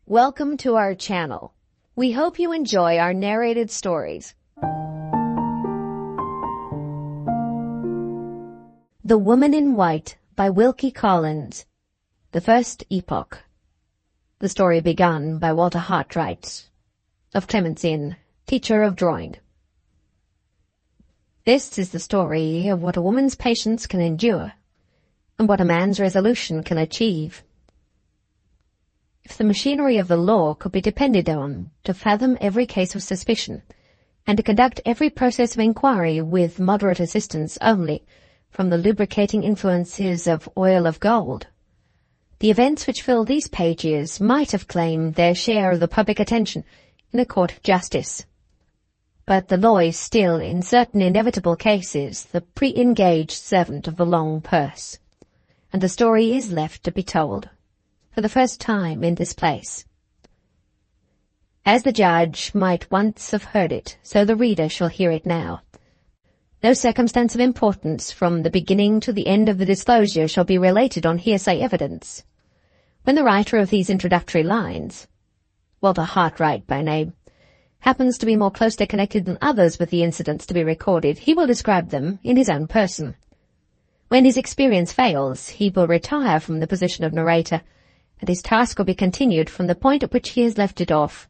Welcome to our channel. We hope you enjoy our narrated stories. The Woman in White by Wilkie Collins. The First Epoch. The story begun by Walter Hartright, of Clements Inn, teacher of drawing. This is the story of what a woman's patience can endure, and what a man's resolution can achieve. If the machinery of the law could be depended on to fathom every case of suspicion, and to conduct every process of inquiry with moderate assistance only from the lubricating influences of oil of gold, the events which fill these pages might have claimed their share of the public attention in a court of justice. But the law is still, in certain inevitable cases, the pre-engaged servant of the long purse, and the story is left to be told for the first time in this place. As the judge might once have heard it, so the reader shall hear it now. No circumstance of importance from the beginning to the end of the disclosure shall be related on hearsay evidence. When the writer of these introductory lines, Walter Hartright by name, happens to be more closely connected than others with the incidents to be recorded, he will describe them in his own person. When his experience fails, he will retire from the position of narrator, and his task will be continued from the point at which he has left it off,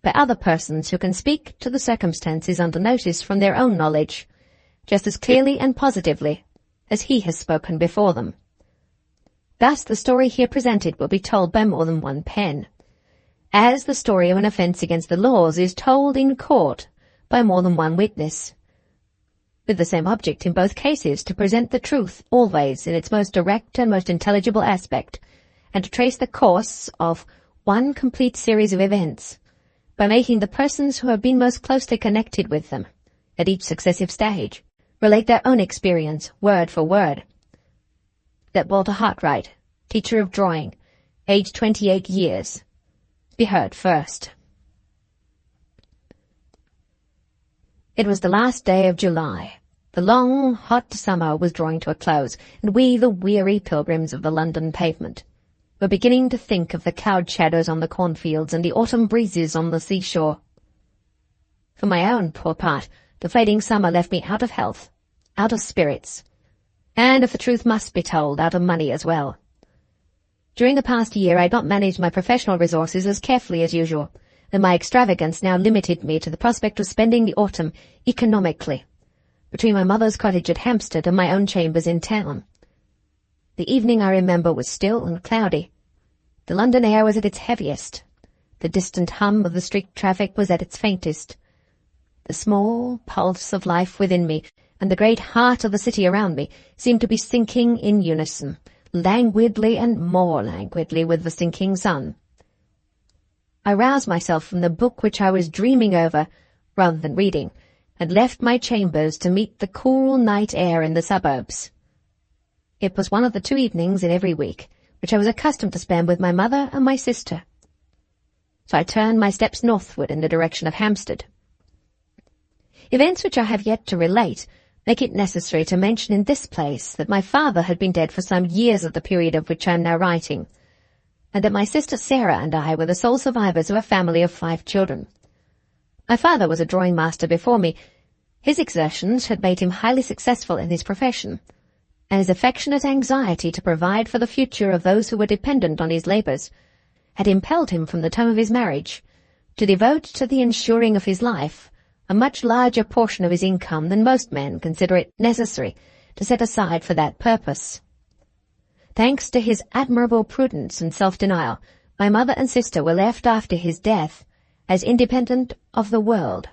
by other persons who can speak to the circumstances under notice from their own knowledge, just as clearly and positively as he has spoken before them. Thus the story here presented will be told by more than one pen, as the story of an offence against the laws is told in court by more than one witness, with the same object in both cases, to present the truth always in its most direct and most intelligible aspect, and to trace the course of one complete series of events, by making the persons who have been most closely connected with them, at each successive stage, relate their own experience, word for word. Let Walter Hartright, teacher of drawing, aged 28 years, be heard first. It was the last day of July. The long, hot summer was drawing to a close, and we, the weary pilgrims of the London pavement, were beginning to think of the cloud shadows on the cornfields and the autumn breezes on the seashore. For my own poor part, the fading summer left me out of health, out of spirits, and, if the truth must be told, out of money as well. During the past year I had not managed my professional resources as carefully as usual, and my extravagance now limited me to the prospect of spending the autumn economically, between my mother's cottage at Hampstead and my own chambers in town. The evening, I remember, was still and cloudy. The London air was at its heaviest. The distant hum of the street traffic was at its faintest. The small pulse of life within me and the great heart of the city around me seemed to be sinking in unison, languidly and more languidly with the sinking sun. I roused myself from the book which I was dreaming over, rather than reading, and left my chambers to meet the cool night air in the suburbs. It was one of the 2 evenings in every week which I was accustomed to spend with my mother and my sister. So I turned my steps northward in the direction of Hampstead. Events which I have yet to relate make it necessary to mention in this place that my father had been dead for some years at the period of which I am now writing, and that my sister Sarah and I were the sole survivors of a family of 5 children. My father was a drawing master before me. His exertions had made him highly successful in his profession, and his affectionate anxiety to provide for the future of those who were dependent on his labours had impelled him from the time of his marriage to devote to the ensuring of his life a much larger portion of his income than most men consider it necessary to set aside for that purpose. Thanks to his admirable prudence and self-denial, my mother and sister were left after his death as independent of the world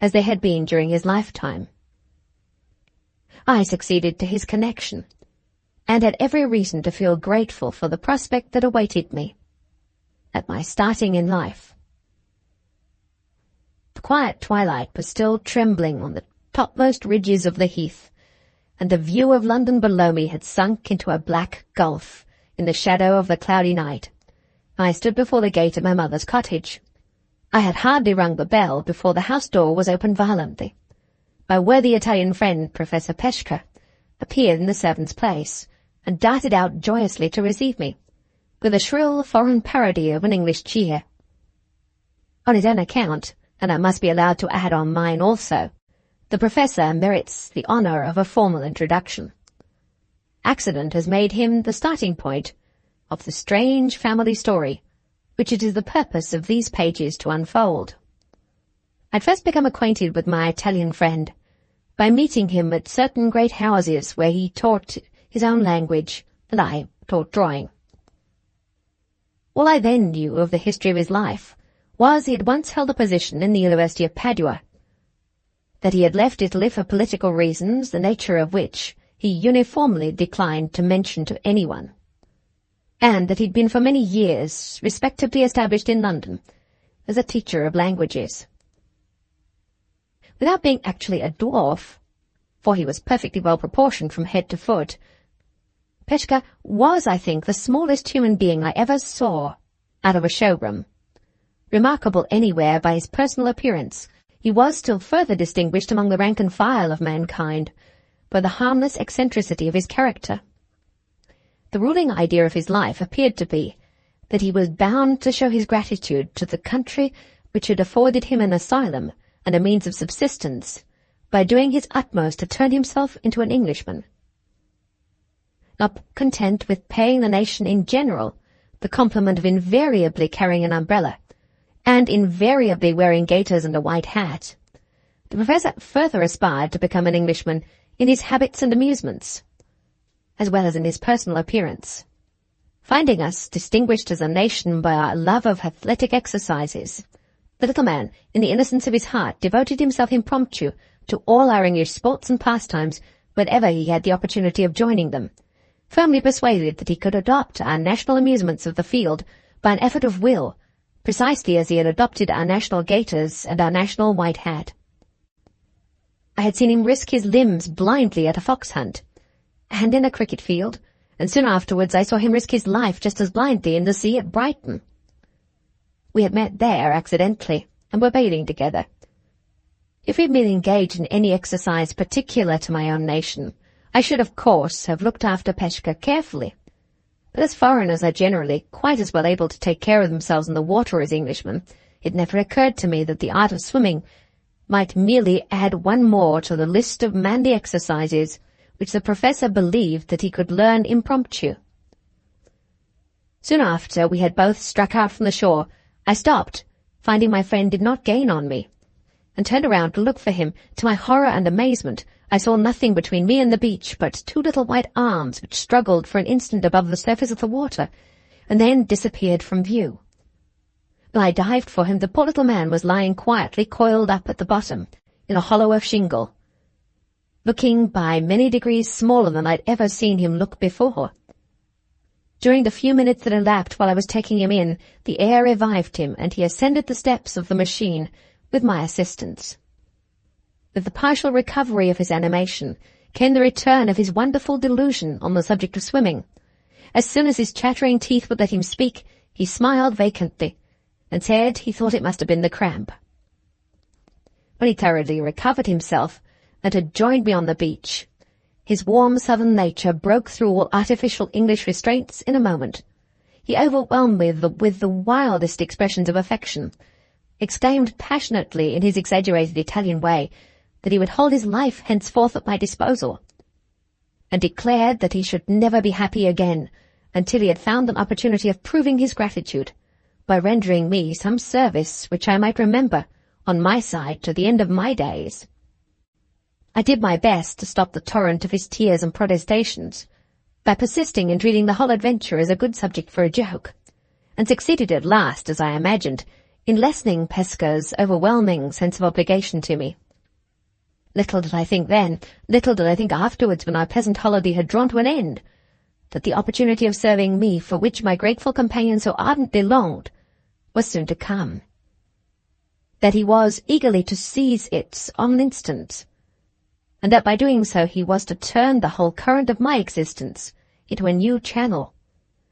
as they had been during his lifetime. I succeeded to his connection, and had every reason to feel grateful for the prospect that awaited me at my starting in life. The quiet twilight was still trembling on the topmost ridges of the heath, and the view of London below me had sunk into a black gulf in the shadow of the cloudy night. I stood before the gate of my mother's cottage. I had hardly rung the bell before the house door was opened violently. My worthy Italian friend, Professor Pesca, appeared in the servant's place, and darted out joyously to receive me. with a shrill foreign parody of an English cheer. On his own account, and I must be allowed to add on mine also, the Professor merits the honour of a formal introduction. Accident has made him the starting point of the strange family story which it is the purpose of these pages to unfold. I'd first become acquainted with my Italian friend by meeting him at certain great houses where he taught his own language and I taught drawing. All I then knew of the history of his life was he had once held a position in the University of Padua, that he had left Italy for political reasons, the nature of which he uniformly declined to mention to anyone, and that he'd been for many years respectably established in London as a teacher of languages. Without being actually a dwarf, for he was perfectly well proportioned from head to foot, Peshka was, I think, the smallest human being I ever saw out of a showroom. Remarkable anywhere by his personal appearance, he was still further distinguished among the rank and file of mankind by the harmless eccentricity of his character. The ruling idea of his life appeared to be that he was bound to show his gratitude to the country which had afforded him an asylum and a means of subsistence by doing his utmost to turn himself into an Englishman. Not content with paying the nation in general the compliment of invariably carrying an umbrella and invariably wearing gaiters and a white hat, the Professor further aspired to become an Englishman in his habits and amusements, as well as in his personal appearance. Finding us distinguished as a nation by our love of athletic exercises, the little man, in the innocence of his heart, devoted himself impromptu to all our English sports and pastimes whenever he had the opportunity of joining them, firmly persuaded that he could adopt our national amusements of the field by an effort of will, precisely as he had adopted our national gaiters and our national white hat. I had seen him risk his limbs blindly at a fox hunt, and in a cricket field, and soon afterwards I saw him risk his life just as blindly in the sea at Brighton. We had met there accidentally, and were bathing together. If we had been engaged in any exercise particular to my own nation, I should of course have looked after Peshka carefully, but as foreigners are generally quite as well able to take care of themselves in the water as Englishmen, it never occurred to me that the art of swimming might merely add one more to the list of manly exercises which the Professor believed that he could learn impromptu. Soon after we had both struck out from the shore, I stopped, finding my friend did not gain on me, and turned around to look for him. To my horror and amazement, I saw nothing between me and the beach but two little white arms which struggled for an instant above the surface of the water, and then disappeared from view. When I dived for him, the poor little man was lying quietly coiled up at the bottom, in a hollow of shingle, looking by many degrees smaller than I'd ever seen him look before. During the few minutes that elapsed while I was taking him in, the air revived him, and he ascended the steps of the machine with my assistance. With the partial recovery of his animation came the return of his wonderful delusion on the subject of swimming. As soon as his chattering teeth would let him speak, he smiled vacantly, and said he thought it must have been the cramp. When he thoroughly recovered himself, and had joined me on the beach, his warm southern nature broke through all artificial English restraints in a moment. He overwhelmed me with the wildest expressions of affection, exclaimed passionately in his exaggerated Italian way that he would hold his life henceforth at my disposal, and declared that he should never be happy again until he had found an opportunity of proving his gratitude by rendering me some service which I might remember on my side to the end of my days. I did my best to stop the torrent of his tears and protestations by persisting in treating the whole adventure as a good subject for a joke, and succeeded at last, as I imagined, in lessening Peshka's overwhelming sense of obligation to me. Little did I think then, little did I think afterwards, when our pleasant holiday had drawn to an end, that the opportunity of serving me, for which my grateful companion so ardently longed, was soon to come. That he was eagerly to seize it on an instant, and that by doing so he was to turn the whole current of my existence into a new channel,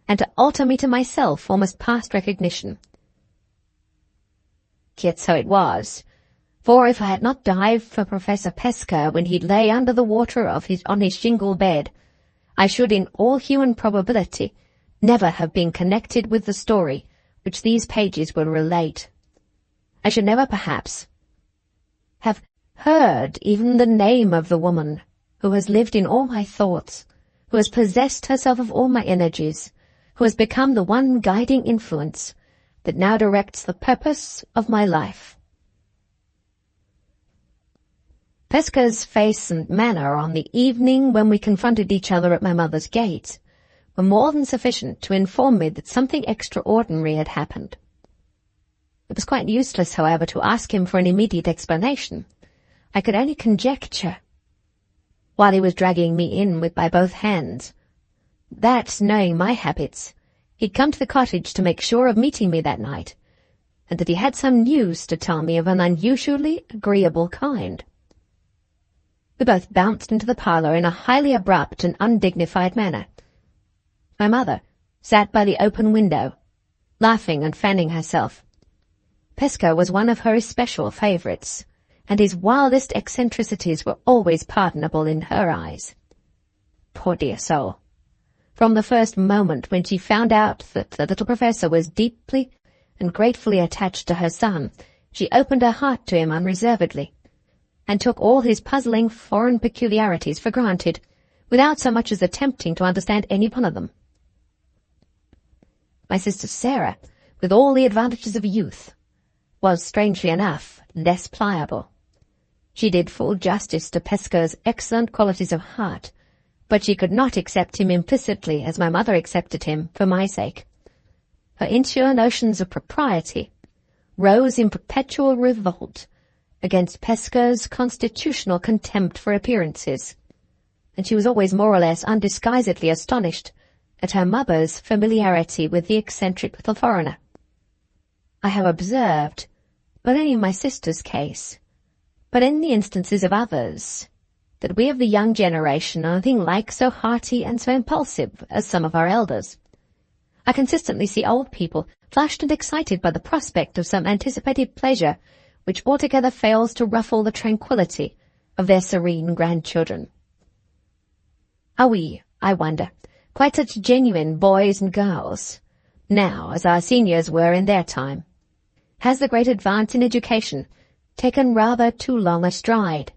and to alter me to myself almost past recognition. Yet so it was, for if I had not dived for Professor Peshka when he lay under the water on his shingle bed, I should in all human probability never have been connected with the story which these pages will relate. I should never, perhaps, have heard even the name of the woman who has lived in all my thoughts, who has possessed herself of all my energies, who has become the one guiding influence that now directs the purpose of my life. Pesca's face and manner on the evening when we confronted each other at my mother's gate were more than sufficient to inform me that something extraordinary had happened. It was quite useless, however, to ask him for an immediate explanation. I could only conjecture, while he was dragging me in by both hands, that, knowing my habits, he'd come to the cottage to make sure of meeting me that night, and that he had some news to tell me of an unusually agreeable kind. We both bounced into the parlour in a highly abrupt and undignified manner. My mother sat by the open window, laughing and fanning herself. Pesca was one of her especial favourites, and his wildest eccentricities were always pardonable in her eyes. Poor dear soul! From the first moment when she found out that the little professor was deeply and gratefully attached to her son, she opened her heart to him unreservedly, and took all his puzzling foreign peculiarities for granted, without so much as attempting to understand any one of them. My sister Sarah, with all the advantages of youth, was, strangely enough, less pliable. She did full justice to Pesca's excellent qualities of heart, but she could not accept him implicitly as my mother accepted him for my sake. Her insular notions of propriety rose in perpetual revolt against Pesca's constitutional contempt for appearances, and she was always more or less undisguisedly astonished at her mother's familiarity with the eccentric little foreigner. I have observed, not only in my sister's case, but in the instances of others, that we of the young generation are nothing like so hearty and so impulsive as some of our elders. I consistently see old people flushed and excited by the prospect of some anticipated pleasure which altogether fails to ruffle the tranquillity of their serene grandchildren. Are we, I wonder, quite such genuine boys and girls now as our seniors were in their time? Has the great advance in education taken rather too long a stride?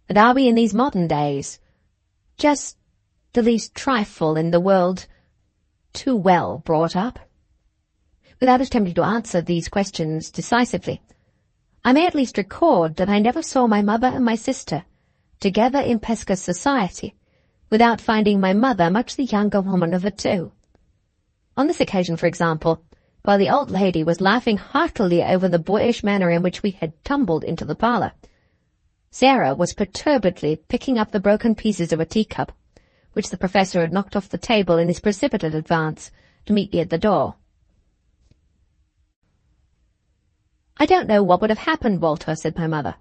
And are we in these modern days just the least trifle in the world too well brought up? Without attempting to answer these questions decisively, I may at least record that I never saw my mother and my sister together in Pesca's society without finding my mother much the younger woman of the two. On this occasion, for example, while the old lady was laughing heartily over the boyish manner in which we had tumbled into the parlour, Sarah was perturbedly picking up the broken pieces of a teacup, which the professor had knocked off the table in his precipitate advance to meet me at the door. "I don't know what would have happened, Walter," said my mother,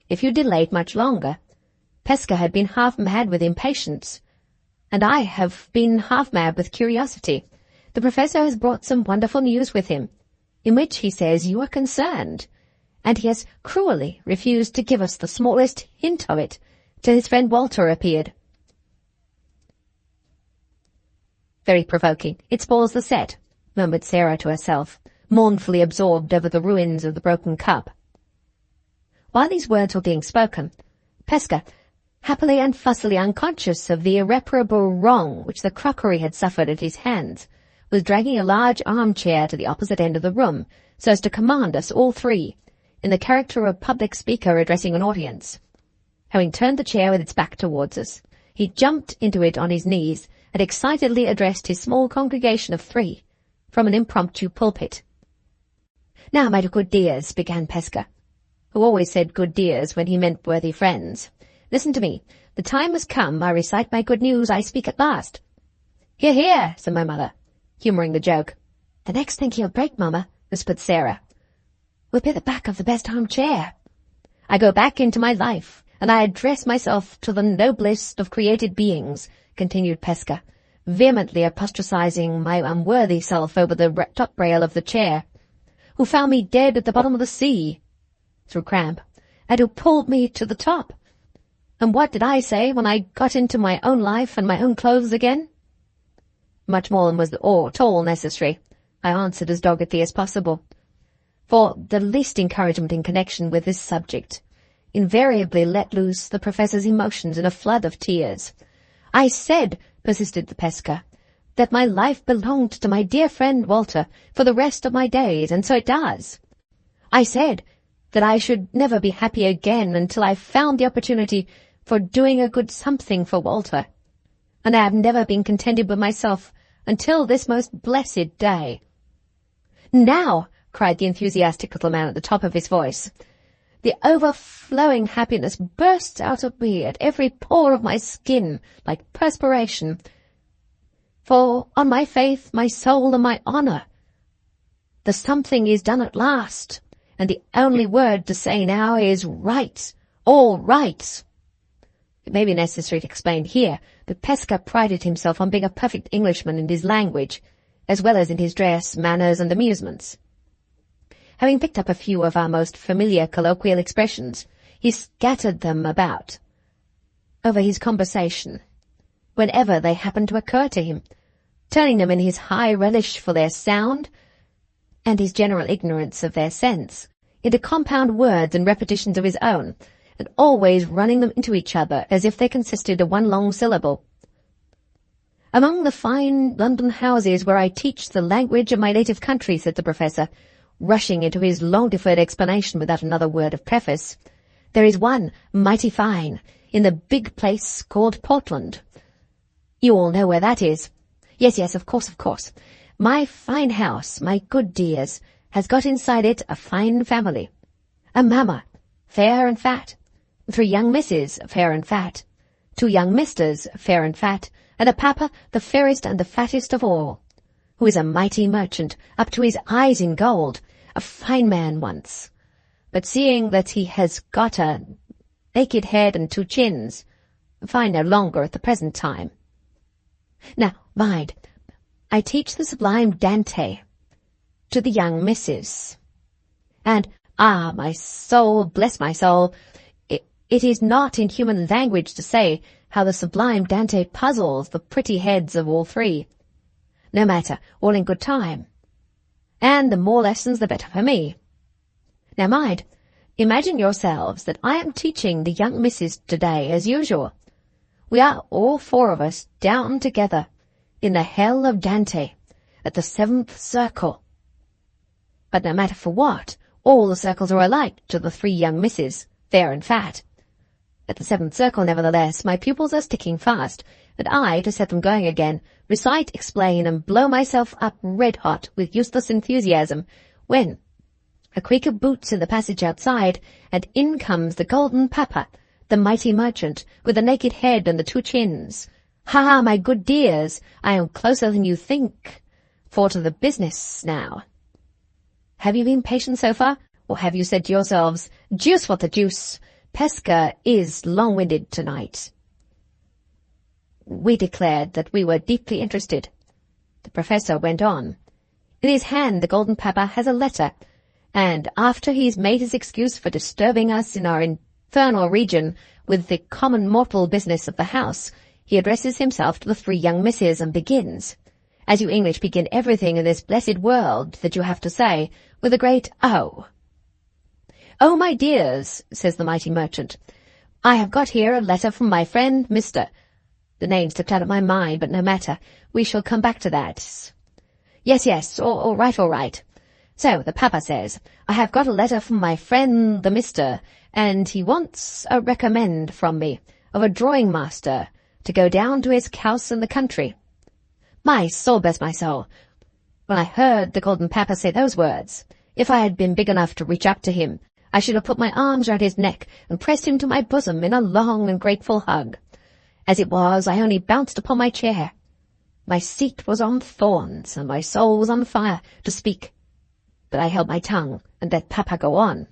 "if you delayed much longer. Pesca had been half mad with impatience, and I have been half mad with curiosity. The professor has brought some wonderful news with him, in which he says you are concerned, and he has cruelly refused to give us the smallest hint of it till his friend Walter appeared." "Very provoking. It spoils the set," murmured Sarah to herself, mournfully absorbed over the ruins of the broken cup. While these words were being spoken, Pesca, happily and fussily unconscious of the irreparable wrong which the crockery had suffered at his hands, was dragging a large armchair to the opposite end of the room, so as to command us all three, in the character of a public speaker addressing an audience. Having turned the chair with its back towards us, he jumped into it on his knees and excitedly addressed his small congregation of three from an impromptu pulpit. "Now, my good dears," began Pesca, who always said good dears when he meant worthy friends, "listen to me. The time has come. I recite my good news. I speak at last." "Hear, hear," said my mother, humouring the joke. "The next thing he'll break, mamma," whispered Sarah, "will be the back of the best armchair. I go back into my life, and I address myself to the noblest of created beings," continued Pesca, vehemently apostrophizing my unworthy self over the top rail of the chair, "who found me dead at the bottom of the sea, through cramp, and who pulled me to the top. And what did I say when I got into my own life and my own clothes again?" Much more than was at all necessary, I answered as doggedly as possible. For the least encouragement in connection with this subject invariably let loose the Professor's emotions in a flood of tears. "I said," persisted the Pesca, "that my life belonged to my dear friend Walter for the rest of my days, and so it does. I said that I should never be happy again until I found the opportunity for doing a good something for Walter, and I have never been contented with myself until this most blessed day." "Now," cried the enthusiastic little man at the top of his voice, "the overflowing happiness bursts out of me at every pore of my skin like perspiration. For on my faith, my soul, and my honour, the something is done at last, and the only word to say now is right, all right." It may be necessary to explain here that Pesca prided himself on being a perfect Englishman in his language, as well as in his dress, manners, and amusements. Having picked up a few of our most familiar colloquial expressions, he scattered them about over his conversation whenever they happened to occur to him, turning them in his high relish for their sound and his general ignorance of their sense into compound words and repetitions of his own, and always running them into each other as if they consisted of one long syllable. "Among the fine London houses where I teach the language of my native country," said the Professor, rushing into his long-deferred explanation without another word of preface, "there is one mighty fine in the big place called Portland. You all know where that is. Yes, of course. My fine house, my good dears, has got inside it a fine family. A mamma, fair and fat, 3 young misses, fair and fat, 2 young misters, fair and fat, and a papa, the fairest and the fattest of all, who is a mighty merchant, up to his eyes in gold, a fine man once, but seeing that he has got a naked head and 2 chins, fine no longer at the present time. Now, mind, I teach the sublime Dante to the young misses, and, my soul, bless my soul, it is not in human language to say how the sublime Dante puzzles the pretty heads of all 3. No matter, all in good time. And the more lessons the better for me. Now mind, imagine yourselves that I am teaching the young misses today as usual. We are all 4 of us down together in the hell of Dante at the 7th circle. But no matter for what, all the circles are alike to the 3 young misses, fair and fat. At the 7th circle, nevertheless, my pupils are sticking fast, and I, to set them going again, recite, explain, and blow myself up red-hot with useless enthusiasm, when a creak of boots in the passage outside, and in comes the golden papa, the mighty merchant, with the naked head and the 2 chins. Ha, my good dears, I am closer than you think, for to the business now. Have you been patient so far, or have you said to yourselves, "Deuce what the deuce, Pesca is long-winded tonight"? We declared that we were deeply interested. The Professor went on. In his hand the golden papa has a letter, and after he's made his excuse for disturbing us in our infernal region with the common mortal business of the house, he addresses himself to the 3 young misses and begins, as you English begin everything in this blessed world that you have to say, with a great O. "Oh, my dears," says the mighty merchant, "I have got here a letter from my friend Mr. The name slipped out of my mind, but no matter. We shall come back to that. Yes, all right. So, the papa says, I have got a letter from my friend the Mr., and he wants a recommend from me of a drawing master to go down to his house in the country. My soul, bless my soul. When I heard the golden papa say those words, if I had been big enough to reach up to him, I should have put my arms round his neck and pressed him to my bosom in a long and grateful hug. As it was, I only bounced upon my chair. My seat was on thorns, and my soul was on fire to speak. But I held my tongue, and let papa go on.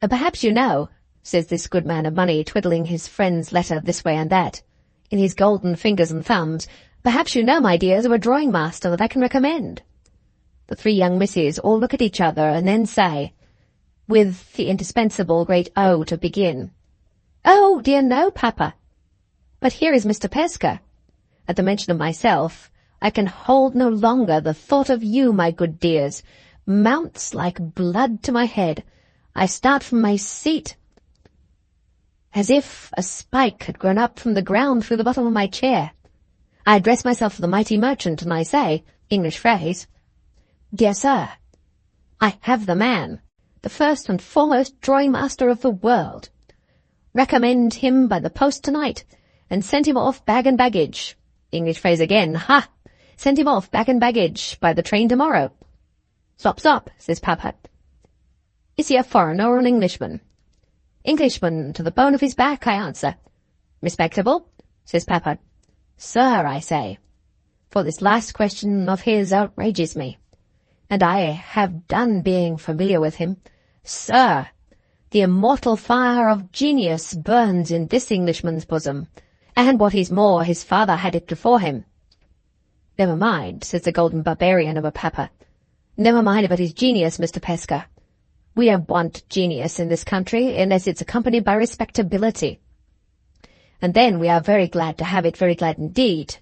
Perhaps you know, says this good man of money, twiddling his friend's letter this way and that, in his golden fingers and thumbs, perhaps you know, my dears, of a drawing master that I can recommend. The 3 young misses all look at each other and then say, with the indispensable great O to begin, "Oh, dear no, papa. But here is Mr. Pesca." At the mention of myself, I can hold no longer the thought of you, my good dears. Mounts like blood to my head. I start from my seat as if a spike had grown up from the ground through the bottom of my chair. I address myself to the mighty merchant, and I say, English phrase, Dear sir, I have the man, the first and foremost drawing master of the world. Recommend him by the post tonight, and send him off bag and baggage. English phrase again, ha! Send him off bag and baggage by the train tomorrow. Stop, stop, says Papa. Is he a foreigner or an Englishman? Englishman to the bone of his back, I answer. Respectable, says Papa. Sir, I say, for this last question of his outrages me, and I have done being familiar with him. Sir, the immortal fire of genius burns in this Englishman's bosom, and what is more, his father had it before him. Never mind, says the golden barbarian of a Papa. Never mind about his genius, Mr. Pesca. We don't want genius in this country unless it's accompanied by respectability. And then we are very glad to have it, very glad indeed.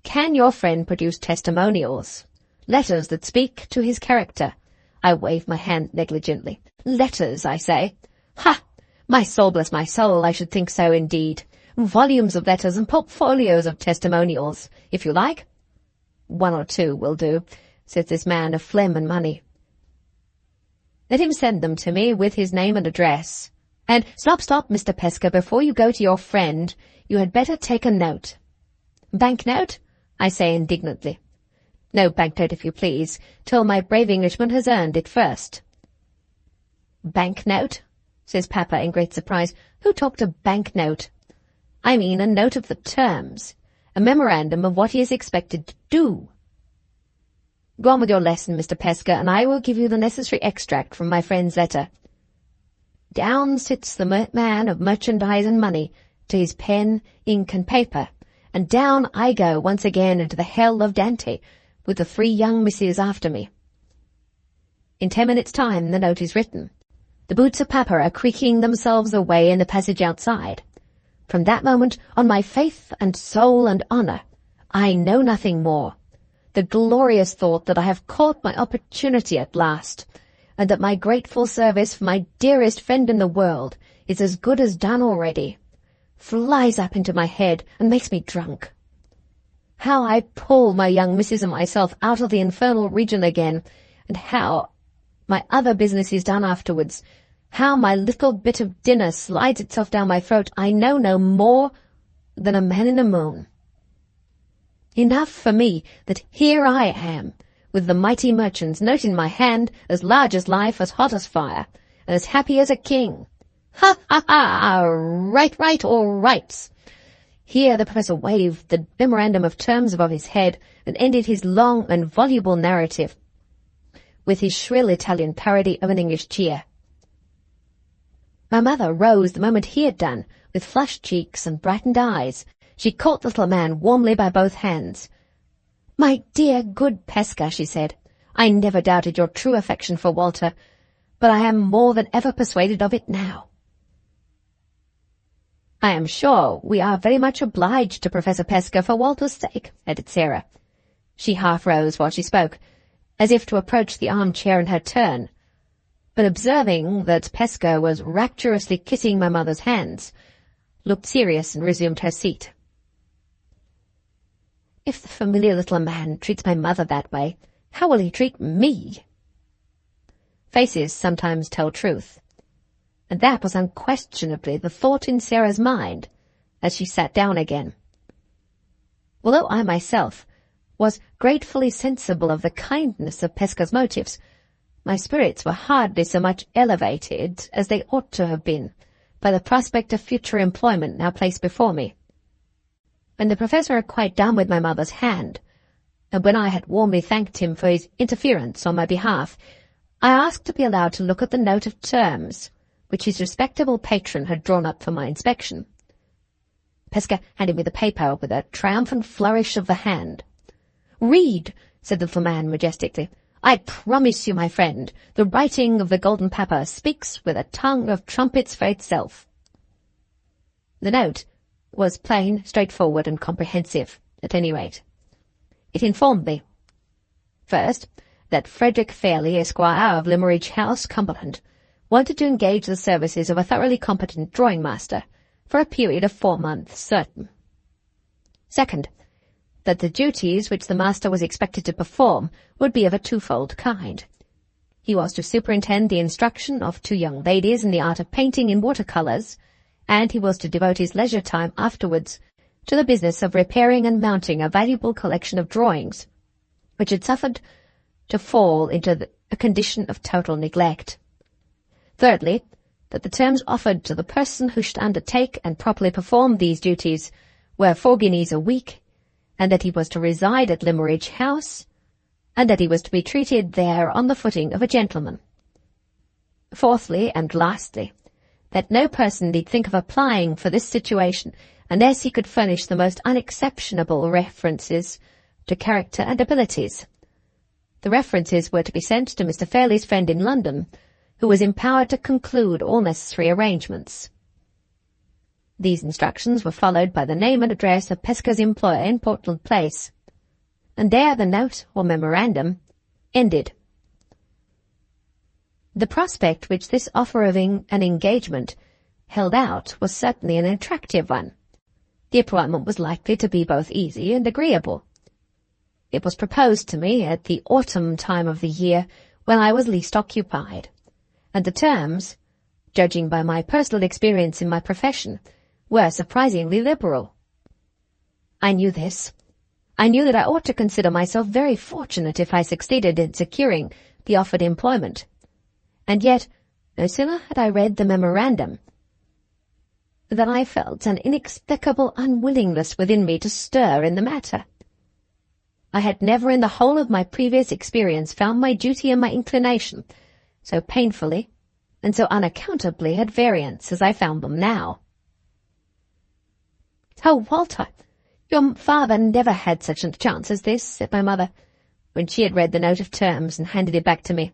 Can your friend produce testimonials? Letters that speak to his character? I wave my hand negligently. Letters, I say. Ha! My soul bless my soul, I should think so indeed. Volumes of letters and portfolios of testimonials, if you like. 1 or 2 will do, says this man of phlegm and money. Let him send them to me with his name and address. And stop, Mr. Pesca, before you go to your friend, you had better take a note. Banknote? I say indignantly. No banknote, if you please, till my brave Englishman has earned it first. Banknote? Says Papa in great surprise. Who talked a banknote? I mean a note of the terms, a memorandum of what he is expected to do. Go on with your lesson, Mr. Pesca, and I will give you the necessary extract from my friend's letter. Down sits the man of merchandise and money to his pen, ink, and paper, and down I go once again into the hell of Dante, with the 3 young misses after me. In 10 minutes' time the note is written. The boots of Papa are creaking themselves away in the passage outside. From that moment, on my faith and soul and honour, I know nothing more. The glorious thought that I have caught my opportunity at last, and that my grateful service for my dearest friend in the world is as good as done already, flies up into my head and makes me drunk. How I pull my young missus and myself out of the infernal region again, and how my other business is done afterwards, how my little bit of dinner slides itself down my throat, I know no more than a man in the moon. Enough for me that here I am, with the mighty merchant's note in my hand, as large as life, as hot as fire, and as happy as a king. Ha, ha, ha! Right, all right. Here the professor waved the memorandum of terms above his head, and ended his long and voluble narrative with his shrill Italian parody of an English cheer. My mother rose the moment he had done, with flushed cheeks and brightened eyes. She caught the little man warmly by both hands. My dear, good Pesca, she said, I never doubted your true affection for Walter, but I am more than ever persuaded of it now. I am sure we are very much obliged to Professor Pesca for Walter's sake, added Sarah. She half rose while she spoke, as if to approach the armchair in her turn, but observing that Pesca was rapturously kissing my mother's hands, looked serious and resumed her seat. If the familiar little man treats my mother that way, how will he treat me? Faces sometimes tell truth, and that was unquestionably the thought in Sarah's mind as she sat down again. Although I myself was gratefully sensible of the kindness of Pesca's motives, my spirits were hardly so much elevated as they ought to have been by the prospect of future employment now placed before me. When the professor had quite done with my mother's hand, and when I had warmly thanked him for his interference on my behalf, I asked to be allowed to look at the note of terms which his respectable patron had drawn up for my inspection. Pesca handed me the paper with a triumphant flourish of the hand. Read, said the little man majestically. I promise you, my friend, the writing of the Golden Papa speaks with a tongue of trumpets for itself. The note was plain, straightforward, and comprehensive, at any rate. It informed me, first, that Frederick Fairlie, Esquire of Limmeridge House, Cumberland, wanted to engage the services of a thoroughly competent drawing master for a period of 4 months certain. Second, that the duties which the master was expected to perform would be of a twofold kind. He was to superintend the instruction of 2 young ladies in the art of painting in watercolours, and he was to devote his leisure time afterwards to the business of repairing and mounting a valuable collection of drawings, which had suffered to fall into a condition of total neglect. Thirdly, that the terms offered to the person who should undertake and properly perform these duties were 4 guineas a week, and that he was to reside at Limmeridge House, and that he was to be treated there on the footing of a gentleman. Fourthly, and lastly, that no person need think of applying for this situation unless he could furnish the most unexceptionable references to character and abilities. The references were to be sent to Mr. Fairlie's friend in London, who was empowered to conclude all necessary arrangements. These instructions were followed by the name and address of Pesca's employer in Portland Place, and there the note, or memorandum, ended. The prospect which this offer of an engagement held out was certainly an attractive one. The appointment was likely to be both easy and agreeable. It was proposed to me at the autumn time of the year, when I was least occupied, and the terms, judging by my personal experience in my profession, were surprisingly liberal. I knew this. I knew that I ought to consider myself very fortunate if I succeeded in securing the offered employment. And yet, no sooner had I read the memorandum than I felt an inexplicable unwillingness within me to stir in the matter. I had never in the whole of my previous experience found my duty and my inclination so painfully and so unaccountably at variance as I found them now. "Oh, Walter, your father never had such a chance as this," said my mother, when she had read the note of terms and handed it back to me.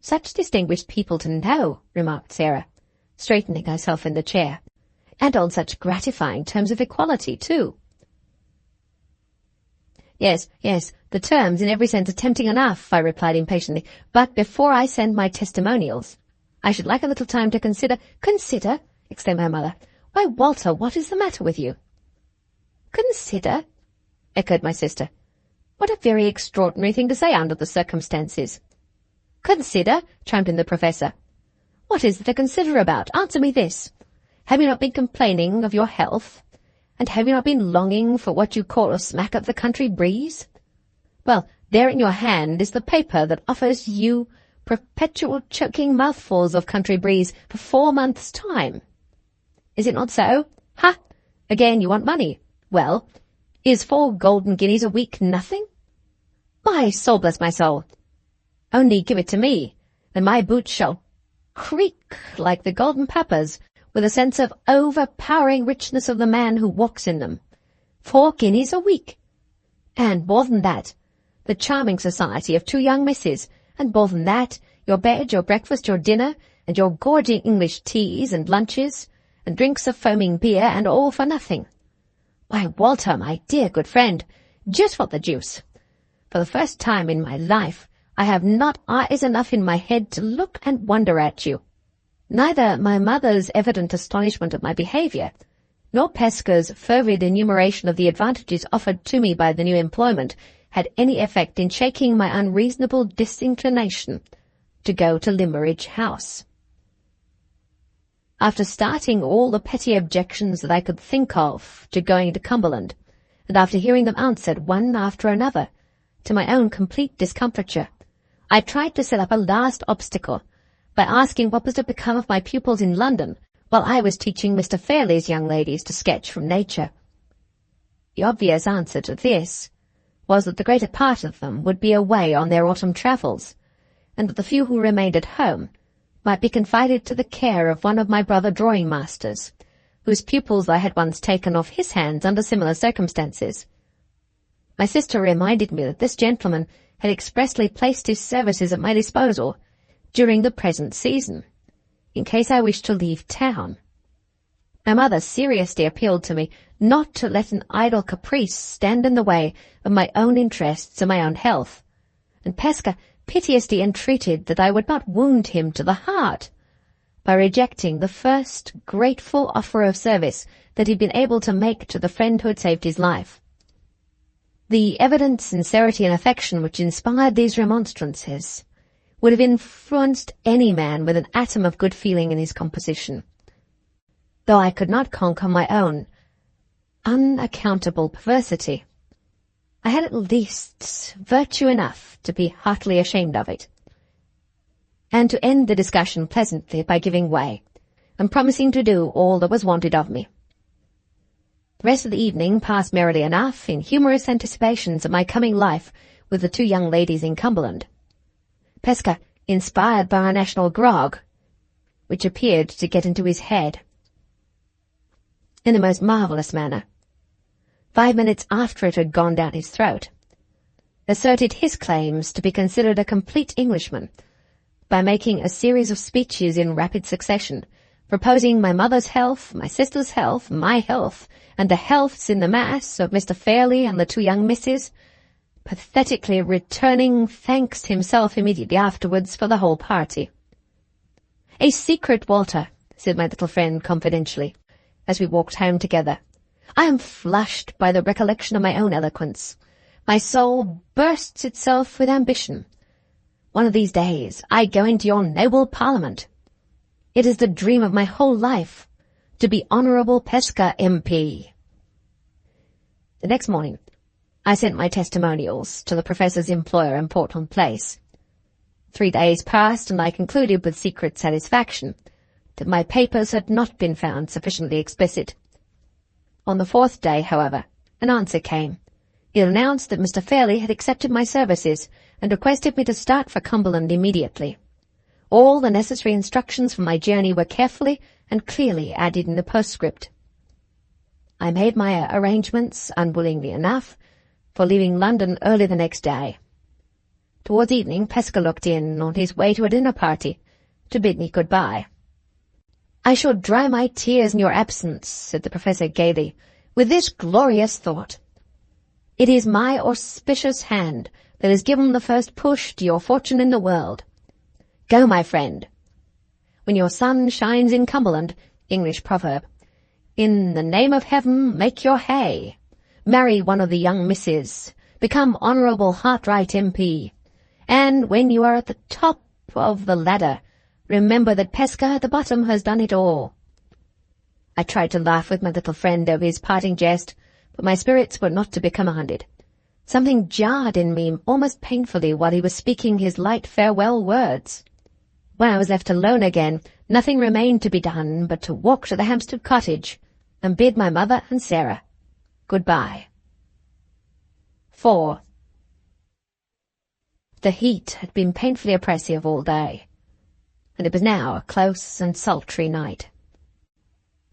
"Such distinguished people to know," remarked Sarah, straightening herself in the chair, "and on such gratifying terms of equality, too." Yes, the terms in every sense are tempting enough," I replied impatiently, "but before I send my testimonials, I should like a little time to consider—" "Consider?" exclaimed my mother. "Why, Walter, what is the matter with you?" "Consider?" echoed my sister. "What a very extraordinary thing to say under the circumstances." "Consider?" chimed in the professor. "What is there to consider about? Answer me this. Have you not been complaining of your health? And have you not been longing for what you call a smack of the country breeze? Well, there in your hand is the paper that offers you perpetual choking mouthfuls of country breeze for 4 months' time. Is it not so? Ha! Again you want money. Well, is 4 golden guineas a week nothing? My soul bless my soul! Only give it to me, and my boots shall creak like the golden peppers with a sense of overpowering richness of the man who walks in them. 4 guineas a week! And more than that, the charming society of 2 young misses, and more than that, your bed, your breakfast, your dinner, and your gorging English teas and lunches, and drinks of foaming beer, and all for nothing. Why, Walter, my dear good friend, just what the deuce! For the first time in my life, I have not eyes enough in my head to look and wonder at you. Neither my mother's evident astonishment at my behaviour, nor Pesca's fervid enumeration of the advantages offered to me by the new employment, had any effect in shaking my unreasonable disinclination to go to Limmeridge House. After starting all the petty objections that I could think of to going to Cumberland, and after hearing them answered one after another, to my own complete discomfiture, I tried to set up a last obstacle by asking what was to become of my pupils in London while I was teaching Mr. Fairlie's young ladies to sketch from nature. The obvious answer to this was that the greater part of them would be away on their autumn travels, and that the few who remained at home might be confided to the care of one of my brother drawing-masters, whose pupils I had once taken off his hands under similar circumstances. My sister reminded me that this gentleman had expressly placed his services at my disposal during the present season, in case I wished to leave town. My mother seriously appealed to me not to let an idle caprice stand in the way of my own interests and my own health, and Pesca piteously entreated that I would not wound him to the heart by rejecting the first grateful offer of service that he'd been able to make to the friend who had saved his life. The evident sincerity and affection which inspired these remonstrances would have influenced any man with an atom of good feeling in his composition. Though I could not conquer my own unaccountable perversity, I had at least virtue enough to be heartily ashamed of it, and to end the discussion pleasantly by giving way, and promising to do all that was wanted of me. The rest of the evening passed merrily enough in humorous anticipations of my coming life with the two young ladies in Cumberland. Pesca, inspired by our national grog, which appeared to get into his head in the most marvellous manner, 5 minutes after it had gone down his throat, asserted his claims to be considered a complete Englishman by making a series of speeches in rapid succession, proposing my mother's health, my sister's health, my health, and the healths in the mass of Mr. Fairlie and the two young misses, pathetically returning thanks himself immediately afterwards for the whole party. "A secret, Walter," said my little friend confidentially, as we walked home together. "I am flushed by the recollection of my own eloquence. My soul bursts itself with ambition. One of these days I go into your noble Parliament. It is the dream of my whole life to be Honourable Pesca MP." The next morning I sent my testimonials to the Professor's employer in Portland Place. 3 days passed, and I concluded with secret satisfaction that my papers had not been found sufficiently explicit. On the 4th day, however, an answer came. It announced that Mr. Fairlie had accepted my services and requested me to start for Cumberland immediately. All the necessary instructions for my journey were carefully and clearly added in the postscript. I made my arrangements, unwillingly enough, for leaving London early the next day. Towards evening, Pesca looked in on his way to a dinner party to bid me good-bye. "I shall dry my tears in your absence," said the Professor gaily, "with this glorious thought. It is my auspicious hand that has given the first push to your fortune in the world. Go, my friend. When your sun shines in Cumberland, English proverb, in the name of heaven make your hay. Marry one of the young misses. Become Honourable Hartright MP. And when you are at the top of the ladder, remember that Pesca at the bottom has done it all." I tried to laugh with my little friend over his parting jest, but my spirits were not to be commanded. Something jarred in me almost painfully while he was speaking his light farewell words. When I was left alone again, nothing remained to be done but to walk to the Hampstead cottage and bid my mother and Sarah good-bye. 4. The heat had been painfully oppressive all day, and it was now a close and sultry night.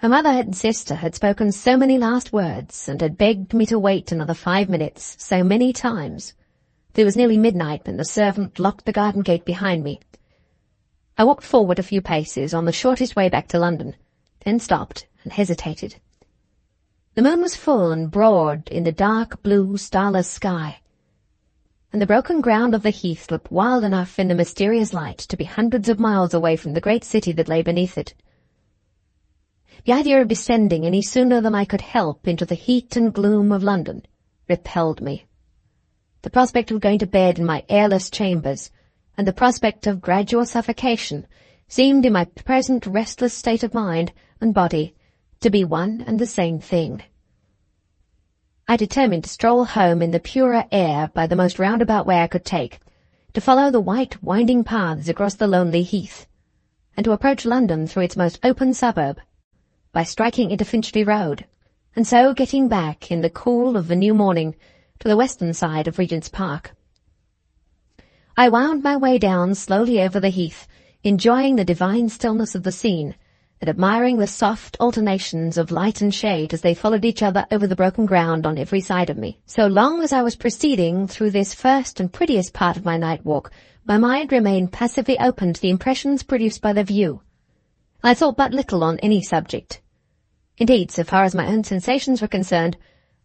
My mother and sister had spoken so many last words, and had begged me to wait another 5 minutes so many times, that it was nearly midnight when the servant locked the garden gate behind me. I walked forward a few paces on the shortest way back to London, then stopped and hesitated. The moon was full and broad in the dark blue starless sky, and the broken ground of the heath looked wild enough in the mysterious light to be hundreds of miles away from the great city that lay beneath it. The idea of descending any sooner than I could help into the heat and gloom of London repelled me. The prospect of going to bed in my airless chambers, and the prospect of gradual suffocation, seemed in my present restless state of mind and body to be one and the same thing. I determined to stroll home in the purer air by the most roundabout way I could take, to follow the white winding paths across the lonely heath, and to approach London through its most open suburb, by striking into Finchley Road, and so getting back in the cool of the new morning to the western side of Regent's Park. I wound my way down slowly over the heath, enjoying the divine stillness of the scene, and admiring the soft alternations of light and shade as they followed each other over the broken ground on every side of me. So long as I was proceeding through this first and prettiest part of my night walk, my mind remained passively open to the impressions produced by the view. I thought but little on any subject. Indeed, so far as my own sensations were concerned,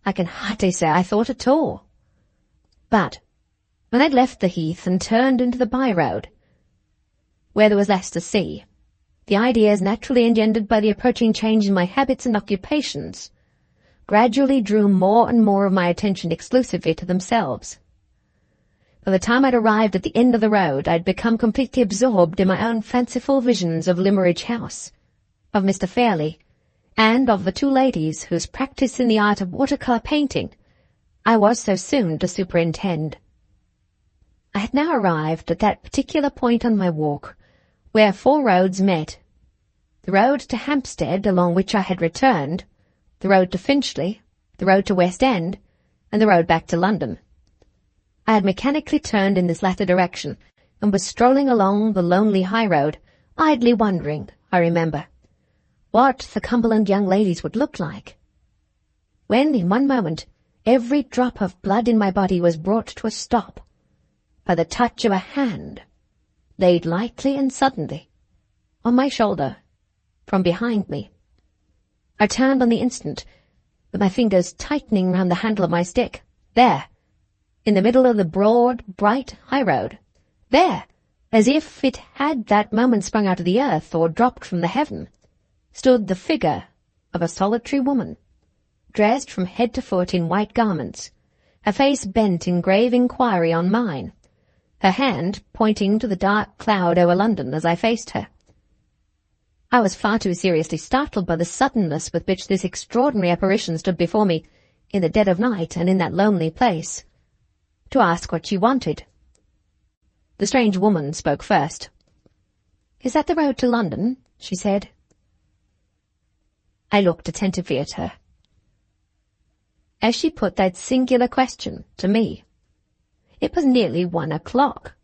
I can hardly say I thought at all. But when I'd left the heath and turned into the by-road, where there was less to see, the ideas naturally engendered by the approaching change in my habits and occupations gradually drew more and more of my attention exclusively to themselves. By the time I'd arrived at the end of the road, I'd become completely absorbed in my own fanciful visions of Limmeridge House, of Mr. Fairlie, and of the two ladies whose practice in the art of watercolour painting I was so soon to superintend. I had now arrived at that particular point on my walk where 4 roads met: the road to Hampstead, along which I had returned, the road to Finchley, the road to West End, and the road back to London. I had mechanically turned in this latter direction, and was strolling along the lonely high road, idly wondering, I remember, what the Cumberland young ladies would look like, when in one moment every drop of blood in my body was brought to a stop by the touch of a hand, laid lightly and suddenly on my shoulder from behind me. I turned on the instant, with my fingers tightening round the handle of my stick. There, in the middle of the broad, bright high road, there, as if it had that moment sprung out of the earth or dropped from the heaven, stood the figure of a solitary woman, dressed from head to foot in white garments, her face bent in grave inquiry on mine, her hand pointing to the dark cloud over London as I faced her. I was far too seriously startled by the suddenness with which this extraordinary apparition stood before me in the dead of night and in that lonely place, to ask what she wanted. The strange woman spoke first. "Is that the road to London?" she said. I looked attentively at her as she put that singular question to me. It was nearly 1 o'clock.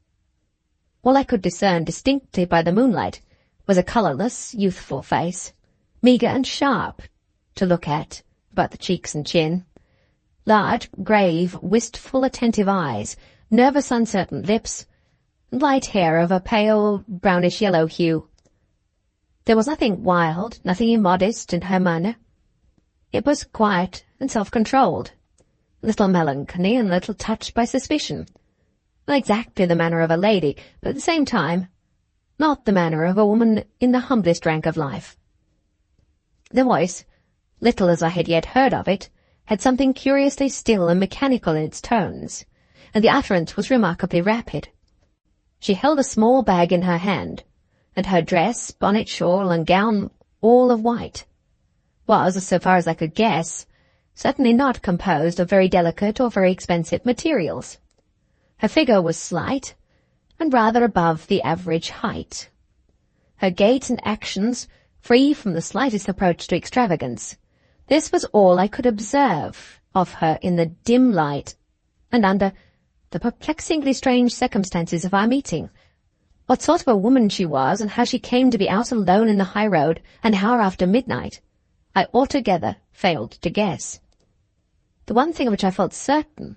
All I could discern distinctly by the moonlight was a colourless, youthful face, meagre and sharp to look at about the cheeks and chin, large, grave, wistful, attentive eyes, nervous, uncertain lips, and light hair of a pale, brownish-yellow hue. There was nothing wild, nothing immodest in her manner. It was quiet and self-controlled, a little melancholy and a little touched by suspicion. Not exactly the manner of a lady, but at the same time, not the manner of a woman in the humblest rank of life. The voice, little as I had yet heard of it, had something curiously still and mechanical in its tones, and the utterance was remarkably rapid. She held a small bag in her hand, and her dress, bonnet, shawl, and gown, all of white, was, so far as I could guess, certainly not composed of very delicate or very expensive materials. Her figure was slight, and rather above the average height. Her gait and actions free from the slightest approach to extravagance. This was all I could observe of her in the dim light, and under the perplexingly strange circumstances of our meeting. What sort of a woman she was, and how she came to be out alone in the high road an hour after midnight, I altogether failed to guess. The one thing of which I felt certain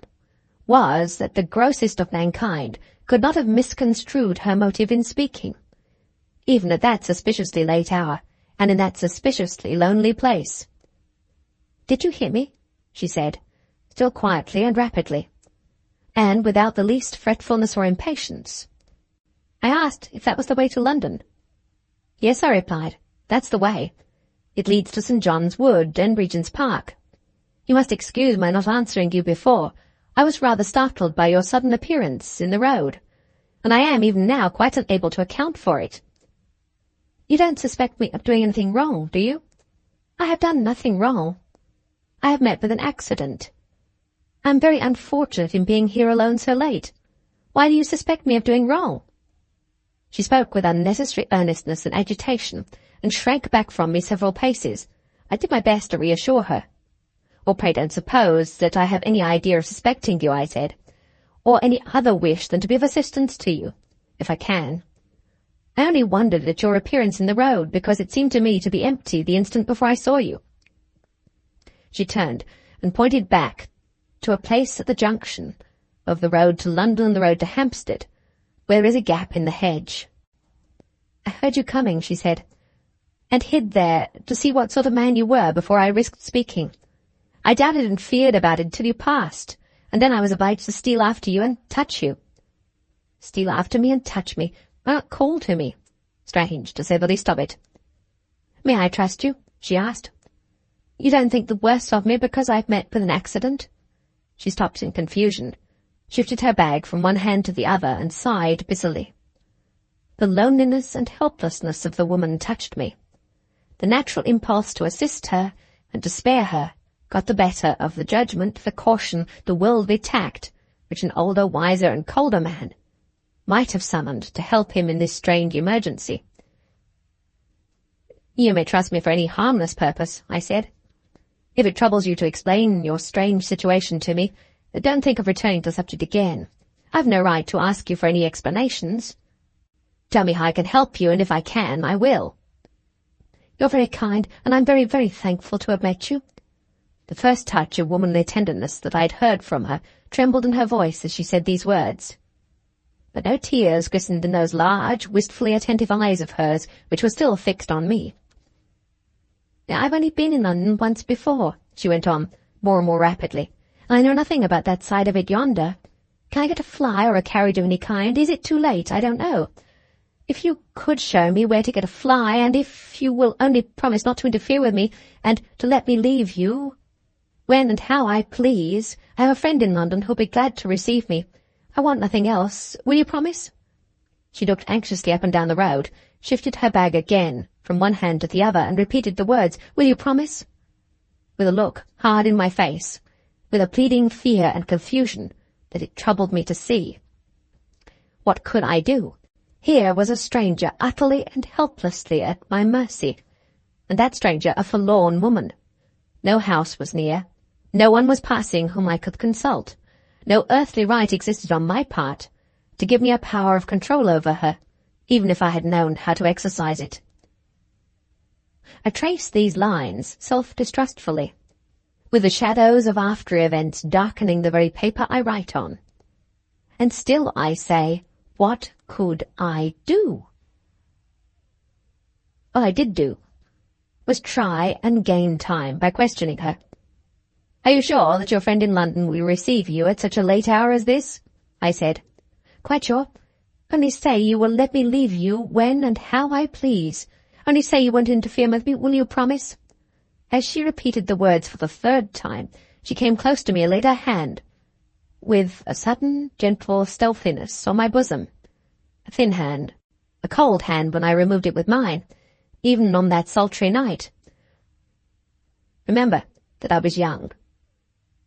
was that the grossest of mankind could not have misconstrued her motive in speaking, even at that suspiciously late hour, and in that suspiciously lonely place. "Did you hear me?" she said, still quietly and rapidly, and without the least fretfulness or impatience. I asked if that was the way to London. "Yes," I replied, "that's the way. It leads to St. John's Wood and Regent's Park. You must excuse my not answering you before. I was rather startled by your sudden appearance in the road, and I am even now quite unable to account for it." "You don't suspect me of doing anything wrong, do you?" "I have done nothing wrong. I have met with an accident. I am very unfortunate in being here alone so late. Why do you suspect me of doing wrong?" She spoke with unnecessary earnestness and agitation, and shrank back from me several paces. I did my best to reassure her. "Oh, pray don't suppose that I have any idea of suspecting you," I said, "or any other wish than to be of assistance to you, if I can. I only wondered at your appearance in the road, because it seemed to me to be empty the instant before I saw you." She turned and pointed back to a place at the junction of the road to London and the road to Hampstead, where there is a gap in the hedge. "I heard you coming," she said, and hid there to see what sort of man you were before I risked speaking. I doubted and feared about it till you passed, and then I was obliged to steal after you and touch you. Steal after me and touch me. Why not call to me? Strange, to say the least of it. May I trust you? She asked. You don't think the worse of me because I've met with an accident? She stopped in confusion, shifted her bag from one hand to the other, and sighed busily. The loneliness and helplessness of the woman touched me. The natural impulse to assist her and to spare her got the better of the judgment, the caution, the worldly tact which an older, wiser, and colder man might have summoned to help him in this strange emergency. You may trust me for any harmless purpose, I said. If it troubles you to explain your strange situation to me, don't think of returning to the subject again. I've no right to ask you for any explanations. Tell me how I can help you, and if I can, I will. You're very kind, and I'm very, very thankful to have met you. The first touch of womanly tenderness that I'd heard from her trembled in her voice as she said these words. But no tears glistened in those large, wistfully attentive eyes of hers, which were still fixed on me. I've only been in London once before, she went on, more and more rapidly. I know nothing about that side of it yonder. Can I get a fly or a carriage of any kind? Is it too late? I don't know. If you could show me where to get a fly, and if you will only promise not to interfere with me, and to let me leave you when and how I please, I have a friend in London who'll be glad to receive me. I want nothing else. Will you promise? She looked anxiously up and down the road, shifted her bag again from one hand to the other, and repeated the words, Will you promise? With a look hard in my face, with a pleading fear and confusion that it troubled me to see. What could I do? Here was a stranger utterly and helplessly at my mercy, and that stranger a forlorn woman. No house was near. No one was passing whom I could consult. No earthly right existed on my part to give me a power of control over her, even if I had known how to exercise it. I traced these lines self-distrustfully, with the shadows of after events darkening the very paper I write on. And still I say, what could I do? All I did do was try and gain time by questioning her. Are you sure that your friend in London will receive you at such a late hour as this? I said. Quite sure. Only say you will let me leave you when and how I please. Only say you won't interfere with me, will you promise? As she repeated the words for the third time, she came close to me and laid her hand, with a sudden, gentle stealthiness, on my bosom. A thin hand, a cold hand when I removed it with mine, even on that sultry night. Remember that I was young.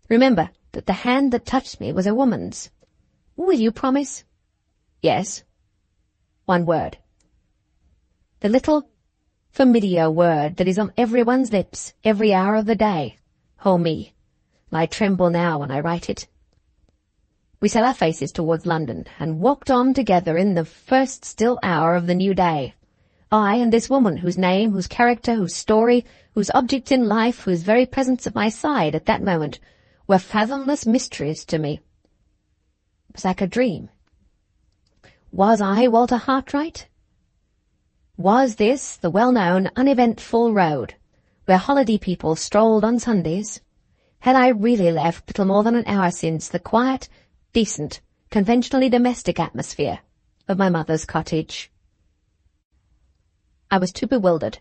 Remember that the hand that touched me was a woman's. Will you promise? Yes. One word. The little familiar word that is on everyone's lips every hour of the day. Oh me, I tremble now when I write it. We set our faces towards London, and walked on together in the first still hour of the new day. I and this woman, whose name, whose character, whose story, whose object in life, whose very presence at my side at that moment, were fathomless mysteries to me. It was like a dream. Was I Walter Hartright? Was this the well-known, uneventful road, where holiday people strolled on Sundays? Had I really left little more than an hour since the quiet, decent, conventionally domestic atmosphere of my mother's cottage? I was too bewildered,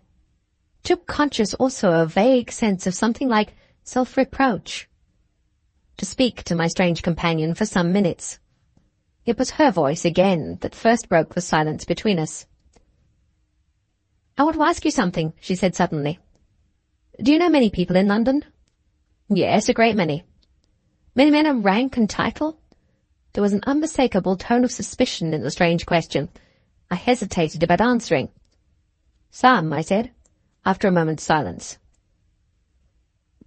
too conscious also of a vague sense of something like self-reproach, to speak to my strange companion for some minutes. It was her voice again that first broke the silence between us. I want to ask you something, she said suddenly. Do you know many people in London? Yes, a great many. Many men of rank and title? There was an unmistakable tone of suspicion in the strange question. I hesitated about answering. Some, I said, after a moment's silence.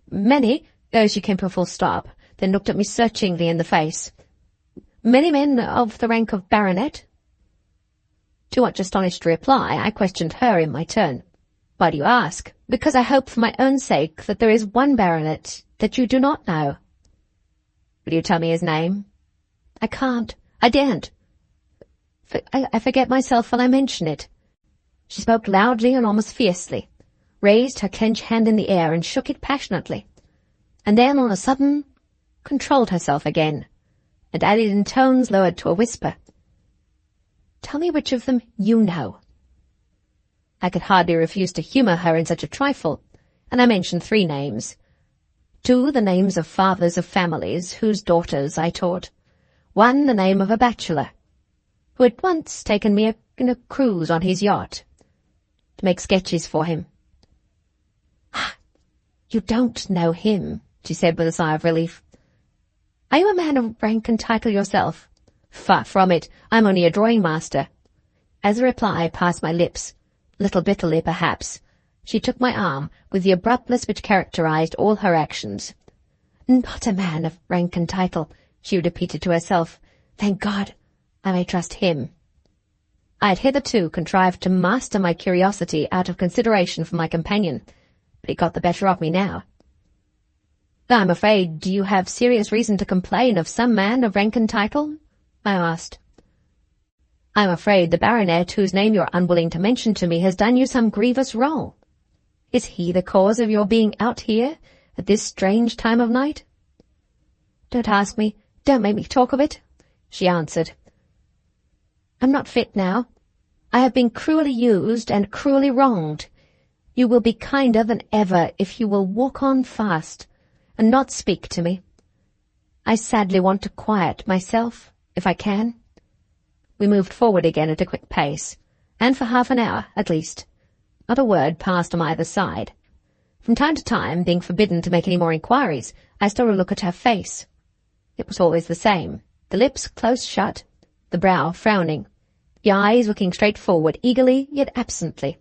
Many? She came to a full stop, then looked at me searchingly in the face. Many men of the rank of baronet? Too much astonished to reply, I questioned her in my turn. Why do you ask? Because I hope for my own sake that there is one baronet that you do not know. Will you tell me his name? I can't. I daren't. I forget myself when I mention it. She spoke loudly and almost fiercely, raised her clenched hand in the air and shook it passionately, and then on a sudden controlled herself again, and added in tones lowered to a whisper, "Tell me which of them you know." I could hardly refuse to humour her in such a trifle, and I mentioned 3 names. 2 the names of fathers of families whose daughters I taught, 1 the name of a bachelor, who had once taken me in a cruise on his yacht, to make sketches for him. "Ah, you don't know him," she said with a sigh of relief. "Are you a man of rank and title yourself?" "Far from it. I'm only a drawing-master." As a reply passed my lips, a little bitterly perhaps, she took my arm with the abruptness which characterized all her actions. "Not a man of rank and title," she repeated to herself. "Thank God, I may trust him." I had hitherto contrived to master my curiosity out of consideration for my companion, but it got the better of me now. "I'm afraid you have serious reason to complain of some man of rank and title?" I asked. "I'm afraid the baronet whose name you're unwilling to mention to me has done you some grievous wrong. Is he the cause of your being out here at this strange time of night?" "Don't ask me. Don't make me talk of it," she answered. "I'm not fit now. I have been cruelly used and cruelly wronged. You will be kinder than ever if you will walk on fast and not speak to me. I sadly want to quiet myself, if I can." We moved forward again at a quick pace, and for half an hour, at least, not a word passed on either side. From time to time, being forbidden to make any more inquiries, I stole a look at her face. It was always the same, the lips close shut, the brow frowning, the eyes looking straight forward, eagerly yet absently.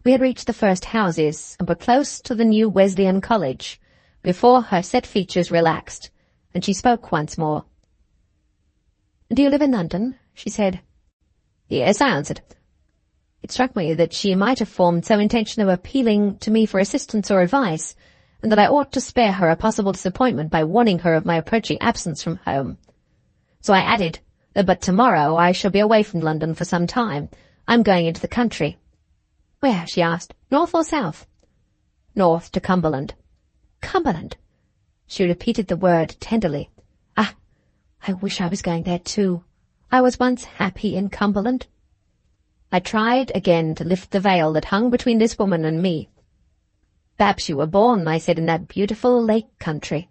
We had reached the first houses, and were close to the new Wesleyan College, before her set features relaxed, and she spoke once more. "Do you live in London?" she said. "Yes," I answered. It struck me that she might have formed some intention of appealing to me for assistance or advice, and that I ought to spare her a possible disappointment by warning her of my approaching absence from home. So I added, "But tomorrow I shall be away from London for some time. I'm going into the country." "Where?" she asked. "North or south?" "North to Cumberland." "Cumberland?" She repeated the word tenderly. "Ah, I wish I was going there too. I was once happy in Cumberland." I tried again to lift the veil that hung between this woman and me. "Perhaps you were born," I said, "in that beautiful lake country."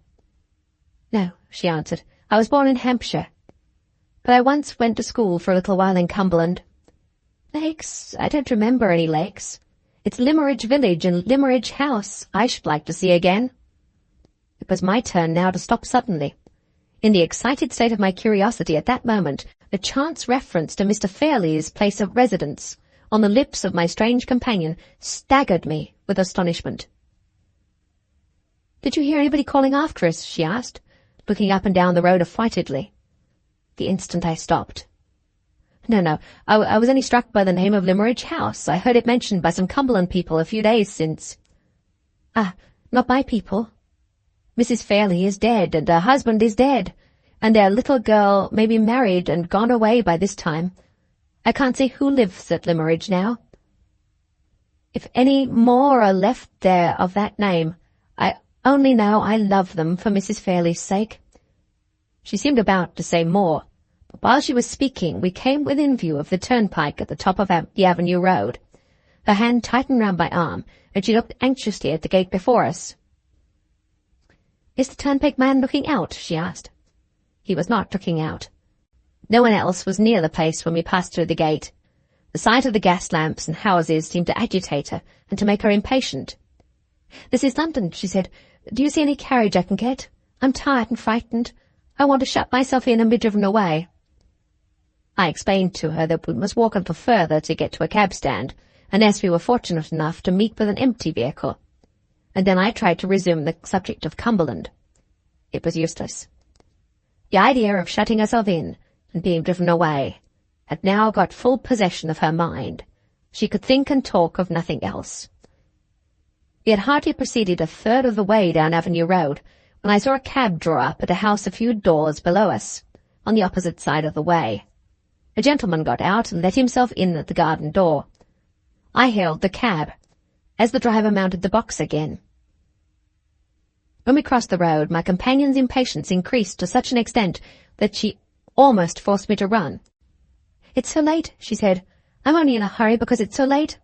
"No," she answered. "I was born in Hampshire. But I once went to school for a little while in Cumberland." "Lakes? I don't remember any lakes. It's Limmeridge Village and Limmeridge House I should like to see again." It was my turn now to stop suddenly. In the excited state of my curiosity at that moment, the chance reference to Mr. Fairlie's place of residence on the lips of my strange companion staggered me with astonishment. "Did you hear anybody calling after us?" she asked, looking up and down the road affrightedly. The instant I stopped. No, I was only struck by the name of Limmeridge House. I heard it mentioned by some Cumberland people a few days since." "Ah, not my people. Mrs. Fairlie is dead, and her husband is dead, and their little girl may be married and gone away by this time. I can't say who lives at Limmeridge now. If any more are left there of that name, I only know I love them for Mrs. Fairlie's sake." She seemed about to say more, but while she was speaking we came within view of the turnpike at the top of the Avenue Road. Her hand tightened round my arm, and she looked anxiously at the gate before us. "Is the turnpike man looking out?" she asked. He was not looking out. No one else was near the place when we passed through the gate. The sight of the gas lamps and houses seemed to agitate her and to make her impatient. "This is London," she said. "Do you see any carriage I can get? I'm tired and frightened. I want to shut myself in and be driven away." I explained to her that we must walk a little further to get to a cab stand, unless we were fortunate enough to meet with an empty vehicle. And then I tried to resume the subject of Cumberland. It was useless. The idea of shutting herself in and being driven away had now got full possession of her mind. She could think and talk of nothing else. We had hardly proceeded a third of the way down Avenue Road when I saw a cab draw up at a house a few doors below us, on the opposite side of the way. A gentleman got out and let himself in at the garden door. I hailed the cab, as the driver mounted the box again. When we crossed the road, my companion's impatience increased to such an extent that she almost forced me to run. "It's so late," she said. "I'm only in a hurry because it's so late."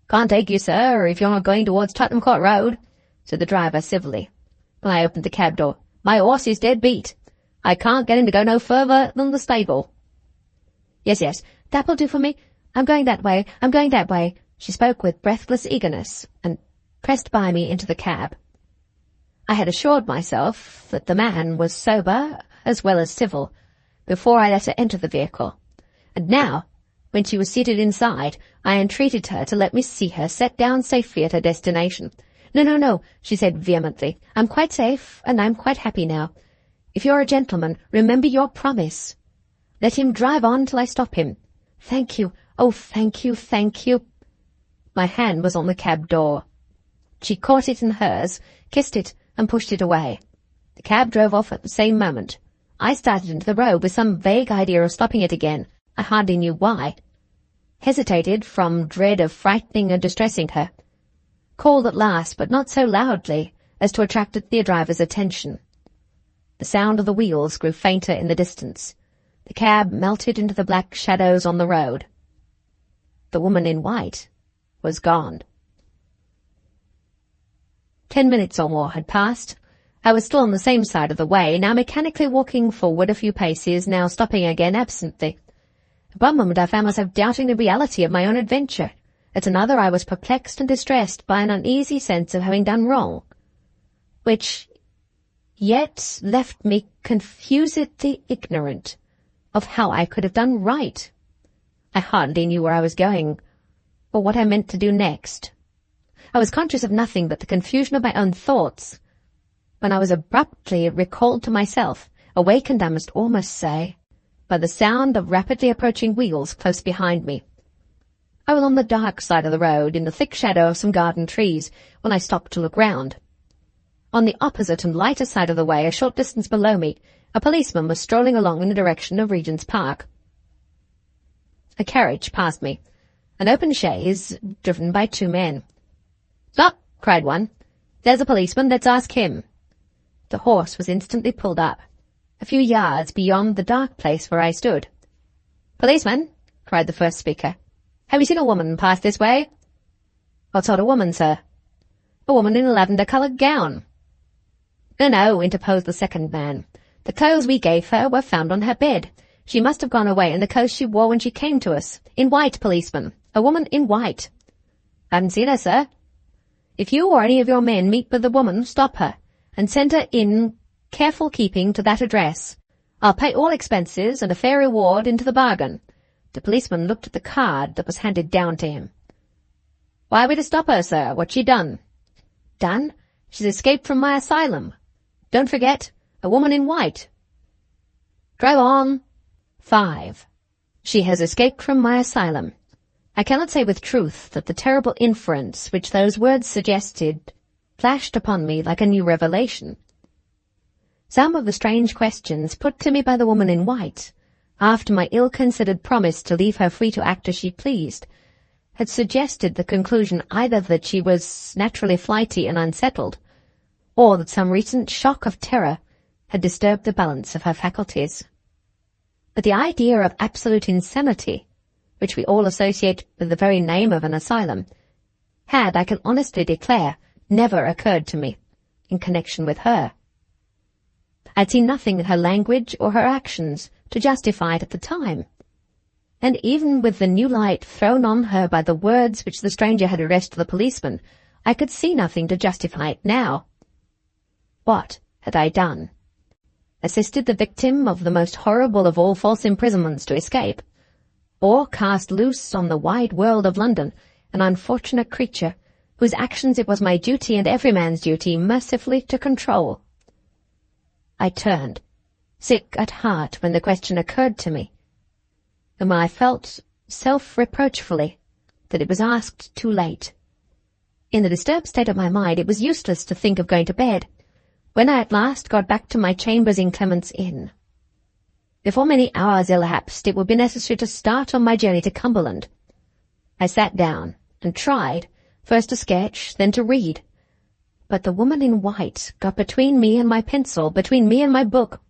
"Can't take you, sir, if you're not going towards Tottenham Court Road," said the driver civilly. When I opened the cab door, "My horse is dead beat. I can't get him to go no further than the stable." Yes, that will do for me. I'm going that way, she spoke with breathless eagerness, and pressed by me into the cab. I had assured myself that the man was sober as well as civil before I let her enter the vehicle, and now, when she was seated inside, I entreated her to let me see her set down safely at her destination. No, she said vehemently. "I'm quite safe, and I'm quite happy now. If you're a gentleman, remember your promise. Let him drive on till I stop him." "Thank you. Oh, thank you. My hand was on the cab door. She caught it in hers, kissed it, and pushed it away. The cab drove off at the same moment. I started into the road with some vague idea of stopping it again. I hardly knew why. Hesitated from dread of frightening or distressing her. Called at last, but not so loudly as to attract the driver's attention. The sound of the wheels grew fainter in the distance. The cab melted into the black shadows on the road. The woman in white was gone. 10 minutes or more had passed. I was still on the same side of the way, now mechanically walking forward a few paces, now stopping again absently. At one moment I found myself doubting the reality of my own adventure. At another I was perplexed and distressed by an uneasy sense of having done wrong, which yet left me confusedly ignorant of how I could have done right. I hardly knew where I was going, or what I meant to do next. I was conscious of nothing but the confusion of my own thoughts, when I was abruptly recalled to myself, awakened, I must almost say, by the sound of rapidly approaching wheels close behind me. I was on the dark side of the road, in the thick shadow of some garden trees, when I stopped to look round. On the opposite and lighter side of the way, a short distance below me, a policeman was strolling along in the direction of Regent's Park. A carriage passed me, an open chaise driven by 2 men. "Stop!" cried one. "There's a policeman, let's ask him." The horse was instantly pulled up, a few yards beyond the dark place where I stood. "Policeman," cried the first speaker, "have you seen a woman pass this way?" "What sort of woman, sir?" "A woman in a lavender-coloured gown." No, interposed the second man. "The clothes we gave her were found on her bed. She must have gone away in the clothes she wore when she came to us. In white, policeman. A woman in white." "I haven't seen her, sir." "If you or any of your men meet with the woman, stop her, and send her in careful keeping to that address. I'll pay all expenses and a fair reward into the bargain." The policeman looked at the card that was handed down to him. "Why are we to stop her, sir? What's she done?" "Done? She's escaped from my asylum. Don't forget, a woman in white." "Drive on." 5. She has escaped from my asylum. I cannot say with truth that the terrible inference which those words suggested flashed upon me like a new revelation. Some of the strange questions put to me by the woman in white, after my ill-considered promise to leave her free to act as she pleased, had suggested the conclusion either that she was naturally flighty and unsettled, or that some recent shock of terror had disturbed the balance of her faculties. But the idea of absolute insanity, which we all associate with the very name of an asylum, had, I can honestly declare, never occurred to me in connection with her. I had seen nothing in her language or her actions to justify it at the time, and even with the new light thrown on her by the words which the stranger had addressed to the policeman, I could see nothing to justify it now. What had I done? Assisted the victim of the most horrible of all false imprisonments to escape, or cast loose on the wide world of London an unfortunate creature whose actions it was my duty and every man's duty mercifully to control? I turned, sick at heart when the question occurred to me, and when I felt self-reproachfully that it was asked too late. In the disturbed state of my mind, it was useless to think of going to bed, when I at last got back to my chambers in Clement's Inn. Before many hours elapsed, it would be necessary to start on my journey to Cumberland. I sat down and tried, first to sketch, then to read. But the woman in white got between me and my pencil, between me and my book.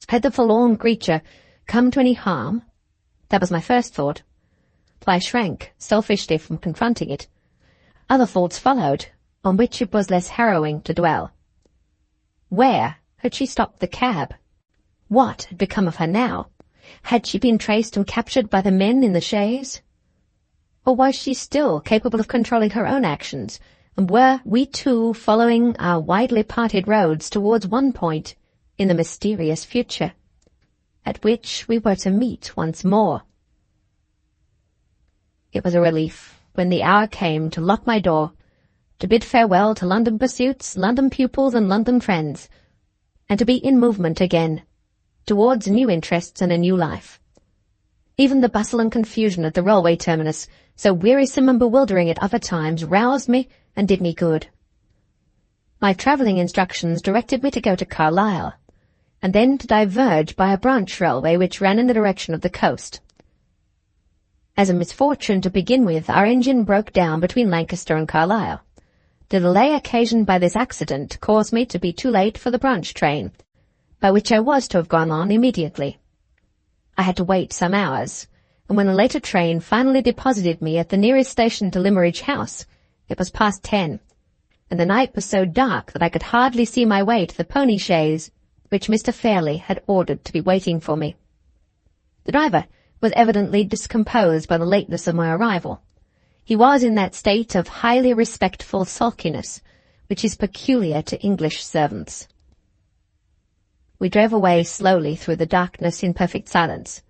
Had the forlorn creature come to any harm? That was my first thought. I shrank selfishly from confronting it. Other thoughts followed, on which it was less harrowing to dwell. Where had she stopped the cab? What had become of her now? Had she been traced and captured by the men in the chaise? Or was she still capable of controlling her own actions, and were we two following our widely parted roads towards one point in the mysterious future, at which we were to meet once more? It was a relief when the hour came to lock my door, to bid farewell to London pursuits, London pupils, and London friends, and to be in movement again, towards new interests and a new life. Even the bustle and confusion at the railway terminus, so wearisome and bewildering at other times, roused me and did me good. My travelling instructions directed me to go to Carlisle, and then to diverge by a branch railway which ran in the direction of the coast. As a misfortune to begin with, our engine broke down between Lancaster and Carlisle. The delay occasioned by this accident caused me to be too late for the branch train, by which I was to have gone on immediately. I had to wait some hours, and when a later train finally deposited me at the nearest station to Limmeridge House, it was past 10, and the night was so dark that I could hardly see my way to the pony chaise which Mr. Fairlie had ordered to be waiting for me. The driver was evidently discomposed by the lateness of my arrival. He was in that state of highly respectful sulkiness which is peculiar to English servants. We drove away slowly through the darkness in perfect silence.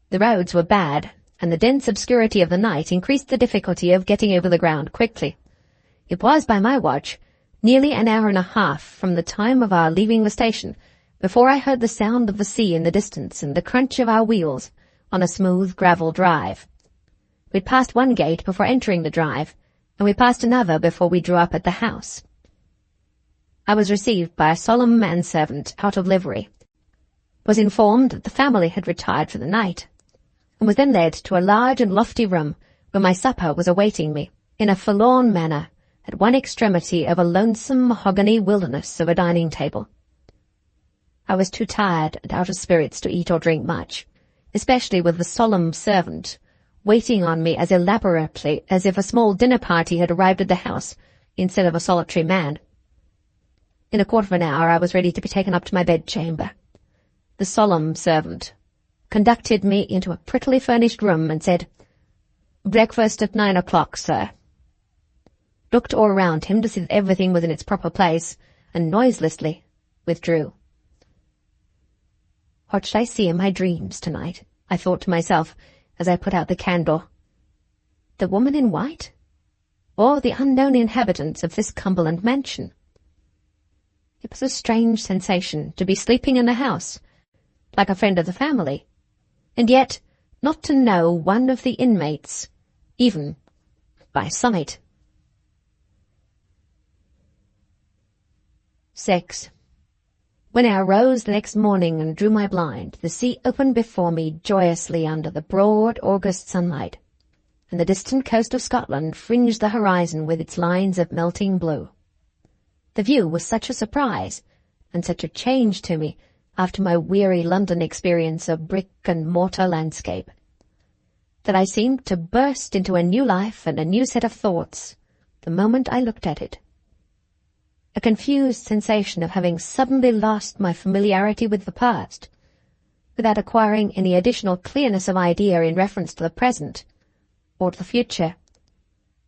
The roads were bad, and the dense obscurity of the night increased the difficulty of getting over the ground quickly. It was, by my watch, nearly an hour and a half from the time of our leaving the station before I heard the sound of the sea in the distance and the crunch of our wheels on a smooth gravel drive. We'd passed one gate before entering the drive, and we passed another before we drew up at the house. I was received by a solemn manservant out of livery, was informed that the family had retired for the night, and was then led to a large and lofty room where my supper was awaiting me, in a forlorn manner, at one extremity of a lonesome mahogany wilderness of a dining table. I was too tired and out of spirits to eat or drink much, especially with the solemn servant waiting on me as elaborately as if a small dinner party had arrived at the house instead of a solitary man. In a quarter of an hour I was ready to be taken up to my bedchamber. The solemn servant conducted me into a prettily furnished room and said, "Breakfast at 9 o'clock, sir." Looked all around him to see that everything was in its proper place, and noiselessly withdrew. What should I see in my dreams tonight? I thought to myself as I put out the candle. The woman in white? Or the unknown inhabitants of this Cumberland mansion? It was a strange sensation to be sleeping in the house, like a friend of the family, and yet not to know one of the inmates, even by sight. 6. When I arose the next morning and drew my blind, the sea opened before me joyously under the broad August sunlight, and the distant coast of Scotland fringed the horizon with its lines of melting blue. The view was such a surprise, and such a change to me after my weary London experience of brick-and-mortar landscape, that I seemed to burst into a new life and a new set of thoughts the moment I looked at it. A confused sensation of having suddenly lost my familiarity with the past, without acquiring any additional clearness of idea in reference to the present or to the future,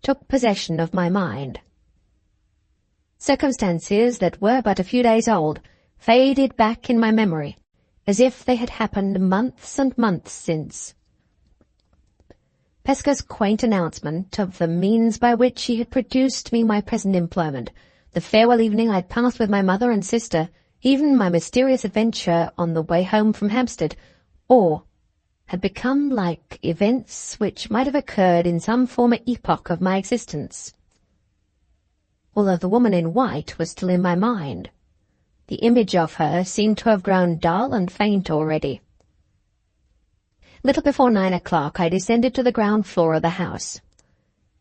took possession of my mind. Circumstances that were but a few days old faded back in my memory, as if they had happened months and months since. Pesca's quaint announcement of the means by which he had produced me my present employment, the farewell evening I had passed with my mother and sister, even my mysterious adventure on the way home from Hampstead, all had become like events which might have occurred in some former epoch of my existence. Although the woman in white was still in my mind, The image of her seemed to have grown dull and faint already. Little before 9 o'clock I descended to the ground floor of the house.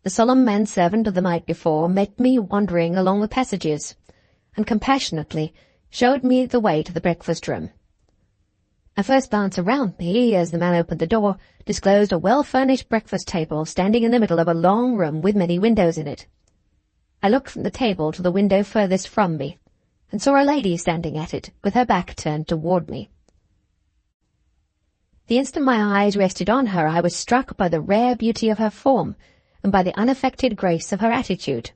The solemn manservant of the night before met me wandering along the passages, and compassionately showed me the way to the breakfast-room. A first glance around me, as the man opened the door, disclosed a well-furnished breakfast table standing in the middle of a long room with many windows in it. I looked from the table to the window furthest from me, and saw a lady standing at it, with her back turned toward me. The instant my eyes rested on her, I was struck by the rare beauty of her form, and by the unaffected grace of her attitude.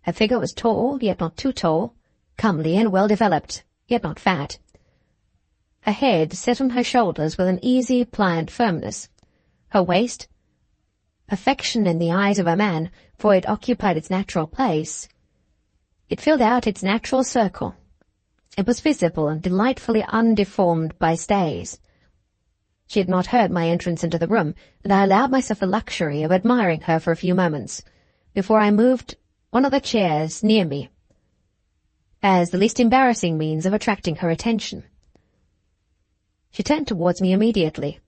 Her figure was tall, yet not too tall, comely and well-developed, yet not fat. Her head set on her shoulders with an easy, pliant firmness. Her waist, perfection in the eyes of a man, for it occupied its natural place. It filled out its natural circle. It was visible and delightfully undeformed by stays. She had not heard my entrance into the room, and I allowed myself the luxury of admiring her for a few moments, before I moved one of the chairs near me, as the least embarrassing means of attracting her attention. She turned towards me immediately,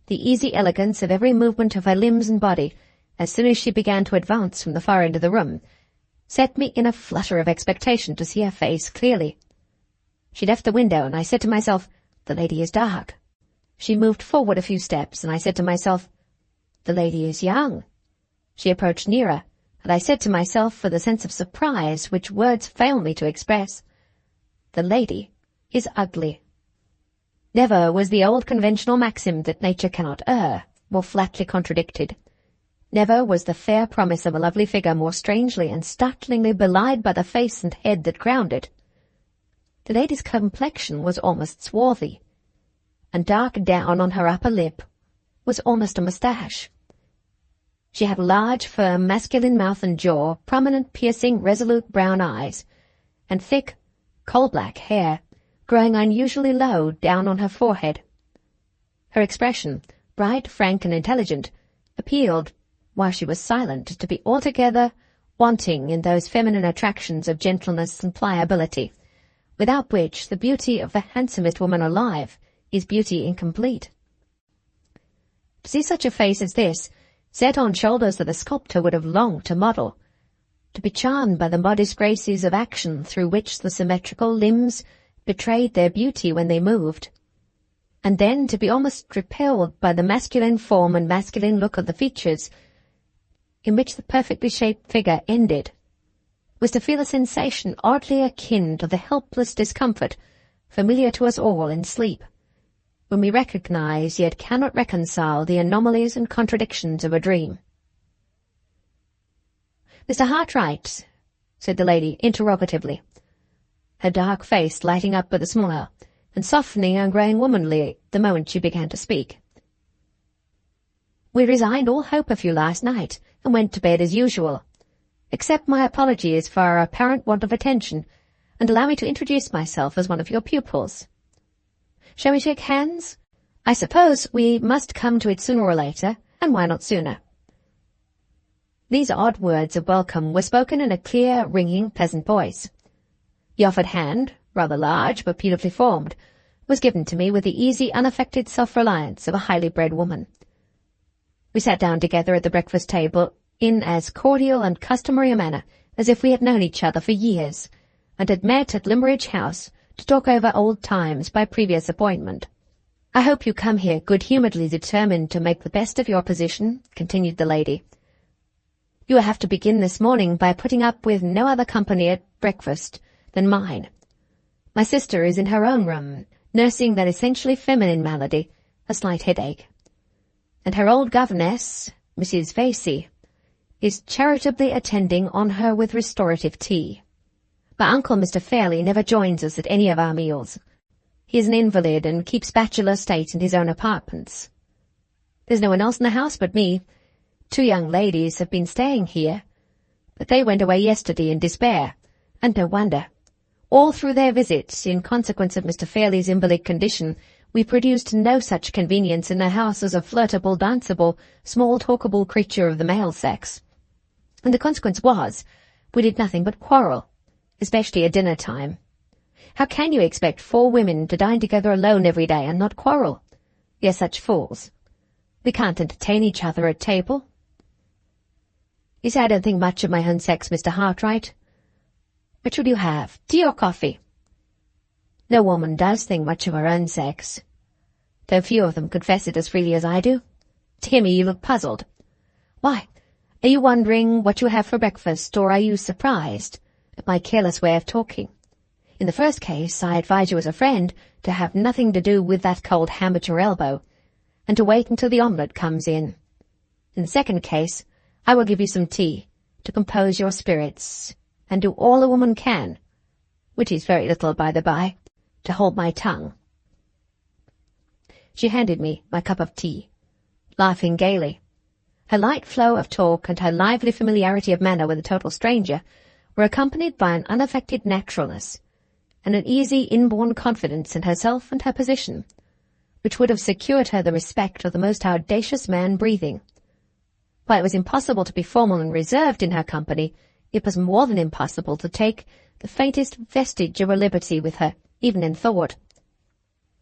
the easy elegance of every movement of her limbs and body, as soon as she began to advance from the far end of the room, set me in a flutter of expectation to see her face clearly. She left the window, and I said to myself, "The lady is dark." She moved forward a few steps, and I said to myself, "The lady is young." She approached nearer, and I said to myself, with a sense of surprise which words fail me to express, "The lady is ugly." Never was the old conventional maxim that nature cannot err more flatly contradicted. Never was the fair promise of a lovely figure more strangely and startlingly belied by the face and head that crowned it. The lady's complexion was almost swarthy, and dark down on her upper lip was almost a moustache. She had a large, firm, masculine mouth and jaw, prominent, piercing, resolute brown eyes, and thick, coal-black hair, growing unusually low down on her forehead. Her expression, bright, frank, and intelligent, appealed, while she was silent, to be altogether wanting in those feminine attractions of gentleness and pliability, without which the beauty of the handsomest woman alive is beauty incomplete. To see such a face as this, set on shoulders that a sculptor would have longed to model, to be charmed by the modest graces of action through which the symmetrical limbs betrayed their beauty when they moved, and then to be almost repelled by the masculine form and masculine look of the features, in which the perfectly shaped figure ended, was to feel a sensation oddly akin to the helpless discomfort familiar to us all in sleep, when we recognize yet cannot reconcile the anomalies and contradictions of a dream. "Mr. Hartright," said the lady interrogatively, her dark face lighting up with a smile, and softening and growing womanly the moment she began to speak. "We resigned all hope of you last night, and went to bed as usual. Accept my apologies for our apparent want of attention, and allow me to introduce myself as one of your pupils. Shall we shake hands? I suppose we must come to it sooner or later, and why not sooner?" These odd words of welcome were spoken in a clear, ringing, pleasant voice. The offered hand, rather large but beautifully formed, was given to me with the easy, unaffected self-reliance of a highly bred woman. We sat down together at the breakfast table in as cordial and customary a manner as if we had known each other for years, and had met at Limmeridge House to talk over old times by previous appointment. "I hope you come here good-humouredly determined to make the best of your position," continued the lady. "You will have to begin this morning by putting up with no other company at breakfast than mine. My sister is in her own room, nursing that essentially feminine malady, a slight headache, and her old governess, Mrs. Vasey, is charitably attending on her with restorative tea. My uncle, Mr. Fairlie, never joins us at any of our meals. He is an invalid and keeps bachelor state in his own apartments. There's no one else in the house but me. 2 young ladies have been staying here, but they went away yesterday in despair, and no wonder. All through their visit, in consequence of Mr. Fairlie's invalid condition, we produced no such convenience in the house as a flirtable, danceable, small-talkable creature of the male sex. And the consequence was, we did nothing but quarrel, especially at dinner-time. How can you expect 4 women to dine together alone every day and not quarrel? We are such fools. We can't entertain each other at table. You say I don't think much of my own sex, Mr. Hartright. Which would you have, tea or coffee? No woman does think much of her own sex, though few of them confess it as freely as I do. To hear me, you look puzzled. Why, are you wondering what you have for breakfast, or are you surprised at my careless way of talking? In the first case, I advise you as a friend to have nothing to do with that cold ham at your elbow, and to wait until the omelette comes in. In the second case, I will give you some tea to compose your spirits, and do all a woman can, which is very little by the by, to hold my tongue. She handed me my cup of tea, laughing gaily. Her light flow of talk and her lively familiarity of manner with a total stranger were accompanied by an unaffected naturalness and an easy inborn confidence in herself and her position, which would have secured her the respect of the most audacious man breathing. While it was impossible to be formal and reserved in her company, it was more than impossible to take the faintest vestige of a liberty with her, even in thought.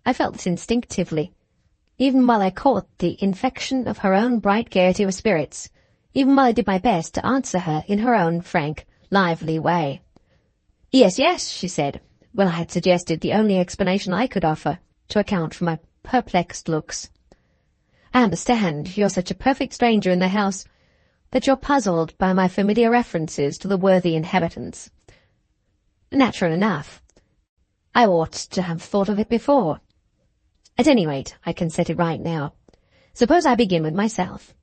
I felt this instinctively, even while I caught the infection of her own bright gaiety of spirits, even while I did my best to answer her in her own frank, lively way. Yes, yes, she said, when I had suggested the only explanation I could offer to account for my perplexed looks. I understand you're such a perfect stranger in the house that you're puzzled by my familiar references to the worthy inhabitants. Natural enough. I ought to have thought of it before. At any rate, I can set it right now. Suppose I begin with myself,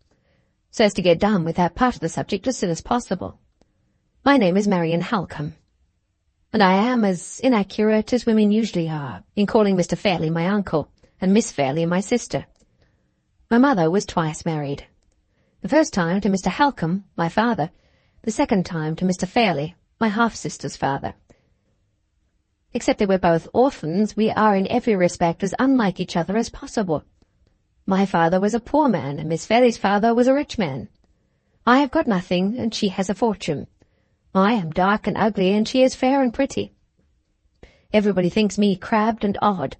so as to get done with that part of the subject as soon as possible. My name is Marian Halcombe, and I am as inaccurate as women usually are in calling Mr. Fairlie my uncle and Miss Fairlie my sister. My mother was twice married. The first time to Mr. Halcombe, my father, the second time to Mr. Fairlie, my half-sister's father. Except that we're both orphans, we are in every respect as unlike each other as possible. My father was a poor man, and Miss Fairlie's father was a rich man. I have got nothing, and she has a fortune. I am dark and ugly, and she is fair and pretty. Everybody thinks me crabbed and odd,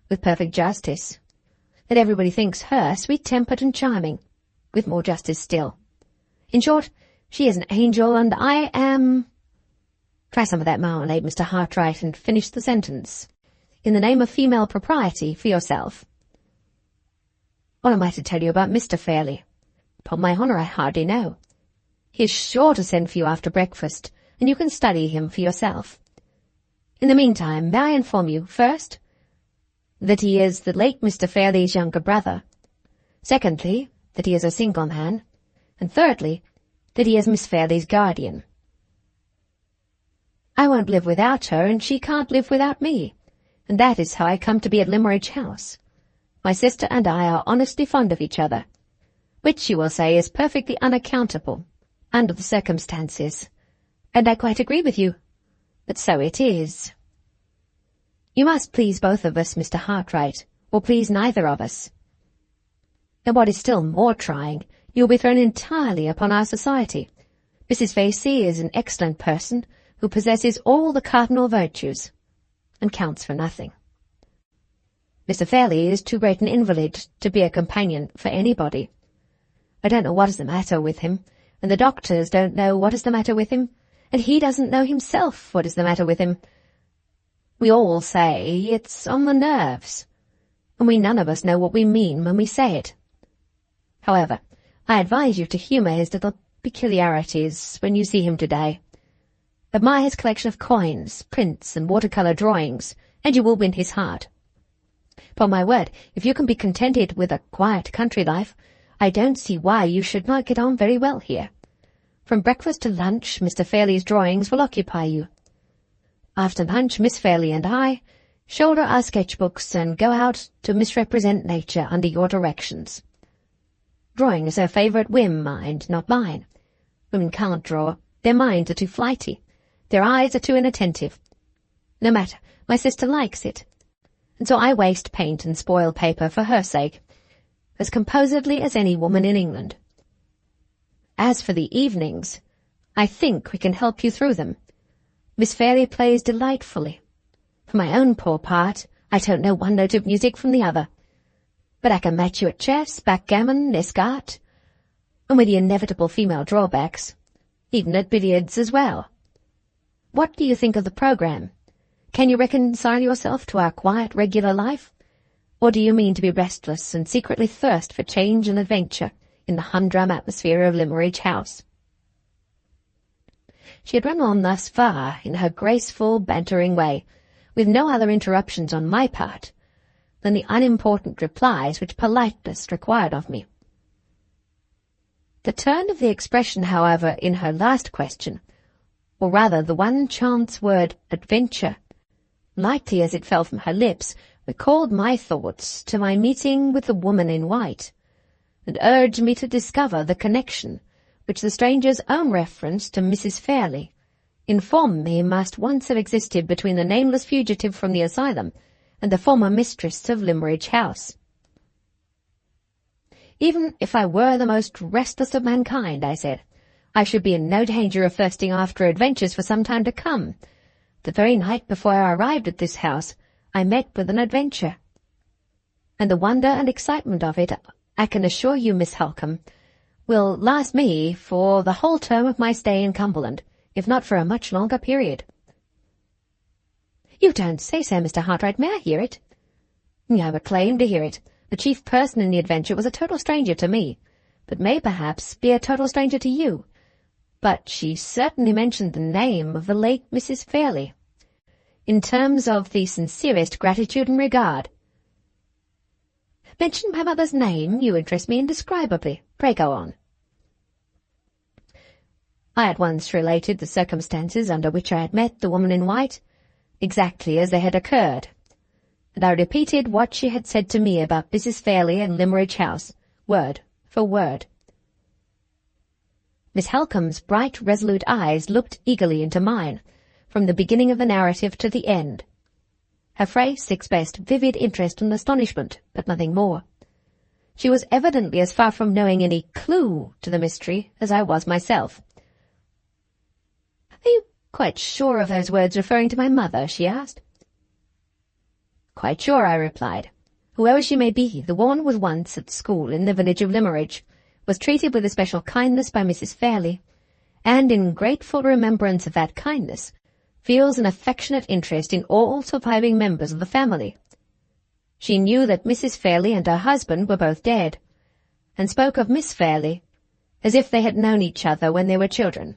with perfect justice. And everybody thinks her sweet-tempered and charming, with more justice still. In short, she is an angel, and I am— Try some of that marmalade, Mr. Hartright, and finish the sentence. In the name of female propriety, for yourself. What am I to tell you about Mr. Fairlie? Upon my honour, I hardly know. He is sure to send for you after breakfast, and you can study him for yourself. In the meantime, may I inform you, first, that he is the late Mr. Fairlie's younger brother, secondly, that he is a single man, and thirdly, that he is Miss Fairlie's guardian. I won't live without her, and she can't live without me, and that is how I come to be at Limmeridge House. My sister and I are honestly fond of each other, which you will say is perfectly unaccountable under the circumstances, and I quite agree with you, but so it is. You must please both of us, Mr. Hartright, or please neither of us. And what is still more trying, you will be thrown entirely upon our society. Mrs. Facey is an excellent person, who possesses all the cardinal virtues, and counts for nothing. Mr. Fairlie is too great an invalid to be a companion for anybody. I don't know what is the matter with him, and the doctors don't know what is the matter with him, and he doesn't know himself what is the matter with him. We all say it's on the nerves, and we none of us know what we mean when we say it. However, I advise you to humour his little peculiarities when you see him today. Admire his collection of coins, prints, and watercolour drawings, and you will win his heart. Upon my word, if you can be contented with a quiet country life, I don't see why you should not get on very well here. From breakfast to lunch, Mr. Fairlie's drawings will occupy you. After lunch, Miss Fairlie and I shoulder our sketchbooks and go out to misrepresent nature under your directions. Drawing is her favourite whim, mind, not mine. Women can't draw. Their minds are too flighty. Their eyes are too inattentive. No matter, my sister likes it, and so I waste paint and spoil paper for her sake, as composedly as any woman in England. As for the evenings, I think we can help you through them. Miss Fairlie plays delightfully. For my own poor part, I don't know one note of music from the other. But I can match you at chess, backgammon, escart, and with the inevitable female drawbacks, even at billiards as well. What do you think of the programme? Can you reconcile yourself to our quiet, regular life? Or do you mean to be restless and secretly thirst for change and adventure in the humdrum atmosphere of Limmeridge House? She had run on thus far in her graceful, bantering way, with no other interruptions on my part than the unimportant replies which politeness required of me. The turn of the expression, however, in her last question, or rather the one chance word, adventure, lightly as it fell from her lips, recalled my thoughts to my meeting with the woman in white, and urged me to discover the connection which the stranger's own reference to Mrs. Fairlie informed me must once have existed between the nameless fugitive from the asylum and the former mistress of Limmeridge House. Even if I were the most restless of mankind, I said, I should be in no danger of thirsting after adventures for some time to come. The very night before I arrived at this house, I met with an adventure. And the wonder and excitement of it, I can assure you, Miss Halcombe, will last me for the whole term of my stay in Cumberland, if not for a much longer period. You don't say so, Mr. Hartright. May I hear it? I would claim to hear it. The chief person in the adventure was a total stranger to me, but may perhaps be a total stranger to you. But she certainly mentioned the name of the late Mrs. Fairlie, in terms of the sincerest gratitude and regard. Mention my mother's name. You interest me indescribably. Pray go on. I at once related the circumstances under which I had met the woman in white, exactly as they had occurred, and I repeated what she had said to me about Mrs. Fairlie and Limmeridge House, word for word. Miss Halcombe's bright, resolute eyes looked eagerly into mine, from the beginning of the narrative to the end. Her face expressed vivid interest and astonishment, but nothing more. She was evidently as far from knowing any clue to the mystery as I was myself. Are you quite sure of those words referring to my mother? She asked. Quite sure, I replied. Whoever she may be, the woman was once at school in the village of Limmeridge, was treated with especial kindness by Mrs. Fairlie, and in grateful remembrance of that kindness, feels an affectionate interest in all surviving members of the family. She knew that Mrs. Fairlie and her husband were both dead, and spoke of Miss Fairlie as if they had known each other when they were children.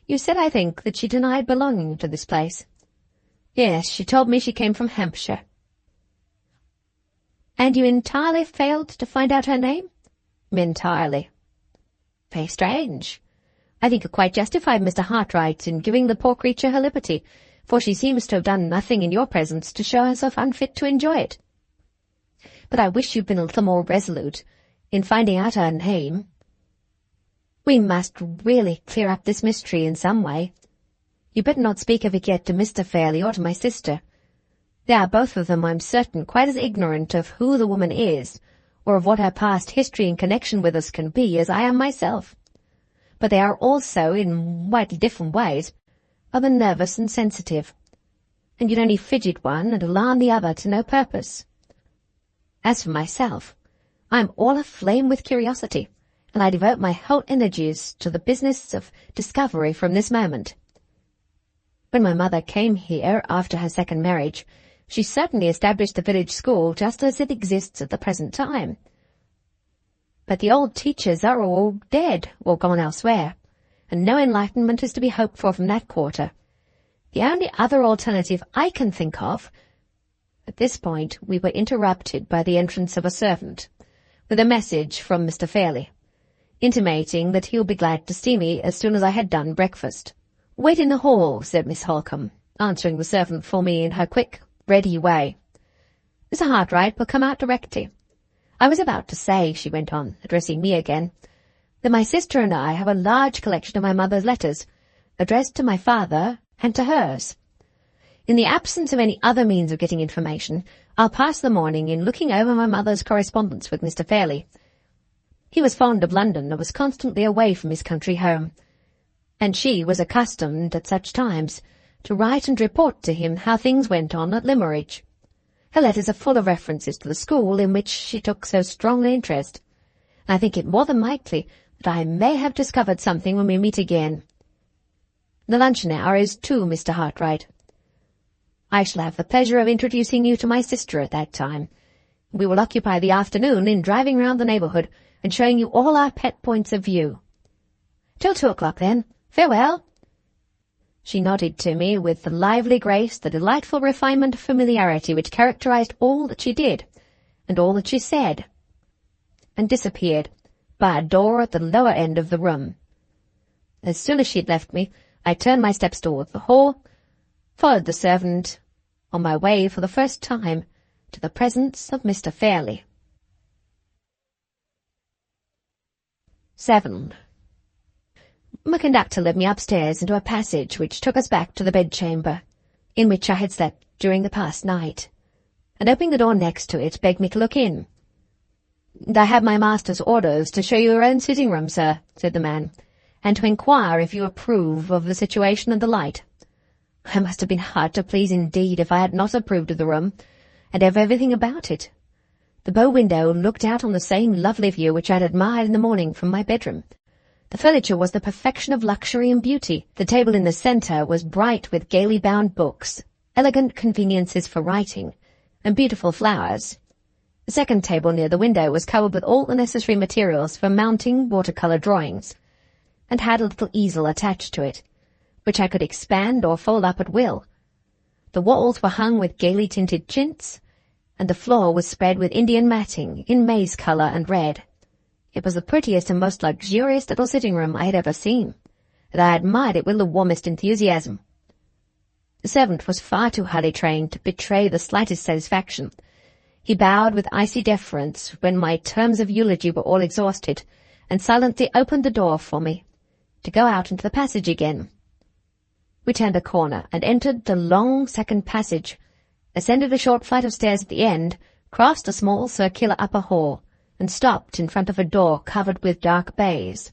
You said, I think, that she denied belonging to this place. Yes, she told me she came from Hampshire. And you entirely failed to find out her name? Entirely. Very strange. I think you're quite justified, Mr. Hartright, in giving the poor creature her liberty, for she seems to have done nothing in your presence to show herself unfit to enjoy it. But I wish you'd been a little more resolute in finding out her name. We must really clear up this mystery in some way. You better not speak of it yet to Mr. Fairlie or to my sister. They are both of them, I'm certain, quite as ignorant of who the woman is, or of what her past history in connection with us can be, as I am myself. But they are also, in widely different ways, rather nervous and sensitive, and you'd only fidget one and alarm the other to no purpose. As for myself, I am all aflame with curiosity, and I devote my whole energies to the business of discovery from this moment. When my mother came here after her second marriage, she certainly established the village school just as it exists at the present time. But the old teachers are all dead or gone elsewhere, and no enlightenment is to be hoped for from that quarter. The only other alternative I can think of— At this point we were interrupted by the entrance of a servant, with a message from Mr. Fairlie, intimating that he would be glad to see me as soon as I had done breakfast. "Wait in the hall," said Miss Halcombe, answering the servant for me in her quick, ready way. "Mr. Hartright will come out directly. I was about to say," she went on, addressing me again, "that my sister and I have a large collection of my mother's letters, addressed to my father and to hers. In the absence of any other means of getting information, I'll pass the morning in looking over my mother's correspondence with Mr. Fairlie. He was fond of London and was constantly away from his country home, and she was accustomed at such times to write and report to him how things went on at Limmeridge. Her letters are full of references to the school in which she took so strong an interest, and I think it more than likely that I may have discovered something when we meet again. The luncheon hour is 2, Mr. Hartright. I shall have the pleasure of introducing you to my sister at that time. We will occupy the afternoon in driving round the neighbourhood and showing you all our pet points of view. Till 2 o'clock, then. Farewell." She nodded to me with the lively grace, the delightful refinement of familiarity which characterized all that she did and all that she said, and disappeared by a door at the lower end of the room. As soon as she had left me, I turned my steps towards the hall, followed the servant, on my way for the first time to the presence of Mr. Fairlie. 7. My conductor led me upstairs into a passage which took us back to the bedchamber, in which I had slept during the past night, and opening the door next to it, begged me to look in. "I have my master's orders to show you your own sitting-room, sir," said the man, "and to inquire if you approve of the situation and the light." I must have been hard to please indeed if I had not approved of the room, and of everything about it. The bow window looked out on the same lovely view which I had admired in the morning from my bedroom. The furniture was the perfection of luxury and beauty. The table in the centre was bright with gaily bound books, elegant conveniences for writing, and beautiful flowers. The second table near the window was covered with all the necessary materials for mounting watercolour drawings, and had a little easel attached to it, which I could expand or fold up at will. The walls were hung with gaily tinted chintz, and the floor was spread with Indian matting in maize colour and red. It was the prettiest and most luxurious little sitting-room I had ever seen, and I admired it with the warmest enthusiasm. The servant was far too highly trained to betray the slightest satisfaction. He bowed with icy deference when my terms of eulogy were all exhausted, and silently opened the door for me, to go out into the passage again. We turned a corner and entered the long second passage, ascended a short flight of stairs at the end, crossed a small circular upper hall, and stopped in front of a door covered with dark baize.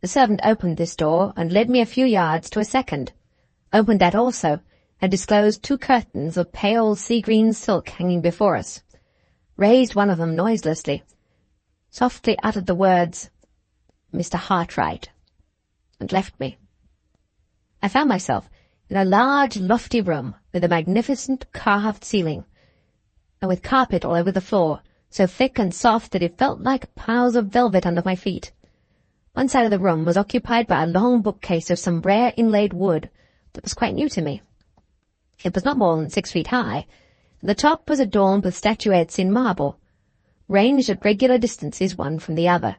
The servant opened this door and led me a few yards to a second, opened that also, and disclosed 2 curtains of pale sea-green silk hanging before us, raised one of them noiselessly, softly uttered the words, "Mr. Hartright," and left me. I found myself in a large, lofty room with a magnificent carved ceiling, and with carpet all over the floor, so thick and soft that it felt like piles of velvet under my feet. One side of the room was occupied by a long bookcase of some rare inlaid wood that was quite new to me. It was not more than 6 feet high, and the top was adorned with statuettes in marble, ranged at regular distances one from the other.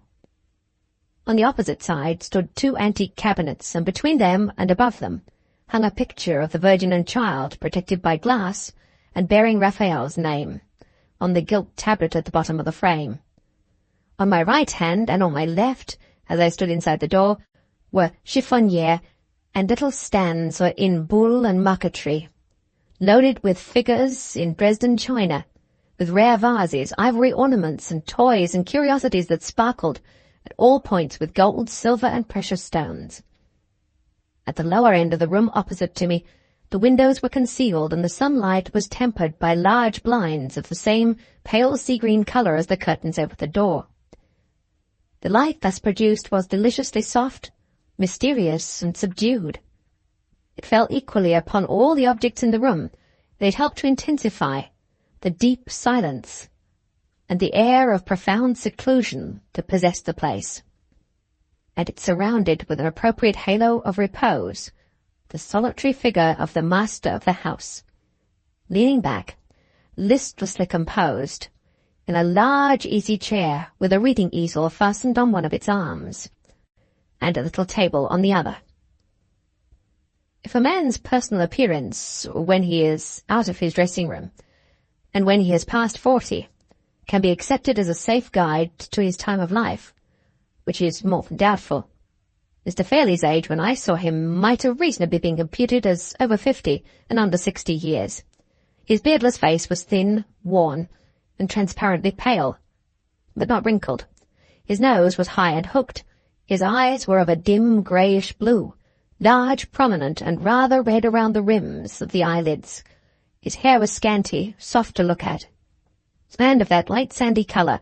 On the opposite side stood 2 antique cabinets, and between them and above them hung a picture of the Virgin and Child protected by glass and bearing Raphael's name on the gilt tablet at the bottom of the frame. On my right hand and on my left, as I stood inside the door, were chiffoniere and little stands in buhl and marquetry, loaded with figures in Dresden china, with rare vases, ivory ornaments, and toys and curiosities that sparkled at all points with gold, silver, and precious stones. At the lower end of the room opposite to me, the windows were concealed, and the sunlight was tempered by large blinds of the same pale sea-green colour as the curtains over the door. The light thus produced was deliciously soft, mysterious, and subdued. It fell equally upon all the objects in the room, and it helped to intensify the deep silence and the air of profound seclusion that possessed the place. And it surrounded with an appropriate halo of repose the solitary figure of the master of the house, leaning back, listlessly composed, in a large easy chair with a reading easel fastened on one of its arms, and a little table on the other. If a man's personal appearance, when he is out of his dressing-room, and when he has passed 40, can be accepted as a safe guide to his time of life, which is more than doubtful, Mr. Fairlie's age when I saw him might have reasonably been computed as over 50 and under 60 years. His beardless face was thin, worn, and transparently pale, but not wrinkled. His nose was high and hooked. His eyes were of a dim greyish blue, large, prominent, and rather red around the rims of the eyelids. His hair was scanty, soft to look at, and of that light sandy colour,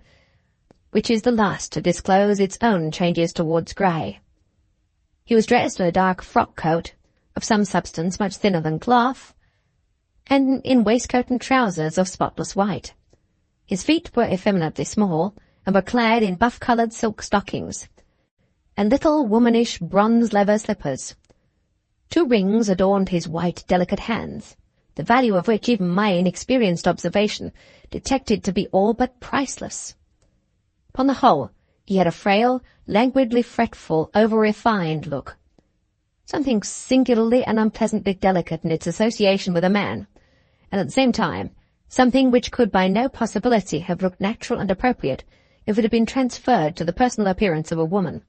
which is the last to disclose its own changes towards grey. He was dressed in a dark frock coat, of some substance much thinner than cloth, and in waistcoat and trousers of spotless white. His feet were effeminately small, and were clad in buff-coloured silk stockings, and little womanish bronze leather slippers. 2 rings adorned his white, delicate hands, the value of which even my inexperienced observation detected to be all but priceless. Upon the whole, he had a frail, languidly fretful, over-refined look, something singularly and unpleasantly delicate in its association with a man, and at the same time something which could by no possibility have looked natural and appropriate if it had been transferred to the personal appearance of a woman.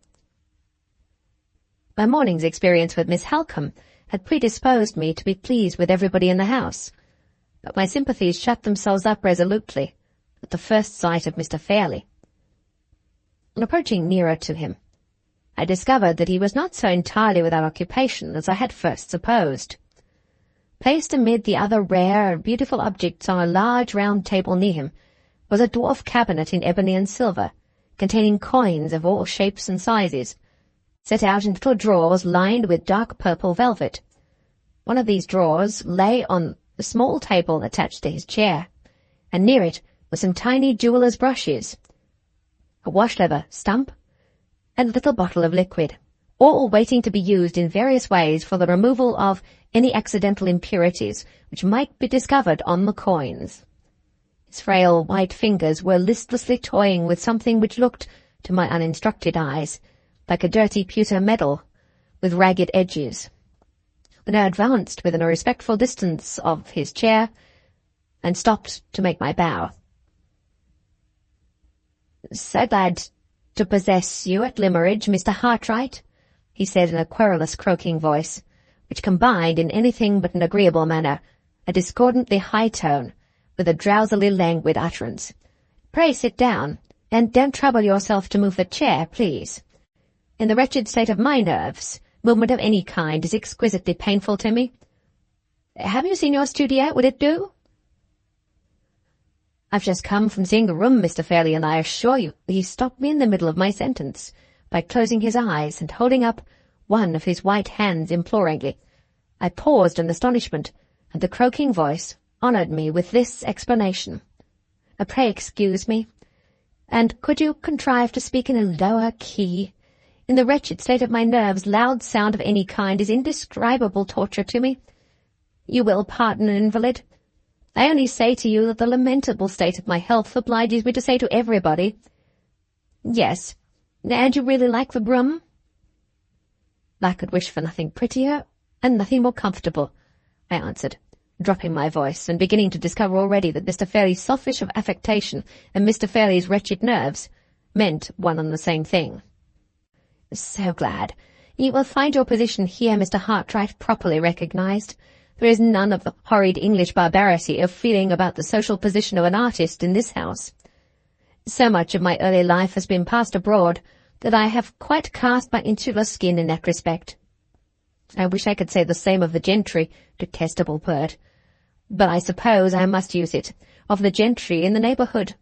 My morning's experience with Miss Halcombe had predisposed me to be pleased with everybody in the house, but my sympathies shut themselves up resolutely at the first sight of Mr. Fairlie. On approaching nearer to him, I discovered that he was not so entirely without occupation as I had first supposed. Placed amid the other rare and beautiful objects on a large round table near him was a dwarf cabinet in ebony and silver, containing coins of all shapes and sizes, set out in little drawers lined with dark purple velvet. One of these drawers lay on the small table attached to his chair, and near it were some tiny jeweller's brushes, a wash-leather stump, and a little bottle of liquid, all waiting to be used in various ways for the removal of any accidental impurities which might be discovered on the coins. His frail white fingers were listlessly toying with something which looked, to my uninstructed eyes, like a dirty pewter medal with ragged edges. When I advanced within a respectful distance of his chair and stopped to make my bow. "So glad to possess you at Limmeridge, Mr. Hartright," he said in a querulous, croaking voice, which combined in anything but an agreeable manner a discordantly high tone with a drowsily languid utterance. "Pray sit down, and don't trouble yourself to move the chair, please. In the wretched state of my nerves, movement of any kind is exquisitely painful to me. Have you seen your studio? Would it do?" "I've just come from seeing the room, Mr. Fairlie, and I assure you," he stopped me in the middle of my sentence by closing his eyes and holding up one of his white hands imploringly. I paused in astonishment, and the croaking voice honoured me with this explanation. "Pray excuse me, and could you contrive to speak in a lower key? In the wretched state of my nerves, loud sound of any kind is indescribable torture to me. You will pardon an invalid. I only say to you that the lamentable state of my health obliges me to say to everybody, 'Yes, and you really like the brougham?' I could wish for nothing prettier and nothing more comfortable," I answered, dropping my voice, and beginning to discover already that Mr. Fairlie's selfish of affectation and Mr. Fairlie's wretched nerves meant one and the same thing. "So glad. You will find your position here, Mr. Hartright, properly recognized. There is none of the horrid English barbarity of feeling about the social position of an artist in this house. So much of my early life has been passed abroad that I have quite cast my insular skin in that respect. I wish I could say the same of the gentry, detestable word, but I suppose I must use it, of the gentry in the neighbourhood.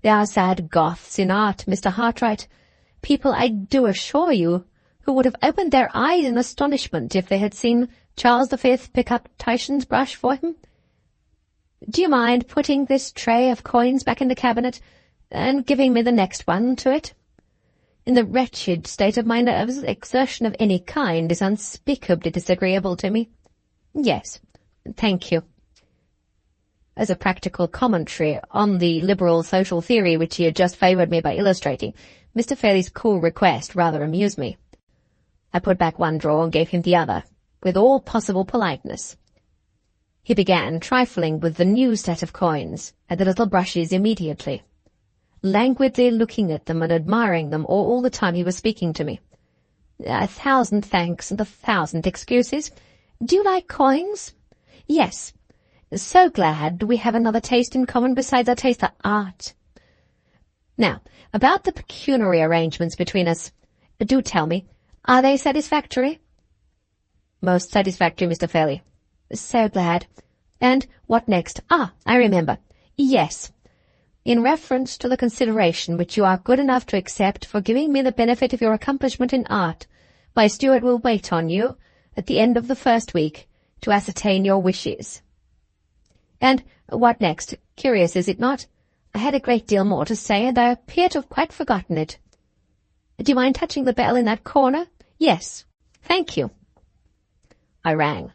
They are sad Goths in art, Mr. Hartright, people, I do assure you, who would have opened their eyes in astonishment if they had seen Charles V pick up Titian's brush for him. Do you mind putting this tray of coins back in the cabinet and giving me the next one to it? In the wretched state of my nerves, exertion of any kind is unspeakably disagreeable to me. Yes, thank you." As a practical commentary on the liberal social theory which he had just favoured me by illustrating, Mr. Fairlie's cool request rather amused me. I put back one drawer and gave him the other, with all possible politeness. He began trifling with the new set of coins and the little brushes immediately, languidly looking at them and admiring them all the time he was speaking to me. "A thousand thanks and 1,000 excuses. Do you like coins?" "Yes. So glad we have another taste in common besides our taste for art. Now, about the pecuniary arrangements between us. Do tell me, are they satisfactory?" Most satisfactory, Mr. Fairlie. So glad. And what next? Ah, I remember. Yes. In reference to the consideration which you are good enough to accept for giving me the benefit of your accomplishment in art, my steward will wait on you, at the end of the first week, to ascertain your wishes. And what next? Curious, is it not? I had a great deal more to say, and I appear to have quite forgotten it. Do you mind touching the bell in that corner? Yes. Thank you. I rang,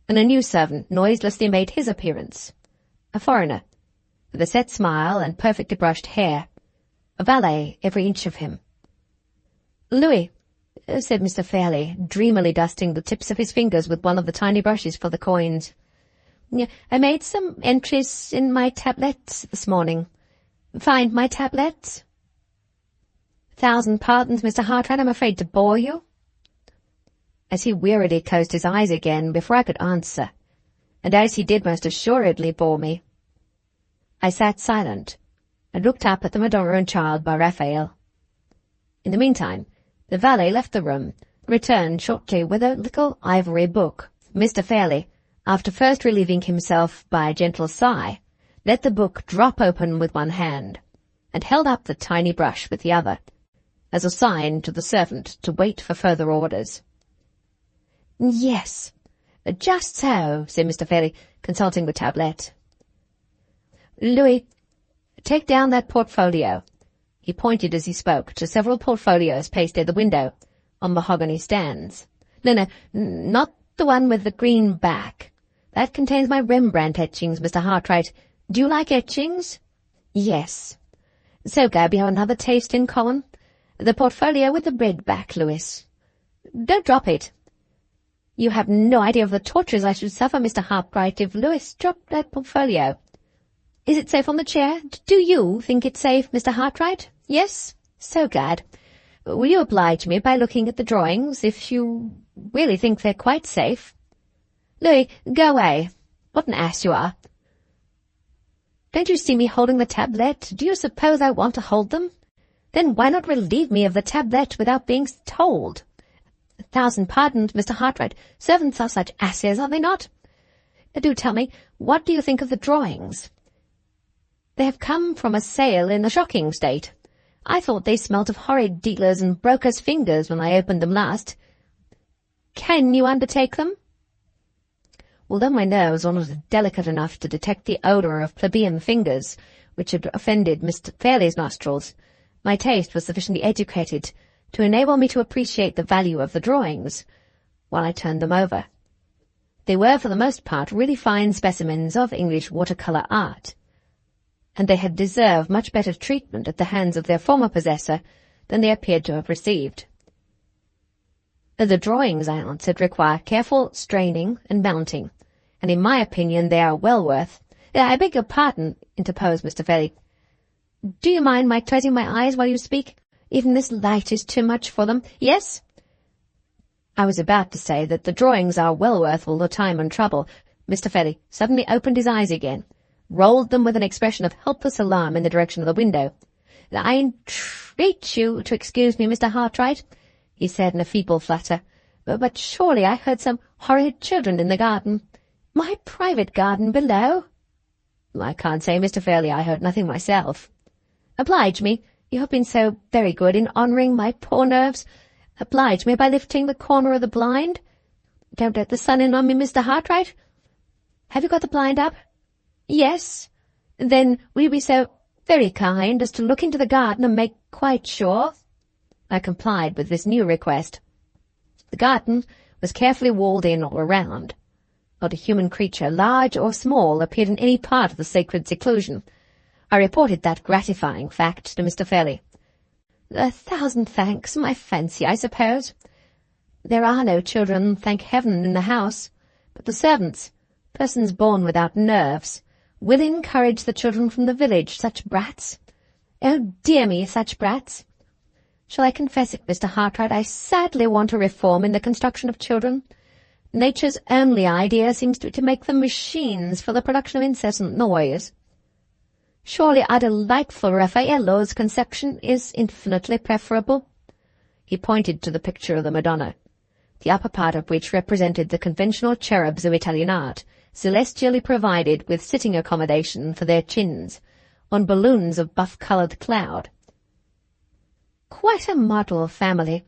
and a new servant noiselessly made his appearance. A foreigner, with a set smile and perfectly brushed hair, a valet every inch of him. Louis, said Mr. Fairlie, dreamily dusting the tips of his fingers with one of the tiny brushes for the coins. I made some entries in my tablets this morning. Find my tablets? 1,000 pardons, Mr. Hartright, I'm afraid to bore you. As he wearily closed his eyes again before I could answer, and as he did most assuredly bore me, I sat silent and looked up at the Madonna and Child by Raphael. In the meantime, the valet left the room, returned shortly with a little ivory book. Mr. Fairlie, after first relieving himself by a gentle sigh, let the book drop open with one hand, and held up the tiny brush with the other, as a sign to the servant to wait for further orders. Yes, just so, said Mr. Fairlie, consulting the tablet. Louis, take down that portfolio. He pointed as he spoke to several portfolios pasted at the window, on mahogany stands. No, not the one with the green back. That contains my Rembrandt etchings, Mr. Hartright. Do you like etchings? Yes. So glad we have another taste in common. The portfolio with the red back, Louis. Don't drop it. You have no idea of the tortures I should suffer, Mr. Hartright, if Louis dropped that portfolio. Is it safe on the chair? Do you think it's safe, Mr. Hartright? Yes? So glad. Will you oblige me by looking at the drawings, if you really think they're quite safe? Louis, go away. What an ass you are. Don't you see me holding the tablet? Do you suppose I want to hold them? Then why not relieve me of the tablet without being told? 1,000 pardons, Mr. Hartright. Servants are such asses, are they not? Do tell me, what do you think of the drawings? They have come from a sale in a shocking state. I thought they smelt of horrid dealers' and brokers' fingers when I opened them last. Can you undertake them? Although my nerves were not delicate enough to detect the odour of plebeian fingers, which had offended Mr. Fairlie's nostrils, my taste was sufficiently educated to enable me to appreciate the value of the drawings, while I turned them over. They were, for the most part, really fine specimens of English watercolour art, and they had deserved much better treatment at the hands of their former possessor than they appeared to have received. The drawings, I answered, require careful straining and mounting, and in my opinion they are well worth— I beg your pardon, interposed Mr. Fairlie. Do you mind my closing my eyes while you speak? Even this light is too much for them. Yes? I was about to say that the drawings are well worth all the time and trouble. Mr. Fairlie suddenly opened his eyes again, rolled them with an expression of helpless alarm in the direction of the window. I entreat you to excuse me, Mr. Hartright, he said in a feeble flutter, but surely I heard some horrid children in the garden. My private garden below? I can't say, Mr. Fairlie, I heard nothing myself. Oblige me. You have been so very good in honouring my poor nerves. Oblige me by lifting the corner of the blind. Don't let the sun in on me, Mr. Hartright. Have you got the blind up? Yes. Then will you be so very kind as to look into the garden and make quite sure? I complied with this new request. The garden was carefully walled in all around. Not a human creature, large or small, appeared in any part of the sacred seclusion. I reported that gratifying fact to Mr. Fairlie. 1,000 thanks, my fancy, I suppose. There are no children, thank heaven, in the house, but the servants, persons born without nerves, will encourage the children from the village, such brats. Oh, dear me, such brats. Shall I confess it, Mr. Hartright, I sadly want a reform in the construction of children. Nature's only idea seems to make them machines for the production of incessant noise. Surely our delightful Raffaello's conception is infinitely preferable. He pointed to the picture of the Madonna. the upper part of which represented the conventional cherubs of Italian art, celestially provided with sitting accommodation for their chins, on balloons of buff-coloured cloud. "Quite a model family,"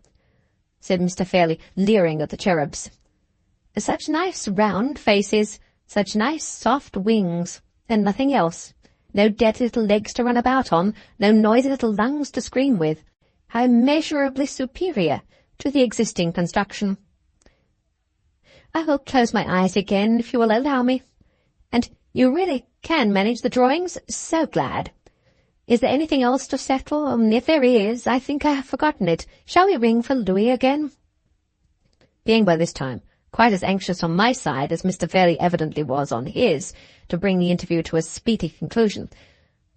said Mr. Fairlie, leering at the cherubs. "Such nice round faces, such nice soft wings, and nothing else. No dead little legs to run about on, no noisy little lungs to scream with. How immeasurably superior to the existing construction. I will close my eyes again, if you will allow me. And you really can manage the drawings? So glad. Is there anything else to settle? If there is, I think I have forgotten it. Shall we ring for Louis again?" Being by this time quite as anxious on my side as Mr. Fairlie evidently was on his to bring the interview to a speedy conclusion,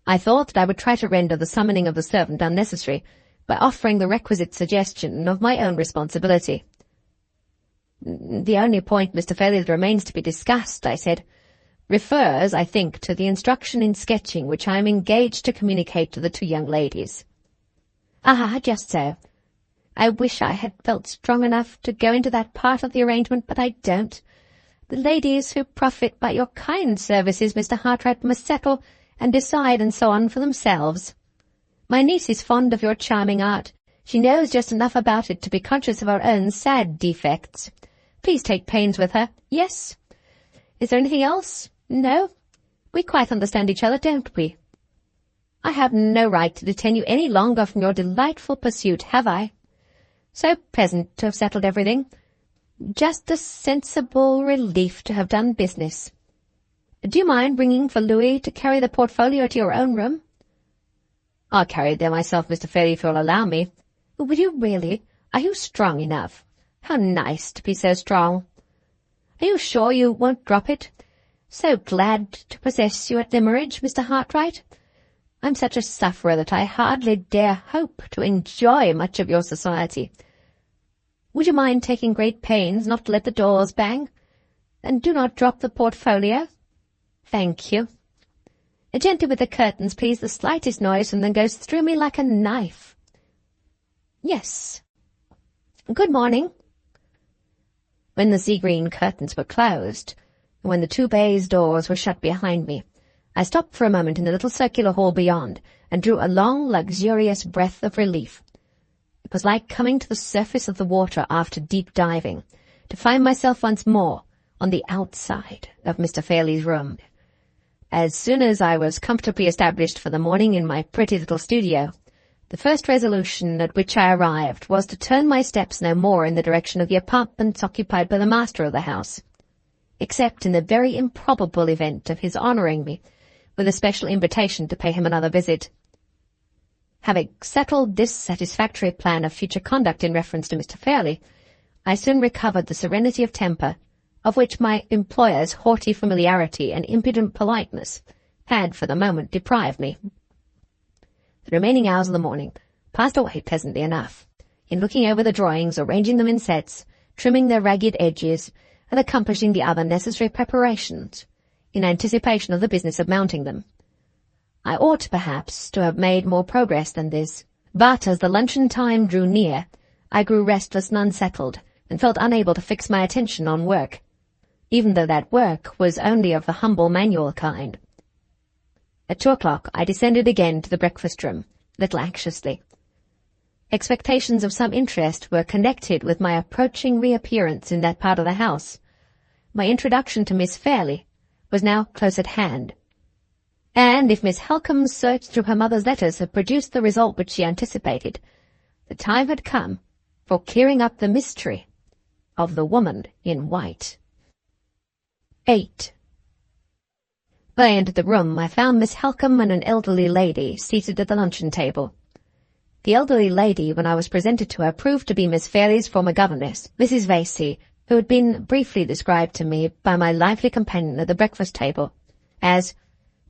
I thought that I would try to render the summoning of the servant unnecessary by offering the requisite suggestion of my own responsibility. "The only point, Mr. Fairlie, that remains to be discussed," I said, "refers, I think, to the instruction in sketching which I am engaged to communicate to the two young ladies." "Ah, just so. I wish I had felt strong enough to go into that part of the arrangement, but I don't. The ladies who profit by your kind services, Mr. Hartright, must settle and decide and so on for themselves. My niece is fond of your charming art. She knows just enough about it to be conscious of her own sad defects. Please take pains with her. Yes? Is there anything else? No? We quite understand each other, don't we? I have no right to detain you any longer from your delightful pursuit, have I? So pleasant to have settled everything. Just a sensible relief to have done business. Do you mind ringing for Louis to carry the portfolio to your own room?" "I'll carry it there myself, Mr. Fairlie, if you'll allow me." "Will you really? Are you strong enough? How nice to be so strong. Are you sure you won't drop it? So glad to possess you at Limmeridge, Mr. Hartright. I'm such a sufferer that I hardly dare hope to enjoy much of your society. Would you mind taking great pains not to let the doors bang? And do not drop the portfolio. Thank you. Gently with the curtains, please. The slightest noise from them goes through me like a knife. Yes. Good morning." When the sea-green curtains were closed, and when the two baize doors were shut behind me, I stopped for a moment in the little circular hall beyond, and drew a long, luxurious breath of relief. It was like coming to the surface of the water after deep diving, to find myself once more on the outside of Mr. Fairlie's room. As soon as I was comfortably established for the morning in my pretty little studio, the first resolution at which I arrived was to turn my steps no more in the direction of the apartments occupied by the master of the house, except in the very improbable event of his honouring me with a special invitation to pay him another visit. Having settled this satisfactory plan of future conduct in reference to Mr. Fairlie, I soon recovered the serenity of temper of which my employer's haughty familiarity and impudent politeness had for the moment deprived me. The remaining hours of the morning passed away pleasantly enough, in looking over the drawings, arranging them in sets, trimming their ragged edges, and accomplishing the other necessary preparations, in anticipation of the business of mounting them. I ought, perhaps, to have made more progress than this, but as the luncheon time drew near, I grew restless and unsettled, and felt unable to fix my attention on work, even though that work was only of the humble manual kind. At 2:00 I descended again to the breakfast-room, a little anxiously. Expectations of some interest were connected with my approaching reappearance in that part of the house. My introduction to Miss Fairlie was now close at hand, and if Miss Halcombe's search through her mother's letters had produced the result which she anticipated, the time had come for clearing up the mystery of the woman in white. 8. When I entered the room, I found Miss Halcombe and an elderly lady seated at the luncheon table. The elderly lady, when I was presented to her, proved to be Miss Fairlie's former governess, Mrs. Vasey, who had been briefly described to me by my lively companion at the breakfast table as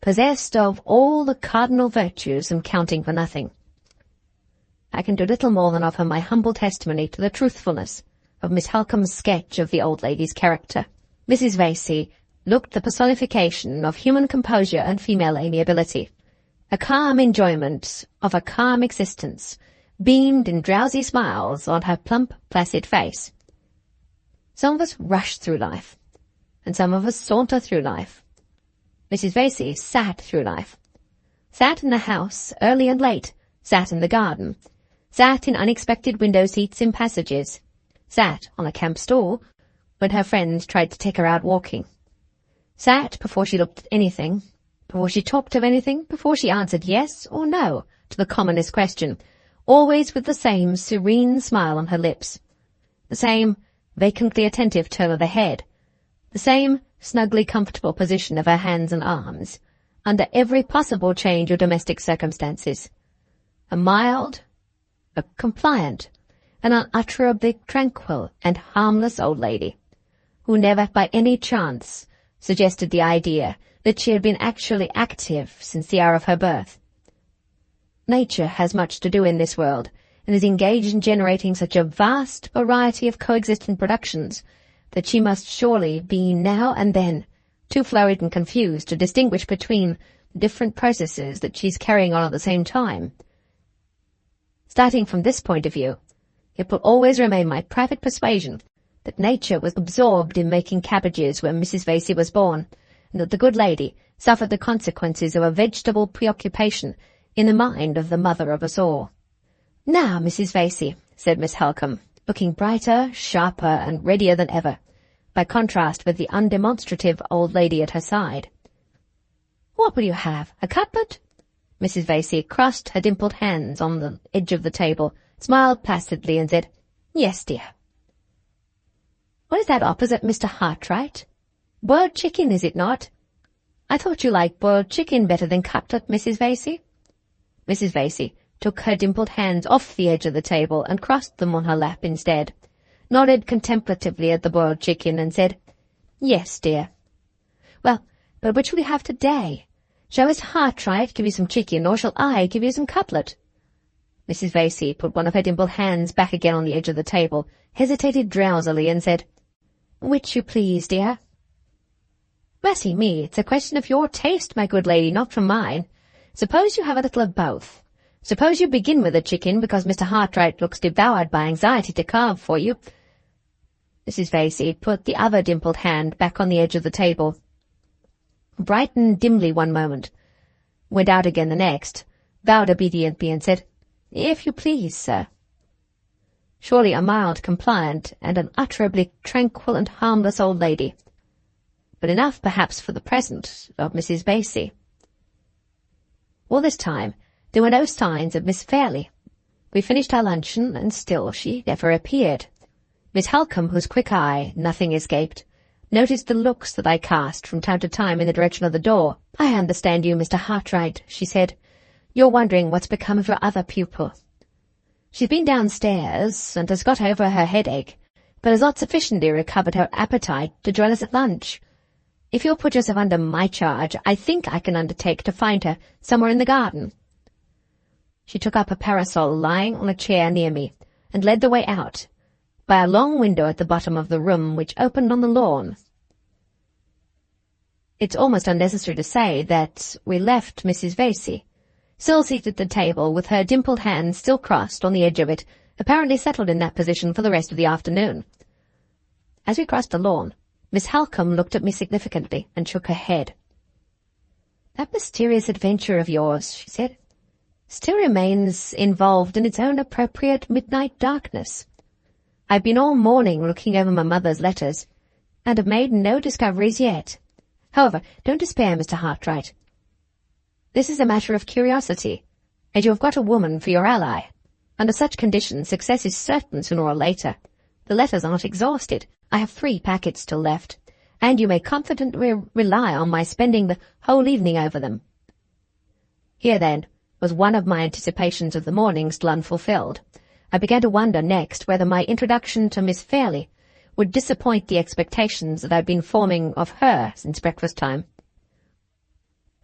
possessed of all the cardinal virtues and counting for nothing. I can do little more than offer my humble testimony to the truthfulness of Miss Halcombe's sketch of the old lady's character. Mrs. Vasey looked the personification of human composure and female amiability. A calm enjoyment of a calm existence beamed in drowsy smiles on her plump, placid face. Some of us rush through life, and some of us saunter through life. Mrs. Vasey sat through life. Sat in the house, early and late, sat in the garden, sat in unexpected window seats in passages, sat on a camp stool when her friends tried to take her out walking, sat before she looked at anything, before she talked of anything, before she answered yes or no to the commonest question, always with the same serene smile on her lips, the same vacantly attentive turn of the head, the same snugly comfortable position of her hands and arms, under every possible change of domestic circumstances. A mild, a compliant, an unutterably tranquil and harmless old lady, who never by any chance suggested the idea that she had been actually active since the hour of her birth. Nature has much to do in this world, and is engaged in generating such a vast variety of coexistent productions that she must surely be now and then too flurried and confused to distinguish between the different processes that she's carrying on at the same time. Starting from this point of view, it will always remain my private persuasion that nature was absorbed in making cabbages when Mrs. Vasey was born, and that the good lady suffered the consequences of a vegetable preoccupation in the mind of the mother of us all. "Now, Mrs. Vasey," said Miss Halcombe, looking brighter, sharper, and readier than ever, by contrast with the undemonstrative old lady at her side. "What will you have? A cutlet?" Mrs. Vasey crossed her dimpled hands on the edge of the table, smiled placidly, and said, "Yes, dear." "What is that opposite Mr. Hartright? Boiled chicken, is it not? I thought you liked boiled chicken better than cutlet, Mrs. Vasey." Mrs. Vasey took her dimpled hands off the edge of the table and crossed them on her lap instead, nodded contemplatively at the boiled chicken, and said, "Yes, dear." "Well, but which will you have today? Shall Miss Hartright give you some chicken, or shall I give you some cutlet?" Mrs. Vasey put one of her dimpled hands back again on the edge of the table, hesitated drowsily, and said, "Which you please, dear." "Mercy me, it's a question of your taste, my good lady, not from mine. Suppose you have a little of both. Suppose you begin with the chicken, because Mr. Hartright looks devoured by anxiety to carve for you." Mrs. Vasey put the other dimpled hand back on the edge of the table, brightened dimly one moment, went out again the next, bowed obediently, and said, "If you please, sir." Surely a mild, compliant, and unutterably tranquil and harmless old lady, but enough perhaps for the present of Mrs. Vasey. All this time there were no signs of Miss Fairlie. We finished our luncheon, and still she never appeared. Miss Halcombe, whose quick eye nothing escaped, noticed the looks that I cast from time to time in the direction of the door. "I understand you, Mr. Hartright," she said. "You're wondering what's become of your other pupil. She's been downstairs and has got over her headache, but has not sufficiently recovered her appetite to join us at lunch. If you'll put yourself under my charge, I think I can undertake to find her somewhere in the garden." She took up a parasol lying on a chair near me, and led the way out, by a long window at the bottom of the room which opened on the lawn. It's almost unnecessary to say that we left Mrs. Vasey, still seated at the table, with her dimpled hands still crossed on the edge of it, apparently settled in that position for the rest of the afternoon. As we crossed the lawn, Miss Halcombe looked at me significantly and shook her head. "That mysterious adventure of yours," she said, "still remains involved in its own appropriate midnight darkness. I've been all morning looking over my mother's letters, and have made no discoveries yet. However, don't despair, Mr. Hartright. This is a matter of curiosity, and you have got a woman for your ally. Under such conditions, success is certain sooner or later. The letters aren't exhausted. I have 3 packets still left, and you may confidently rely on my spending the whole evening over them." Here, then, was one of my anticipations of the morning still unfulfilled. I began to wonder next whether my introduction to Miss Fairlie would disappoint the expectations that I had been forming of her since breakfast time.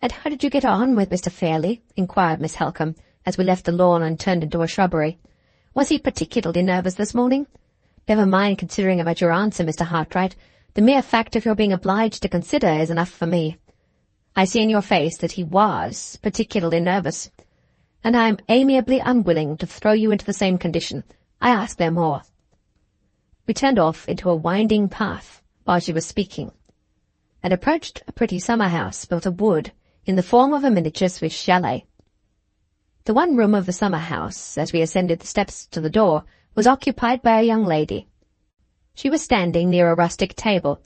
"And how did you get on with Mr. Fairlie?" inquired Miss Halcombe, as we left the lawn and turned into a shrubbery. "Was he particularly nervous this morning?" "Never mind considering about your answer, Mr. Hartright. The mere fact of your being obliged to consider is enough for me. I see in your face that he was particularly nervous, and I am amiably unwilling to throw you into the same condition. I ask no more." We turned off into a winding path while she was speaking, and approached a pretty summer house built of wood in the form of a miniature Swiss chalet. The one room of the summer house, as we ascended the steps to the door, was occupied by a young lady. She was standing near a rustic table,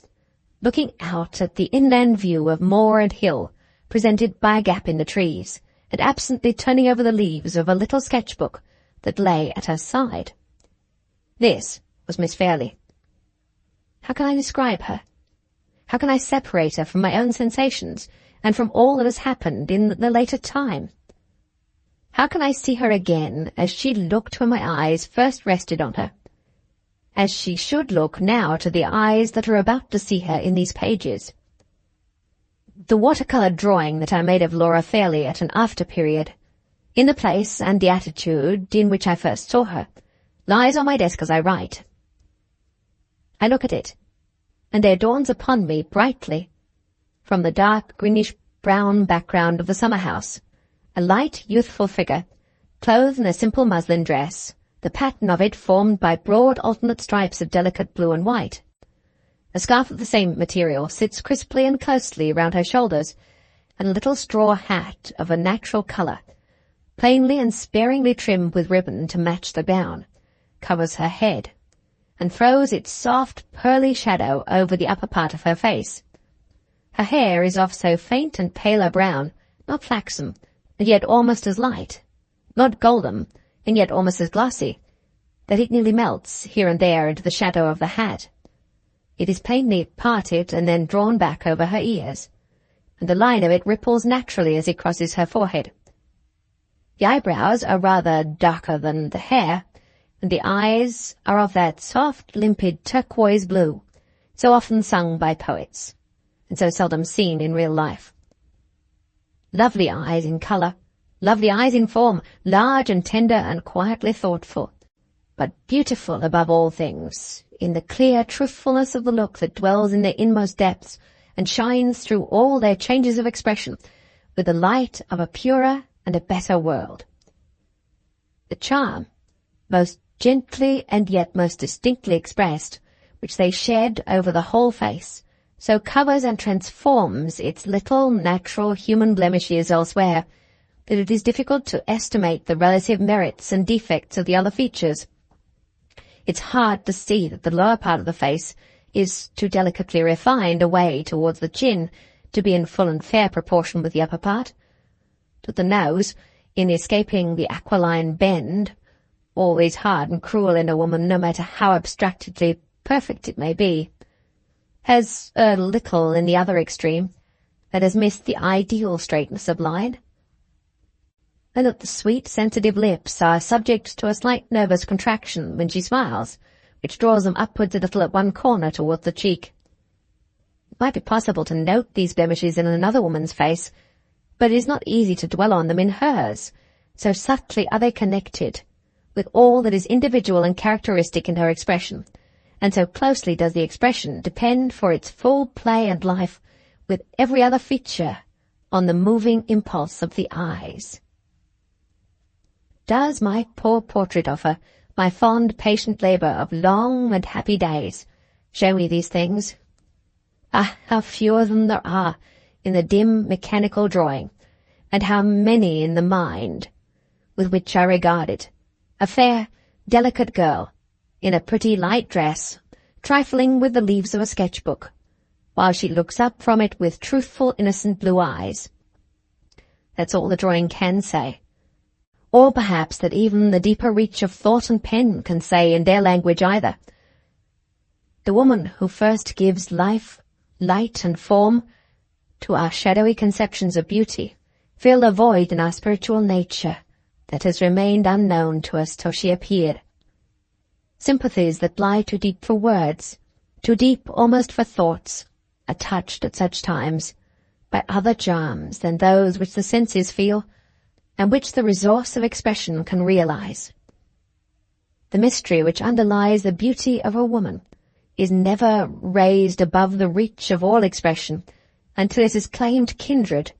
looking out at the inland view of moor and hill, presented by a gap in the trees, and absently turning over the leaves of a little sketch-book that lay at her side. This was Miss Fairlie. How can I describe her? How can I separate her from my own sensations, and from all that has happened in the later time? How can I see her again as she looked when my eyes first rested on her, as she should look now to the eyes that are about to see her in these pages? The watercolour drawing that I made of Laura Fairlie at an after period, in the place and the attitude in which I first saw her, lies on my desk as I write. I look at it, and there dawns upon me brightly, from the dark greenish-brown background of the summer house, a light, youthful figure, clothed in a simple muslin dress, the pattern of it formed by broad alternate stripes of delicate blue and white. A scarf of the same material sits crisply and closely round her shoulders, and a little straw hat of a natural colour, plainly and sparingly trimmed with ribbon to match the gown, covers her head, and throws its soft, pearly shadow over the upper part of her face. Her hair is of so faint and pale a brown, not flaxen, and yet almost as light, not golden, and yet almost as glossy, that it nearly melts here and there into the shadow of the hat. It is plainly parted and then drawn back over her ears, and the line of it ripples naturally as it crosses her forehead. The eyebrows are rather darker than the hair, and the eyes are of that soft, limpid turquoise blue, so often sung by poets, and so seldom seen in real life. Lovely eyes in colour, lovely eyes in form, large and tender and quietly thoughtful, but beautiful above all things, in the clear truthfulness of the look that dwells in their inmost depths and shines through all their changes of expression with the light of a purer and a better world. The charm, most gently and yet most distinctly expressed, which they shed over the whole face, so covers and transforms its little natural human blemishes elsewhere, that it is difficult to estimate the relative merits and defects of the other features. It's hard to see that the lower part of the face is too delicately refined away towards the chin to be in full and fair proportion with the upper part. That the nose, in escaping the aquiline bend, always hard and cruel in a woman no matter how abstractedly perfect it may be, has a little in the other extreme that has missed the ideal straightness of line, and that the sweet, sensitive lips are subject to a slight nervous contraction when she smiles, which draws them upwards a little at one corner towards the cheek. It might be possible to note these blemishes in another woman's face, but it is not easy to dwell on them in hers, so subtly are they connected with all that is individual and characteristic in her expression, and so closely does the expression depend for its full play and life with every other feature on the moving impulse of the eyes. Does my poor portrait of her, my fond, patient labour of long and happy days, show me these things? Ah, how few of them there are in the dim mechanical drawing, and how many in the mind with which I regard it, a fair, delicate girl, in a pretty light dress, trifling with the leaves of a sketch-book, while she looks up from it with truthful, innocent blue eyes. That's all the drawing can say. Or perhaps that even the deeper reach of thought and pen can say in their language either. The woman who first gives life, light and form to our shadowy conceptions of beauty filled a void in our spiritual nature that has remained unknown to us till she appeared. Sympathies that lie too deep for words, too deep almost for thoughts, are touched at such times by other charms than those which the senses feel, and which the resource of expression can realize. The mystery which underlies the beauty of a woman is never raised above the reach of all expression until it has claimed kindred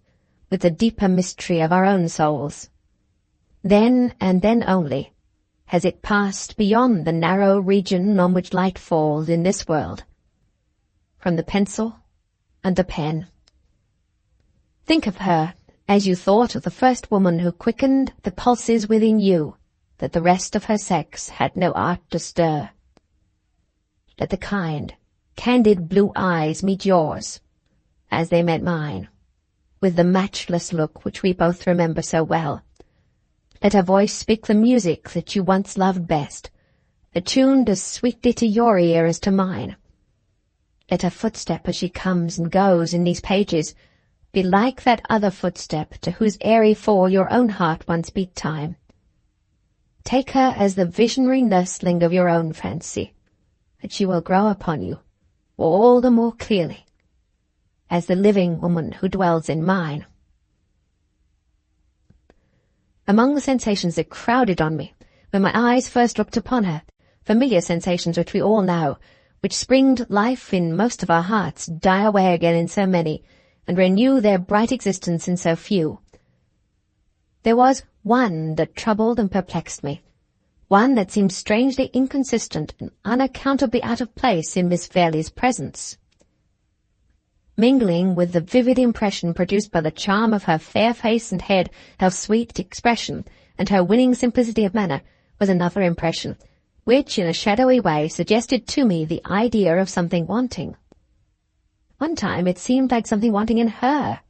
with the deeper mystery of our own souls. Then, and then only, has it passed beyond the narrow region on which light falls in this world, from the pencil and the pen. Think of her as you thought of the first woman who quickened the pulses within you that the rest of her sex had no art to stir. Let the kind, candid blue eyes meet yours, as they met mine, with the matchless look which we both remember so well. Let her voice speak the music that you once loved best, attuned as sweetly to your ear as to mine. Let her footstep as she comes and goes in these pages be like that other footstep to whose airy fall your own heart once beat time. Take her as the visionary nursling of your own fancy, that she will grow upon you all the more clearly as the living woman who dwells in mine. Among the sensations that crowded on me when my eyes first looked upon her, familiar sensations which we all know, which springed life in most of our hearts, die away again in so many, and renew their bright existence in so few. There was one that troubled and perplexed me, one that seemed strangely inconsistent and unaccountably out of place in Miss Fairlie's presence. Mingling with the vivid impression produced by the charm of her fair face and head, her sweet expression, and her winning simplicity of manner, was another impression, which in a shadowy way suggested to me the idea of something wanting. One time it seemed like something wanting in her,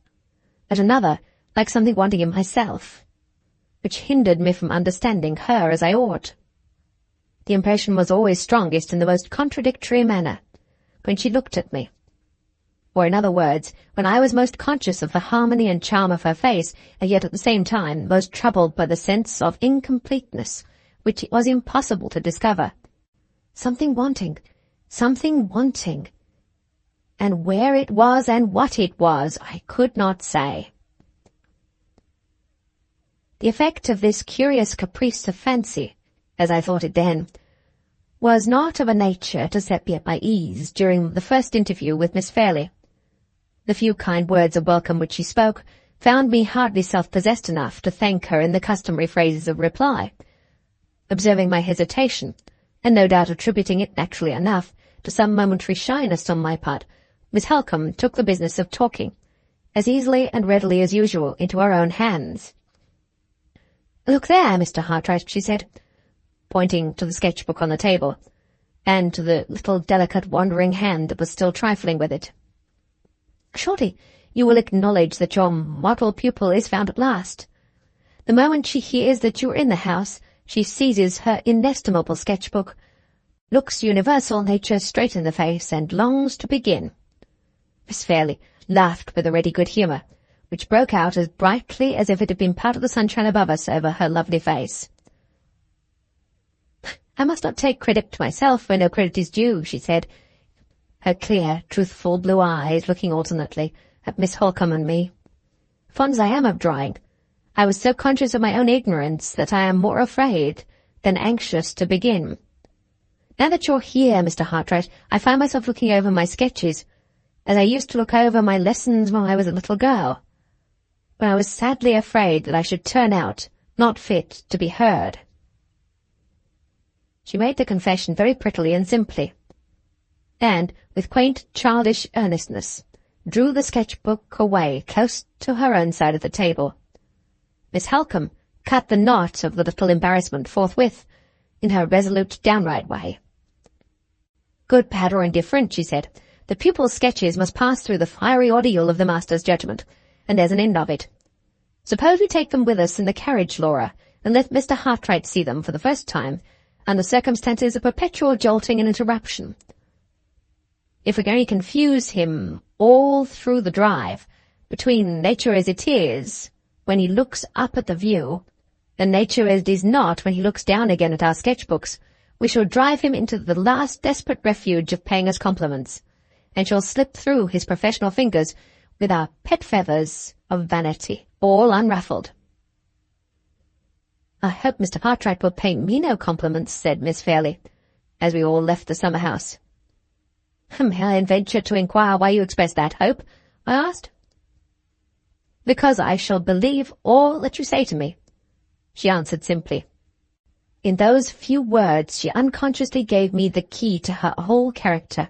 at another like something wanting in myself, which hindered me from understanding her as I ought. The impression was always strongest in the most contradictory manner, when she looked at me, or in other words, when I was most conscious of the harmony and charm of her face, and yet at the same time most troubled by the sense of incompleteness, which it was impossible to discover. Something wanting, and where it was and what it was, I could not say. The effect of this curious caprice of fancy, as I thought it then, was not of a nature to set me at my ease during the first interview with Miss Fairlie. The few kind words of welcome which she spoke found me hardly self-possessed enough to thank her in the customary phrases of reply. Observing my hesitation, and no doubt attributing it naturally enough to some momentary shyness on my part, Miss Halcombe took the business of talking, as easily and readily as usual, into her own hands. "Look there, Mr. Hartright," she said, pointing to the sketch-book on the table, and to the little delicate wandering hand that was still trifling with it. "Surely you will acknowledge that your model pupil is found at last. The moment she hears that you are in the house, she seizes her inestimable sketch-book, looks universal nature straight in the face, and longs to begin." Miss Fairlie laughed with a ready good humour, which broke out as brightly as if it had been part of the sunshine above us over her lovely face. "I must not take credit to myself where no credit is due," she said, her clear, truthful blue eyes looking alternately at Miss Halcombe and me. "Fond as I am of drawing, I was so conscious of my own ignorance that I am more afraid than anxious to begin. Now that you're here, Mr. Hartright, I find myself looking over my sketches, as I used to look over my lessons when I was a little girl, when I was sadly afraid that I should turn out not fit to be heard." She made the confession very prettily and simply, and, with quaint childish earnestness, drew the sketch-book away close to her own side of the table. Miss Halcombe cut the knot of the little embarrassment forthwith, in her resolute, downright way. "Good, bad, or indifferent," she said, "the pupil's sketches must pass through the fiery ordeal of the master's judgment, and there's an end of it. Suppose we take them with us in the carriage, Laura, and let Mr. Hartright see them for the first time, under circumstances of perpetual jolting and interruption. If we're going to confuse him all through the drive, between nature as it is when he looks up at the view, and nature as it is not when he looks down again at our sketch-books, we shall drive him into the last desperate refuge of paying us compliments, and shall slip through his professional fingers with our pet feathers of vanity, all unruffled." "I hope Mr. Hartright will pay me no compliments," said Miss Fairlie, as we all left the summer-house. "May I venture to inquire why you express that hope?" I asked. "Because I shall believe all that you say to me," she answered simply. In those few words she unconsciously gave me the key to her whole character,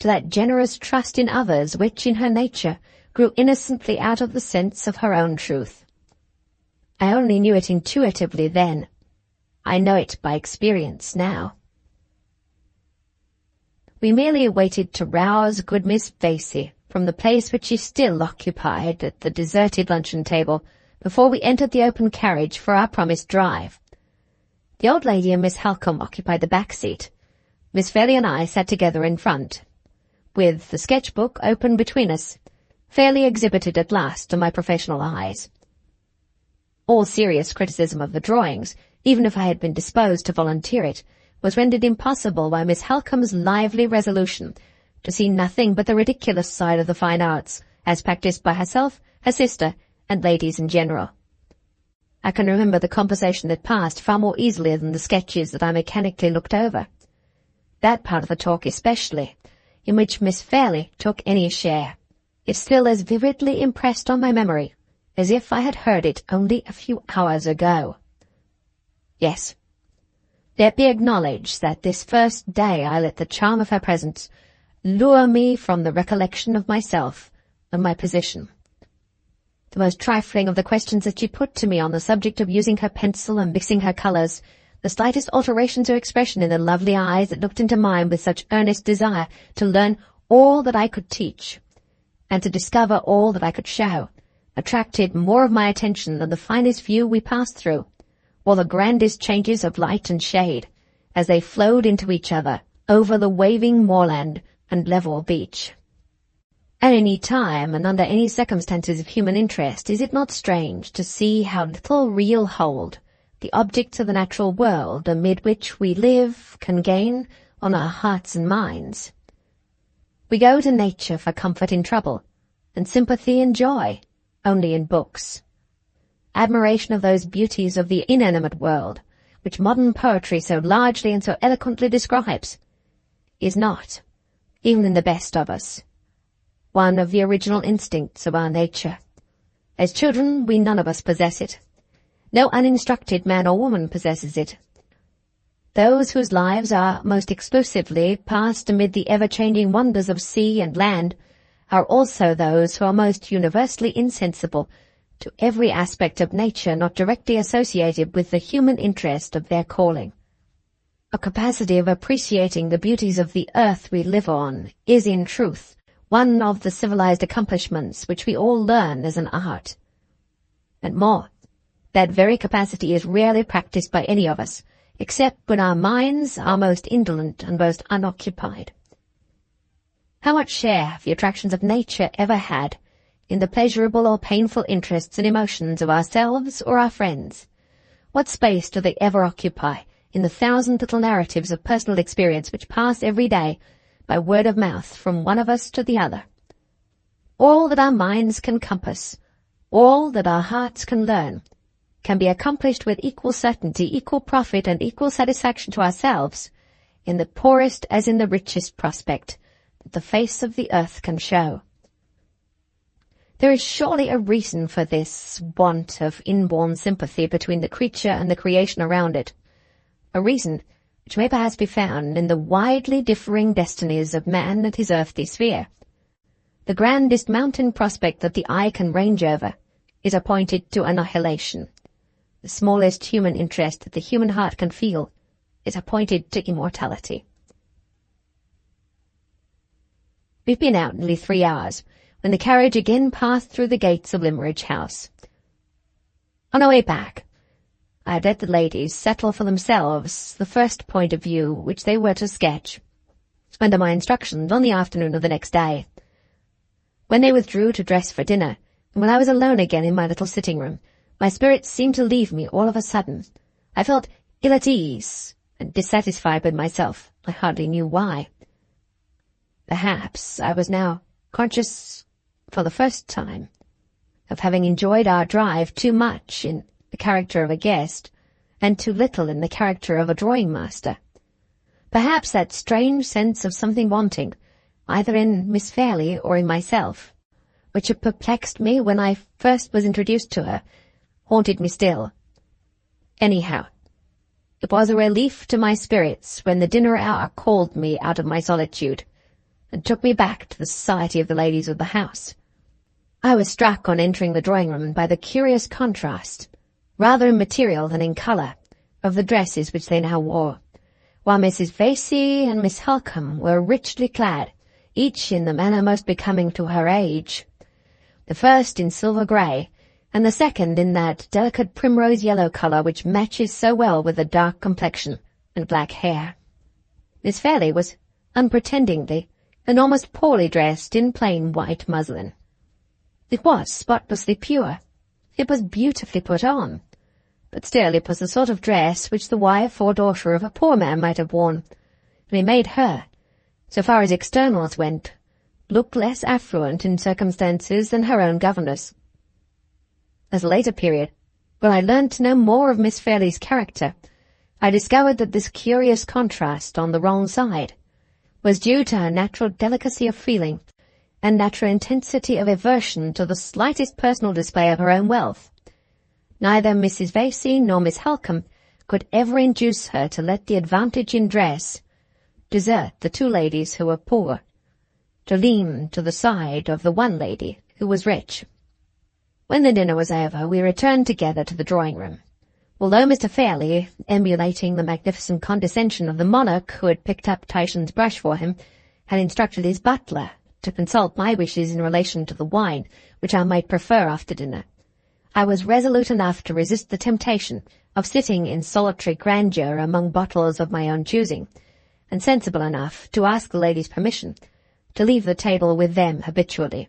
to that generous trust in others which, in her nature, grew innocently out of the sense of her own truth. I only knew it intuitively then. I know it by experience now. We merely waited to rouse good Miss Vasey from the place which she still occupied at the deserted luncheon table before we entered the open carriage for our promised drive. The old lady and Miss Halcombe occupied the back seat. Miss Fairlie and I sat together in front, with the sketch-book open between us, fairly exhibited at last to my professional eyes. All serious criticism of the drawings, even if I had been disposed to volunteer it, was rendered impossible by Miss Halcombe's lively resolution to see nothing but the ridiculous side of the fine arts, as practised by herself, her sister, and ladies in general. I can remember the conversation that passed far more easily than the sketches that I mechanically looked over. That part of the talk especially, in which Miss Fairlie took any share, is still as vividly impressed on my memory as if I had heard it only a few hours ago. Yes, let me acknowledge that this first day I let the charm of her presence lure me from the recollection of myself and my position. The most trifling of the questions that she put to me on the subject of using her pencil and mixing her colours, the slightest alterations of expression in the lovely eyes that looked into mine with such earnest desire to learn all that I could teach, and to discover all that I could show, attracted more of my attention than the finest view we passed through, or the grandest changes of light and shade, as they flowed into each other over the waving moorland and level beach. At any time and under any circumstances of human interest, is it not strange to see how little real hold the objects of the natural world amid which we live can gain on our hearts and minds? We go to nature for comfort in trouble, and sympathy and joy only in books. Admiration of those beauties of the inanimate world, which modern poetry so largely and so eloquently describes, is not, even in the best of us, one of the original instincts of our nature. As children, we none of us possess it. No uninstructed man or woman possesses it. Those whose lives are most exclusively passed amid the ever-changing wonders of sea and land are also those who are most universally insensible to every aspect of nature not directly associated with the human interest of their calling. A capacity of appreciating the beauties of the earth we live on is, in truth, one of the civilized accomplishments which we all learn as an art. And more, that very capacity is rarely practiced by any of us, except when our minds are most indolent and most unoccupied. How much share have the attractions of nature ever had in the pleasurable or painful interests and emotions of ourselves or our friends? What space do they ever occupy in the thousand little narratives of personal experience which pass every day by word of mouth from one of us to the other? All that our minds can compass, all that our hearts can learn, can be accomplished with equal certainty, equal profit, and equal satisfaction to ourselves in the poorest as in the richest prospect that the face of the earth can show. There is surely a reason for this want of inborn sympathy between the creature and the creation around it, a reason which may perhaps be found in the widely differing destinies of man and his earthly sphere. The grandest mountain prospect that the eye can range over is appointed to annihilation. The smallest human interest that the human heart can feel is appointed to immortality. We've been out nearly 3 hours, when the carriage again passed through the gates of Limmeridge House. On our way back, I had let the ladies settle for themselves the first point of view which they were to sketch, under my instructions on the afternoon of the next day. When they withdrew to dress for dinner, and when I was alone again in my little sitting-room, my spirits seemed to leave me all of a sudden. I felt ill at ease and dissatisfied with myself. I hardly knew why. Perhaps I was now conscious, for the first time, of having enjoyed our drive too much in the character of a guest, and too little in the character of a drawing-master. Perhaps that strange sense of something wanting, either in Miss Fairlie or in myself, which had perplexed me when I first was introduced to her, haunted me still. Anyhow, It was a relief to my spirits when the dinner hour called me out of my solitude, and took me back to the society of the ladies of the house. I was struck on entering the drawing-room by the curious contrast, rather in material than in colour, of the dresses which they now wore, while Mrs. Vesey and Miss Halcombe were richly clad, each in the manner most becoming to her age, the first in silver grey, and the second in that delicate primrose yellow colour which matches so well with the dark complexion and black hair. Miss Fairlie was unpretendingly and almost poorly dressed in plain white muslin. It was spotlessly pure. It was beautifully put on. But still it was the sort of dress which the wife or daughter of a poor man might have worn, and it made her, so far as externals went, look less affluent in circumstances than her own governess. At a later period, when I learned to know more of Miss Fairlie's character, I discovered that this curious contrast on the wrong side was due to her natural delicacy of feeling and natural intensity of aversion to the slightest personal display of her own wealth. Neither Mrs. Vesey nor Miss Halcombe could ever induce her to let the advantage in dress desert the two ladies who were poor, to lean to the side of the one lady who was rich. When the dinner was over, we returned together to the drawing-room. Although Mr. Fairlie, emulating the magnificent condescension of the monarch who had picked up Titian's brush for him, had instructed his butler to consult my wishes in relation to the wine which I might prefer after dinner, I was resolute enough to resist the temptation of sitting in solitary grandeur among bottles of my own choosing, and sensible enough to ask the ladies' permission to leave the table with them habitually,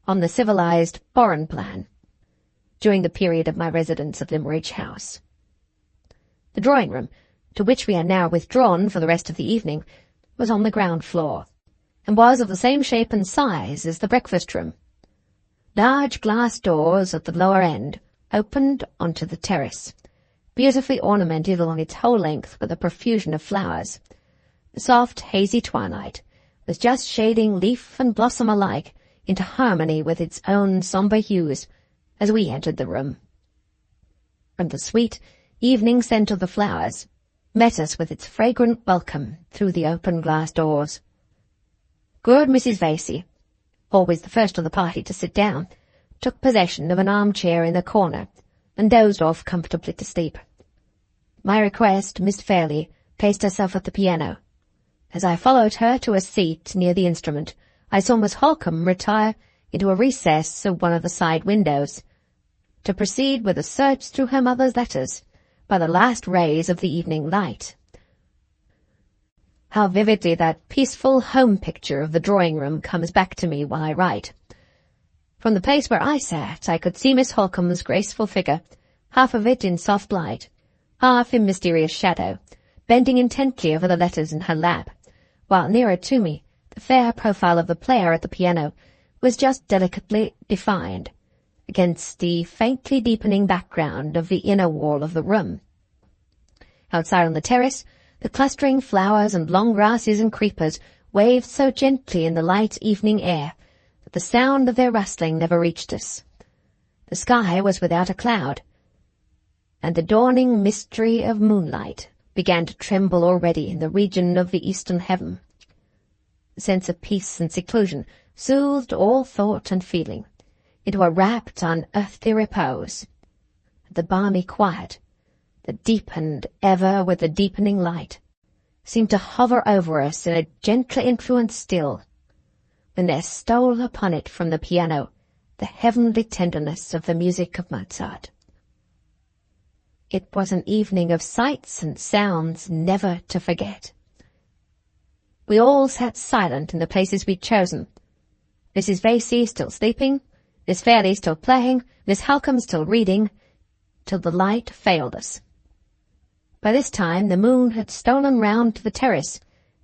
on the civilized foreign plan, during the period of my residence at Limmeridge House. The drawing-room, to which we had now withdrawn for the rest of the evening, was on the ground floor, and was of the same shape and size as the breakfast-room. Large glass doors at the lower end opened onto the terrace, beautifully ornamented along its whole length with a profusion of flowers. The soft, hazy twilight was just shading leaf and blossom alike into harmony with its own sombre hues as we entered the room. From the sweet evening scent of the flowers met us with its fragrant welcome through the open glass doors. Good Mrs. Vesey, always the first of the party to sit down, took possession of an armchair in the corner and dozed off comfortably to sleep. At my request, Miss Fairlie placed herself at the piano. As I followed her to a seat near the instrument, I saw Miss Halcombe retire into a recess of one of the side windows, to proceed with a search through her mother's letters by the last rays of the evening light. How vividly that peaceful home picture of the drawing-room comes back to me while I write. From the place where I sat, I could see Miss Halcombe's graceful figure, half of it in soft light, half in mysterious shadow, bending intently over the letters in her lap, while nearer to me, the fair profile of the player at the piano was just delicately defined against the faintly deepening background of the inner wall of the room. Outside on the terrace, the clustering flowers and long grasses and creepers waved so gently in the light evening air that the sound of their rustling never reached us. The sky was without a cloud, and the dawning mystery of moonlight began to tremble already in the region of the eastern heaven. The sense of peace and seclusion soothed all thought and feeling into a rapt, unearthly repose. The balmy quiet, that deepened ever with the deepening light, seemed to hover over us in a gentler influence still, when there stole upon it from the piano the heavenly tenderness of the music of Mozart. It was an evening of sights and sounds never to forget. We all sat silent in the places we'd chosen, Mrs. Vesey still sleeping, Miss Fairlie still playing, Miss Halcombe still reading, till the light failed us. By this time the moon had stolen round to the terrace,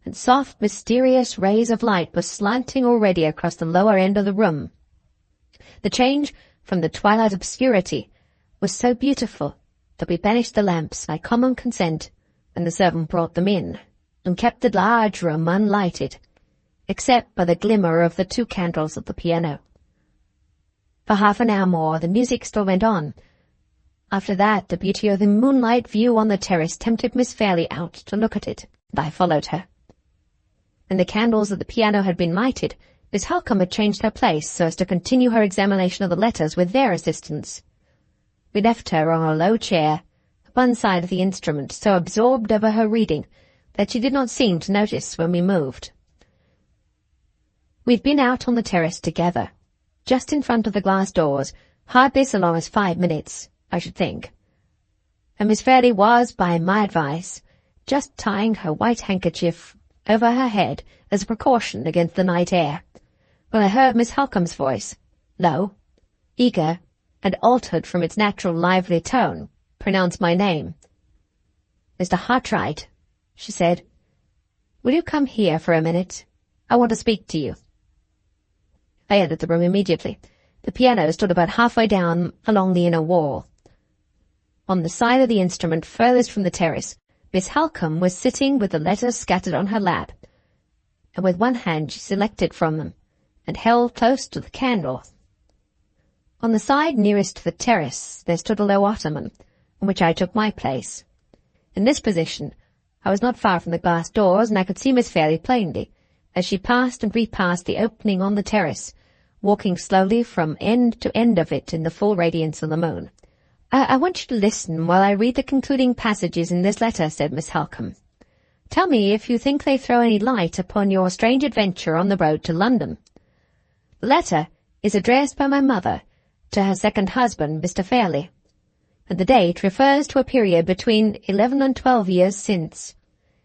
and soft, mysterious rays of light were slanting already across the lower end of the room. The change from the twilight obscurity was so beautiful that we banished the lamps by common consent when the servant brought them in, and kept the large room unlighted, except by the glimmer of the 2 candles at the piano. For half an hour more the music still went on, After that, the beauty of the moonlight view on the terrace tempted Miss Fairlie out to look at it, and I followed her. When the candles at the piano had been lighted, Miss Halcombe had changed her place so as to continue her examination of the letters with their assistance. We left her on a low chair, at one side of the instrument, so absorbed over her reading that she did not seem to notice when we moved. We'd been out on the terrace together, just in front of the glass doors, hardly so long as 5 minutes, I should think. And Miss Fairlie was, by my advice, just tying her white handkerchief over her head as a precaution against the night air, when I heard Miss Halcombe's voice, low, eager, and altered from its natural lively tone, pronounce my name. "Mr. Hartright," she said, "will you come here for a minute? I want to speak to you." I entered the room immediately. The piano stood about halfway down along the inner wall. On the side of the instrument furthest from the terrace, Miss Halcombe was sitting with the letters scattered on her lap, and with one hand she selected from them, and held close to the candle. On the side nearest to the terrace there stood a low ottoman, on which I took my place. In this position I was not far from the glass doors, and I could see Miss Fairlie plainly, as she passed and repassed the opening on the terrace, walking slowly from end to end of it in the full radiance of the moon. I want you to listen while I read the concluding passages in this letter," said Miss Halcombe. "Tell me if you think they throw any light upon your strange adventure on the road to London. The letter is addressed by my mother to her second husband, Mr. Fairlie, and the date refers to a period between 11 and 12 years since.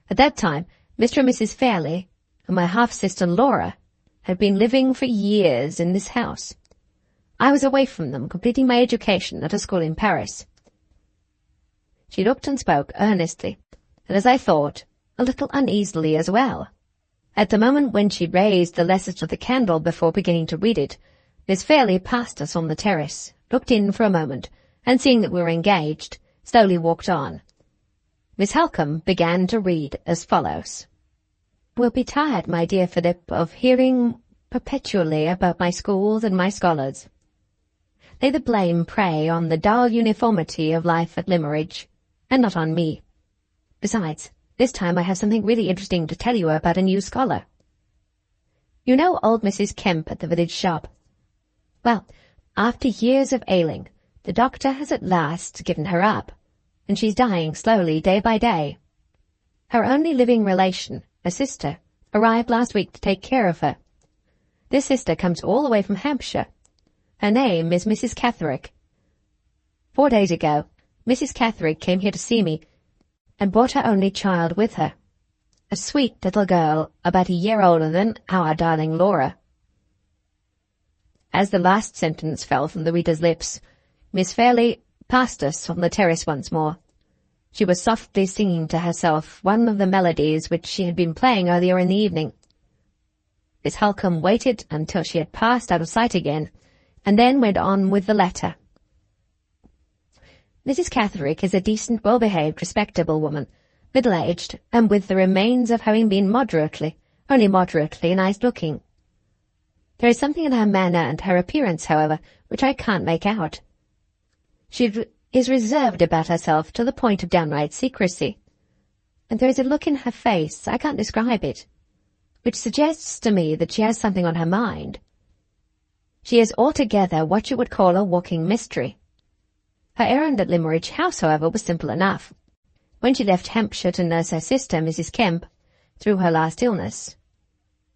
At that time, Mr. and Mrs. Fairlie and my half-sister Laura had been living for years in this house. I was away from them, completing my education at a school in Paris." She looked and spoke earnestly, and as I thought, a little uneasily as well. At the moment when she raised the letter to the candle before beginning to read it, Miss Fairlie passed us on the terrace, looked in for a moment, and seeing that we were engaged, slowly walked on. Miss Halcombe began to read as follows. "Will be tired, my dear Philip, of hearing perpetually about my schools and my scholars. Lay the blame, pray, on the dull uniformity of life at Limmeridge, and not on me. Besides, this time I have something really interesting to tell you about a new scholar. You know old Mrs. Kemp at the village shop? Well, after years of ailing, the doctor has at last given her up, and she's dying slowly day by day. Her only living relation, a sister, arrived last week to take care of her. This sister comes all the way from Hampshire. Her name is Mrs. Catherick. 4 days ago, Mrs. Catherick came here to see me, and brought her only child with her, a sweet little girl about a year older than our darling Laura." As the last sentence fell from the reader's lips, Miss Fairlie passed us on the terrace once more. She was softly singing to herself one of the melodies which she had been playing earlier in the evening. Miss Halcombe waited until she had passed out of sight again, and then went on with the letter. "Mrs. Catherick is a decent, well-behaved, respectable woman, middle-aged, and with the remains of having been only moderately nice-looking. There is something in her manner and her appearance, however, which I can't make out. She is reserved about herself to the point of downright secrecy, and there is a look in her face, I can't describe it, which suggests to me that she has something on her mind. She is altogether what you would call a walking mystery. Her errand at Limmeridge House, however, was simple enough. When she left Hampshire to nurse her sister, Mrs. Kemp, through her last illness,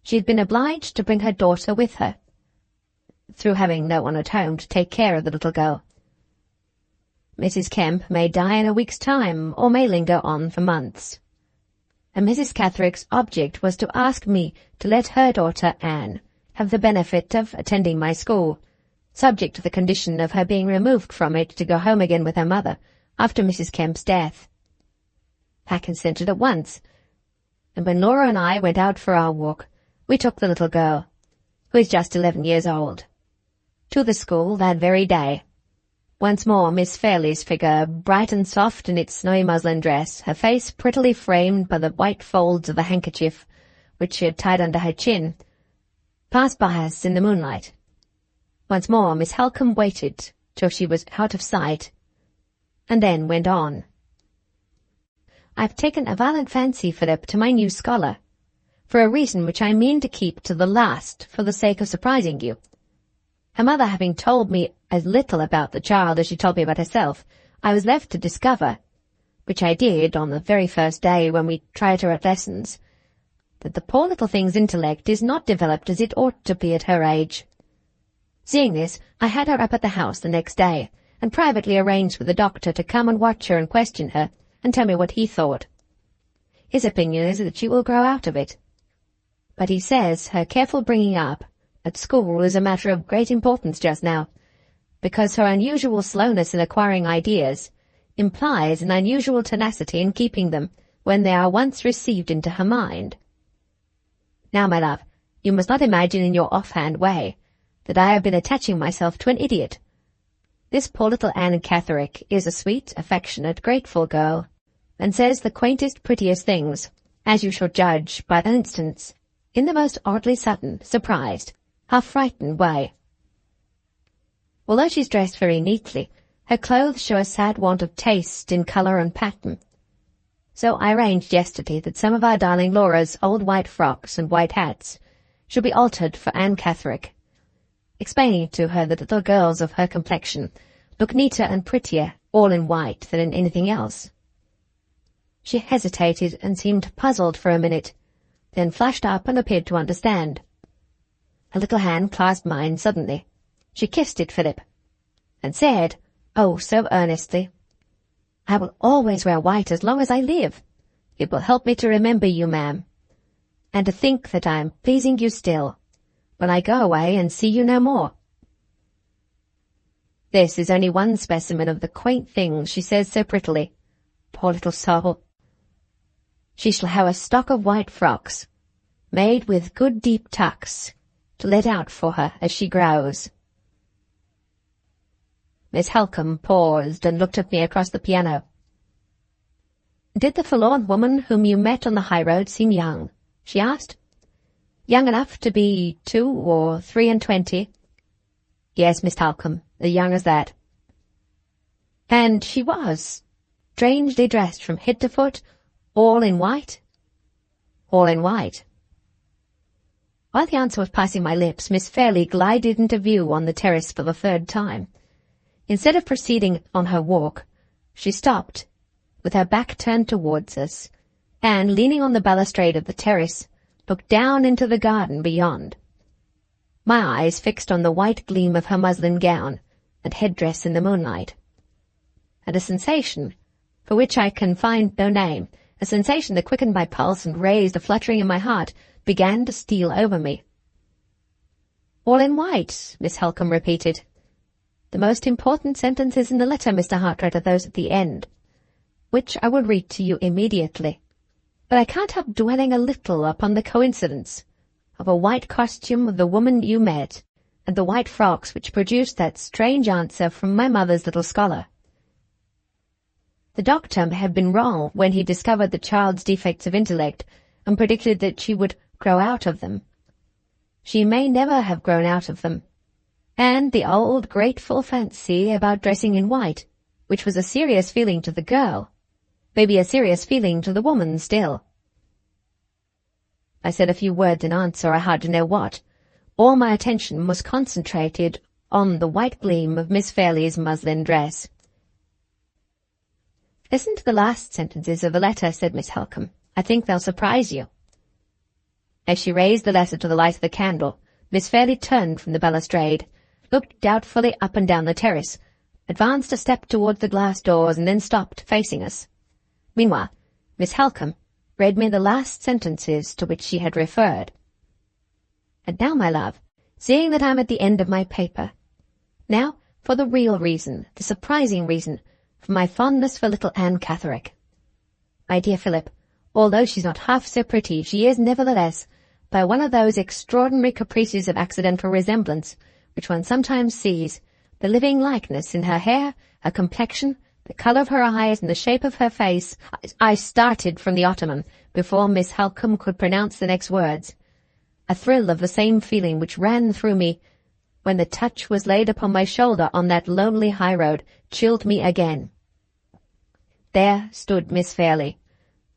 she had been obliged to bring her daughter with her, through having no one at home to take care of the little girl. Mrs. Kemp may die in a week's time, or may linger on for months, and Mrs. Catherick's object was to ask me to let her daughter, Anne, have the benefit of attending my school, subject to the condition of her being removed from it to go home again with her mother after Mrs. Kemp's death. I consented at once, and when Laura and I went out for our walk, we took the little girl, who is just 11 years old, to the school that very day. Once more Miss Fairlie's figure, bright and soft in its snowy muslin dress, her face prettily framed by the white folds of a handkerchief which she had tied under her chin, passed by us in the moonlight. Once more Miss Halcombe waited till she was out of sight, and then went on. "I've taken a violent fancy, Philip, to my new scholar, for a reason which I mean to keep to the last for the sake of surprising you. Her mother having told me as little about the child as she told me about herself, I was left to discover, which I did on the very first day when we tried her at lessons, that the poor little thing's intellect is not developed as it ought to be at her age. Seeing this, I had her up at the house the next day, and privately arranged with the doctor to come and watch her and question her, and tell me what he thought. His opinion is that she will grow out of it, but he says her careful bringing up at school is a matter of great importance just now, because her unusual slowness in acquiring ideas implies an unusual tenacity in keeping them when they are once received into her mind. Now, my love, you must not imagine in your offhand way that I have been attaching myself to an idiot. This poor little Anne Catherick is a sweet, affectionate, grateful girl, and says the quaintest, prettiest things, as you shall judge by an instance, in the most oddly sudden, surprised, half-frightened way. Although she's dressed very neatly, her clothes show a sad want of taste in colour and pattern. So I arranged yesterday that some of our darling Laura's old white frocks and white hats should be altered for Anne Catherick, explaining to her that little girls of her complexion look neater and prettier all in white than in anything else. She hesitated and seemed puzzled for a minute, then flashed up and appeared to understand. Her little hand clasped mine suddenly. She kissed it, Philip, and said, oh, so earnestly, I will always wear white as long as I live. It will help me to remember you, ma'am, and to think that I am pleasing you still, when I go away and see you no more. This is only one specimen of the quaint things she says so prettily. Poor little soul. She shall have a stock of white frocks, made with good deep tucks, to let out for her as she grows. Miss Halcombe paused and looked at me across the piano. Did the forlorn woman whom you met on the high road seem young? She asked. Young enough to be 2 or 23? Yes, Miss Halcombe, as young as that. And she was strangely dressed from head to foot, all in white? All in white. While the answer was passing my lips, Miss Fairlie glided into view on the terrace for the 3rd time. Instead of proceeding on her walk, she stopped, with her back turned towards us, and, leaning on the balustrade of the terrace, looked down into the garden beyond. My eyes fixed on the white gleam of her muslin gown and headdress in the moonlight. And a sensation, for which I can find no name, a sensation that quickened my pulse and raised a fluttering in my heart, began to steal over me. All in white, Miss Halcombe repeated. The most important sentences in the letter, Mr. Hartright, are those at the end, which I will read to you immediately. But I can't help dwelling a little upon the coincidence of a white costume of the woman you met, and the white frocks which produced that strange answer from my mother's little scholar. The doctor may have been wrong when he discovered the child's defects of intellect, and predicted that she would grow out of them. She may never have grown out of them. And the old grateful fancy about dressing in white, which was a serious feeling to the girl, may be a serious feeling to the woman still. I said a few words in answer, I hardly know what. All my attention was concentrated on the white gleam of Miss Fairlie's muslin dress. Listen to the last sentences of the letter, said Miss Halcombe. I think they'll surprise you. As she raised the letter to the light of the candle, Miss Fairlie turned from the balustrade, looked doubtfully up and down the terrace, advanced a step towards the glass doors, and then stopped, facing us. Meanwhile, Miss Halcombe read me the last sentences to which she had referred. And now, my love, seeing that I'm at the end of my paper, now for the real reason, the surprising reason, for my fondness for little Anne Catherick. My dear Philip, although she's not half so pretty, she is nevertheless, by one of those extraordinary caprices of accidental resemblance, which one sometimes sees, the living likeness in her hair, her complexion, the colour of her eyes, and the shape of her face. I started from the ottoman before Miss Halcombe could pronounce the next words. A thrill of the same feeling which ran through me when the touch was laid upon my shoulder on that lonely high road chilled me again. There stood Miss Fairlie,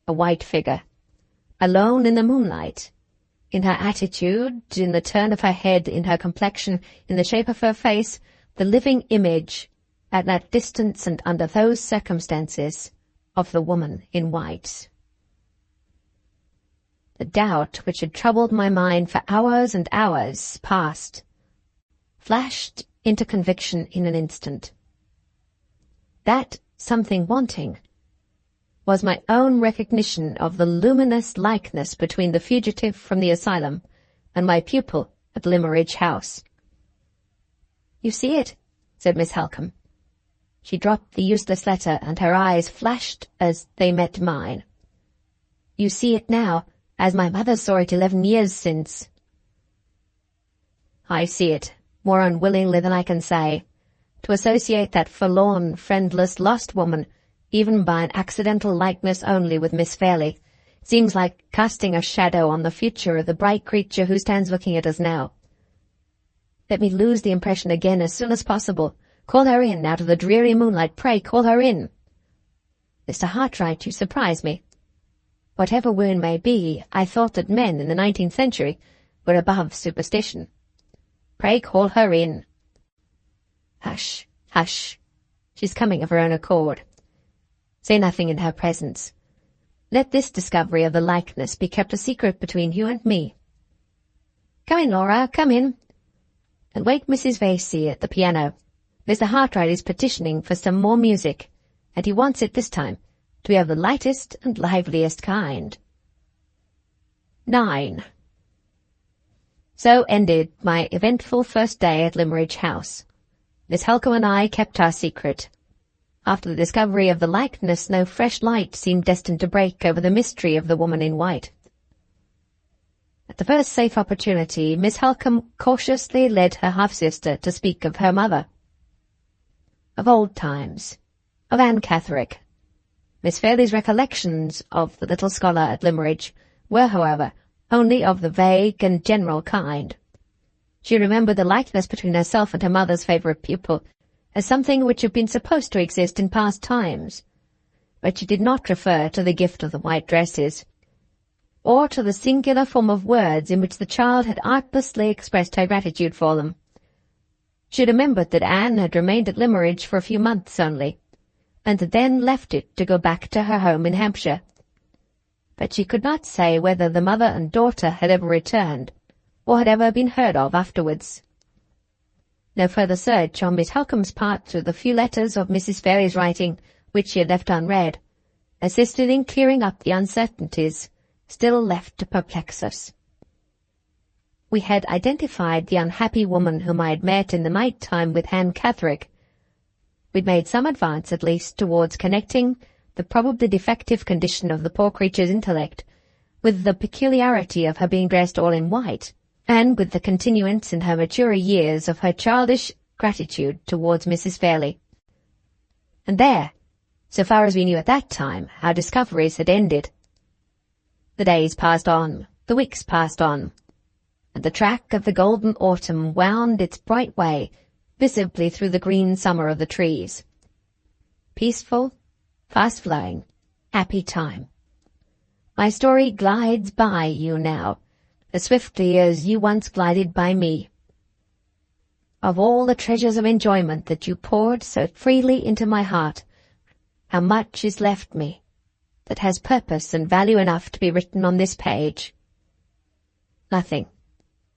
a white figure, alone in the moonlight. In her attitude, in the turn of her head, in her complexion, in the shape of her face, the living image, at that distance and under those circumstances, of the woman in white. The doubt which had troubled my mind for hours and hours past, flashed into conviction in an instant. That something wanting was my own recognition of the luminous likeness between the fugitive from the asylum and my pupil at Limmeridge House. "You see it?" said Miss Halcombe. She dropped the useless letter, and her eyes flashed as they met mine. "You see it now, as my mother saw it 11 years since." "I see it, more unwillingly than I can say. To associate that forlorn, friendless, lost woman, even by an accidental likeness only, with Miss Fairlie, seems like casting a shadow on the future of the bright creature who stands looking at us now. Let me lose the impression again as soon as possible. Call her in, out of the dreary moonlight, pray call her in." "Mr. Hartright, you surprise me. Whatever wound may be, I thought that men in the 19th century were above superstition. Pray call her in." "Hush, hush. She's coming of her own accord. Say nothing in her presence. Let this discovery of the likeness be kept a secret between you and me. Come in, Laura, come in. And wake Mrs. Vasey at the piano. Mr. Hartright is petitioning for some more music, and he wants it this time to be of the lightest and liveliest kind." 9. So ended my eventful first day at Limmeridge House. Miss Halcombe and I kept our secret. After the discovery of the likeness, no fresh light seemed destined to break over the mystery of the woman in white. At the first safe opportunity, Miss Halcombe cautiously led her half-sister to speak of her mother. Of old times, of Anne Catherick. Miss Fairlie's recollections of the little scholar at Limmeridge were, however, only of the vague and general kind. She remembered the likeness between herself and her mother's favourite pupil as something which had been supposed to exist in past times, but she did not refer to the gift of the white dresses, or to the singular form of words in which the child had artlessly expressed her gratitude for them. She remembered that Anne had remained at Limmeridge for a few months only, and had then left it to go back to her home in Hampshire. But she could not say whether the mother and daughter had ever returned, or had ever been heard of afterwards. No further search on Miss Halcombe's part through the few letters of Mrs. Fairlie's writing which she had left unread assisted in clearing up the uncertainties still left to perplex us. We had identified the unhappy woman whom I had met in the night time with Anne Catherick. We'd made some advance, at least, towards connecting the probably defective condition of the poor creature's intellect with the peculiarity of her being dressed all in white, and with the continuance in her maturer years of her childish gratitude towards Mrs. Fairlie. And there, so far as we knew at that time, our discoveries had ended. The days passed on, the weeks passed on, and the track of the golden autumn wound its bright way visibly through the green summer of the trees. Peaceful, fast-flowing, happy time. My story glides by you now, as swiftly as you once glided by me. Of all the treasures of enjoyment that you poured so freely into my heart, how much is left me that has purpose and value enough to be written on this page? Nothing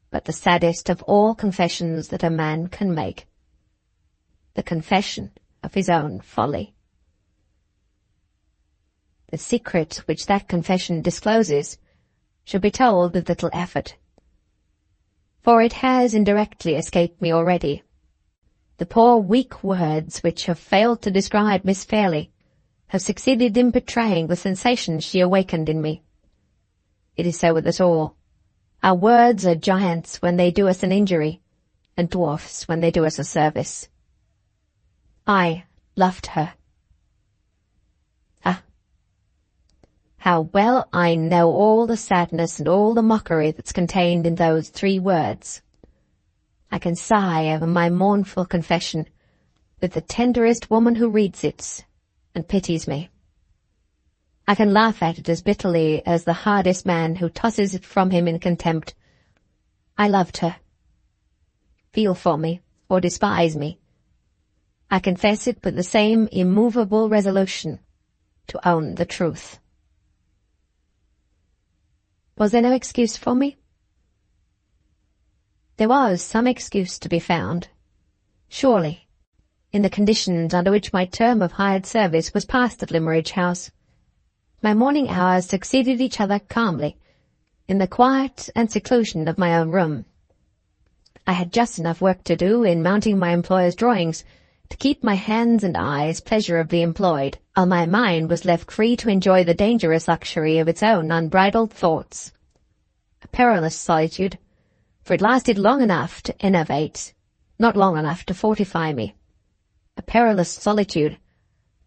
but the saddest of all confessions that a man can make, the confession of his own folly. The secret which that confession discloses should be told with little effort, for it has indirectly escaped me already. The poor weak words which have failed to describe Miss Fairlie have succeeded in betraying the sensations she awakened in me. It is so with us all. Our words are giants when they do us an injury, and dwarfs when they do us a service. I loved her. How well I know all the sadness and all the mockery that's contained in those 3 words. I can sigh over my mournful confession with the tenderest woman who reads it and pities me. I can laugh at it as bitterly as the hardest man who tosses it from him in contempt. I loved her. Feel for me, or despise me. I confess it with the same immovable resolution to own the truth. Was there no excuse for me? There was some excuse to be found. Surely, in the conditions under which my term of hired service was passed at Limmeridge House, my morning hours succeeded each other calmly, in the quiet and seclusion of my own room. I had just enough work to do in mounting my employer's drawings to keep my hands and eyes pleasurably employed, while my mind was left free to enjoy the dangerous luxury of its own unbridled thoughts. A perilous solitude, for it lasted long enough to enervate, not long enough to fortify me. A perilous solitude,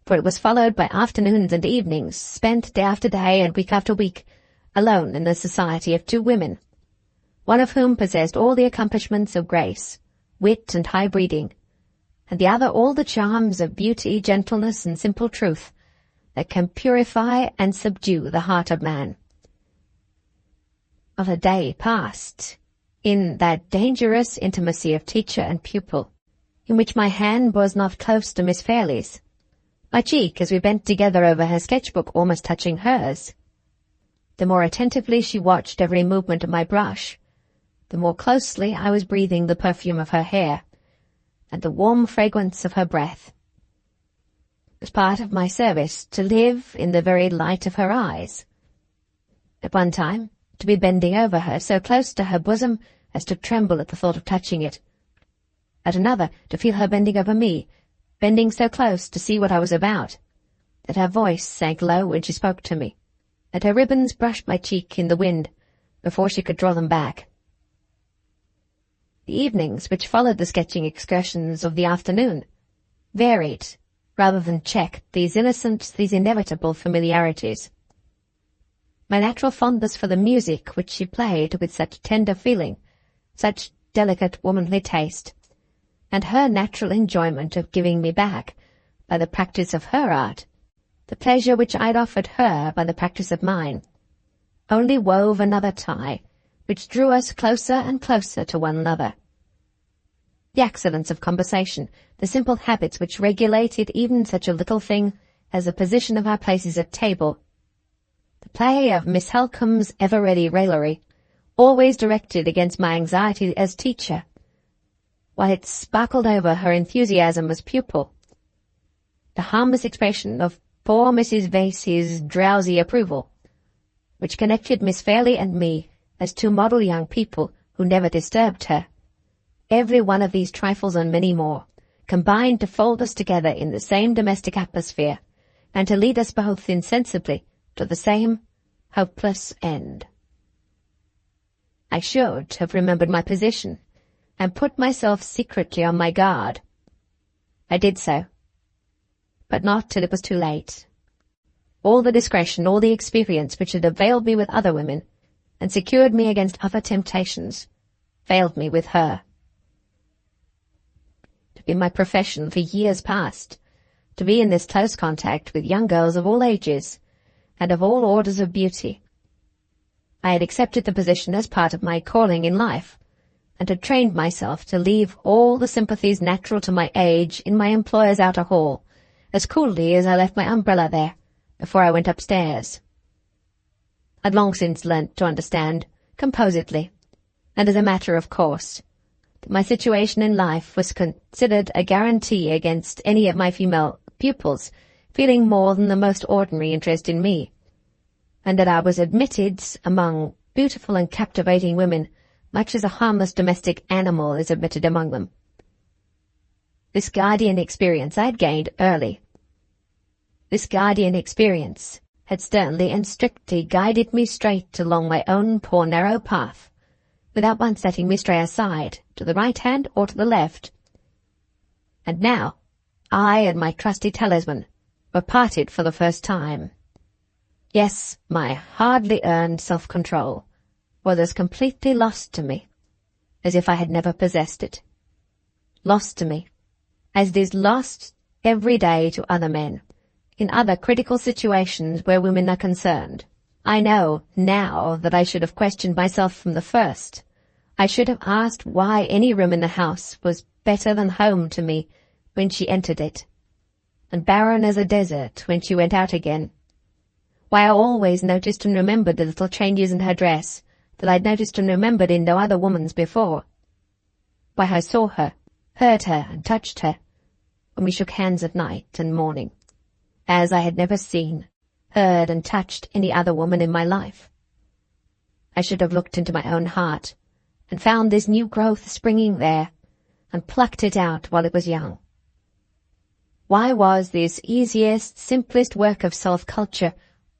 for it was followed by afternoons and evenings, spent day after day and week after week, alone in the society of two women, one of whom possessed all the accomplishments of grace, wit, and high breeding, and the other all the charms of beauty, gentleness, and simple truth that can purify and subdue the heart of man. Not a day passed in that dangerous intimacy of teacher and pupil, in which my hand was not close to Miss Fairlie's, my cheek as we bent together over her sketchbook almost touching hers. The more attentively she watched every movement of my brush, the more closely I was breathing the perfume of her hair, and the warm fragrance of her breath. It was part of my service to live in the very light of her eyes. At one time, to be bending over her, so close to her bosom as to tremble at the thought of touching it. At another, to feel her bending over me, bending so close to see what I was about, that her voice sank low when she spoke to me, and her ribbons brushed my cheek in the wind before she could draw them back. The evenings which followed the sketching excursions of the afternoon varied, rather than checked, these innocent, these inevitable familiarities. My natural fondness for the music which she played with such tender feeling, such delicate womanly taste, and her natural enjoyment of giving me back, by the practice of her art, the pleasure which I had offered her by the practice of mine, only wove another tie, which drew us closer and closer to one another. The accidents of conversation, the simple habits which regulated even such a little thing as the position of our places at table, the play of Miss Halcombe's ever-ready raillery, always directed against my anxiety as teacher, while it sparkled over her enthusiasm as pupil, the harmless expression of poor Mrs. Vasey's drowsy approval, which connected Miss Fairlie and me as two model young people who never disturbed her. Every one of these trifles and many more combined to fold us together in the same domestic atmosphere, and to lead us both insensibly to the same hopeless end. I should have remembered my position, and put myself secretly on my guard. I did so, but not till it was too late. All the discretion, all the experience which had availed me with other women, and secured me against other temptations, failed me with her. To be my profession for years past, to be in this close contact with young girls of all ages, and of all orders of beauty, I had accepted the position as part of my calling in life, and had trained myself to leave all the sympathies natural to my age in my employer's outer hall, as coolly as I left my umbrella there, before I went upstairs. I'd long since learnt to understand, composedly, and as a matter of course, that my situation in life was considered a guarantee against any of my female pupils feeling more than the most ordinary interest in me, and that I was admitted among beautiful and captivating women much as a harmless domestic animal is admitted among them. This guardian experience I had gained early. This guardian experience had sternly and strictly guided me straight along my own poor narrow path, without once letting me stray aside, to the right hand or to the left. And now, I and my trusty talisman were parted for the first time. Yes, my hardly earned self-control was as completely lost to me as if I had never possessed it. Lost to me, as it is lost every day to other men, in other critical situations where women are concerned. I know now that I should have questioned myself from the first. I should have asked why any room in the house was better than home to me when she entered it, and barren as a desert when she went out again. Why I always noticed and remembered the little changes in her dress that I'd noticed and remembered in no other woman's before. Why I saw her, heard her, and touched her when we shook hands at night and morning, as I had never seen, heard, and touched any other woman in my life. I should have looked into my own heart and found this new growth springing there, and plucked it out while it was young. Why was this easiest, simplest work of self-culture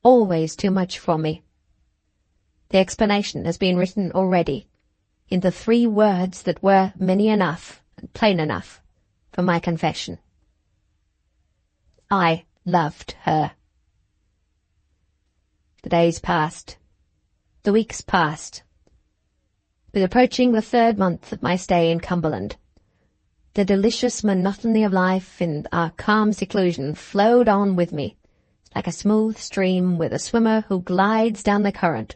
always too much for me? The explanation has been written already, in the 3 words that were many enough and plain enough for my confession. I loved her. The days passed. The weeks passed. With approaching the 3rd month of my stay in Cumberland, the delicious monotony of life in our calm seclusion flowed on with me, like a smooth stream with a swimmer who glides down the current.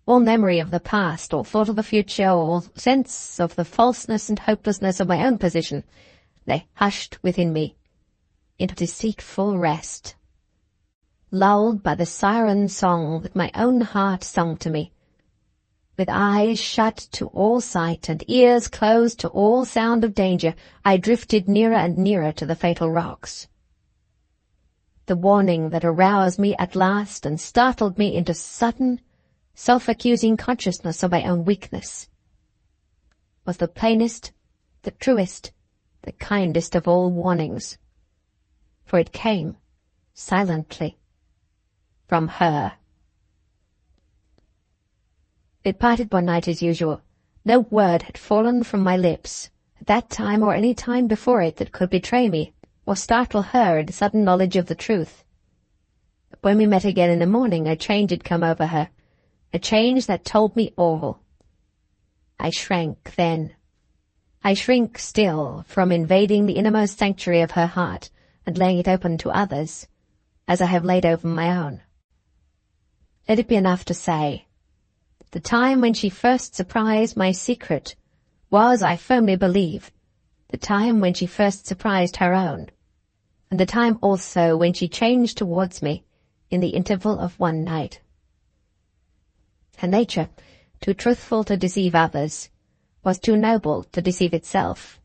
All memory of the past, or thought of the future, or sense of the falseness and hopelessness of my own position, lay hushed within me into deceitful rest, lulled by the siren song that my own heart sung to me. With eyes shut to all sight and ears closed to all sound of danger, I drifted nearer and nearer to the fatal rocks. The warning that aroused me at last and startled me into sudden, self-accusing consciousness of my own weakness was the plainest, the truest, the kindest of all warnings, for it came, silently, from her. It parted one night as usual. No word had fallen from my lips, at that time or any time before it, that could betray me, or startle her into sudden knowledge of the truth. But when we met again in the morning, a change had come over her, a change that told me all. I shrank then. I shrink still from invading the innermost sanctuary of her heart and laying it open to others, as I have laid open my own. Let it be enough to say, the time when she first surprised my secret was, I firmly believe, the time when she first surprised her own, and the time also when she changed towards me in the interval of one night. Her nature, too truthful to deceive others, was too noble to deceive itself.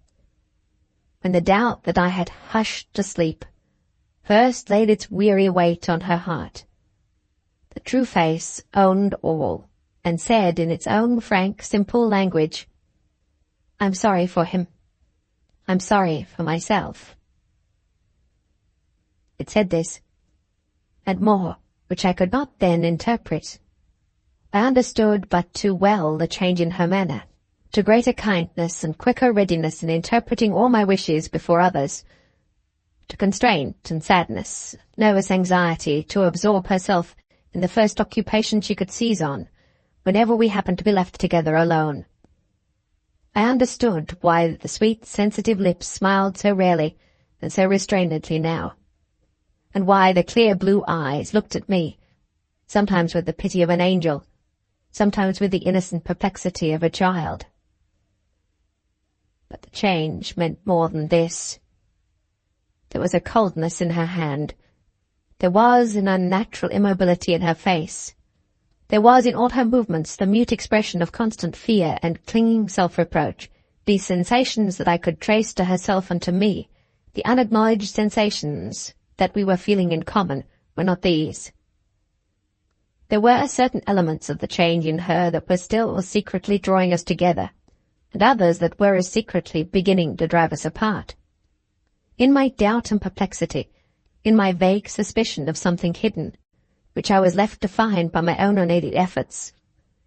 When the doubt that I had hushed to sleep first laid its weary weight on her heart, the true face owned all, and said in its own frank, simple language, "I'm sorry for him. I'm sorry for myself." It said this, and more, which I could not then interpret. I understood but too well the change in her manner, to greater kindness and quicker readiness in interpreting all my wishes before others, to constraint and sadness, nervous anxiety, to absorb herself in the first occupation she could seize on, whenever we happened to be left together alone. I understood why the sweet, sensitive lips smiled so rarely and so restrainedly now, and why the clear blue eyes looked at me, sometimes with the pity of an angel, sometimes with the innocent perplexity of a child. But the change meant more than this. There was a coldness in her hand. There was an unnatural immobility in her face. There was in all her movements the mute expression of constant fear and clinging self-reproach, these sensations that I could trace to herself and to me, the unacknowledged sensations that we were feeling in common, were not these. There were certain elements of the change in her that were still secretly drawing us together, and others that were as secretly beginning to drive us apart. In my doubt and perplexity, in my vague suspicion of something hidden, which I was left to find by my own unaided efforts,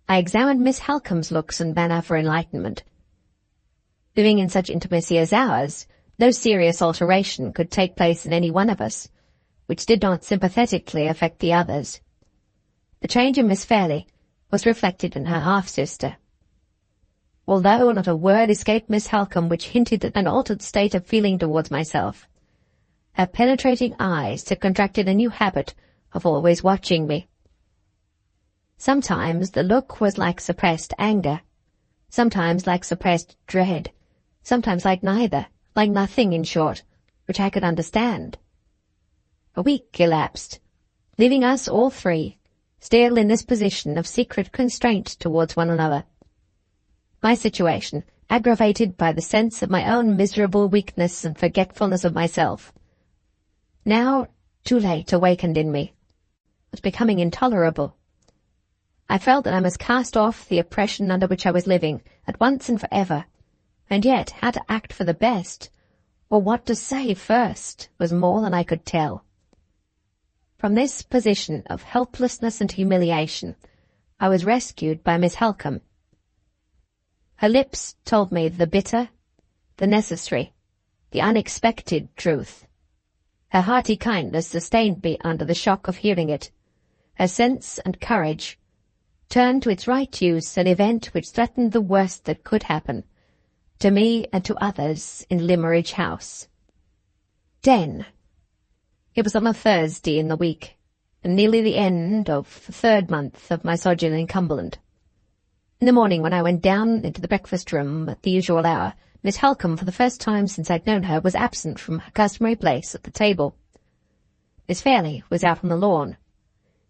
I examined Miss Halcombe's looks and manner for enlightenment. Living in such intimacy as ours, no serious alteration could take place in any one of us, which did not sympathetically affect the others. The change in Miss Fairlie was reflected in her half-sister. Although not a word escaped Miss Halcombe which hinted at an altered state of feeling towards myself, Her penetrating eyes had contracted a new habit of always watching me. Sometimes the look was like suppressed anger, sometimes like suppressed dread, sometimes like neither, like nothing, in short, which I could understand. A week elapsed, leaving us all three, still in this position of secret constraint towards one another. My situation, aggravated by the sense of my own miserable weakness and forgetfulness of myself, now too late awakened in me, was becoming intolerable. I felt that I must cast off the oppression under which I was living, at once and forever, and yet how to act for the best, or what to say first, was more than I could tell. From this position of helplessness and humiliation, I was rescued by Miss Halcombe. Her lips told me the bitter, the necessary, the unexpected truth. Her hearty kindness sustained me under the shock of hearing it. Her sense and courage turned to its right use an event which threatened the worst that could happen, to me and to others in Limmeridge House. It was on a Thursday in the week, and nearly the end of the 3rd month of my sojourn in Cumberland. In the morning, when I went down into the breakfast-room at the usual hour, Miss Halcombe, for the first time since I'd known her, was absent from her customary place at the table. Miss Fairlie was out on the lawn.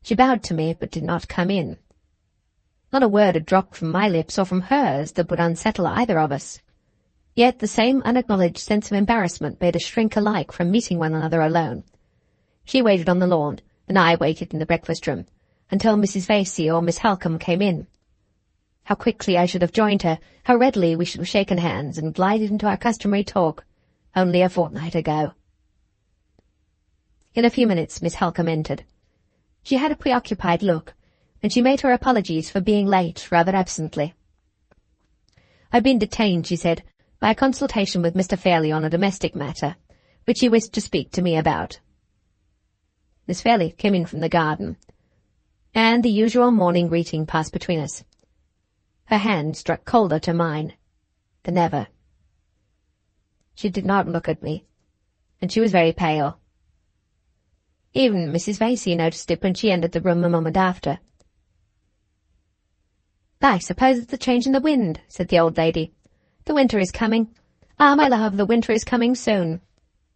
She bowed to me, but did not come in. Not a word had dropped from my lips or from hers that would unsettle either of us. Yet the same unacknowledged sense of embarrassment made us shrink alike from meeting one another alone. She waited on the lawn, and I waited in the breakfast-room, until Mrs. Vasey or Miss Halcombe came in. How quickly I should have joined her, how readily we should have shaken hands and glided into our customary talk, only a fortnight ago. In a few minutes Miss Halcombe entered. She had a preoccupied look, and she made her apologies for being late rather absently. "I've been detained," she said, "by a consultation with Mr. Fairlie on a domestic matter, which he wished to speak to me about." Miss Fairlie came in from the garden, and the usual morning greeting passed between us. Her hand struck colder to mine than ever. She did not look at me, and she was very pale. Even Mrs. Vasey noticed it when she entered the room a moment after. "I suppose it's the change in the wind," said the old lady. "The winter is coming. Ah, my love, the winter is coming soon."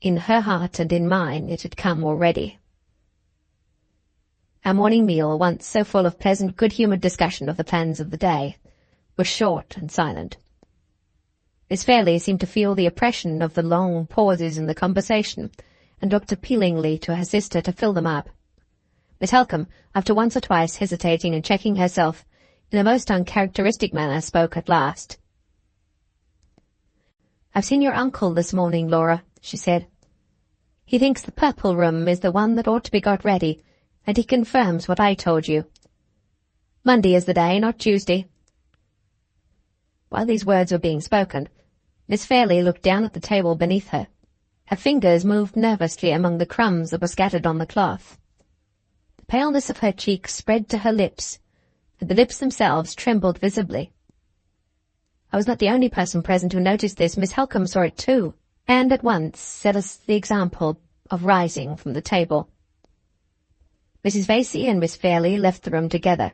In her heart and in mine it had come already. Our morning meal, once so full of pleasant, good-humoured discussion of the plans of the day, was short and silent. Miss Fairlie seemed to feel the oppression of the long pauses in the conversation, and looked appealingly to her sister to fill them up. Miss Halcombe, after once or twice hesitating and checking herself, in a most uncharacteristic manner, spoke at last. "I've seen your uncle this morning, Laura," she said. "He thinks the purple room is the one that ought to be got ready, and he confirms what I told you. Monday is the day, not Tuesday." While these words were being spoken, Miss Fairlie looked down at the table beneath her. Her fingers moved nervously among the crumbs that were scattered on the cloth. The paleness of her cheeks spread to her lips, and the lips themselves trembled visibly. I was not the only person present who noticed this. Miss Halcombe saw it too, and at once set us the example of rising from the table. Mrs. Vasey and Miss Fairlie left the room together.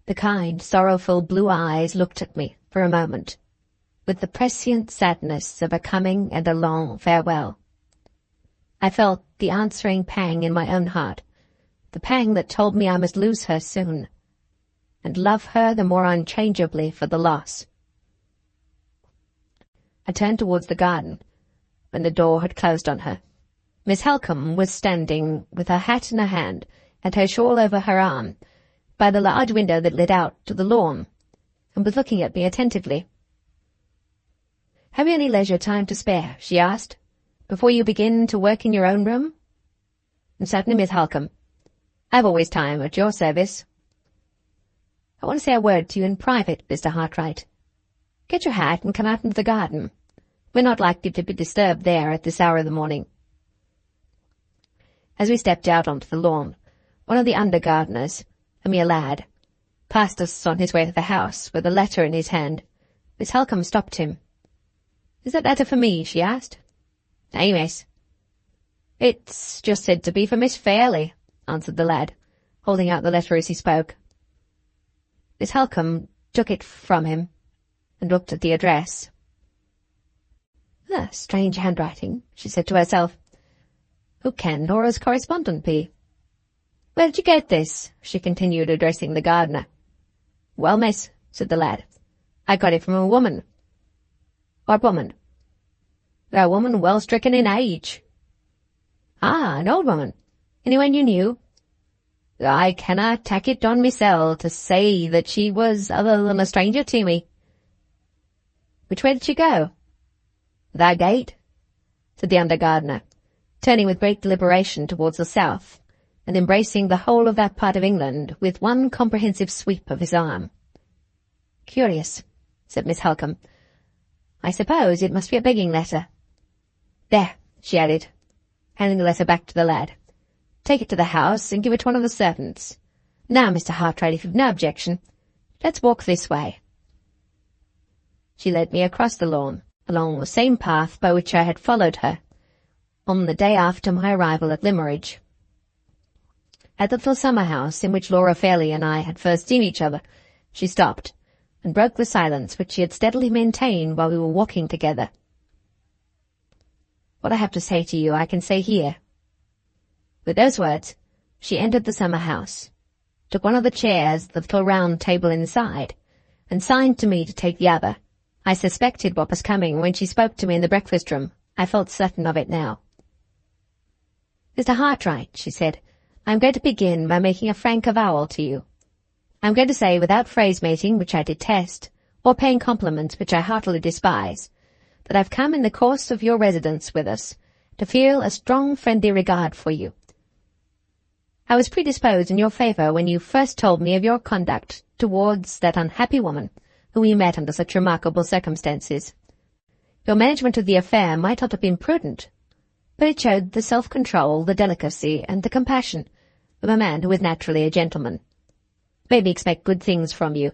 The kind, sorrowful blue eyes looked at me for a moment, with the prescient sadness of a coming and a long farewell. I felt the answering pang in my own heart, the pang that told me I must lose her soon, and love her the more unchangeably for the loss. I turned towards the garden, when the door had closed on her. Miss Halcombe was standing with her hat in her hand and her shawl over her arm by the large window that led out to the lawn, and was looking at me attentively. "Have you any leisure time to spare," she asked, "before you begin to work in your own room?" "Certainly, Miss Halcombe. I've always time at your service." "I want to say a word to you in private, Mr. Hartright. Get your hat and come out into the garden. We're not likely to be disturbed there at this hour of the morning." As we stepped out onto the lawn, one of the under-gardeners, a mere lad, passed us on his way to the house with a letter in his hand. Miss Halcombe stopped him. "Is that letter for me?" she asked. "Aye, miss." "It's just said to be for Miss Fairlie," answered the lad, holding out the letter as he spoke. Miss Halcombe took it from him and looked at the address. Strange handwriting, she said to herself. Who can Laura's correspondent be? Where did you get this? She continued, addressing the gardener. Well, miss, said the lad, I got it from a woman. What woman? A woman well stricken in age. Ah, an old woman. Anyone you knew? I cannot tack it on mysel' to say that she was other than a stranger to me. Which way did she go? That gate, said the under gardener, turning with great deliberation towards the south, and embracing the whole of that part of England with one comprehensive sweep of his arm. Curious, said Miss Halcombe. I suppose it must be a begging letter. There, she added, handing the letter back to the lad. Take it to the house and give it to one of the servants. Now, Mr. Hartright, if you've no objection, let's walk this way. She led me across the lawn, along the same path by which I had followed her, on the day after my arrival at Limmeridge. At the little summer house in which Laura Fairlie and I had first seen each other, she stopped, and broke the silence which she had steadily maintained while we were walking together. What I have to say to you I can say here. With those words, she entered the summer house, took one of the chairs at the little round table inside, and signed to me to take the other. I suspected what was coming when she spoke to me in the breakfast-room. I felt certain of it now. Mr. Hartright, she said, I am going to begin by making a frank avowal to you. I am going to say, without phrase-mating, which I detest, or paying compliments, which I heartily despise, that I've come in the course of your residence with us to feel a strong friendly regard for you. I was predisposed in your favour when you first told me of your conduct towards that unhappy woman whom you met under such remarkable circumstances. Your management of the affair might not have been prudent, but it showed the self-control, the delicacy, and the compassion of a man who is naturally a gentleman. Made me expect good things from you,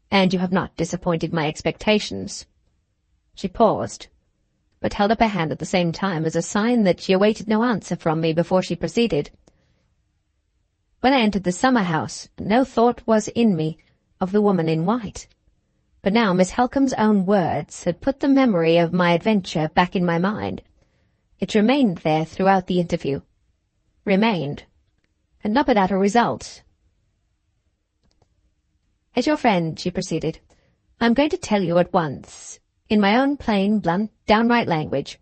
and you have not disappointed my expectations. She paused, but held up her hand at the same time as a sign that she awaited no answer from me before she proceeded. When I entered the summer house, no thought was in me of the woman in white. But now Miss Halcombe's own words had put the memory of my adventure back in my mind. It remained there throughout the interview. Remained, and not without a result. As your friend, she proceeded, I am going to tell you at once, in my own plain, blunt, downright language,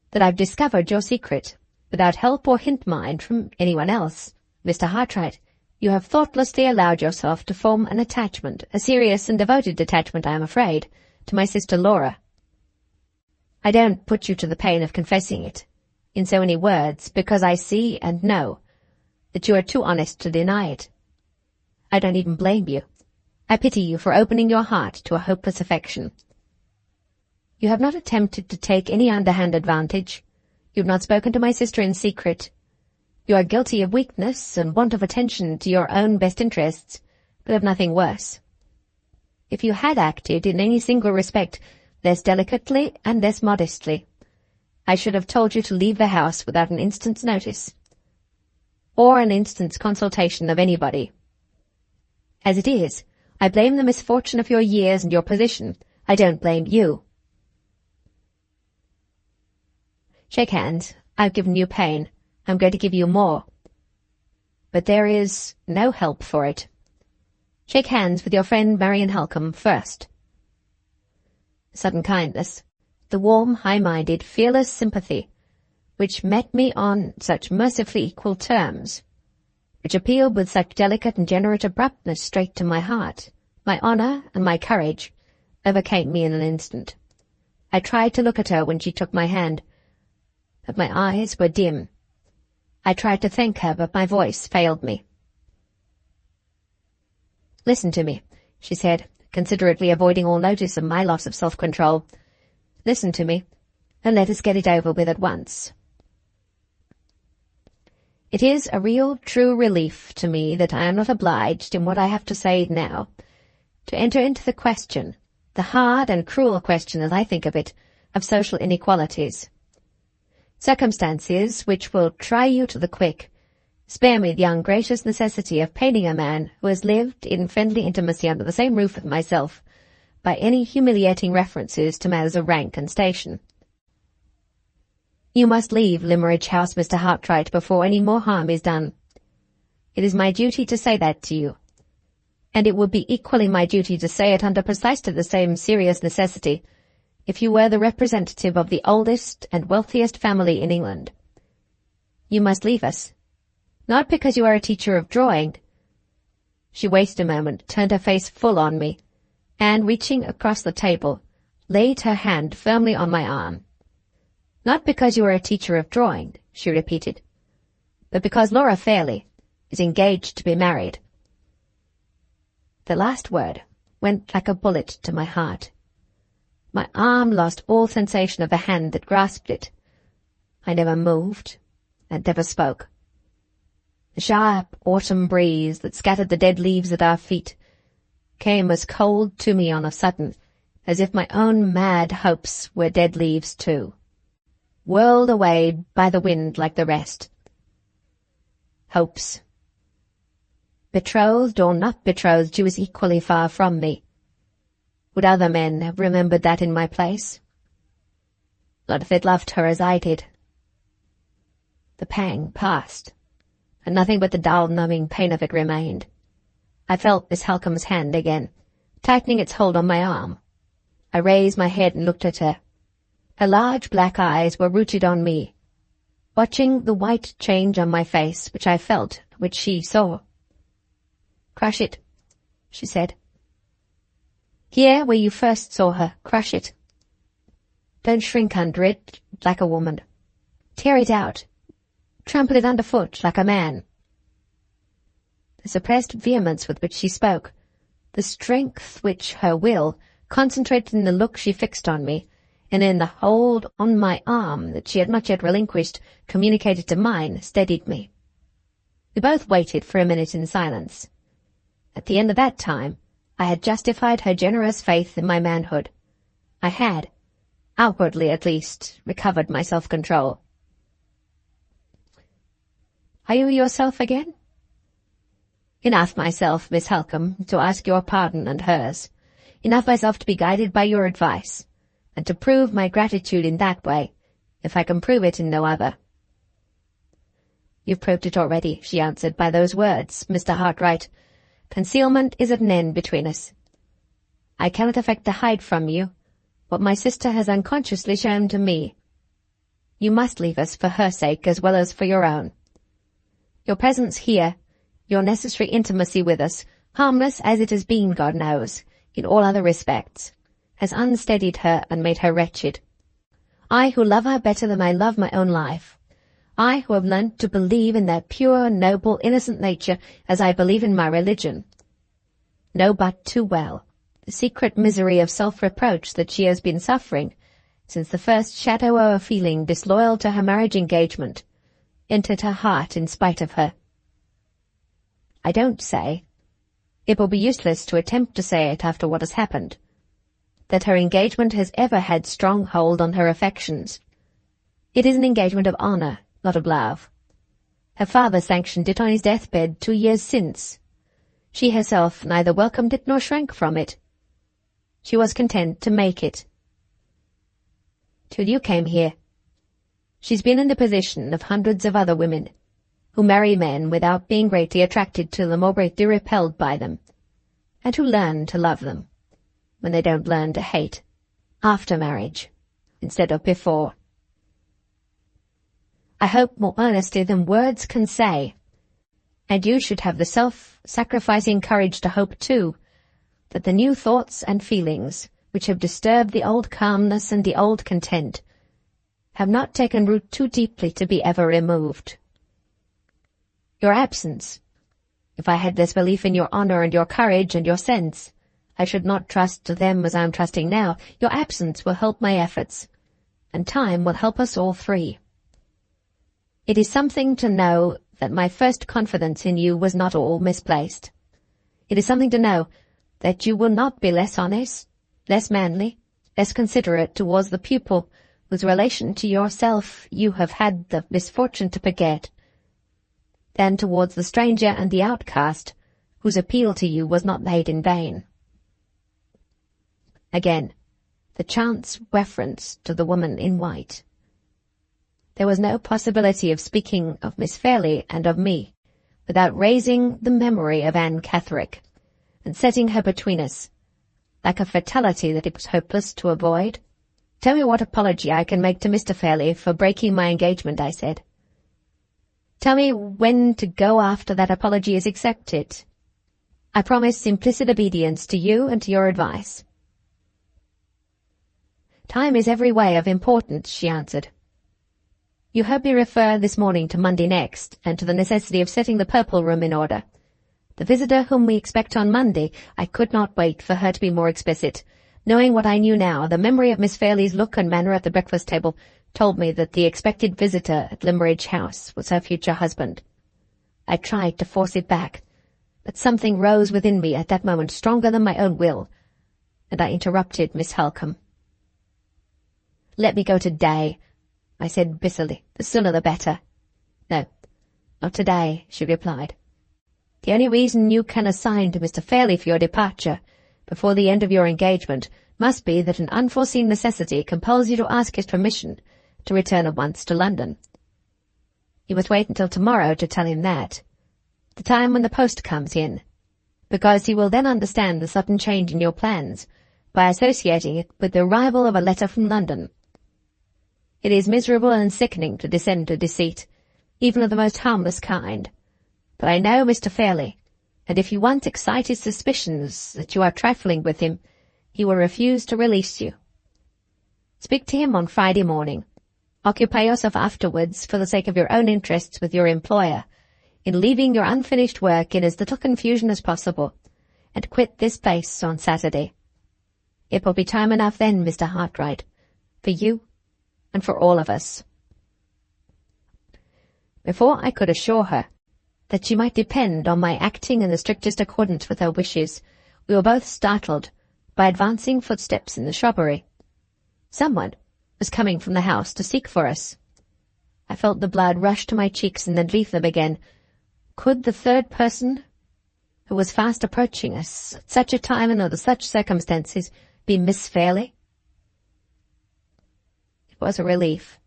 that I've discovered your secret, without help or hint, mind, from anyone else. Mr. Hartright, you have thoughtlessly allowed yourself to form an attachment, a serious and devoted attachment, I am afraid, to my sister Laura. I don't put you to the pain of confessing it, in so many words, because I see and know that you are too honest to deny it. I don't even blame you. I pity you for opening your heart to a hopeless affection. You have not attempted to take any underhand advantage. You have not spoken to my sister in secret. You are guilty of weakness and want of attention to your own best interests, but of nothing worse. If you had acted in any single respect less delicately and less modestly, I should have told you to leave the house without an instant's notice, or an instant's consultation of anybody. As it is, I blame the misfortune of your years and your position. I don't blame you. Shake hands. I've given you pain. I'm going to give you more. But there is no help for it. Shake hands with your friend Marian Halcombe first. Sudden kindness, the warm, high-minded, fearless sympathy, which met me on such mercifully equal terms, which appealed with such delicate and generous abruptness straight to my heart, my honour and my courage, overcame me in an instant. I tried to look at her when she took my hand, but my eyes were dim. I tried to thank her, but my voice failed me. Listen to me, she said, considerately avoiding all notice of my loss of self-control. Listen to me, and let us get it over with at once. It is a real, true relief to me that I am not obliged, in what I have to say now, to enter into the question, the hard and cruel question, as I think of it, of social inequalities. Circumstances which will try you to the quick. Spare me the ungracious necessity of painting a man who has lived in friendly intimacy under the same roof with myself by any humiliating references to matters of rank and station. You must leave Limmeridge House, Mr. Hartright, before any more harm is done. It is my duty to say that to you, and it would be equally my duty to say it under precisely the same serious necessity if you were the representative of the oldest and wealthiest family in England. You must leave us, not because you are a teacher of drawing. She waited a moment, turned her face full on me, and, reaching across the table, laid her hand firmly on my arm. Not because you are a teacher of drawing, she repeated, but because Laura Fairlie is engaged to be married. The last word went like a bullet to my heart. My arm lost all sensation of the hand that grasped it. I never moved, and never spoke. The sharp autumn breeze that scattered the dead leaves at our feet came as cold to me on a sudden as if my own mad hopes were dead leaves too, whirled away by the wind like the rest. Hopes. Betrothed or not betrothed, she was equally far from me. Would other men have remembered that in my place? Not if they'd loved her as I did. The pang passed, and nothing but the dull, numbing pain of it remained. I felt Miss Halcombe's hand again, tightening its hold on my arm. I raised my head and looked at her. Her large black eyes were rooted on me, watching the white change on my face, which I felt, which she saw. "Crush it," she said. "Here, where you first saw her, crush it. Don't shrink under it like a woman. Tear it out. Trample it underfoot like a man." The suppressed vehemence with which she spoke, the strength which her will concentrated in the look she fixed on me, and in the hold on my arm that she had not yet relinquished, communicated to mine, steadied me. We both waited for a minute in silence. At the end of that time, I had justified her generous faith in my manhood. I had, outwardly at least, recovered my self-control. "Are you yourself again?" "Enough myself, Miss Halcombe, to ask your pardon and hers. Enough myself to be guided by your advice, and to prove my gratitude in that way, if I can prove it in no other." "You've proved it already," she answered, "by those words, Mr. Hartright. Concealment is at an end between us. I cannot affect to hide from you what my sister has unconsciously shown to me. You must leave us for her sake as well as for your own. Your presence here, your necessary intimacy with us, harmless as it has been, God knows, in all other respects, has unsteadied her and made her wretched. I who love her better than I love my own life, I who have learnt to believe in their pure, noble, innocent nature as I believe in my religion, know but too well the secret misery of self-reproach that she has been suffering since the first shadow of a feeling disloyal to her marriage engagement entered her heart in spite of her. I don't say, it will be useless to attempt to say it after what has happened, that her engagement has ever had strong hold on her affections. It is an engagement of honour, not of love. Her father sanctioned it on his deathbed 2 years since. She herself neither welcomed it nor shrank from it. She was content to make it. Till you came here. She's been in the position of hundreds of other women, who marry men without being greatly attracted to them or greatly repelled by them, and who learn to love them, when they don't learn to hate, after marriage, instead of before. I hope more earnestly than words can say, and you should have the self-sacrificing courage to hope too, that the new thoughts and feelings which have disturbed the old calmness and the old content have not taken root too deeply to be ever removed. Your absence, if I had this belief in your honour and your courage and your sense, I should not trust to them as I am trusting now. Your absence will help my efforts, and time will help us all three. It is something to know that my first confidence in you was not all misplaced. It is something to know that you will not be less honest, less manly, less considerate towards the pupil whose relation to yourself you have had the misfortune to forget, than towards the stranger and the outcast, whose appeal to you was not made in vain. Again, the chance reference to the woman in white. There was no possibility of speaking of Miss Fairlie and of me without raising the memory of Anne Catherick and setting her between us, like a fatality that it was hopeless to avoid. "Tell me what apology I can make to Mr. Fairlie for breaking my engagement," I said. "Tell me when to go after that apology is accepted. I promise implicit obedience to you and to your advice." "Time is every way of importance," she answered. "You heard me refer this morning to Monday next, and to the necessity of setting the purple room in order. The visitor whom we expect on Monday, I could not wait for her to be more explicit. Knowing what I knew now, the memory of Miss Fairlie's look and manner at the breakfast table told me that the expected visitor at Limmeridge House was her future husband. I tried to force it back, but something rose within me at that moment stronger than my own will, and I interrupted Miss Halcombe. "Let me go today," I said bitterly. "The sooner the better." "No, not today," she replied. "The only reason you can assign to Mr. Fairlie for your departure before the end of your engagement must be that an unforeseen necessity compels you to ask his permission to return at once to London. You must wait until tomorrow to tell him that, the time when the post comes in, because he will then understand the sudden change in your plans by associating it with the arrival of a letter from London. It is miserable and sickening to descend to deceit, even of the most harmless kind, but I know Mr. Fairlie, and if you once excite his suspicions that you are trifling with him, he will refuse to release you. Speak to him on Friday morning. Occupy yourself afterwards, for the sake of your own interests with your employer, in leaving your unfinished work in as little confusion as possible, and quit this place on Saturday. It will be time enough then, Mr. Hartright, for you and for all of us." Before I could assure her that she might depend on my acting in the strictest accordance with her wishes, we were both startled by advancing footsteps in the shrubbery. Someone was coming from the house to seek for us. I felt the blood rush to my cheeks and then leave them again. Could the third person, who was fast approaching us at such a time and under such circumstances, be Miss Fairlie? It was a relief.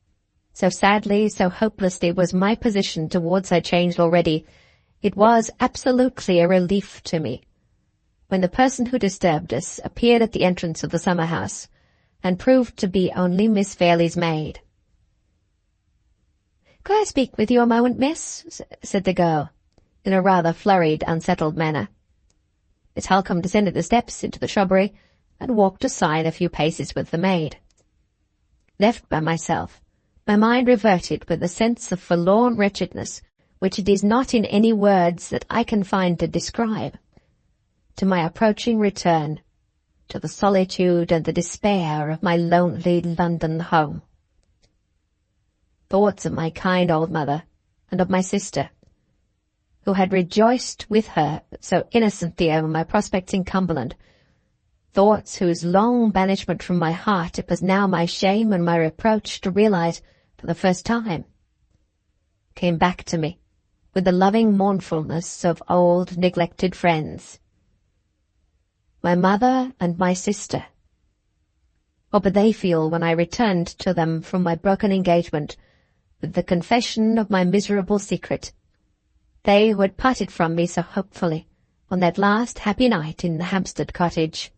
So sadly, so hopelessly was my position towards her changed already. It was absolutely a relief to me when the person who disturbed us appeared at the entrance of the summer-house, and proved to be only Miss Fairlie's maid. "Could I speak with you a moment, miss?" said the girl, in a rather flurried, unsettled manner. Miss Halcombe descended the steps into the shrubbery, and walked aside a few paces with the maid. Left by myself, my mind reverted with a sense of forlorn wretchedness, which it is not in any words that I can find to describe, to my approaching return, to the solitude and the despair of my lonely London home. Thoughts of my kind old mother, and of my sister, who had rejoiced with her so innocently over my prospects in Cumberland, thoughts whose long banishment from my heart it was now my shame and my reproach to realize for the first time, came back to me with the loving mournfulness of old neglected friends. My mother and my sister. What would they feel when I returned to them from my broken engagement with the confession of my miserable secret? They who had parted from me so hopefully on that last happy night in the Hampstead cottage.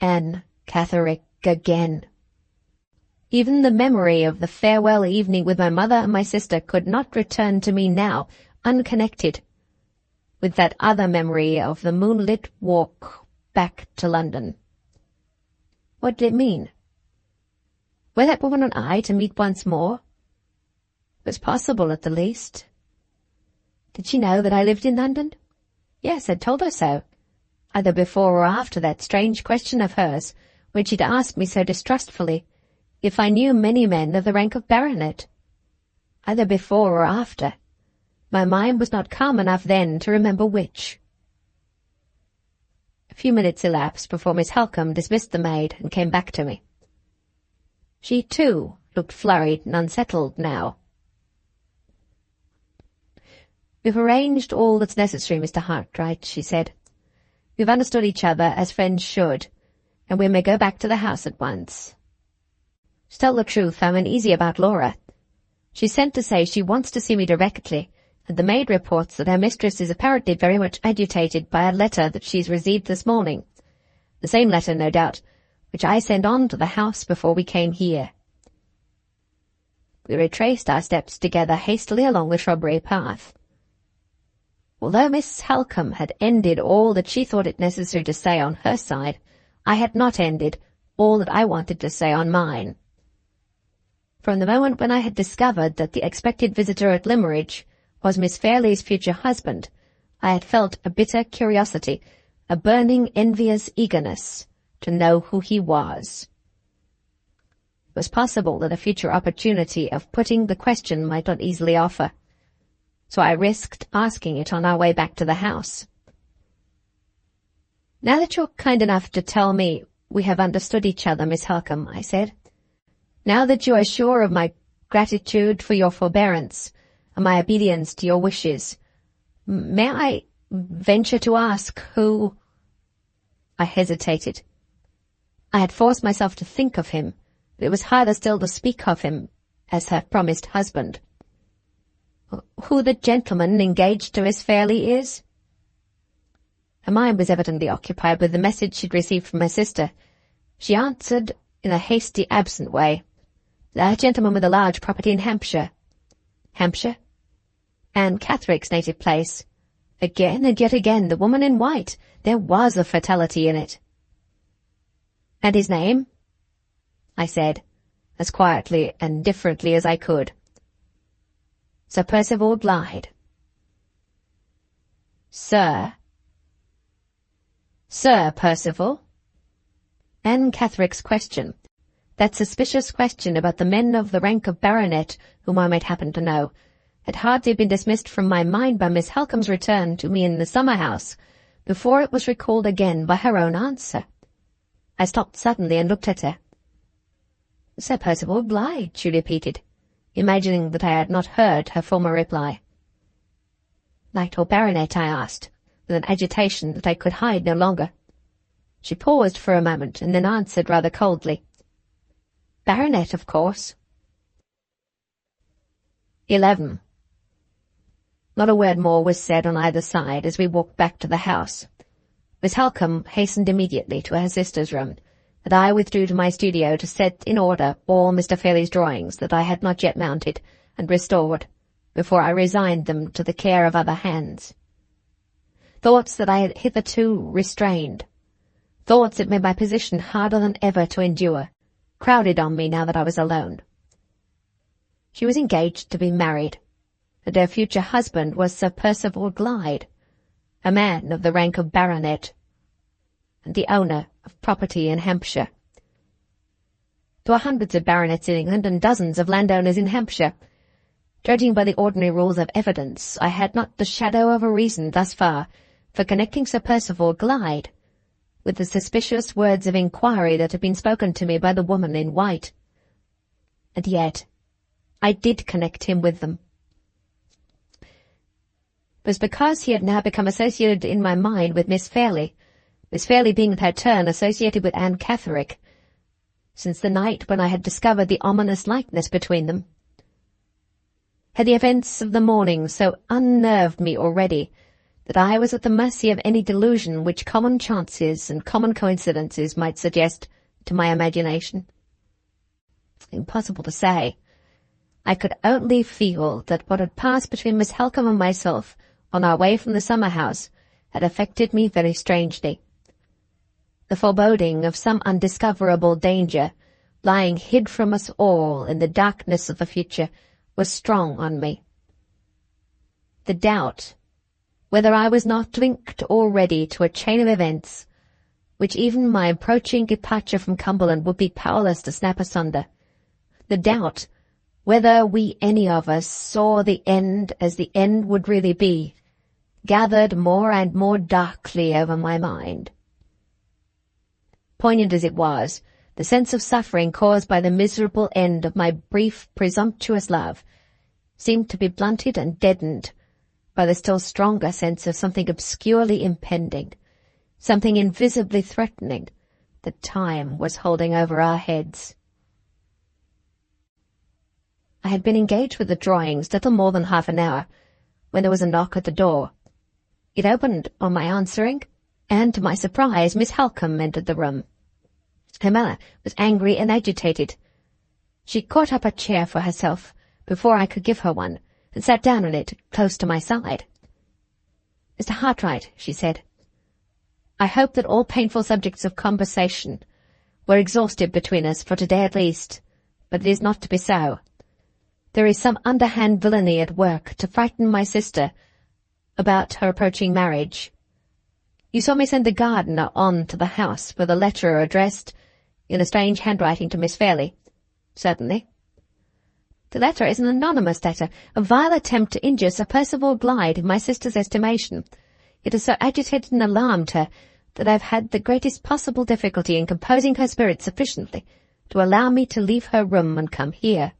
Anne Catherick again. Even the memory of the farewell evening with my mother and my sister could not return to me now, unconnected with that other memory of the moonlit walk back to London. What did it mean? Were that woman and I to meet once more? It was possible, at the least. Did she know that I lived in London? Yes, I'd told her so, either before or after that strange question of hers, when she'd asked me so distrustfully if I knew many men of the rank of baronet. Either before or after. My mind was not calm enough then to remember which. A few minutes elapsed before Miss Halcombe dismissed the maid and came back to me. She, too, looked flurried and unsettled now. "We've arranged all that's necessary, Mr. Hartright," she said. "We've understood each other as friends should, and we may go back to the house at once. To tell the truth, I'm uneasy about Laura. She sent to say she wants to see me directly, and the maid reports that her mistress is apparently very much agitated by a letter that she's received this morning. The same letter, no doubt, which I sent on to the house before we came here." We retraced our steps together hastily along the shrubbery path. Although Miss Halcombe had ended all that she thought it necessary to say on her side, I had not ended all that I wanted to say on mine. From the moment when I had discovered that the expected visitor at Limmeridge was Miss Fairlie's future husband, I had felt a bitter curiosity, a burning envious eagerness to know who he was. It was possible that a future opportunity of putting the question might not easily offer, so I risked asking it on our way back to the house. "Now that you're kind enough to tell me we have understood each other, Miss Halcombe," I said, "now that you are sure of my gratitude for your forbearance and my obedience to your wishes, may I venture to ask who—" I hesitated. I had forced myself to think of him, but it was harder still to speak of him as her promised husband. "Who the gentleman engaged to Miss Fairlie is?" Her mind was evidently occupied with the message she'd received from her sister. She answered in a hasty, absent way, "A gentleman with a large property in Hampshire." Hampshire? Anne Catherick's native place. Again and yet again the woman in white. There was a fatality in it. "And his name?" I said, as quietly and differently as I could. "Sir Percival Glyde." "Sir Percival?" Anne Catherick's question, that suspicious question about the men of the rank of baronet whom I might happen to know, had hardly been dismissed from my mind by Miss Halcombe's return to me in the summer-house, before it was recalled again by her own answer. I stopped suddenly and looked at her. "Sir Percival Glyde," she repeated, imagining that I had not heard her former reply. "Knight or baronet?" I asked, with an agitation that I could hide no longer. She paused for a moment, and then answered rather coldly, "Baronet, of course." 11. Not a word more was said on either side as we walked back to the house. Miss Halcombe hastened immediately to her sister's room, and I withdrew to my studio to set in order all Mr. Fairlie's drawings that I had not yet mounted and restored, before I resigned them to the care of other hands. Thoughts that I had hitherto restrained, thoughts that made my position harder than ever to endure, crowded on me now that I was alone. She was engaged to be married, and her future husband was Sir Percival Glyde, a man of the rank of baronet, and the owner of property in Hampshire. There were hundreds of baronets in England and dozens of landowners in Hampshire. Judging by the ordinary rules of evidence, I had not the shadow of a reason thus far for connecting Sir Percival Glyde with the suspicious words of inquiry that had been spoken to me by the woman in white. And yet I did connect him with them. It was because he had now become associated in my mind with Miss Fairlie being in her turn associated with Anne Catherick, since the night when I had discovered the ominous likeness between them. Had the events of the morning so unnerved me already that I was at the mercy of any delusion which common chances and common coincidences might suggest to my imagination? Impossible to say. I could only feel that what had passed between Miss Halcombe and myself on our way from the summer-house had affected me very strangely. The foreboding of some undiscoverable danger, lying hid from us all in the darkness of the future, was strong on me. The doubt whether I was not linked already to a chain of events which even my approaching departure from Cumberland would be powerless to snap asunder. The doubt whether we any of us saw the end as the end would really be, gathered more and more darkly over my mind. Poignant as it was, The sense of suffering caused by the miserable end of my brief, presumptuous love seemed to be blunted and deadened by the still stronger sense of something obscurely impending, something invisibly threatening, that time was holding over our heads. I had been engaged with the drawings little more than half an hour, when there was a knock at the door. It opened on my answering, and to my surprise Miss Halcombe entered the room. Her manner was angry and agitated. She caught up a chair for herself before I could give her one, and sat down on it close to my side. "Mr. Hartright," she said, "I hope that all painful subjects of conversation were exhausted between us for today at least, but it is not to be so. There is some underhand villainy at work to frighten my sister about her approaching marriage. You saw me send the gardener on to the house with a letter addressed in a strange handwriting to Miss Fairlie." "Certainly." "The letter is an anonymous letter, a vile attempt to injure Sir Percival Glyde in my sister's estimation. It has so agitated and alarmed her that I have had the greatest possible difficulty in composing her spirits sufficiently to allow me to leave her room and come here.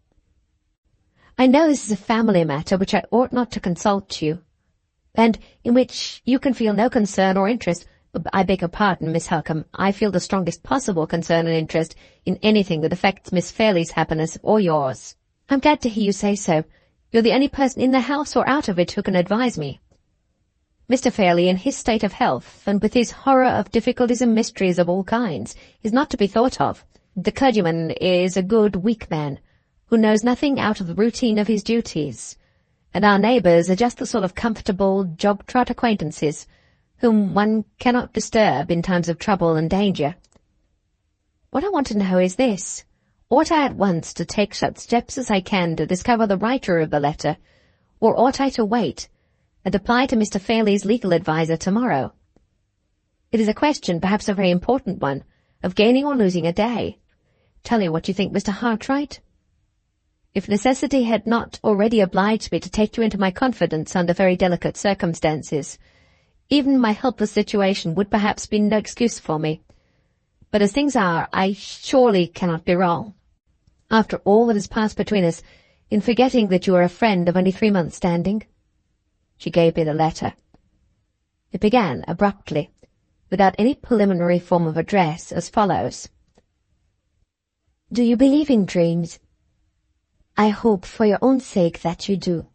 I know this is a family matter which I ought not to consult you, and in which you can feel no concern or interest. I beg your pardon, Miss Halcombe, I feel the strongest possible concern and interest in anything that affects Miss Fairlie's happiness or yours." "I'm glad to hear you say so. You're the only person in the house or out of it who can advise me. Mr. Fairlie, in his state of health, and with his horror of difficulties and mysteries of all kinds, is not to be thought of. The clergyman is a good, weak man, who knows nothing out of the routine of his duties, and our neighbours are just the sort of comfortable, jog-trot acquaintances whom one cannot disturb in times of trouble and danger. What I want to know is this: ought I at once to take such steps as I can to discover the writer of the letter, or ought I to wait and apply to Mr. Fairlie's legal adviser tomorrow? It is a question, perhaps a very important one, of gaining or losing a day. Tell you what you think, Mr. Hartright. If necessity had not already obliged me to take you into my confidence under very delicate circumstances, even my helpless situation would perhaps be no excuse for me. But as things are, I surely cannot be wrong, after all that has passed between us, in forgetting that you are a friend of only 3 months' standing." She gave me the letter. It began abruptly, without any preliminary form of address, as follows: "Do you believe in dreams? I hope for your own sake that you do.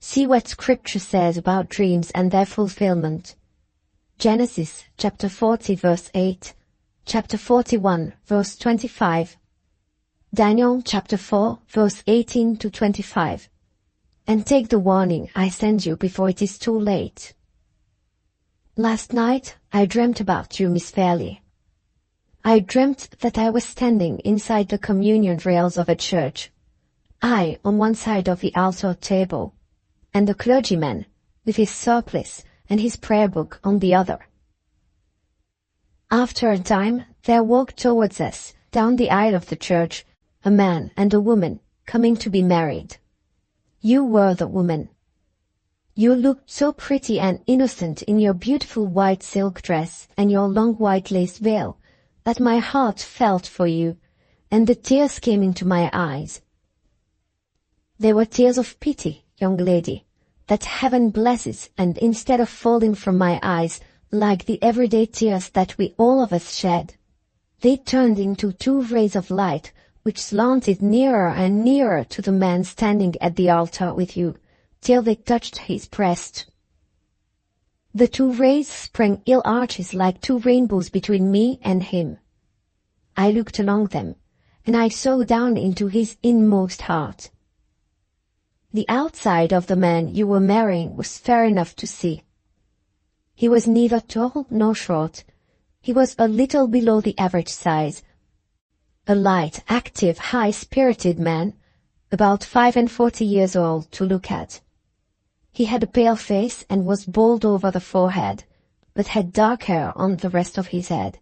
See what Scripture says about dreams and their fulfillment. Genesis chapter 40 verse 8, chapter 41 verse 25, Daniel chapter 4 verse 18 to 25, and take the warning I send you before it is too late. Last night I dreamt about you, Miss Fairlie. I dreamt that I was standing inside the communion rails of a church, I on one side of the altar table, and the clergyman with his surplice and his prayer book on the other. After a time there walked towards us, down the aisle of the church, a man and a woman coming to be married. You were the woman. You looked so pretty and innocent in your beautiful white silk dress and your long white lace veil that my heart felt for you, and the tears came into my eyes. They were tears of pity, young lady, that heaven blesses, and instead of falling from my eyes like the everyday tears that we all of us shed, they turned into 2 rays of light which slanted nearer and nearer to the man standing at the altar with you, till they touched his breast. The 2 rays sprang ill arches like 2 rainbows between me and him. I looked along them, and I saw down into his inmost heart. The outside of the man you were marrying was fair enough to see. He was neither tall nor short. He was a little below the average size. A light, active, high-spirited man, about 45 years old to look at. He had a pale face and was bald over the forehead, but had dark hair on the rest of his head.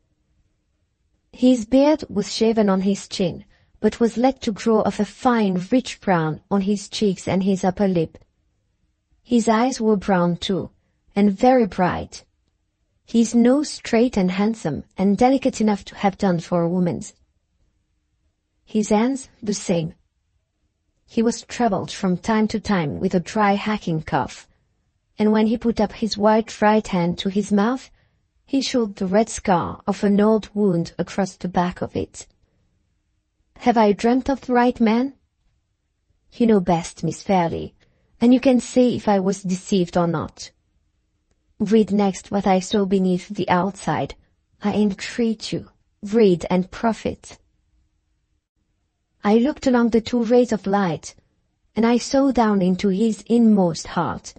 His beard was shaven on his chin, but was let to grow of a fine, rich brown on his cheeks and his upper lip. His eyes were brown too, and very bright. He's no straight and handsome and delicate enough to have done for a woman's. His hands the same. He was troubled from time to time with a dry hacking cough, and when he put up his white right hand to his mouth, he showed the red scar of an old wound across the back of it. Have I dreamt of the right man? You know best, Miss Fairlie, and you can say if I was deceived or not. Read next what I saw beneath the outside. I entreat you, read and profit. I looked along the 2 rays of light, and I saw down into his inmost heart.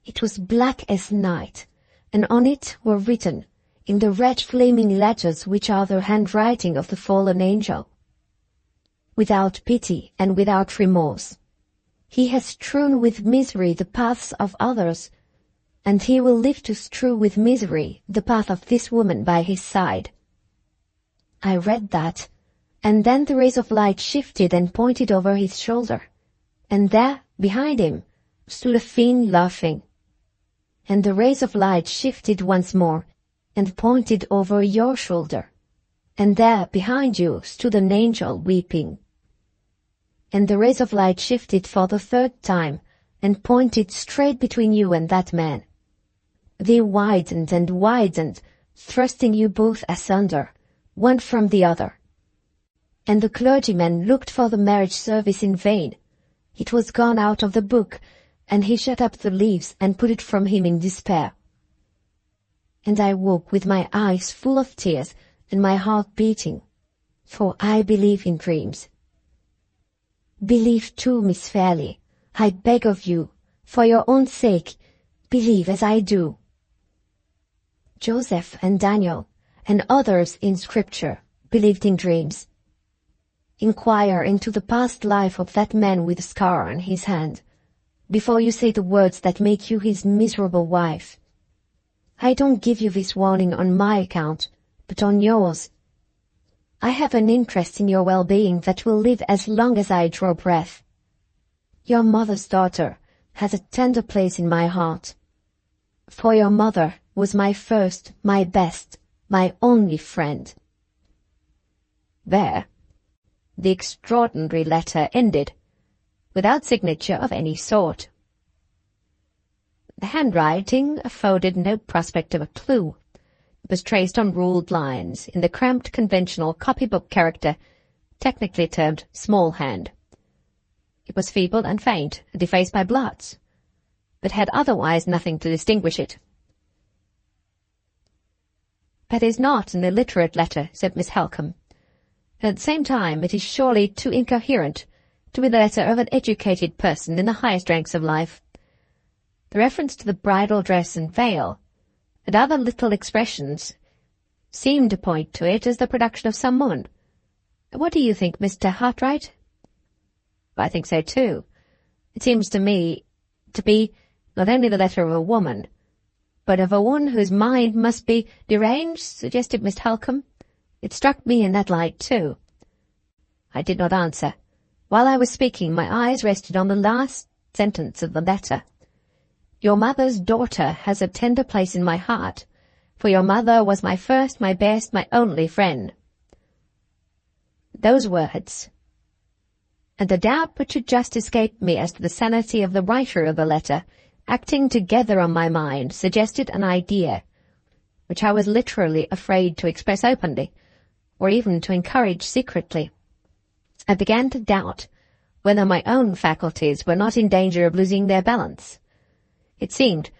It was black as night, and on it were written, in the red flaming letters which are the handwriting of the fallen angel, without pity and without remorse. He has strewn with misery the paths of others, and he will live to strew with misery the path of this woman by his side. I read that, and then the rays of light shifted and pointed over his shoulder, and there, behind him, stood a fiend laughing. And the rays of light shifted once more, and pointed over your shoulder, and there, behind you, stood an angel weeping. And the rays of light shifted for the 3rd time, and pointed straight between you and that man. They widened and widened, thrusting you both asunder, one from the other. And the clergyman looked for the marriage service in vain. It was gone out of the book, and he shut up the leaves and put it from him in despair. And I woke with my eyes full of tears and my heart beating, for I believe in dreams. Believe too, Miss Fairlie, I beg of you, for your own sake, believe as I do. Joseph and Daniel, and others in Scripture, believed in dreams. Inquire into the past life of that man with a scar on his hand, before you say the words that make you his miserable wife. I don't give you this warning on my account, but on yours. I have an interest in your well-being that will live as long as I draw breath. Your mother's daughter has a tender place in my heart, for your mother was my first, my best, my only friend. There, the extraordinary letter ended, without signature of any sort. The handwriting afforded no prospect of a clue. It was traced on ruled lines in the cramped conventional copybook character, technically termed small hand. It was feeble and faint, and defaced by blots, but had otherwise nothing to distinguish it. "That is not an illiterate letter," said Miss Halcombe. "At the same time, it is surely too incoherent to be the letter of an educated person in the highest ranks of life. The reference to the bridal dress and veil, and other little expressions, seem to point to it as the production of some woman. What do you think, Mr. Hartright?" "I think so too. It seems to me to be not only the letter of a woman, but of a one whose mind must be deranged," suggested Miss Halcombe. "It struck me in that light too." I did not answer. While I was speaking, my eyes rested on the last sentence of the letter. "Your mother's daughter has a tender place in my heart, for your mother was my first, my best, my only friend." Those words, and the doubt which had just escaped me as to the sanity of the writer of the letter, acting together on my mind, suggested an idea, which I was literally afraid to express openly, or even to encourage secretly. I began to doubt whether my own faculties were not in danger of losing their balance. It seemed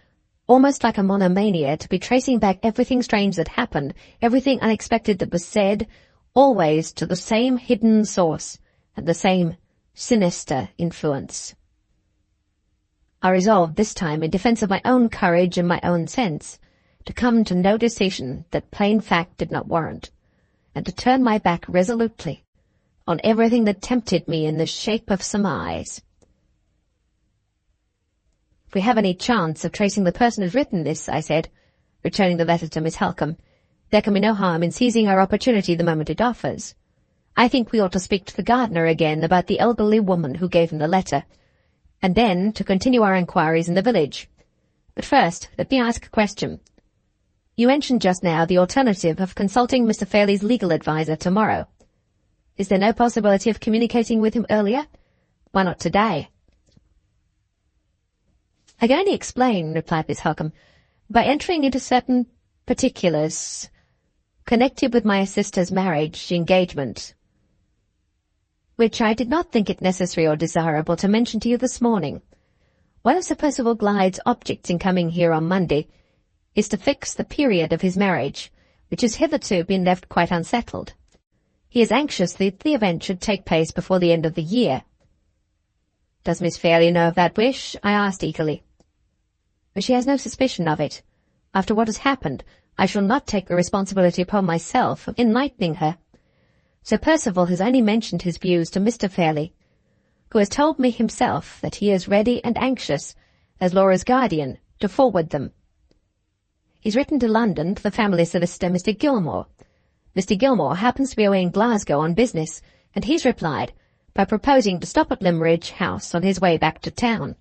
almost like a monomania to be tracing back everything strange that happened, everything unexpected that was said, always to the same hidden source and the same sinister influence. I resolved this time, in defense of my own courage and my own sense, to come to no decision that plain fact did not warrant, and to turn my back resolutely on everything that tempted me in the shape of surmise. "If we have any chance of tracing the person who's written this," I said, returning the letter to Miss Halcombe, "there can be no harm in seizing our opportunity the moment it offers. I think we ought to speak to the gardener again about the elderly woman who gave him the letter, and then to continue our inquiries in the village. But first, let me ask a question. You mentioned just now the alternative of consulting Mr. Fairlie's legal adviser tomorrow. Is there no possibility of communicating with him earlier? Why not today? I can only explain, replied Miss Halcombe, by entering into certain particulars connected with my sister's marriage engagement, which I did not think it necessary or desirable to mention to you this morning. One of Sir Percival Glyde's objects in coming here on Monday is to fix the period of his marriage, which has hitherto been left quite unsettled. He is anxious that the event should take place before the end of the year. Does Miss Fairlie know of that wish? I asked eagerly. She has no suspicion of it. After what has happened, I shall not take the responsibility upon myself of enlightening her. Sir Percival has only mentioned his views to Mr. Fairlie, who has told me himself that he is ready and anxious, as Laura's guardian, to forward them. He's written to London to the family solicitor, Mr. Gilmore. Mr. Gilmore happens to be away in Glasgow on business, and he's replied by proposing to stop at Limmeridge House on his way back to town.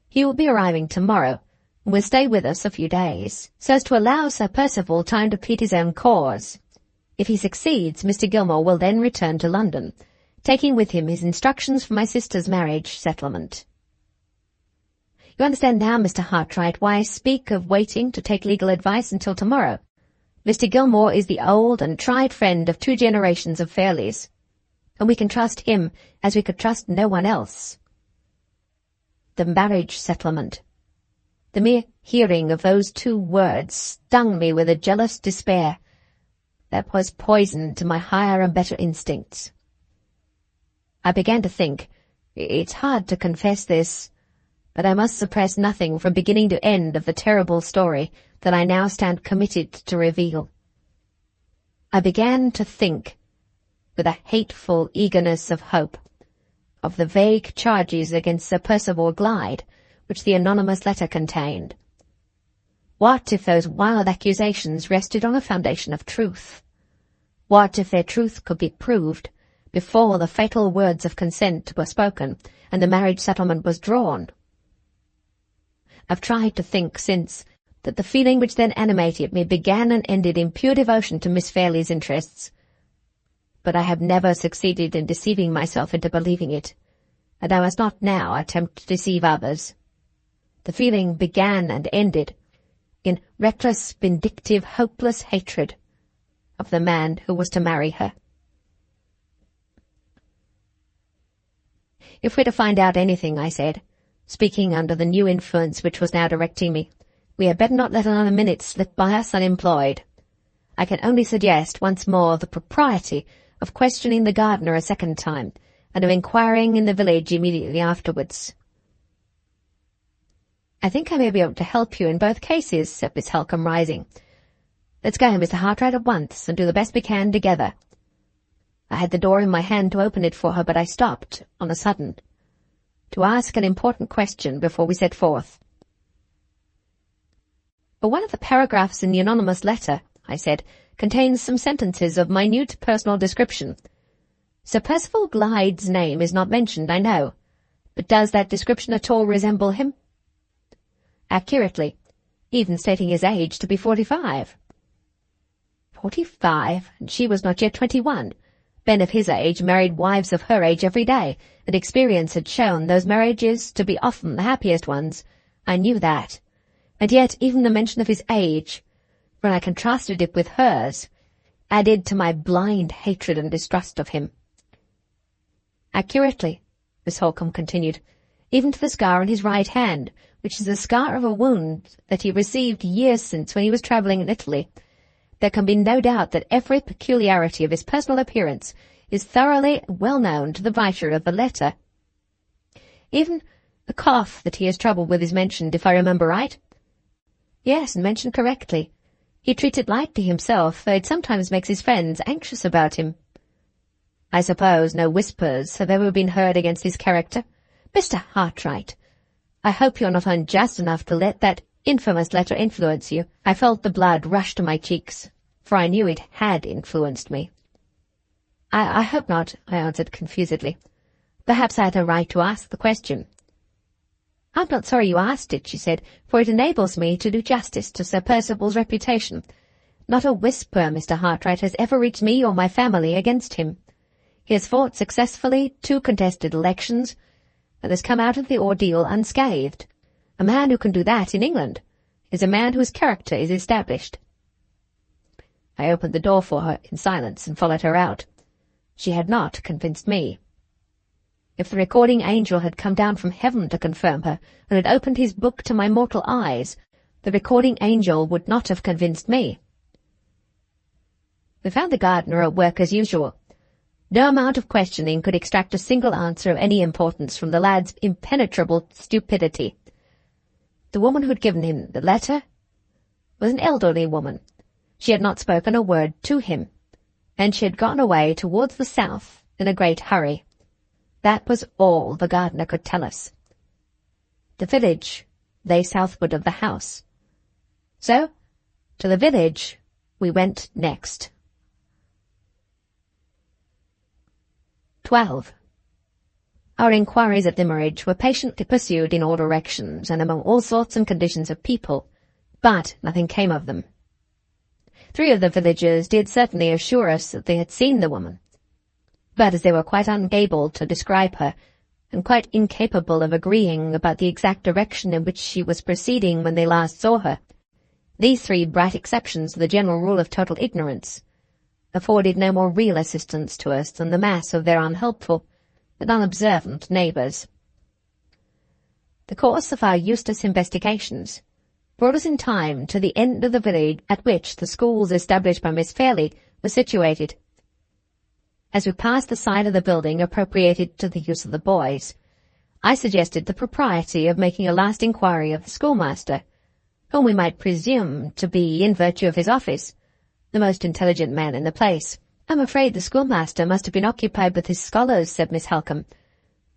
He will be arriving tomorrow, and will stay with us a few days, so as to allow Sir Percival time to plead his own cause. If he succeeds, Mr. Gilmore will then return to London, taking with him his instructions for my sister's marriage settlement. You understand now, Mr. Hartright, why I speak of waiting to take legal advice until tomorrow. Mr. Gilmore is the old and tried friend of 2 generations of Fairlies, and we can trust him as we could trust no one else. The marriage settlement. The mere hearing of those 2 words stung me with a jealous despair that was poison to my higher and better instincts. I began to think, it's hard to confess this, but I must suppress nothing from beginning to end of the terrible story that I now stand committed to reveal. I began to think, with a hateful eagerness of hope, of the vague charges against Sir Percival Glyde which the anonymous letter contained. What if those wild accusations rested on a foundation of truth? What if their truth could be proved before the fatal words of consent were spoken and the marriage settlement was drawn? I've tried to think since that the feeling which then animated me began and ended in pure devotion to Miss Fairlie's interests, but I have never succeeded in deceiving myself into believing it, and I must not now attempt to deceive others. The feeling began and ended in reckless, vindictive, hopeless hatred of the man who was to marry her. If we're to find out anything, I said, speaking under the new influence which was now directing me, we had better not let another minute slip by us unemployed. I can only suggest once more the propriety of questioning the gardener a second time, and of inquiring in the village immediately afterwards. I think I may be able to help you in both cases, said Miss Halcombe, rising. Let's go, Mr. Hartright, at once, and do the best we can together. I had the door in my hand to open it for her, but I stopped, on a sudden, to ask an important question before we set forth. But one of the paragraphs in the anonymous letter, I said, contains some sentences of minute personal description. Sir Percival Glyde's name is not mentioned, I know, but does that description at all resemble him? Accurately, even stating his age to be 45. 45, and she was not yet 21. Men of his age married wives of her age every day, and experience had shown those marriages to be often the happiest ones. I knew that. And yet even the mention of his age, when I contrasted it with hers, added to my blind hatred and distrust of him. Accurately, Miss Halcombe continued, even to the scar on his right hand, which is the scar of a wound that he received years since when he was travelling in Italy. There can be no doubt that every peculiarity of his personal appearance is thoroughly well known to the writer of the letter. Even the cough that he has trouble with is mentioned, if I remember right. Yes, and mentioned correctly. He treats it lightly himself, though it sometimes makes his friends anxious about him. I suppose no whispers have ever been heard against his character. Mr. Hartright, I hope you're not unjust enough to let that infamous letter influence you. I felt the blood rush to my cheeks, for I knew it had influenced me. I hope not, I answered confusedly. Perhaps I had a right to ask the question. "I'm not sorry you asked it," she said, "for it enables me to do justice to Sir Percival's reputation. Not a whisper, Mr. Hartright, has ever reached me or my family against him. He has fought successfully 2 contested elections, and has come out of the ordeal unscathed. A man who can do that in England is a man whose character is established." I opened the door for her in silence and followed her out. She had not convinced me. If the recording angel had come down from heaven to confirm her, and had opened his book to my mortal eyes, the recording angel would not have convinced me. We found the gardener at work as usual. No amount of questioning could extract a single answer of any importance from the lad's impenetrable stupidity. The woman who had given him the letter was an elderly woman. She had not spoken a word to him, and she had gone away towards the south in a great hurry. That was all the gardener could tell us. The village lay southward of the house. So, to the village we went next. 12. Our inquiries at Limmeridge were patiently pursued in all directions and among all sorts and conditions of people, but nothing came of them. 3 of the villagers did certainly assure us that they had seen the woman, but as they were quite unable to describe her, and quite incapable of agreeing about the exact direction in which she was proceeding when they last saw her, these 3 bright exceptions to the general rule of total ignorance afforded no more real assistance to us than the mass of their unhelpful and unobservant neighbours. The course of our useless investigations brought us in time to the end of the village at which the schools established by Miss Fairlie were situated. As we passed the side of the building appropriated to the use of the boys, I suggested the propriety of making a last inquiry of the schoolmaster, whom we might presume to be, in virtue of his office, the most intelligent man in the place. "I'm afraid the schoolmaster must have been occupied with his scholars," said Miss Halcombe,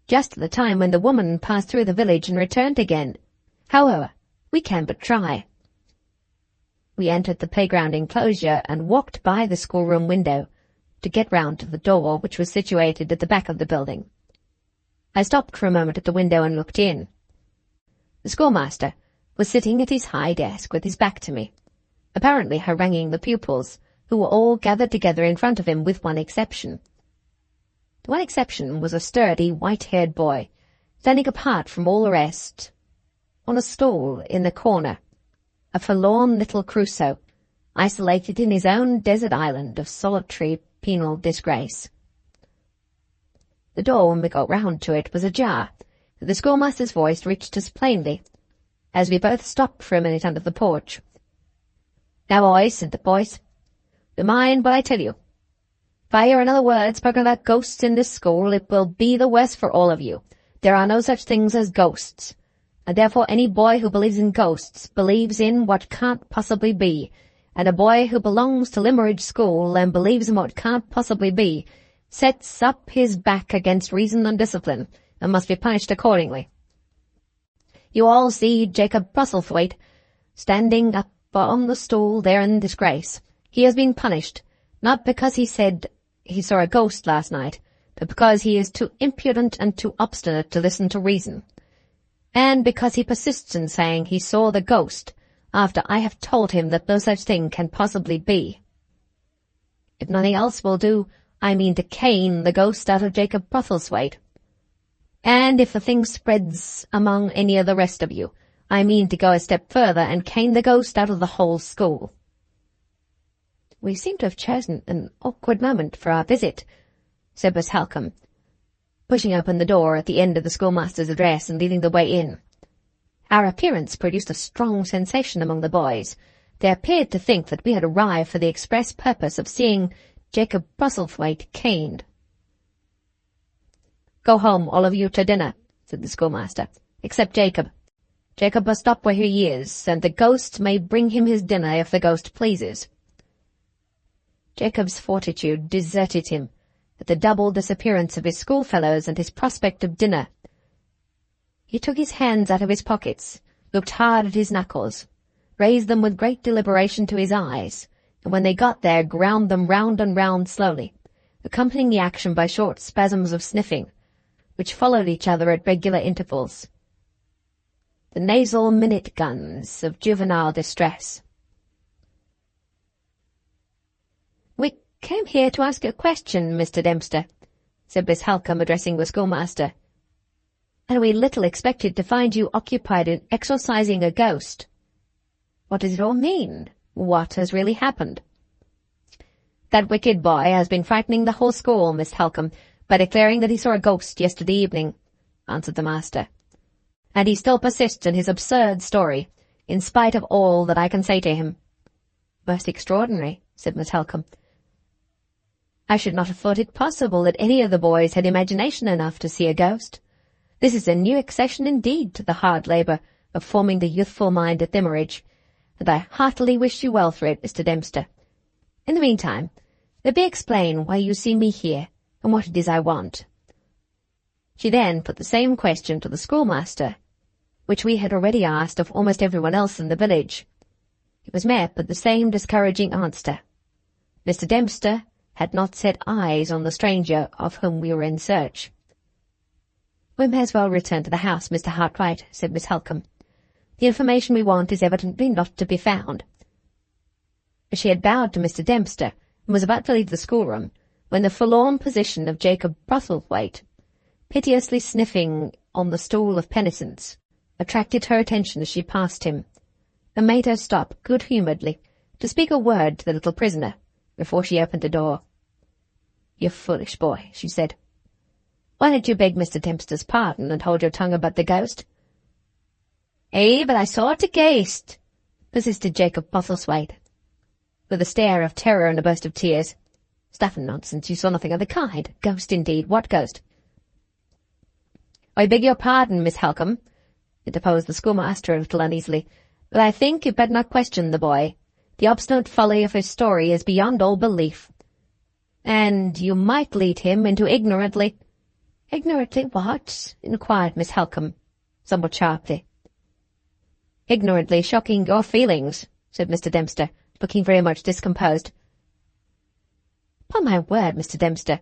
"just at the time when the woman passed through the village and returned again. However, we can but try." We entered the playground enclosure and walked by the schoolroom window to get round to the door, which was situated at the back of the building. I stopped for a moment at the window and looked in. The schoolmaster was sitting at his high desk with his back to me, apparently haranguing the pupils, who were all gathered together in front of him with one exception. The one exception was a sturdy, white-haired boy, standing apart from all the rest, on a stool in the corner, a forlorn little Crusoe, isolated in his own desert island of solitary penal disgrace. The door, when we got round to it, was ajar, and the schoolmaster's voice reached us plainly, as we both stopped for a minute under the porch. "Now, boys," said the voice, "you mind what I tell you. If I hear another word spoken about ghosts in this school, it will be the worse for all of you. There are no such things as ghosts, and therefore any boy who believes in ghosts believes in what can't possibly be, and a boy who belongs to Limmeridge School and believes in what can't possibly be sets up his back against reason and discipline, and must be punished accordingly. You all see Jacob Postlethwaite standing up on the stool there in disgrace. He has been punished, not because he said he saw a ghost last night, but because he is too impudent and too obstinate to listen to reason, and because he persists in saying he saw the ghost after I have told him that no such thing can possibly be. If nothing else will do, I mean to cane the ghost out of Jacob Postlethwaite. And if the thing spreads among any of the rest of you, I mean to go a step further and cane the ghost out of the whole school." "We seem to have chosen an awkward moment for our visit," said Miss Halcombe, pushing open the door at the end of the schoolmaster's address and leading the way in. Our appearance produced a strong sensation among the boys. They appeared to think that we had arrived for the express purpose of seeing Jacob Postlethwaite caned. "Go home, all of you, to dinner," said the schoolmaster, "except Jacob. Jacob must stop where he is, and the ghost may bring him his dinner if the ghost pleases." Jacob's fortitude deserted him at the double disappearance of his schoolfellows and his prospect of dinner. He took his hands out of his pockets, looked hard at his knuckles, raised them with great deliberation to his eyes, and when they got there ground them round and round slowly, accompanying the action by short spasms of sniffing, which followed each other at regular intervals. the nasal minute guns of juvenile distress. "We came here to ask a question, Mr. Dempster," said Miss Halcombe, addressing the schoolmaster, "and we little expected to find you occupied in exorcising a ghost. What does it all mean? What has really happened?" "That wicked boy has been frightening the whole school, Miss Halcombe, by declaring that he saw a ghost yesterday evening," answered the master. "And he still persists in his absurd story, in spite of all that I can say to him." "Most extraordinary," said Miss Halcombe. "I should not have thought it possible that any of the boys had imagination enough to see a ghost. This is a new accession indeed to the hard labour of forming the youthful mind at Thimmeridge, and I heartily wish you well for it, Mr. Dempster. In the meantime, let me explain why you see me here, and what it is I want." She then put the same question to the schoolmaster, which we had already asked of almost everyone else in the village. It was met with the same discouraging answer. Mr. Dempster had not set eyes on the stranger of whom we were in search. "We may as well return to the house, Mr. Hartright," said Miss Halcombe. "The information we want is evidently not to be found." She had bowed to Mr. Dempster, and was about to leave the schoolroom, when the forlorn position of Jacob Bruttlethwaite, piteously sniffing on the stool of penitence, attracted her attention as she passed him, and made her stop good-humouredly to speak a word to the little prisoner before she opened the door. "You foolish boy," she said. "Why don't you beg Mr. Dempster's pardon and hold your tongue about the ghost?" "Eh, but I saw it a ghaist," persisted Jacob Bruttlethwaite, with a stare of terror and a burst of tears. "Stuff and nonsense, you saw nothing of the kind. Ghost indeed, what ghost?" "I beg your pardon, Miss Halcombe," interposed the schoolmaster a little uneasily, "but I think you'd better not question the boy. The obstinate folly of his story is beyond all belief, and you might lead him into ignorantly—" "Ignorantly what?" inquired Miss Halcombe, somewhat sharply. "Ignorantly shocking your feelings," said Mr. Dempster, looking very much discomposed. "Upon my word, Mr. Dempster,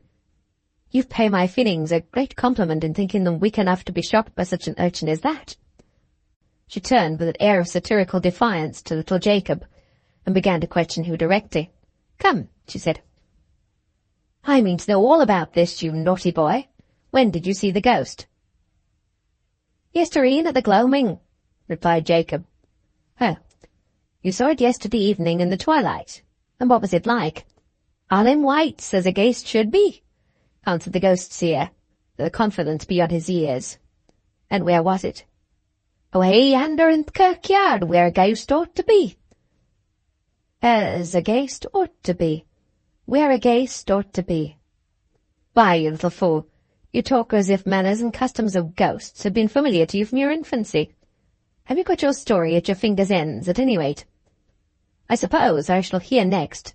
you pay my feelings a great compliment in thinking them weak enough to be shocked by such an urchin as that." She turned with an air of satirical defiance to little Jacob, and began to question him directly. "Come," she said, "I mean to know all about this, you naughty boy. When did you see the ghost?" "Yestereen at the gloaming," replied Jacob. "Oh, you saw it yesterday evening in the twilight. And what was it like?" "All in whites, as a ghaist should be," answered the ghost-seer, with a confidence beyond his years. "And where was it?" "Away yonder in the kirkyard, where a ghaist ought to be." "As a ghaist ought to be. Where a ghaist ought to be. Why, you little fool, you talk as if manners and customs of ghosts had been familiar to you from your infancy. Have you got your story at your fingers' ends, at any rate? I suppose I shall hear next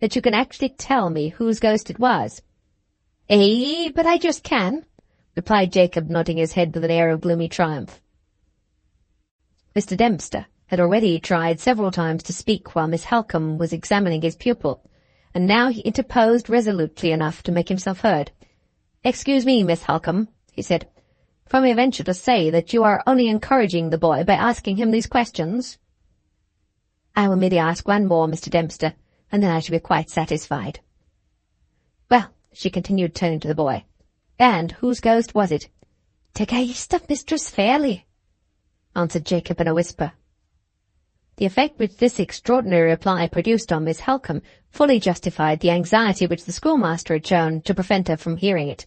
that you can actually tell me whose ghost it was." "Eh, but I just can," replied Jacob, nodding his head with an air of gloomy triumph. Mr. Dempster had already tried several times to speak while Miss Halcombe was examining his pupil, and now he interposed resolutely enough to make himself heard. "Excuse me, Miss Halcombe," he said, "if I may venture to say that you are only encouraging the boy by asking him these questions." "I will merely ask one more, Mr. Dempster, and then I shall be quite satisfied." "Well," she continued, turning to the boy, "and whose ghost was it?" "The ghaist of Mistress Fairlie," answered Jacob in a whisper. The effect which this extraordinary reply produced on Miss Halcombe fully justified the anxiety which the schoolmaster had shown to prevent her from hearing it.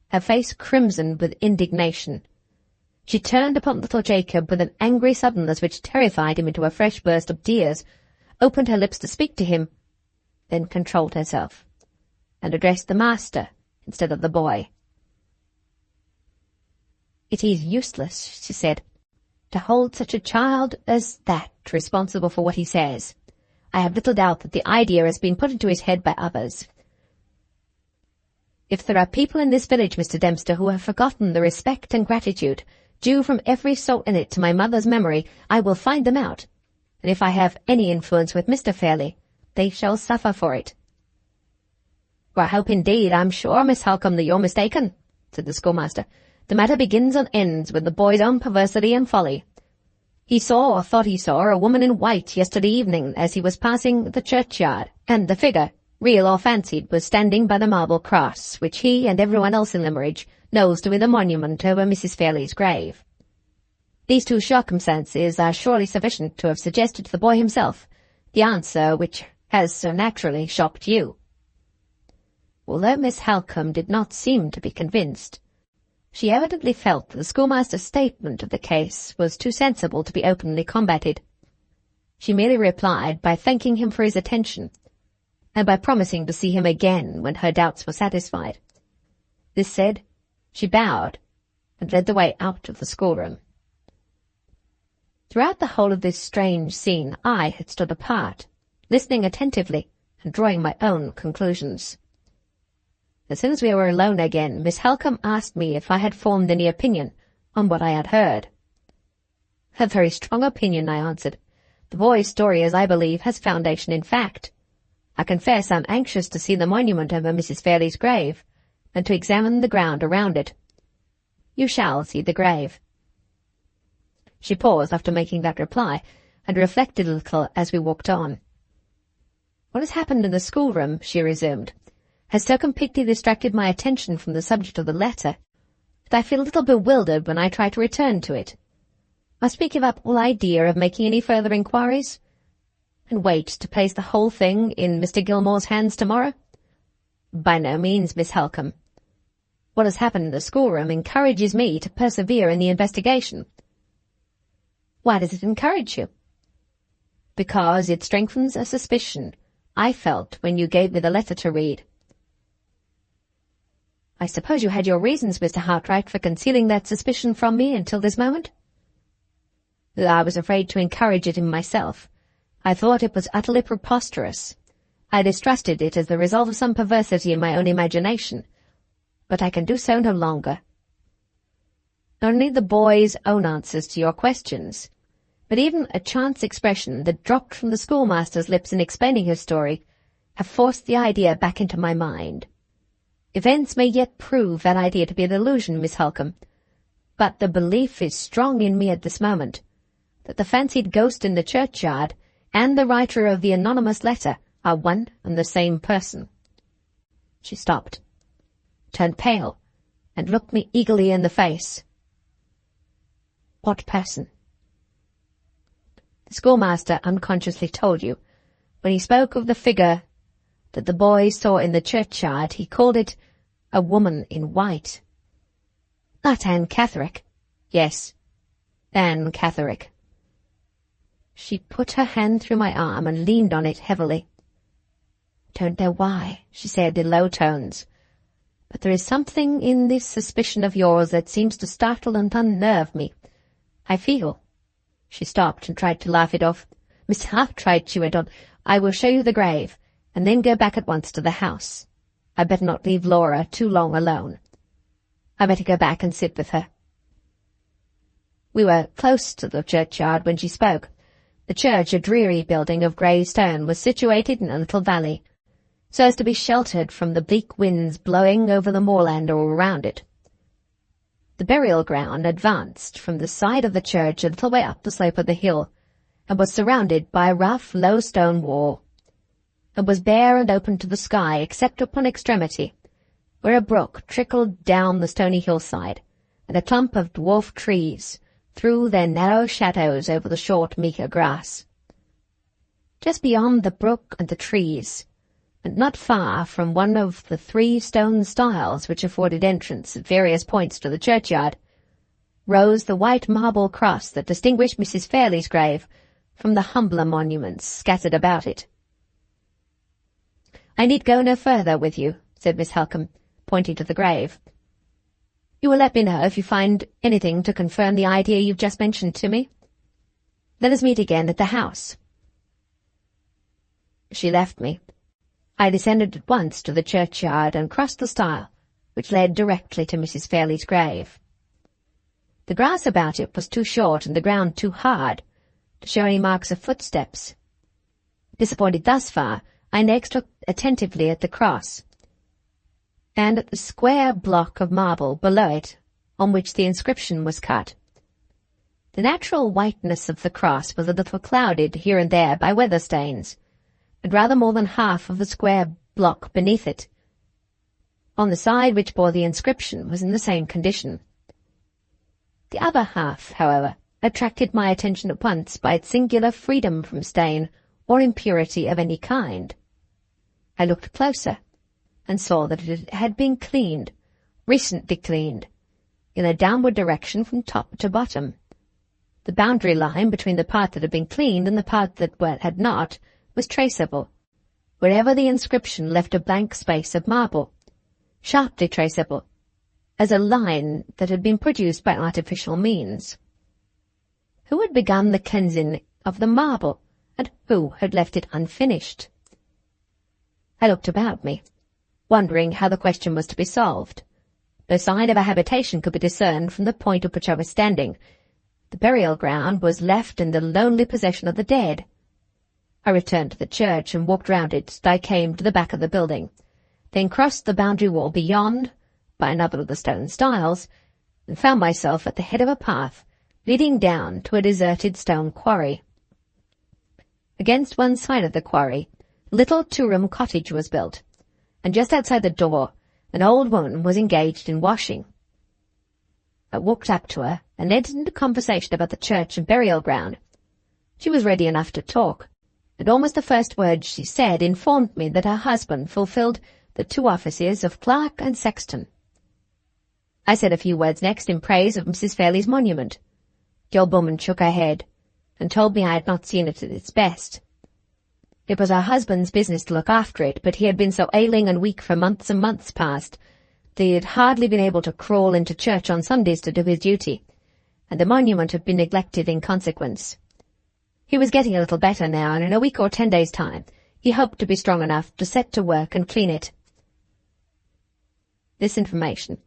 Her face crimsoned with indignation. She turned upon little Jacob with an angry suddenness which terrified him into a fresh burst of tears, opened her lips to speak to him, then controlled herself, and addressed the master instead of the boy. "It is useless," she said, "to hold such a child as that responsible for what he says. I have little doubt that the idea has been put into his head by others. If there are people in this village, Mr. Dempster, who have forgotten the respect and gratitude due from every soul in it to my mother's memory, I will find them out, and if I have any influence with Mr. Fairlie, they shall suffer for it." "I hope indeed, I'm sure, Miss Halcombe, that you're mistaken," said the schoolmaster. "The matter begins and ends with the boy's own perversity and folly. He saw or thought he saw a woman in white yesterday evening as he was passing the churchyard, and the figure, real or fancied, was standing by the marble cross, which he and everyone else in Limmeridge knows to be the monument over Mrs. Fairlie's grave. These two circumstances are surely sufficient to have suggested to the boy himself the answer which has so naturally shocked you." Although Miss Halcombe did not seem to be convinced, she evidently felt that the schoolmaster's statement of the case was too sensible to be openly combated. She merely replied by thanking him for his attention, and by promising to see him again when her doubts were satisfied. This said, she bowed, and led the way out of the schoolroom. Throughout the whole of this strange scene I had stood apart, listening attentively and drawing my own conclusions. As soon as we were alone again, Miss Halcombe asked me if I had formed any opinion on what I had heard. "A very strong opinion," I answered. "The boy's story, as I believe, has foundation in fact. I confess I'm anxious to see the monument over Mrs. Fairlie's grave, and to examine the ground around it." "You shall see the grave." She paused after making that reply, and reflected a little as we walked on. "What has happened in the schoolroom," she resumed, "has so completely distracted my attention from the subject of the letter that I feel a little bewildered when I try to return to it. Must we give up all idea of making any further inquiries, and wait to place the whole thing in Mr. Gilmore's hands tomorrow?" "By no means, Miss Halcombe. What has happened in the schoolroom encourages me to persevere in the investigation." "Why does it encourage you?" "Because it strengthens a suspicion I felt when you gave me the letter to read." "I suppose you had your reasons, Mr. Hartright, for concealing that suspicion from me until this moment?" "I was afraid to encourage it in myself. I thought it was utterly preposterous. I distrusted it as the result of some perversity in my own imagination. But I can do so no longer. Only the boy's own answers to your questions, but even a chance expression that dropped from the schoolmaster's lips in explaining his story, have forced the idea back into my mind. Events may yet prove that idea to be an illusion, Miss Halcombe, but the belief is strong in me at this moment that the fancied ghost in the churchyard and the writer of the anonymous letter are one and the same person." She stopped, turned pale, and looked me eagerly in the face. "What person?" "The schoolmaster unconsciously told you, when he spoke of the figure that the boy saw in the churchyard, he called it a woman in white." "Not Anne Catherick?" "Yes, Anne Catherick." She put her hand through my arm and leaned on it heavily. "Don't know why," she said in low tones, "but there is something in this suspicion of yours that seems to startle and unnerve me. I feel—" She stopped and tried to laugh it off. "Miss Hartright," she went on, "I will show you the grave, and then go back at once to the house. I better not leave Laura too long alone. I better go back and sit with her." We were close to the churchyard when she spoke. The church, a dreary building of grey stone, was situated in a little valley, so as to be sheltered from the bleak winds blowing over the moorland all around it. The burial ground advanced from the side of the church a little way up the slope of the hill, and was surrounded by a rough, low stone wall. It was bare and open to the sky, except at one extremity, where a brook trickled down the stony hillside, and a clump of dwarf trees threw their narrow shadows over the short, meagre grass. Just beyond the brook and the trees, and not far from one of the 3 stone stiles which afforded entrance at various points to the churchyard, rose the white marble cross that distinguished Mrs. Fairlie's grave from the humbler monuments scattered about it. "I need go no further with you," said Miss Halcombe, pointing to the grave. "You will let me know if you find anything to confirm the idea you've just mentioned to me. Let us meet again at the house." She left me. I descended at once to the churchyard and crossed the stile, which led directly to Mrs. Fairlie's grave. The grass about it was too short and the ground too hard to show any marks of footsteps. Disappointed thus far, I next looked attentively at the cross, and at the square block of marble below it on which the inscription was cut. The natural whiteness of the cross was a little clouded here and there by weather stains, and rather more than half of the square block beneath it, on the side which bore the inscription, was in the same condition. The other half, however, attracted my attention at once by its singular freedom from stain or impurity of any kind. I looked closer, and saw that it had been cleaned, recently cleaned, in a downward direction from top to bottom. The boundary line between the part that had been cleaned and the part that had not was traceable, wherever the inscription left a blank space of marble, sharply traceable, as a line that had been produced by artificial means. Who had begun the cleansing of the marble, and who had left it unfinished? I looked about me, wondering how the question was to be solved. No sign of a habitation could be discerned from the point at which I was standing. The burial ground was left in the lonely possession of the dead. I returned to the church and walked round it till I came to the back of the building, then crossed the boundary wall beyond, by another of the stone stiles, and found myself at the head of a path leading down to a deserted stone quarry. Against one side of the quarry, a little two-room cottage was built, and just outside the door an old woman was engaged in washing. I walked up to her and entered into conversation about the church and burial ground. She was ready enough to talk, and almost the first words she said informed me that her husband fulfilled the two offices of clerk and sexton. I said a few words next in praise of Mrs. Fairlie's monument. The old woman shook her head, and told me I had not seen it at its best. It was her husband's business to look after it, but he had been so ailing and weak for months and months past that he had hardly been able to crawl into church on Sundays to do his duty, and the monument had been neglected in consequence. He was getting a little better now, and in a week or 10 days' time he hoped to be strong enough to set to work and clean it. This information,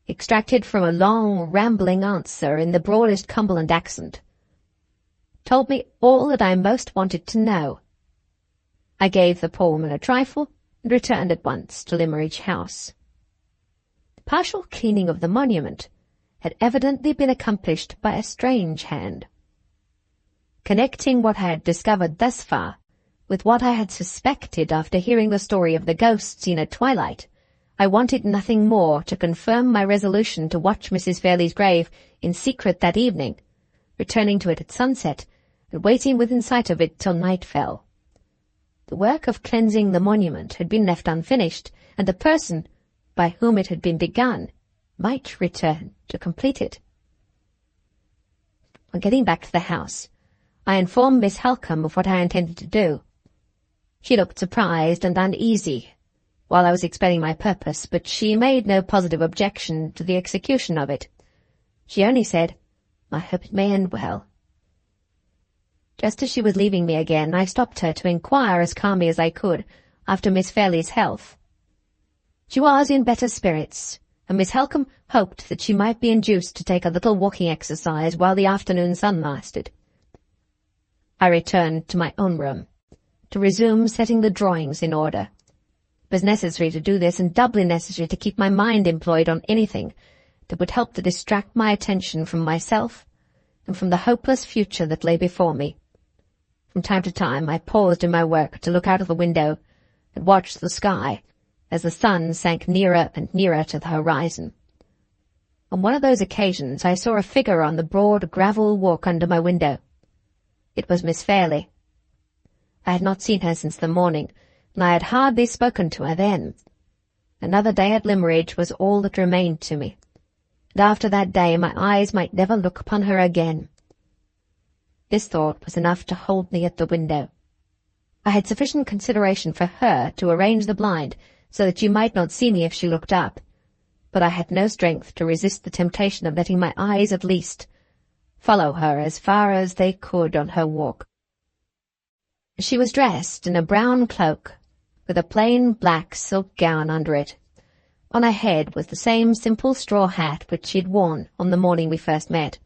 extracted from a long, rambling answer in the broadest Cumberland accent, told me all that I most wanted to know. I gave the poor woman a trifle and returned at once to Limmeridge House. The partial cleaning of the monument had evidently been accomplished by a strange hand. Connecting what I had discovered thus far with what I had suspected after hearing the story of the ghost seen at twilight, I wanted nothing more to confirm my resolution to watch Mrs. Fairlie's grave in secret that evening, returning to it at sunset and waiting within sight of it till night fell. The work of cleansing the monument had been left unfinished, and the person by whom it had been begun might return to complete it. On getting back to the house, I informed Miss Halcombe of what I intended to do. She looked surprised and uneasy while I was explaining my purpose, but she made no positive objection to the execution of it. She only said, "I hope it may end well." Just as she was leaving me again, I stopped her to inquire as calmly as I could after Miss Fairlie's health. She was in better spirits, and Miss Halcombe hoped that she might be induced to take a little walking exercise while the afternoon sun lasted. I returned to my own room, to resume setting the drawings in order. It was necessary to do this, and doubly necessary to keep my mind employed on anything that would help to distract my attention from myself and from the hopeless future that lay before me. From time to time I paused in my work to look out of the window and watch the sky as the sun sank nearer and nearer to the horizon. On one of those occasions I saw a figure on the broad gravel walk under my window. It was Miss Fairlie. I had not seen her since the morning, and I had hardly spoken to her then. Another day at Limmeridge was all that remained to me, and after that day my eyes might never look upon her again. This thought was enough to hold me at the window. I had sufficient consideration for her to arrange the blind so that she might not see me if she looked up, but I had no strength to resist the temptation of letting my eyes at least follow her as far as they could on her walk. She was dressed in a brown cloak, with a plain black silk gown under it. On her head was the same simple straw hat which she had worn on the morning we first met.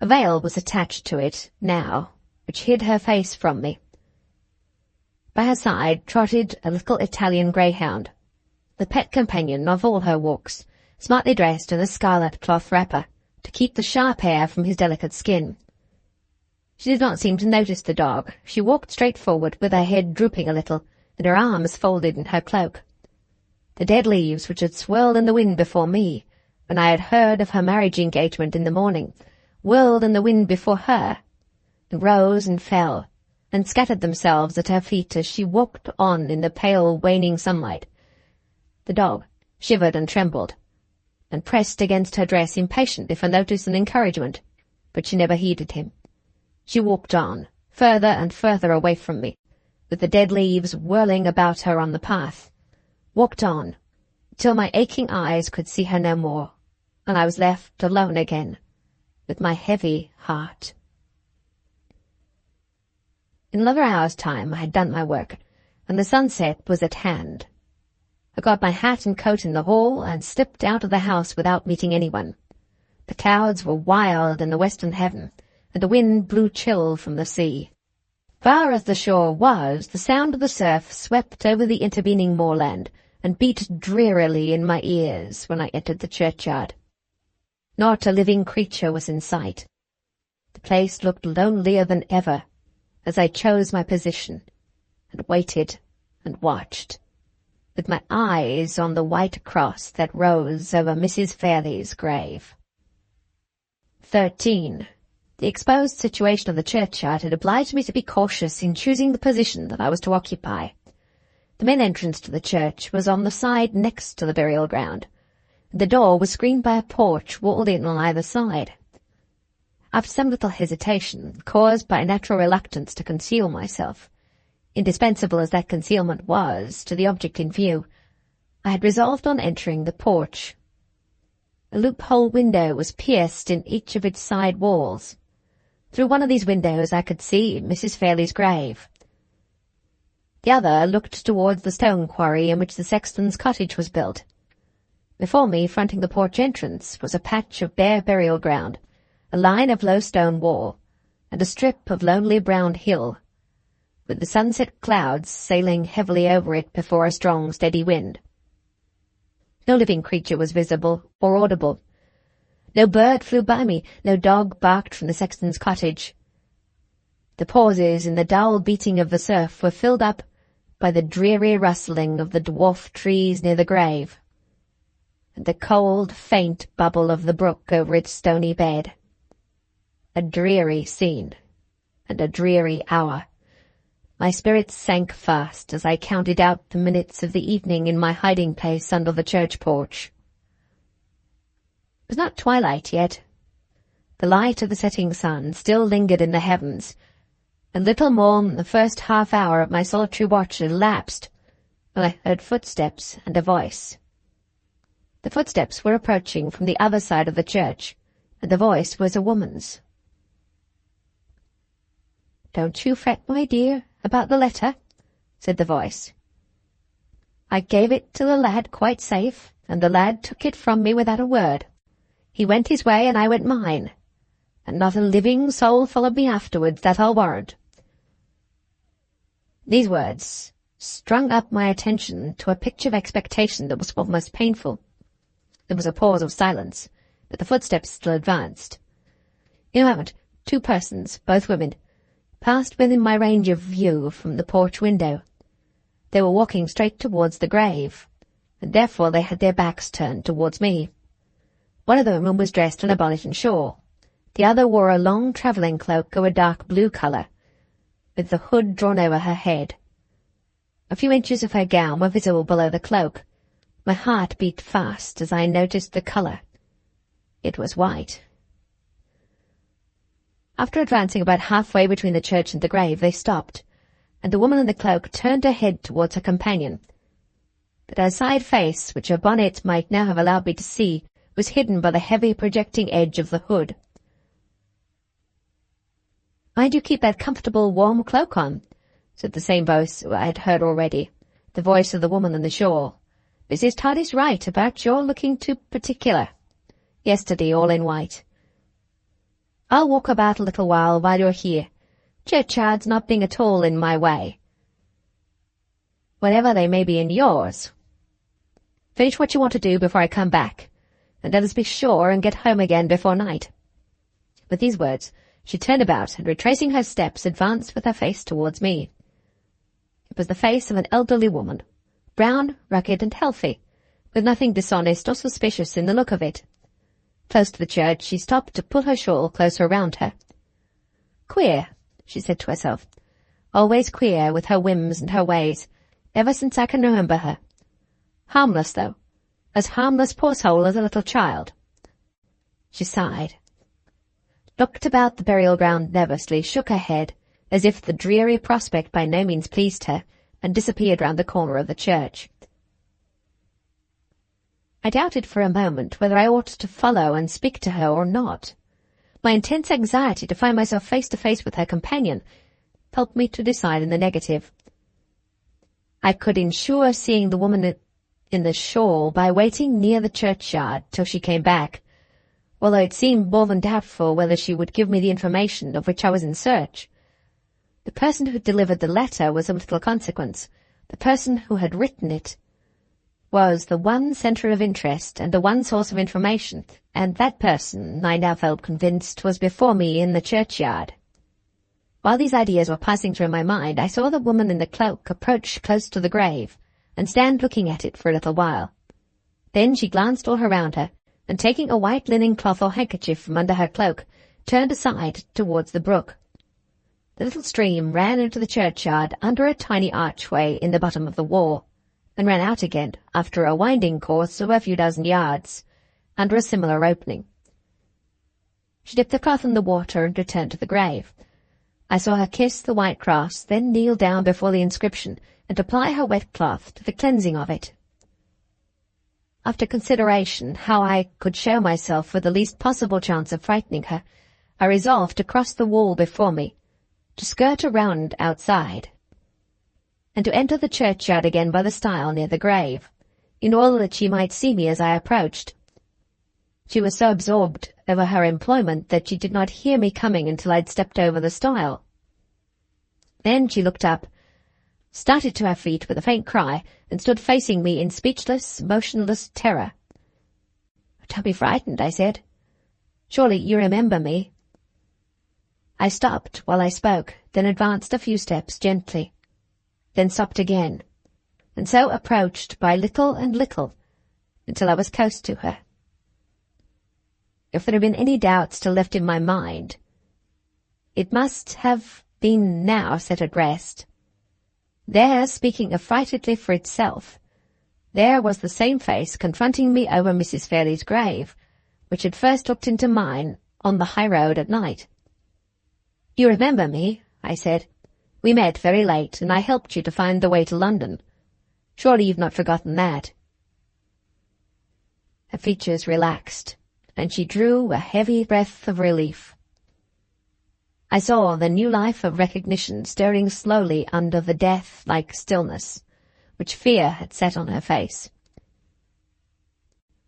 A veil was attached to it now, which hid her face from me. By her side trotted a little Italian greyhound, the pet companion of all her walks, smartly dressed in a scarlet cloth wrapper, to keep the sharp hair from his delicate skin. She did not seem to notice the dog. She walked straight forward, with her head drooping a little, and her arms folded in her cloak. The dead leaves which had swirled in the wind before me, when I had heard of her marriage engagement in the morning, whirled in the wind before her, and rose and fell, and scattered themselves at her feet as she walked on in the pale, waning sunlight. The dog shivered and trembled, and pressed against her dress impatiently for notice and encouragement, but she never heeded him. She walked on, further and further away from me, with the dead leaves whirling about her on the path, walked on, till my aching eyes could see her no more, and I was left alone again, with my heavy heart. In another hour's time I had done my work, and the sunset was at hand. I got my hat and coat in the hall, and slipped out of the house without meeting anyone. The clouds were wild in the western heaven, and the wind blew chill from the sea. Far as the shore was, the sound of the surf swept over the intervening moorland, and beat drearily in my ears when I entered the churchyard. Not a living creature was in sight. The place looked lonelier than ever, as I chose my position, and waited and watched, with my eyes on the white cross that rose over Mrs. Fairlie's grave. 13. The exposed situation of the churchyard had obliged me to be cautious in choosing the position that I was to occupy. The main entrance to the church was on the side next to the burial ground. The door was screened by a porch walled in on either side. After some little hesitation, caused by a natural reluctance to conceal myself, indispensable as that concealment was to the object in view, I had resolved on entering the porch. A loophole window was pierced in each of its side walls. Through one of these windows I could see Mrs. Fairlie's grave. The other looked towards the stone quarry in which the sexton's cottage was built. Before me, fronting the porch entrance, was a patch of bare burial ground, a line of low stone wall, and a strip of lonely brown hill, with the sunset clouds sailing heavily over it before a strong, steady wind. No living creature was visible or audible. No bird flew by me, no dog barked from the sexton's cottage. The pauses in the dull beating of the surf were filled up by the dreary rustling of the dwarf trees near the grave, and the cold, faint bubble of the brook over its stony bed. A dreary scene, and a dreary hour. My spirits sank fast as I counted out the minutes of the evening in my hiding-place under the church porch. It was not twilight yet. The light of the setting sun still lingered in the heavens, and little more than the first half-hour of my solitary watch had elapsed when I heard footsteps and a voice. The footsteps were approaching from the other side of the church, and the voice was a woman's. "Don't you fret, my dear, about the letter," said the voice. "I gave it to the lad quite safe, and the lad took it from me without a word. He went his way and I went mine, and not a living soul followed me afterwards, that I'll warrant." These words strung up my attention to a picture of expectation that was almost painful. There was a pause of silence, but the footsteps still advanced. In a moment, 2 persons, both women, passed within my range of view from the porch window. They were walking straight towards the grave, and therefore they had their backs turned towards me. One of the women was dressed in a bonnet and shawl. The other wore a long travelling cloak of a dark blue colour, with the hood drawn over her head. A few inches of her gown were visible below the cloak. My heart beat fast as I noticed the colour. It was white. After advancing about halfway between the church and the grave, they stopped, and the woman in the cloak turned her head towards her companion. But her side face, which her bonnet might now have allowed me to see, was hidden by the heavy projecting edge of the hood. "Mind you keep that comfortable warm cloak on," said the same voice I had heard already, the voice of the woman in the shawl. "Mrs. Todd is right about your looking too particular. Yesterday all in white. I'll walk about a little while you're here, churchyards not being at all in my way, whatever they may be in yours. Finish what you want to do before I come back, and let us be sure and get home again before night." With these words, she turned about and, retracing her steps, advanced with her face towards me. It was the face of an elderly woman, brown, rugged, and healthy, with nothing dishonest or suspicious in the look of it. Close to the church, she stopped to pull her shawl closer round her. "Queer," she said to herself. "Always queer with her whims and her ways, ever since I can remember her. Harmless, though. As harmless, poor soul, as a little child." She sighed, looked about the burial ground nervously, shook her head, as if the dreary prospect by no means pleased her, and disappeared round the corner of the church. I doubted for a moment whether I ought to follow and speak to her or not. My intense anxiety to find myself face to face with her companion helped me to decide in the negative. I could ensure seeing the woman in the shawl by waiting near the churchyard till she came back, although it seemed more than doubtful whether she would give me the information of which I was in search. The person who delivered the letter was of little consequence. The person who had written it was the one centre of interest and the one source of information, and that person, I now felt convinced, was before me in the churchyard. While these ideas were passing through my mind, I saw the woman in the cloak approach close to the grave, and stand looking at it for a little while. Then she glanced all around her, and taking a white linen cloth or handkerchief from under her cloak, turned aside towards the brook. The little stream ran into the churchyard under a tiny archway in the bottom of the wall, and ran out again, after a winding course of a few dozen yards, under a similar opening. She dipped the cloth in the water and returned to the grave. I saw her kiss the white cross, then kneel down before the inscription, and apply her wet cloth to the cleansing of it. After consideration how I could show myself with the least possible chance of frightening her, I resolved to cross the wall before me, to skirt around outside, and to enter the churchyard again by the stile near the grave, in order that she might see me as I approached. She was so absorbed over her employment that she did not hear me coming until I had stepped over the stile. Then she looked up, started to her feet with a faint cry, and stood facing me in speechless, motionless terror. "Don't be frightened," I said. "Surely you remember me." I stopped while I spoke, then advanced a few steps gently, then stopped again, and so approached by little and little until I was close to her. If there had been any doubt still left in my mind, it must have been now set at rest. There, speaking affrightedly for itself, there was the same face confronting me over Mrs. Fairlie's grave, which had first looked into mine on the high road at night. "You remember me," I said. "We met very late, and I helped you to find the way to London. Surely you've not forgotten that." Her features relaxed, and she drew a heavy breath of relief. I saw the new life of recognition stirring slowly under the death-like stillness which fear had set on her face.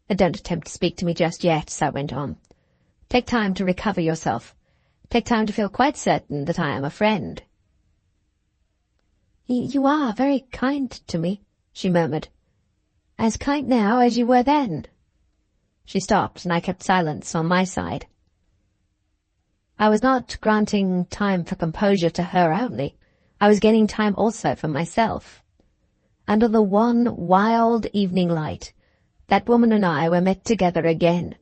"And don't attempt to speak to me just yet," I went on. "Take time to recover yourself. Take time to feel quite certain that I am a friend." You are very kind to me," she murmured. "As kind now as you were then." She stopped, and I kept silence on my side. I was not granting time for composure to her only. I was gaining time also for myself. Under the one wild evening light, that woman and I were met together again.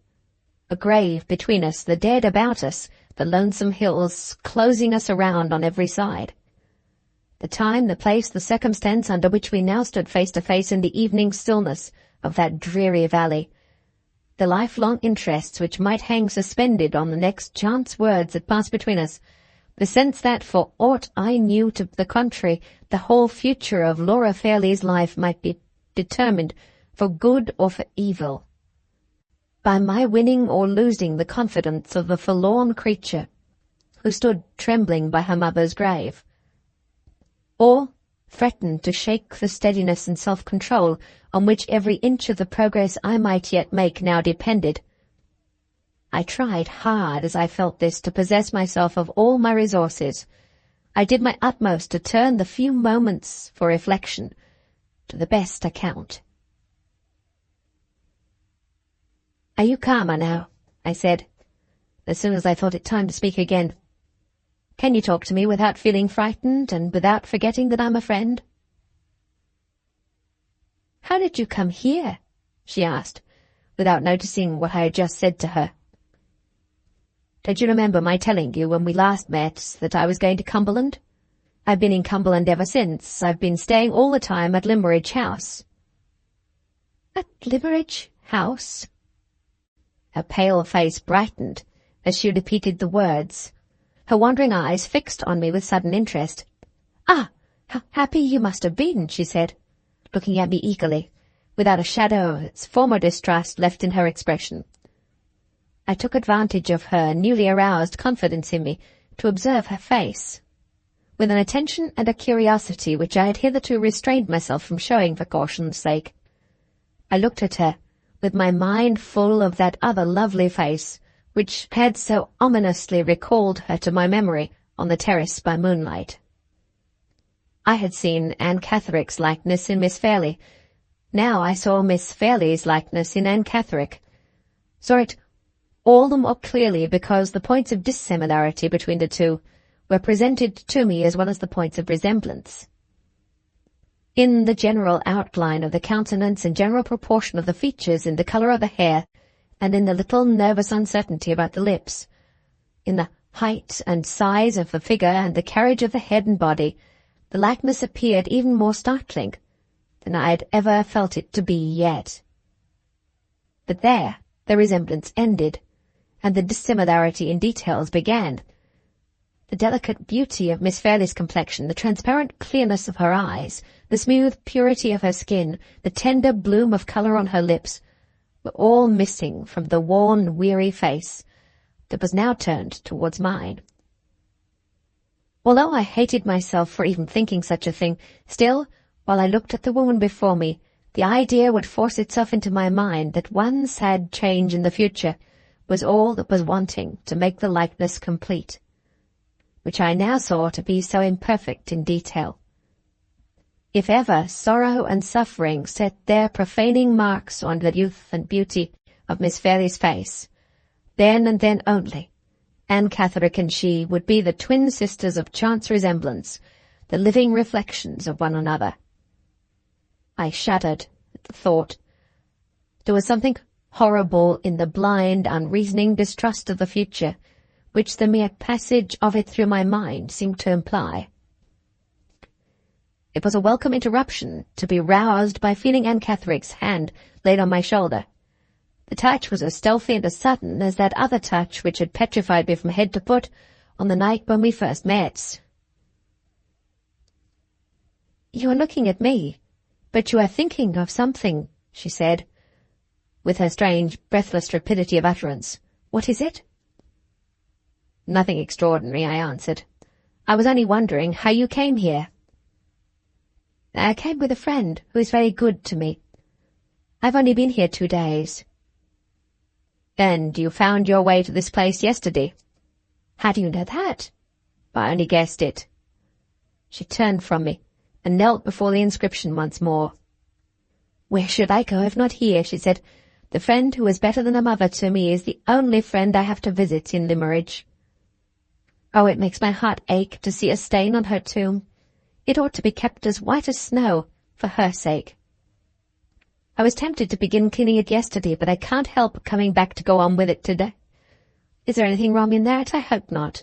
A grave between us, the dead about us, the lonesome hills closing us around on every side. The time, the place, the circumstance under which we now stood face to face in the evening stillness of that dreary valley, the lifelong interests which might hang suspended on the next chance words that passed between us, the sense that, for aught I knew to the contrary, the whole future of Laura Fairlie's life might be determined, for good or for evil, by my winning or losing the confidence of the forlorn creature who stood trembling by her mother's grave, or threatened to shake the steadiness and self-control on which every inch of the progress I might yet make now depended. I tried hard, as I felt this, to possess myself of all my resources. I did my utmost to turn the few moments for reflection to the best account. "Are you calmer now?" I said, as soon as I thought it time to speak again. "Can you talk to me without feeling frightened and without forgetting that I'm a friend?" "How did you come here?" she asked, without noticing what I had just said to her. "Don't you remember my telling you when we last met that I was going to Cumberland? I've been in Cumberland ever since. I've been staying all the time at Limmeridge House." "At Limmeridge House?" Her pale face brightened as she repeated the words, her wandering eyes fixed on me with sudden interest. "Ah, how happy you must have been," she said, looking at me eagerly, without a shadow of its former distrust left in her expression. I took advantage of her newly aroused confidence in me to observe her face, with an attention and a curiosity which I had hitherto restrained myself from showing for caution's sake. I looked at her, with my mind full of that other lovely face, which had so ominously recalled her to my memory on the terrace by moonlight. I had seen Anne Catherick's likeness in Miss Fairlie. Now I saw Miss Fairlie's likeness in Anne Catherick. Saw it all the more clearly because the points of dissimilarity between the two were presented to me as well as the points of resemblance. In the general outline of the countenance and general proportion of the features, in the colour of the hair, and in the little nervous uncertainty about the lips, in the height and size of the figure and the carriage of the head and body, the likeness appeared even more startling than I had ever felt it to be yet. But there the resemblance ended, and the dissimilarity in details began. The delicate beauty of Miss Fairlie's complexion, the transparent clearness of her eyes, the smooth purity of her skin, the tender bloom of colour on her lips, were all missing from the worn, weary face that was now turned towards mine. Although I hated myself for even thinking such a thing, still, while I looked at the woman before me, the idea would force itself into my mind that one sad change in the future was all that was wanting to make the likeness complete, which I now saw to be so imperfect in detail. If ever sorrow and suffering set their profaning marks on the youth and beauty of Miss Fairlie's face, then and then only, Anne Catherick and she would be the twin sisters of chance resemblance, the living reflections of one another. I shuddered at the thought. There was something horrible in the blind, unreasoning distrust of the future, which the mere passage of it through my mind seemed to imply. It was a welcome interruption to be roused by feeling Anne Catherick's hand laid on my shoulder. The touch was as stealthy and as sudden as that other touch which had petrified me from head to foot on the night when we first met. "You are looking at me, but you are thinking of something," she said, with her strange, breathless rapidity of utterance. "What is it?" "Nothing extraordinary," I answered. "I was only wondering how you came here." "I came with a friend who is very good to me. I've only been here 2 days." "And you found your way to this place yesterday?" "How do you know that?" "I only guessed it." She turned from me and knelt before the inscription once more. "Where should I go if not here?" she said. "The friend who is better than a mother to me is the only friend I have to visit in Limmeridge. Oh, it makes my heart ache to see a stain on her tomb. It ought to be kept as white as snow, for her sake. I was tempted to begin cleaning it yesterday, but I can't help coming back to go on with it today. Is there anything wrong in that? I hope not.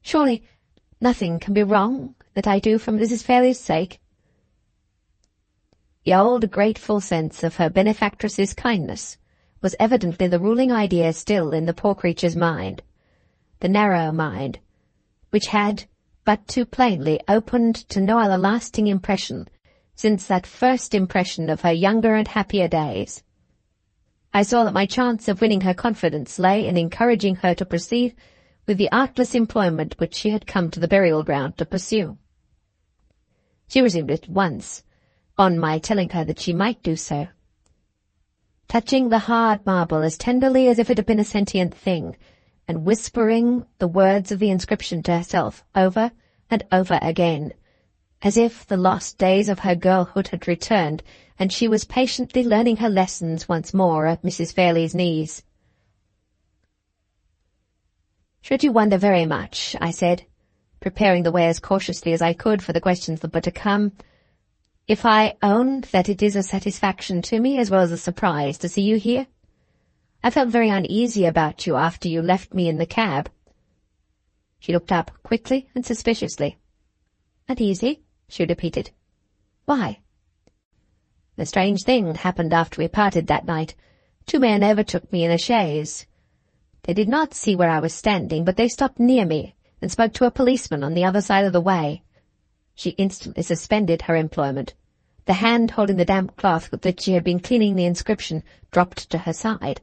Surely nothing can be wrong that I do for Mrs. Fairlie's sake." The old grateful sense of her benefactress's kindness was evidently the ruling idea still in the poor creature's mind, the narrow mind, which had but too plainly opened to no other lasting impression since that first impression of her younger and happier days. I saw that my chance of winning her confidence lay in encouraging her to proceed with the artless employment which she had come to the burial ground to pursue. She resumed it at once, on my telling her that she might do so, touching the hard marble as tenderly as if it had been a sentient thing, and whispering the words of the inscription to herself over and over again, as if the lost days of her girlhood had returned, and she was patiently learning her lessons once more at Mrs. Fairlie's knees. "Should you wonder very much," I said, preparing the way as cautiously as I could for the questions that were to come, "if I owned that it is a satisfaction to me as well as a surprise to see you here? I felt very uneasy about you after you left me in the cab." She looked up quickly and suspiciously. "Uneasy?" she repeated. "Why?" "A strange thing happened after we parted that night. 2 men overtook me in a chaise. They did not see where I was standing, but they stopped near me and spoke to a policeman on the other side of the way." She instantly suspended her employment. The hand holding the damp cloth with which she had been cleaning the inscription dropped to her side.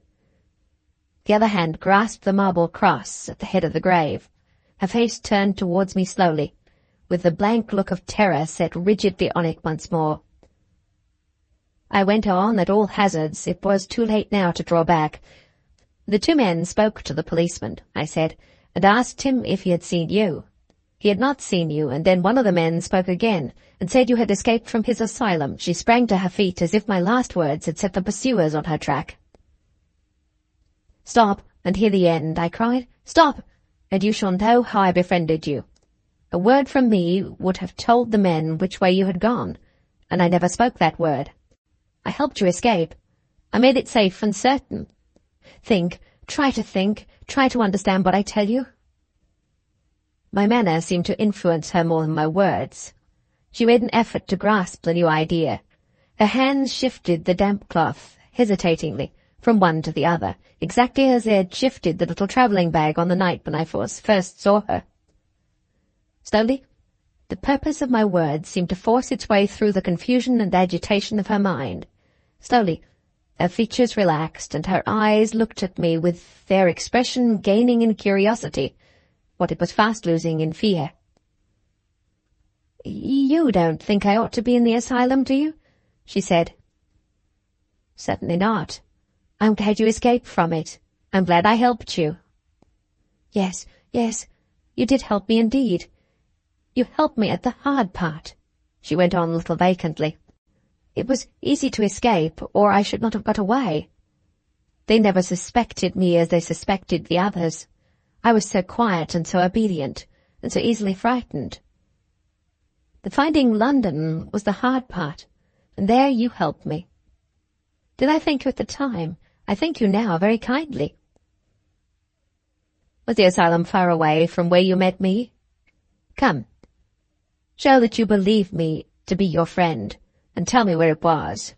The other hand grasped the marble cross at the head of the grave. Her face turned towards me slowly, with the blank look of terror set rigidly on it once more. I went on at all hazards. It was too late now to draw back. "The 2 men spoke to the policeman," I said, "and asked him if he had seen you. He had not seen you, and then one of the men spoke again, and said you had escaped from his asylum." She sprang to her feet as if my last words had set the pursuers on her track. "Stop, and hear the end," I cried. "Stop, and you shall know how I befriended you. A word from me would have told the men which way you had gone, and I never spoke that word. I helped you escape. I made it safe and certain. Think, try to understand what I tell you." My manner seemed to influence her more than my words. She made an effort to grasp the new idea. Her hands shifted the damp cloth, hesitatingly, from one to the other, exactly as they had shifted the little travelling bag on the night when I first saw her. Slowly, the purpose of my words seemed to force its way through the confusion and agitation of her mind. Slowly, her features relaxed, and her eyes looked at me with their expression gaining in curiosity, what it was fast losing in fear. "You don't think I ought to be in the asylum, do you?" she said. "Certainly not. I'm glad you escaped from it. I'm glad I helped you." Yes, you did help me indeed. You helped me at the hard part," she went on a little vacantly. "It was easy to escape, or I should not have got away. They never suspected me as they suspected the others. I was so quiet and so obedient, and so easily frightened. The finding London was the hard part, and there you helped me. Did I thank you at the time? I thank you now very kindly." "Was the asylum far away from where you met me? Come, show that you believe me to be your friend, and tell me where it was."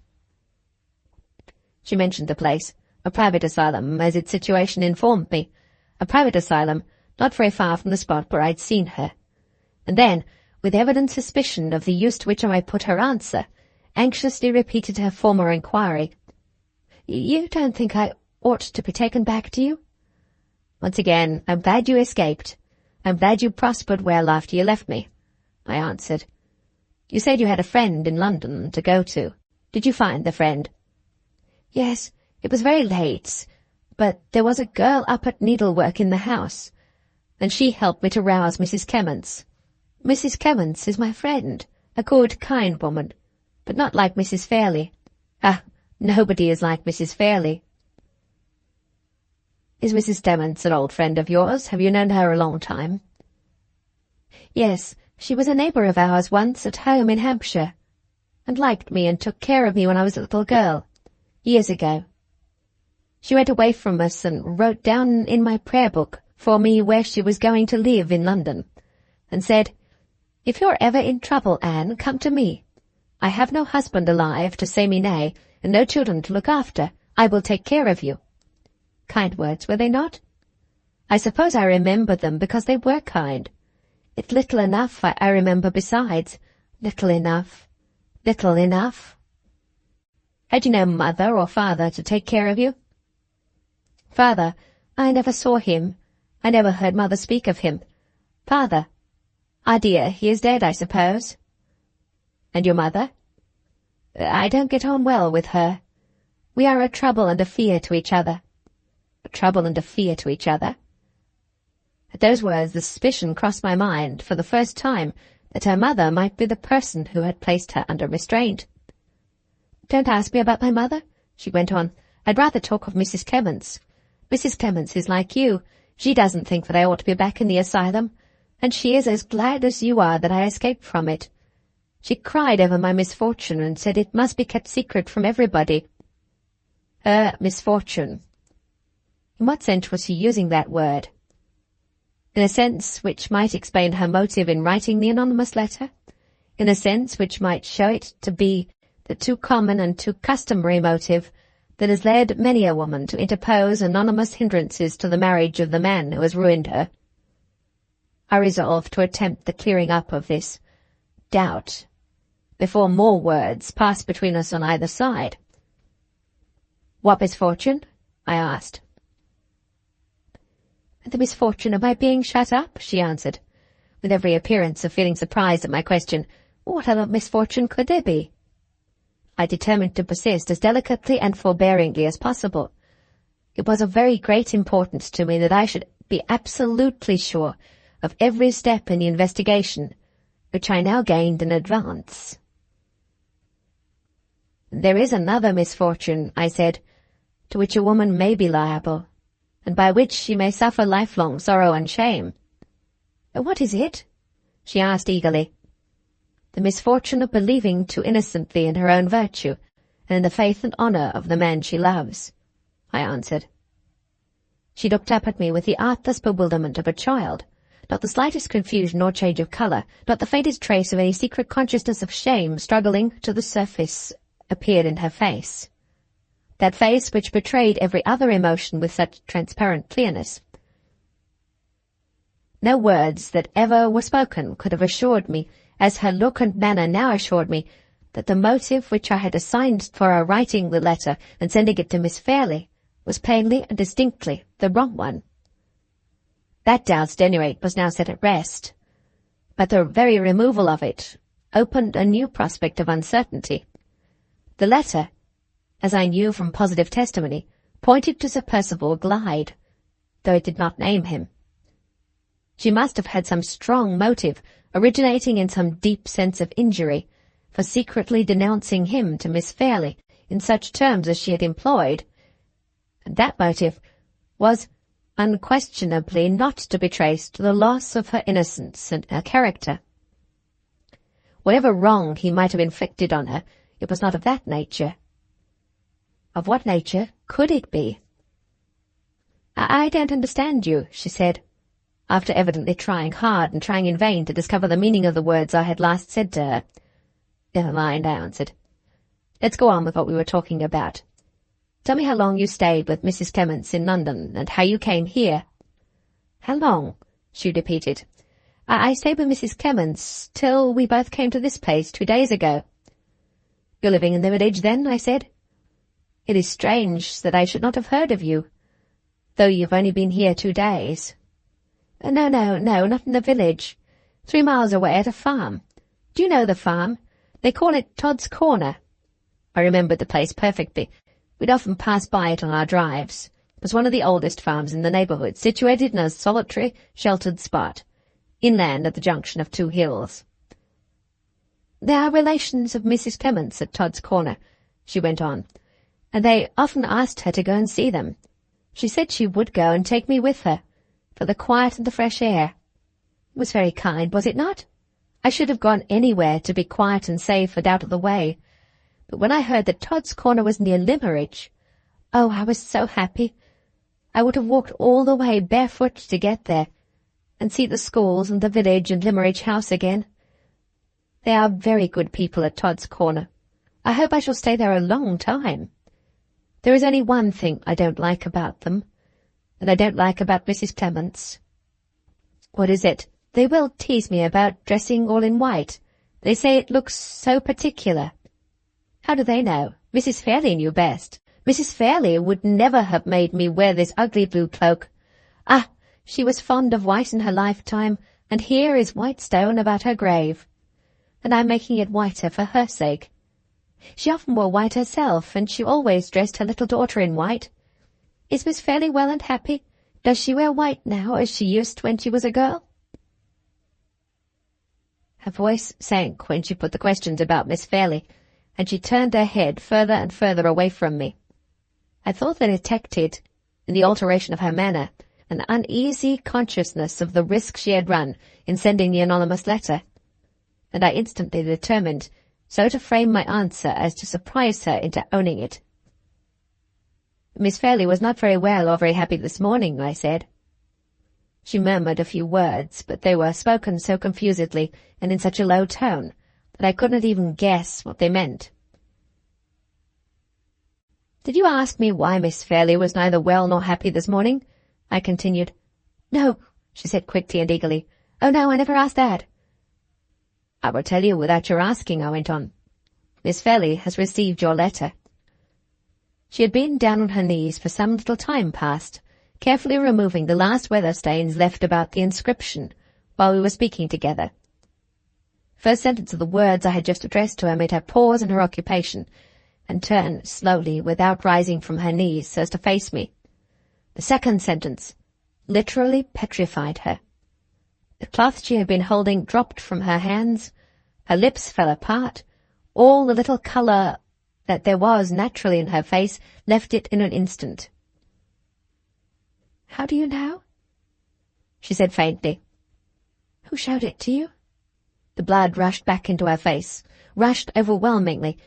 She mentioned the place, a private asylum, as its situation informed me. A private asylum, not very far from the spot where I'd seen her. And then, with evident suspicion of the use to which I might put her answer, anxiously repeated her former inquiry. "You don't think I ought to be taken back, do you?" "Once again, I'm glad you escaped. I'm glad you prospered well after you left me," I answered. "You said you had a friend in London to go to. Did you find the friend?" "Yes, it was very late, but there was a girl up at needlework in the house, and she helped me to rouse Mrs. Clements. Mrs. Clements is my friend, a good, kind woman, but not like Mrs. Fairlie. Ah, nobody is like Mrs. Fairlie." "Is Mrs. Clements an old friend of yours? Have you known her a long time?" "Yes, she was a neighbour of ours once at home in Hampshire, and liked me and took care of me when I was a little girl, years ago. She went away from us and wrote down in my prayer book for me where she was going to live in London, and said, 'If you're ever in trouble, Anne, come to me. I have no husband alive to say me nay, and no children to look after. I will take care of you.' Kind words, were they not? I suppose I remember them because they were kind. It's little enough I remember besides. Little enough. Little enough." "Had you no mother or father to take care of you?" "Father, I never saw him. I never heard mother speak of him. Father, ah dear, he is dead, I suppose." "And your mother?" "I don't get on well with her. We are a trouble and a fear to each other." "A trouble and a fear to each other?" At those words the suspicion crossed my mind for the first time that her mother might be the person who had placed her under restraint. "Don't ask me about my mother," she went on. "I'd rather talk of Mrs. Clements. Mrs. Clements is like you. She doesn't think that I ought to be back in the asylum, and she is as glad as you are that I escaped from it. She cried over my misfortune and said it must be kept secret from everybody. Her misfortune. In what sense was she using that word? In a sense which might explain her motive in writing the anonymous letter? In a sense which might show it to be the too common and too customary motive that has led many a woman to interpose anonymous hindrances to the marriage of the man who has ruined her? I resolved to attempt the clearing up of this doubt before more words passed between us on either side. "What misfortune?" I asked. "The misfortune of my being shut up," she answered, with every appearance of feeling surprised at my question. "What other misfortune could there be?" I determined to persist as delicately and forbearingly as possible. It was of very great importance to me that I should be absolutely sure of every step in the investigation, which I now gained in advance. "There is another misfortune," I said, "to which a woman may be liable, and by which she may suffer lifelong sorrow and shame." "What is it?" she asked eagerly. "The misfortune of believing too innocently in her own virtue, and in the faith and honour of the man she loves," I answered. She looked up at me with the artless bewilderment of a child. Not the slightest confusion or change of colour, not the faintest trace of any secret consciousness of shame struggling to the surface, appeared in her face. That face which betrayed every other emotion with such transparent clearness. No words that ever were spoken could have assured me, as her look and manner now assured me, that the motive which I had assigned for her writing the letter and sending it to Miss Fairlie was plainly and distinctly the wrong one. That doubt, at any rate, was now set at rest, but the very removal of it opened a new prospect of uncertainty. The letter, as I knew from positive testimony, pointed to Sir Percival Glyde, though it did not name him. She must have had some strong motive, originating in some deep sense of injury, for secretly denouncing him to Miss Fairlie in such terms as she had employed, and that motive was unquestionably not to be traced to the loss of her innocence and her character. Whatever wrong he might have inflicted on her, it was not of that nature. Of what nature could it be? I don't understand you," she said, after evidently trying hard and trying in vain to discover the meaning of the words I had last said to her. "Never mind," I answered. "Let's go on with what we were talking about. Tell me how long you stayed with Mrs. Clements in London, and how you came here." "How long?" she repeated. I stayed with Mrs. Clements till we both came to this place 2 days ago." "You're living in the village, then?" I said. "It is strange that I should not have heard of you, though you've only been here 2 days. No, not in the village. 3 miles away at a farm. Do you know the farm? They call it Todd's Corner." I remembered the place perfectly. We'd often pass by it on our drives. It was one of the oldest farms in the neighbourhood, situated in a solitary, sheltered spot, inland at the junction of 2 hills. "There are relations of Mrs. Clements at Todd's Corner," she went on, "and they often asked her to go and see them. She said she would go and take me with her, for the quiet and the fresh air. It was very kind, was it not? I should have gone anywhere to be quiet and safe and out of the way. But when I heard that Todd's Corner was near Limmeridge, oh, I was so happy. I would have walked all the way barefoot to get there, and see the schools and the village and Limmeridge House again. They are very good people at Todd's Corner. I hope I shall stay there a long time. There is only one thing I don't like about them, and I don't like about Mrs. Clements." "What is it?" "They will tease me about dressing all in white. They say it looks so particular." "How do they know?" "Mrs. Fairlie knew best. Mrs. Fairlie would never have made me wear this ugly blue cloak. Ah, she was fond of white in her lifetime, and here is white stone about her grave. And I'm making it whiter for her sake. She often wore white herself, and she always dressed her little daughter in white. Is Miss Fairlie well and happy? Does she wear white now, as she used when she was a girl?" Her voice sank when she put the questions about Miss Fairlie, and she turned her head further and further away from me. I thought that I detected, in the alteration of her manner, an uneasy consciousness of the risk she had run in sending the anonymous letter, and I instantly determined so to frame my answer as to surprise her into owning it. "Miss Fairlie was not very well or very happy this morning," I said. She murmured a few words, but they were spoken so confusedly and in such a low tone that I could not even guess what they meant. "Did you ask me why Miss Fairlie was neither well nor happy this morning?" I continued. "No," she said quickly and eagerly. "Oh, no, I never asked that." "I will tell you without your asking," I went on. "Miss Fairlie has received your letter." She had been down on her knees for some little time past, carefully removing the last weather stains left about the inscription while we were speaking together. First sentence of the words I had just addressed to her made her pause in her occupation and turn slowly without rising from her knees so as to face me. The second sentence literally petrified her. The cloth she had been holding dropped from her hands, her lips fell apart, all the little colour that there was naturally in her face left it in an instant. "How do you know?" she said faintly. "Who showed it to you?" The blood rushed back into her face, rushed overwhelmingly,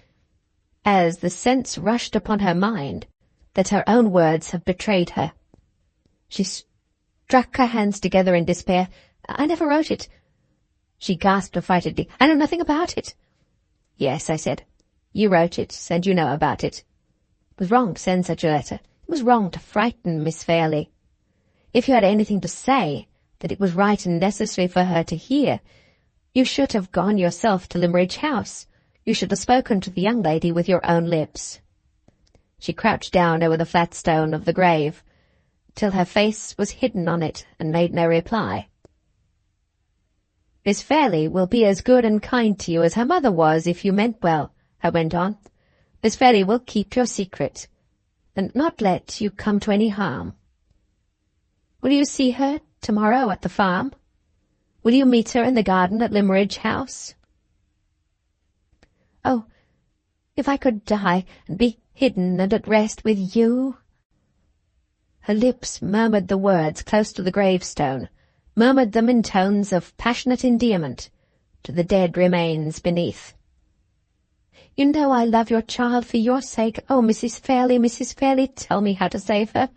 as the sense rushed upon her mind that her own words had betrayed her. She struck her hands together in despair. "I never wrote it," she gasped affrightedly. "I know nothing about it." "Yes," I said. "You wrote it, and you know about it. It was wrong to send such a letter. It was wrong to frighten Miss Fairlie. If you had anything to say that it was right and necessary for her to hear, you should have gone yourself to Limmeridge House. You should have spoken to the young lady with your own lips." She crouched down over the flat stone of the grave, till her face was hidden on it, and made no reply. "Miss Fairlie will be as good and kind to you as her mother was if you meant well," I went on. "Miss Fairlie will keep your secret, and not let you come to any harm. Will you see her tomorrow at the farm? Will you meet her in the garden at Limmeridge House?" "Oh, if I could die and be hidden and at rest with you." Her lips murmured the words close to the gravestone, murmured them in tones of passionate endearment to the dead remains beneath. "You know I love your child for your sake. Oh, Mrs. Fairlie, tell me how to save her.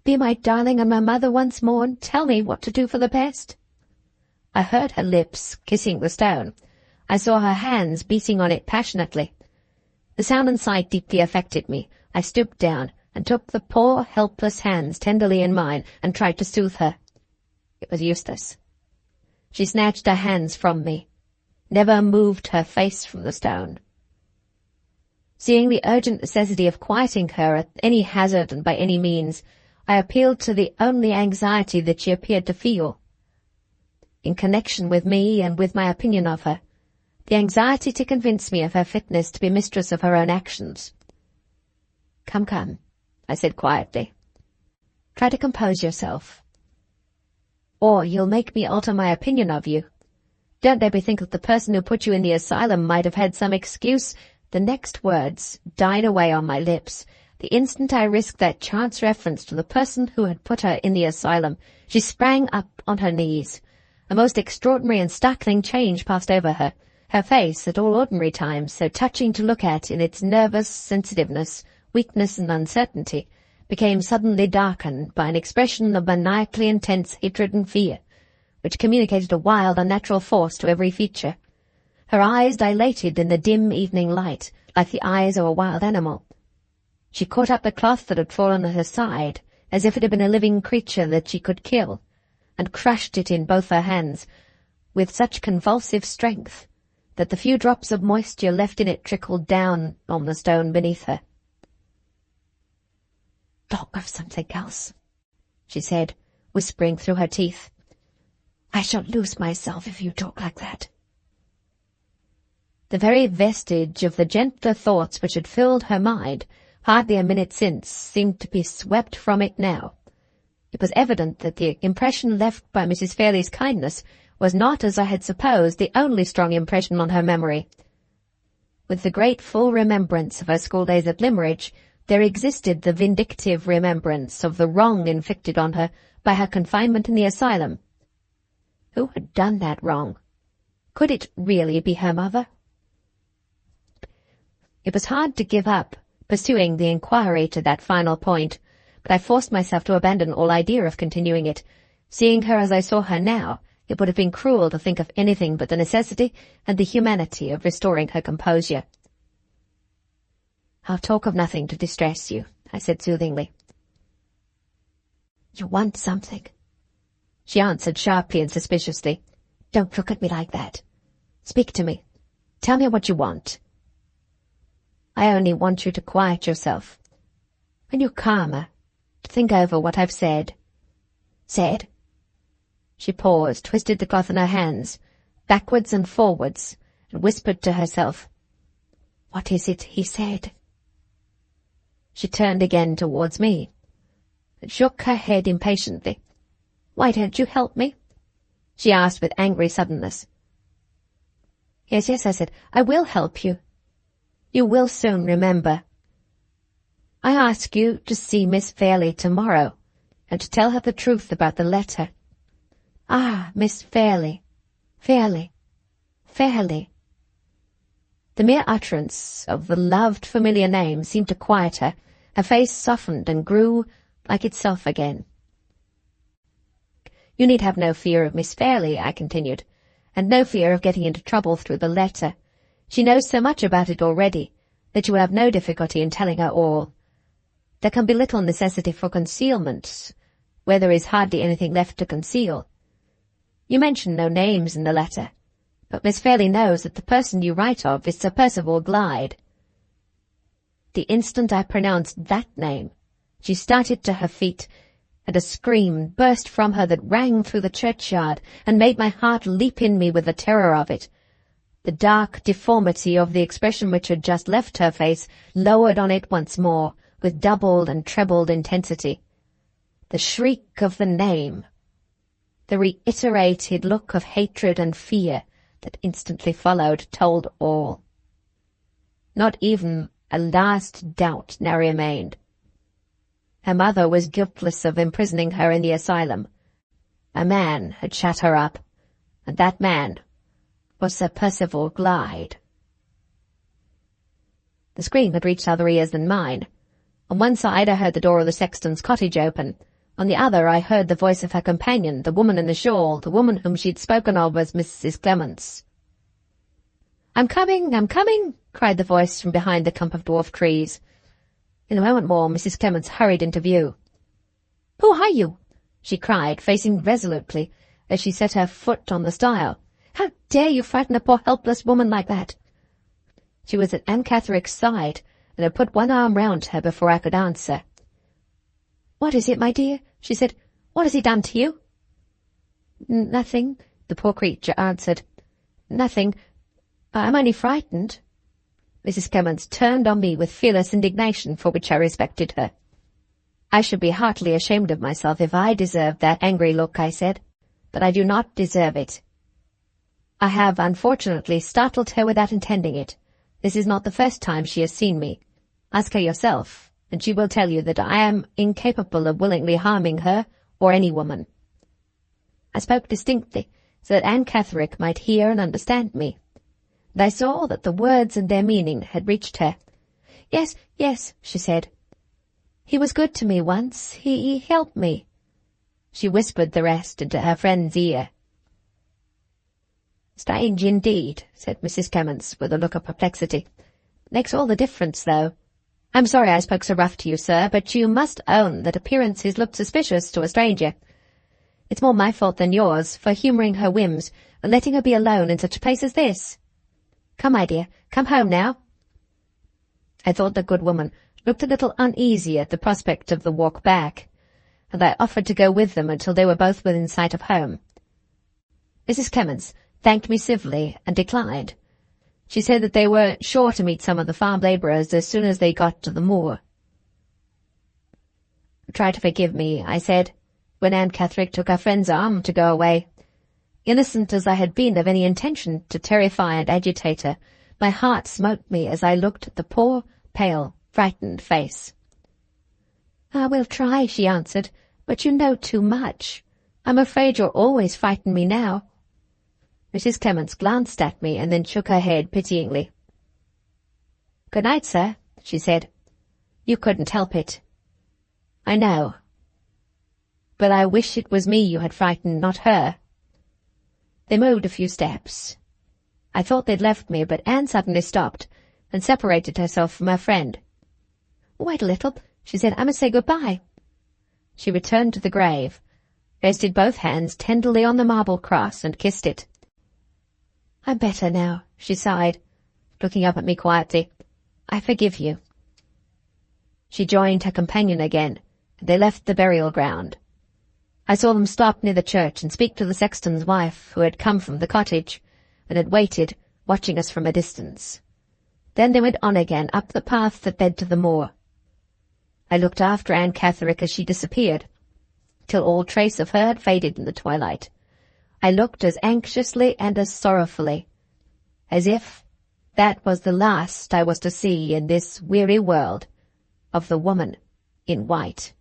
Be my darling and my mother once more, and tell me what to do for the best." I heard her lips kissing the stone. I saw her hands beating on it passionately. The sound and sight deeply affected me. I stooped down and took the poor, helpless hands tenderly in mine and tried to soothe her. It was useless. She snatched her hands from me, never moved her face from the stone. Seeing the urgent necessity of quieting her at any hazard and by any means, I appealed to the only anxiety that she appeared to feel, in connection with me and with my opinion of her, the anxiety to convince me of her fitness to be mistress of her own actions. "Come, come," I said quietly. "Try to compose yourself, or you'll make me alter my opinion of you. Don't let me think that the person who put you in the asylum might have had some excuse." The next words died away on my lips. The instant I risked that chance reference to the person who had put her in the asylum, she sprang up on her knees. A most extraordinary and startling change passed over her. Her face, at all ordinary times so touching to look at in its nervous sensitiveness, weakness and uncertainty, became suddenly darkened by an expression of maniacally intense hatred and fear, which communicated a wild, unnatural force to every feature. Her eyes dilated in the dim evening light, like the eyes of a wild animal. She caught up the cloth that had fallen at her side, as if it had been a living creature that she could kill, and crushed it in both her hands, with such convulsive strength that the few drops of moisture left in it trickled down on the stone beneath her. "Talk of something else," she said, whispering through her teeth. "I shall lose myself if you talk like that." The very vestige of the gentler thoughts which had filled her mind hardly a minute since seemed to be swept from it now. It was evident that the impression left by Mrs. Fairlie's kindness was not, as I had supposed, the only strong impression on her memory. With the grateful remembrance of her school days at Limmeridge, there existed the vindictive remembrance of the wrong inflicted on her by her confinement in the asylum. Who had done that wrong? Could it really be her mother? It was hard to give up pursuing the inquiry to that final point, but I forced myself to abandon all idea of continuing it. Seeing her as I saw her now, it would have been cruel to think of anything but the necessity and the humanity of restoring her composure. "I'll talk of nothing to distress you," I said soothingly. "You want something?" she answered sharply and suspiciously. "Don't look at me like that. Speak to me. Tell me what you want." "I only want you to quiet yourself. When you're calmer, to think over what I've said." "Said?" She paused, twisted the cloth in her hands, backwards and forwards, and whispered to herself, "What is it he said?" She turned again towards me, and shook her head impatiently. "Why don't you help me?" she asked with angry suddenness. "Yes, yes," I said, "I will help you. You will soon remember. I ask you to see Miss Fairlie tomorrow, and to tell her the truth about the letter." "Ah, Miss Fairlie, Fairlie, Fairlie." The mere utterance of the loved familiar name seemed to quiet her. Her face softened and grew like itself again. "You need have no fear of Miss Fairlie," I continued, "and no fear of getting into trouble through the letter. She knows so much about it already that you will have no difficulty in telling her all. There can be little necessity for concealment, where there is hardly anything left to conceal. You mention no names in the letter, but Miss Fairlie knows that the person you write of is Sir Percival Glyde." The instant I pronounced that name, she started to her feet, and a scream burst from her that rang through the churchyard and made my heart leap in me with the terror of it. The dark deformity of the expression which had just left her face lowered on it once more, with doubled and trebled intensity. The shriek of the name, the reiterated look of hatred and fear that instantly followed, told all. Not even a last doubt now remained. Her mother was guiltless of imprisoning her in the asylum. A man had shut her up, and that man was Sir Percival Glyde. The scream had reached other ears than mine. On one side I heard the door of the sexton's cottage open. On the other I heard the voice of her companion, the woman in the shawl, the woman whom she had spoken of as Mrs. Clements. I'm coming," cried the voice from behind the clump of dwarf trees. In a moment more Mrs. Clements hurried into view. "Who are you?" she cried, facing resolutely as she set her foot on the stile. "How dare you frighten a poor helpless woman like that?" She was at Anne Catherick's side, and had put one arm round her before I could answer. "What is it, my dear?" she said. "What has he done to you?" "Nothing," the poor creature answered. "Nothing. I'm only frightened." Mrs. Clements turned on me with fearless indignation, for which I respected her. "I should be heartily ashamed of myself if I deserved that angry look," I said, "but I do not deserve it. I have, unfortunately, startled her without intending it. This is not the first time she has seen me. Ask her yourself, and she will tell you that I am incapable of willingly harming her or any woman." I spoke distinctly, so that Anne Catherick might hear and understand me, and I saw that the words and their meaning had reached her. Yes, yes," she said. "He was good to me once. He helped me." She whispered the rest into her friend's ear. "Strange indeed," said Mrs. Clements, with a look of perplexity. "Makes all the difference, though. I'm sorry I spoke so rough to you, sir, but you must own that appearances look suspicious to a stranger. It's more my fault than yours for humouring her whims and letting her be alone in such a place as this. Come, my dear, come home now." I thought the good woman looked a little uneasy at the prospect of the walk back, and I offered to go with them until they were both within sight of home. Mrs. Clements thanked me civilly and declined. She said that they were sure to meet some of the farm labourers as soon as they got to the moor. "Try to forgive me," I said, when Anne Catherick took her friend's arm to go away. Innocent as I had been of any intention to terrify and agitate her, my heart smote me as I looked at the poor, pale, frightened face. "I will try," she answered, "but you know too much. I'm afraid you'll always frighten me now." Mrs. Clements glanced at me and then shook her head pityingly. "Good night, sir," she said. "You couldn't help it." "I know. But I wish it was me you had frightened, not her." They moved a few steps. I thought they'd left me, but Anne suddenly stopped and separated herself from her friend. "Wait a little," she said. "I must say good-bye." She returned to the grave, rested both hands tenderly on the marble cross, and kissed it. "I'm better now," she sighed, looking up at me quietly. "I forgive you." She joined her companion again, and they left the burial ground. I saw them stop near the church and speak to the sexton's wife, who had come from the cottage, and had waited, watching us from a distance. Then they went on again up the path that led to the moor. I looked after Anne Catherick as she disappeared, till all trace of her had faded in the twilight. I looked as anxiously and as sorrowfully, as if that was the last I was to see in this weary world of the woman in white.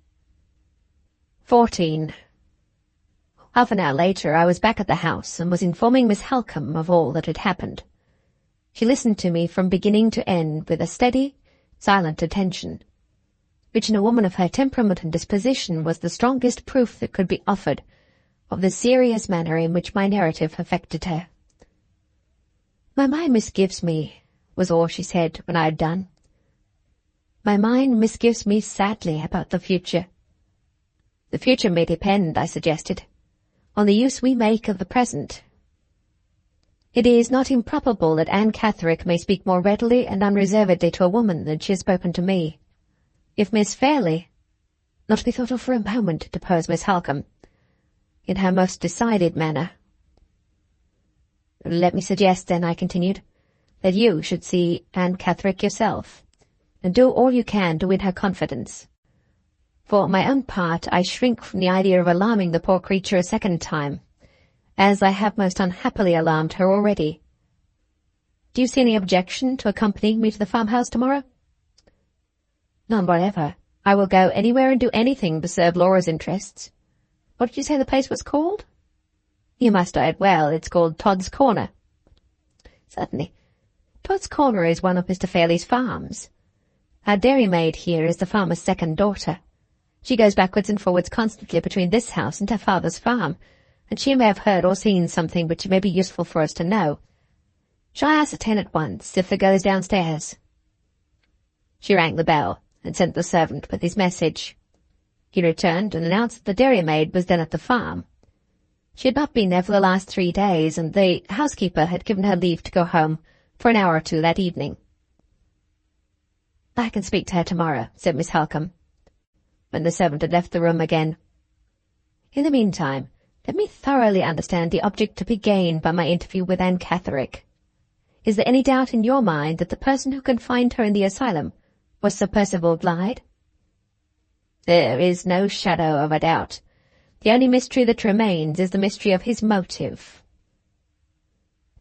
14. Half an hour later I was back at the house and was informing Miss Halcombe of all that had happened. She listened to me from beginning to end with a steady, silent attention, which in a woman of her temperament and disposition was the strongest proof that could be offered of the serious manner in which my narrative affected her. "My mind misgives me," was all she said when I had done. "My mind misgives me sadly about the future." "The future may depend," I suggested, "on the use we make of the present. It is not improbable that Anne Catherick may speak more readily and unreservedly to a woman than she has spoken to me. If Miss Fairlie—" "Not to be thought of for a moment," deposed Miss Halcombe, in her most decided manner. "Let me suggest, then," I continued, "that you should see Anne Catherick yourself, and do all you can to win her confidence. For my own part, I shrink from the idea of alarming the poor creature a second time, as I have most unhappily alarmed her already. Do you see any objection to accompanying me to the farmhouse tomorrow?" "None whatever. I will go anywhere and do anything to serve Laura's interests. What did you say the place was called?" "You must know it well. It's called Todd's Corner." "Certainly. Todd's Corner is one of Mr. Fairlie's farms. Our dairymaid here is the farmer's second daughter. She goes backwards and forwards constantly between this house and her father's farm, and she may have heard or seen something which may be useful for us to know. Shall I ascertain at once if the girl is downstairs?" She rang the bell and sent the servant with his message. He returned and announced that the dairymaid was then at the farm. She had not been there for the last 3 days, and the housekeeper had given her leave to go home for an hour or two that evening. "I can speak to her tomorrow," said Miss Halcombe, when the servant had left the room again. "In the meantime, let me thoroughly understand the object to be gained by my interview with Anne Catherick. Is there any doubt in your mind that the person who confined her in the asylum was Sir Percival Glyde?" "There is no shadow of a doubt. The only mystery that remains is the mystery of his motive.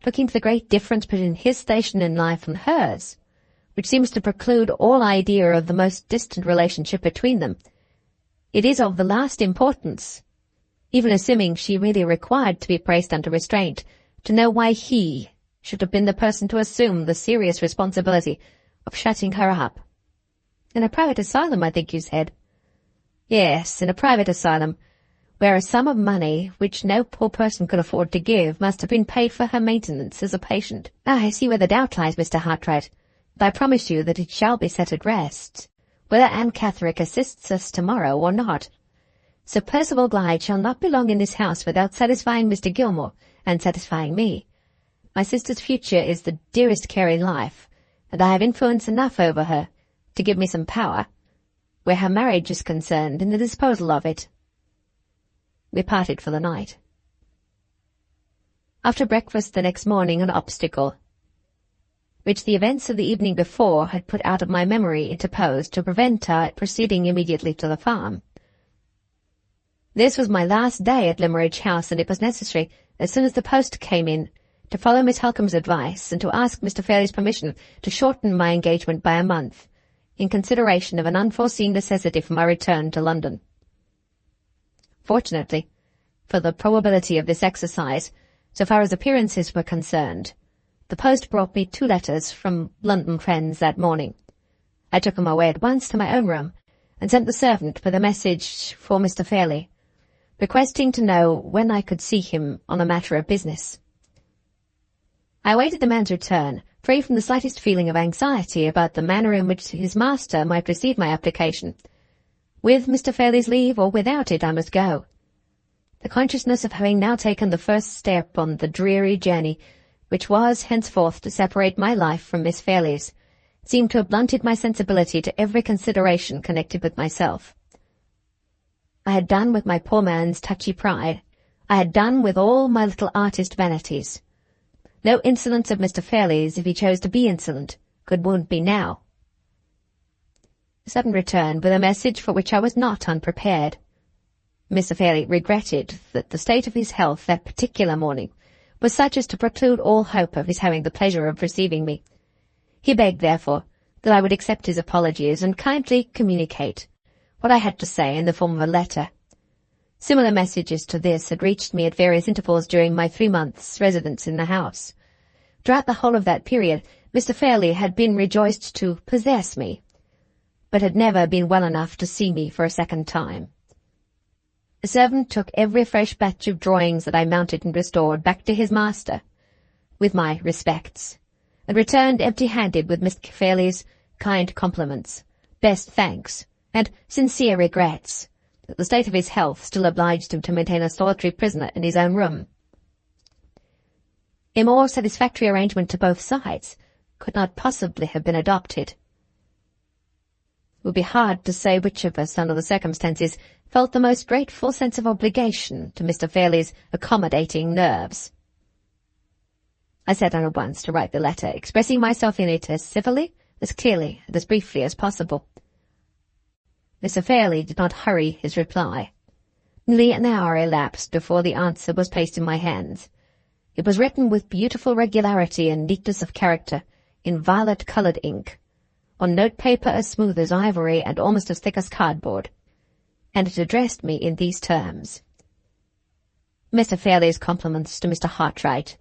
Looking to the great difference between his station in life and hers, which seems to preclude all idea of the most distant relationship between them, it is of the last importance, even assuming she really required to be placed under restraint, to know why he should have been the person to assume the serious responsibility of shutting her up." "In a private asylum, I think you said?" "Yes, in a private asylum, where a sum of money, which no poor person could afford to give, must have been paid for her maintenance as a patient." "I see where the doubt lies, Mr. Hartright, but I promise you that it shall be set at rest, whether Anne Catherick assists us tomorrow or not. Sir Percival Glyde shall not be long in this house without satisfying Mr. Gilmore and satisfying me. My sister's future is the dearest care in life, and I have influence enough over her to give me some power, where her marriage is concerned, in the disposal of it." We parted for the night. After breakfast the next morning, an obstacle, which the events of the evening before had put out of my memory, interposed to prevent our proceeding immediately to the farm. This was my last day at Limmeridge House, and it was necessary, as soon as the post came in, to follow Miss Halcombe's advice, and to ask Mr. Fairlie's permission to shorten my engagement by a month, in consideration of an unforeseen necessity for my return to London. Fortunately, for the probability of this exercise, so far as appearances were concerned, the post brought me 2 letters from London friends that morning. I took them away at once to my own room, and sent the servant with a message for Mr. Fairlie, requesting to know when I could see him on a matter of business. I awaited the man's return, free from the slightest feeling of anxiety about the manner in which his master might receive my application. With Mr. Fairlie's leave or without it, I must go. The consciousness of having now taken the first step on the dreary journey which was henceforth to separate my life from Miss Fairlie's seemed to have blunted my sensibility to every consideration connected with myself. I had done with my poor man's touchy pride. I had done with all my little artist vanities. No insolence of Mr. Fairlie's, if he chose to be insolent, could wound me now. A sudden return with a message for which I was not unprepared. Mr. Fairlie regretted that the state of his health that particular morning was such as to preclude all hope of his having the pleasure of receiving me. He begged, therefore, that I would accept his apologies and kindly communicate what I had to say in the form of a letter. Similar messages to this had reached me at various intervals during my 3 months' residence in the house. Throughout the whole of that period, Mr. Fairlie had been rejoiced to possess me, but had never been well enough to see me for a second time. A servant took every fresh batch of drawings that I mounted and restored back to his master, with my respects, and returned empty-handed with Mr. Fairlie's kind compliments, best thanks, and sincere regrets that the state of his health still obliged him to maintain a solitary prisoner in his own room. A more satisfactory arrangement to both sides could not possibly have been adopted. It would be hard to say which of us, under the circumstances, felt the most grateful sense of obligation to Mr. Fairlie's accommodating nerves. I sat down at once to write the letter, expressing myself in it as civilly, as clearly, and as briefly as possible. Mr. Fairlie did not hurry his reply. Nearly an hour elapsed before the answer was placed in my hands. It was written with beautiful regularity and neatness of character, in violet-coloured ink, on note-paper as smooth as ivory and almost as thick as cardboard, and it addressed me in these terms. Mr. Fairlie's compliments to Mr. Hartright.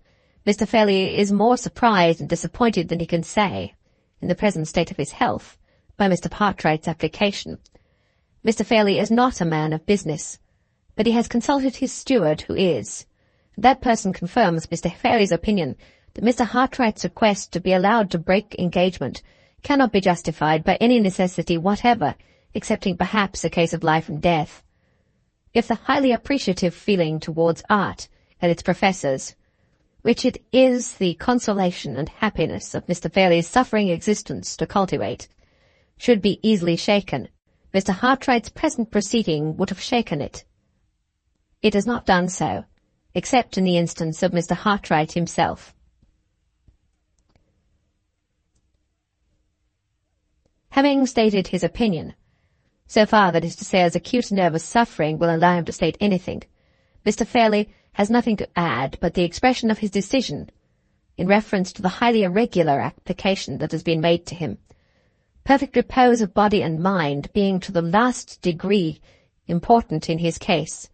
Mr. Fairlie is more surprised and disappointed than he can say, in the present state of his health, by Mr. Hartright's application. Mr. Fairlie is not a man of business, but he has consulted his steward, who is. That person confirms Mr. Fairlie's opinion that Mr. Hartright's request to be allowed to break engagement cannot be justified by any necessity whatever, excepting perhaps a case of life and death. If the highly appreciative feeling towards art and its professors, which it is the consolation and happiness of Mr. Fairlie's suffering existence to cultivate, should be easily shaken, Mr. Hartright's present proceeding would have shaken it. It has not done so, except in the instance of Mr. Hartright himself. Having stated his opinion, so far that is to say as acute nervous suffering will allow him to state anything, Mr. Fairlie has nothing to add but the expression of his decision in reference to the highly irregular application that has been made to him. Perfect repose of body and mind being to the last degree important in his case,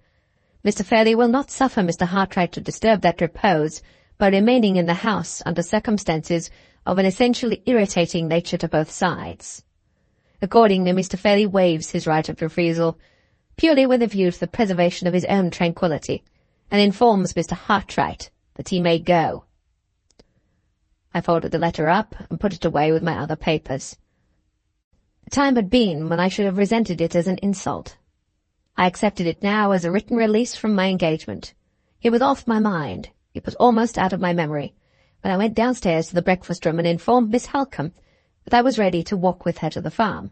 Mr. Fairlie will not suffer Mr. Hartright to disturb that repose by remaining in the house under circumstances of an essentially irritating nature to both sides. Accordingly, Mr. Fairlie waives his right of refusal, purely with a view to the preservation of his own tranquillity, and informs Mr. Hartright that he may go. I folded the letter up and put it away with my other papers. The time had been when I should have resented it as an insult. I accepted it now as a written release from my engagement. It was off my mind. It was almost out of my memory, when I went downstairs to the breakfast-room and informed Miss Halcombe that I was ready to walk with her to the farm.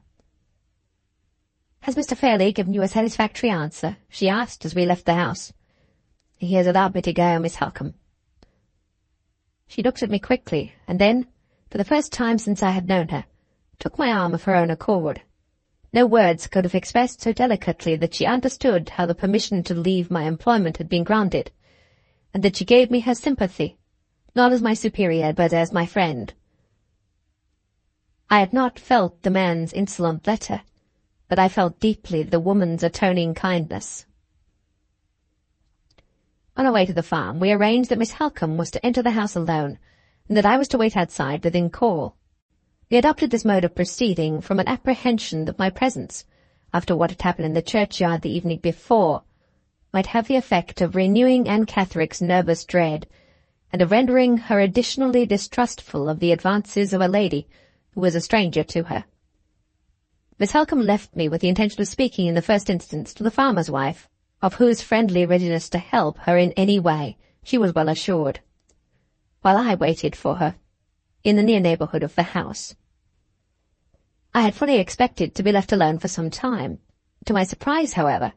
"Has Mr. Fairlie given you a satisfactory answer?" she asked as we left the house. "He has allowed me to go, Miss Halcombe." She looked at me quickly, and then, for the first time since I had known her, took my arm of her own accord. No words could have expressed so delicately that she understood how the permission to leave my employment had been granted, and that she gave me her sympathy, not as my superior, but as my friend. I had not felt the man's insolent letter, but I felt deeply the woman's atoning kindness. On our way to the farm, we arranged that Miss Halcombe was to enter the house alone, and that I was to wait outside within call. We adopted this mode of proceeding from an apprehension that my presence, after what had happened in the churchyard the evening before, might have the effect of renewing Anne Catherick's nervous dread, and of rendering her additionally distrustful of the advances of a lady who was a stranger to her. Miss Halcombe left me with the intention of speaking in the first instance to the farmer's wife, of whose friendly readiness to help her in any way she was well assured, while I waited for her in the near neighbourhood of the house. I had fully expected to be left alone for some time. To my surprise, however,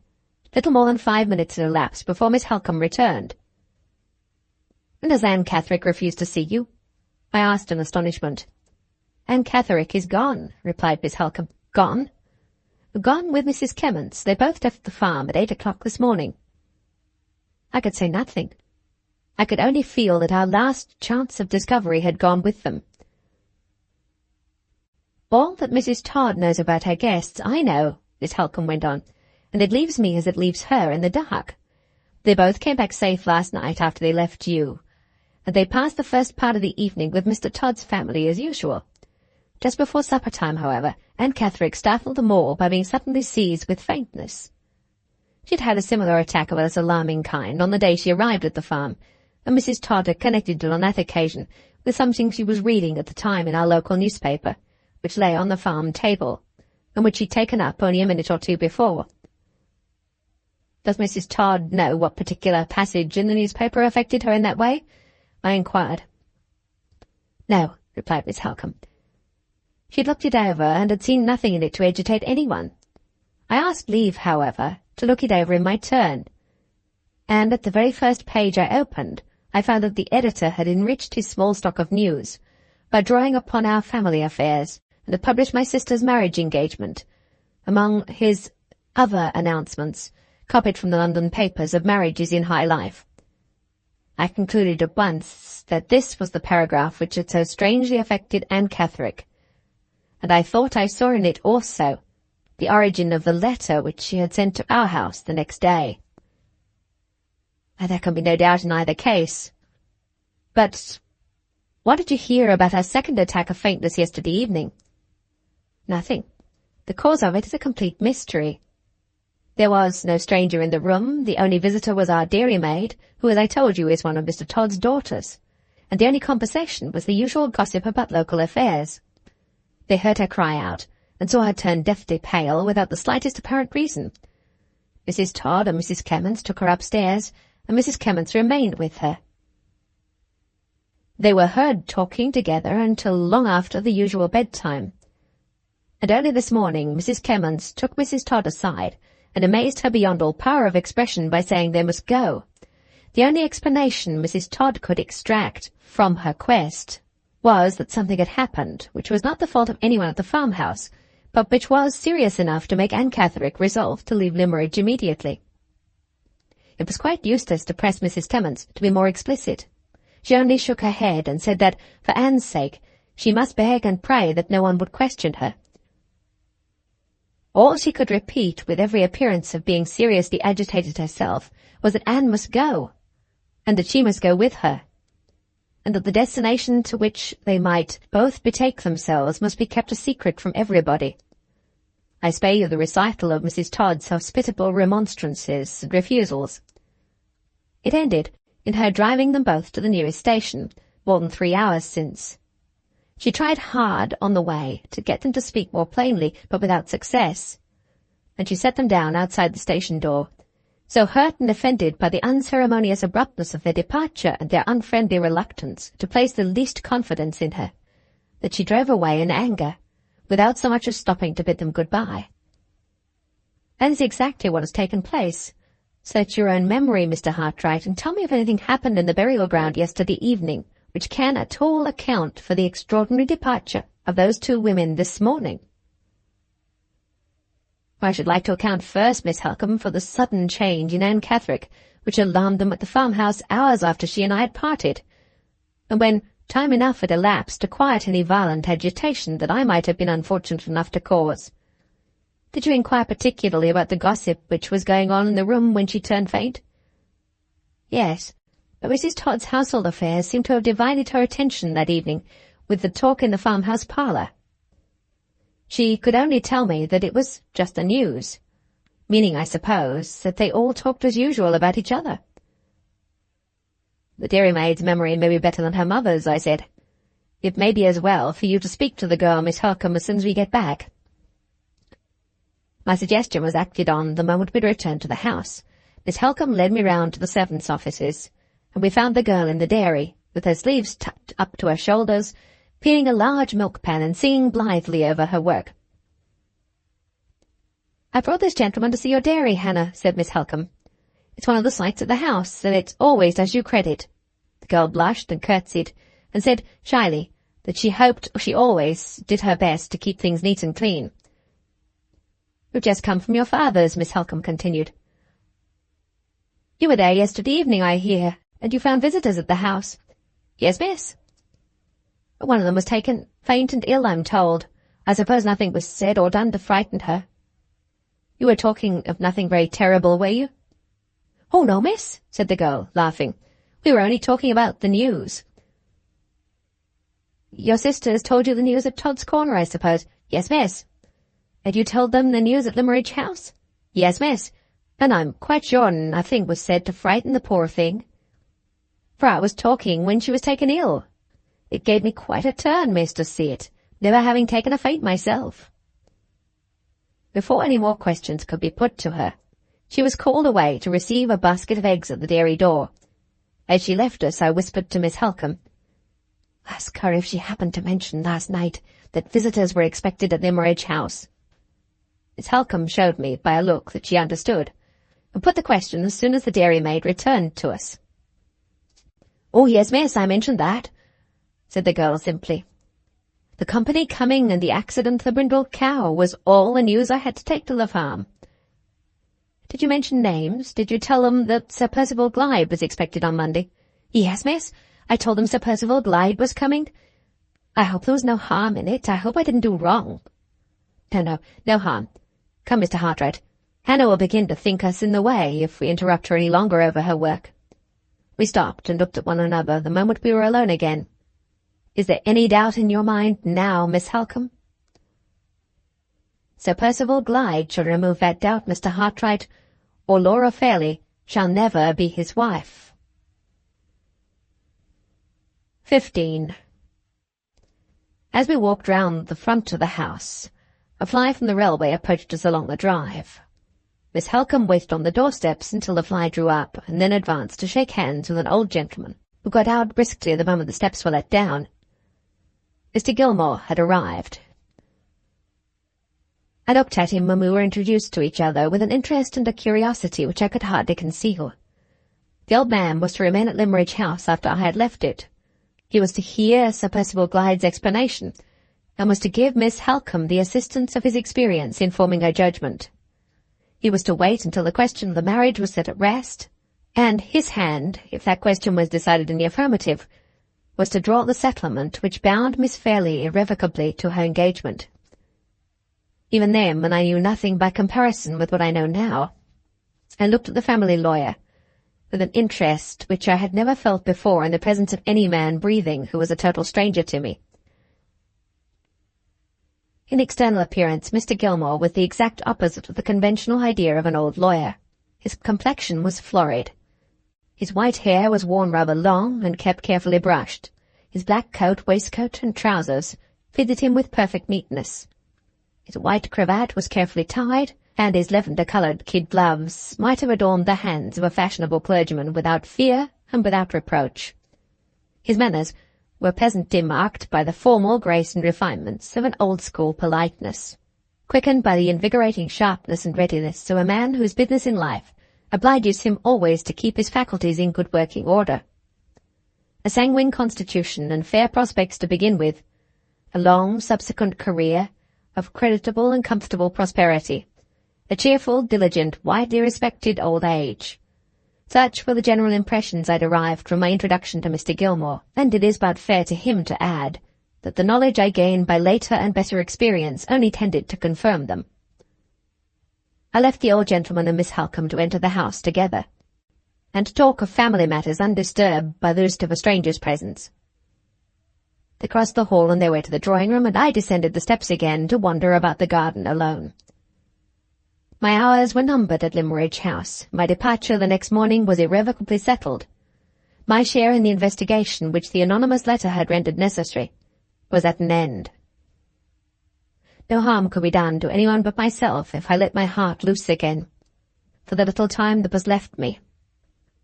little more than 5 minutes had elapsed before Miss Halcombe returned. "And has Anne Catherick refused to see you?" I asked in astonishment. "Anne Catherick is gone," replied Miss Halcombe. "Gone?" "Gone with Mrs. Kemmons. They both left the farm at 8 o'clock this morning." I could say nothing. I could only feel that our last chance of discovery had gone with them. "All that Mrs. Todd knows about her guests I know," Miss Halcombe went on, "and it leaves me as it leaves her in the dark. They both came back safe last night after they left you, and they passed the first part of the evening with Mr. Todd's family as usual. Just before supper time, however, Anne Catherick startled them all by being suddenly seized with faintness. She had had a similar attack of a less alarming kind on the day she arrived at the farm, and Mrs. Todd had connected it on that occasion with something she was reading at the time in our local newspaper, which lay on the farm table, and which she'd taken up only a minute or two before." "Does Mrs. Todd know what particular passage in the newspaper affected her in that way?" I inquired. "No," replied Miss Halcombe. "She had looked it over, and had seen nothing in it to agitate anyone. I asked leave, however, to look it over in my turn, and at the very first page I opened, I found that the editor had enriched his small stock of news by drawing upon our family affairs, and had published my sister's marriage engagement, among his other announcements, copied from the London papers, of marriages in high life. I concluded at once that this was the paragraph which had so strangely affected Anne Catherick, and I thought I saw in it also the origin of the letter which she had sent to our house the next day. There can be no doubt in either case. But what did you hear about her second attack of faintness yesterday evening?" "Nothing. The cause of it is a complete mystery. There was no stranger in the room. The only visitor was our dairymaid, who, as I told you, is one of Mr. Todd's daughters, and the only conversation was the usual gossip about local affairs. They heard her cry out, and saw her turn deathly pale without the slightest apparent reason. Mrs. Todd and Mrs. Kemmons took her upstairs, and Mrs. Kemmons remained with her. They were heard talking together until long after the usual bedtime, and early this morning Mrs. Kemmons took Mrs. Todd aside and amazed her beyond all power of expression by saying they must go. The only explanation Mrs. Todd could extract from her quest was that something had happened which was not the fault of anyone at the farmhouse, but which was serious enough to make Anne Catherick resolve to leave Limmeridge immediately. It was quite useless to press Mrs. Kemmons to be more explicit. She only shook her head and said that, for Anne's sake, she must beg and pray that no one would question her. All she could repeat, with every appearance of being seriously agitated herself, was that Anne must go, and that she must go with her, and that the destination to which they might both betake themselves must be kept a secret from everybody. I spare you the recital of Mrs. Todd's hospitable remonstrances and refusals. It ended in her driving them both to the nearest station, more than 3 hours since. She tried hard on the way to get them to speak more plainly, but without success, and she set them down outside the station door, so hurt and offended by the unceremonious abruptness of their departure and their unfriendly reluctance to place the least confidence in her, that she drove away in anger, without so much as stopping to bid them good-bye. That is exactly what has taken place. Search your own memory, Mr. Hartright, and tell me if anything happened in the burial ground yesterday evening which can at all account for the extraordinary departure of those 2 women this morning. I should like to account first, Miss Halcombe, for the sudden change in Anne Catherick, which alarmed them at the farmhouse hours after she and I had parted, and when, Time enough had elapsed to quiet any violent agitation that I might have been unfortunate enough to cause. Did you inquire particularly about the gossip which was going on in the room when she turned faint? Yes, but Mrs. Todd's household affairs seemed to have divided her attention that evening with the talk in the farmhouse parlour. She could only tell me that it was just the news, meaning, I suppose, that they all talked as usual about each other. The dairymaid's memory may be better than her mother's, I said. It may be as well for you to speak to the girl, Miss Halcombe, as soon as we get back. My suggestion was acted on the moment we returned to the house. Miss Halcombe led me round to the servants' offices, and we found the girl in the dairy, with her sleeves tucked up to her shoulders, peeling a large milk pan and singing blithely over her work. "I brought this gentleman to see your dairy, Hannah," said Miss Halcombe. "It's one of the sights of the house, and it always does you credit." The girl blushed and curtsied, and said shyly that she hoped she always did her best to keep things neat and clean. "You've just come from your father's," Miss Halcombe continued. "You were there yesterday evening, I hear, and you found visitors at the house." "Yes, miss." "One of them was taken faint and ill, I'm told. I suppose nothing was said or done to frighten her." "You were talking of nothing very terrible, were you?" "Oh, no, miss," said the girl, laughing. "We were only talking about the news." "Your sisters told you the news at Todd's Corner, I suppose?" "Yes, miss." "Had you told them the news at Limmeridge House?" "Yes, miss. And I'm quite sure nothing was said to frighten the poor thing. For I was talking when she was taken ill. It gave me quite a turn, miss, to see it, never having taken a faint myself." Before any more questions could be put to her, she was called away to receive a basket of eggs at the dairy door. As she left us, I whispered to Miss Halcombe, "Ask her if she happened to mention last night that visitors were expected at Limmeridge House." Miss Halcombe showed me by a look that she understood, and put the question as soon as the dairymaid returned to us. "Oh, yes, miss, I mentioned that," said the girl simply. The company coming and the accident to the brindled cow was all the news I had to take to the farm. "Did you mention names? Did you tell them that Sir Percival Glyde was expected on Monday?" "Yes, miss. I told them Sir Percival Glyde was coming. I hope there was no harm in it. I hope I didn't do wrong." No harm. Come, Mr. Hartright. Hannah will begin to think us in the way if we interrupt her any longer over her work." We stopped and looked at one another the moment we were alone again. "Is there any doubt in your mind now, Miss Halcombe?" "Sir Percival Glyde shall remove that doubt, Mr. Hartright, or Laura Fairlie shall never be his wife." 15. As we walked round the front of the house, a fly from the railway approached us along the drive. Miss Halcombe waited on the doorsteps until the fly drew up, and then advanced to shake hands with an old gentleman, who got out briskly the moment the steps were let down. Mr. Gilmore had arrived. I looked at him when we were introduced to each other with an interest and a curiosity which I could hardly conceal. The old man was to remain at Limmeridge House after I had left it. He was to hear Sir Percival Glyde's explanation, and was to give Miss Halcombe the assistance of his experience in forming her judgment. He was to wait until the question of the marriage was set at rest, and his hand, if that question was decided in the affirmative, was to draw the settlement which bound Miss Fairlie irrevocably to her engagement. Even then, when I knew nothing by comparison with what I know now, I looked at the family lawyer with an interest which I had never felt before in the presence of any man breathing who was a total stranger to me. In external appearance, Mr. Gilmore was the exact opposite of the conventional idea of an old lawyer. His complexion was florid. His white hair was worn rather long and kept carefully brushed. His black coat, waistcoat, and trousers fitted him with perfect neatness. His white cravat was carefully tied, and his lavender-coloured kid gloves might have adorned the hands of a fashionable clergyman without fear and without reproach. His manners were pleasantly marked by the formal grace and refinements of an old-school politeness, quickened by the invigorating sharpness and readiness of a man whose business in life obliges him always to keep his faculties in good working order. A sanguine constitution and fair prospects to begin with, a long subsequent career of creditable and comfortable prosperity, a cheerful, diligent, widely respected old age. Such were the general impressions I derived from my introduction to Mr. Gilmore, and it is but fair to him to add that the knowledge I gained by later and better experience only tended to confirm them. I left the old gentleman and Miss Halcombe to enter the house together, and to talk of family matters undisturbed by the risk of a stranger's presence. They crossed the hall on their way to the drawing-room, and I descended the steps again to wander about the garden alone. My hours were numbered at Limmeridge House. My departure the next morning was irrevocably settled. My share in the investigation which the anonymous letter had rendered necessary was at an end. No harm could be done to anyone but myself if I let my heart loose again, for the little time that was left me,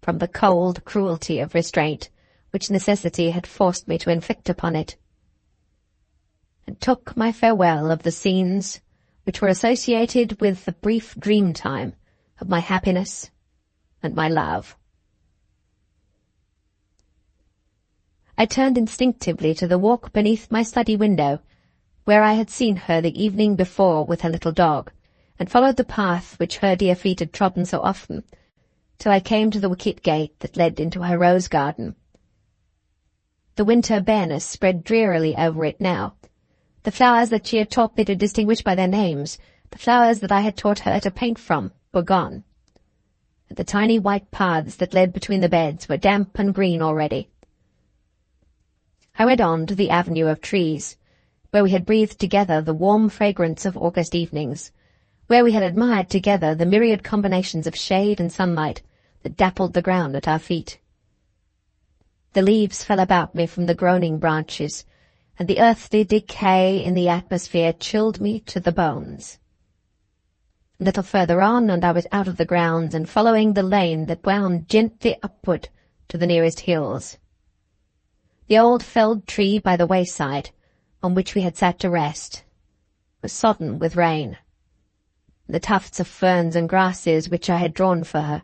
from the cold cruelty of restraint which necessity had forced me to inflict upon it, and took my farewell of the scenes which were associated with the brief dream time of my happiness and my love. I turned instinctively to the walk beneath my study window, where I had seen her the evening before with her little dog, and followed the path which her dear feet had trodden so often, till I came to the wicket gate that led into her rose garden. The winter bareness spread drearily over it now. The flowers that she had taught me to distinguish by their names, the flowers that I had taught her to paint from, were gone. And the tiny white paths that led between the beds were damp and green already. I went on to the avenue of trees, where we had breathed together the warm fragrance of August evenings, where we had admired together the myriad combinations of shade and sunlight that dappled the ground at our feet. The leaves fell about me from the groaning branches, and the earthly decay in the atmosphere chilled me to the bones. A little further on, and I was out of the grounds and following the lane that wound gently upward to the nearest hills. The old felled tree by the wayside, on which we had sat to rest, was sodden with rain. The tufts of ferns and grasses which I had drawn for her,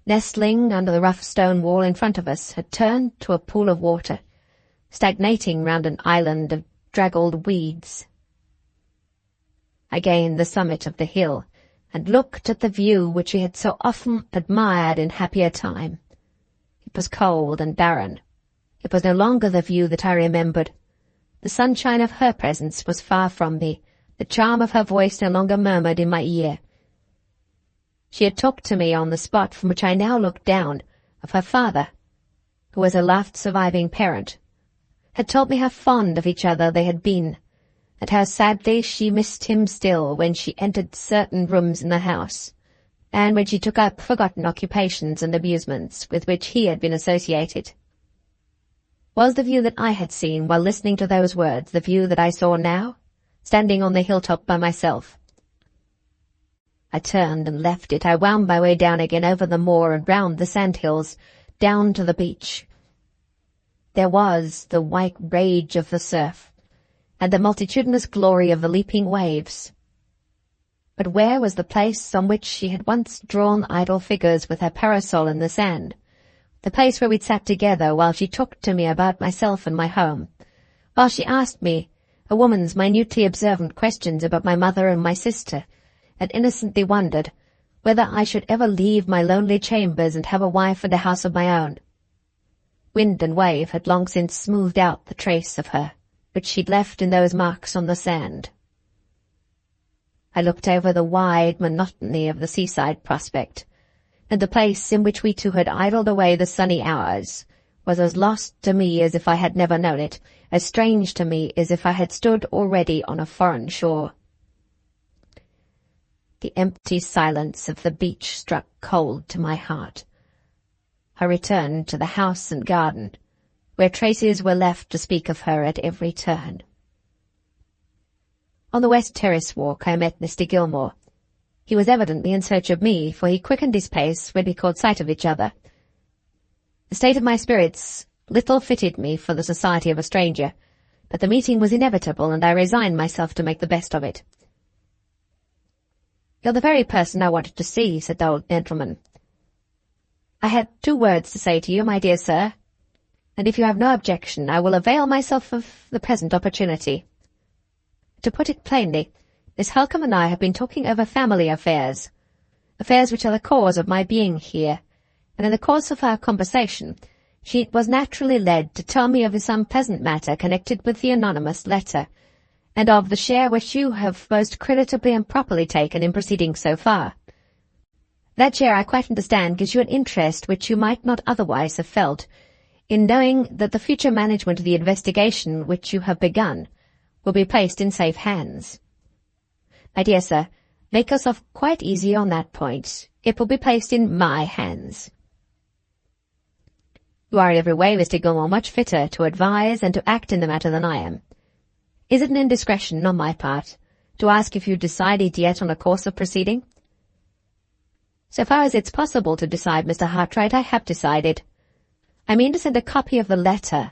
nestling under the rough stone wall in front of us, had turned to a pool of water, stagnating round an island of draggled weeds. I gained the summit of the hill, and looked at the view which we had so often admired in happier time. It was cold and barren. It was no longer the view that I remembered. The sunshine of her presence was far from me. The charm of her voice no longer murmured in my ear. She had talked to me on the spot from which I now looked down, of her father, who was her last surviving parent, had told me how fond of each other they had been, and how sadly she missed him still when she entered certain rooms in the house, and when she took up forgotten occupations and amusements with which he had been associated. Was the view that I had seen while listening to those words the view that I saw now, standing on the hilltop by myself? I turned and left it. I wound my way down again over the moor and round the sandhills, down to the beach. There was the white rage of the surf, and the multitudinous glory of the leaping waves. But where was the place on which she had once drawn idle figures with her parasol in the sand? The place where we'd sat together while she talked to me about myself and my home, while she asked me, a woman's minutely observant questions about my mother and my sister, and innocently wondered whether I should ever leave my lonely chambers and have a wife and a house of my own. Wind and wave had long since smoothed out the trace of her, which she'd left in those marks on the sand. I looked over the wide monotony of the seaside prospect, and the place in which we two had idled away the sunny hours was as lost to me as if I had never known it, as strange to me as if I had stood already on a foreign shore. The empty silence of the beach struck cold to my heart. I returned to the house and garden, where traces were left to speak of her at every turn. On the west terrace walk I met Mr. Gilmore. He was evidently in search of me, for he quickened his pace when we caught sight of each other. The state of my spirits little fitted me for the society of a stranger, but the meeting was inevitable, and I resigned myself to make the best of it. "You're the very person I wanted to see," said the old gentleman. "I had 2 words to say to you, my dear sir, and if you have no objection, I will avail myself of the present opportunity. To put it plainly, Miss Halcombe and I have been talking over family affairs which are the cause of my being here, and in the course of our conversation, she was naturally led to tell me of this unpleasant matter connected with the anonymous letter, and of the share which you have most creditably and properly taken in proceedings so far. That share, I quite understand, gives you an interest which you might not otherwise have felt, in knowing that the future management of the investigation which you have begun will be placed in safe hands. My dear sir, make yourself quite easy on that point. It will be placed in my hands. You are in every way, Mr. Gilmore, much fitter to advise and to act in the matter than I am. Is it an indiscretion on my part to ask if you decided yet on a course of proceeding? So far as it's possible to decide, Mr. Hartright, I have decided. I mean to send a copy of the letter,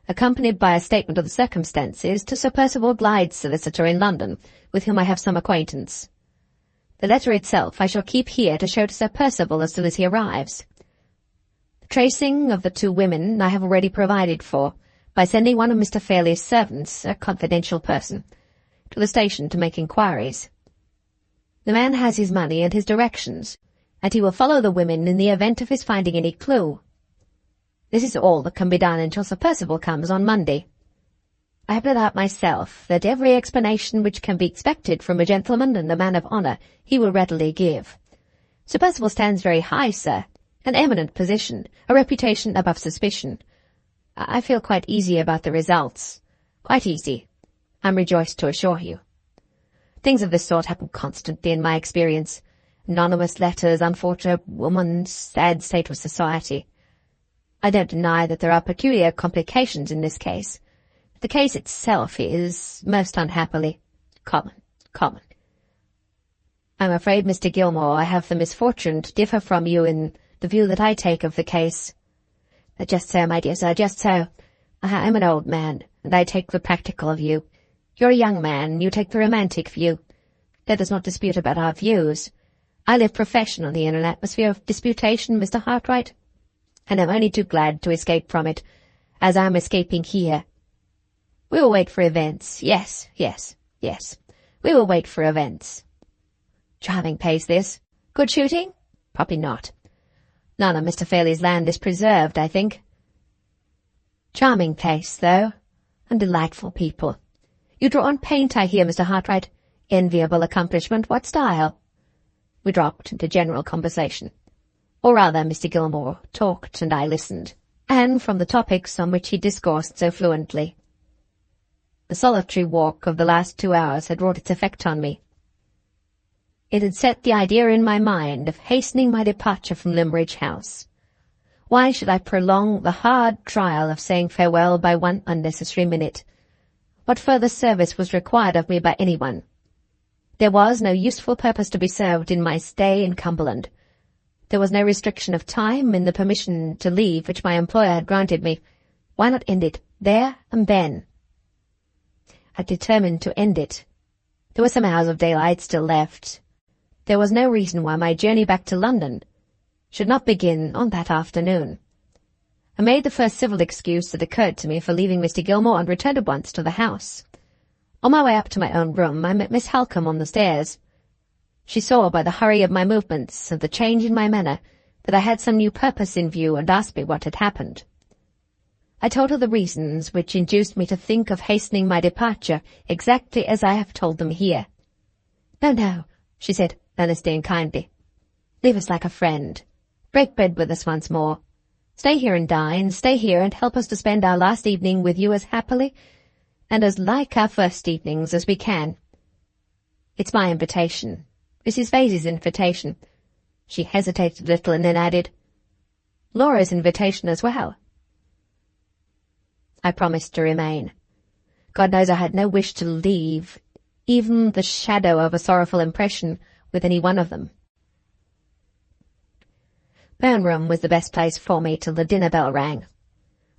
accompanied by a statement of the circumstances, to Sir Percival Glyde's solicitor in London, with whom I have some acquaintance. The letter itself I shall keep here to show to Sir Percival as soon as he arrives. The tracing of the two women I have already provided for, by sending one of Mr. Fairlie's servants, a confidential person, to the station to make inquiries. The man has his money and his directions, and he will follow the women in the event of his finding any clue. This is all that can be done until Sir Percival comes on Monday. I have no doubt myself that every explanation which can be expected from a gentleman and a man of honour he will readily give. Sir Percival stands very high, sir, an eminent position, a reputation above suspicion. I feel quite easy about the results. Quite easy, I'm rejoiced to assure you. Things of this sort happen constantly in my experience. Anonymous letters, unfortunate woman, sad state of society. I don't deny that there are peculiar complications in this case. The case itself is, most unhappily, common. I'm afraid, Mr. Gilmore, I have the misfortune to differ from you in the view that I take of the case. Just so, my dear sir, just so. I'm an old man, and I take the practical view. You're a young man, and you take the romantic view. Let us not dispute about our views. I live professionally in an atmosphere of disputation, Mr. Hartright, and I'm only too glad to escape from it, as I'm escaping here. We will wait for events. Yes. We will wait for events. Charming place, this. Good shooting? Probably not. None of Mr. Fairlie's land is preserved, I think. Charming place, though, and delightful people. You draw on paint, I hear, Mr. Hartright. Enviable accomplishment. What style? We dropped into general conversation. Or rather, Mr. Gilmore talked and I listened, and from the topics on which he discoursed so fluently. The solitary walk of the last 2 hours had wrought its effect on me. It had set the idea in my mind of hastening my departure from Limbridge House. Why should I prolong the hard trial of saying farewell by one unnecessary minute? What further service was required of me by anyone? There was no useful purpose to be served in my stay in Cumberland. There was no restriction of time in the permission to leave which my employer had granted me. Why not end it there and then? I determined to end it. There were some hours of daylight still left. There was no reason why my journey back to London should not begin on that afternoon. I made the first civil excuse that occurred to me for leaving Mr. Gilmore and returned at once to the house. On my way up to my own room, I met Miss Halcombe on the stairs. She saw by the hurry of my movements and the change in my manner that I had some new purpose in view and asked me what had happened. I told her the reasons which induced me to think of hastening my departure exactly as I have told them here. No, she said, earnestly and kindly. Leave us like a friend. Break bread with us once more. Stay here and dine. Stay here and help us to spend our last evening with you as happily and as like our first evenings as we can. It's my invitation. Mrs. Vase's invitation. She hesitated a little and then added, Laura's invitation as well. I promised to remain. God knows I had no wish to leave even the shadow of a sorrowful impression with any one of them. Burn Room was the best place for me till the dinner bell rang.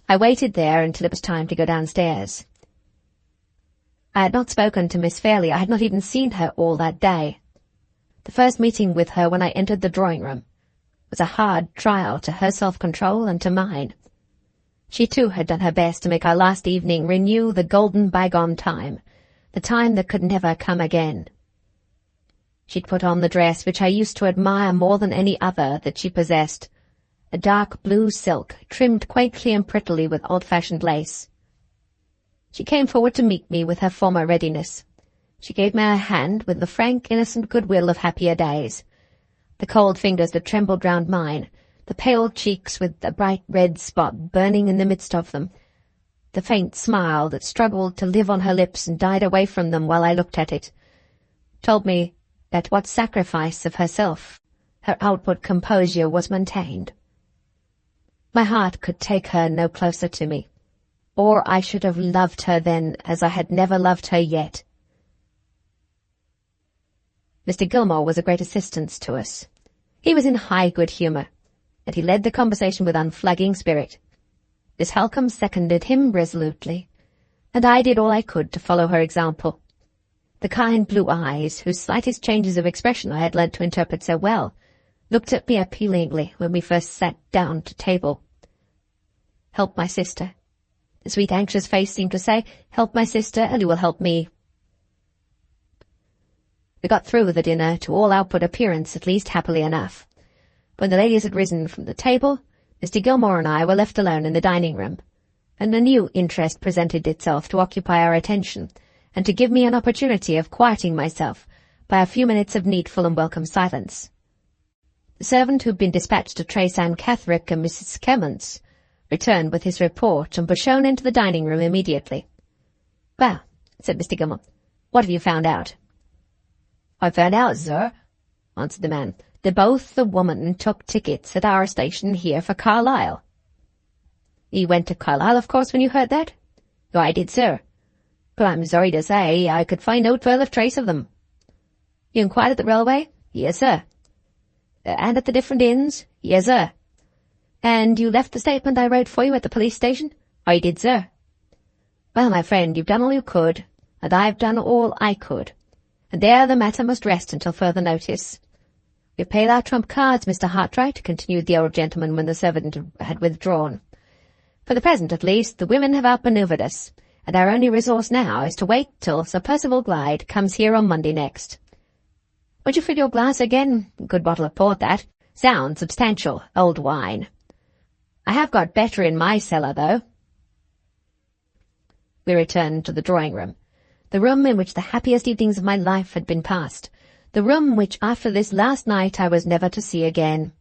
I waited there until it was time to go downstairs. I had not spoken to Miss Fairlie. I had not even seen her all that day. The first meeting with her when I entered the drawing-room was a hard trial to her self-control and to mine. She too had done her best to make our last evening renew the golden bygone time, the time that could never come again. She'd put on the dress which I used to admire more than any other that she possessed, a dark blue silk, trimmed quaintly and prettily with old-fashioned lace. She came forward to meet me with her former readiness. She gave me her hand with the frank, innocent goodwill of happier days. The cold fingers that trembled round mine, the pale cheeks with a bright red spot burning in the midst of them, the faint smile that struggled to live on her lips and died away from them while I looked at it, told me that what sacrifice of herself, her outward composure was maintained. My heart could take her no closer to me, or I should have loved her then as I had never loved her yet. Mr. Gilmore was a great assistance to us. He was in high good humour, and he led the conversation with unflagging spirit. Miss Halcombe seconded him resolutely, and I did all I could to follow her example. The kind blue eyes, whose slightest changes of expression I had learnt to interpret so well, looked at me appealingly when we first sat down to table. "Help my sister." The sweet anxious face seemed to say, "Help my sister, and you will help me." We got through the dinner, to all outward appearance at least, happily enough. When the ladies had risen from the table, Mr. Gilmore and I were left alone in the dining-room, and a new interest presented itself to occupy our attention, and to give me an opportunity of quieting myself by a few minutes of needful and welcome silence. The servant who had been dispatched to trace Anne Catherick and Mrs. Clements returned with his report and was shown into the dining-room immediately. "Well," said Mr. Gilmore, "what have you found out?" "I found out, sir," answered the man, "that both the woman took tickets at our station here for Carlisle." "You went to Carlisle, of course, when you heard that?" "Oh, I did, sir. But I'm sorry to say I could find no further trace of them." "You inquired at the railway?" "Yes, sir." "And at the different inns?" "Yes, sir." "And you left the statement I wrote for you at the police station?" "I did, sir." "Well, my friend, you've done all you could, and I've done all I could, and there the matter must rest until further notice. We've paid our trump cards, Mr. Hartright," continued the old gentleman when the servant had withdrawn. "For the present, at least, the women have outmanoeuvred us, and our only resource now is to wait till Sir Percival Glyde comes here on Monday next. Won't you fill your glass again? Good bottle of port, that. Sound, substantial, old wine. I have got better in my cellar, though." We returned to the drawing-room, the room in which the happiest evenings of my life had been passed, the room which after this last night I was never to see again.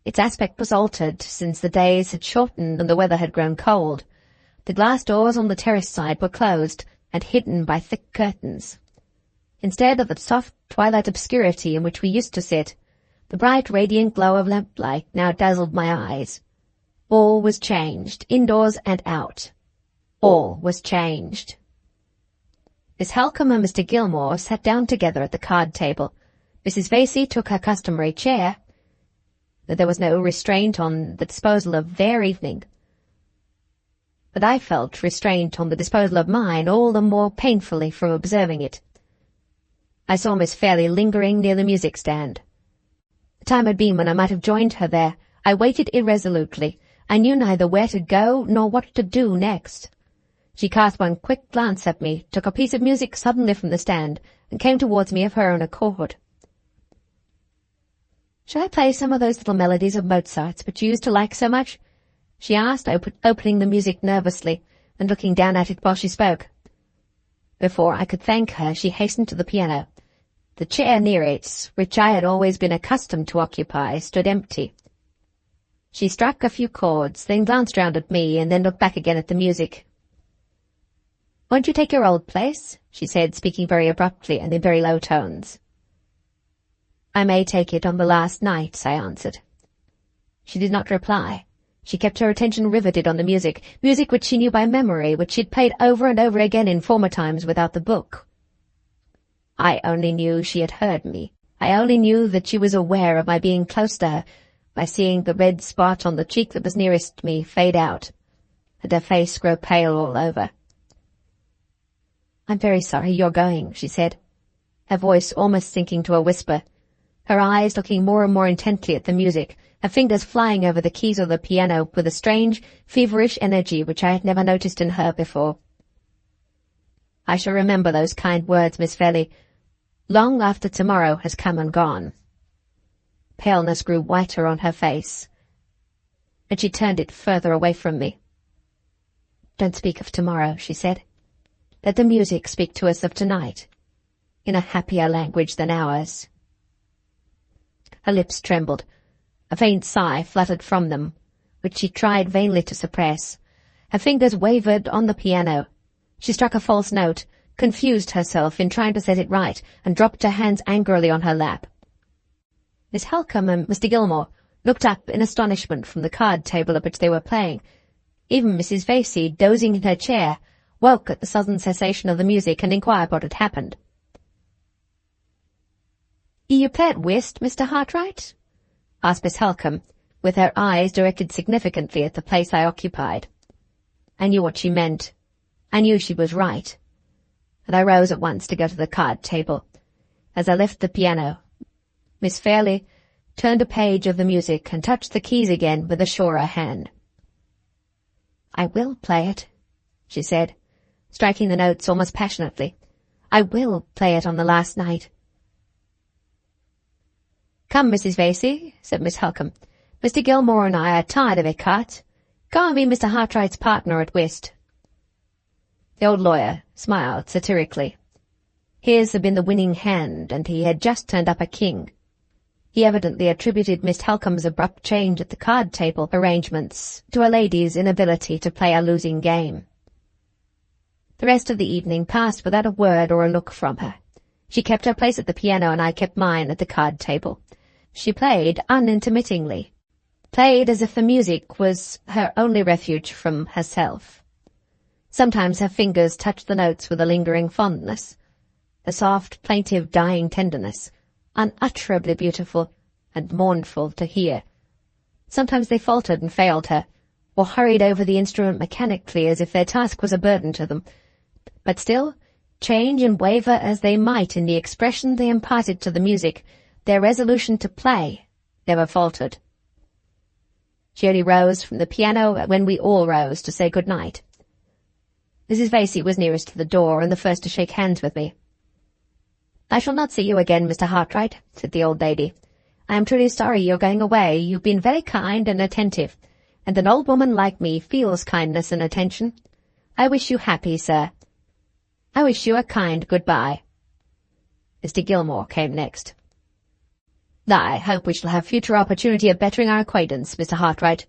Its aspect was altered, since the days had shortened and the weather had grown cold. The glass doors on the terrace side were closed and hidden by thick curtains. Instead of the soft twilight obscurity in which we used to sit, the bright radiant glow of lamplight now dazzled my eyes. All was changed, indoors and out. All was changed. Miss Halcombe and Mr. Gilmore sat down together at the card-table. Mrs. Vasey took her customary chair. There was no restraint on the disposal of their evening, but I felt restraint on the disposal of mine all the more painfully from observing it. I saw Miss Fairlie lingering near the music-stand. The time had been when I might have joined her there. I waited irresolutely. I knew neither where to go nor what to do next. She cast one quick glance at me, took a piece of music suddenly from the stand, and came towards me of her own accord. "Shall I play some of those little melodies of Mozart's which you used to like so much?" she asked, opening the music nervously and looking down at it while she spoke. Before I could thank her, she hastened to the piano. The chair near it, which I had always been accustomed to occupy, stood empty. She struck a few chords, then glanced round at me, and then looked back again at the music. "Won't you take your old place?" she said, speaking very abruptly and in very low tones. "I may take it on the last night," I answered. She did not reply. She kept her attention riveted on the music which she knew by memory, which she had played over and over again in former times without the book. I only knew she had heard me. I only knew that she was aware of my being close to her by seeing the red spot on the cheek that was nearest me fade out, and her face grow pale all over. "I'm very sorry you're going," she said, her voice almost sinking to a whisper, her eyes looking more and more intently at the music, her fingers flying over the keys of the piano with a strange, feverish energy which I had never noticed in her before. "I shall remember those kind words, Miss Fairlie, long after tomorrow has come and gone." Paleness grew whiter on her face, and she turned it further away from me. "Don't speak of tomorrow," she said. "Let the music speak to us of tonight, in a happier language than ours." Her lips trembled. A faint sigh fluttered from them, which she tried vainly to suppress. Her fingers wavered on the piano. She struck a false note, confused herself in trying to set it right, and dropped her hands angrily on her lap. Miss Halcombe and Mr. Gilmore looked up in astonishment from the card table at which they were playing. Even Mrs. Vasey, dozing in her chair, woke at the sudden cessation of the music and inquired what had happened. "You play at whist, Mr. Hartright?" asked Miss Halcombe, with her eyes directed significantly at the place I occupied. I knew what she meant. I knew she was right. And I rose at once to go to the card table. As I left the piano, Miss Fairlie turned a page of the music and touched the keys again with a surer hand. "I will play it," she said, striking the notes almost passionately. "I will play it on the last night." "Come, Mrs. Vasey," said Miss Halcombe. "Mr. Gilmore and I are tired of écarté. Go and be Mr. Hartright's partner at whist." The old lawyer smiled satirically. His had been the winning hand, and he had just turned up a king. He evidently attributed Miss Halcombe's abrupt change at the card-table arrangements to a lady's inability to play a losing game. The rest of the evening passed without a word or a look from her. She kept her place at the piano, and I kept mine at the card-table. She played unintermittingly, played as if the music was her only refuge from herself. Sometimes her fingers touched the notes with a lingering fondness, a soft, plaintive, dying tenderness, unutterably beautiful and mournful to hear. Sometimes they faltered and failed her, or hurried over the instrument mechanically as if their task was a burden to them. But still, change and waver as they might in the expression they imparted to the music, their resolution to play never faltered. She only rose from the piano when we all rose to say good night. Mrs. Vasey was nearest to the door and the first to shake hands with me. "I shall not see you again, Mr. Hartright," said the old lady. "I am truly sorry you're going away. You've been very kind and attentive, and an old woman like me feels kindness and attention. I wish you happy, sir. I wish you a kind good-bye." Mr. Gilmore came next. "I hope we shall have future opportunity of bettering our acquaintance, Mr. Hartright.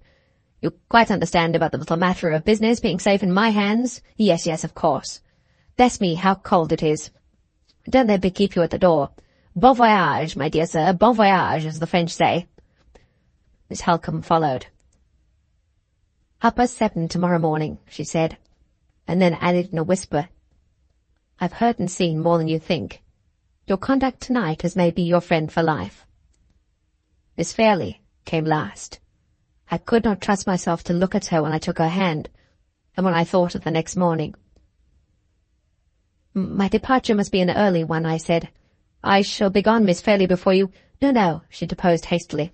You quite understand about the little matter of business being safe in my hands? Yes, of course. Bless me, how cold it is. Don't let me keep you at the door. Bon voyage, my dear sir, bon voyage, as the French say." Miss Halcombe followed. "7 tomorrow morning," she said, and then added in a whisper, "I've heard and seen more than you think. Your conduct tonight has made me your friend for life." Miss Fairlie came last. I could not trust myself to look at her when I took her hand, and when I thought of the next morning. "My departure must be an early one," I said. "I shall be gone, Miss Fairlie, before you—" No, she deposed hastily.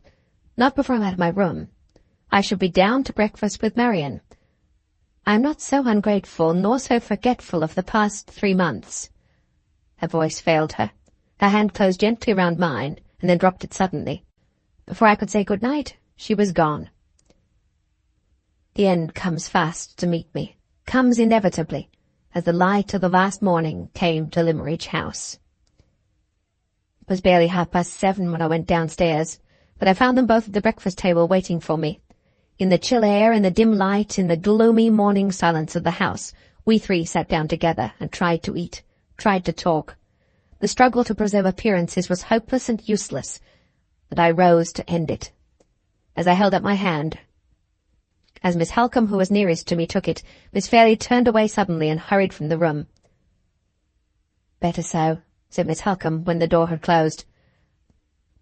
"Not before I'm out of my room. I shall be down to breakfast with Marian. I am not so ungrateful nor so forgetful of the past 3 months." Her voice failed her. Her hand closed gently around mine, and then dropped it suddenly. Before I could say good night, she was gone. The end comes fast to meet me, comes inevitably, as the light of the last morning came to Limmeridge House. It was barely 7:30 when I went downstairs, but I found them both at the breakfast table waiting for me. In the chill air, in the dim light, in the gloomy morning silence of the house, we 3 sat down together and tried to eat, tried to talk. The struggle to preserve appearances was hopeless and useless, but I rose to end it. As I held up my hand, as Miss Halcombe, who was nearest to me, took it, Miss Fairlie turned away suddenly and hurried from the room. "Better so," said Miss Halcombe when the door had closed.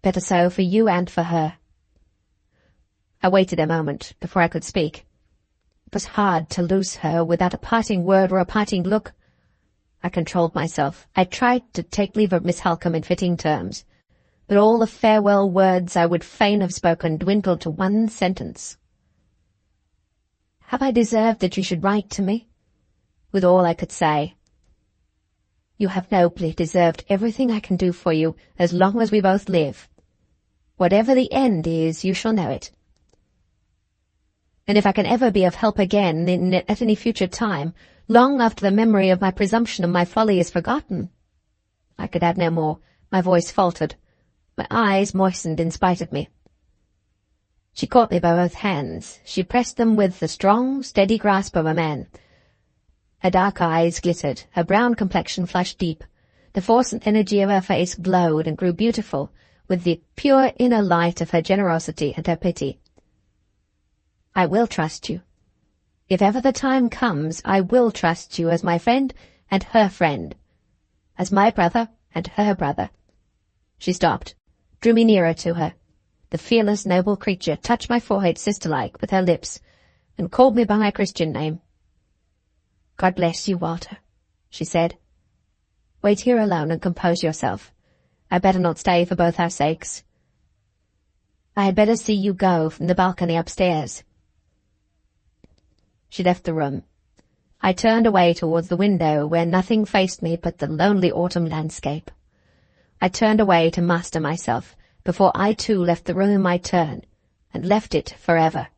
"Better so for you and for her." I waited a moment before I could speak. It was hard to lose her without a parting word or a parting look. I controlled myself. I tried to take leave of Miss Halcombe in fitting terms, but all the farewell words I would fain have spoken dwindled to one sentence. "Have I deserved that you should write to me?" With all I could say. "You have nobly deserved everything I can do for you as long as we both live. Whatever the end is, you shall know it." and if I can ever be of help again at any future time, long after the memory of my presumption and my folly is forgotten." I could add no more. My voice faltered. My eyes moistened in spite of me. She caught me by both hands. She pressed them with the strong, steady grasp of a man. Her dark eyes glittered, her brown complexion flushed deep. The force and energy of her face glowed and grew beautiful with the pure inner light of her generosity and her pity. "I will trust you. If ever the time comes, I will trust you as my friend and her friend, as my brother and her brother." She stopped, drew me nearer to her. The fearless, noble creature touched my forehead sister-like with her lips, and called me by my Christian name. "God bless you, Walter," she said. "Wait here alone and compose yourself. I better not stay for both our sakes. I had better see you go from the balcony upstairs." She left the room. I turned away towards the window where nothing faced me but the lonely autumn landscape. I turned away to master myself before I too left the room in my turn, and left it forever.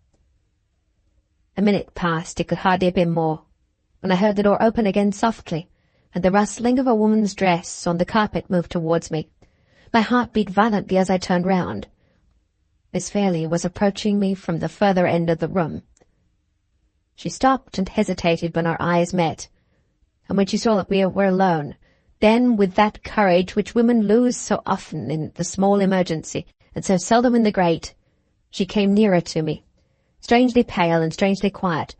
A minute passed, it could hardly have been more, when I heard the door open again softly, and the rustling of a woman's dress on the carpet moved towards me. My heart beat violently as I turned round. Miss Fairlie was approaching me from the further end of the room. She stopped and hesitated when our eyes met, and when she saw that we were alone, then, with that courage which women lose so often in the small emergency, and so seldom in the great, she came nearer to me, strangely pale and strangely quiet,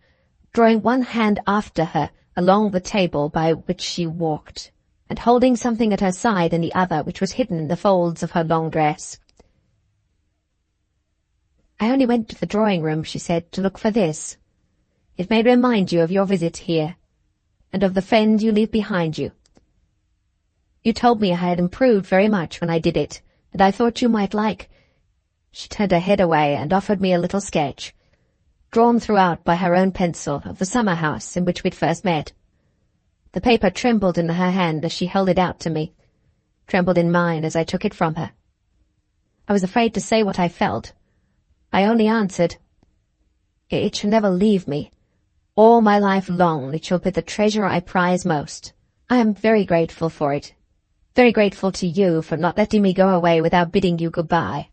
drawing one hand after her along the table by which she walked, and holding something at her side in the other which was hidden in the folds of her long dress. "I only went to the drawing-room," she said, "to look for this. It may remind you of your visit here, and of the friend you leave behind you. You told me I had improved very much when I did it, and I thought you might like—" She turned her head away and offered me a little sketch, drawn throughout by her own pencil, of the summer house in which we'd first met. The paper trembled in her hand as she held it out to me, trembled in mine as I took it from her. I was afraid to say what I felt. I only answered, "It shall never leave me. All my life long it shall be the treasure I prize most. I am very grateful for it. Very grateful to you for not letting me go away without bidding you good-bye."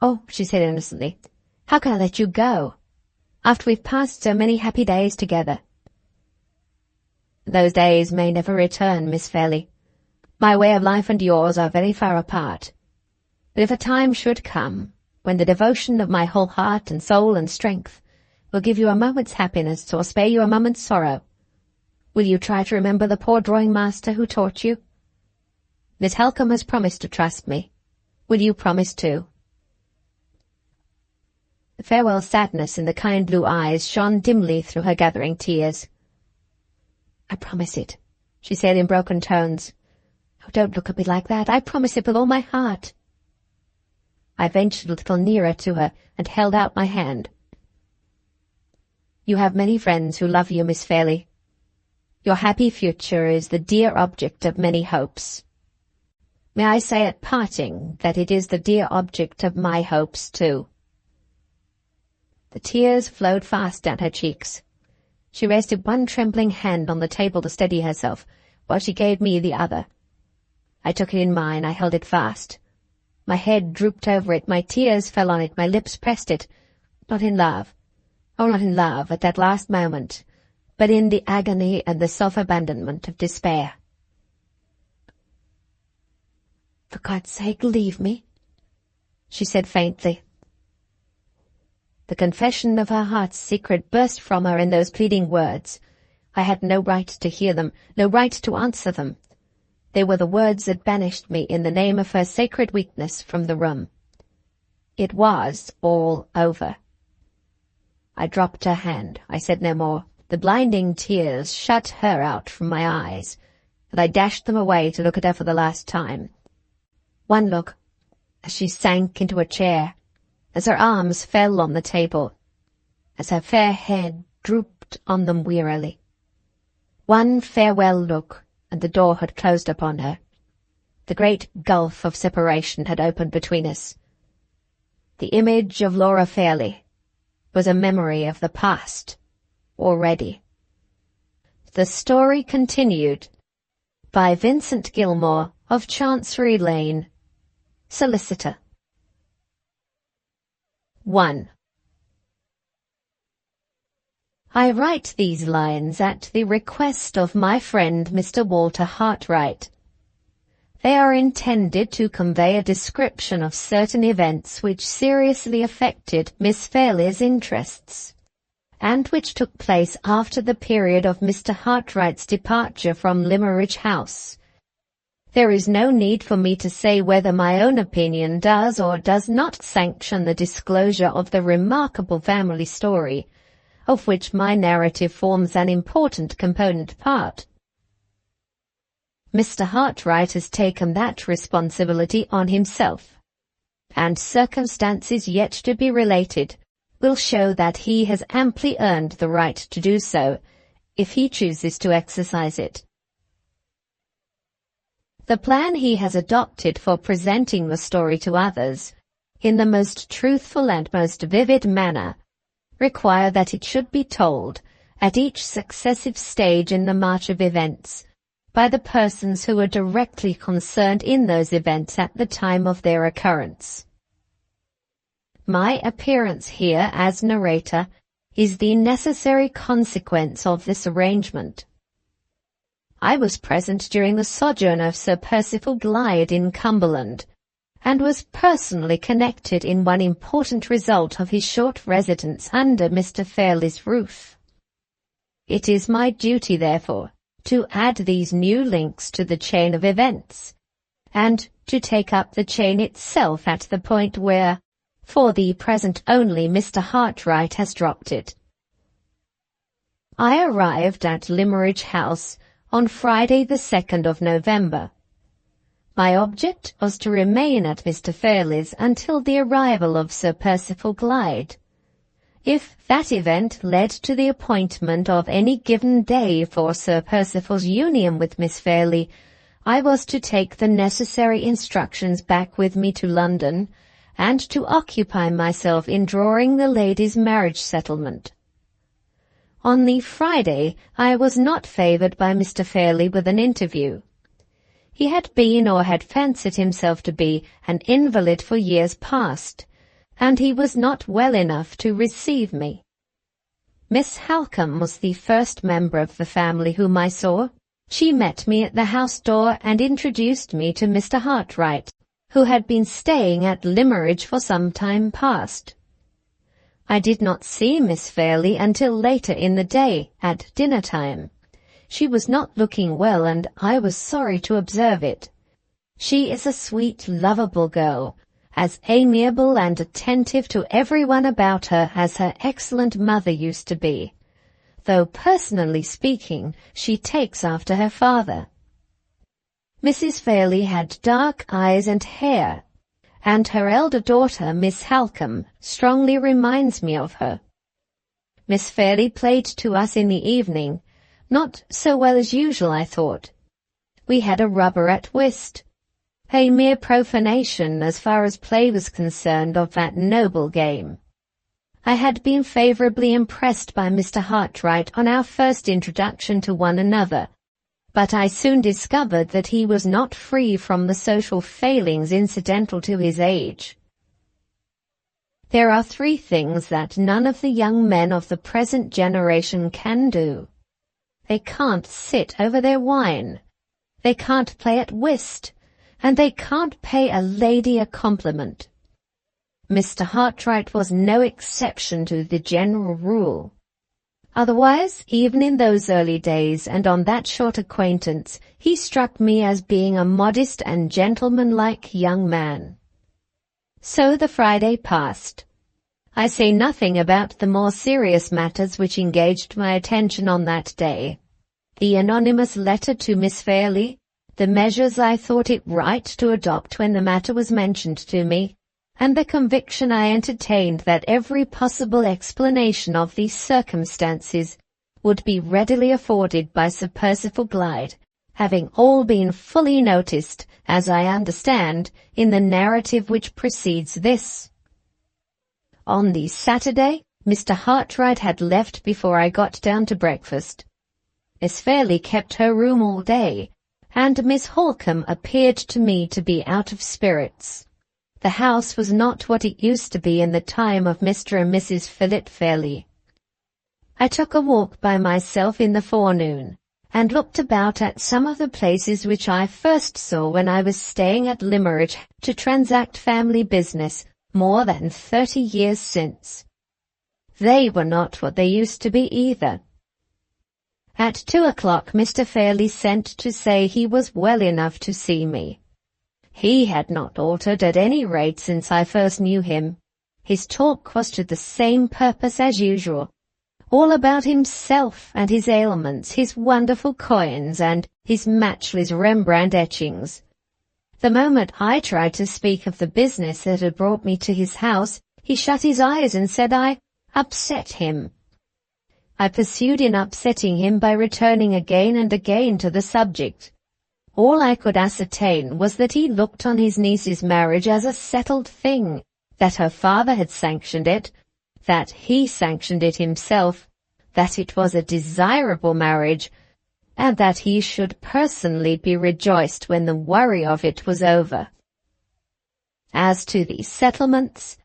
"Oh," she said innocently, "how can I let you go, after we've passed so many happy days together?" "Those days may never return, Miss Fairlie. My way of life and yours are very far apart. But if a time should come, when the devotion of my whole heart and soul and strength will give you a moment's happiness or spare you a moment's sorrow, will you try to remember the poor drawing-master who taught you? Miss Halcombe has promised to trust me. Will you promise too?" The farewell sadness in the kind blue eyes shone dimly through her gathering tears. "I promise it," she said in broken tones. "Oh, don't look at me like that. I promise it with all my heart." I ventured a little nearer to her and held out my hand. "You have many friends who love you, Miss Fairlie. Your happy future is the dear object of many hopes. May I say at parting that it is the dear object of my hopes too." The tears flowed fast down her cheeks. She rested one trembling hand on the table to steady herself, while she gave me the other. I took it in mine, I held it fast. My head drooped over it, my tears fell on it, my lips pressed it. Not in love. Oh, not in love at that last moment, but in the agony and the self-abandonment of despair. "For God's sake, leave me," she said faintly. The confession of her heart's secret burst from her in those pleading words. I had no right to hear them, no right to answer them. They were the words that banished me in the name of her sacred weakness from the room. It was all over. I dropped her hand. I said no more. The blinding tears shut her out from my eyes, and I dashed them away to look at her for the last time. One look, as she sank into a chair, as her arms fell on the table, as her fair head drooped on them wearily. One farewell look, and the door had closed upon her. The great gulf of separation had opened between us. The image of Laura Fairlie was a memory of the past already. The story continued by Vincent Gilmore of Chancery Lane, solicitor. 1. I write these lines at the request of my friend Mr. Walter Hartright. They are intended to convey a description of certain events which seriously affected Miss Fairlie's interests, and which took place after the period of Mr. Hartright's departure from Limmeridge House. There is no need for me to say whether my own opinion does or does not sanction the disclosure of the remarkable family story, of which my narrative forms an important component part. Mr. Hartright has taken that responsibility on himself, and circumstances yet to be related will show that he has amply earned the right to do so, if he chooses to exercise it. The plan he has adopted for presenting the story to others, in the most truthful and most vivid manner, require that it should be told, at each successive stage in the march of events, by the persons who are directly concerned in those events at the time of their occurrence. My appearance here as narrator is the necessary consequence of this arrangement. I was present during the sojourn of Sir Percival Glyde in Cumberland, and was personally connected in one important result of his short residence under Mr. Fairlie's roof. It is my duty, therefore, to add these new links to the chain of events, and to take up the chain itself at the point where, for the present only, Mr. Hartright has dropped it. I arrived at Limmeridge House on Friday the 2nd of November. My object was to remain at Mr. Fairlie's until the arrival of Sir Percival Glyde. If that event led to the appointment of any given day for Sir Percival's union with Miss Fairlie, I was to take the necessary instructions back with me to London, and to occupy myself in drawing the lady's marriage settlement. On the Friday I was not favoured by Mr. Fairlie with an interview. He had been, or had fancied himself to be, an invalid for years past, and he was not well enough to receive me. Miss Halcombe was the first member of the family whom I saw. She met me at the house door and introduced me to Mr. Hartright, who had been staying at Limmeridge for some time past. I did not see Miss Fairlie until later in the day, at dinner-time. She was not looking well, and I was sorry to observe it. She is a sweet, lovable girl, as amiable and attentive to everyone about her as her excellent mother used to be, though personally speaking she takes after her father. Mrs. Fairlie had dark eyes and hair, and her elder daughter, Miss Halcombe, strongly reminds me of her. Miss Fairlie played to us in the evening, not so well as usual, I thought. We had a rubber at whist, a mere profanation as far as play was concerned of that noble game. I had been favourably impressed by Mr. Hartright on our first introduction to one another, but I soon discovered that he was not free from the social failings incidental to his age. There are 3 things that none of the young men of the present generation can do. They can't sit over their wine, they can't play at whist, and they can't pay a lady a compliment. Mr. Hartright was no exception to the general rule. Otherwise, even in those early days and on that short acquaintance, he struck me as being a modest and gentlemanlike young man. So the Friday passed. I say nothing about the more serious matters which engaged my attention on that day. The anonymous letter to Miss Fairlie, the measures I thought it right to adopt when the matter was mentioned to me, and the conviction I entertained that every possible explanation of these circumstances would be readily afforded by Sir Percival Glyde, having all been fully noticed, as I understand, in the narrative which precedes this. On the Saturday, Mr. Hartright had left before I got down to breakfast. Miss Fairlie kept her room all day, and Miss Halcombe appeared to me to be out of spirits. The house was not what it used to be in the time of Mr. and Mrs. Philip Fairlie. I took a walk by myself in the forenoon, and looked about at some of the places which I first saw when I was staying at Limerick to transact family business more than 30 years since. They were not what they used to be either. At 2 o'clock Mr. Fairlie sent to say he was well enough to see me. He had not altered at any rate since I first knew him. His talk was to the same purpose as usual, all about himself and his ailments, his wonderful coins, and his matchless Rembrandt etchings. The moment I tried to speak of the business that had brought me to his house, he shut his eyes and said I upset him. I pursued in upsetting him by returning again and again to the subject. All I could ascertain was that he looked on his niece's marriage as a settled thing, that her father had sanctioned it, that he sanctioned it himself, that it was a desirable marriage, and that he should personally be rejoiced when the worry of it was over. As to the settlements,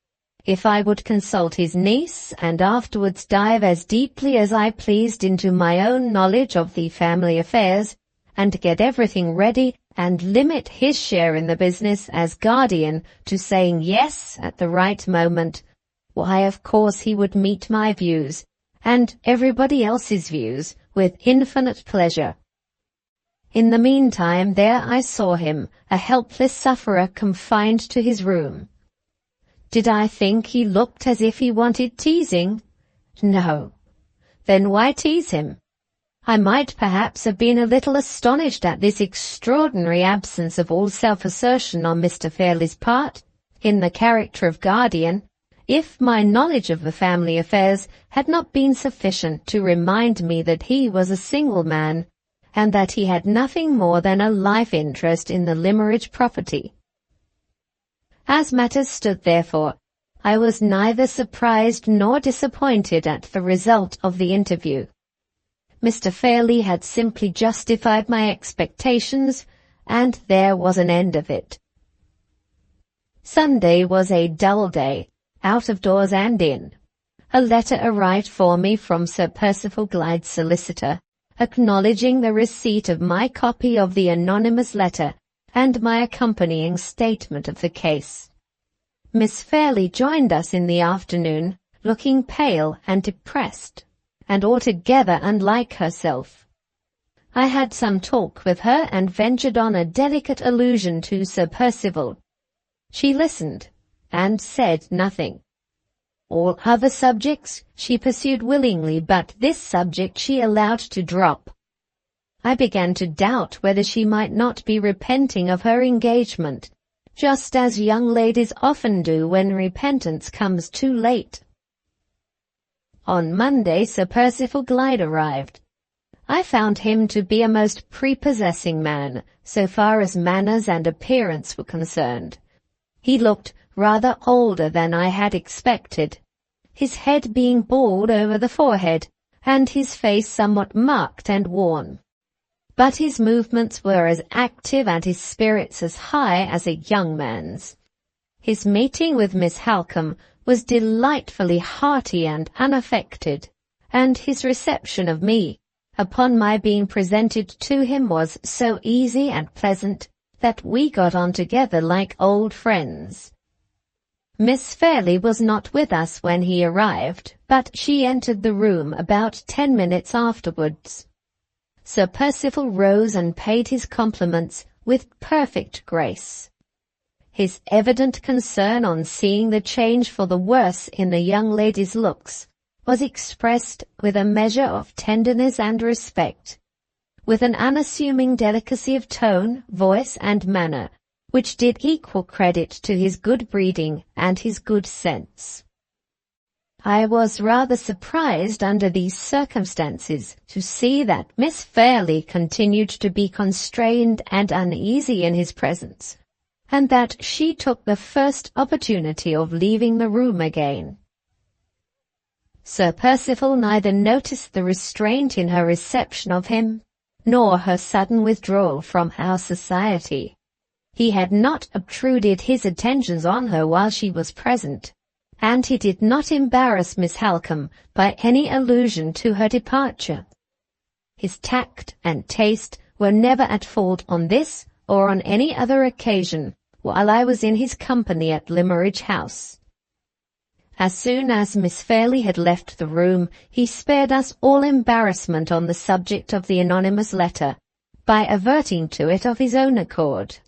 if I would consult his niece and afterwards dive as deeply as I pleased into my own knowledge of the family affairs, and get everything ready and limit his share in the business as guardian to saying yes at the right moment, why, of course he would meet my views, and everybody else's views, with infinite pleasure. In the meantime there I saw him, a helpless sufferer confined to his room. Did I think he looked as if he wanted teasing? No. Then why tease him? I might perhaps have been a little astonished at this extraordinary absence of all self-assertion on Mr. Fairlie's part, in the character of guardian, if my knowledge of the family affairs had not been sufficient to remind me that he was a single man, and that he had nothing more than a life interest in the Limerick property. As matters stood, therefore, I was neither surprised nor disappointed at the result of the interview. Mr. Fairlie had simply justified my expectations, and there was an end of it. Sunday was a dull day, out of doors and in. A letter arrived for me from Sir Percival Glyde's solicitor, acknowledging the receipt of my copy of the anonymous letter and my accompanying statement of the case. Miss Fairlie joined us in the afternoon, looking pale and depressed, and altogether unlike herself. I had some talk with her and ventured on a delicate allusion to Sir Percival. She listened, and said nothing. All other subjects she pursued willingly, but this subject she allowed to drop. I began to doubt whether she might not be repenting of her engagement, just as young ladies often do when repentance comes too late. On Monday Sir Percival Glyde arrived. I found him to be a most prepossessing man, so far as manners and appearance were concerned. He looked rather older than I had expected, his head being bald over the forehead, and his face somewhat marked and worn. But his movements were as active and his spirits as high as a young man's. His meeting with Miss Halcombe was delightfully hearty and unaffected, and his reception of me, upon my being presented to him, was so easy and pleasant that we got on together like old friends. Miss Fairlie was not with us when he arrived, but she entered the room about 10 minutes afterwards. Sir Percival rose and paid his compliments with perfect grace. His evident concern on seeing the change for the worse in the young lady's looks was expressed with a measure of tenderness and respect, with an unassuming delicacy of tone, voice, and manner, which did equal credit to his good breeding and his good sense. I was rather surprised under these circumstances to see that Miss Fairlie continued to be constrained and uneasy in his presence, and that she took the first opportunity of leaving the room again. Sir Percival neither noticed the restraint in her reception of him, nor her sudden withdrawal from our society. He had not obtruded his attentions on her while she was present, and he did not embarrass Miss Halcombe by any allusion to her departure. His tact and taste were never at fault on this or on any other occasion while I was in his company at Limmeridge House. As soon as Miss Fairlie had left the room, he spared us all embarrassment on the subject of the anonymous letter, by averting to it of his own accord.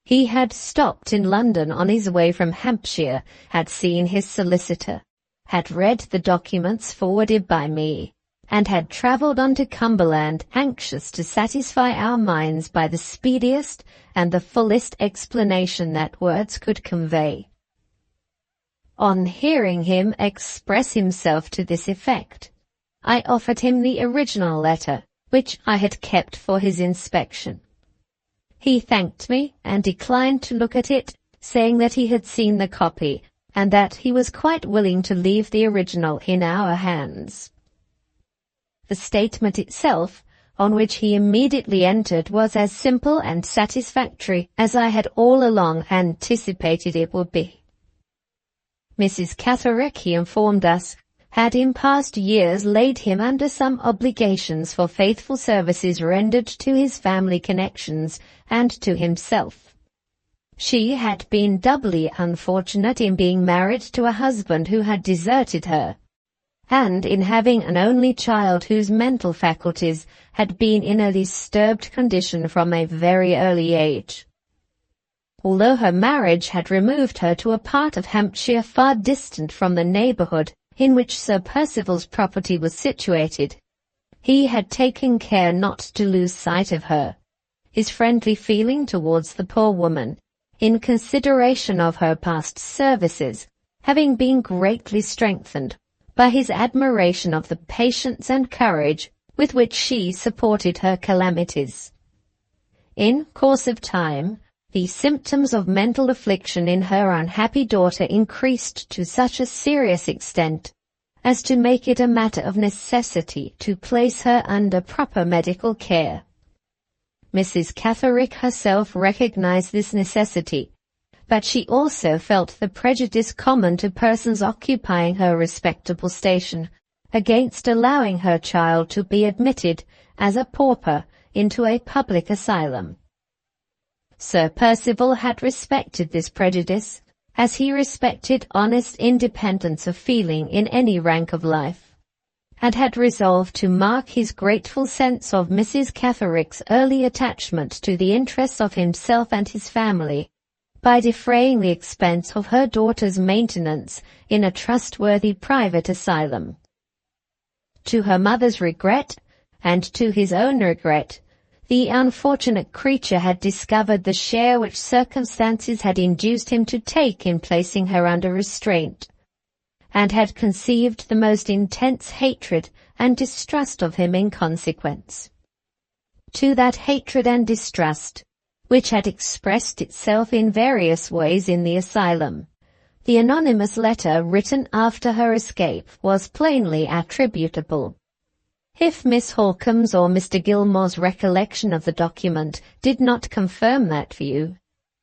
He had stopped in London on his way from Hampshire, had seen his solicitor, had read the documents forwarded by me, and had travelled on to Cumberland, anxious to satisfy our minds by the speediest and the fullest explanation that words could convey. On hearing him express himself to this effect, I offered him the original letter, which I had kept for his inspection. He thanked me and declined to look at it, saying that he had seen the copy, and that he was quite willing to leave the original in our hands. The statement itself, on which he immediately entered, was as simple and satisfactory as I had all along anticipated it would be. Mrs. Catterick, he informed us, had in past years laid him under some obligations for faithful services rendered to his family connections and to himself. She had been doubly unfortunate in being married to a husband who had deserted her, and in having an only child whose mental faculties had been in a disturbed condition from a very early age. Although her marriage had removed her to a part of Hampshire far distant from the neighbourhood in which Sir Percival's property was situated, he had taken care not to lose sight of her, his friendly feeling towards the poor woman, in consideration of her past services, having been greatly strengthened by his admiration of the patience and courage with which she supported her calamities. In course of time, the symptoms of mental affliction in her unhappy daughter increased to such a serious extent as to make it a matter of necessity to place her under proper medical care. Mrs. Catterick herself recognized this necessity, but she also felt the prejudice common to persons occupying her respectable station against allowing her child to be admitted as a pauper into a public asylum. Sir Percival had respected this prejudice, as he respected honest independence of feeling in any rank of life, and had resolved to mark his grateful sense of Mrs. Catterick's early attachment to the interests of himself and his family, by defraying the expense of her daughter's maintenance in a trustworthy private asylum. To her mother's regret, and to his own regret, the unfortunate creature had discovered the share which circumstances had induced him to take in placing her under restraint, and had conceived the most intense hatred and distrust of him in consequence. To that hatred and distrust, which had expressed itself in various ways in the asylum, the anonymous letter written after her escape was plainly attributable. If Miss Halcombe's or Mr. Gilmore's recollection of the document did not confirm that view,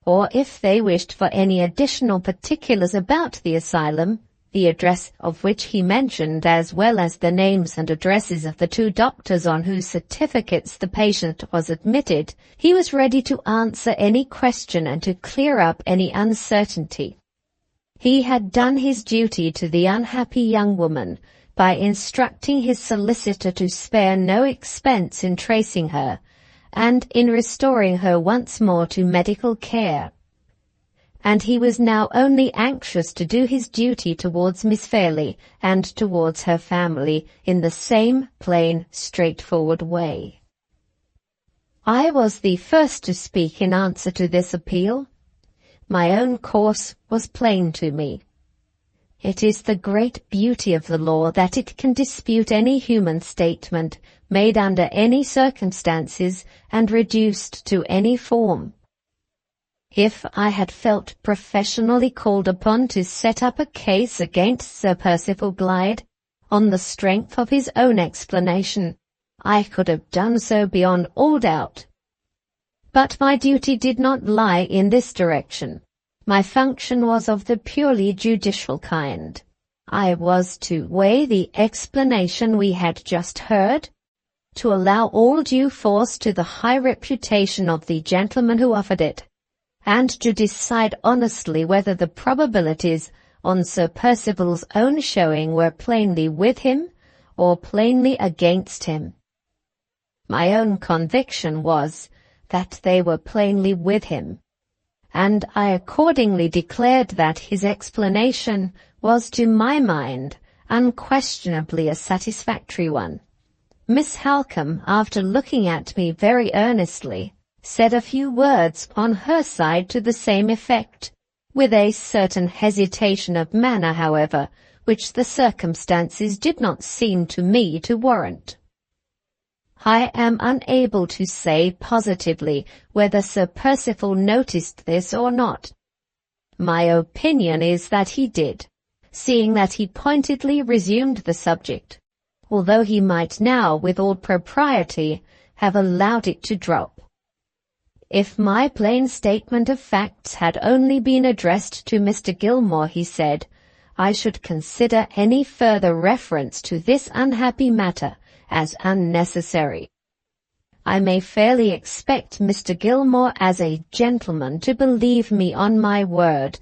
or if they wished for any additional particulars about the asylum, the address of which he mentioned, as well as the names and addresses of the two doctors on whose certificates the patient was admitted, he was ready to answer any question and to clear up any uncertainty. He had done his duty to the unhappy young woman by instructing his solicitor to spare no expense in tracing her, and in restoring her once more to medical care. And he was now only anxious to do his duty towards Miss Fairlie and towards her family in the same plain, straightforward way. I was the first to speak in answer to this appeal. My own course was plain to me. It is the great beauty of the law that it can dispute any human statement made under any circumstances and reduced to any form. If I had felt professionally called upon to set up a case against Sir Percival Glyde, on the strength of his own explanation. I could have done so beyond all doubt. But my duty did not lie in this direction. My function was of the purely judicial kind. I was to weigh the explanation we had just heard, to allow all due force to the high reputation of the gentleman who offered it, and to decide honestly whether the probabilities on Sir Percival's own showing were plainly with him or plainly against him. My own conviction was that they were plainly with him, and I accordingly declared that his explanation was to my mind unquestionably a satisfactory one. Miss Halcombe, after looking at me very earnestly, said a few words on her side to the same effect, with a certain hesitation of manner, however, which the circumstances did not seem to me to warrant. I am unable to say positively whether Sir Percival noticed this or not. My opinion is that he did, seeing that he pointedly resumed the subject, although he might now, with all propriety, have allowed it to drop. If my plain statement of facts had only been addressed to Mr. Gilmore, he said, I should consider any further reference to this unhappy matter as unnecessary. I may fairly expect Mr. Gilmore as a gentleman to believe me on my word,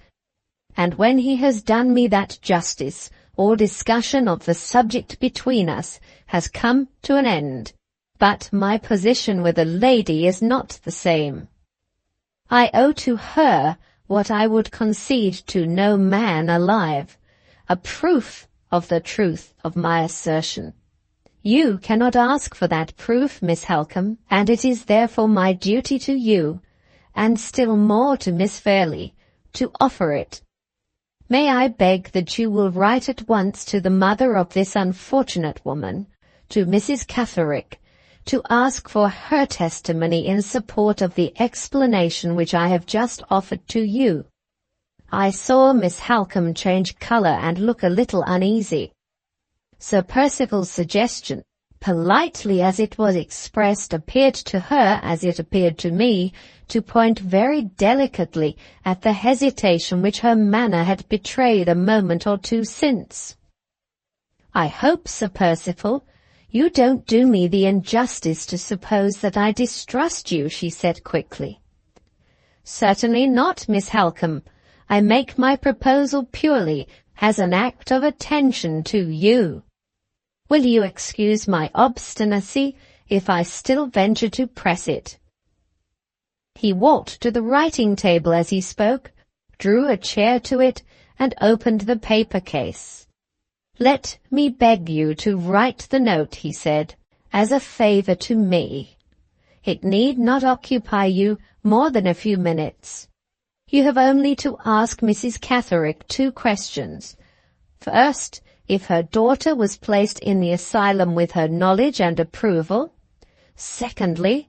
and when he has done me that justice, all discussion of the subject between us has come to an end. But my position with a lady is not the same. I owe to her what I would concede to no man alive, a proof of the truth of my assertion. You cannot ask for that proof, Miss Halcombe, and it is therefore my duty to you, and still more to Miss Fairlie, to offer it. May I beg that you will write at once to the mother of this unfortunate woman, to Mrs. Catterick, to ask for her testimony in support of the explanation which I have just offered to you. I saw Miss Halcombe change colour and look a little uneasy. Sir Percival's suggestion, politely as it was expressed, appeared to her, as it appeared to me, to point very delicately at the hesitation which her manner had betrayed a moment or two since. I hope, Sir Percival, you don't do me the injustice to suppose that I distrust you, she said quickly. Certainly not, Miss Halcombe. I make my proposal purely as an act of attention to you. Will you excuse my obstinacy if I still venture to press it? He walked to the writing table as he spoke, drew a chair to it, and opened the paper case. Let me beg you to write the note, he said, as a favour to me. It need not occupy you more than a few minutes. You have only to ask Mrs. Catterick 2 questions. First, if her daughter was placed in the asylum with her knowledge and approval. Secondly,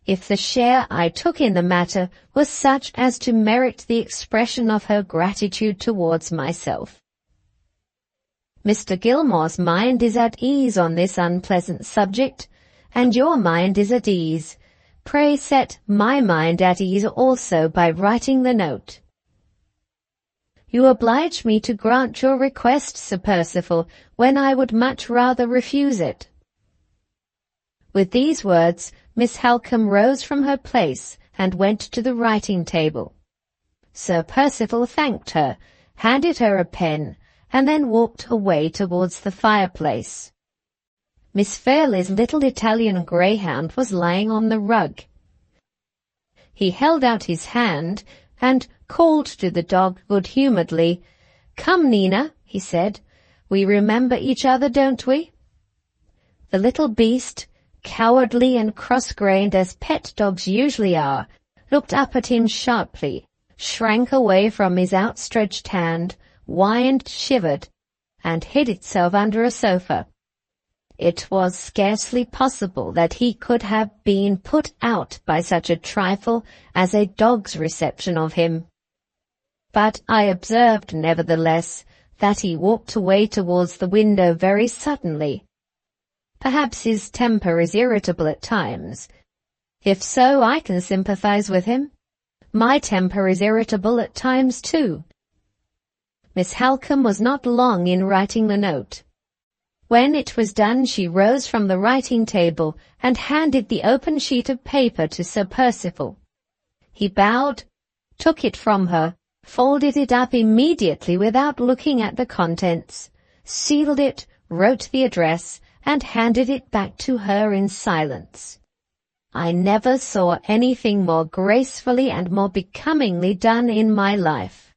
if the share I took in the matter was such as to merit the expression of her gratitude towards myself. Mr. Gilmore's mind is at ease on this unpleasant subject, and your mind is at ease. Pray set my mind at ease also by writing the note. You oblige me to grant your request, Sir Percival, when I would much rather refuse it. With these words, Miss Halcombe rose from her place and went to the writing table. Sir Percival thanked her, handed her a pen, and then walked away towards the fireplace. Miss Fairlie's little Italian greyhound was lying on the rug. He held out his hand and called to the dog good-humouredly. "Come, Nina," he said, "we remember each other, don't we?" The little beast, cowardly and cross-grained as pet dogs usually are, looked up at him sharply, shrank away from his outstretched hand, whined, shivered, and hid itself under a sofa. It was scarcely possible that he could have been put out by such a trifle as a dog's reception of him. But I observed, nevertheless, that he walked away towards the window very suddenly. Perhaps his temper is irritable at times. If so, I can sympathize with him. My temper is irritable at times too. Miss Halcombe was not long in writing the note. When it was done, she rose from the writing table and handed the open sheet of paper to Sir Percival. He bowed, took it from her, folded it up immediately without looking at the contents, sealed it, wrote the address, and handed it back to her in silence. I never saw anything more gracefully and more becomingly done in my life.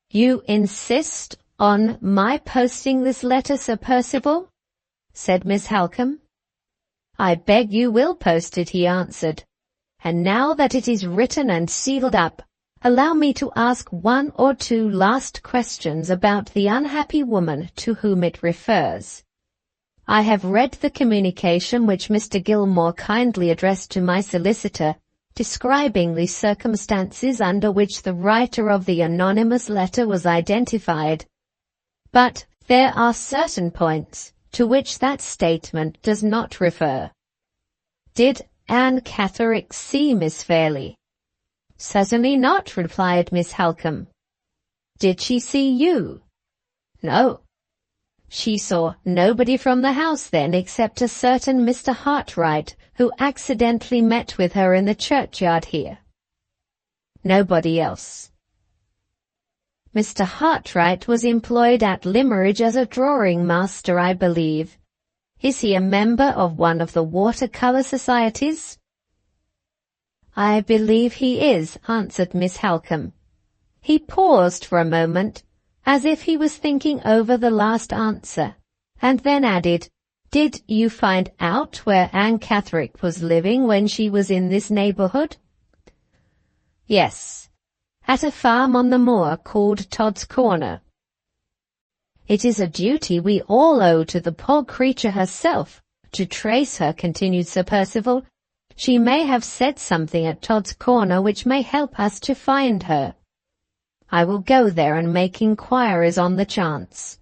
"You insist on my posting this letter, Sir Percival?" said Miss Halcombe. "I beg you will post it," he answered. "And now that it is written and sealed up, allow me to ask one or two last questions about the unhappy woman to whom it refers. I have read the communication which Mr. Gilmore kindly addressed to my solicitor, describing the circumstances under which the writer of the anonymous letter was identified. But there are certain points to which that statement does not refer. Did Anne Catterick see Miss Fairlie?" "Certainly not," replied Miss Halcombe. "Did she see you?" "No." "She saw nobody from the house then except a certain Mr. Hartright, who accidentally met with her in the churchyard here?" "Nobody else." "Mr. Hartright was employed at Limmeridge as a drawing master, I believe. Is he a member of one of the watercolour societies?" "I believe he is," answered Miss Halcombe. He paused for a moment, as if he was thinking over the last answer, and then added, "Did you find out where Anne Catterick was living when she was in this neighbourhood?" "Yes, at a farm on the moor called Todd's Corner." "It is a duty we all owe to the poor creature herself, to trace her," continued Sir Percival. "She may have said something at Todd's Corner which may help us to find her. I will go there and make inquiries on the chance.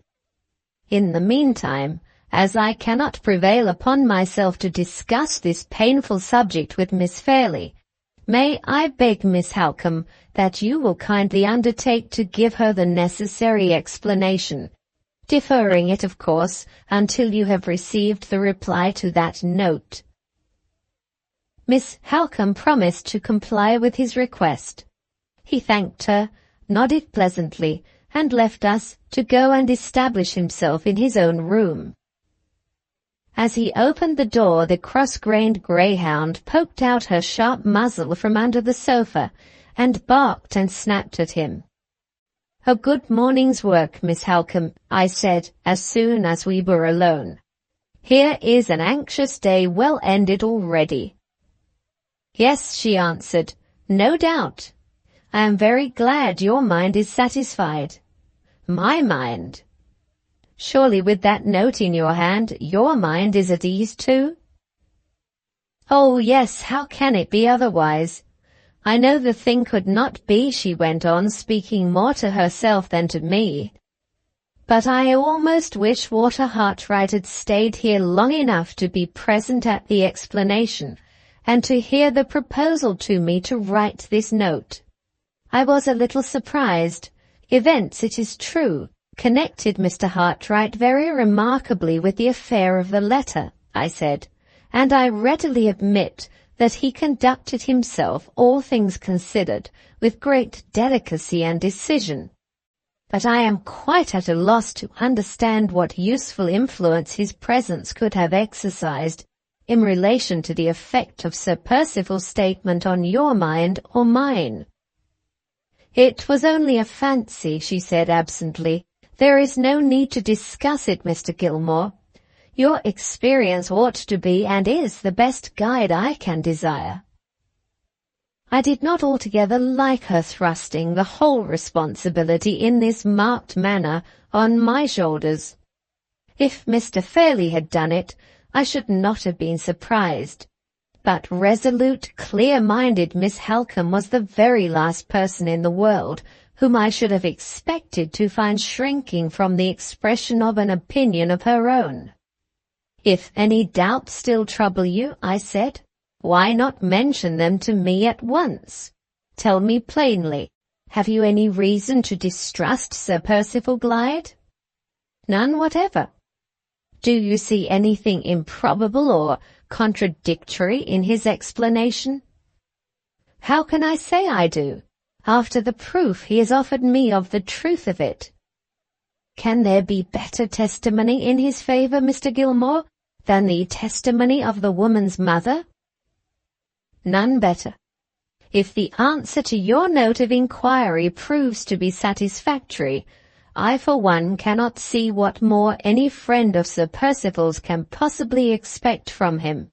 In the meantime, as I cannot prevail upon myself to discuss this painful subject with Miss Fairlie, may I beg, Miss Halcombe, that you will kindly undertake to give her the necessary explanation, deferring it, of course, until you have received the reply to that note." Miss Halcombe promised to comply with his request. He thanked her, nodded pleasantly, and left us to go and establish himself in his own room. As he opened the door, the cross-grained greyhound poked out her sharp muzzle from under the sofa, and barked and snapped at him. "A good morning's work, Miss Halcombe," I said as soon as we were alone. "Here is an anxious day well ended already." "Yes," she answered, "no doubt. I am very glad your mind is satisfied." "My mind? Surely with that note in your hand, your mind is at ease too?" "Oh, yes, how can it be otherwise? I know the thing could not be," she went on, speaking more to herself than to me. "But I almost wish Walter Hartright had stayed here long enough to be present at the explanation, and to hear the proposal to me to write this note. I was a little surprised. Events, it is true, connected Mr. Hartright very remarkably with the affair of the letter," I said, "and I readily admit that he conducted himself, all things considered, with great delicacy and decision. But I am quite at a loss to understand what useful influence his presence could have exercised in relation to the effect of Sir Percival's statement on your mind or mine." "It was only a fancy," she said absently. "There is no need to discuss it, Mr. Gilmore. Your experience ought to be and is the best guide I can desire." I did not altogether like her thrusting the whole responsibility in this marked manner on my shoulders. If Mr. Fairlie had done it, I should not have been surprised. but resolute, clear-minded Miss Halcombe was the very last person in the world whom I should have expected to find shrinking from the expression of an opinion of her own. "If any doubts still trouble you," I said, "why not mention them to me at once? Tell me plainly, have you any reason to distrust Sir Percival Glyde?" "None whatever." "Do you see anything improbable or contradictory in his explanation?" "How can I say I do, after the proof he has offered me of the truth of it?" "Can there be better testimony in his favour, Mr. Gilmore, than the testimony of the woman's mother?" "None better. If the answer to your note of inquiry proves to be satisfactory, I for one cannot see what more any friend of Sir Percival's can possibly expect from him."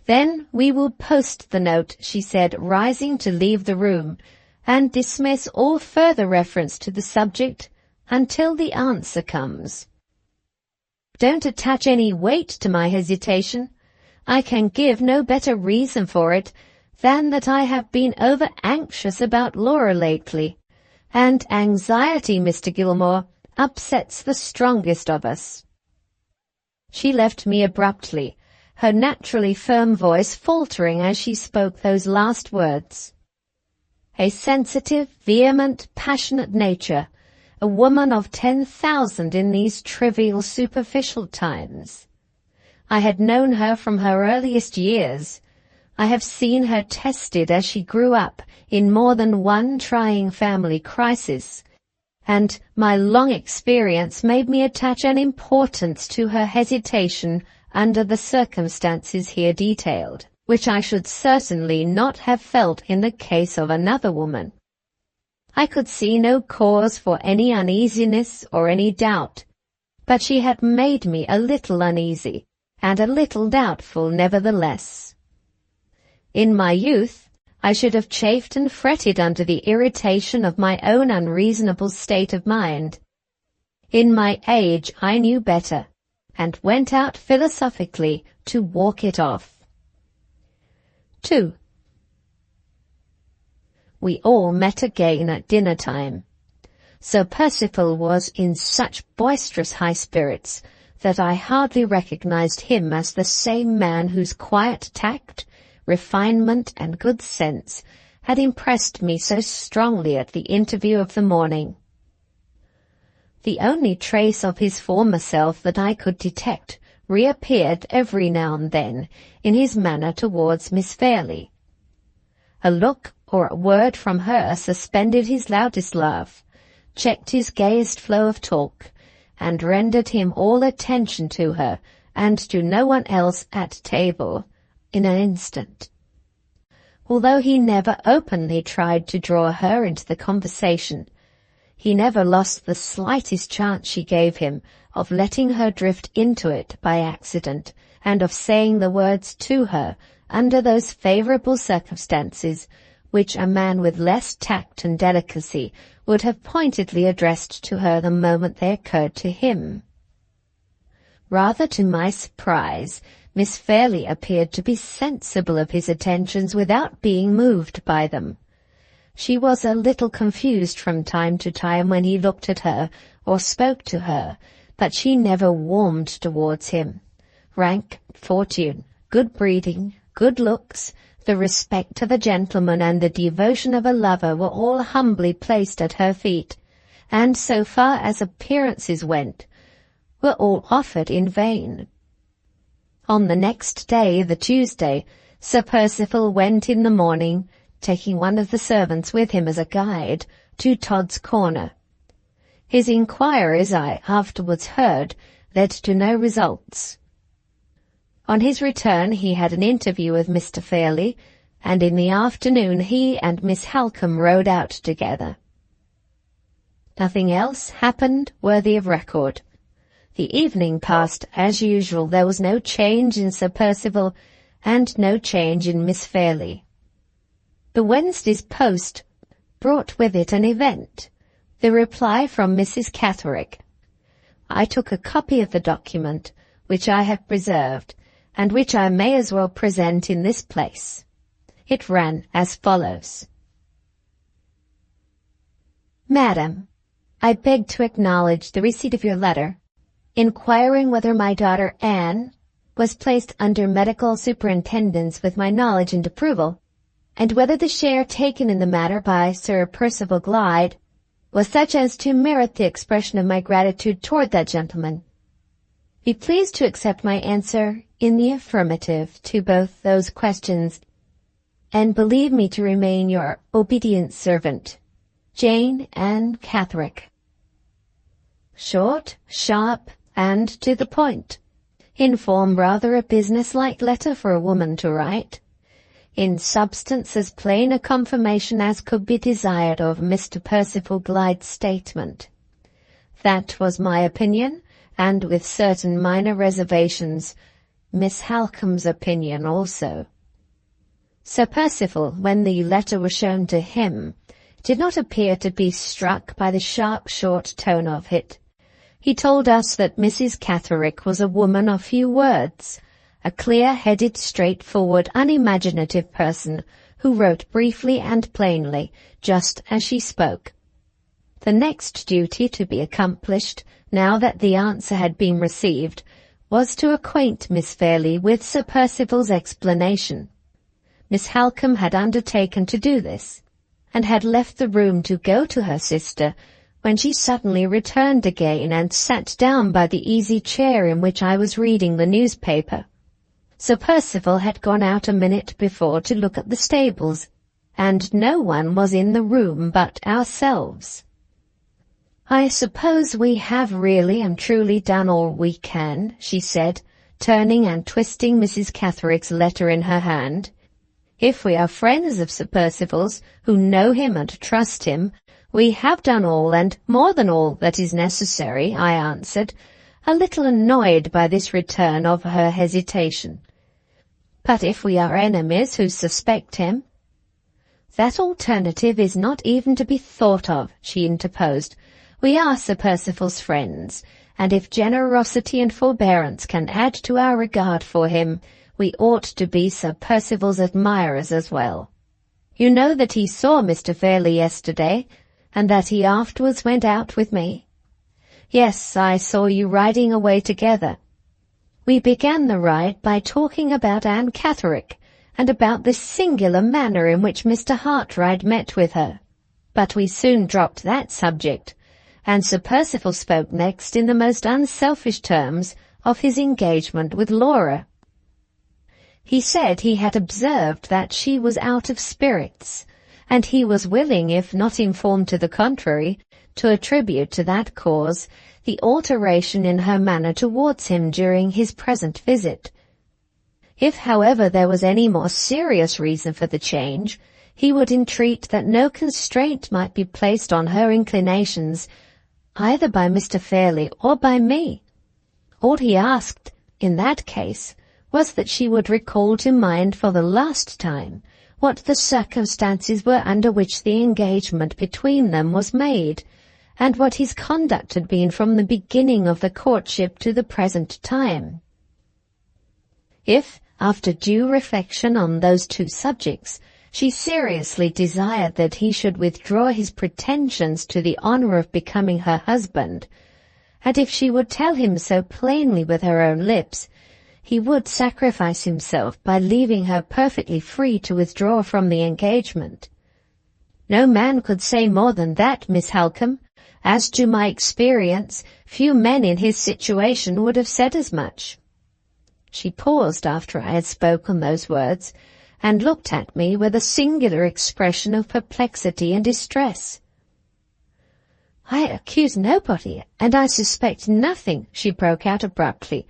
"Then we will post the note," she said, rising to leave the room, "and dismiss all further reference to the subject until the answer comes. Don't attach any weight to my hesitation. I can give no better reason for it than that I have been over-anxious about Laura lately, and anxiety, Mr. Gilmore, upsets the strongest of us." She left me abruptly, her naturally firm voice faltering as she spoke those last words. A sensitive, vehement, passionate nature, a woman of 10,000 in these trivial, superficial times. I had known her from her earliest years. I have seen her tested as she grew up in more than one trying family crisis, and my long experience made me attach an importance to her hesitation under the circumstances here detailed, which I should certainly not have felt in the case of another woman. I could see no cause for any uneasiness or any doubt, but she had made me a little uneasy, and a little doubtful nevertheless. In my youth, I should have chafed and fretted under the irritation of my own unreasonable state of mind. In my age I knew better, and went out philosophically to walk it off. 2. We all met again at dinner-time. Sir Percival was in such boisterous high spirits that I hardly recognized him as the same man whose quiet tact, refinement, and good sense had impressed me so strongly at the interview of the morning. The only trace of his former self that I could detect reappeared every now and then in his manner towards Miss Fairlie. A look or a word from her suspended his loudest laugh, checked his gayest flow of talk, and rendered him all attention to her and to no one else at table in an instant. Although he never openly tried to draw her into the conversation, he never lost the slightest chance she gave him of letting her drift into it by accident, and of saying the words to her under those favourable circumstances which a man with less tact and delicacy would have pointedly addressed to her the moment they occurred to him. Rather to my surprise, Miss Fairlie appeared to be sensible of his attentions without being moved by them. She was a little confused from time to time when he looked at her or spoke to her, but she never warmed towards him. Rank, fortune, good breeding, good looks, the respect of a gentleman and the devotion of a lover were all humbly placed at her feet, and so far as appearances went, were all offered in vain. On the next day, the Tuesday, Sir Percival went in the morning, taking one of the servants with him as a guide, to Todd's Corner. His inquiries, I afterwards heard, led to no results. On his return he had an interview with Mr. Fairlie, and in the afternoon he and Miss Halcombe rode out together. Nothing else happened worthy of record. The evening passed as usual. There was no change in Sir Percival, and no change in Miss Fairlie. The Wednesday's post brought with it an event, the reply from Mrs. Catterick. I took a copy of the document, which I have preserved, and which I may as well present in this place. It ran as follows. Madam, I beg to acknowledge the receipt of your letter, inquiring whether my daughter Anne was placed under medical superintendence with my knowledge and approval, and whether the share taken in the matter by Sir Percival Glyde was such as to merit the expression of my gratitude toward that gentleman. Be pleased to accept my answer in the affirmative to both those questions, and believe me to remain your obedient servant, Jane Ann Catherick. Short, sharp, and to the point. In form rather a business-like letter for a woman to write. In substance as plain a confirmation as could be desired of Mr. Percival Glyde's statement. That was my opinion, and with certain minor reservations, Miss Halcombe's opinion also. Sir Percival, when the letter was shown to him, did not appear to be struck by the sharp, short tone of it. He told us that Mrs. Catherick was a woman of few words, a clear-headed, straightforward, unimaginative person who wrote briefly and plainly, just as she spoke. The next duty to be accomplished, now that the answer had been received, was to acquaint Miss Fairlie with Sir Percival's explanation. Miss Halcombe had undertaken to do this, and had left the room to go to her sister, when she suddenly returned again and sat down by the easy chair in which I was reading the newspaper. Sir Percival had gone out a minute before to look at the stables, and no one was in the room but ourselves. I suppose we have really and truly done all we can, she said, turning and twisting Mrs. Catherick's letter in her hand. If we are friends of Sir Percival's, who know him and trust him, we have done all and more than all that is necessary, I answered, a little annoyed by this return of her hesitation. But if we are enemies who suspect him— That alternative is not even to be thought of, she interposed. We are Sir Percival's friends, and if generosity and forbearance can add to our regard for him, we ought to be Sir Percival's admirers as well. You know that he saw Mr. Fairlie yesterday, and that he afterwards went out with me. Yes, I saw you riding away together. We began the ride by talking about Anne Catherick, and about the singular manner in which Mr. Hartright met with her. But we soon dropped that subject, and Sir Percival spoke next in the most unselfish terms of his engagement with Laura. He said he had observed that she was out of spirits, and he was willing, if not informed to the contrary, to attribute to that cause the alteration in her manner towards him during his present visit. If, however, there was any more serious reason for the change, he would entreat that no constraint might be placed on her inclinations, either by Mr. Fairlie or by me. All he asked, in that case, was that she would recall to mind for the last time what the circumstances were under which the engagement between them was made, and what his conduct had been from the beginning of the courtship to the present time. If, after due reflection on those two subjects, she seriously desired that he should withdraw his pretensions to the honour of becoming her husband, and if she would tell him so plainly with her own lips, he would sacrifice himself by leaving her perfectly free to withdraw from the engagement. No man could say more than that, Miss Halcombe. As to my experience, few men in his situation would have said as much. She paused after I had spoken those words, and looked at me with a singular expression of perplexity and distress. I accuse nobody, and I suspect nothing, she broke out abruptly,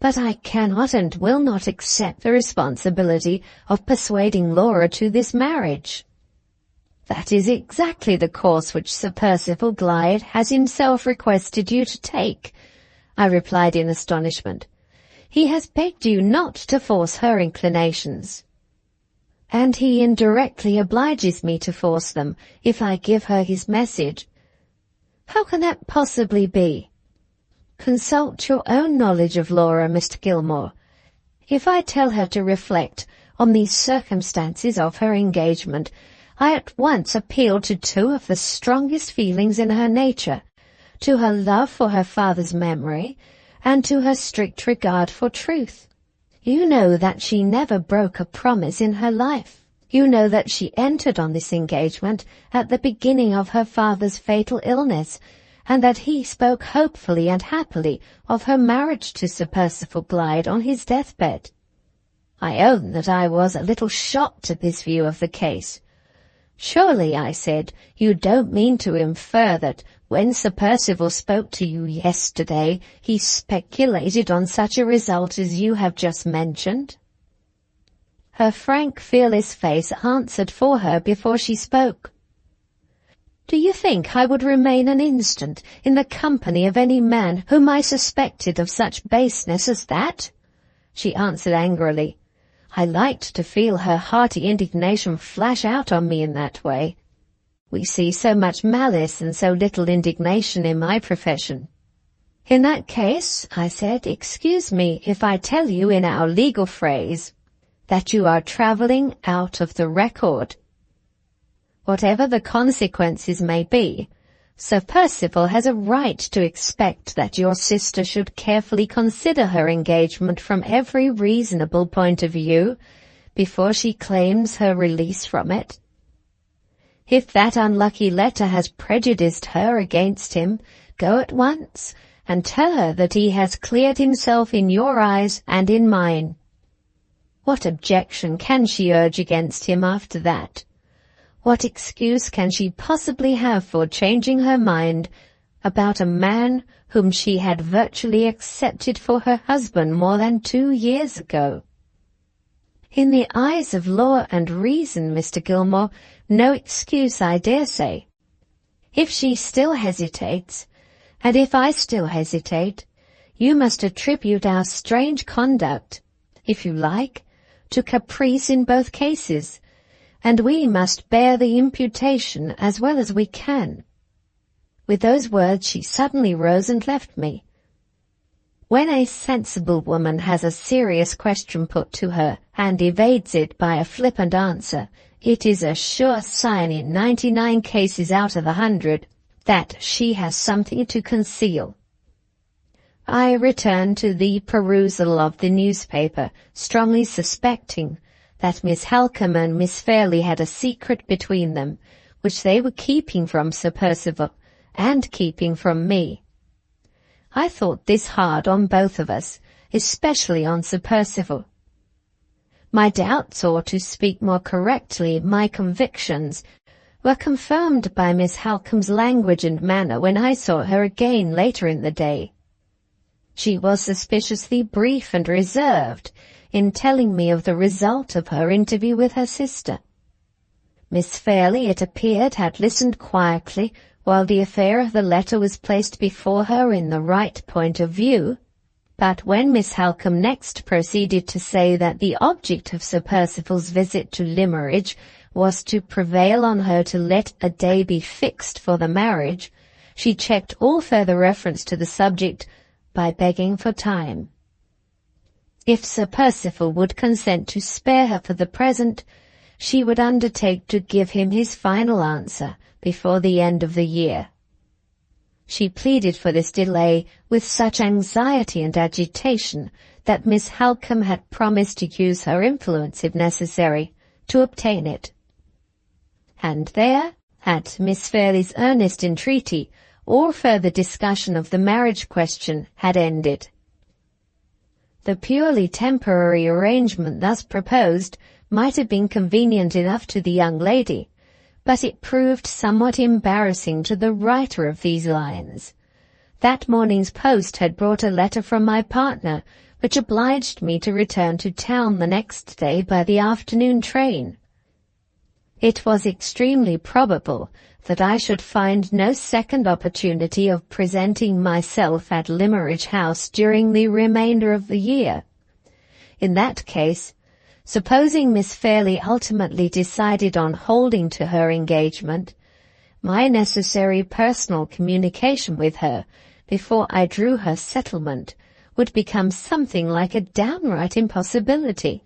but I cannot and will not accept the responsibility of persuading Laura to this marriage. That is exactly the course which Sir Percival Glyde has himself requested you to take, I replied in astonishment. He has begged you not to force her inclinations. And he indirectly obliges me to force them, if I give her his message. How can that possibly be? Consult your own knowledge of Laura, Mr. Gilmore. If I tell her to reflect on the circumstances of her engagement, I at once appeal to two of the strongest feelings in her nature, to her love for her father's memory, and to her strict regard for truth. You know that she never broke a promise in her life. You know that she entered on this engagement at the beginning of her father's fatal illness, and that he spoke hopefully and happily of her marriage to Sir Percival Glyde on his deathbed. I own that I was a little shocked at this view of the case. Surely, I said, you don't mean to infer that when Sir Percival spoke to you yesterday, he speculated on such a result as you have just mentioned? Her frank, fearless face answered for her before she spoke. Do you think I would remain an instant in the company of any man whom I suspected of such baseness as that? She answered angrily. I liked to feel her hearty indignation flash out on me in that way. We see so much malice and so little indignation in my profession. In that case, I said, excuse me if I tell you in our legal phrase that you are travelling out of the record. Whatever the consequences may be, Sir Percival has a right to expect that your sister should carefully consider her engagement from every reasonable point of view before she claims her release from it. If that unlucky letter has prejudiced her against him, go at once and tell her that he has cleared himself in your eyes and in mine. What objection can she urge against him after that? What excuse can she possibly have for changing her mind about a man whom she had virtually accepted for her husband more than 2 years ago? In the eyes of law and reason, Mr. Gilmore, no excuse, I dare say. If she still hesitates, and if I still hesitate, you must attribute our strange conduct, if you like, to caprice in both cases, and we must bear the imputation as well as we can. With those words she suddenly rose and left me. When a sensible woman has a serious question put to her and evades it by a flippant answer, it is a sure sign in 99 cases out of 100 that she has something to conceal. I returned to the perusal of the newspaper, strongly suspecting that Miss Halcombe and Miss Fairlie had a secret between them, which they were keeping from Sir Percival, and keeping from me. I thought this hard on both of us, especially on Sir Percival. My doubts, or to speak more correctly, my convictions, were confirmed by Miss Halcombe's language and manner when I saw her again later in the day. She was suspiciously brief and reserved in telling me of the result of her interview with her sister. Miss Fairlie, it appeared, had listened quietly while the affair of the letter was placed before her in the right point of view, but when Miss Halcombe next proceeded to say that the object of Sir Percival's visit to Limmeridge was to prevail on her to let a day be fixed for the marriage, she checked all further reference to the subject by begging for time. If Sir Percival would consent to spare her for the present, she would undertake to give him his final answer before the end of the year. She pleaded for this delay with such anxiety and agitation that Miss Halcombe had promised to use her influence, if necessary, to obtain it. And there, at Miss Fairlie's earnest entreaty, all further discussion of the marriage question had ended. The purely temporary arrangement thus proposed might have been convenient enough to the young lady, but it proved somewhat embarrassing to the writer of these lines. That morning's post had brought a letter from my partner, which obliged me to return to town the next day by the afternoon train. It was extremely probable that I should find no second opportunity of presenting myself at Limmeridge House during the remainder of the year. In that case, supposing Miss Fairlie ultimately decided on holding to her engagement, my necessary personal communication with her before I drew her settlement would become something like a downright impossibility,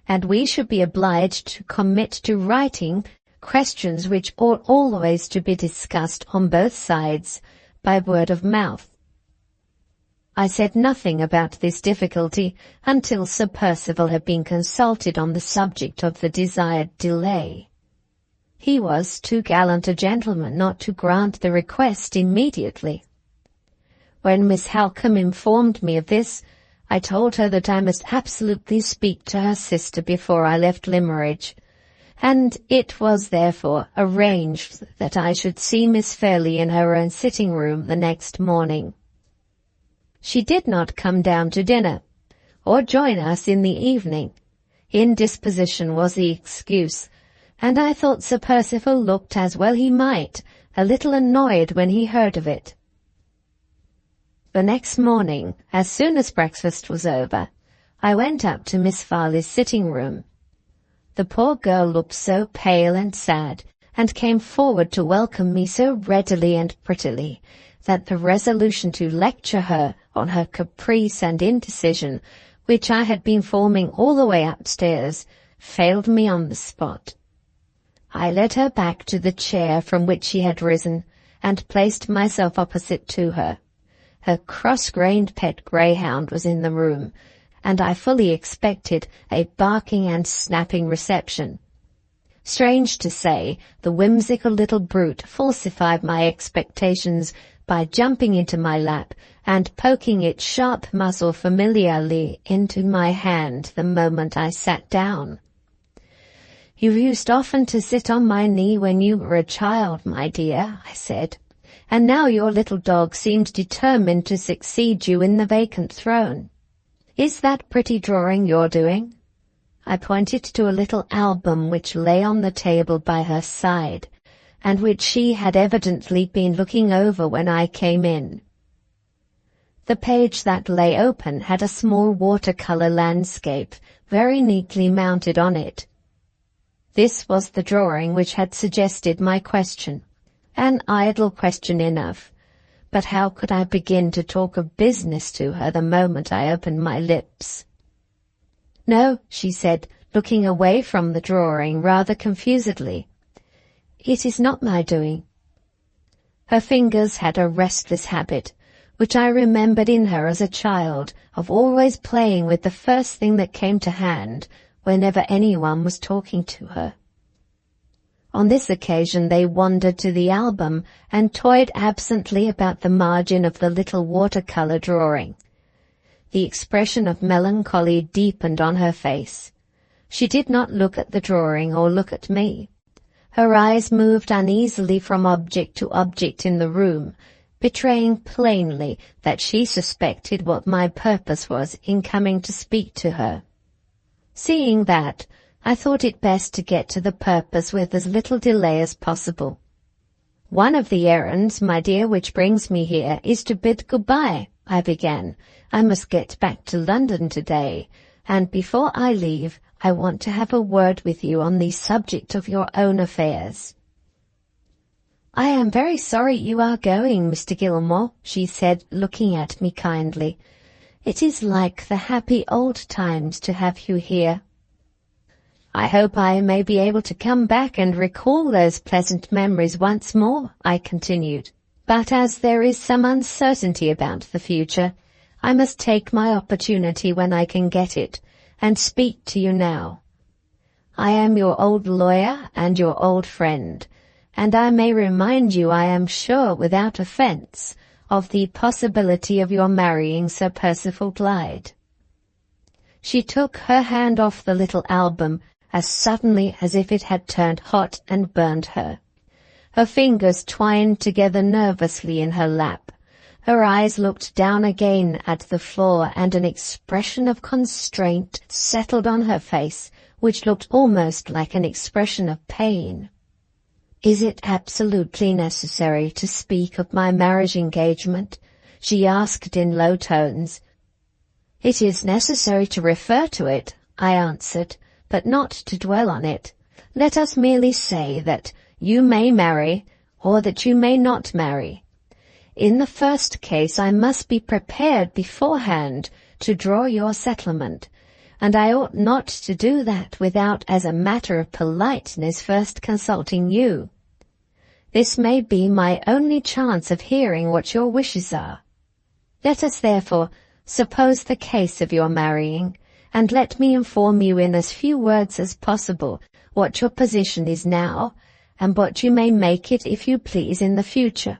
and we should be obliged to commit to writing questions which ought always to be discussed on both sides by word of mouth. I said nothing about this difficulty until Sir Percival had been consulted on the subject of the desired delay. He was too gallant a gentleman not to grant the request immediately. When Miss Halcombe informed me of this, I told her that I must absolutely speak to her sister before I left Limmeridge, and it was therefore arranged that I should see Miss Fairlie in her own sitting-room the next morning. She did not come down to dinner, or join us in the evening. Indisposition was the excuse, and I thought Sir Percival looked, as well he might, a little annoyed when he heard of it. The next morning, as soon as breakfast was over, I went up to Miss Farley's sitting-room. The poor girl looked so pale and sad, and came forward to welcome me so readily and prettily, that the resolution to lecture her on her caprice and indecision, which I had been forming all the way upstairs, failed me on the spot. I led her back to the chair from which she had risen, and placed myself opposite to her. Her cross-grained pet greyhound was in the room, and I fully expected a barking and snapping reception. Strange to say, the whimsical little brute falsified my expectations by jumping into my lap and poking its sharp muzzle familiarly into my hand the moment I sat down. "You used often to sit on my knee when you were a child, my dear," I said, "and now your little dog seems determined to succeed you in the vacant throne. Is that pretty drawing you're doing?" I pointed to a little album which lay on the table by her side, and which she had evidently been looking over when I came in. The page that lay open had a small watercolour landscape very neatly mounted on it. This was the drawing which had suggested my question, an idle question enough, but how could I begin to talk of business to her the moment I opened my lips? "No," she said, looking away from the drawing rather confusedly. "It is not my doing." Her fingers had a restless habit, which I remembered in her as a child, of always playing with the first thing that came to hand whenever anyone was talking to her. On this occasion they wandered to the album and toyed absently about the margin of the little watercolour drawing. The expression of melancholy deepened on her face. She did not look at the drawing or look at me. Her eyes moved uneasily from object to object in the room, betraying plainly that she suspected what my purpose was in coming to speak to her. Seeing that, I thought it best to get to the purpose with as little delay as possible. "One of the errands, my dear, which brings me here, is to bid good-bye," I began. "I must get back to London today, and before I leave, I want to have a word with you on the subject of your own affairs." "I am very sorry you are going, Mr. Gilmore," she said, looking at me kindly. "It is like the happy old times to have you here." "I hope I may be able to come back and recall those pleasant memories once more," I continued. "But as there is some uncertainty about the future, I must take my opportunity when I can get it, and speak to you now. I am your old lawyer and your old friend, and I may remind you, I am sure without offence, of the possibility of your marrying Sir Percival Glyde." She took her hand off the little album as suddenly as if it had turned hot and burned her. Her fingers twined together nervously in her lap. Her eyes looked down again at the floor, and an expression of constraint settled on her face, which looked almost like an expression of pain. "Is it absolutely necessary to speak of my marriage engagement?" she asked in low tones. "It is necessary to refer to it," I answered, "but not to dwell on it. Let us merely say that you may marry, or that you may not marry. In the first case I must be prepared beforehand to draw your settlement, and I ought not to do that without, as a matter of politeness, first consulting you. This may be my only chance of hearing what your wishes are. Let us therefore suppose the case of your marrying, and let me inform you in as few words as possible what your position is now, and what you may make it if you please in the future.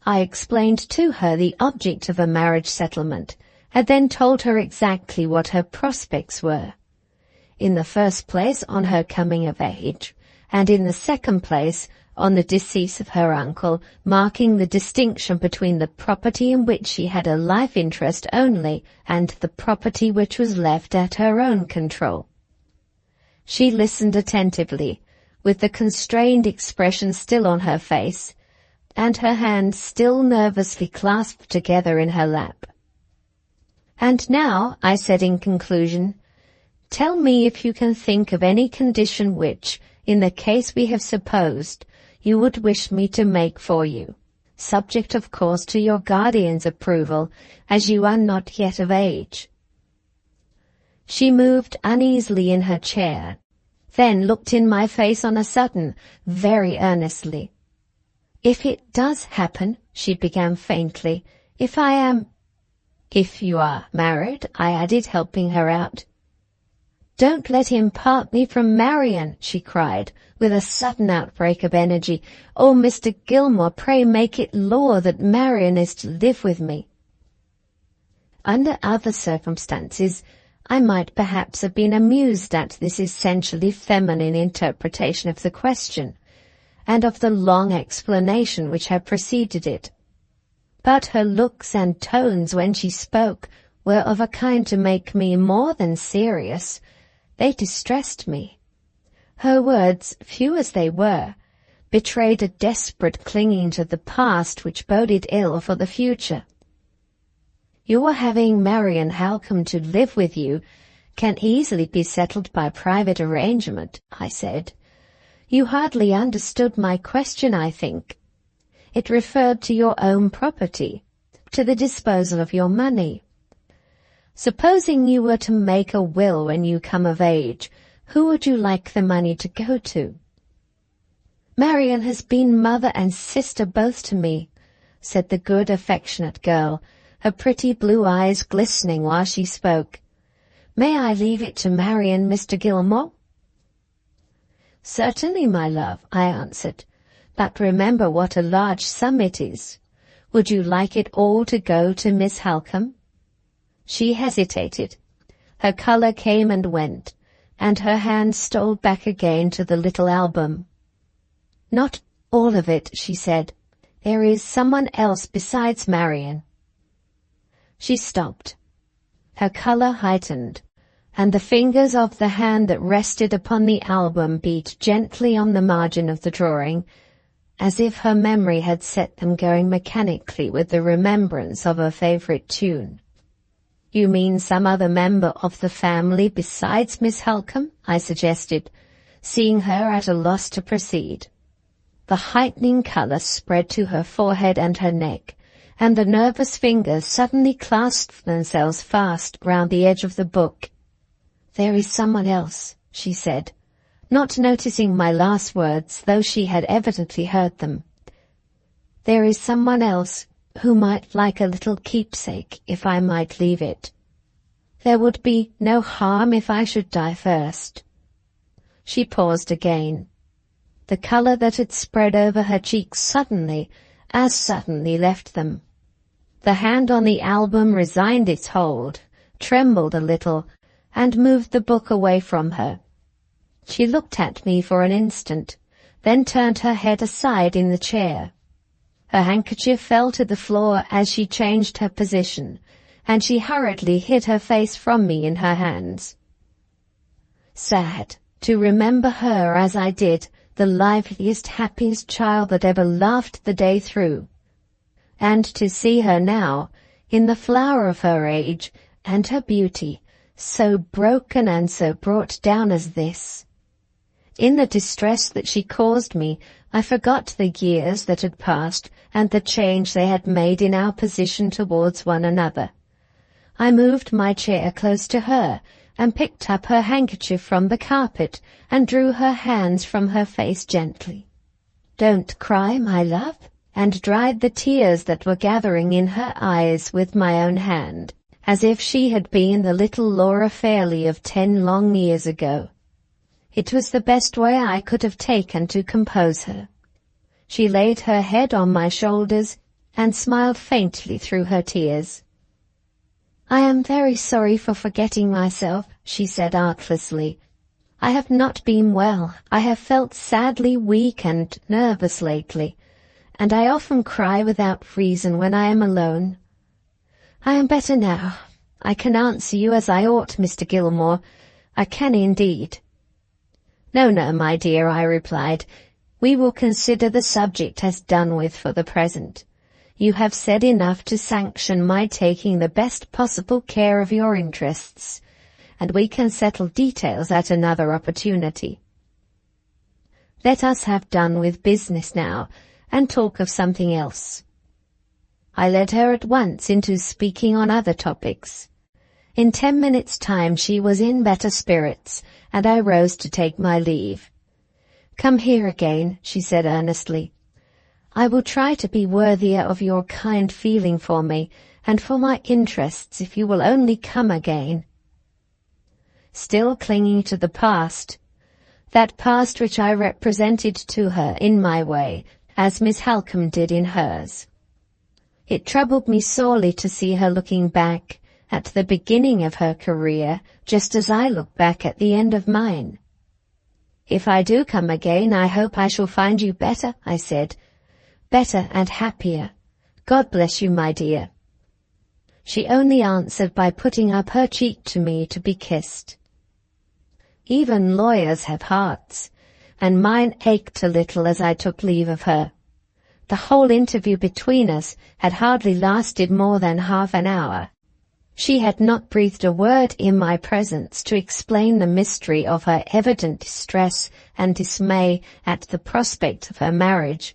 I explained to her the object of a marriage settlement, and then told her exactly what her prospects were. In the first place, on her coming of age, and in the second place, on the decease of her uncle, marking the distinction between the property in which she had a life interest only and the property which was left at her own control. She listened attentively, with the constrained expression still on her face, and her hands still nervously clasped together in her lap. "And now," I said in conclusion, "tell me if you can think of any condition which, in the case we have supposed, you would wish me to make for you, subject of course to your guardian's approval, as you are not yet of age." She moved uneasily in her chair, then looked in my face on a sudden, very earnestly. "If it does happen," she began faintly, "if you are married," I added, helping her out. "Don't let him part me from Marian," she cried, with a sudden outbreak of energy. "Oh, Mr. Gilmore, pray make it law that Marian is to live with me." Under other circumstances, I might perhaps have been amused at this essentially feminine interpretation of the question, and of the long explanation which had preceded it. But her looks and tones when she spoke were of a kind to make me more than serious. They distressed me. Her words, few as they were, betrayed a desperate clinging to the past which boded ill for the future. "Your having Marian Halcombe to live with you can easily be settled by private arrangement," I said. "You hardly understood my question, I think. It referred to your own property, to the disposal of your money. Supposing you were to make a will when you come of age, who would you like the money to go to?" "Marian has been mother and sister both to me," said the good, affectionate girl, her pretty blue eyes glistening while she spoke. "May I leave it to Marian, Mr. Gilmore?" "Certainly, my love," I answered, "but remember what a large sum it is. Would you like it all to go to Miss Halcombe?" She hesitated. Her colour came and went, and her hand stole back again to the little album. "Not all of it," she said. "There is someone else besides Marian." She stopped. Her colour heightened, and the fingers of the hand that rested upon the album beat gently on the margin of the drawing, as if her memory had set them going mechanically with the remembrance of a favourite tune. "You mean some other member of the family besides Miss Halcombe?" I suggested, seeing her at a loss to proceed. The heightening colour spread to her forehead and her neck, and the nervous fingers suddenly clasped themselves fast round the edge of the book. "There is someone else," she said, not noticing my last words, though she had evidently heard them. "There is someone else who might like a little keepsake if I might leave it. There would be no harm if I should die first." She paused again. The colour that had spread over her cheeks suddenly, as suddenly left them. The hand on the album resigned its hold, trembled a little, and moved the book away from her. She looked at me for an instant, then turned her head aside in the chair. Her handkerchief fell to the floor as she changed her position, and she hurriedly hid her face from me in her hands. Sad to remember her as I did, the liveliest, happiest child that ever laughed the day through, and to see her now, in the flower of her age and her beauty, so broken and so brought down as this. In the distress that she caused me, I forgot the years that had passed and the change they had made in our position towards one another. I moved my chair close to her and picked up her handkerchief from the carpet and drew her hands from her face gently. "Don't cry, my love," and dried the tears that were gathering in her eyes with my own hand, as if she had been the little Laura Fairlie of 10 long years ago. It was the best way I could have taken to compose her. She laid her head on my shoulders and smiled faintly through her tears. "I am very sorry for forgetting myself," she said artlessly. "I have not been well. I have felt sadly weak and nervous lately, and I often cry without reason when I am alone. I am better now. I can answer you as I ought, Mr. Gilmore. I can indeed." "No, no, my dear," I replied. "We will consider the subject as done with for the present. You have said enough to sanction my taking the best possible care of your interests, and we can settle details at another opportunity. Let us have done with business now, and talk of something else." I led her at once into speaking on other topics. In 10 minutes' time she was in better spirits, and I rose to take my leave. "Come here again," she said earnestly. "I will try to be worthier of your kind feeling for me and for my interests if you will only come again." Still clinging to the past, that past which I represented to her in my way, as Miss Halcombe did in hers. It troubled me sorely to see her looking back at the beginning of her career, just as I look back at the end of mine. "If I do come again, I hope I shall find you better," I said. "Better and happier. God bless you, my dear." She only answered by putting up her cheek to me to be kissed. Even lawyers have hearts, and mine ached a little as I took leave of her. The whole interview between us had hardly lasted more than half an hour. She had not breathed a word in my presence to explain the mystery of her evident distress and dismay at the prospect of her marriage,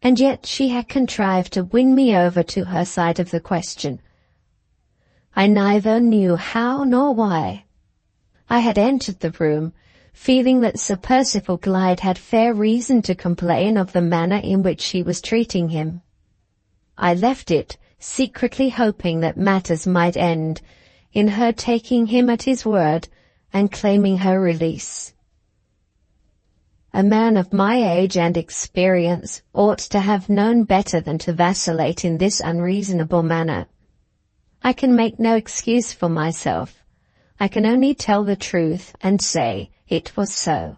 and yet she had contrived to win me over to her side of the question. I neither knew how nor why. I had entered the room, feeling that Sir Percival Glyde had fair reason to complain of the manner in which she was treating him. I left it, secretly hoping that matters might end in her taking him at his word and claiming her release. A man of my age and experience ought to have known better than to vacillate in this unreasonable manner. I can make no excuse for myself. I can only tell the truth and say it was so.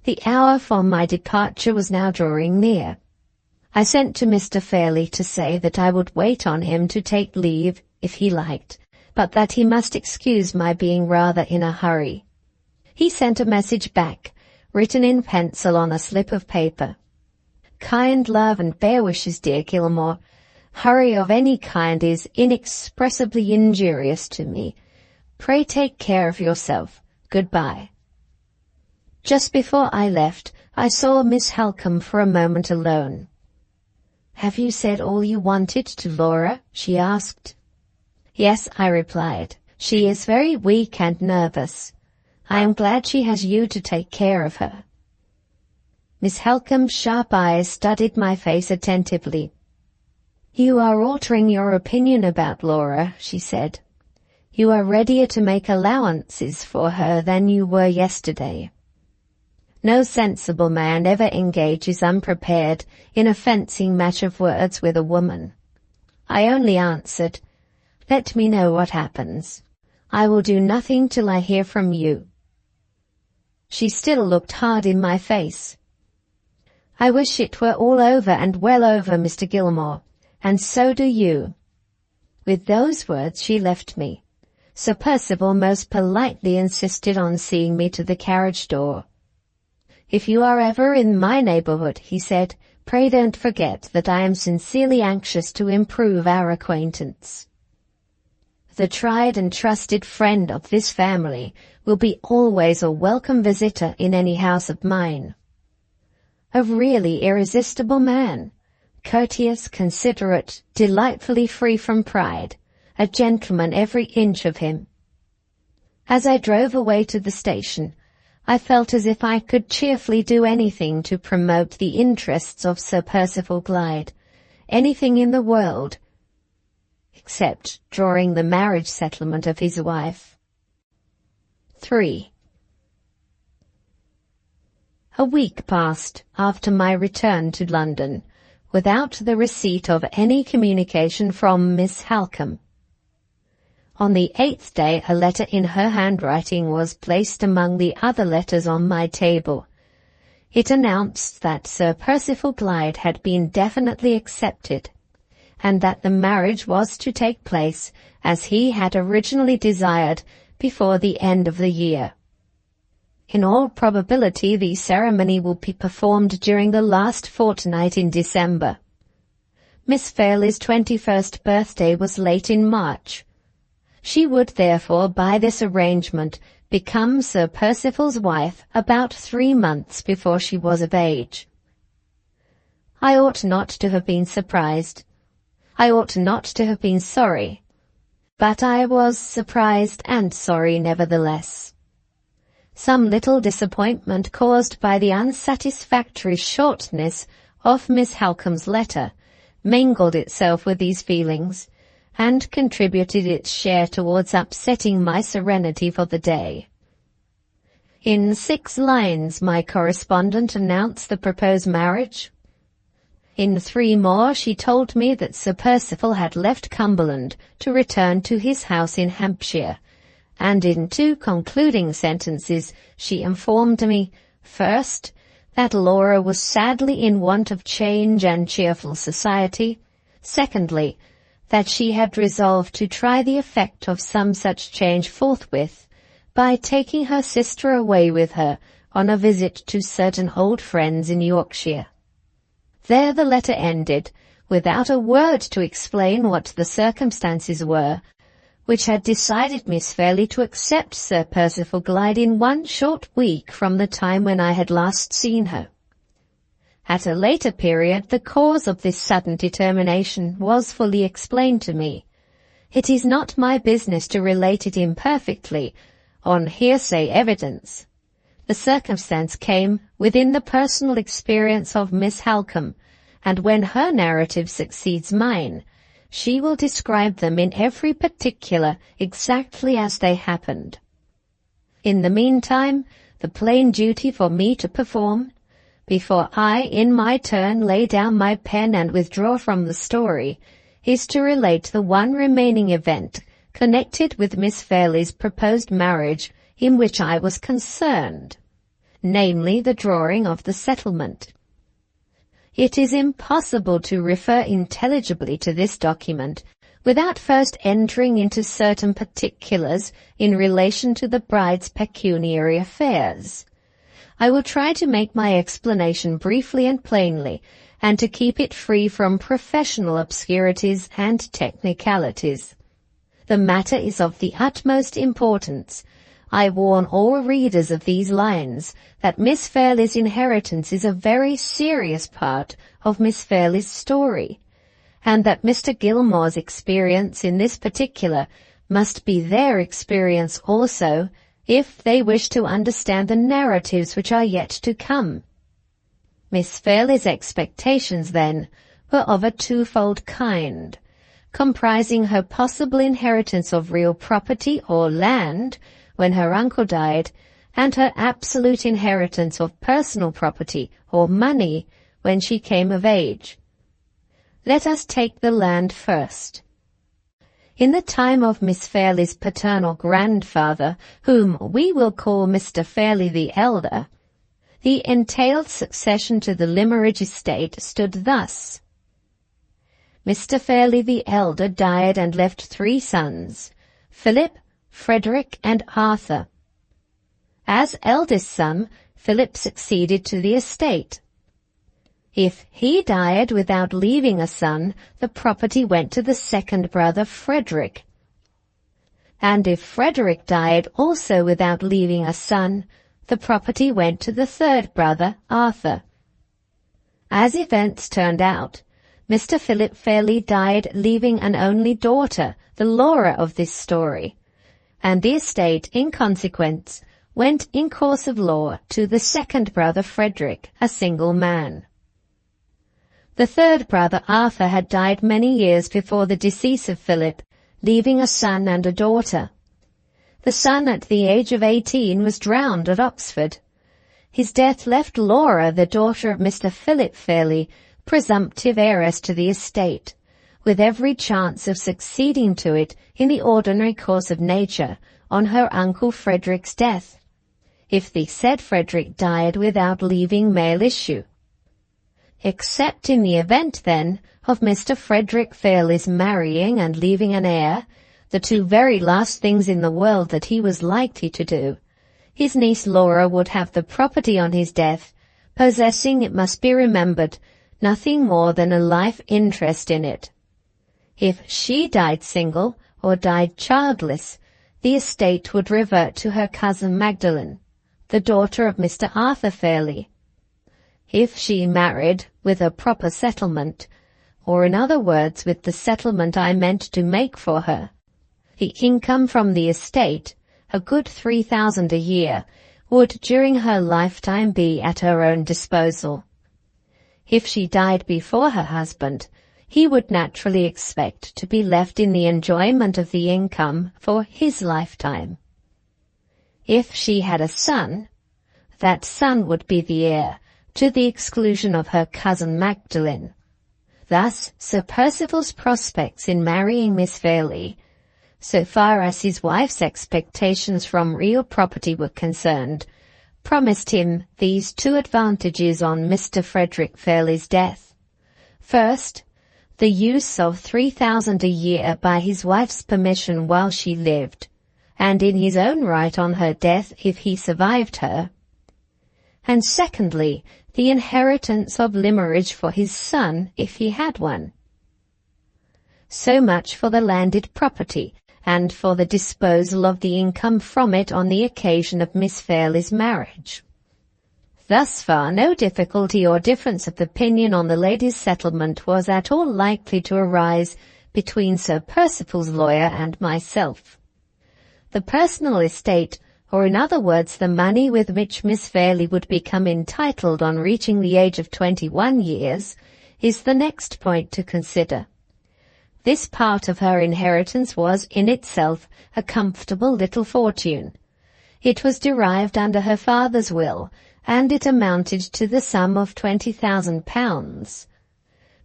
The hour for my departure was now drawing near. I sent to Mr. Fairlie to say that I would wait on him to take leave if he liked, but that he must excuse my being rather in a hurry. He sent a message back, written in pencil on a slip of paper. "Kind love and fair wishes, dear Gilmore. Hurry of any kind is inexpressibly injurious to me. Pray take care of yourself. Goodbye." Just before I left, I saw Miss Halcombe for a moment alone. "Have you said all you wanted to Laura?" she asked. "Yes," I replied. "She is very weak and nervous. I am glad she has you to take care of her." Miss Halcombe's sharp eyes studied my face attentively. "You are altering your opinion about Laura," she said. "You are readier to make allowances for her than you were yesterday. No sensible man ever engages unprepared in a fencing match of words with a woman." I only answered, "Let me know what happens. I will do nothing till I hear from you." She still looked hard in my face. "I wish it were all over and well over, Mr. Gilmore, and so do you." With those words she left me. Sir Percival most politely insisted on seeing me to the carriage door. "If you are ever in my neighbourhood," he said, "pray don't forget that I am sincerely anxious to improve our acquaintance. The tried and trusted friend of this family will be always a welcome visitor in any house of mine." a really irresistible man, courteous, considerate, delightfully free from pride, a gentleman every inch of him. As I drove away to the station, I felt as if I could cheerfully do anything to promote the interests of Sir Percival Glyde, anything in the world, except drawing the marriage settlement of his wife. 3. A week passed after my return to London without the receipt of any communication from Miss Halcombe. On the 8th day a letter in her handwriting was placed among the other letters on my table. It announced that Sir Percival Glyde had been definitely accepted, and that the marriage was to take place, as he had originally desired, before the end of the year. In all probability the ceremony will be performed during the last fortnight in December. Miss Fairlie's 21st birthday was late in March. She would therefore, by this arrangement, become Sir Percival's wife about 3 months before she was of age. I ought not to have been surprised. I ought not to have been sorry. But I was surprised and sorry nevertheless. Some little disappointment caused by the unsatisfactory shortness of Miss Halcombe's letter mingled itself with these feelings, and contributed its share towards upsetting my serenity for the day. In 6 lines my correspondent announced the proposed marriage. In 3 more she told me that Sir Percival had left Cumberland to return to his house in Hampshire, and in 2 concluding sentences she informed me, first, that Laura was sadly in want of change and cheerful society, secondly, that she had resolved to try the effect of some such change forthwith by taking her sister away with her on a visit to certain old friends in Yorkshire. There the letter ended, without a word to explain what the circumstances were, which had decided Miss Fairlie to accept Sir Percival Glyde in 1 short week from the time when I had last seen her. At a later period the cause of this sudden determination was fully explained to me. It is not my business to relate it imperfectly, on hearsay evidence. The circumstance came within the personal experience of Miss Halcombe, and when her narrative succeeds mine, she will describe them in every particular exactly as they happened. In the meantime, the plain duty for me to perform, before I in my turn lay down my pen and withdraw from the story, is to relate the one remaining event connected with Miss Fairlie's proposed marriage in which I was concerned, namely the drawing of the settlement. It is impossible to refer intelligibly to this document without first entering into certain particulars in relation to the bride's pecuniary affairs. I will try to make my explanation briefly and plainly, and to keep it free from professional obscurities and technicalities. The matter is of the utmost importance. I warn all readers of these lines that Miss Fairlie's inheritance is a very serious part of Miss Fairlie's story, and that Mr. Gilmore's experience in this particular must be their experience also, if they wish to understand the narratives which are yet to come. Miss Fairlie's expectations, then, were of a 2-fold kind, comprising her possible inheritance of real property or land when her uncle died, and her absolute inheritance of personal property or money when she came of age. Let us take the land first. In the time of Miss Fairlie's paternal grandfather, whom we will call Mr. Fairlie the elder, the entailed succession to the Limmeridge estate stood thus. Mr. Fairlie the elder died and left 3 sons, Philip, Frederick, and Arthur. As eldest son, Philip succeeded to the estate. If he died without leaving a son, the property went to the second brother Frederick. And if Frederick died also without leaving a son, the property went to the third brother Arthur. As events turned out, Mr. Philip Fairlie died leaving an only daughter, the Laura of this story, and the estate, in consequence, went in course of law to the second brother Frederick, a single man. The third brother Arthur had died many years before the decease of Philip, leaving a son and a daughter. The son at the age of 18 was drowned at Oxford. His death left Laura, the daughter of Mr. Philip Fairlie, presumptive heiress to the estate, with every chance of succeeding to it in the ordinary course of nature on her uncle Frederick's death, if the said Frederick died without leaving male issue. Except in the event, then, of Mr. Frederick Fairlie's marrying and leaving an heir, the two very last things in the world that he was likely to do, his niece Laura would have the property on his death, possessing, it must be remembered, nothing more than a life interest in it. If she died single or died childless, the estate would revert to her cousin Magdalen, the daughter of Mr. Arthur Fairlie. If she married with a proper settlement, or in other words with the settlement I meant to make for her, the income from the estate, a good 3,000 a year, would during her lifetime be at her own disposal. If she died before her husband, he would naturally expect to be left in the enjoyment of the income for his lifetime. If she had a son, that son would be the heir, to the exclusion of her cousin Magdalen. Thus, Sir Percival's prospects in marrying Miss Fairlie, so far as his wife's expectations from real property were concerned, promised him these two advantages on Mr. Frederick Fairlie's death. First, the use of 3,000 a year by his wife's permission while she lived, and in his own right on her death if he survived her. And secondly, the inheritance of limerage for his son if he had one. So much for the landed property, and for the disposal of the income from it on the occasion of Miss Fairlie's marriage. Thus far no difficulty or difference of opinion on the lady's settlement was at all likely to arise between Sir Percival's lawyer and myself. The personal estate, or in other words the money with which Miss Fairlie would become entitled on reaching the age of 21 years, is the next point to consider. This part of her inheritance was in itself a comfortable little fortune. It was derived under her father's will, and it amounted to the sum of £20,000.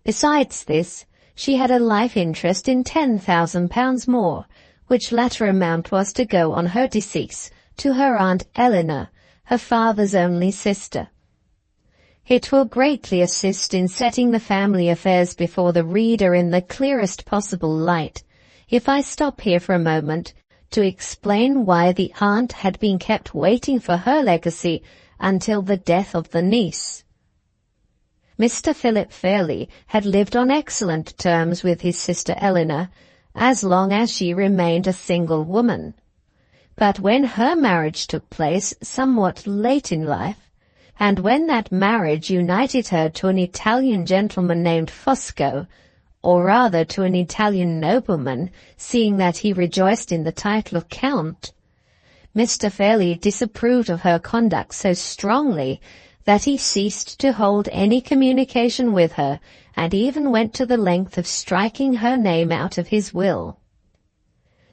Besides this, she had a life interest in £10,000 more, which latter amount was to go on her decease to her Aunt Eleanor, her father's only sister. It will greatly assist in setting the family affairs before the reader in the clearest possible light, if I stop here for a moment to explain why the aunt had been kept waiting for her legacy until the death of the niece. Mr. Philip Fairlie had lived on excellent terms with his sister Eleanor as long as she remained a single woman. But when her marriage took place somewhat late in life, and when that marriage united her to an Italian gentleman named Fosco, or rather to an Italian nobleman, seeing that he rejoiced in the title of Count, Mr. Fairlie disapproved of her conduct so strongly that he ceased to hold any communication with her, and even went to the length of striking her name out of his will.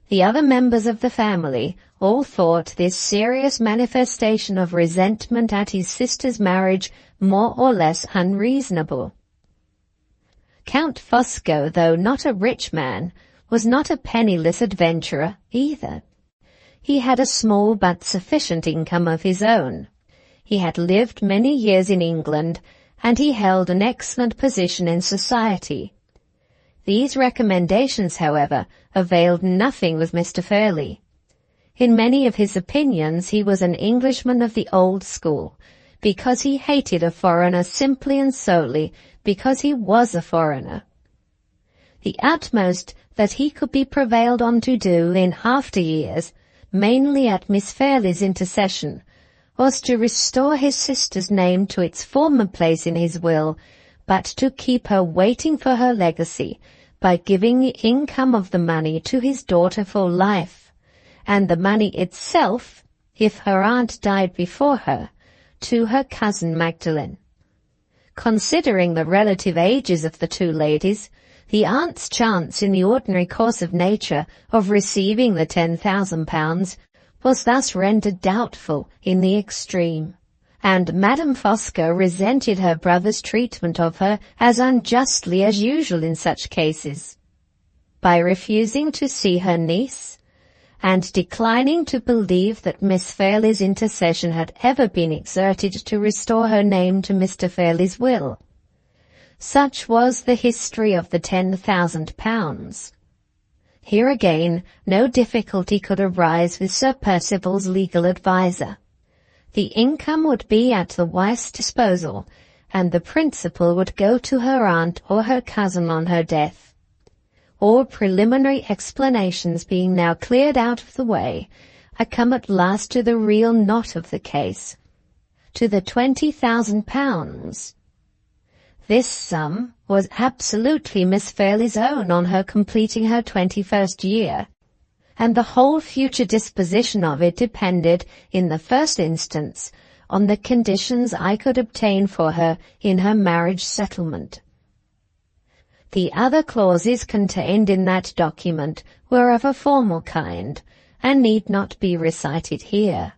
The other members of the family all thought this serious manifestation of resentment at his sister's marriage more or less unreasonable. Count Fosco, though not a rich man, was not a penniless adventurer either. He had a small but sufficient income of his own. He had lived many years in England, and he held an excellent position in society. These recommendations, however, availed nothing with Mr. Fairlie. In many of his opinions he was an Englishman of the old school, because he hated a foreigner simply and solely because he was a foreigner. The utmost that he could be prevailed on to do in after years, mainly at Miss Fairlie's intercession, was to restore his sister's name to its former place in his will but to keep her waiting for her legacy by giving the income of the money to his daughter for life, and the money itself, if her aunt died before her, to her cousin Magdalen. Considering the relative ages of the two ladies, the aunt's chance in the ordinary course of nature of receiving the £10,000 was thus rendered doubtful in the extreme, and Madame Fosca resented her brother's treatment of her as unjustly as usual in such cases. By refusing to see her niece, and declining to believe that Miss Fairlie's intercession had ever been exerted to restore her name to Mr. Fairlie's will. Such was the history of the £10,000. Here again, no difficulty could arise with Sir Percival's legal adviser. The income would be at the wife's disposal, and the principal would go to her aunt or her cousin on her death. All preliminary explanations being now cleared out of the way, I come at last to the real knot of the case, to the £20,000. This sum was absolutely Miss Fairlie's own on her completing her 21st year, and the whole future disposition of it depended, in the first instance, on the conditions I could obtain for her in her marriage settlement. The other clauses contained in that document were of a formal kind, and need not be recited here.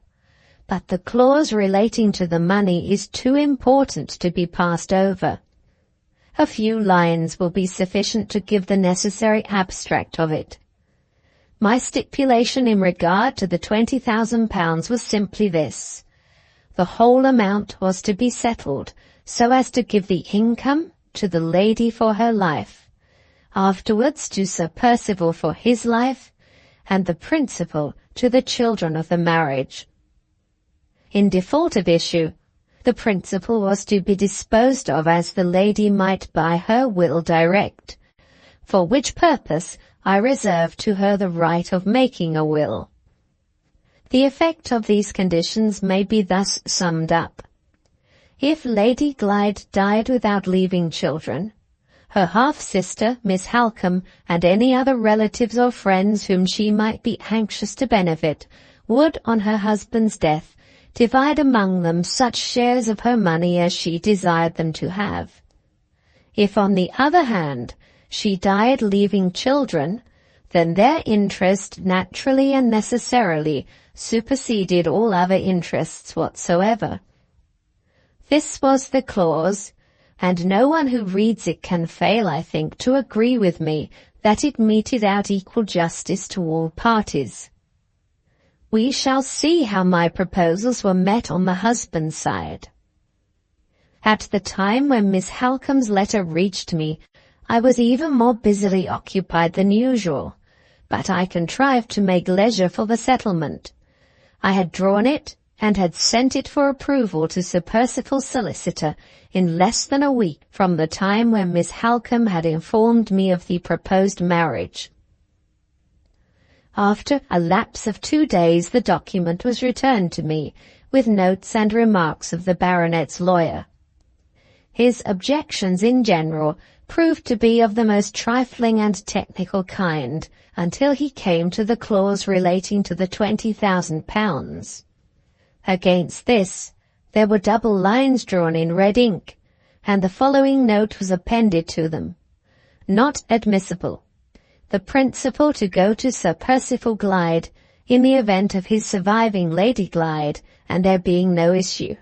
But the clause relating to the money is too important to be passed over. A few lines will be sufficient to give the necessary abstract of it. My stipulation in regard to the £20,000 was simply this. The whole amount was to be settled so as to give the income to the lady for her life, afterwards to Sir Percival for his life, and the principal to the children of the marriage. In default of issue, the principal was to be disposed of as the lady might by her will direct, for which purpose I reserved to her the right of making a will. The effect of these conditions may be thus summed up. If Lady Glyde died without leaving children, her half-sister, Miss Halcombe, and any other relatives or friends whom she might be anxious to benefit, would, on her husband's death, divide among them such shares of her money as she desired them to have. If, on the other hand, she died leaving children, then their interest naturally and necessarily superseded all other interests whatsoever. This was the clause, and no one who reads it can fail, I think, to agree with me that it meted out equal justice to all parties. We shall see how my proposals were met on the husband's side. At the time when Miss Halcombe's letter reached me, I was even more busily occupied than usual, but I contrived to make leisure for the settlement. I had drawn it, and had sent it for approval to Sir Percival's solicitor in less than a week from the time when Miss Halcombe had informed me of the proposed marriage. After a lapse of 2 days the document was returned to me, with notes and remarks of the baronet's lawyer. His objections in general proved to be of the most trifling and technical kind, until he came to the clause relating to the £20,000. Against this, there were double lines drawn in red ink, and the following note was appended to them. Not admissible. The principal to go to Sir Percival Glyde in the event of his surviving Lady Glyde and there being no issue.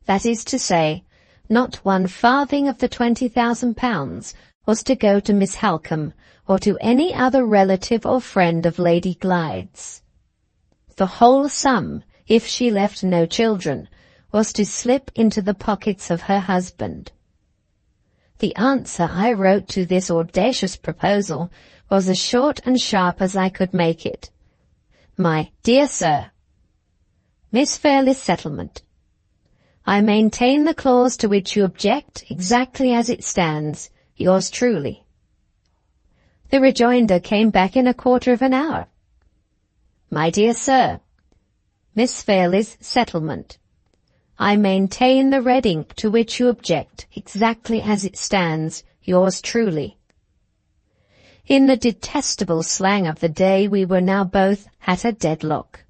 That is to say, not 1 farthing of the £20,000 was to go to Miss Halcombe or to any other relative or friend of Lady Glyde's. The whole sum, if she left no children, was to slip into the pockets of her husband. The answer I wrote to this audacious proposal was as short and sharp as I could make it. My dear Sir, Miss Fairlie's settlement. I maintain the clause to which you object exactly as it stands. Yours truly. The rejoinder came back in a quarter of an hour. My dear Sir, Miss Fairlie's settlement. I maintain the red ink to which you object, exactly as it stands, yours truly. In the detestable slang of the day, we were now both at a deadlock,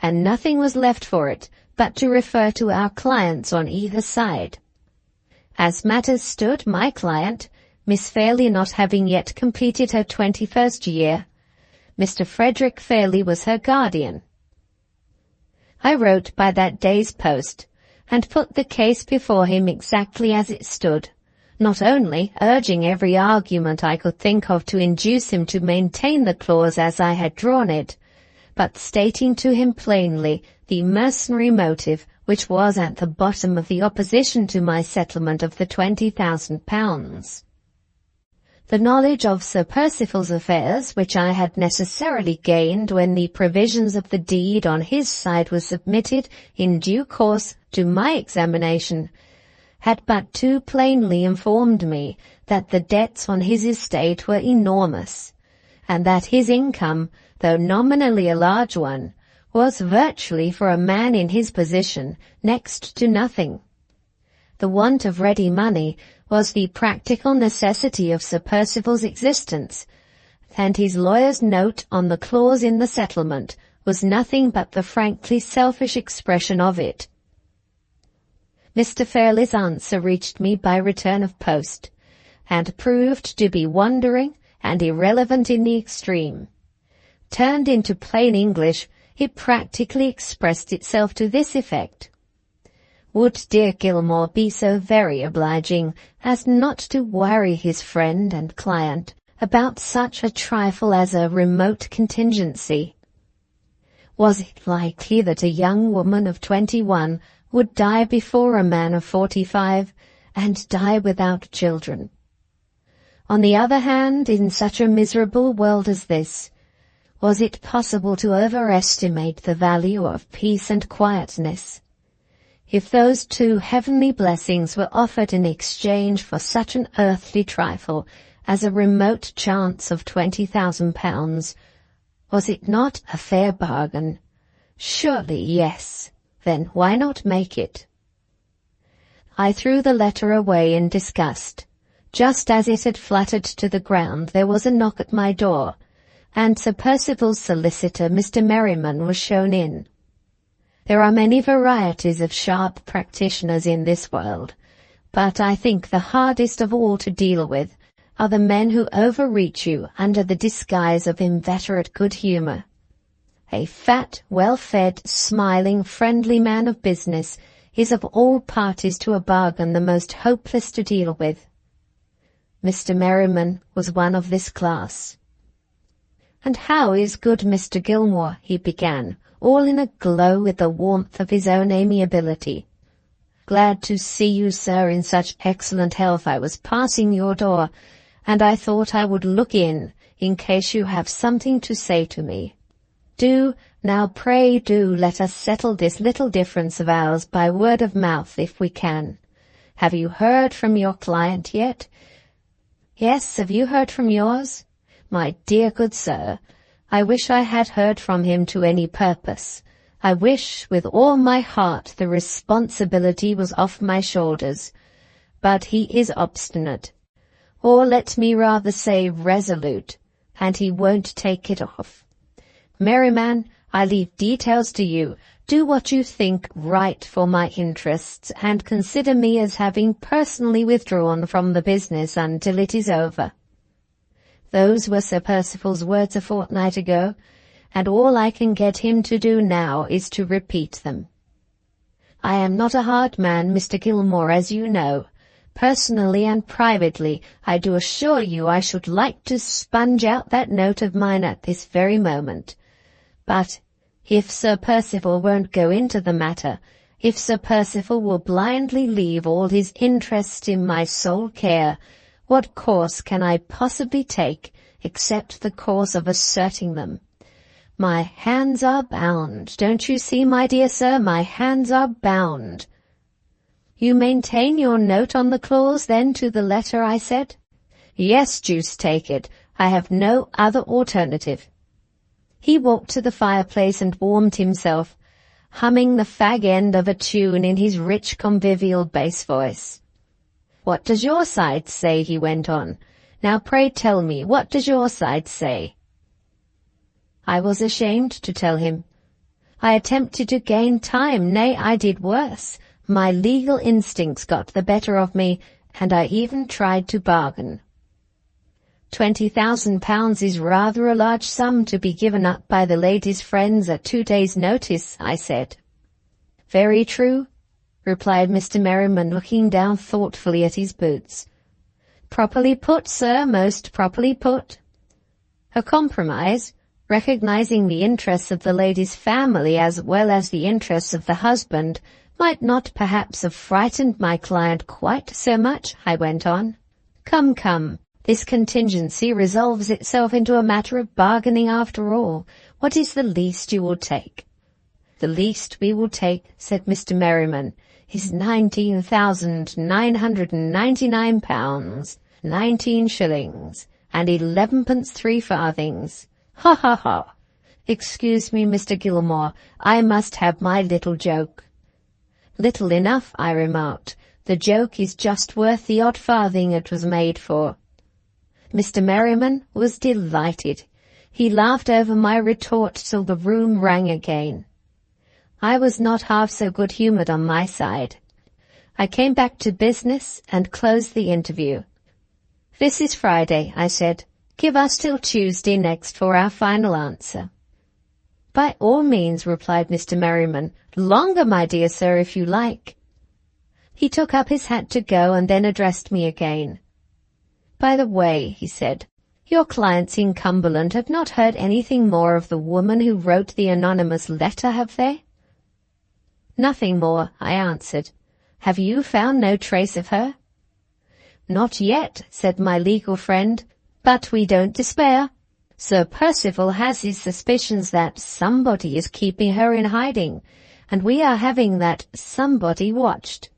and nothing was left for it but to refer to our clients on either side. As matters stood, my client, Miss Fairlie, not having yet completed her 21st year, Mr. Frederick Fairlie was her guardian. I wrote by that day's post, and put the case before him exactly as it stood, not only urging every argument I could think of to induce him to maintain the clause as I had drawn it, but stating to him plainly the mercenary motive which was at the bottom of the opposition to my settlement of the £20,000. The knowledge of Sir Percival's affairs, which I had necessarily gained when the provisions of the deed on his side were submitted in due course to my examination, had but too plainly informed me that the debts on his estate were enormous, and that his income, though nominally a large one, was virtually, for a man in his position, next to nothing. The want of ready money was the practical necessity of Sir Percival's existence, and his lawyer's note on the clause in the settlement was nothing but the frankly selfish expression of it. Mr. Fairlie's answer reached me by return of post, and proved to be wandering and irrelevant in the extreme. Turned into plain English, it practically expressed itself to this effect: would dear Gilmore be so very obliging as not to worry his friend and client about such a trifle as a remote contingency? Was it likely that a young woman of 21 would die before a man of 45, and die without children? On the other hand, in such a miserable world as this, was it possible to overestimate the value of peace and quietness? If those two heavenly blessings were offered in exchange for such an earthly trifle as a remote chance of £20,000, was it not a fair bargain? Surely yes. Then why not make it? I threw the letter away in disgust. Just as it had fluttered to the ground, there was a knock at my door, and Sir Percival's solicitor, Mr. Merriman, was shown in. There are many varieties of sharp practitioners in this world, but I think the hardest of all to deal with are the men who overreach you under the disguise of inveterate good humour. A fat, well-fed, smiling, friendly man of business is of all parties to a bargain the most hopeless to deal with. Mr. Merriman was one of this class. "And how is good Mr. Gilmore?" he began, all in a glow with the warmth of his own amiability. "Glad to see you, sir, in such excellent health. I was passing your door, and I thought I would look in case you have something to say to me. Do, now pray do, let us settle this little difference of ours by word of mouth if we can. Have you heard from your client yet?" "Yes, have you heard from yours?" "My dear good sir, I wish I had heard from him to any purpose. I wish with all my heart the responsibility was off my shoulders. But he is obstinate, or let me rather say resolute, and he won't take it off. Merriman, I leave details to you. Do what you think right for my interests, and consider me as having personally withdrawn from the business until it is over." Those were Sir Percival's words a fortnight ago, and all I can get him to do now is to repeat them. I am not a hard man, Mr. Gilmore, as you know. Personally and privately, I do assure you I should like to sponge out that note of mine at this very moment. But if Sir Percival won't go into the matter, if Sir Percival will blindly leave all his interest in my sole care, what course can I possibly take except the course of asserting them? My hands are bound. Don't you see, my dear sir, my hands are bound. "You maintain your note on the clause, then, to the letter?" I said. "Yes, deuce take it. I have no other alternative." He walked to the fireplace and warmed himself. humming the fag end of a tune in his rich convivial bass voice. "What does your side say?" he went on. "Now pray tell me, what does your side say?" I was ashamed to tell him. I attempted to gain time, nay, I did worse. My legal instincts got the better of me, and I even tried to bargain. £20,000 is rather a large sum to be given up by the lady's friends at 2 days' notice, I said. "Very true," replied Mr. Merriman, looking down thoughtfully at his boots. "Properly put, sir, most properly put." A compromise, recognizing the interests of the lady's family as well as the interests of the husband, might not perhaps have frightened my client quite so much, I went on. "Come, come, this contingency resolves itself into a matter of bargaining after all. What is the least you will take?" "The least we will take," said Mr. Merriman, "is £19,999, 19 shillings, and 11 3 farthings. Ha ha ha! Excuse me, Mr. Gilmore, I must have my little joke." "Little enough," I remarked. "The joke is just worth the odd farthing it was made for." Mr. Merriman was delighted. He laughed over my retort till the room rang again. I was not half so good-humoured on my side. I came back to business and closed the interview. "This is Friday," I said. "Give us till Tuesday next for our final answer." "By all means," replied Mr. Merriman. "Longer, my dear sir, if you like." He took up his hat to go and then addressed me again. "By the way," he said, "your clients in Cumberland have not heard anything more of the woman who wrote the anonymous letter, have they?" "Nothing more," I answered. "Have you found no trace of her?" "Not yet," said my legal friend, "but we don't despair. Sir Percival has his suspicions that somebody is keeping her in hiding, and we are having that somebody watched."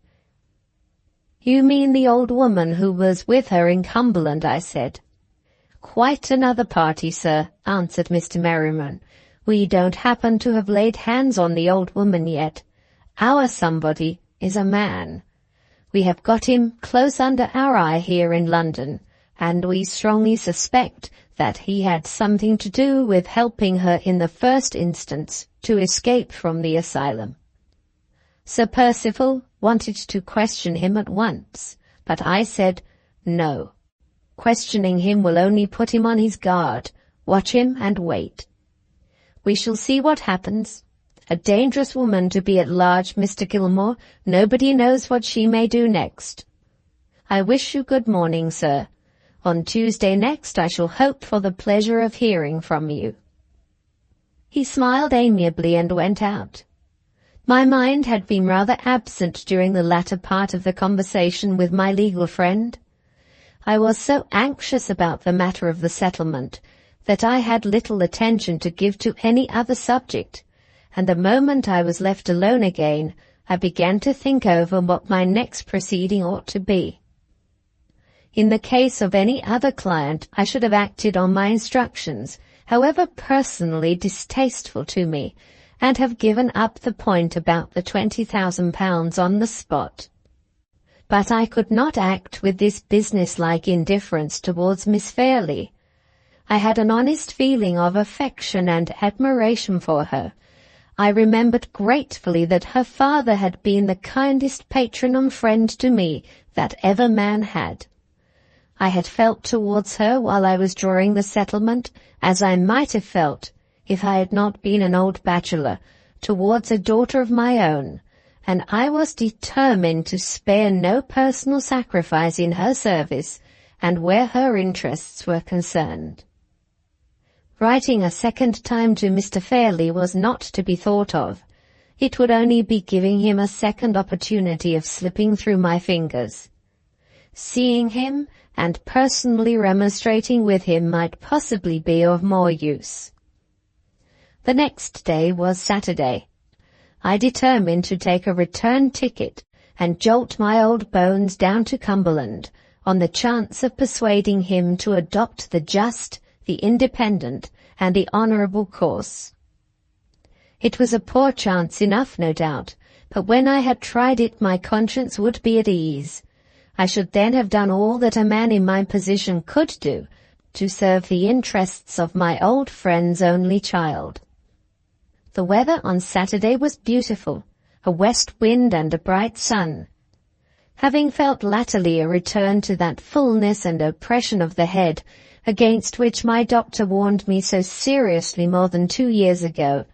"You mean the old woman who was with her in Cumberland?" I said. "Quite another party, sir," answered Mr. Merriman. "We don't happen to have laid hands on the old woman yet. Our somebody is a man. We have got him close under our eye here in London, and we strongly suspect that he had something to do with helping her in the first instance to escape from the asylum." Sir Percival wanted to question him at once, but I said, "No. Questioning him will only put him on his guard. Watch him and wait. We shall see what happens. A dangerous woman to be at large, Mr. Gilmore. Nobody knows what she may do next. I wish you good morning, sir. On Tuesday next I shall hope for the pleasure of hearing from you." He smiled amiably and went out. My mind had been rather absent during the latter part of the conversation with my legal friend. I was so anxious about the matter of the settlement that I had little attention to give to any other subject, and the moment I was left alone again, I began to think over what my next proceeding ought to be. In the case of any other client, I should have acted on my instructions, however personally distasteful to me, and have given up the point about the £20,000 on the spot. But I could not act with this business-like indifference towards Miss Fairlie. I had an honest feeling of affection and admiration for her. I remembered gratefully that her father had been the kindest patron and friend to me that ever man had. I had felt towards her while I was drawing the settlement as I might have felt, if I had not been an old bachelor, towards a daughter of my own, and I was determined to spare no personal sacrifice in her service and where her interests were concerned. Writing a second time to Mr. Fairlie was not to be thought of. It would only be giving him a second opportunity of slipping through my fingers. Seeing him and personally remonstrating with him might possibly be of more use. The next day was Saturday. I determined to take a return ticket and jolt my old bones down to Cumberland on the chance of persuading him to adopt the just, the independent, and the honourable course. It was a poor chance enough, no doubt, but when I had tried it my conscience would be at ease. I should then have done all that a man in my position could do to serve the interests of my old friend's only child. The weather on Saturday was beautiful, a west wind and a bright sun. Having felt latterly a return to that fullness and oppression of the head against which my doctor warned me so seriously more than 2 years ago,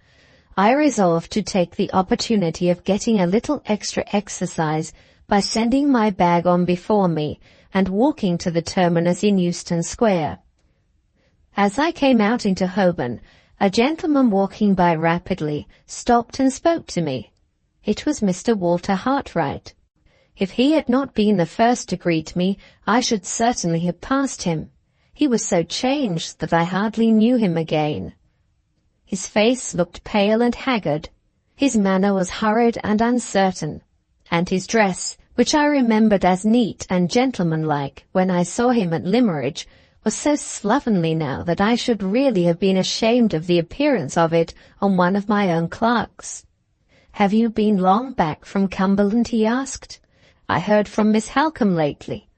I resolved to take the opportunity of getting a little extra exercise by sending my bag on before me and walking to the terminus in Euston Square. As I came out into Holborn, a gentleman walking by rapidly stopped and spoke to me. It was Mr. Walter Hartright. If he had not been the first to greet me, I should certainly have passed him. He was so changed that I hardly knew him again. His face looked pale and haggard. His manner was hurried and uncertain, and his dress, which I remembered as neat and gentlemanlike when I saw him at Limmeridge, was so slovenly now that I should really have been ashamed of the appearance of it on one of my own clerks. "Have you been long back from Cumberland?" he asked. "I heard from Miss Halcombe lately.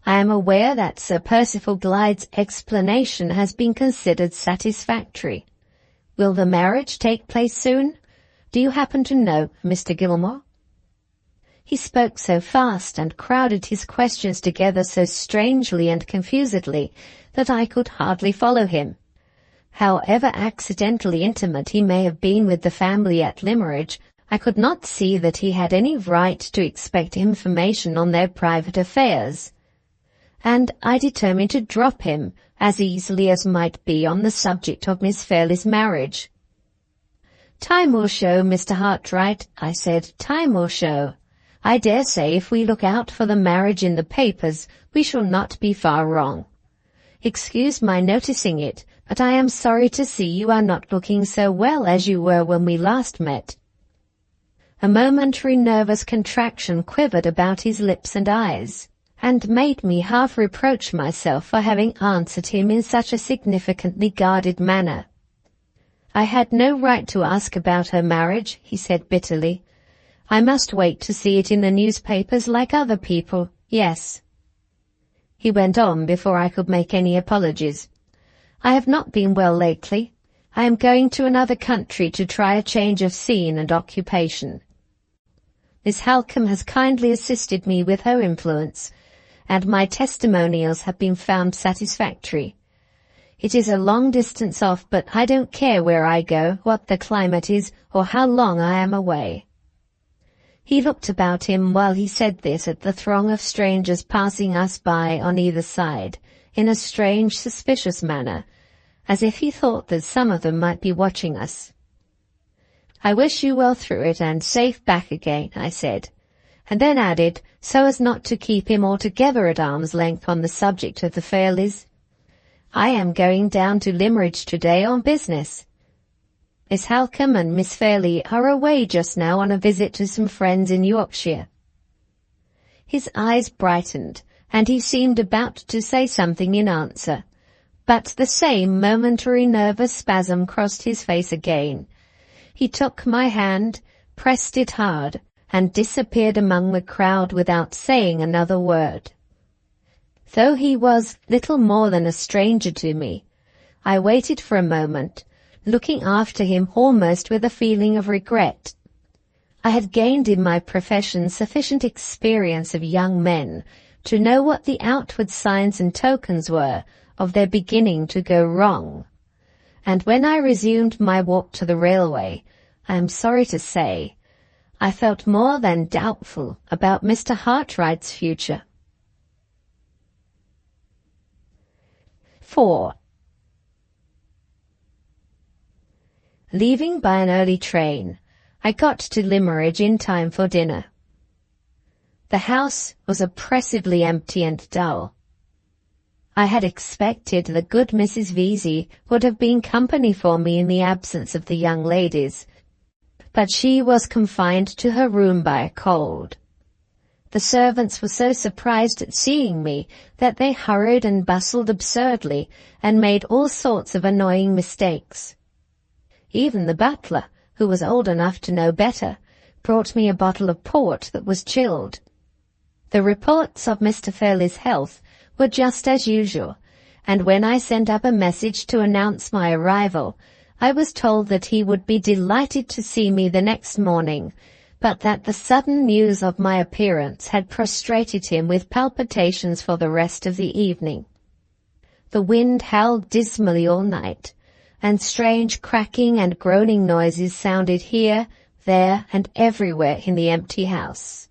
I am aware that Sir Percival Glyde's explanation has been considered satisfactory. Will the marriage take place soon? Do you happen to know Mr. Gilmore?" He spoke so fast and crowded his questions together so strangely and confusedly that I could hardly follow him. However accidentally intimate he may have been with the family at Limmeridge, I could not see that he had any right to expect information on their private affairs, and I determined to drop him as easily as might be on the subject of Miss Fairlie's marriage. "Time will show, Mr. Hartright," I said. "Time will show. I dare say if we look out for the marriage in the papers, we shall not be far wrong. Excuse my noticing it, but I am sorry to see you are not looking so well as you were when we last met." A momentary nervous contraction quivered about his lips and eyes, and made me half reproach myself for having answered him in such a significantly guarded manner. "I had no right to ask about her marriage," he said bitterly. "I must wait to see it in the newspapers like other people, yes." He went on before I could make any apologies. "I have not been well lately. I am going to another country to try a change of scene and occupation. Miss Halcombe has kindly assisted me with her influence, and my testimonials have been found satisfactory. It is a long distance off, but I don't care where I go, what the climate is, or how long I am away." He looked about him while he said this at the throng of strangers passing us by on either side, in a strange, suspicious manner, as if he thought that some of them might be watching us. "I wish you well through it and safe back again," I said, and then added, so as not to keep him altogether at arm's length on the subject of the Fairlies, "I am going down to Limmeridge today on business. Miss Halcombe and Miss Fairlie are away just now on a visit to some friends in Yorkshire." His eyes brightened, and he seemed about to say something in answer, but the same momentary nervous spasm crossed his face again. He took my hand, pressed it hard, and disappeared among the crowd without saying another word. Though he was little more than a stranger to me, I waited for a moment, looking after him almost with a feeling of regret. I had gained in my profession sufficient experience of young men to know what the outward signs and tokens were of their beginning to go wrong, and when I resumed my walk to the railway, I am sorry to say, I felt more than doubtful about Mr. Hartright's future. 4. Leaving by an early train, I got to Limmeridge in time for dinner. The house was oppressively empty and dull. I had expected that good Mrs. Vesey would have been company for me in the absence of the young ladies, but she was confined to her room by a cold. The servants were so surprised at seeing me that they hurried and bustled absurdly and made all sorts of annoying mistakes. Even the butler, who was old enough to know better, brought me a bottle of port that was chilled. The reports of Mr. Fairlie's health were just as usual, and when I sent up a message to announce my arrival, I was told that he would be delighted to see me the next morning, but that the sudden news of my appearance had prostrated him with palpitations for the rest of the evening. The wind howled dismally all night, and strange cracking and groaning noises sounded here, there, and everywhere in the empty house.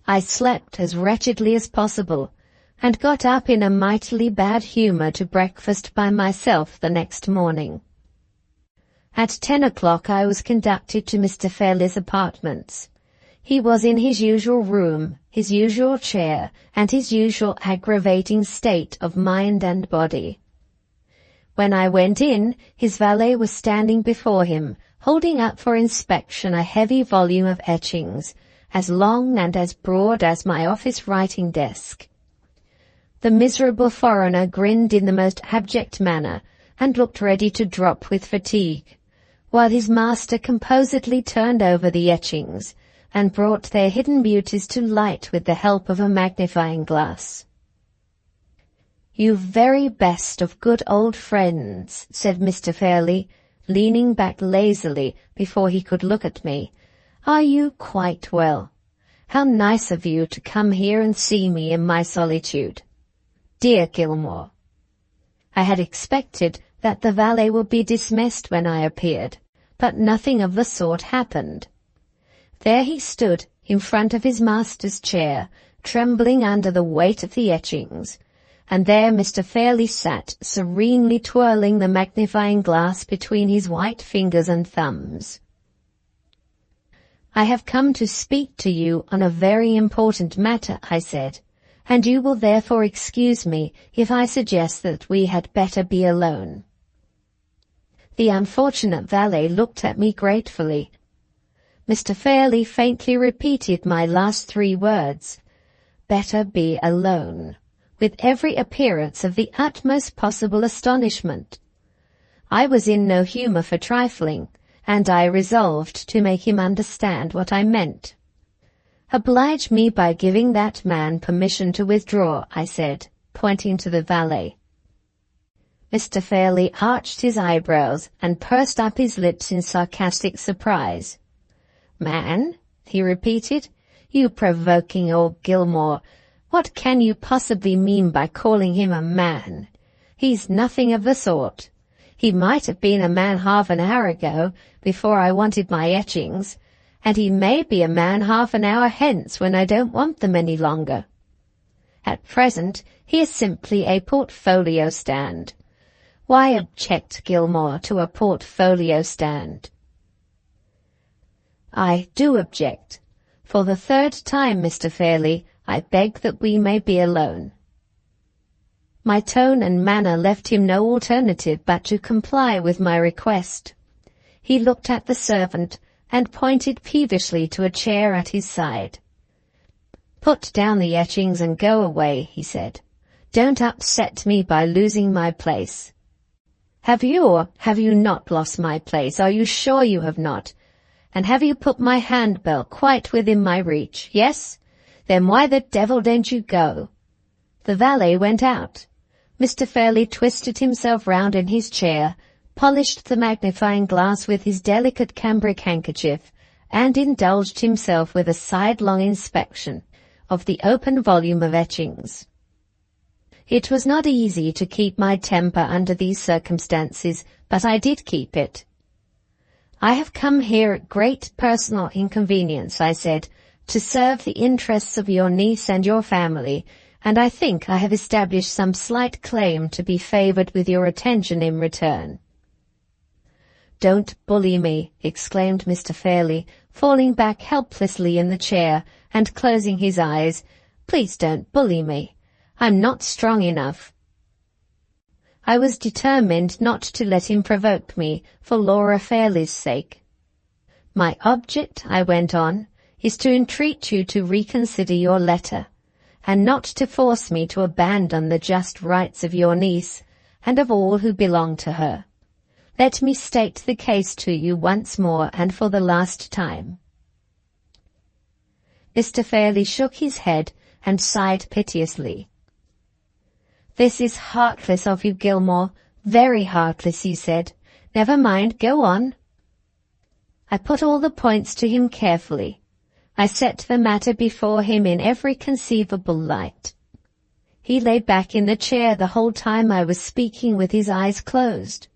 I slept as wretchedly as possible, and got up in a mightily bad humour to breakfast by myself the next morning. At 10 o'clock I was conducted to Mr. Fairlie's apartments. He was in his usual room, his usual chair, and his usual aggravating state of mind and body. When I went in, his valet was standing before him, holding up for inspection a heavy volume of etchings, as long and as broad as my office writing desk. The miserable foreigner grinned in the most abject manner, and looked ready to drop with fatigue, while his master composedly turned over the etchings, and brought their hidden beauties to light with the help of a magnifying glass. "You very best of good old friends," said Mr. Fairlie, leaning back lazily before he could look at me. "Are you quite well? How nice of you to come here and see me in my solitude. Dear Gilmore." I had expected that the valet would be dismissed when I appeared, but nothing of the sort happened. There he stood in front of his master's chair, trembling under the weight of the etchings, and there Mr. Fairlie sat serenely twirling the magnifying glass between his white fingers and thumbs. "I have come to speak to you on a very important matter," I said, "and you will therefore excuse me if I suggest that we had better be alone." The unfortunate valet looked at me gratefully. Mr. Fairlie faintly repeated my last 3 words, "Better be alone," with every appearance of the utmost possible astonishment. I was in no humour for trifling, and I resolved to make him understand what I meant. "Oblige me by giving that man permission to withdraw," I said, pointing to the valet. Mr. Fairlie arched his eyebrows and pursed up his lips in sarcastic surprise. "Man?" he repeated. "You provoking old Gilmore, what can you possibly mean by calling him a man? He's nothing of the sort. He might have been a man half an hour ago, before I wanted my etchings, and he may be a man half an hour hence when I don't want them any longer. At present he is simply a portfolio stand. Why object, Gilmore, to a portfolio stand?" "I do object. For the 3rd time, Mr. Fairlie, I beg that we may be alone." My tone and manner left him no alternative but to comply with my request. He looked at the servant and pointed peevishly to a chair at his side. "Put down the etchings and go away," he said. "Don't upset me by losing my place." "Have you or have you not lost my place? Are you sure you have not? And have you put my handbell quite within my reach? Yes? Then why the devil don't you go?" The valet went out. Mr. Fairlie twisted himself round in his chair, polished the magnifying glass with his delicate cambric handkerchief, and indulged himself with a sidelong inspection of the open volume of etchings. It was not easy to keep my temper under these circumstances, but I did keep it. "I have come here at great personal inconvenience," I said, "to serve the interests of your niece and your family, and I think I have established some slight claim to be favoured with your attention in return." "Don't bully me," exclaimed Mr. Fairlie, falling back helplessly in the chair and closing his eyes. "Please don't bully me. I'm not strong enough." I was determined not to let him provoke me for Laura Fairlie's sake. "My object," I went on, "is to entreat you to reconsider your letter, and not to force me to abandon the just rights of your niece and of all who belong to her. Let me state the case to you once more and for the last time." Mr. Fairlie shook his head and sighed piteously. "This is heartless of you, Gilmore, very heartless," he said. "Never mind, go on." I put all the points to him carefully. I set the matter before him in every conceivable light. He lay back in the chair the whole time I was speaking with his eyes closed.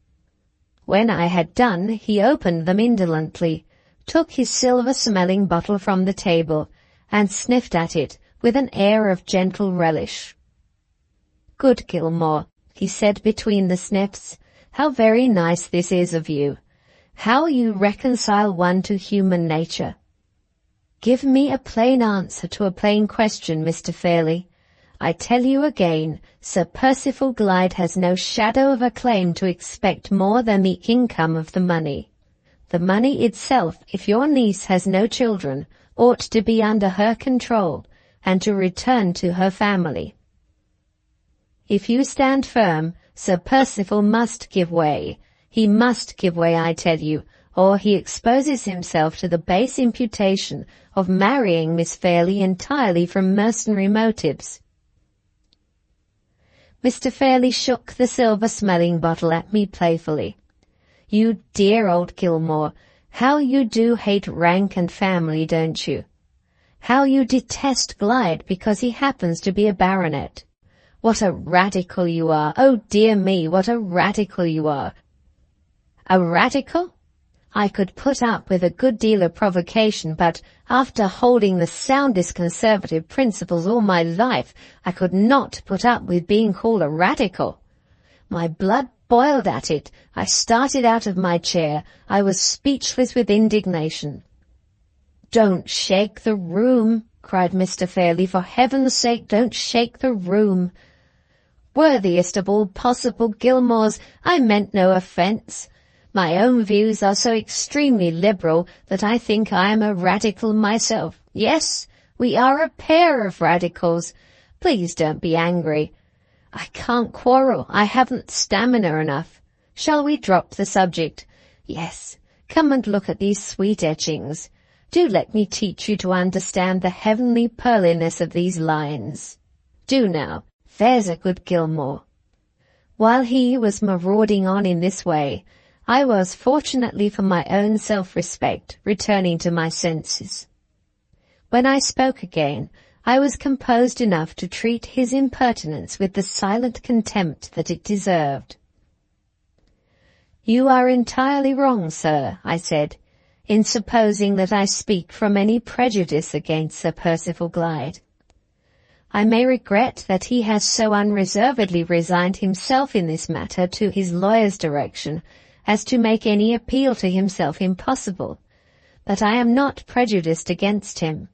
When I had done, he opened them indolently, took his silver-smelling bottle from the table, and sniffed at it with an air of gentle relish. "Good Gilmore," he said between the sniffs, "how very nice this is of you. How you reconcile one to human nature. Give me a plain answer to a plain question, Mr. Fairlie. I tell you again, Sir Percival Glyde has no shadow of a claim to expect more than the income of the money. The money itself, if your niece has no children, ought to be under her control, and to return to her family. If you stand firm, Sir Percival must give way. He must give way, I tell you, or he exposes himself to the base imputation of marrying Miss Fairlie entirely from mercenary motives." Mr. Fairlie shook the silver-smelling bottle at me playfully. "You dear old Gilmore, how you do hate rank and family, don't you? How you detest Glyde because he happens to be a baronet. What a radical you are! Oh dear me, what a radical you are!" "A radical?" I could put up with a good deal of provocation, but after holding the soundest conservative principles all my life, I could not put up with being called a radical. My blood boiled at it. I started out of my chair. I was speechless with indignation. "Don't shake the room," cried Mr. Fairlie. "For heaven's sake, don't shake the room." "Worthiest of all possible Gilmores, I meant no offence. My own views are so extremely liberal that I think I am a radical myself. Yes, we are a pair of radicals. Please don't be angry. I can't quarrel. I haven't stamina enough. Shall we drop the subject? Yes, come and look at these sweet etchings. Do let me teach you to understand the heavenly pearliness of these lines. Do now, there's a good Gilmore." While he was marauding on in this way, I was, fortunately for my own self-respect, returning to my senses. When I spoke again, I was composed enough to treat his impertinence with the silent contempt that it deserved. "You are entirely wrong, sir," I said, "in supposing that I speak from any prejudice against Sir Percival Glyde. I may regret that he has so unreservedly resigned himself in this matter to his lawyer's direction as to make any appeal to himself impossible, but I am not prejudiced against him.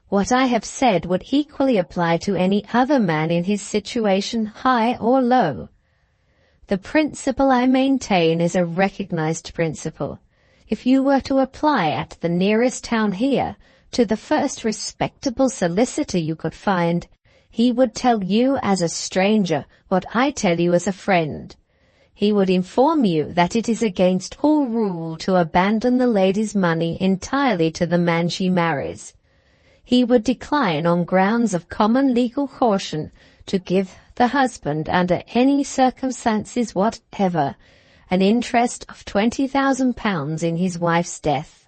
What I have said would equally apply to any other man in his situation, high or low. The principle I maintain is a recognized principle. If you were to apply at the nearest town here to the first respectable solicitor you could find, he would tell you as a stranger what I tell you as a friend. He would inform you that it is against all rule to abandon the lady's money entirely to the man she marries. He would decline on grounds of common legal caution to give the husband, under any circumstances whatever, an interest of £20,000 in his wife's death.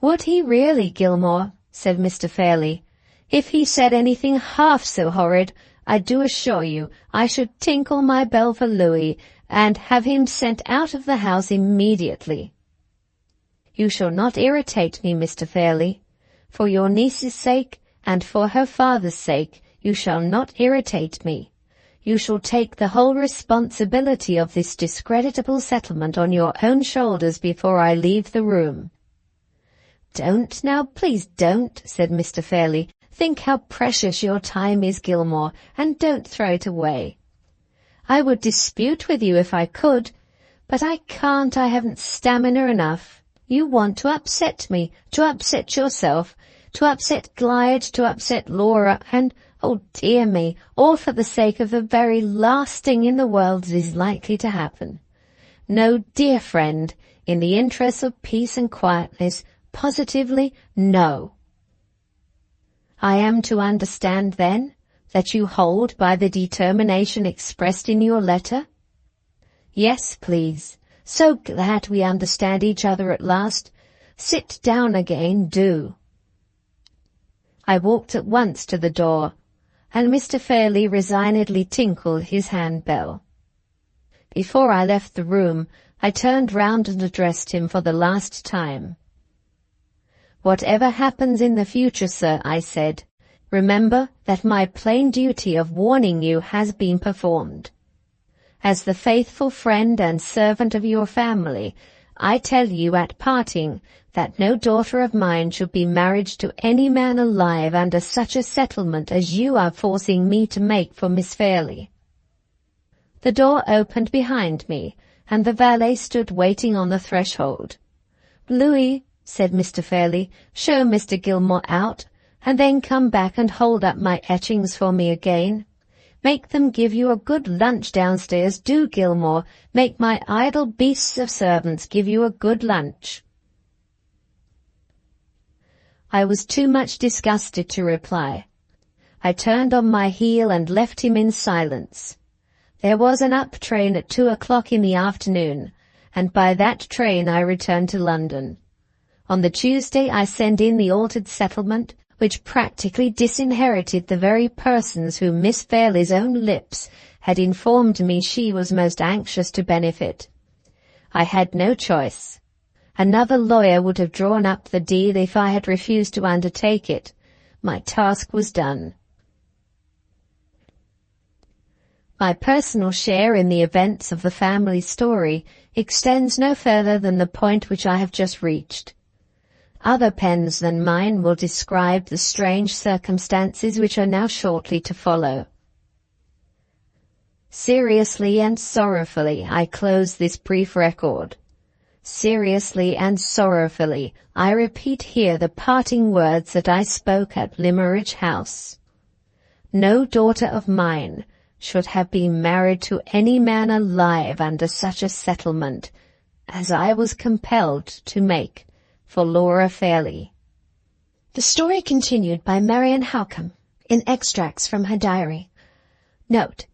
"Would he really, Gilmore?" said Mr. Fairlie. "If he said anything half so horrid, I do assure you I should tinkle my bell for Louis, and have him sent out of the house immediately." "You shall not irritate me, Mr. Fairlie. For your niece's sake, and for her father's sake, you shall not irritate me. You shall take the whole responsibility of this discreditable settlement on your own shoulders before I leave the room." "Don't now, please don't," said Mr. Fairlie. "Think how precious your time is, Gilmore, and don't throw it away. I would dispute with you if I could, but I can't. I haven't stamina enough. You want to upset me, to upset yourself, to upset Glyde, to upset Laura, and, oh dear me, all for the sake of the very last thing in the world that is likely to happen. No, dear friend, in the interests of peace and quietness, positively no. I am to understand, then, that you hold by the determination expressed in your letter? Yes, please. So glad we understand each other at last. Sit down again, do. I walked at once to the door, and Mr. Fairlie resignedly tinkled his handbell. Before I left the room, I turned round and addressed him for the last time. Whatever happens in the future, sir, I said, remember that my plain duty of warning you has been performed. As the faithful friend and servant of your family, I tell you at parting that no daughter of mine should be married to any man alive under such a settlement as you are forcing me to make for Miss Fairlie. The door opened behind me, and the valet stood waiting on the threshold. Louis, said Mr. Fairlie, show Mr. Gilmore out, and then come back and hold up my etchings for me again. Make them give you a good lunch downstairs, do, Gilmore. Make my idle beasts of servants give you a good lunch. I was too much disgusted to reply. I turned on my heel and left him in silence. There was an up train at 2 o'clock in the afternoon, and by that train I returned to London. On the Tuesday I sent in the altered settlement, which practically disinherited the very persons whom Miss Fairlie's own lips had informed me she was most anxious to benefit. I had no choice. Another lawyer would have drawn up the deed if I had refused to undertake it. My task was done. My personal share in the events of the family story extends no further than the point which I have just reached. Other pens than mine will describe the strange circumstances which are now shortly to follow. Seriously and sorrowfully I close this brief record. Seriously and sorrowfully I repeat here the parting words that I spoke at Limmeridge House. No daughter of mine should have been married to any man alive under such a settlement as I was compelled to make for Laura Fairlie. The story continued by Marian Halcombe in extracts from her diary. Note: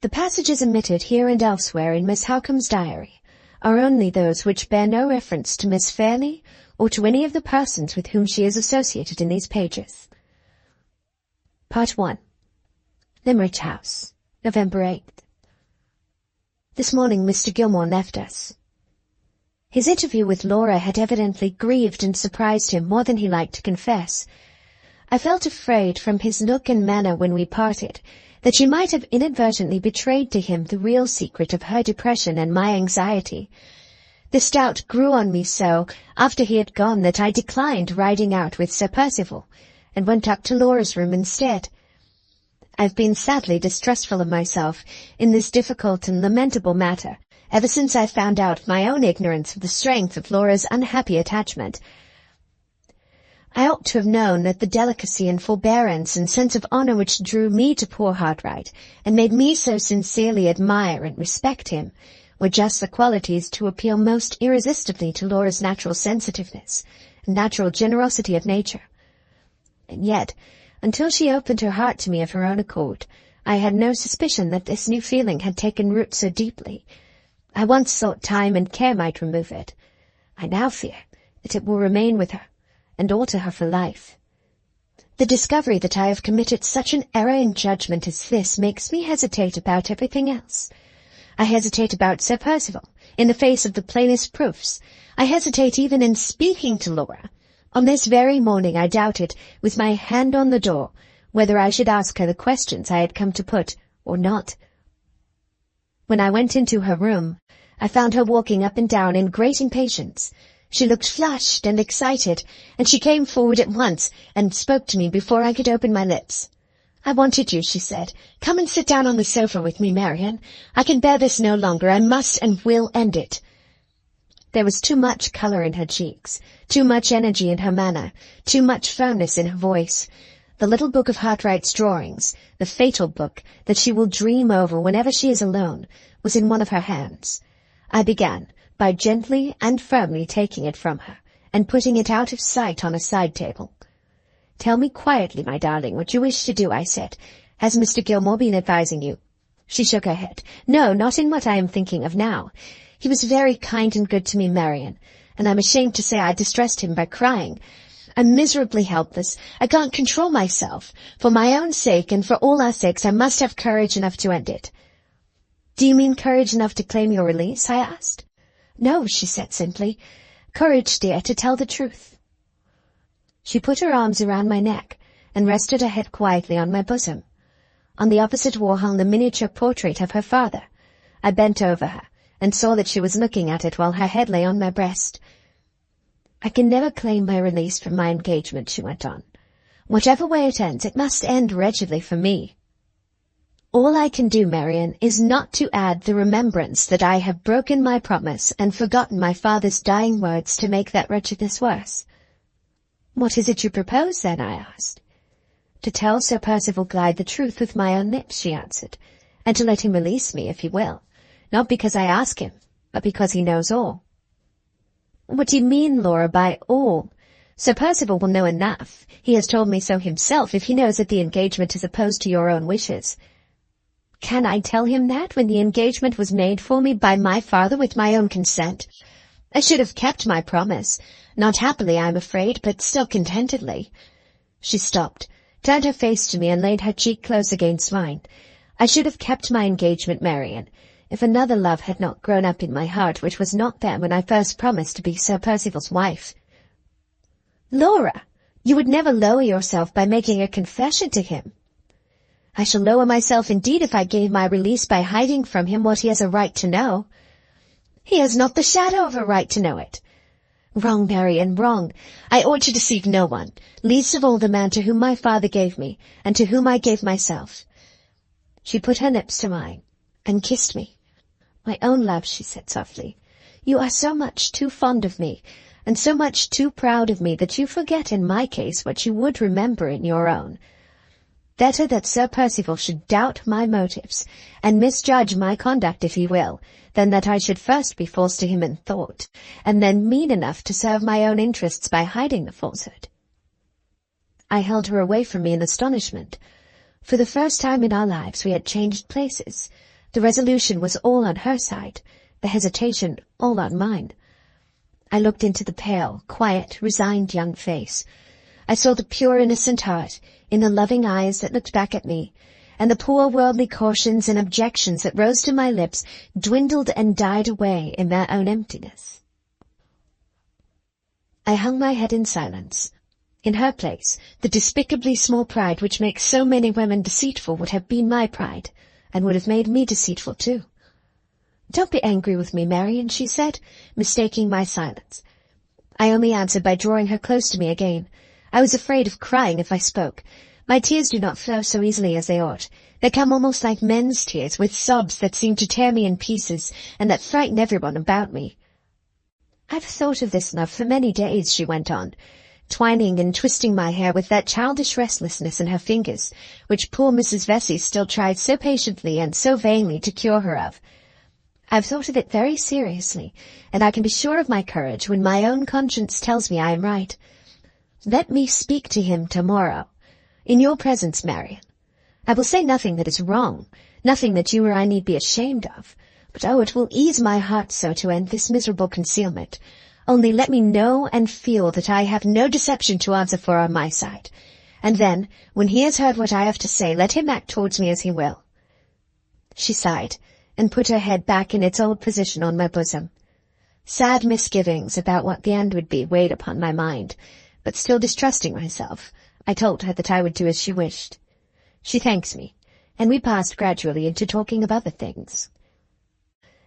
the passages omitted here and elsewhere in Miss Halcombe's diary are only those which bear no reference to Miss Fairlie or to any of the persons with whom she is associated in these pages. Part 1. Limmeridge House, November 8th. This morning Mr. Gilmore left us. His interview with Laura had evidently grieved and surprised him more than he liked to confess. I felt afraid from his look and manner when we parted that she might have inadvertently betrayed to him the real secret of her depression and my anxiety. This doubt grew on me so after he had gone that I declined riding out with Sir Percival and went up to Laura's room instead. I've been sadly distrustful of myself in this difficult and lamentable matter ever since I found out my own ignorance of the strength of Laura's unhappy attachment. I ought to have known that the delicacy and forbearance and sense of honour which drew me to poor Hartright and made me so sincerely admire and respect him were just the qualities to appeal most irresistibly to Laura's natural sensitiveness and natural generosity of nature. And yet, until she opened her heart to me of her own accord, I had no suspicion that this new feeling had taken root so deeply. I once thought time and care might remove it. I now fear that it will remain with her and alter her for life. The discovery that I have committed such an error in judgment as this makes me hesitate about everything else. I hesitate about Sir Percival, in the face of the plainest proofs. I hesitate even in speaking to Laura. On this very morning I doubted, with my hand on the door, whether I should ask her the questions I had come to put, or not. When I went into her room, I found her walking up and down in great impatience. She looked flushed and excited, and she came forward at once and spoke to me before I could open my lips. "I wanted you," she said. "Come and sit down on the sofa with me, Marian. I can bear this no longer. I must and will end it." There was too much colour in her cheeks, too much energy in her manner, too much firmness in her voice. The little book of Hartright's drawings, the fatal book that she will dream over whenever she is alone, was in one of her hands. I began by gently and firmly taking it from her and putting it out of sight on a side table. "Tell me quietly, my darling, what you wish to do," I said. "Has Mr. Gilmore been advising you?" She shook her head. "No, not in what I am thinking of now. He was very kind and good to me, Marian, and I'm ashamed to say I distressed him by crying. I'm miserably helpless. I can't control myself. For my own sake and for all our sakes, I must have courage enough to end it." "Do you mean courage enough to claim your release?" I asked. "No," she said simply. "Courage, dear, to tell the truth." She put her arms around my neck and rested her head quietly on my bosom. On the opposite wall hung the miniature portrait of her father. I bent over her and saw that she was looking at it while her head lay on my breast. "I can never claim my release from my engagement," she went on. "Whatever way it ends, it must end wretchedly for me. All I can do, Marian, is not to add the remembrance that I have broken my promise and forgotten my father's dying words to make that wretchedness worse." "What is it you propose, then?" I asked. "To tell Sir Percival Glyde the truth with my own lips," she answered, "and to let him release me if he will, not because I ask him, but because he knows all." "What do you mean, Laura, by all? Sir Percival will know enough. He has told me so himself, if he knows that the engagement is opposed to your own wishes." "Can I tell him that when the engagement was made for me by my father with my own consent? I should have kept my promise, not happily, I am afraid, but still contentedly." She stopped, turned her face to me and laid her cheek close against mine. "I should have kept my engagement, Marian, if another love had not grown up in my heart which was not there when I first promised to be Sir Percival's wife." "Laura, you would never lower yourself by making a confession to him." "I shall lower myself indeed if I gave my release by hiding from him what he has a right to know." "He has not the shadow of a right to know it." "Wrong, Marian, wrong. I ought to deceive no one, least of all the man to whom my father gave me, and to whom I gave myself." She put her lips to mine and kissed me. "My own love," she said softly, "you are so much too fond of me, and so much too proud of me that you forget in my case what you would remember in your own. Better that Sir Percival should doubt my motives, and misjudge my conduct if he will, than that I should first be false to him in thought, and then mean enough to serve my own interests by hiding the falsehood." I held her away from me in astonishment. For the first time in our lives we had changed places. The resolution was all on her side, the hesitation all on mine. I looked into the pale, quiet, resigned young face. I saw the pure, innocent heart in the loving eyes that looked back at me, and the poor worldly cautions and objections that rose to my lips dwindled and died away in their own emptiness. I hung my head in silence. In her place, the despicably small pride which makes so many women deceitful would have been my pride, and would have made me deceitful too. "Don't be angry with me, Marian," she said, mistaking my silence. I only answered by drawing her close to me again. I was afraid of crying if I spoke. My tears do not flow so easily as they ought. They come almost like men's tears, with sobs that seem to tear me in pieces, and that frighten everyone about me. "I've thought of this love for many days," she went on, twining and twisting my hair with that childish restlessness in her fingers, which poor Mrs. Vesey still tried so patiently and so vainly to cure her of. "I've thought of it very seriously, and I can be sure of my courage when my own conscience tells me I am right. Let me speak to him tomorrow, in your presence, Marian. I will say nothing that is wrong, nothing that you or I need be ashamed of, but oh, it will ease my heart so to end this miserable concealment. Only let me know and feel that I have no deception to answer for on my side, and then, when he has heard what I have to say, let him act towards me as he will." She sighed, and put her head back in its old position on my bosom. Sad misgivings about what the end would be weighed upon my mind, but still distrusting myself, I told her that I would do as she wished. She thanked me, and we passed gradually into talking of other things.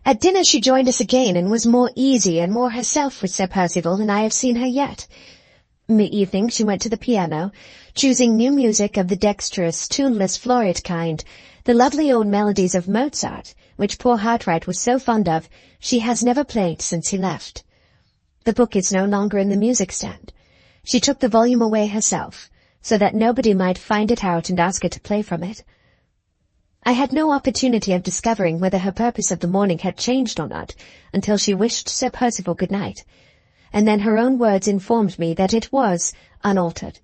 At dinner she joined us again, and was more easy and more herself with Sir Percival than I have seen her yet. In the evening she went to the piano, choosing new music of the dexterous, tuneless, florid kind, the lovely old melodies of Mozart, which poor Hartright was so fond of, she has never played since he left. The book is no longer in the music-stand. She took the volume away herself, so that nobody might find it out and ask her to play from it. I had no opportunity of discovering whether her purpose of the morning had changed or not until she wished Sir Percival good night, and then her own words informed me that it was unaltered.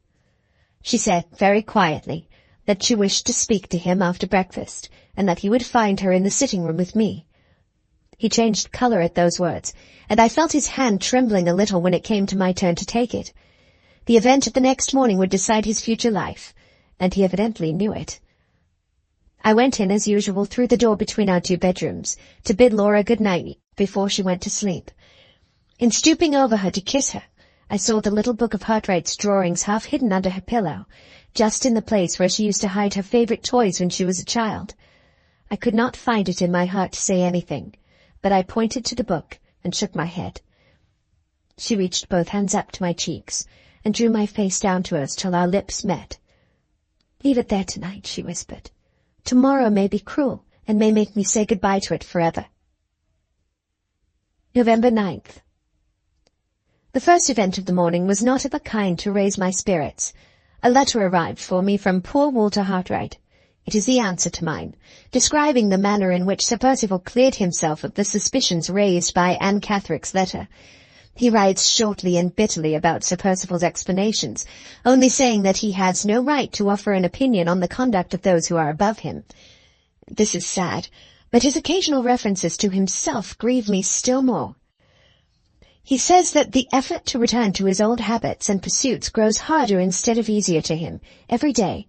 She said very quietly that she wished to speak to him after breakfast, and that he would find her in the sitting-room with me. He changed colour at those words, and I felt his hand trembling a little when it came to my turn to take it. The event of the next morning would decide his future life, and he evidently knew it. I went in as usual through the door between our 2 bedrooms to bid Laura good night before she went to sleep. In stooping over her to kiss her, I saw the little book of Hartright's drawings half hidden under her pillow, just in the place where she used to hide her favourite toys when she was a child. I could not find it in my heart to say anything, but I pointed to the book and shook my head. She reached both hands up to my cheeks and drew my face down to us till our lips met. "Leave it there tonight," she whispered. "Tomorrow may be cruel and may make me say goodbye to it forever." November 9th. The first event of the morning was not of a kind to raise my spirits. A letter arrived for me from poor Walter Hartright. It is the answer to mine, describing the manner in which Sir Percival cleared himself of the suspicions raised by Anne Catherick's letter. He writes shortly and bitterly about Sir Percival's explanations, only saying that he has no right to offer an opinion on the conduct of those who are above him. This is sad, but his occasional references to himself grieve me still more. He says that the effort to return to his old habits and pursuits grows harder instead of easier to him every day,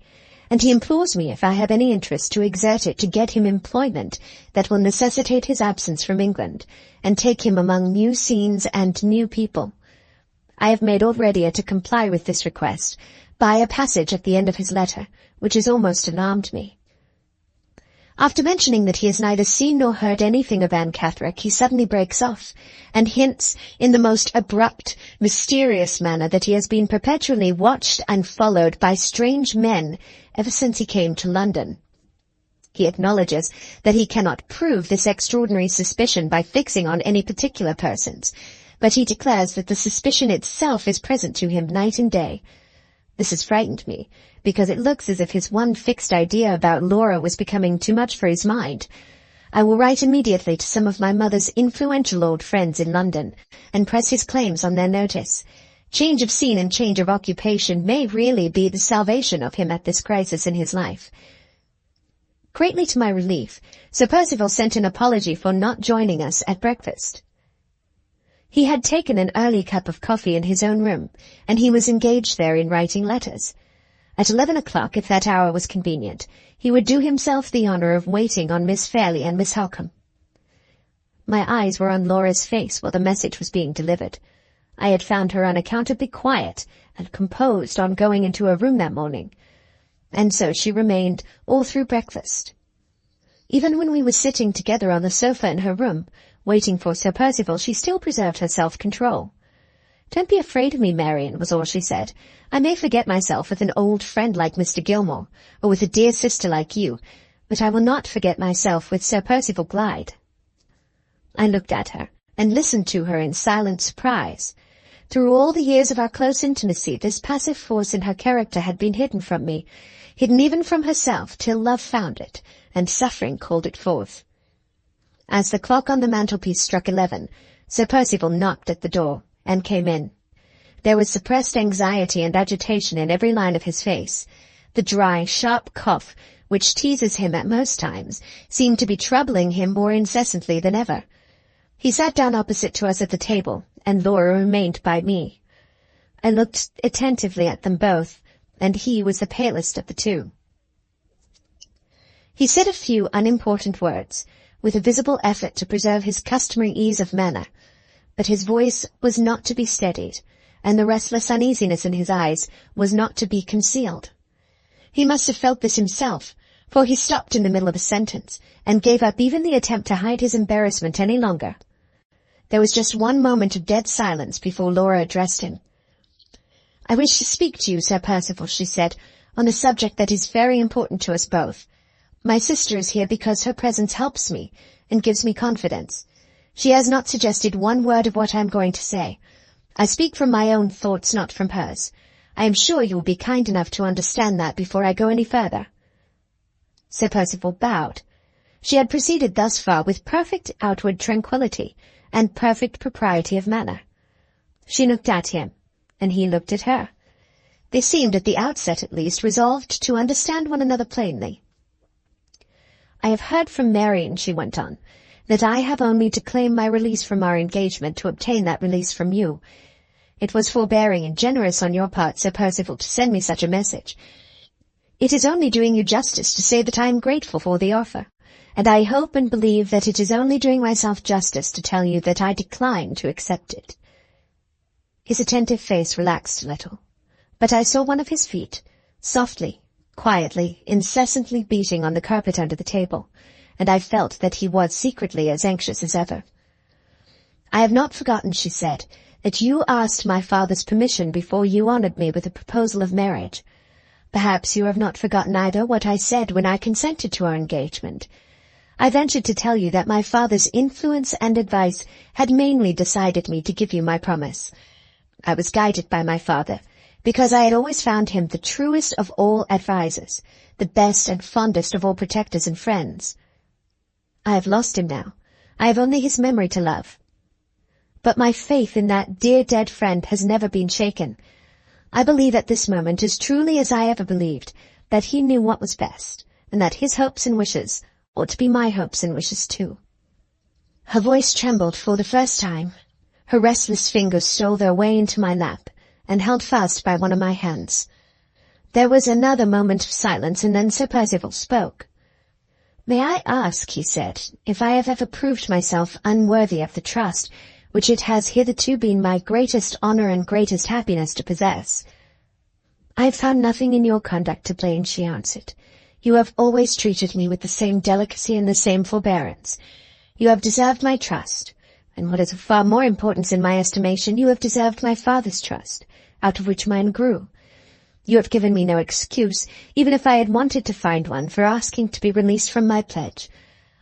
and he implores me, if I have any interest, to exert it to get him employment that will necessitate his absence from England, and take him among new scenes and new people. I have made all ready to comply with this request by a passage at the end of his letter, which has almost alarmed me. After mentioning that he has neither seen nor heard anything of Anne Catherick, he suddenly breaks off, and hints in the most abrupt, mysterious manner that he has been perpetually watched and followed by strange men ever since he came to London. He acknowledges that he cannot prove this extraordinary suspicion by fixing on any particular persons, but he declares that the suspicion itself is present to him night and day. This has frightened me, because it looks as if his one fixed idea about Laura was becoming too much for his mind. I will write immediately to some of my mother's influential old friends in London, and press his claims on their notice. Change of scene and change of occupation may really be the salvation of him at this crisis in his life. Greatly to my relief, Sir Percival sent an apology for not joining us at breakfast. He had taken an early cup of coffee in his own room, and he was engaged there in writing letters. At 11 o'clock, if that hour was convenient, he would do himself the honour of waiting on Miss Fairlie and Miss Halcombe. My eyes were on Laura's face while the message was being delivered. I had found her unaccountably quiet and composed on going into her room that morning, and so she remained all through breakfast. Even when we were sitting together on the sofa in her room, waiting for Sir Percival, she still preserved her self-control. "Don't be afraid of me, Marian," was all she said. "I may forget myself with an old friend like Mr. Gilmore, or with a dear sister like you, but I will not forget myself with Sir Percival Glyde." I looked at her, and listened to her in silent surprise. Through all the years of our close intimacy, this passive force in her character had been hidden from me, hidden even from herself, till love found it, and suffering called it forth. As the clock on the mantelpiece struck 11, Sir Percival knocked at the door, and came in. There was suppressed anxiety and agitation in every line of his face. The dry, sharp cough, which teases him at most times, seemed to be troubling him more incessantly than ever. He sat down opposite to us at the table, and Laura remained by me. I looked attentively at them both, and he was the palest of the two. He said a few unimportant words, with a visible effort to preserve his customary ease of manner, but his voice was not to be steadied, and the restless uneasiness in his eyes was not to be concealed. He must have felt this himself, for he stopped in the middle of a sentence, and gave up even the attempt to hide his embarrassment any longer. There was just one moment of dead silence before Laura addressed him. "I wish to speak to you, Sir Percival," she said, "on a subject that is very important to us both. My sister is here because her presence helps me, and gives me confidence. She has not suggested one word of what I am going to say. I speak from my own thoughts, not from hers. I am sure you will be kind enough to understand that before I go any further." Sir Percival bowed. She had proceeded thus far with perfect outward tranquillity and perfect propriety of manner. She looked at him, and he looked at her. They seemed, at the outset at least, resolved to understand one another plainly. "I have heard from Marian," she went on, "that I have only to claim my release from our engagement to obtain that release from you. It was forbearing and generous on your part, Sir Percival, to send me such a message. It is only doing you justice to say that I am grateful for the offer, and I hope and believe that it is only doing myself justice to tell you that I decline to accept it." His attentive face relaxed a little, but I saw one of his feet, softly, quietly, incessantly beating on the carpet under the table, and I felt that he was secretly as anxious as ever. "I have not forgotten," she said, "that you asked my father's permission before you honoured me with a proposal of marriage. Perhaps you have not forgotten either what I said when I consented to our engagement. I ventured to tell you that my father's influence and advice had mainly decided me to give you my promise. I was guided by my father, because I had always found him the truest of all advisers, the best and fondest of all protectors and friends. I have lost him now. I have only his memory to love. But my faith in that dear dead friend has never been shaken. I believe at this moment, as truly as I ever believed, that he knew what was best, and that his hopes and wishes ought to be my hopes and wishes too." Her voice trembled for the first time. Her restless fingers stole their way into my lap, and held fast by one of my hands. There was another moment of silence, and then Sir Percival spoke. "May I ask," he said, "if I have ever proved myself unworthy of the trust which it has hitherto been my greatest honour and greatest happiness to possess?" "I have found nothing in your conduct to blame," she answered. "You have always treated me with the same delicacy and the same forbearance. You have deserved my trust, and what is of far more importance in my estimation, you have deserved my father's trust, out of which mine grew. You have given me no excuse, even if I had wanted to find one, for asking to be released from my pledge.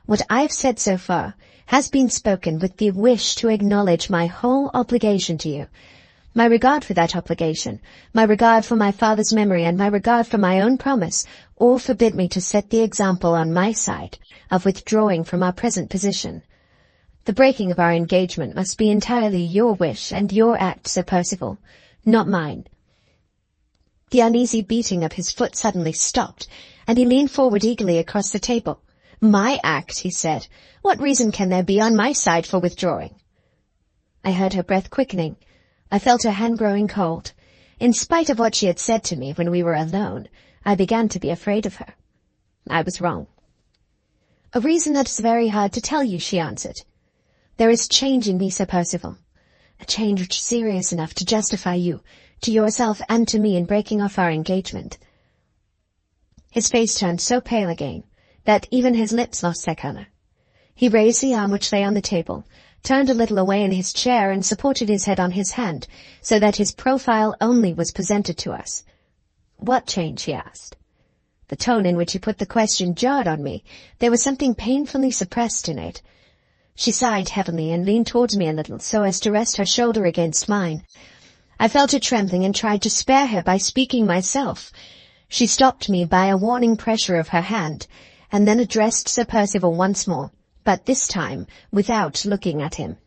What I have said so far has been spoken with the wish to acknowledge my whole obligation to you. My regard for that obligation, my regard for my father's memory, and my regard for my own promise all forbid me to set the example on my side of withdrawing from our present position. The breaking of our engagement must be entirely your wish and your act, Sir Percival, not mine." The uneasy beating of his foot suddenly stopped, and he leaned forward eagerly across the table. "My act," he said. "What reason can there be on my side for withdrawing?" I heard her breath quickening. I felt her hand growing cold. In spite of what she had said to me when we were alone, I began to be afraid of her. I was wrong. "A reason that is very hard to tell you," she answered. "There is change in me, Sir Percival, a change which is serious enough to justify you, to yourself and to me, in breaking off our engagement." His face turned so pale again that even his lips lost their colour. He raised the arm which lay on the table, turned a little away in his chair, and supported his head on his hand, so that his profile only was presented to us. "What change?" he asked. The tone in which he put the question jarred on me. There was something painfully suppressed in it. She sighed heavily and leaned towards me a little, so as to rest her shoulder against mine. I felt her trembling and tried to spare her by speaking myself. She stopped me by a warning pressure of her hand, and then addressed Sir Percival once more, but this time without looking at him.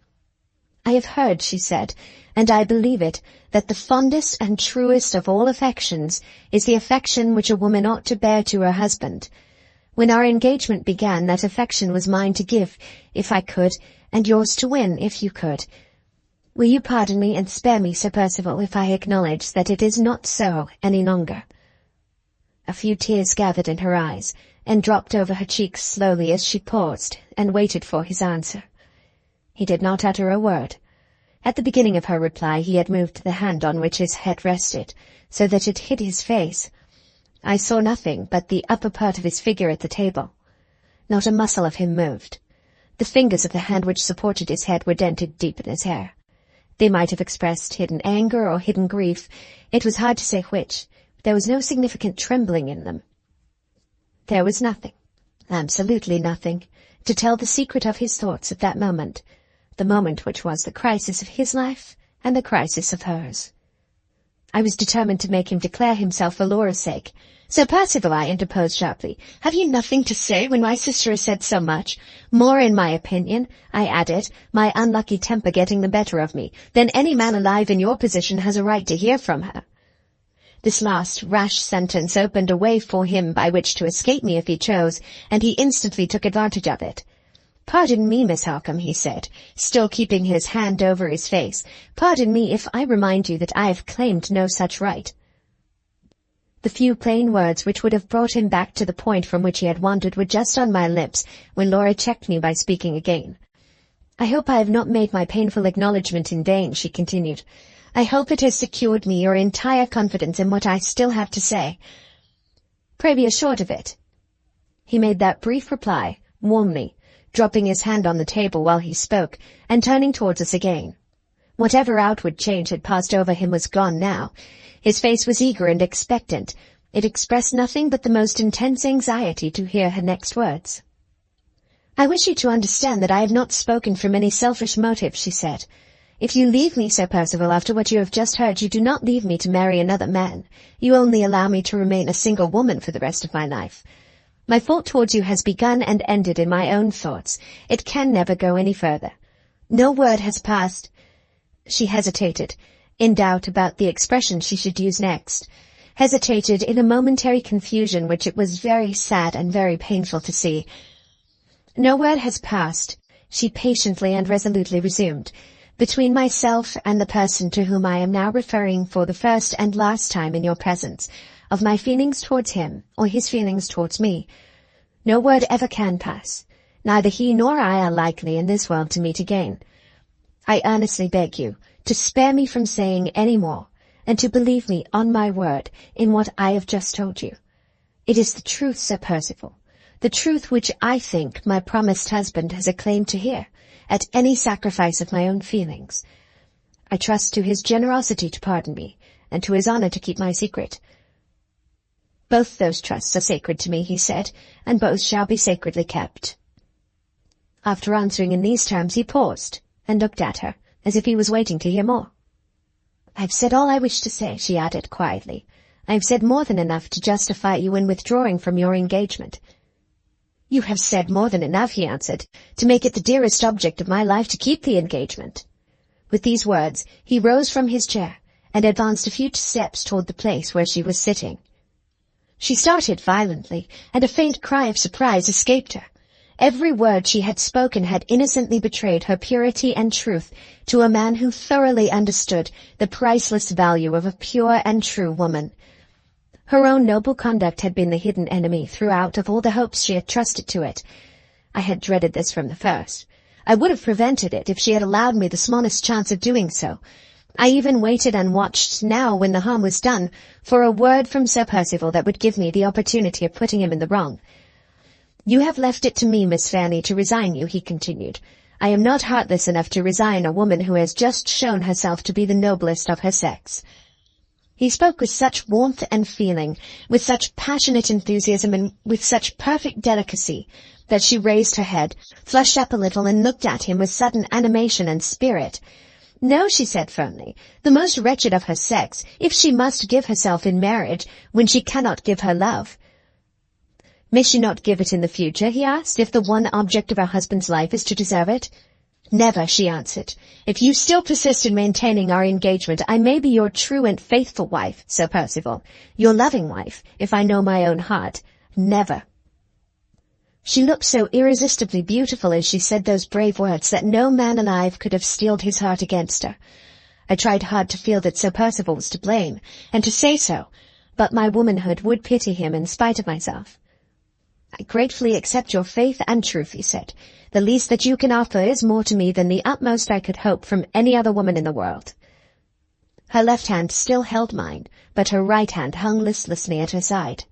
"I have heard," she said, "and I believe it, that the fondest and truest of all affections is the affection which a woman ought to bear to her husband. When our engagement began, that affection was mine to give, if I could, and yours to win, if you could. Will you pardon me and spare me, Sir Percival, if I acknowledge that it is not so any longer?" A few tears gathered in her eyes, and dropped over her cheeks slowly as she paused and waited for his answer. He did not utter a word. At the beginning of her reply he had moved the hand on which his head rested, so that it hid his face. I saw nothing but the upper part of his figure at the table. Not a muscle of him moved. The fingers of the hand which supported his head were dented deep in his hair. They might have expressed hidden anger or hidden grief. It was hard to say which. There was no significant trembling in them. There was nothing, absolutely nothing, to tell the secret of his thoughts at that moment, the moment which was the crisis of his life and the crisis of hers. I was determined to make him declare himself for Laura's sake. "Sir Percival," I interposed sharply, "have you nothing to say when my sister has said so much? More, in my opinion," I added, my unlucky temper getting the better of me, "than any man alive in your position has a right to hear from her." This last rash sentence opened a way for him by which to escape me if he chose, and he instantly took advantage of it. "Pardon me, Miss Halcombe," he said, still keeping his hand over his face. "Pardon me if I remind you that I have claimed no such right." The few plain words which would have brought him back to the point from which he had wandered were just on my lips when Laura checked me by speaking again. "I hope I have not made my painful acknowledgment in vain," she continued. "I hope it has secured me your entire confidence in what I still have to say. Pray be assured of it." He made that brief reply, warmly, dropping his hand on the table while he spoke, and turning towards us again. Whatever outward change had passed over him was gone now. His face was eager and expectant. It expressed nothing but the most intense anxiety to hear her next words. "I wish you to understand that I have not spoken from any selfish motive," she said. "If you leave me, Sir Percival, after what you have just heard, you do not leave me to marry another man. You only allow me to remain a single woman for the rest of my life. My fault towards you has begun and ended in my own thoughts. It can never go any further. No word has passed—" She hesitated, in doubt about the expression she should use next. Hesitated in a momentary confusion which it was very sad and very painful to see. "No word has passed," she patiently and resolutely resumed, "between myself and the person to whom I am now referring for the first and last time in your presence, of my feelings towards him, or his feelings towards me. No word ever can pass. Neither he nor I are likely in this world to meet again. I earnestly beg you to spare me from saying any more, and to believe me on my word in what I have just told you. It is the truth, Sir Percival, the truth which I think my promised husband has a claim to hear, at any sacrifice of my own feelings. I trust to his generosity to pardon me, and to his honour to keep my secret. Both those trusts are sacred to me," he said, "and both shall be sacredly kept." After answering in these terms, he paused, and looked at her, as if he was waiting to hear more. "I have said all I wish to say," she added quietly. "I have said more than enough to justify you in withdrawing from your engagement." "You have said more than enough," he answered, "to make it the dearest object of my life to keep the engagement." With these words, he rose from his chair, and advanced a few steps toward the place where she was sitting. She started violently, and a faint cry of surprise escaped her. Every word she had spoken had innocently betrayed her purity and truth to a man who thoroughly understood the priceless value of a pure and true woman. Her own noble conduct had been the hidden enemy throughout of all the hopes she had trusted to it. I had dreaded this from the first. I would have prevented it if she had allowed me the smallest chance of doing so. I even waited and watched now, when the harm was done, for a word from Sir Percival that would give me the opportunity of putting him in the wrong. "You have left it to me, Miss Fairlie, to resign you," he continued. "I am not heartless enough to resign a woman who has just shown herself to be the noblest of her sex." He spoke with such warmth and feeling, with such passionate enthusiasm, and with such perfect delicacy, that she raised her head, flushed up a little, and looked at him with sudden animation and spirit. "No," she said firmly, "the most wretched of her sex, if she must give herself in marriage when she cannot give her love." "May she not give it in the future," he asked, "if the one object of her husband's life is to deserve it?" "Never," she answered. "If you still persist in maintaining our engagement, I may be your true and faithful wife, Sir Percival, your loving wife, if I know my own heart. Never." She looked so irresistibly beautiful as she said those brave words that no man alive could have steeled his heart against her. I tried hard to feel that Sir Percival was to blame, and to say so, but my womanhood would pity him in spite of myself. "I gratefully accept your faith and truth," he said. "The least that you can offer is more to me than the utmost I could hope from any other woman in the world." Her left hand still held mine, but her right hand hung listlessly at her side.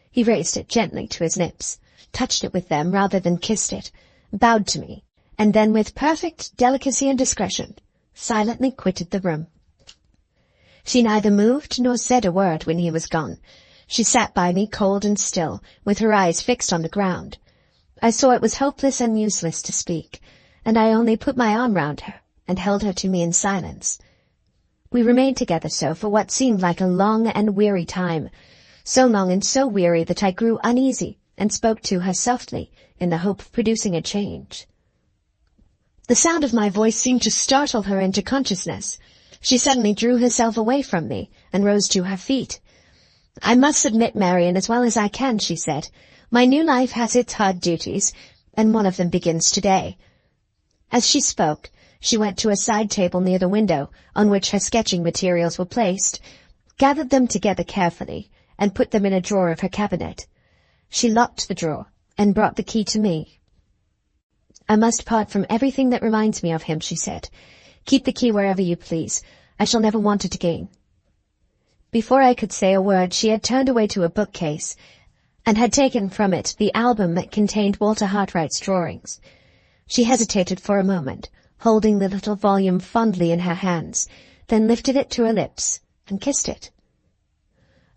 He raised it gently to his lips, touched it with them rather than kissed it, bowed to me, and then with perfect delicacy and discretion, silently quitted the room. She neither moved nor said a word when he was gone. She sat by me cold and still, with her eyes fixed on the ground. I saw it was hopeless and useless to speak, and I only put my arm round her and held her to me in silence. We remained together so for what seemed like a long and weary time, so long and so weary that I grew uneasy and spoke to her softly in the hope of producing a change. The sound of my voice seemed to startle her into consciousness. She suddenly drew herself away from me and rose to her feet. "I must submit, Marian, as well as I can," she said. "My new life has its hard duties, and one of them begins today." As she spoke, she went to a side table near the window on which her sketching materials were placed, gathered them together carefully, and put them in a drawer of her cabinet. She locked the drawer and brought the key to me. "I must part from everything that reminds me of him," she said. "Keep the key wherever you please. I shall never want it again." Before I could say a word, she had turned away to a bookcase and had taken from it the album that contained Walter Hartright's drawings. She hesitated for a moment, holding the little volume fondly in her hands, then lifted it to her lips and kissed it.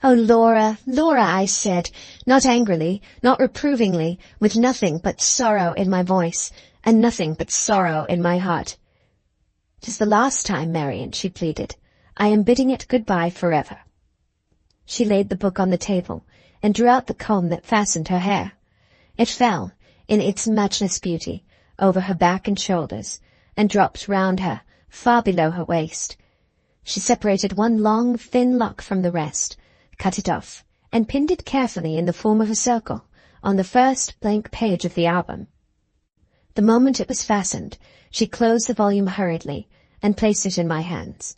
"Oh, Laura, Laura," I said, not angrily, not reprovingly, with nothing but sorrow in my voice and nothing but sorrow in my heart. "'Tis the last time, Marian," she pleaded. "I am bidding it good-bye forever." She laid the book on the table and drew out the comb that fastened her hair. It fell, in its matchless beauty, over her back and shoulders, and dropped round her, far below her waist. She separated one long, thin lock from the rest, cut it off, and pinned it carefully in the form of a circle on the first blank page of the album. The moment it was fastened, she closed the volume hurriedly and placed it in my hands.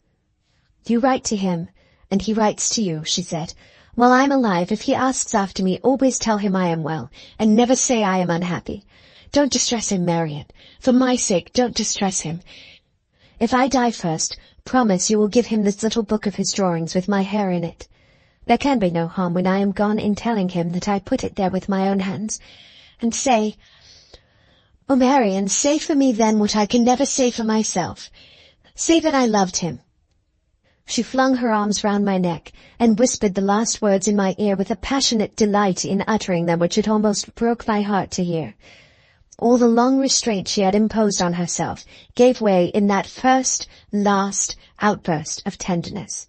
"You write to him, and he writes to you," she said. "While I am alive, if he asks after me, always tell him I am well, and never say I am unhappy. Don't distress him, Marian. For my sake, don't distress him. If I die first, promise you will give him this little book of his drawings with my hair in it. There can be no harm when I am gone in telling him that I put it there with my own hands. And say, oh, Marian, say for me then what I can never say for myself. Say that I loved him." She flung her arms round my neck and whispered the last words in my ear with a passionate delight in uttering them which it almost broke my heart to hear. All the long restraint she had imposed on herself gave way in that first, last outburst of tenderness.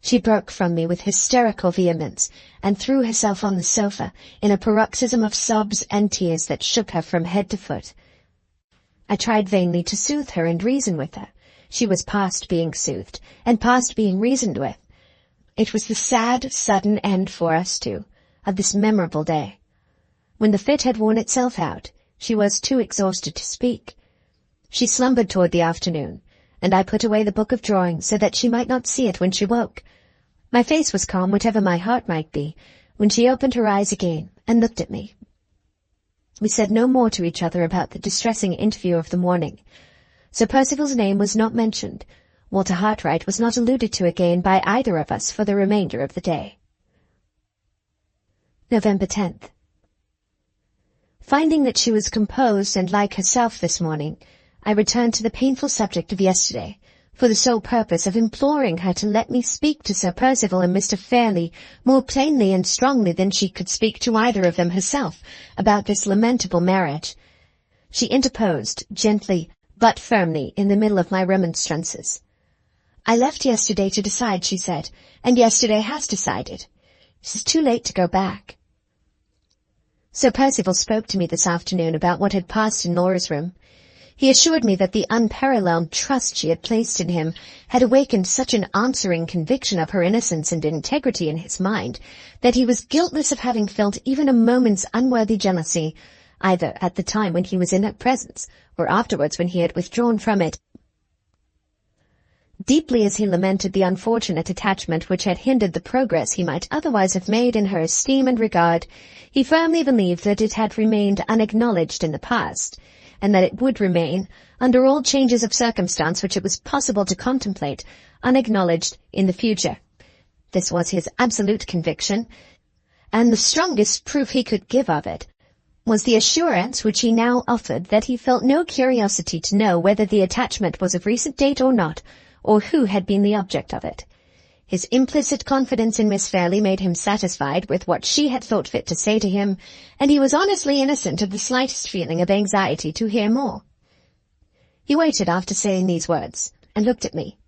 She broke from me with hysterical vehemence and threw herself on the sofa in a paroxysm of sobs and tears that shook her from head to foot. I tried vainly to soothe her and reason with her. She was past being soothed, and past being reasoned with. It was the sad, sudden end for us two, of this memorable day. When the fit had worn itself out, she was too exhausted to speak. She slumbered toward the afternoon, and I put away the book of drawings so that she might not see it when she woke. My face was calm, whatever my heart might be, when she opened her eyes again and looked at me. We said no more to each other about the distressing interview of the morning. Sir Percival's name was not mentioned. Walter Hartright was not alluded to again by either of us for the remainder of the day. November 10th. Finding that she was composed and like herself this morning, I returned to the painful subject of yesterday, for the sole purpose of imploring her to let me speak to Sir Percival and Mr. Fairlie more plainly and strongly than she could speak to either of them herself about this lamentable marriage. She interposed, gently but firmly, in the middle of my remonstrances. "I left yesterday to decide," she said, "and yesterday has decided. It is too late to go back." Sir Percival spoke to me this afternoon about what had passed in Laura's room. He assured me that the unparalleled trust she had placed in him had awakened such an answering conviction of her innocence and integrity in his mind that he was guiltless of having felt even a moment's unworthy jealousy, either at the time when he was in her presence or afterwards when he had withdrawn from it. Deeply as he lamented the unfortunate attachment which had hindered the progress he might otherwise have made in her esteem and regard, he firmly believed that it had remained unacknowledged in the past, and that it would remain, under all changes of circumstance which it was possible to contemplate, unacknowledged in the future. This was his absolute conviction, and the strongest proof he could give of it was the assurance which he now offered that he felt no curiosity to know whether the attachment was of recent date or not, or who had been the object of it. His implicit confidence in Miss Fairlie made him satisfied with what she had thought fit to say to him, and he was honestly innocent of the slightest feeling of anxiety to hear more. He waited after saying these words, and looked at me.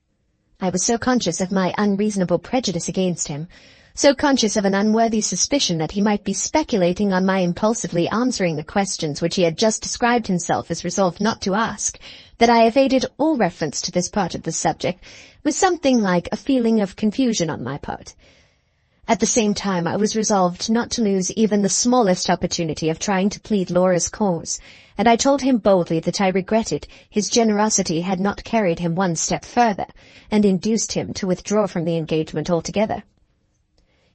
I was so conscious of my unreasonable prejudice against him, so conscious of an unworthy suspicion that he might be speculating on my impulsively answering the questions which he had just described himself as resolved not to ask, that I evaded all reference to this part of the subject with something like a feeling of confusion on my part. At the same time, I was resolved not to lose even the smallest opportunity of trying to plead Laura's cause, and I told him boldly that I regretted his generosity had not carried him one step further, and induced him to withdraw from the engagement altogether.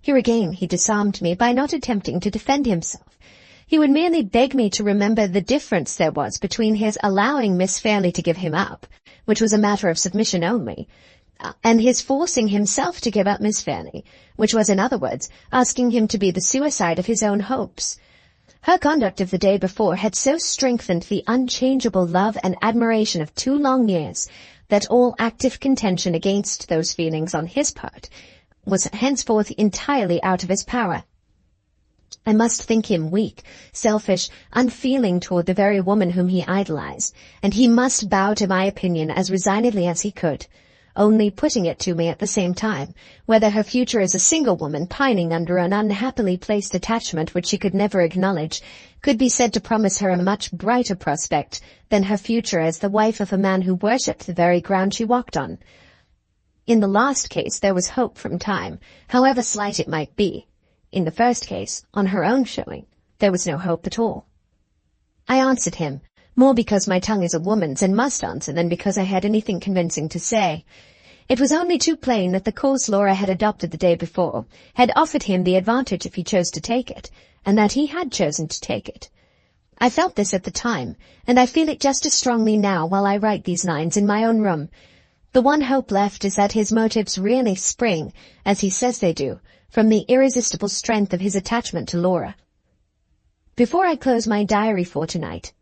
Here again he disarmed me by not attempting to defend himself. He would merely beg me to remember the difference there was between his allowing Miss Fairlie to give him up, which was a matter of submission only, and his forcing himself to give up Miss Fairlie, which was, in other words, asking him to be the suicide of his own hopes. Her conduct of the day before had so strengthened the unchangeable love and admiration of 2 long years that all active contention against those feelings on his part was henceforth entirely out of his power. I must think him weak, selfish, unfeeling toward the very woman whom he idolized, and he must bow to my opinion as resignedly as he could, only putting it to me at the same time, whether her future as a single woman pining under an unhappily placed attachment which she could never acknowledge, could be said to promise her a much brighter prospect than her future as the wife of a man who worshipped the very ground she walked on. In the last case there was hope from time, however slight it might be. In the first case, on her own showing, there was no hope at all. I answered him, more because my tongue is a woman's and must answer than because I had anything convincing to say. It was only too plain that the course Laura had adopted the day before had offered him the advantage if he chose to take it, and that he had chosen to take it. I felt this at the time, and I feel it just as strongly now while I write these lines in my own room. The one hope left is that his motives really spring, as he says they do, from the irresistible strength of his attachment to Laura. Before I close my diary for tonight,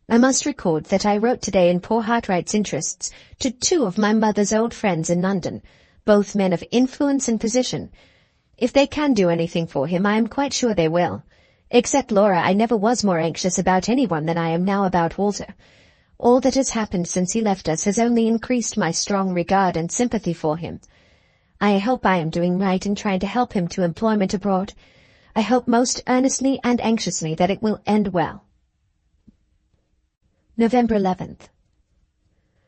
I must record that I wrote today in poor Hartright's interests to 2 of my mother's old friends in London, both men of influence and position. If they can do anything for him, I am quite sure they will. Except Laura, I never was more anxious about anyone than I am now about Walter. All that has happened since he left us has only increased my strong regard and sympathy for him. I hope I am doing right in trying to help him to employment abroad. I hope most earnestly and anxiously that it will end well. November 11th.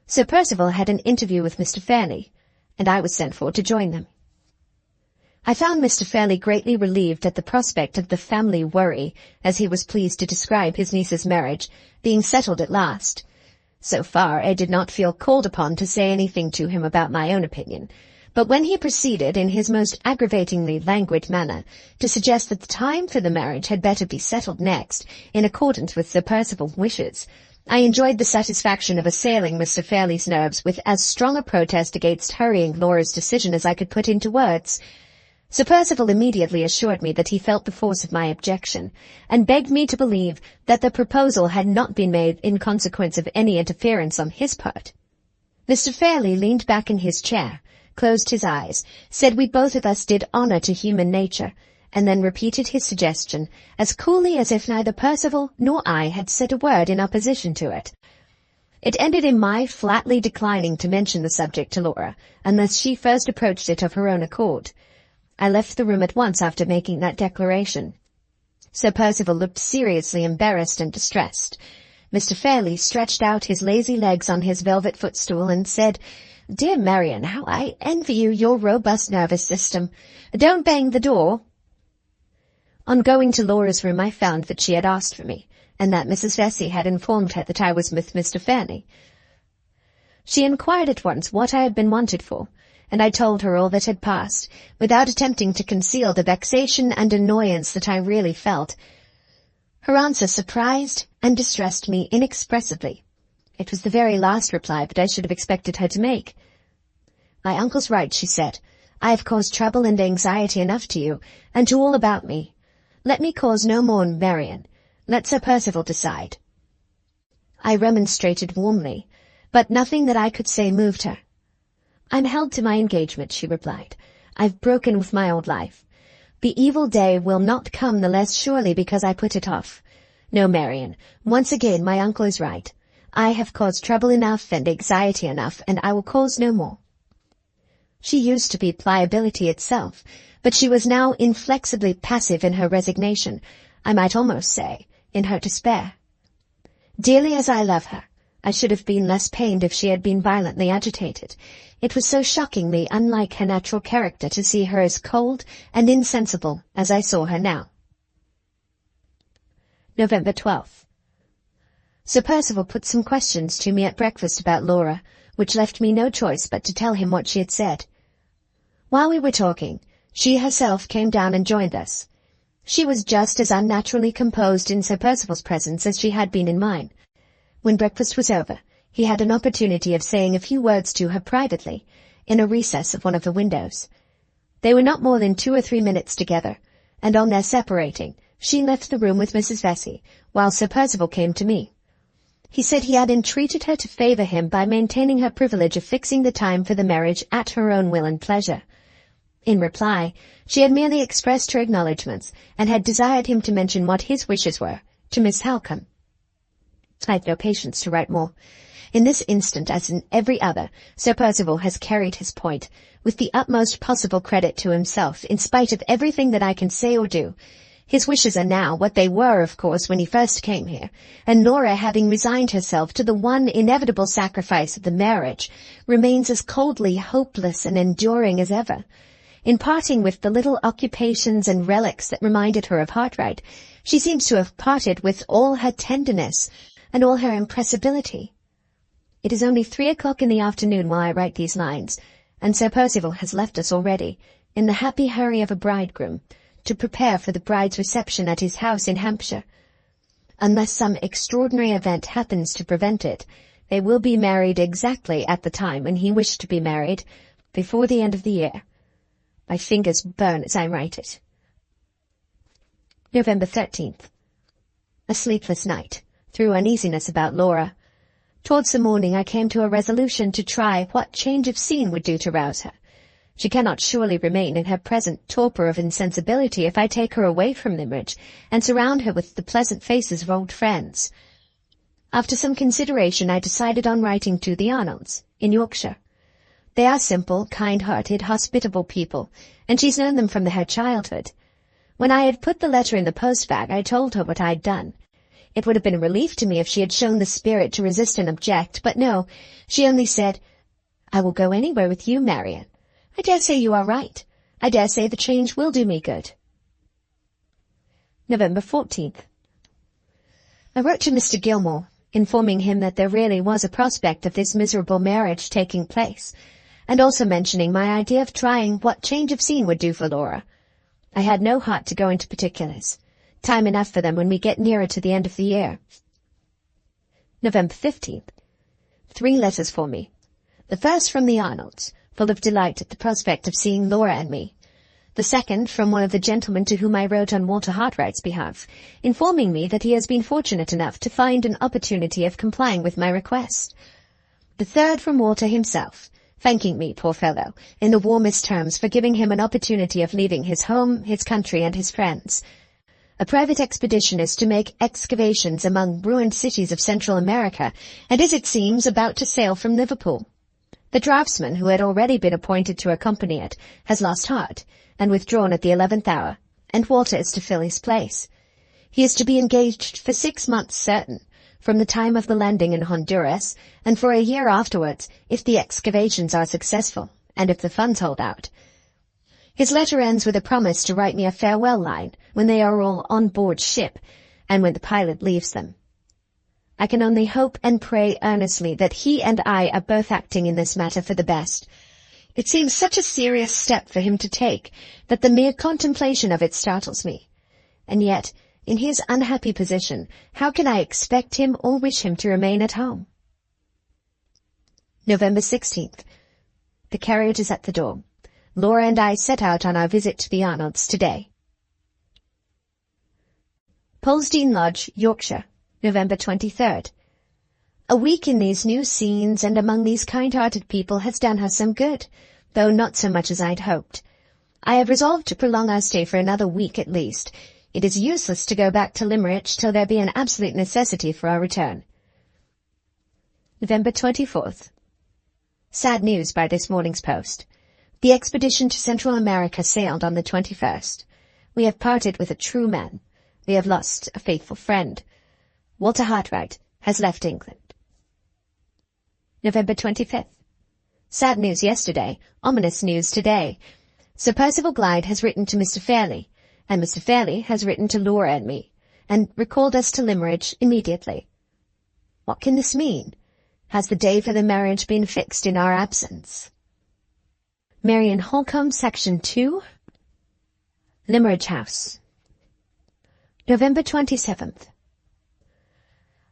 Sir Percival had an interview with Mr. Fairlie, and I was sent for to join them. I found Mr. Fairlie greatly relieved at the prospect of the family worry, as he was pleased to describe his niece's marriage, being settled at last. So far, I did not feel called upon to say anything to him about my own opinion, but when he proceeded, in his most aggravatingly languid manner, to suggest that the time for the marriage had better be settled next, in accordance with Sir Percival's wishes, I enjoyed the satisfaction of assailing Mr. Fairlie's nerves with as strong a protest against hurrying Laura's decision as I could put into words. Sir Percival immediately assured me that he felt the force of my objection, and begged me to believe that the proposal had not been made in consequence of any interference on his part. Mr. Fairlie leaned back in his chair, closed his eyes, said we both of us did honour to human nature, and then repeated his suggestion as coolly as if neither Percival nor I had said a word in opposition to it. It ended in my flatly declining to mention the subject to Laura, unless she first approached it of her own accord. I left the room at once after making that declaration. Sir Percival looked seriously embarrassed and distressed. Mr. Fairlie stretched out his lazy legs on his velvet footstool and said, "Dear Marian, how I envy you your robust nervous system. Don't bang the door." On going to Laura's room, I found that she had asked for me, and that Mrs. Vesey had informed her that I was with Mr. Fairlie. She inquired at once what I had been wanted for, and I told her all that had passed, without attempting to conceal the vexation and annoyance that I really felt. Her answer surprised and distressed me inexpressibly. It was the very last reply that I should have expected her to make. "My uncle's right," she said. "I have caused trouble and anxiety enough to you, and to all about me. Let me cause no more, Marian. Let Sir Percival decide." I remonstrated warmly, but nothing that I could say moved her. "I'm held to my engagement," she replied. "I've broken with my old life. The evil day will not come the less surely because I put it off. No, Marian, once again my uncle is right. I have caused trouble enough and anxiety enough, and I will cause no more." She used to be pliability itself, but she was now inflexibly passive in her resignation, I might almost say, in her despair. Dearly as I love her, I should have been less pained if she had been violently agitated. It was so shockingly unlike her natural character to see her as cold and insensible as I saw her now. November 12th. Sir Percival put some questions to me at breakfast about Laura, which left me no choice but to tell him what she had said. While we were talking, she herself came down and joined us. She was just as unnaturally composed in Sir Percival's presence as she had been in mine. When breakfast was over, he had an opportunity of saying a few words to her privately, in a recess of one of the windows. They were not more than 2 or 3 minutes together, and on their separating, she left the room with Mrs. Vesey, while Sir Percival came to me. He said he had entreated her to favour him by maintaining her privilege of fixing the time for the marriage at her own will and pleasure. In reply, she had merely expressed her acknowledgments, and had desired him to mention what his wishes were, to Miss Halcombe. I had no patience to write more. In this instant, as in every other, Sir Percival has carried his point, with the utmost possible credit to himself, in spite of everything that I can say or do. His wishes are now what they were, of course, when he first came here, and Laura, having resigned herself to the one inevitable sacrifice of the marriage, remains as coldly hopeless and enduring as ever. In parting with the little occupations and relics that reminded her of Hartright, she seems to have parted with all her tenderness and all her impressibility. It is only 3 o'clock in the afternoon while I write these lines, and Sir Percival has left us already, in the happy hurry of a bridegroom, to prepare for the bride's reception at his house in Hampshire. Unless some extraordinary event happens to prevent it, they will be married exactly at the time when he wished to be married, before the end of the year. My fingers burn as I write it. November 13th. A sleepless night, through uneasiness about Laura. Towards the morning I came to a resolution to try what change of scene would do to rouse her. She cannot surely remain in her present torpor of insensibility if I take her away from Limerick and surround her with the pleasant faces of old friends. After some consideration I decided on writing to the Arnolds, in Yorkshire. They are simple, kind-hearted, hospitable people, and she's known them from her childhood. When I had put the letter in the post-bag, I told her what I'd done. It would have been a relief to me if she had shown the spirit to resist and object, but no, she only said, "I will go anywhere with you, Marian. I dare say you are right. I dare say the change will do me good." November 14th. I wrote to Mr. Gilmore, informing him that there really was a prospect of this miserable marriage taking place, and also mentioning my idea of trying what change of scene would do for Laura. I had no heart to go into particulars. Time enough for them when we get nearer to the end of the year. November 15th. 3 letters for me. The first from the Arnolds, full of delight at the prospect of seeing Laura and me. The second from one of the gentlemen to whom I wrote on Walter Hartright's behalf, informing me that he has been fortunate enough to find an opportunity of complying with my request. The third from Walter himself, thanking me, poor fellow, in the warmest terms for giving him an opportunity of leaving his home, his country, and his friends. A private expedition is to make excavations among ruined cities of Central America, and is, it seems, about to sail from Liverpool. The draftsman, who had already been appointed to accompany it, has lost heart, and withdrawn at the 11th hour, and Walter is to fill his place. He is to be engaged for 6 months certain, from the time of the landing in Honduras, and for a year afterwards, if the excavations are successful, and if the funds hold out. His letter ends with a promise to write me a farewell line when they are all on board ship, and when the pilot leaves them. I can only hope and pray earnestly that he and I are both acting in this matter for the best. It seems such a serious step for him to take that the mere contemplation of it startles me. And yet, in his unhappy position, how can I expect him or wish him to remain at home? November 16th. The carriage is at the door. Laura and I set out on our visit to the Arnolds today. Polesdean Lodge, Yorkshire, November 23rd. A week in these new scenes and among these kind-hearted people has done her some good, though not so much as I'd hoped. I have resolved to prolong our stay for another week at least. It is useless to go back to Limerick till there be an absolute necessity for our return. November 24th. Sad news by this morning's post. The expedition to Central America sailed on the 21st. We have parted with a true man. We have lost a faithful friend. Walter Hartright has left England. November 25th. Sad news yesterday, ominous news today. Sir Percival Glyde has written to Mr. Fairlie, and Mr. Fairlie has written to Laura and me, and recalled us to Limerick immediately. What can this mean? Has the day for the marriage been fixed in our absence? Marian Halcombe, Section 2, Limerick House. November 27th.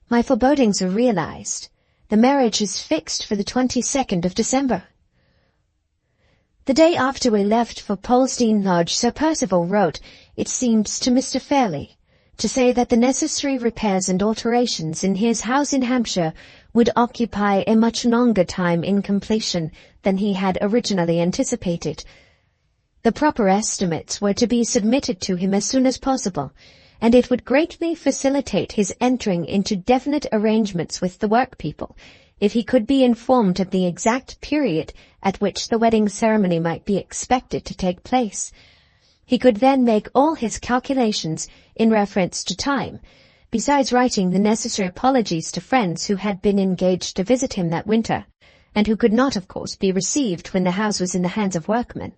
My forebodings are realized. The marriage is fixed for the 22nd of December. The day after we left for Polesdean Lodge, Sir Percival wrote, it seems to Mr. Fairlie, to say that the necessary repairs and alterations in his house in Hampshire would occupy a much longer time in completion than he had originally anticipated. The proper estimates were to be submitted to him as soon as possible, and it would greatly facilitate his entering into definite arrangements with the workpeople, if he could be informed of the exact period at which the wedding ceremony might be expected to take place. He could then make all his calculations in reference to time, besides writing the necessary apologies to friends who had been engaged to visit him that winter, and who could not, of course, be received when the house was in the hands of workmen.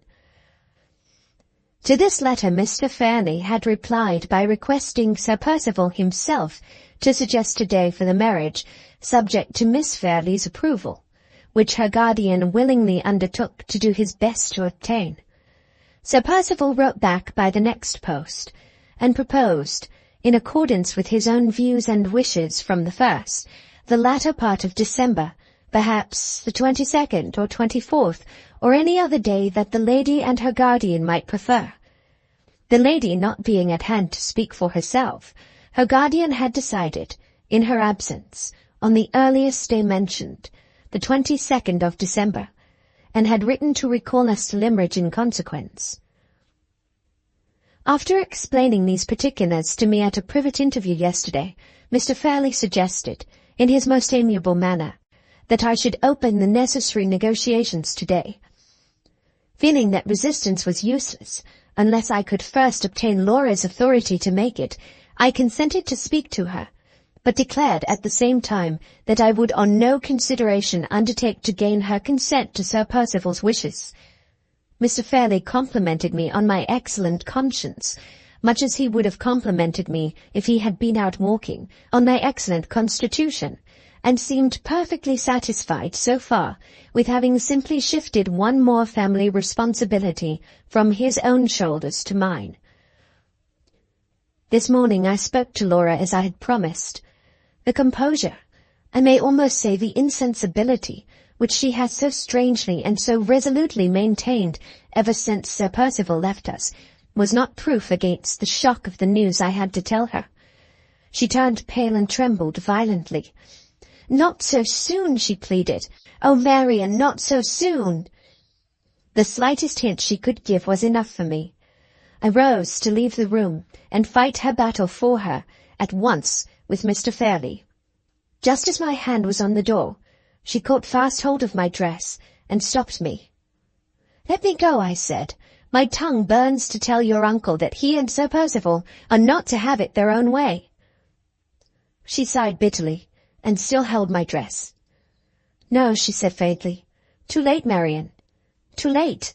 To this letter Mr. Fairlie had replied by requesting Sir Percival himself to suggest a day for the marriage, subject to Miss Fairlie's approval, which her guardian willingly undertook to do his best to obtain. Sir Percival wrote back by the next post, and proposed, in accordance with his own views and wishes from the first, the latter part of December, perhaps the 22nd or 24th, or any other day that the lady and her guardian might prefer. The lady not being at hand to speak for herself, her guardian had decided, in her absence, on the earliest day mentioned, the 22nd of December, and had written to recall us to Limerick in consequence. After explaining these particulars to me at a private interview yesterday, Mr. Fairlie suggested, in his most amiable manner, that I should open the necessary negotiations today. Feeling that resistance was useless, unless I could first obtain Laura's authority to make it, I consented to speak to her, but declared at the same time that I would on no consideration undertake to gain her consent to Sir Percival's wishes. Mr. Fairlie complimented me on my excellent conscience, much as he would have complimented me if he had been out walking, on my excellent constitution, and seemed perfectly satisfied so far with having simply shifted one more family responsibility from his own shoulders to mine. This morning I spoke to Laura as I had promised. The composure, I may almost say the insensibility, which she has so strangely and so resolutely maintained ever since Sir Percival left us, was not proof against the shock of the news I had to tell her. She turned pale and trembled violently. "Not so soon," she pleaded. "Oh, Marian, not so soon." The slightest hint she could give was enough for me. I rose to leave the room and fight her battle for her, at once, with Mr. Fairlie. Just as my hand was on the door, she caught fast hold of my dress and stopped me. "Let me go," I said. "My tongue burns to tell your uncle that he and Sir Percival are not to have it their own way." She sighed bitterly, and still held my dress. "No," she said faintly. "Too late, Marian. Too late."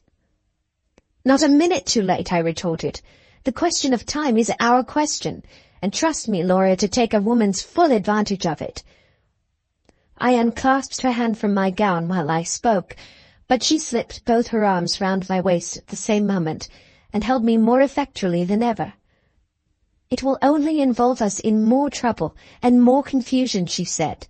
"Not a minute too late," I retorted. "The question of time is our question, and trust me, Laura, to take a woman's full advantage of it." I unclasped her hand from my gown while I spoke, but she slipped both her arms round my waist at the same moment, and held me more effectually than ever. "It will only involve us in more trouble and more confusion," she said.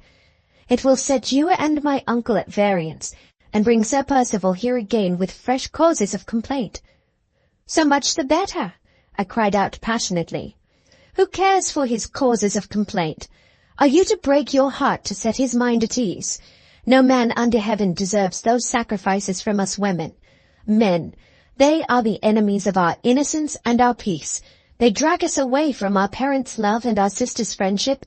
"It will set you and my uncle at variance, and bring Sir Percival here again with fresh causes of complaint." "So much the better," I cried out passionately. "Who cares for his causes of complaint? Are you to break your heart to set his mind at ease? No man under heaven deserves those sacrifices from us women. Men, they are the enemies of our innocence and our peace. They drag us away from our parents' love and our sisters' friendship.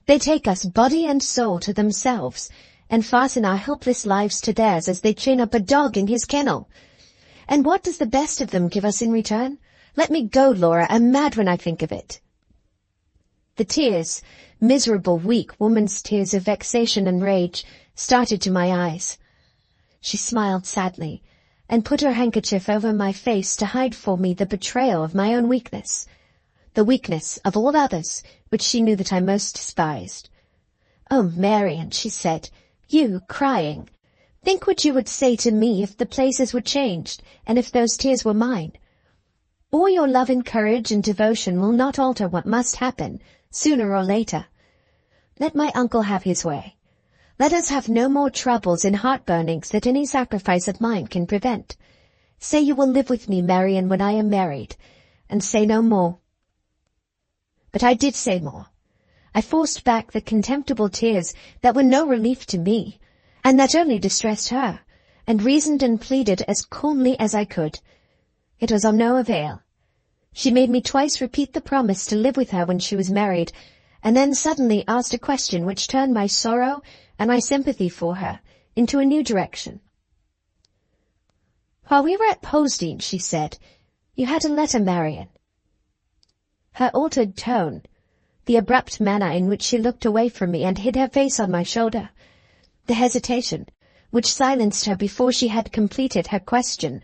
They take us body and soul to themselves, and fasten our helpless lives to theirs as they chain up a dog in his kennel. And what does the best of them give us in return? Let me go, Laura. I'm mad when I think of it. The tears, miserable, weak woman's tears of vexation and rage, started to my eyes. She smiled sadly, and put her handkerchief over my face to hide for me the betrayal of my own weakness, the weakness of all others, which she knew that I most despised. "Oh, Marian," she said, "you crying. Think what you would say to me if the places were changed, and if those tears were mine. All your love and courage and devotion will not alter what must happen, sooner or later. Let my uncle have his way. Let us have no more troubles and heartburnings that any sacrifice of mine can prevent. Say you will live with me, Marian, when I am married, and say no more." But I did say more. I forced back the contemptible tears that were no relief to me, and that only distressed her, and reasoned and pleaded as calmly as I could. It was of no avail. She made me twice repeat the promise to live with her when she was married, and then suddenly asked a question which turned my sorrow and my sympathy for her into a new direction. "While we were at Posdene," she said, "you had a letter, Marian." Her altered tone, the abrupt manner in which she looked away from me and hid her face on my shoulder, the hesitation, which silenced her before she had completed her question,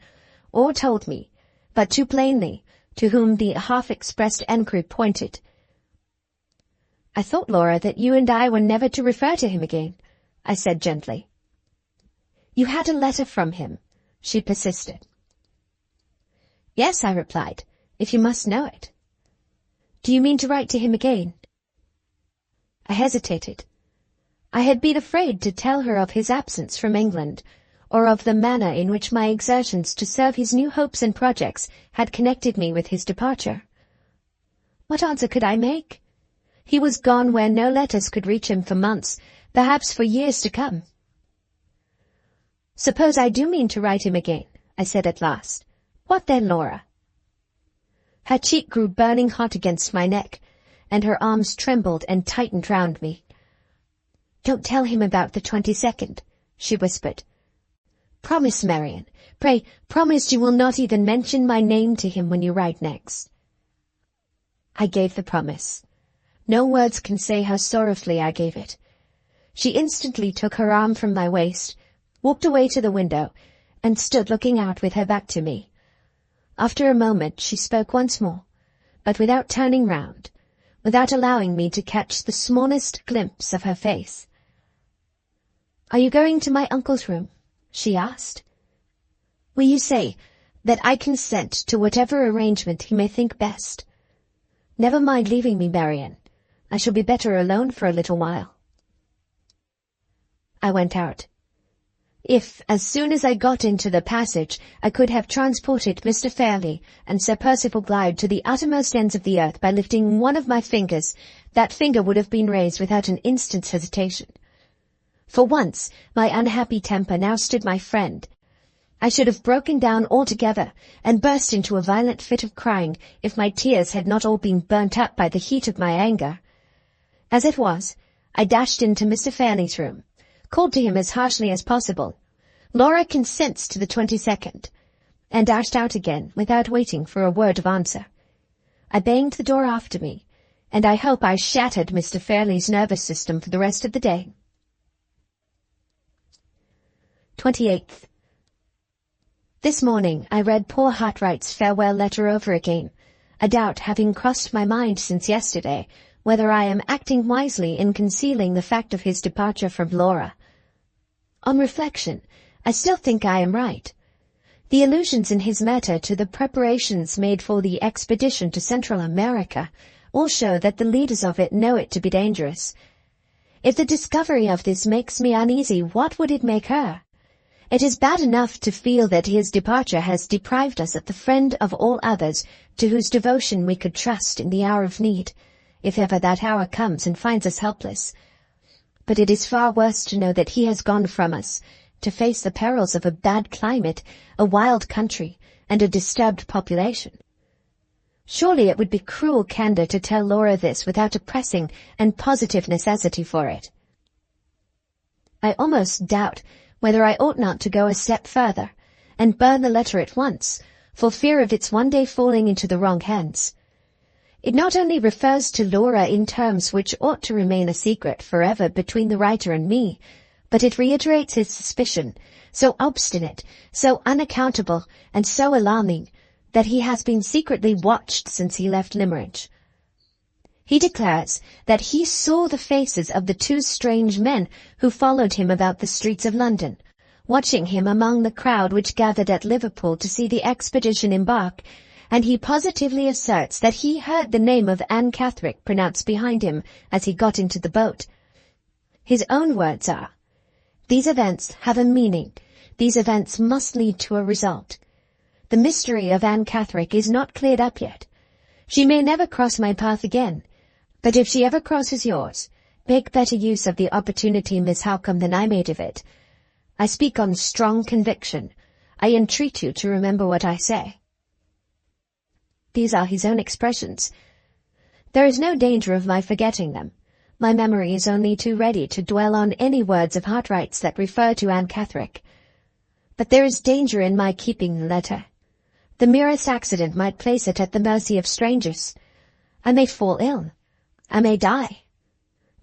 all told me, but too plainly, to whom the half-expressed enquiry pointed. "I thought, Laura, that you and I were never to refer to him again," I said gently. "You had a letter from him," she persisted. "Yes," I replied, "if you must know it." "Do you mean to write to him again?" I hesitated. I had been afraid to tell her of his absence from England, or of the manner in which my exertions to serve his new hopes and projects had connected me with his departure. What answer could I make? He was gone where no letters could reach him for months, perhaps for years to come. "Suppose I do mean to write him again," I said at last. "What then, Laura?" Her cheek grew burning hot against my neck, and her arms trembled and tightened round me. "Don't tell him about the 22nd, she whispered. "Promise, Marian. Pray, promise you will not even mention my name to him when you write next." I gave the promise. No words can say how sorrowfully I gave it. She instantly took her arm from my waist, walked away to the window, and stood looking out with her back to me. After a moment she spoke once more, but without turning round, without allowing me to catch the smallest glimpse of her face. "Are you going to my uncle's room?" she asked. "Will you say that I consent to whatever arrangement he may think best? Never mind leaving me, Marian. I shall be better alone for a little while." I went out. If, as soon as I got into the passage, I could have transported Mr. Fairlie and Sir Percival Glyde to the uttermost ends of the earth by lifting one of my fingers, that finger would have been raised without an instant's hesitation. For once, my unhappy temper now stood my friend. I should have broken down altogether and burst into a violent fit of crying if my tears had not all been burnt up by the heat of my anger. As it was, I dashed into Mr. Fairlie's room, called to him as harshly as possible, "Laura consents to the 22nd," and dashed out again without waiting for a word of answer. I banged the door after me, and I hope I shattered Mr. Fairlie's nervous system for the rest of the day. 28th. This morning I read poor Hartright's farewell letter over again, a doubt having crossed my mind since yesterday whether I am acting wisely in concealing the fact of his departure from Laura. On reflection, I still think I am right. The allusions in his letter to the preparations made for the expedition to Central America all show that the leaders of it know it to be dangerous. If the discovery of this makes me uneasy, what would it make her? It is bad enough to feel that his departure has deprived us of the friend of all others to whose devotion we could trust in the hour of need, if ever that hour comes and finds us helpless. But it is far worse to know that he has gone from us, to face the perils of a bad climate, a wild country, and a disturbed population. Surely it would be cruel candor to tell Laura this without a pressing and positive necessity for it. I almost doubt whether I ought not to go a step further, and burn the letter at once, for fear of its one day falling into the wrong hands. It not only refers to Laura in terms which ought to remain a secret forever between the writer and me, but it reiterates his suspicion, so obstinate, so unaccountable, and so alarming, that he has been secretly watched since he left Limerick. He declares that he saw the faces of the two strange men who followed him about the streets of London, watching him among the crowd which gathered at Liverpool to see the expedition embark, and he positively asserts that he heard the name of Anne Catherick pronounced behind him as he got into the boat. His own words are, "These events have a meaning. These events must lead to a result. The mystery of Anne Catherick is not cleared up yet. She may never cross my path again, but if she ever crosses yours, make better use of the opportunity, Miss Halcombe, than I made of it. I speak on strong conviction. I entreat you to remember what I say." These are his own expressions. There is no danger of my forgetting them. My memory is only too ready to dwell on any words of Hartright's that refer to Anne Catherick. But there is danger in my keeping the letter. The merest accident might place it at the mercy of strangers. I may fall ill. I may die.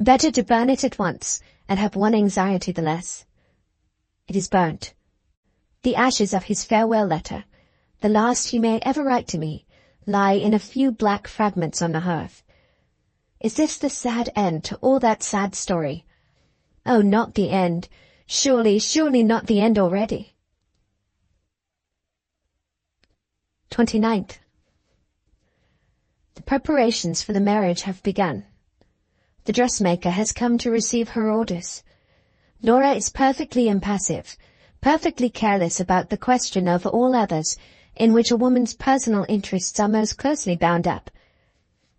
Better to burn it at once, and have one anxiety the less. It is burnt. The ashes of his farewell letter, the last he may ever write to me, lie in a few black fragments on the hearth. Is this the sad end to all that sad story? Oh, not the end. Surely, surely not the end already. 29th. The preparations for the marriage have begun. The dressmaker has come to receive her orders. Laura is perfectly impassive, perfectly careless about the question of all others in which a woman's personal interests are most closely bound up.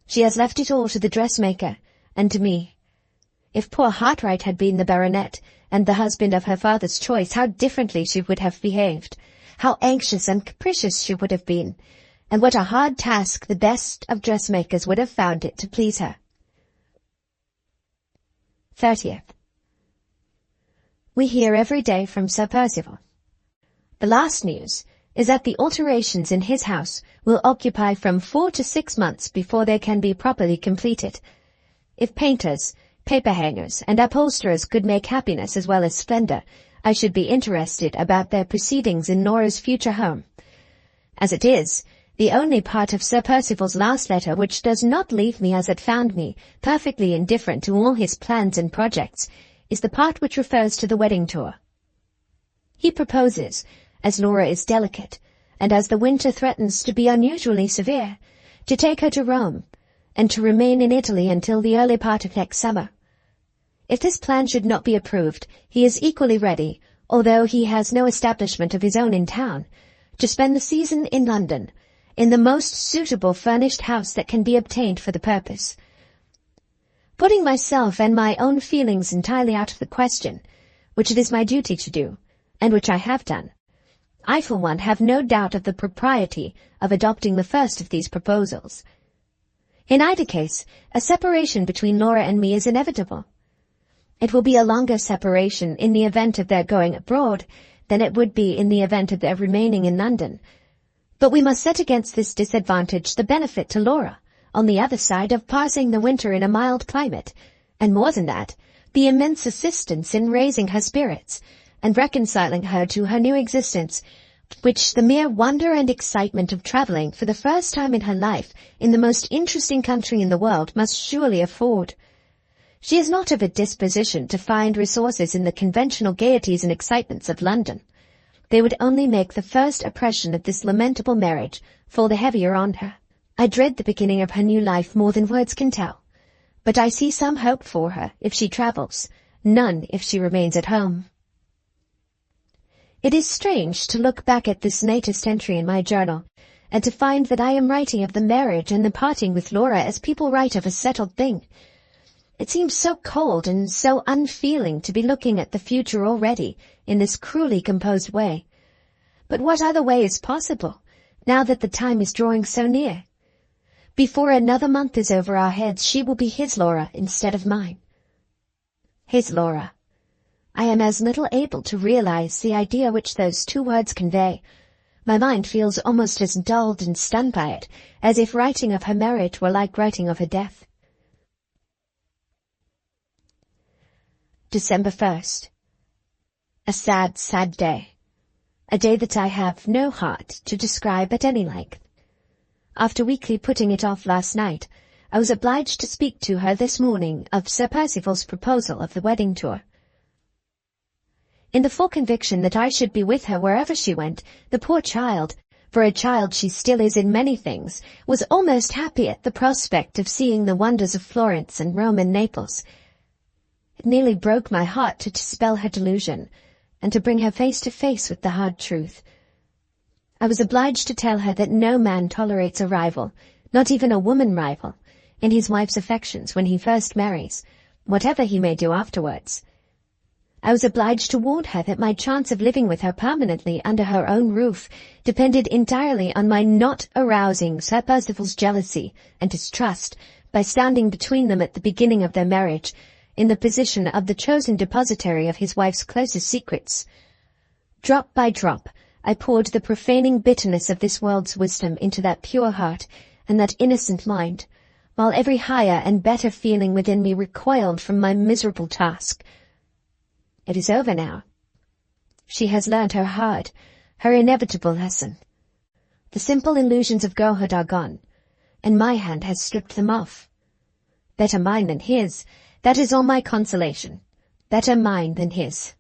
She has left it all to the dressmaker, and to me. If poor Hartright had been the baronet, and the husband of her father's choice, how differently she would have behaved, how anxious and capricious she would have been, and what a hard task the best of dressmakers would have found it to please her. 30th. We hear every day from Sir Percival. The last news is that the alterations in his house will occupy from 4 to 6 months before they can be properly completed. If painters, paper-hangers, and upholsterers could make happiness as well as splendor, I should be interested about their proceedings in Nora's future home. As it is, the only part of Sir Percival's last letter which does not leave me as it found me, perfectly indifferent to all his plans and projects, is the part which refers to the wedding tour. He proposes, as Laura is delicate, and as the winter threatens to be unusually severe, to take her to Rome, and to remain in Italy until the early part of next summer. If this plan should not be approved, he is equally ready, although he has no establishment of his own in town, to spend the season in London, in the most suitable furnished house that can be obtained for the purpose. Putting myself and my own feelings entirely out of the question, which it is my duty to do, and which I have done, I for one have no doubt of the propriety of adopting the first of these proposals. In either case, a separation between Laura and me is inevitable. It will be a longer separation in the event of their going abroad than it would be in the event of their remaining in London. But we must set against this disadvantage the benefit to Laura, on the other side, of passing the winter in a mild climate, and more than that, the immense assistance in raising her spirits, and reconciling her to her new existence, which the mere wonder and excitement of travelling for the first time in her life in the most interesting country in the world must surely afford. She is not of a disposition to find resources in the conventional gaieties and excitements of London. They would only make the first oppression of this lamentable marriage fall the heavier on her. I dread the beginning of her new life more than words can tell, but I see some hope for her if she travels, none if she remains at home. It is strange to look back at this latest entry in my journal, and to find that I am writing of the marriage and the parting with Laura as people write of a settled thing. It seems so cold and so unfeeling to be looking at the future already in this cruelly composed way. But what other way is possible, now that the time is drawing so near? Before another month is over our heads, she will be his Laura instead of mine. His Laura. I am as little able to realize the idea which those two words convey. My mind feels almost as dulled and stunned by it, as if writing of her marriage were like writing of her death. December 1st. A sad, sad day. A day that I have no heart to describe at any length. After weakly putting it off last night, I was obliged to speak to her this morning of Sir Percival's proposal of the wedding tour. In the full conviction that I should be with her wherever she went, the poor child, for a child she still is in many things, was almost happy at the prospect of seeing the wonders of Florence and Rome and Naples. It nearly broke my heart to dispel her delusion, and to bring her face to face with the hard truth. I was obliged to tell her that no man tolerates a rival, not even a woman rival, in his wife's affections when he first marries, whatever he may do afterwards. I was obliged to warn her that my chance of living with her permanently under her own roof depended entirely on my not arousing Sir Percival's jealousy and distrust by standing between them at the beginning of their marriage, in the position of the chosen depositary of his wife's closest secrets. Drop by drop, I poured the profaning bitterness of this world's wisdom into that pure heart and that innocent mind, while every higher and better feeling within me recoiled from my miserable task. It is over now. She has learned her hard, her inevitable lesson. The simple illusions of girlhood are gone, and my hand has stripped them off. Better mine than his, that is all my consolation. Better mine than his.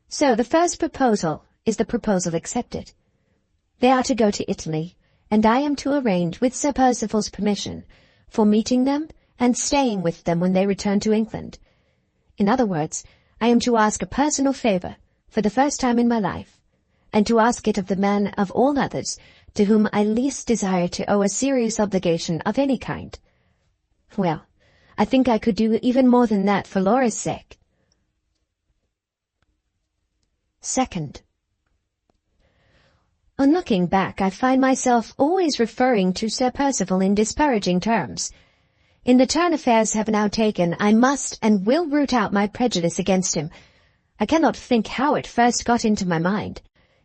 So the first proposal is the proposal accepted. They are to go to Italy, and I am to arrange, with Sir Percival's permission, for meeting them and staying with them when they return to England. In other words, I am to ask a personal favour, for the first time in my life, and to ask it of the man of all others to whom I least desire to owe a serious obligation of any kind. Well, I think I could do even more than that for Laura's sake. 2nd. On looking back, I find myself always referring to Sir Percival in disparaging terms. In the turn affairs have now taken, I must and will root out my prejudice against him. I cannot think how it first got into my mind.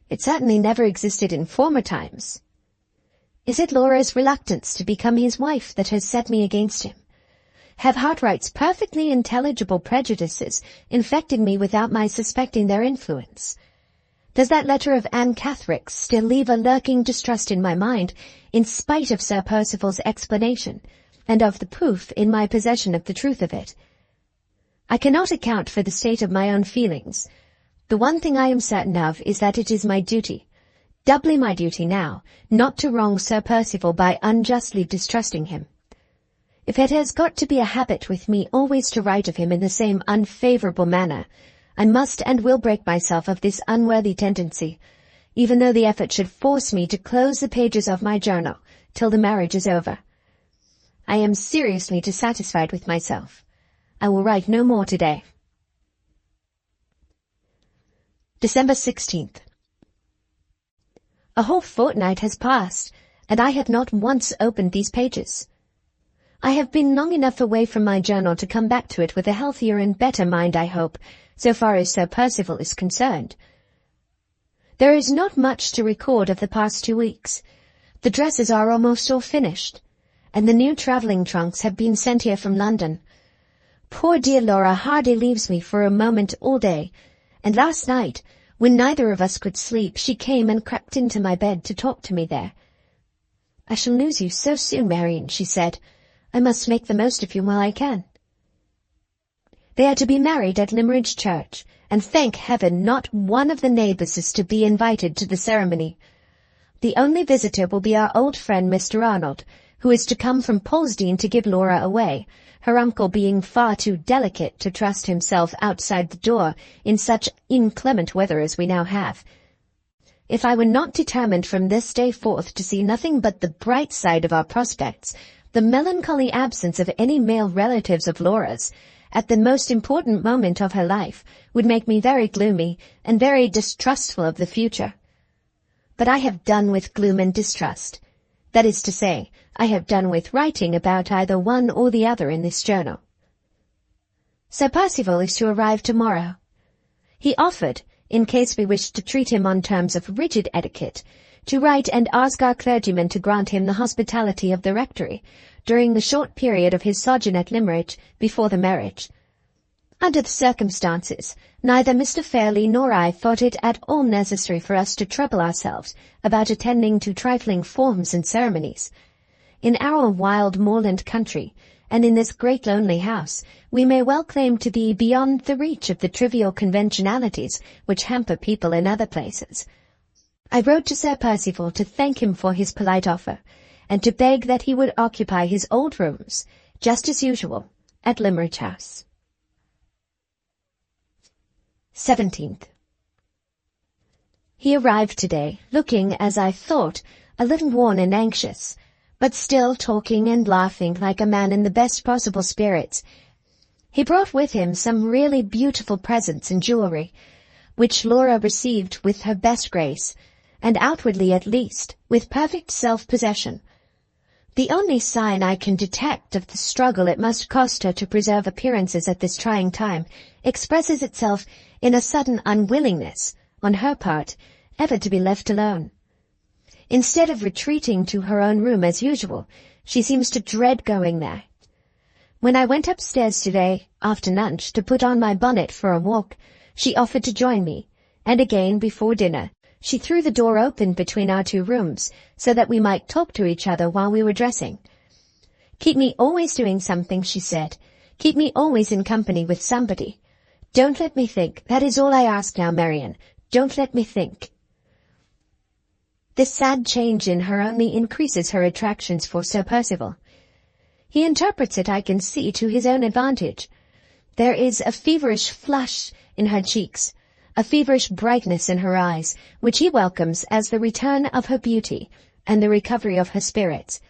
It certainly never existed in former times. Is it Laura's reluctance to become his wife that has set me against him? Have Hartright's perfectly intelligible prejudices infected me without my suspecting their influence? Does that letter of Anne Catherick's still leave a lurking distrust in my mind, in spite of Sir Percival's explanation, and of the proof in my possession of the truth of it? I cannot account for the state of my own feelings. The one thing I am certain of is that it is my duty, doubly my duty now, not to wrong Sir Percival by unjustly distrusting him. If it has got to be a habit with me always to write of him in the same unfavourable manner, I must and will break myself of this unworthy tendency, even though the effort should force me to close the pages of my journal till the marriage is over. I am seriously dissatisfied with myself. I will write no more today. December 16th. A whole fortnight has passed, and I have not once opened these pages. I have been long enough away from my journal to come back to it with a healthier and better mind, I hope, so far as Sir Percival is concerned. There is not much to record of the past 2 weeks. The dresses are almost all finished, and the new travelling trunks have been sent here from London. Poor dear Laura hardly leaves me for a moment all day, and last night, when neither of us could sleep, she came and crept into my bed to talk to me there. "I shall lose you so soon, Marian," she said. "I must make the most of you while I can." They are to be married at Limmeridge Church, and thank heaven not one of the neighbours is to be invited to the ceremony. The only visitor will be our old friend Mr. Arnold, who is to come from Polesdean to give Laura away, her uncle being far too delicate to trust himself outside the door in such inclement weather as we now have. If I were not determined from this day forth to see nothing but the bright side of our prospects, the melancholy absence of any male relatives of Laura's, at the most important moment of her life, would make me very gloomy and very distrustful of the future. But I have done with gloom and distrust. That is to say, I have done with writing about either one or the other in this journal. Sir Percival is to arrive tomorrow. He offered, in case we wished to treat him on terms of rigid etiquette, to write and ask our clergyman to grant him the hospitality of the rectory during the short period of his sojourn at Limerick before the marriage. Under the circumstances, neither Mr. Fairlie nor I thought it at all necessary for us to trouble ourselves about attending to trifling forms and ceremonies. In our wild moorland country, and in this great lonely house, we may well claim to be beyond the reach of the trivial conventionalities which hamper people in other places. I wrote to Sir Percival to thank him for his polite offer, and to beg that he would occupy his old rooms, just as usual, at Limerick House. 17th. He arrived today, looking, as I thought, a little worn and anxious, but still talking and laughing like a man in the best possible spirits. He brought with him some really beautiful presents and jewellery, which Laura received with her best grace, and outwardly at least, with perfect self-possession. The only sign I can detect of the struggle it must cost her to preserve appearances at this trying time expresses itself in a sudden unwillingness, on her part, ever to be left alone. Instead of retreating to her own room as usual, she seems to dread going there. When I went upstairs today, after lunch, to put on my bonnet for a walk, she offered to join me, and again before dinner, she threw the door open between our two rooms, so that we might talk to each other while we were dressing. "Keep me always doing something," she said. "Keep me always in company with somebody. Don't let me think. That is all I ask now, Marian. Don't let me think." This sad change in her only increases her attractions for Sir Percival. He interprets it, I can see, to his own advantage. There is a feverish flush in her cheeks, a feverish brightness in her eyes, which he welcomes as the return of her beauty and the recovery of her spirits.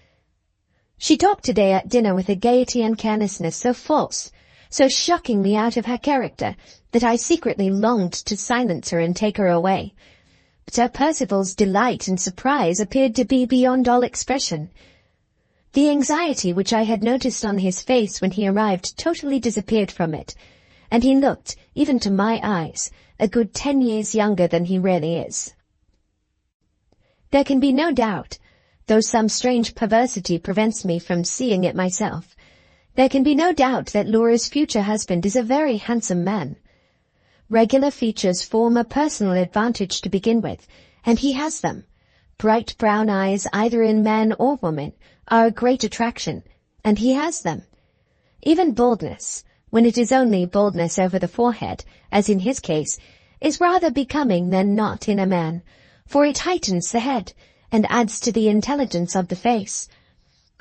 She talked today at dinner with a gaiety and carelessness so false, so shockingly out of her character, that I secretly longed to silence her and take her away. Sir Percival's delight and surprise appeared to be beyond all expression. The anxiety which I had noticed on his face when he arrived totally disappeared from it, and he looked, even to my eyes, a good 10 years younger than he really is. There can be no doubt, though some strange perversity prevents me from seeing it myself, there can be no doubt that Laura's future husband is a very handsome man. Regular features form a personal advantage to begin with, and he has them. Bright brown eyes, either in man or woman, are a great attraction, and he has them. Even baldness, when it is only baldness over the forehead, as in his case, is rather becoming than not in a man, for it heightens the head, and adds to the intelligence of the face.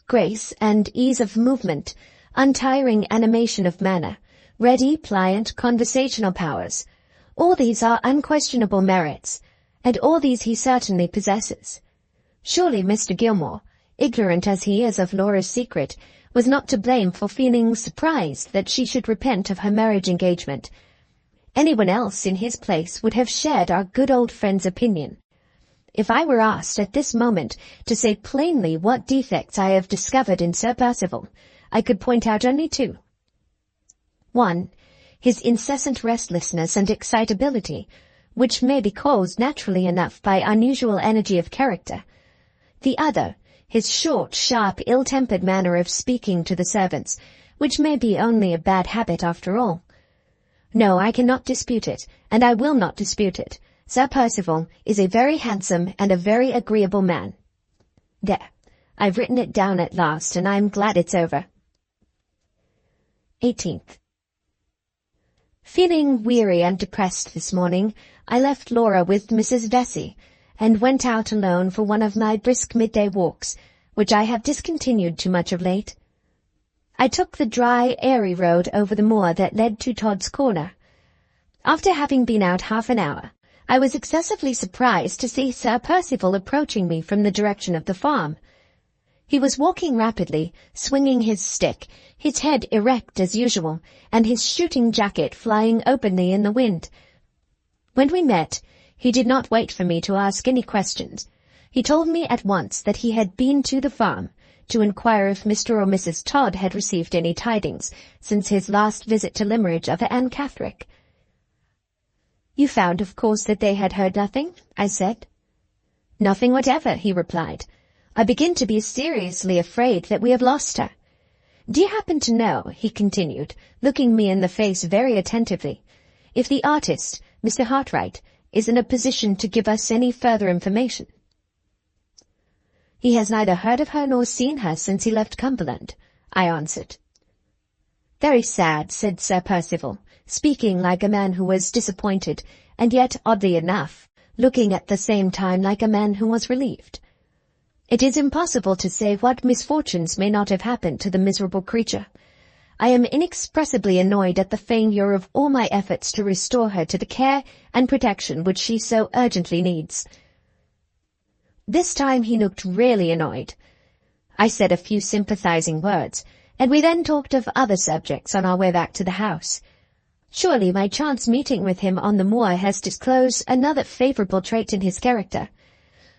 Grace and ease of movement, untiring animation of manner, ready, pliant, conversational powers, all these are unquestionable merits, and all these he certainly possesses. Surely Mr. Gilmore, ignorant as he is of Laura's secret, was not to blame for feeling surprised that she should repent of her marriage engagement. Anyone else in his place would have shared our good old friend's opinion. If I were asked at this moment to say plainly what defects I have discovered in Sir Percival, I could point out only two. 1. His incessant restlessness and excitability, which may be caused naturally enough by unusual energy of character. The other, his short, sharp, ill-tempered manner of speaking to the servants, which may be only a bad habit after all. No, I cannot dispute it, and I will not dispute it. Sir Percival is a very handsome and a very agreeable man. There, I've written it down at last, and I'm glad it's over. 18th. Feeling weary and depressed this morning, I left Laura with Mrs. Vesey, and went out alone for one of my brisk midday walks, which I have discontinued too much of late. I took the dry, airy road over the moor that led to Todd's Corner. After having been out half an hour, I was excessively surprised to see Sir Percival approaching me from the direction of the farm. He was walking rapidly, swinging his stick, his head erect as usual, and his shooting jacket flying openly in the wind. When we met, he did not wait for me to ask any questions. He told me at once that he had been to the farm, to inquire if Mr. or Mrs. Todd had received any tidings since his last visit to Limmeridge of Anne Catherick. "You found, of course, that they had heard nothing?" I said. "Nothing whatever," he replied. "I begin to be seriously afraid that we have lost her. Do you happen to know," he continued, looking me in the face very attentively, "if the artist, Mr. Hartright, is in a position to give us any further information?" "He has neither heard of her nor seen her since he left Cumberland," I answered. "Very sad," said Sir Percival, speaking like a man who was disappointed, and yet, oddly enough, looking at the same time like a man who was relieved. "It is impossible to say what misfortunes may not have happened to the miserable creature. I am inexpressibly annoyed at the failure of all my efforts to restore her to the care and protection which she so urgently needs." This time he looked really annoyed. I said a few sympathizing words, and we then talked of other subjects on our way back to the house. Surely my chance meeting with him on the moor has disclosed another favourable trait in his character.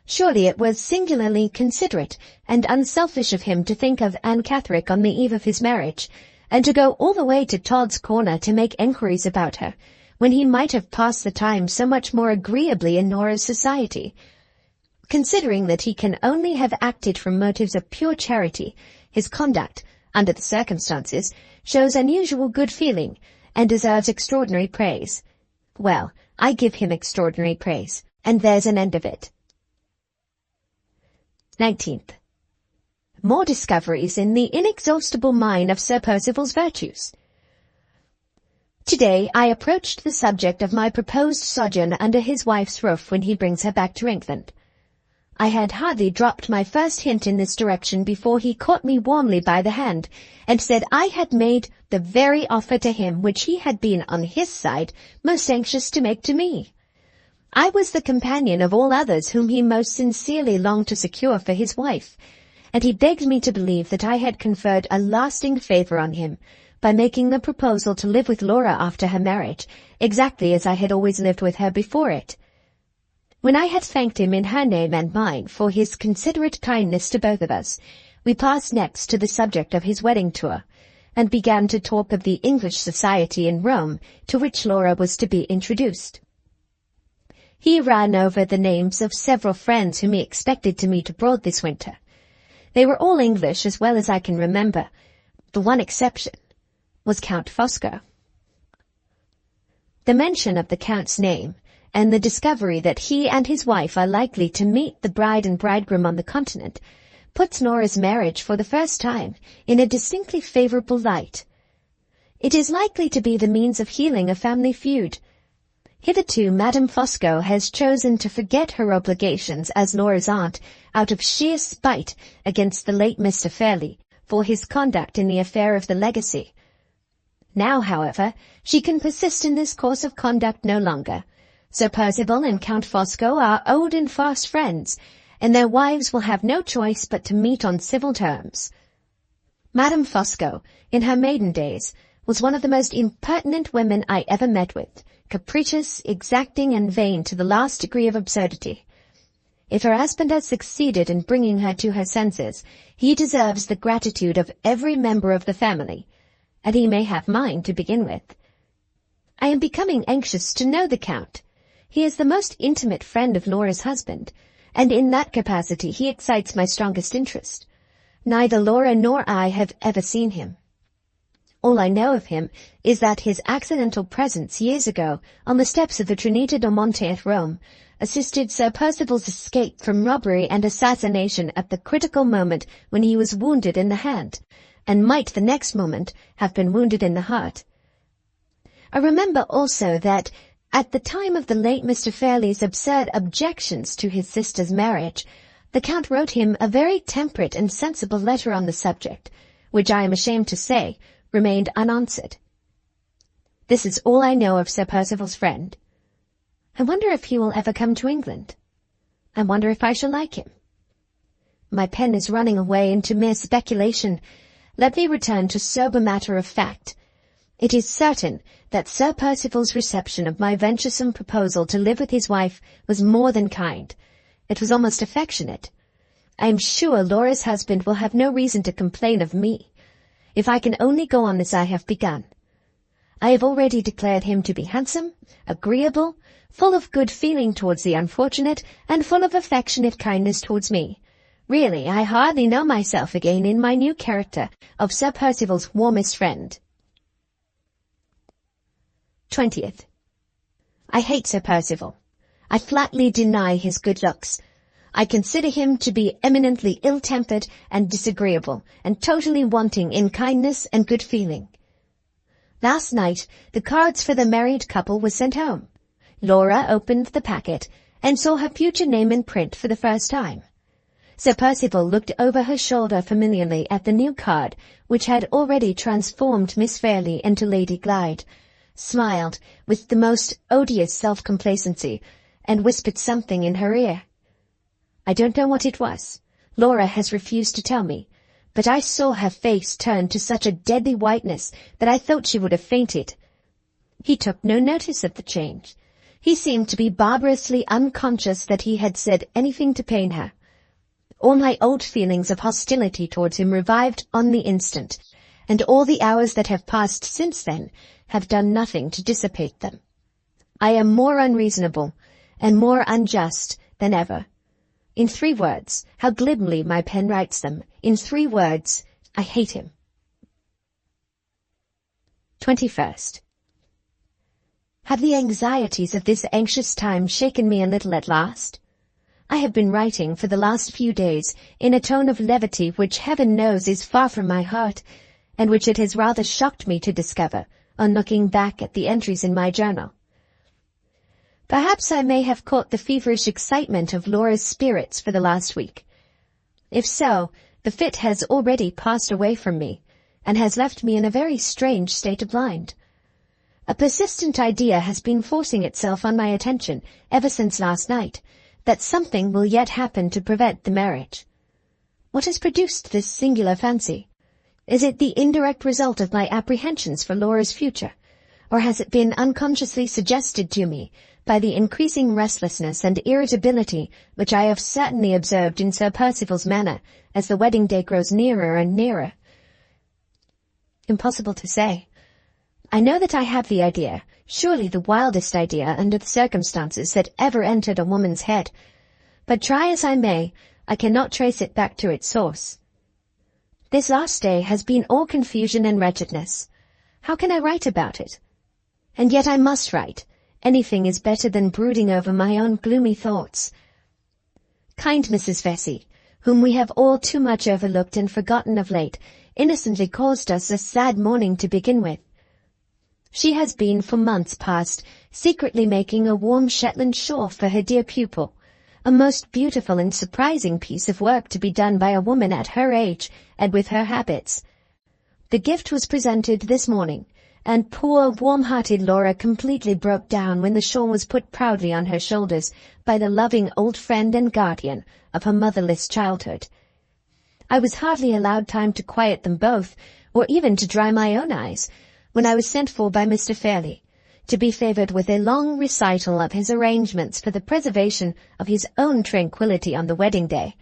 Surely it was singularly considerate and unselfish of him to think of Anne Catherick on the eve of his marriage, and to go all the way to Todd's Corner to make enquiries about her, when he might have passed the time so much more agreeably in Nora's society. Considering that he can only have acted from motives of pure charity, his conduct, under the circumstances, shows unusual good feeling, and deserves extraordinary praise. Well, I give him extraordinary praise, and there's an end of it. 19th. More discoveries in the inexhaustible mine of Sir Percival's virtues. Today I approached the subject of my proposed sojourn under his wife's roof when he brings her back to England. I had hardly dropped my first hint in this direction before he caught me warmly by the hand, and said I had made the very offer to him which he had been, on his side, most anxious to make to me. I was the companion of all others whom he most sincerely longed to secure for his wife, and he begged me to believe that I had conferred a lasting favour on him by making the proposal to live with Laura after her marriage, exactly as I had always lived with her before it. When I had thanked him in her name and mine for his considerate kindness to both of us, we passed next to the subject of his wedding tour, and began to talk of the English society in Rome to which Laura was to be introduced. He ran over the names of several friends whom he expected to meet abroad this winter. They were all English as well as I can remember. The one exception was Count Fosco. The mention of the Count's name, and the discovery that he and his wife are likely to meet the bride and bridegroom on the continent, puts Nora's marriage for the first time in a distinctly favourable light. It is likely to be the means of healing a family feud. Hitherto Madame Fosco has chosen to forget her obligations as Nora's aunt out of sheer spite against the late Mr. Fairlie for his conduct in the affair of the legacy. Now, however, she can persist in this course of conduct no longer. Sir Percival and Count Fosco are old and fast friends, and their wives will have no choice but to meet on civil terms. Madame Fosco, in her maiden days, was one of the most impertinent women I ever met with, capricious, exacting, and vain to the last degree of absurdity. If her husband has succeeded in bringing her to her senses, he deserves the gratitude of every member of the family, and he may have mine to begin with. I am becoming anxious to know the Count. He is the most intimate friend of Laura's husband, and in that capacity he excites my strongest interest. Neither Laura nor I have ever seen him. All I know of him is that his accidental presence years ago on the steps of the Trinita do Monte at Rome assisted Sir Percival's escape from robbery and assassination at the critical moment when he was wounded in the hand, and might the next moment have been wounded in the heart. I remember also that, at the time of the late Mr. Fairlie's absurd objections to his sister's marriage, the Count wrote him a very temperate and sensible letter on the subject, which I am ashamed to say remained unanswered. This is all I know of Sir Percival's friend. I wonder if he will ever come to England. I wonder if I shall like him. My pen is running away into mere speculation. Let me return to sober matter of fact. It is certain that Sir Percival's reception of my venturesome proposal to live with his wife was more than kind. It was almost affectionate. I am sure Laura's husband will have no reason to complain of me, if I can only go on as I have begun. I have already declared him to be handsome, agreeable, full of good feeling towards the unfortunate, and full of affectionate kindness towards me. Really, I hardly know myself again in my new character of Sir Percival's warmest friend. 20th. I hate Sir Percival. I flatly deny his good looks. I consider him to be eminently ill-tempered and disagreeable, and totally wanting in kindness and good feeling. Last night, the cards for the married couple were sent home. Laura opened the packet and saw her future name in print for the first time. Sir Percival looked over her shoulder familiarly at the new card, which had already transformed Miss Fairlie into Lady Glyde, smiled with the most odious self-complacency, and whispered something in her ear. I don't know what it was. Laura has refused to tell me, but I saw her face turn to such a deadly whiteness that I thought she would have fainted. He took no notice of the change. He seemed to be barbarously unconscious that he had said anything to pain her. All my old feelings of hostility towards him revived on the instant, and all the hours that have passed since then have done nothing to dissipate them. I am more unreasonable and more unjust than ever. In 3 words, how glibly my pen writes them, in 3 words, I hate him. 21st. Have the anxieties of this anxious time shaken me a little at last? I have been writing for the last few days in a tone of levity which heaven knows is far from my heart, and which it has rather shocked me to discover on looking back at the entries in my journal. Perhaps I may have caught the feverish excitement of Laura's spirits for the last week. If so, the fit has already passed away from me, and has left me in a very strange state of mind. A persistent idea has been forcing itself on my attention ever since last night, that something will yet happen to prevent the marriage. What has produced this singular fancy? Is it the indirect result of my apprehensions for Laura's future, or has it been unconsciously suggested to me by the increasing restlessness and irritability which I have certainly observed in Sir Percival's manner as the wedding day grows nearer and nearer? Impossible to say. I know that I have the idea, surely the wildest idea under the circumstances that ever entered a woman's head, but try as I may, I cannot trace it back to its source. This last day has been all confusion and wretchedness. How can I write about it? And yet I must write. Anything is better than brooding over my own gloomy thoughts. Kind Mrs. Vesey, whom we have all too much overlooked and forgotten of late, innocently caused us a sad morning to begin with. She has been for months past secretly making a warm Shetland shawl for her dear pupil, a most beautiful and surprising piece of work to be done by a woman at her age and with her habits. The gift was presented this morning, and poor warm-hearted Laura completely broke down when the shawl was put proudly on her shoulders by the loving old friend and guardian of her motherless childhood. I was hardly allowed time to quiet them both, or even to dry my own eyes, when I was sent for by Mr. Fairlie, to be favoured with a long recital of his arrangements for the preservation of his own tranquillity on the wedding day.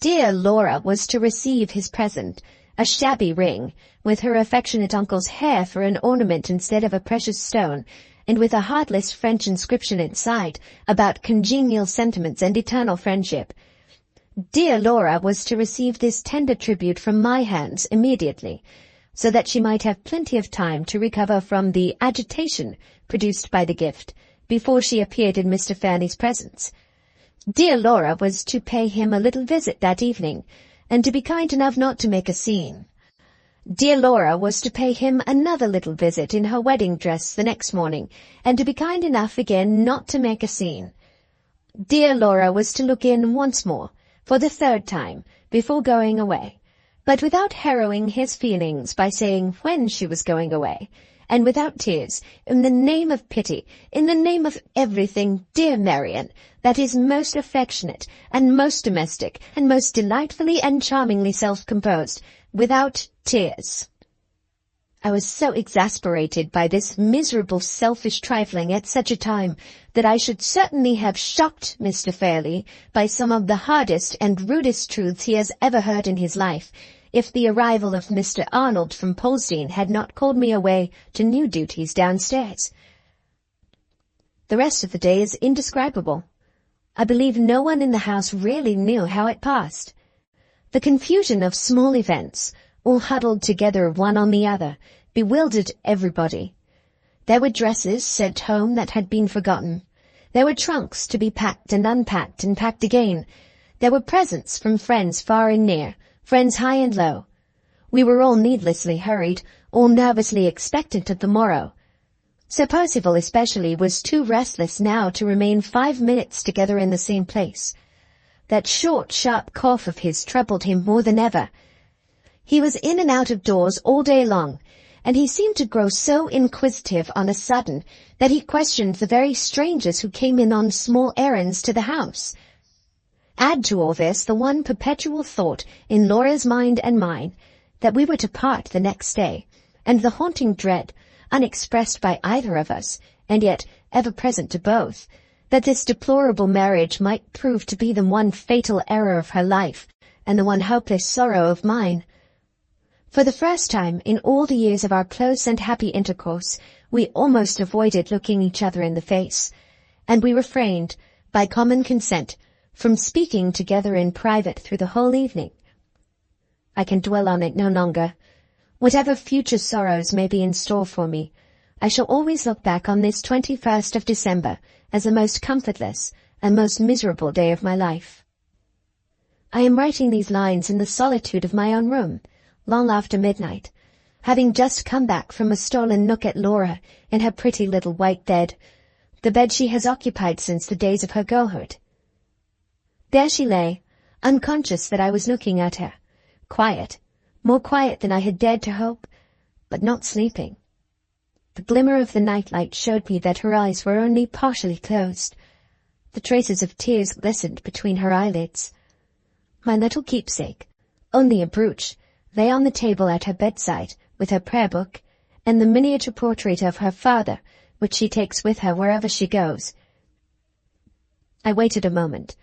Dear Laura was to receive his present, a shabby ring, with her affectionate uncle's hair for an ornament instead of a precious stone, and with a heartless French inscription inside about congenial sentiments and eternal friendship. Dear Laura was to receive this tender tribute from my hands immediately, so that she might have plenty of time to recover from the agitation produced by the gift before she appeared in Mr. Fairlie's presence. Dear Laura was to pay him a little visit that evening, and to be kind enough not to make a scene. Dear Laura was to pay him another little visit in her wedding dress the next morning, and to be kind enough again not to make a scene. Dear Laura was to look in once more, for the 3rd time, before going away, but without harrowing his feelings by saying when she was going away, and without tears, in the name of pity, in the name of everything, dear Marian, that is most affectionate, and most domestic, and most delightfully and charmingly self-composed, without tears. I was so exasperated by this miserable selfish trifling at such a time that I should certainly have shocked Mr. Fairlie by some of the hardest and rudest truths he has ever heard in his life, if the arrival of Mr. Arnold from Polesden had not called me away to new duties downstairs. The rest of the day is indescribable. I believe no one in the house really knew how it passed. The confusion of small events, all huddled together one on the other, bewildered everybody. There were dresses sent home that had been forgotten. There were trunks to be packed and unpacked and packed again. There were presents from friends far and near, friends high and low. We were all needlessly hurried, all nervously expectant of the morrow. Sir Percival especially was too restless now to remain 5 minutes together in the same place. That short, sharp cough of his troubled him more than ever. He was in and out of doors all day long, and he seemed to grow so inquisitive on a sudden that he questioned the very strangers who came in on small errands to the house. Add to all this the one perpetual thought in Laura's mind and mine, that we were to part the next day, and the haunting dread, unexpressed by either of us, and yet ever present to both, that this deplorable marriage might prove to be the one fatal error of her life, and the one hopeless sorrow of mine. For the first time in all the years of our close and happy intercourse, we almost avoided looking each other in the face, and we refrained, by common consent, from speaking together in private through the whole evening. I can dwell on it no longer. Whatever future sorrows may be in store for me, I shall always look back on this 21st of December as the most comfortless and most miserable day of my life. I am writing these lines in the solitude of my own room, long after midnight, having just come back from a stolen look at Laura in her pretty little white bed, the bed she has occupied since the days of her girlhood. There she lay, unconscious that I was looking at her, quiet, more quiet than I had dared to hope, but not sleeping. The glimmer of the nightlight showed me that her eyes were only partially closed. The traces of tears glistened between her eyelids. My little keepsake, only a brooch, lay on the table at her bedside, with her prayer-book, and the miniature portrait of her father, which she takes with her wherever she goes. I waited a moment,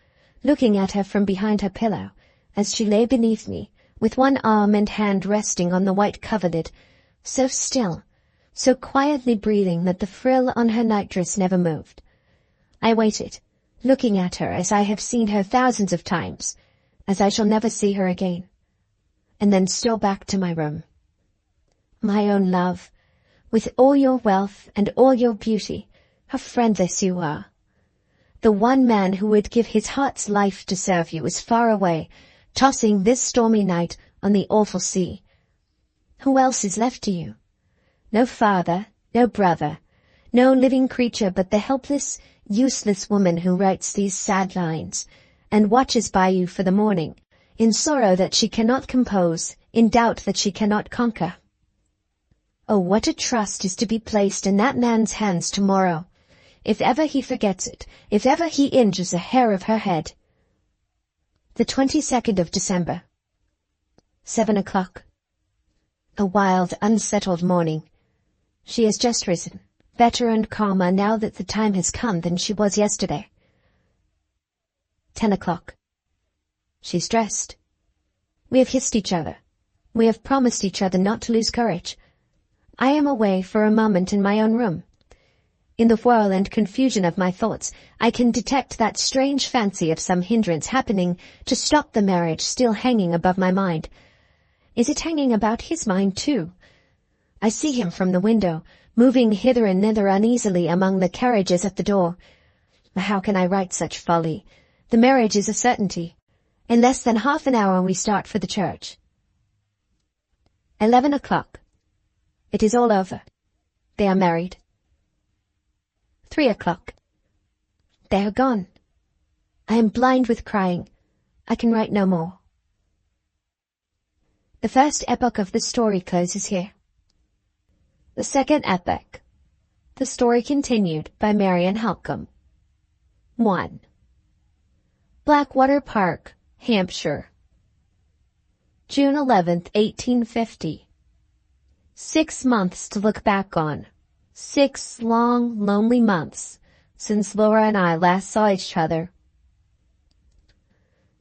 looking at her from behind her pillow, as she lay beneath me, with one arm and hand resting on the white coverlid, so still, so quietly breathing that the frill on her nightdress never moved. I waited, looking at her as I have seen her thousands of times, as I shall never see her again, and then stole back to my room. My own love, with all your wealth and all your beauty, how friendless you are. The one man who would give his heart's life to serve you is far away, tossing this stormy night on the awful sea. Who else is left to you? No father, no brother, no living creature but the helpless, useless woman who writes these sad lines, and watches by you for the morning, in sorrow that she cannot compose, in doubt that she cannot conquer. Oh, what a trust is to be placed in that man's hands tomorrow! If ever he forgets it, if ever he injures a hair of her head. The 22nd of December. 7 o'clock. A wild, unsettled morning. She has just risen, better and calmer now that the time has come than she was yesterday. 10 o'clock. She's dressed. We have kissed each other. We have promised each other not to lose courage. I am away for a moment in my own room. In the whirl and confusion of my thoughts, I can detect that strange fancy of some hindrance happening to stop the marriage still hanging above my mind. Is it hanging about his mind too? I see him from the window, moving hither and thither uneasily among the carriages at the door. How can I write such folly? The marriage is a certainty. In less than half an hour we start for the church. 11 o'clock. It is all over. They are married. 3 o'clock. They are gone. I am blind with crying. I can write no more. The first epoch of the story closes here. The second epoch. The story continued by Marian Halcombe. 1. Blackwater Park, Hampshire. June 11th, 1850. 6 months to look back on. 6 long, lonely months since Laura and I last saw each other.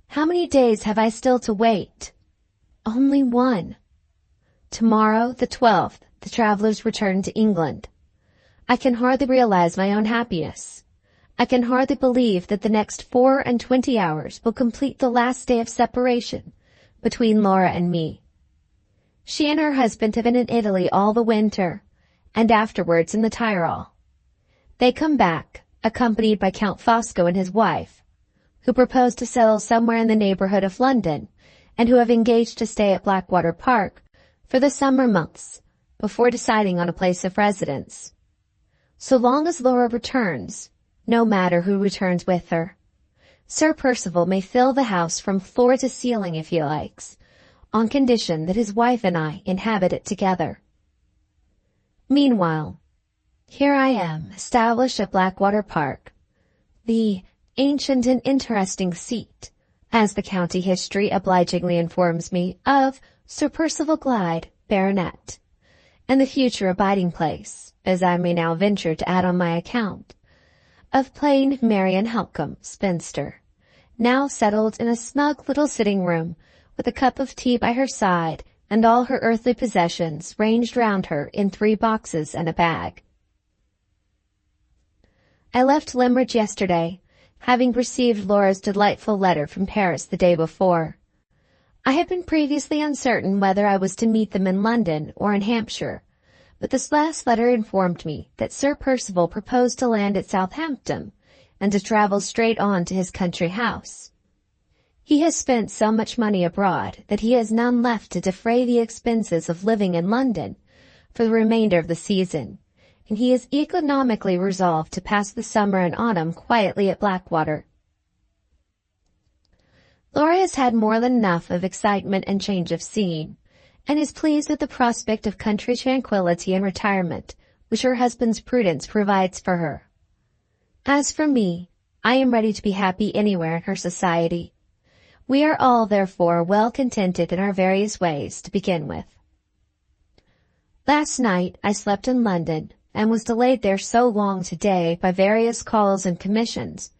How many days have I still to wait? Only one. Tomorrow, the 12th, the travelers return to England. I can hardly realize my own happiness. I can hardly believe that the next 24 hours will complete the last day of separation between Laura and me. She and her husband have been in Italy all the winter, and afterwards in the Tyrol. They come back, accompanied by Count Fosco and his wife, who propose to settle somewhere in the neighborhood of London, and who have engaged to stay at Blackwater Park for the summer months, before deciding on a place of residence. So long as Laura returns, no matter who returns with her, Sir Percival may fill the house from floor to ceiling if he likes, on condition that his wife and I inhabit it together. Meanwhile, here I am, established at Blackwater Park, the ancient and interesting seat, as the county history obligingly informs me, of Sir Percival Glyde, Baronet, and the future abiding place, as I may now venture to add on my account, of plain Marian Halcombe, spinster, now settled in a snug little sitting-room, with a cup of tea by her side, and all her earthly possessions ranged round her in 3 boxes and a bag. I left Limerick yesterday, having received Laura's delightful letter from Paris the day before. I had been previously uncertain whether I was to meet them in London or in Hampshire, but this last letter informed me that Sir Percival proposed to land at Southampton, and to travel straight on to his country house. He has spent so much money abroad that he has none left to defray the expenses of living in London for the remainder of the season, and he is economically resolved to pass the summer and autumn quietly at Blackwater. Laura has had more than enough of excitement and change of scene, and is pleased with the prospect of country tranquillity and retirement which her husband's prudence provides for her. As for me, I am ready to be happy anywhere in her society. We are all, therefore, well contented in our various ways, to begin with. Last night I slept in London, and was delayed there so long today by various calls and commissions,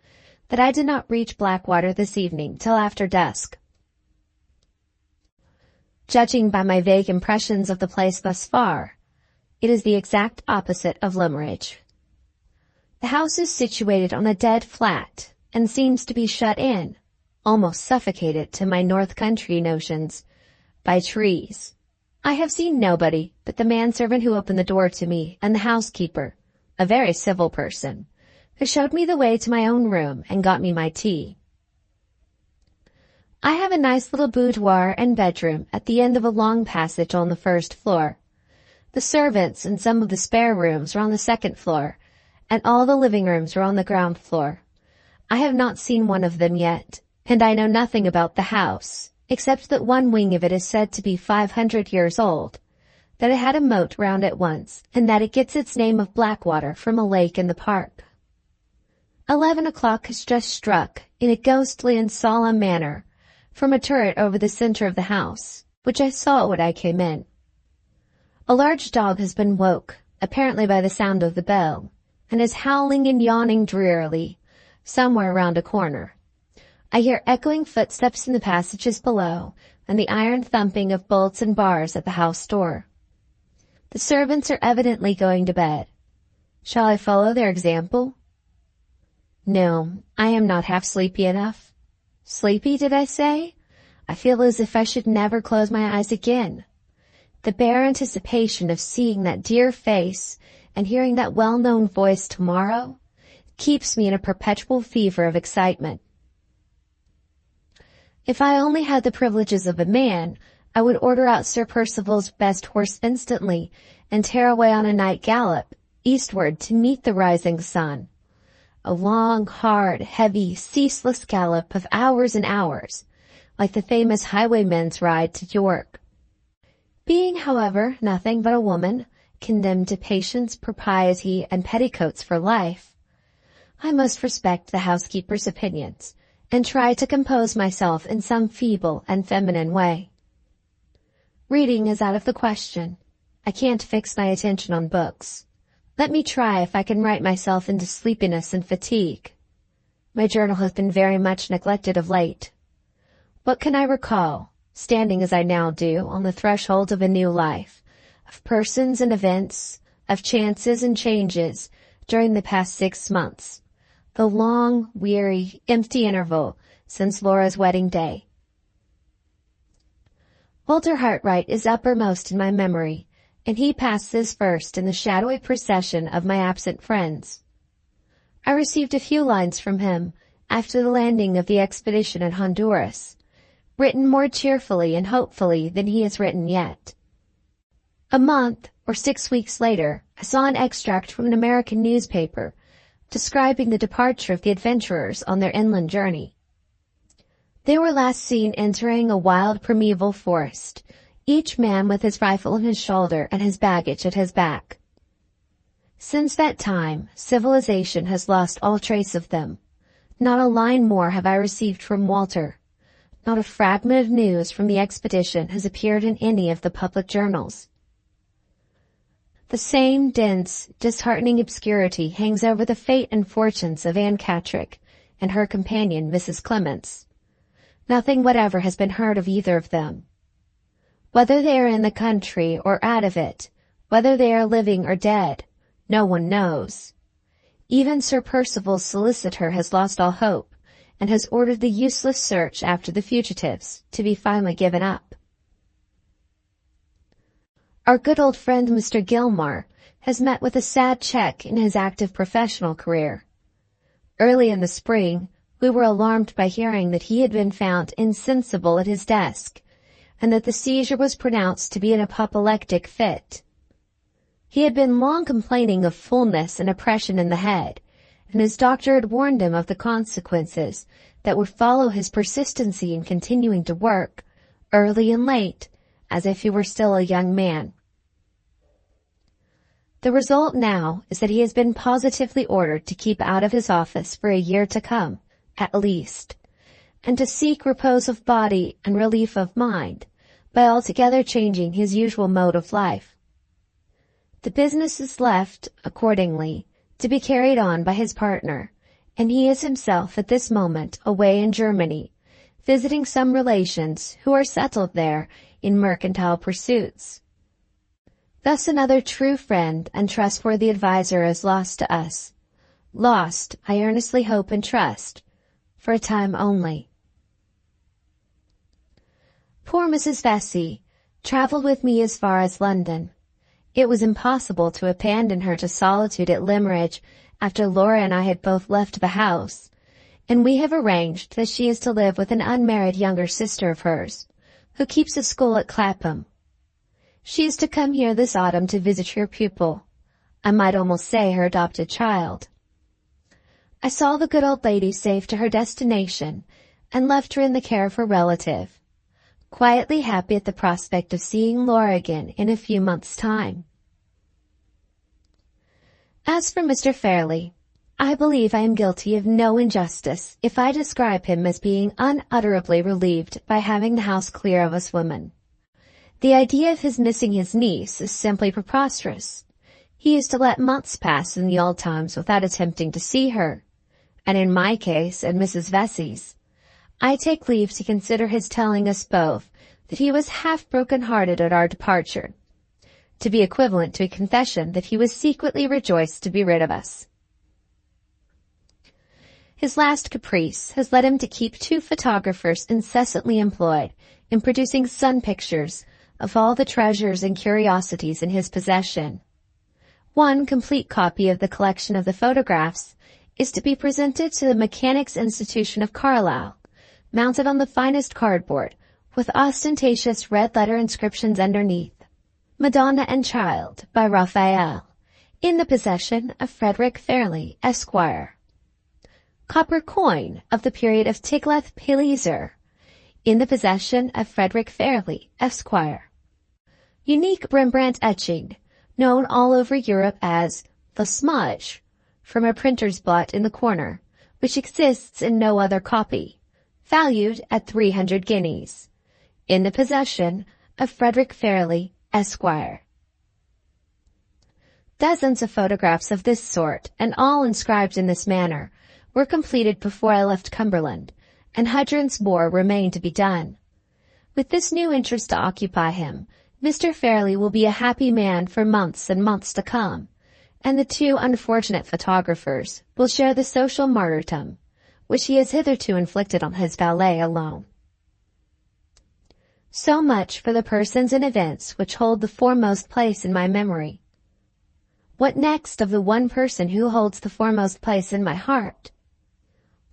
that I did not reach Blackwater this evening till after dusk. Judging by my vague impressions of the place thus far, it is the exact opposite of Limerick. The house is situated on a dead flat, and seems to be shut in, almost suffocated to my north country notions, by trees. I have seen nobody but the manservant who opened the door to me, and the housekeeper, a very civil person, who showed me the way to my own room and got me my tea. I have a nice little boudoir and bedroom at the end of a long passage on the first floor. The servants and some of the spare rooms are on the second floor, and all the living rooms are on the ground floor. I have not seen one of them yet, and I know nothing about the house, except that one wing of it is said to be 500 years old, that it had a moat round it once, and that it gets its name of Blackwater from a lake in the park. 11 o'clock has just struck, in a ghostly and solemn manner, from a turret over the center of the house, which I saw when I came in. A large dog has been woke, apparently by the sound of the bell, and is howling and yawning drearily, somewhere round a corner. I hear echoing footsteps in the passages below, and the iron thumping of bolts and bars at the house door. The servants are evidently going to bed. Shall I follow their example? No, I am not half sleepy enough. Sleepy, did I say? I feel as if I should never close my eyes again. The bare anticipation of seeing that dear face and hearing that well-known voice tomorrow keeps me in a perpetual fever of excitement. If I only had the privileges of a man, I would order out Sir Percival's best horse instantly and tear away on a night gallop, eastward to meet the rising sun. A long, hard, heavy, ceaseless gallop of hours and hours, like the famous highwaymen's ride to York. Being, however, nothing but a woman, condemned to patience, propriety, and petticoats for life, I must respect the housekeeper's opinions, and try to compose myself in some feeble and feminine way. Reading is out of the question, I can't fix my attention on books. Let me try if I can write myself into sleepiness and fatigue. My journal has been very much neglected of late. What can I recall, standing as I now do on the threshold of a new life, of persons and events, of chances and changes during the past 6 months, the long, weary, empty interval since Laura's wedding day? Walter Hartright is uppermost in my memory, and he passes first in the shadowy procession of my absent friends. I received a few lines from him after the landing of the expedition at Honduras, written more cheerfully and hopefully than he has written yet. A month or 6 weeks later, I saw an extract from an American newspaper describing the departure of the adventurers on their inland journey. They were last seen entering a wild primeval forest, each man with his rifle on his shoulder and his baggage at his back. Since that time, civilization has lost all trace of them. Not a line more have I received from Walter. Not a fragment of news from the expedition has appeared in any of the public journals. The same dense, disheartening obscurity hangs over the fate and fortunes of Anne Catrick and her companion, Mrs. Clements. Nothing whatever has been heard of either of them. Whether they are in the country or out of it, whether they are living or dead, no one knows. Even Sir Percival's solicitor has lost all hope, and has ordered the useless search after the fugitives to be finally given up. Our good old friend Mr. Gilmore has met with a sad check in his active professional career. Early in the spring, we were alarmed by hearing that he had been found insensible at his desk, and that the seizure was pronounced to be an apoplectic fit. He had been long complaining of fullness and oppression in the head, and his doctor had warned him of the consequences that would follow his persistency in continuing to work, early and late, as if he were still a young man. The result now is that he has been positively ordered to keep out of his office for a year to come, at least, and to seek repose of body and relief of mind by altogether changing his usual mode of life. The business is left, accordingly, to be carried on by his partner, and he is himself at this moment away in Germany, visiting some relations who are settled there in mercantile pursuits. Thus another true friend and trustworthy adviser is lost to us. Lost, I earnestly hope and trust, for a time only. Poor Mrs. Vesey travelled with me as far as London. It was impossible to abandon her to solitude at Limmeridge after Laura and I had both left the house, and we have arranged that she is to live with an unmarried younger sister of hers, who keeps a school at Clapham. She is to come here this autumn to visit your pupil. I might almost say her adopted child. I saw the good old lady safe to her destination, and left her in the care of her relative, quietly happy at the prospect of seeing Laura again in a few months' time. As for Mr. Fairlie, I believe I am guilty of no injustice if I describe him as being unutterably relieved by having the house clear of us women. The idea of his missing his niece is simply preposterous. He used to let months pass in the old times without attempting to see her, and in my case and Mrs. Vesey's, I take leave to consider his telling us both that he was half broken-hearted at our departure, to be equivalent to a confession that he was secretly rejoiced to be rid of us. His last caprice has led him to keep 2 photographers incessantly employed in producing sun pictures of all the treasures and curiosities in his possession. One complete copy of the collection of the photographs is to be presented to the Mechanics' Institution of Carlisle, mounted on the finest cardboard, with ostentatious red-letter inscriptions underneath. Madonna and Child, by Raphael, in the possession of Frederick Fairlie, Esquire. Copper coin of the period of Tiglath-Pileser, in the possession of Frederick Fairlie, Esquire. Unique Rembrandt etching, known all over Europe as the smudge, from a printer's blot in the corner, which exists in no other copy, valued at 300 guineas, in the possession of Frederick Fairlie, Esquire. Dozens of photographs of this sort, and all inscribed in this manner, were completed before I left Cumberland, and hundreds more remain to be done. With this new interest to occupy him, Mr. Fairlie will be a happy man for months and months to come, and the two unfortunate photographers will share the social martyrdom which he has hitherto inflicted on his valet alone. So much for the persons and events which hold the foremost place in my memory. What next of the one person who holds the foremost place in my heart?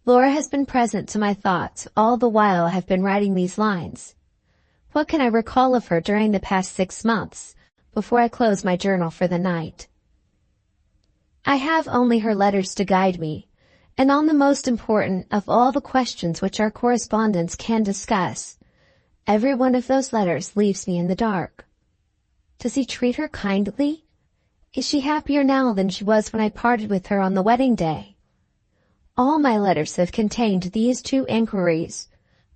Laura has been present to my thoughts all the while I have been writing these lines. What can I recall of her during the past 6 months, before I close my journal for the night? I have only her letters to guide me, and on the most important of all the questions which our correspondents can discuss, every one of those letters leaves me in the dark. Does he treat her kindly? Is she happier now than she was when I parted with her on the wedding day? All my letters have contained these two inquiries,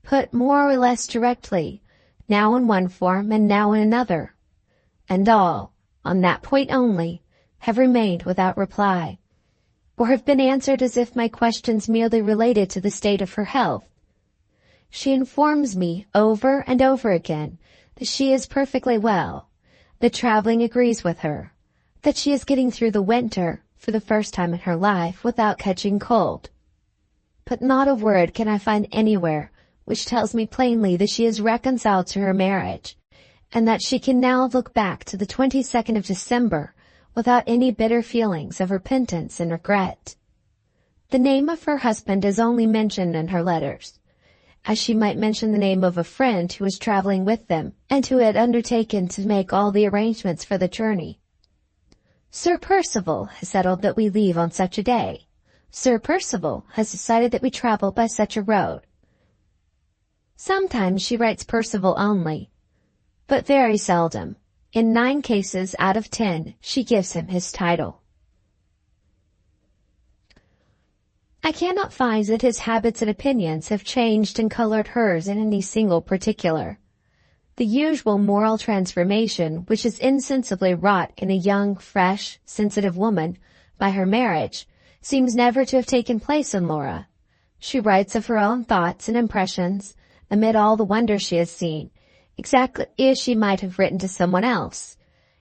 put more or less directly, now in one form and now in another, and all, on that point only, have remained without reply, or have been answered as if my questions merely related to the state of her health. She informs me over and over again that she is perfectly well, that traveling agrees with her, that she is getting through the winter, for the first time in her life, without catching cold. But not a word can I find anywhere which tells me plainly that she is reconciled to her marriage, and that she can now look back to the 22nd of December without any bitter feelings of repentance and regret. The name of her husband is only mentioned in her letters, as she might mention the name of a friend who was traveling with them and who had undertaken to make all the arrangements for the journey. Sir Percival has settled that we leave on such a day. Sir Percival has decided that we travel by such a road. Sometimes she writes Percival only, but very seldom. In 9 cases out of 10, she gives him his title. I cannot find that his habits and opinions have changed and colored hers in any single particular. The usual moral transformation which is insensibly wrought in a young, fresh, sensitive woman by her marriage seems never to have taken place in Laura. She writes of her own thoughts and impressions amid all the wonders she has seen, exactly as she might have written to someone else,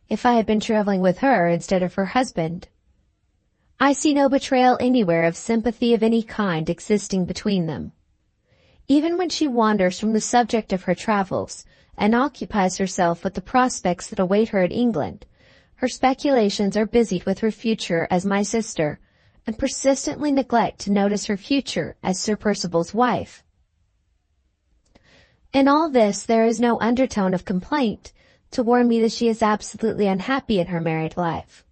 if I had been traveling with her instead of her husband. I see no betrayal anywhere of sympathy of any kind existing between them. Even when she wanders from the subject of her travels, and occupies herself with the prospects that await her in England, her speculations are busied with her future as my sister, and persistently neglect to notice her future as Sir Percival's wife. In all this there is no undertone of complaint to warn me that she is absolutely unhappy in her married life.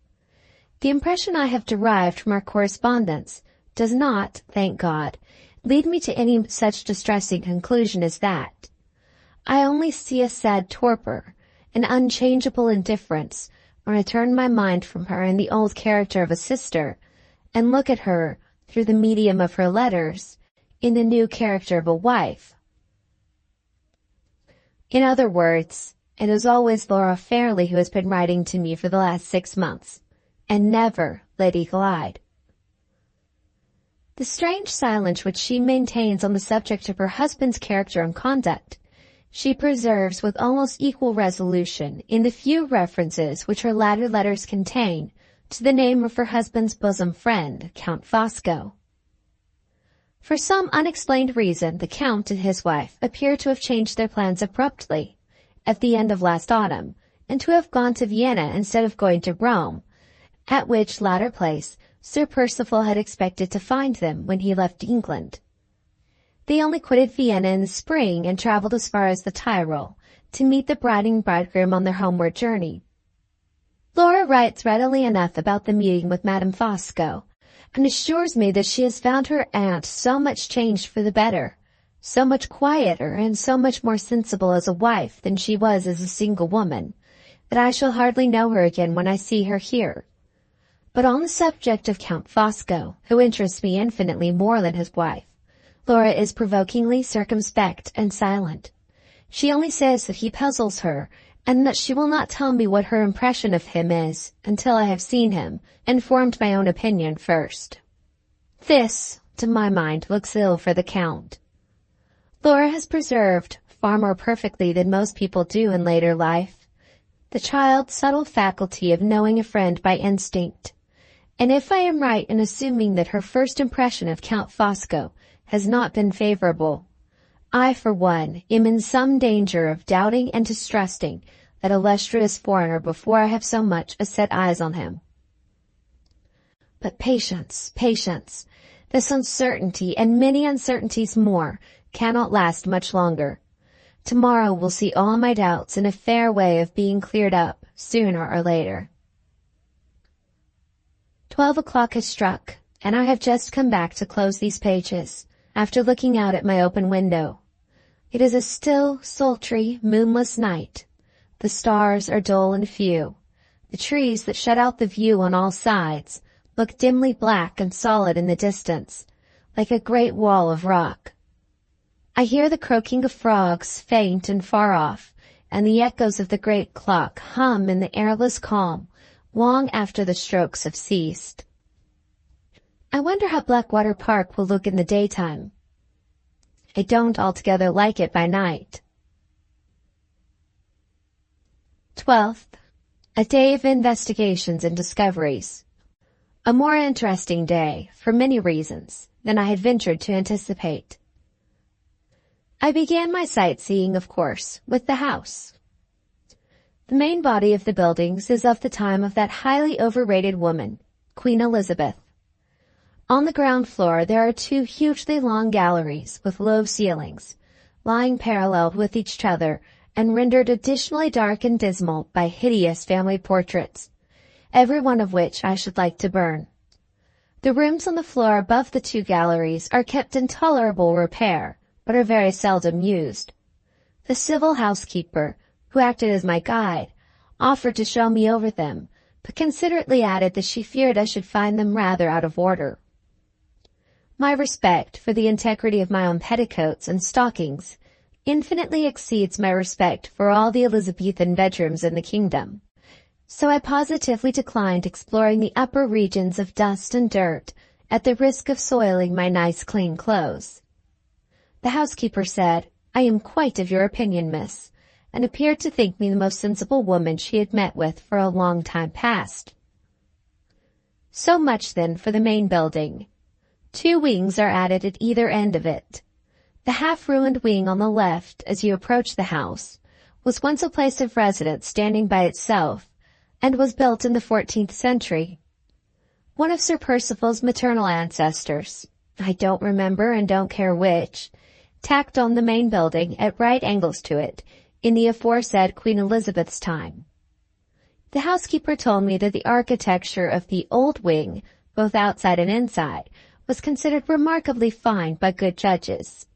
The impression I have derived from our correspondence does not, thank God, lead me to any such distressing conclusion as that. I only see a sad torpor, an unchangeable indifference, when I turn my mind from her in the old character of a sister, and look at her, through the medium of her letters, in the new character of a wife. In other words, it is always Laura Fairlie who has been writing to me for the last 6 months, and never Lady Glyde. The strange silence which she maintains on the subject of her husband's character and conduct, she preserves with almost equal resolution in the few references which her latter letters contain to the name of her husband's bosom friend, Count Fosco. For some unexplained reason, the Count and his wife appear to have changed their plans abruptly at the end of last autumn, and to have gone to Vienna instead of going to Rome, at which latter place Sir Percival had expected to find them when he left England. They only quitted Vienna in the spring and traveled as far as the Tyrol to meet the bride and bridegroom on their homeward journey. Laura writes readily enough about the meeting with Madame Fosco, and assures me that she has found her aunt so much changed for the better, so much quieter and so much more sensible as a wife than she was as a single woman, that I shall hardly know her again when I see her here. But on the subject of Count Fosco, who interests me infinitely more than his wife, Laura is provokingly circumspect and silent. She only says that he puzzles her, and that she will not tell me what her impression of him is until I have seen him and formed my own opinion first. This, to my mind, looks ill for the Count. Laura has preserved, far more perfectly than most people do in later life, the child's subtle faculty of knowing a friend by instinct, and if I am right in assuming that her first impression of Count Fosco has not been favorable, I, for one, am in some danger of doubting and distrusting that illustrious foreigner before I have so much as set eyes on him. But patience, patience. This uncertainty, and many uncertainties more, cannot last much longer. Tomorrow will see all my doubts in a fair way of being cleared up, sooner or later. 12 o'clock has struck, and I have just come back to close these pages, after looking out at my open window. It is a still, sultry, moonless night. The stars are dull and few. The trees that shut out the view on all sides look dimly black and solid in the distance, like a great wall of rock. I hear the croaking of frogs faint and far off, and the echoes of the great clock hum in the airless calm, long after the strokes have ceased. I wonder how Blackwater Park will look in the daytime. I don't altogether like it by night. 12th, a day of investigations and discoveries. A more interesting day, for many reasons, than I had ventured to anticipate. I began my sightseeing, of course, with the house. The main body of the buildings is of the time of that highly overrated woman, Queen Elizabeth. On the ground floor there are two hugely long galleries with low ceilings, lying parallel with each other and rendered additionally dark and dismal by hideous family portraits, every one of which I should like to burn. The rooms on the floor above the two galleries are kept in tolerable repair, but are very seldom used. The civil housekeeper, who acted as my guide, offered to show me over them, but considerately added that she feared I should find them rather out of order. My respect for the integrity of my own petticoats and stockings infinitely exceeds my respect for all the Elizabethan bedrooms in the kingdom, so I positively declined exploring the upper regions of dust and dirt at the risk of soiling my nice clean clothes. The housekeeper said, "I am quite of your opinion, miss," and appeared to think me the most sensible woman she had met with for a long time past. So much, then, for the main building. 2 wings are added at either end of it. The half-ruined wing on the left, as you approach the house, was once a place of residence standing by itself, and was built in the 14th century. One of Sir Percival's maternal ancestors, I don't remember and don't care which, tacked on the main building at right angles to it in the aforesaid Queen Elizabeth's time. The housekeeper told me that the architecture of the old wing, both outside and inside, was considered remarkably fine by good judges.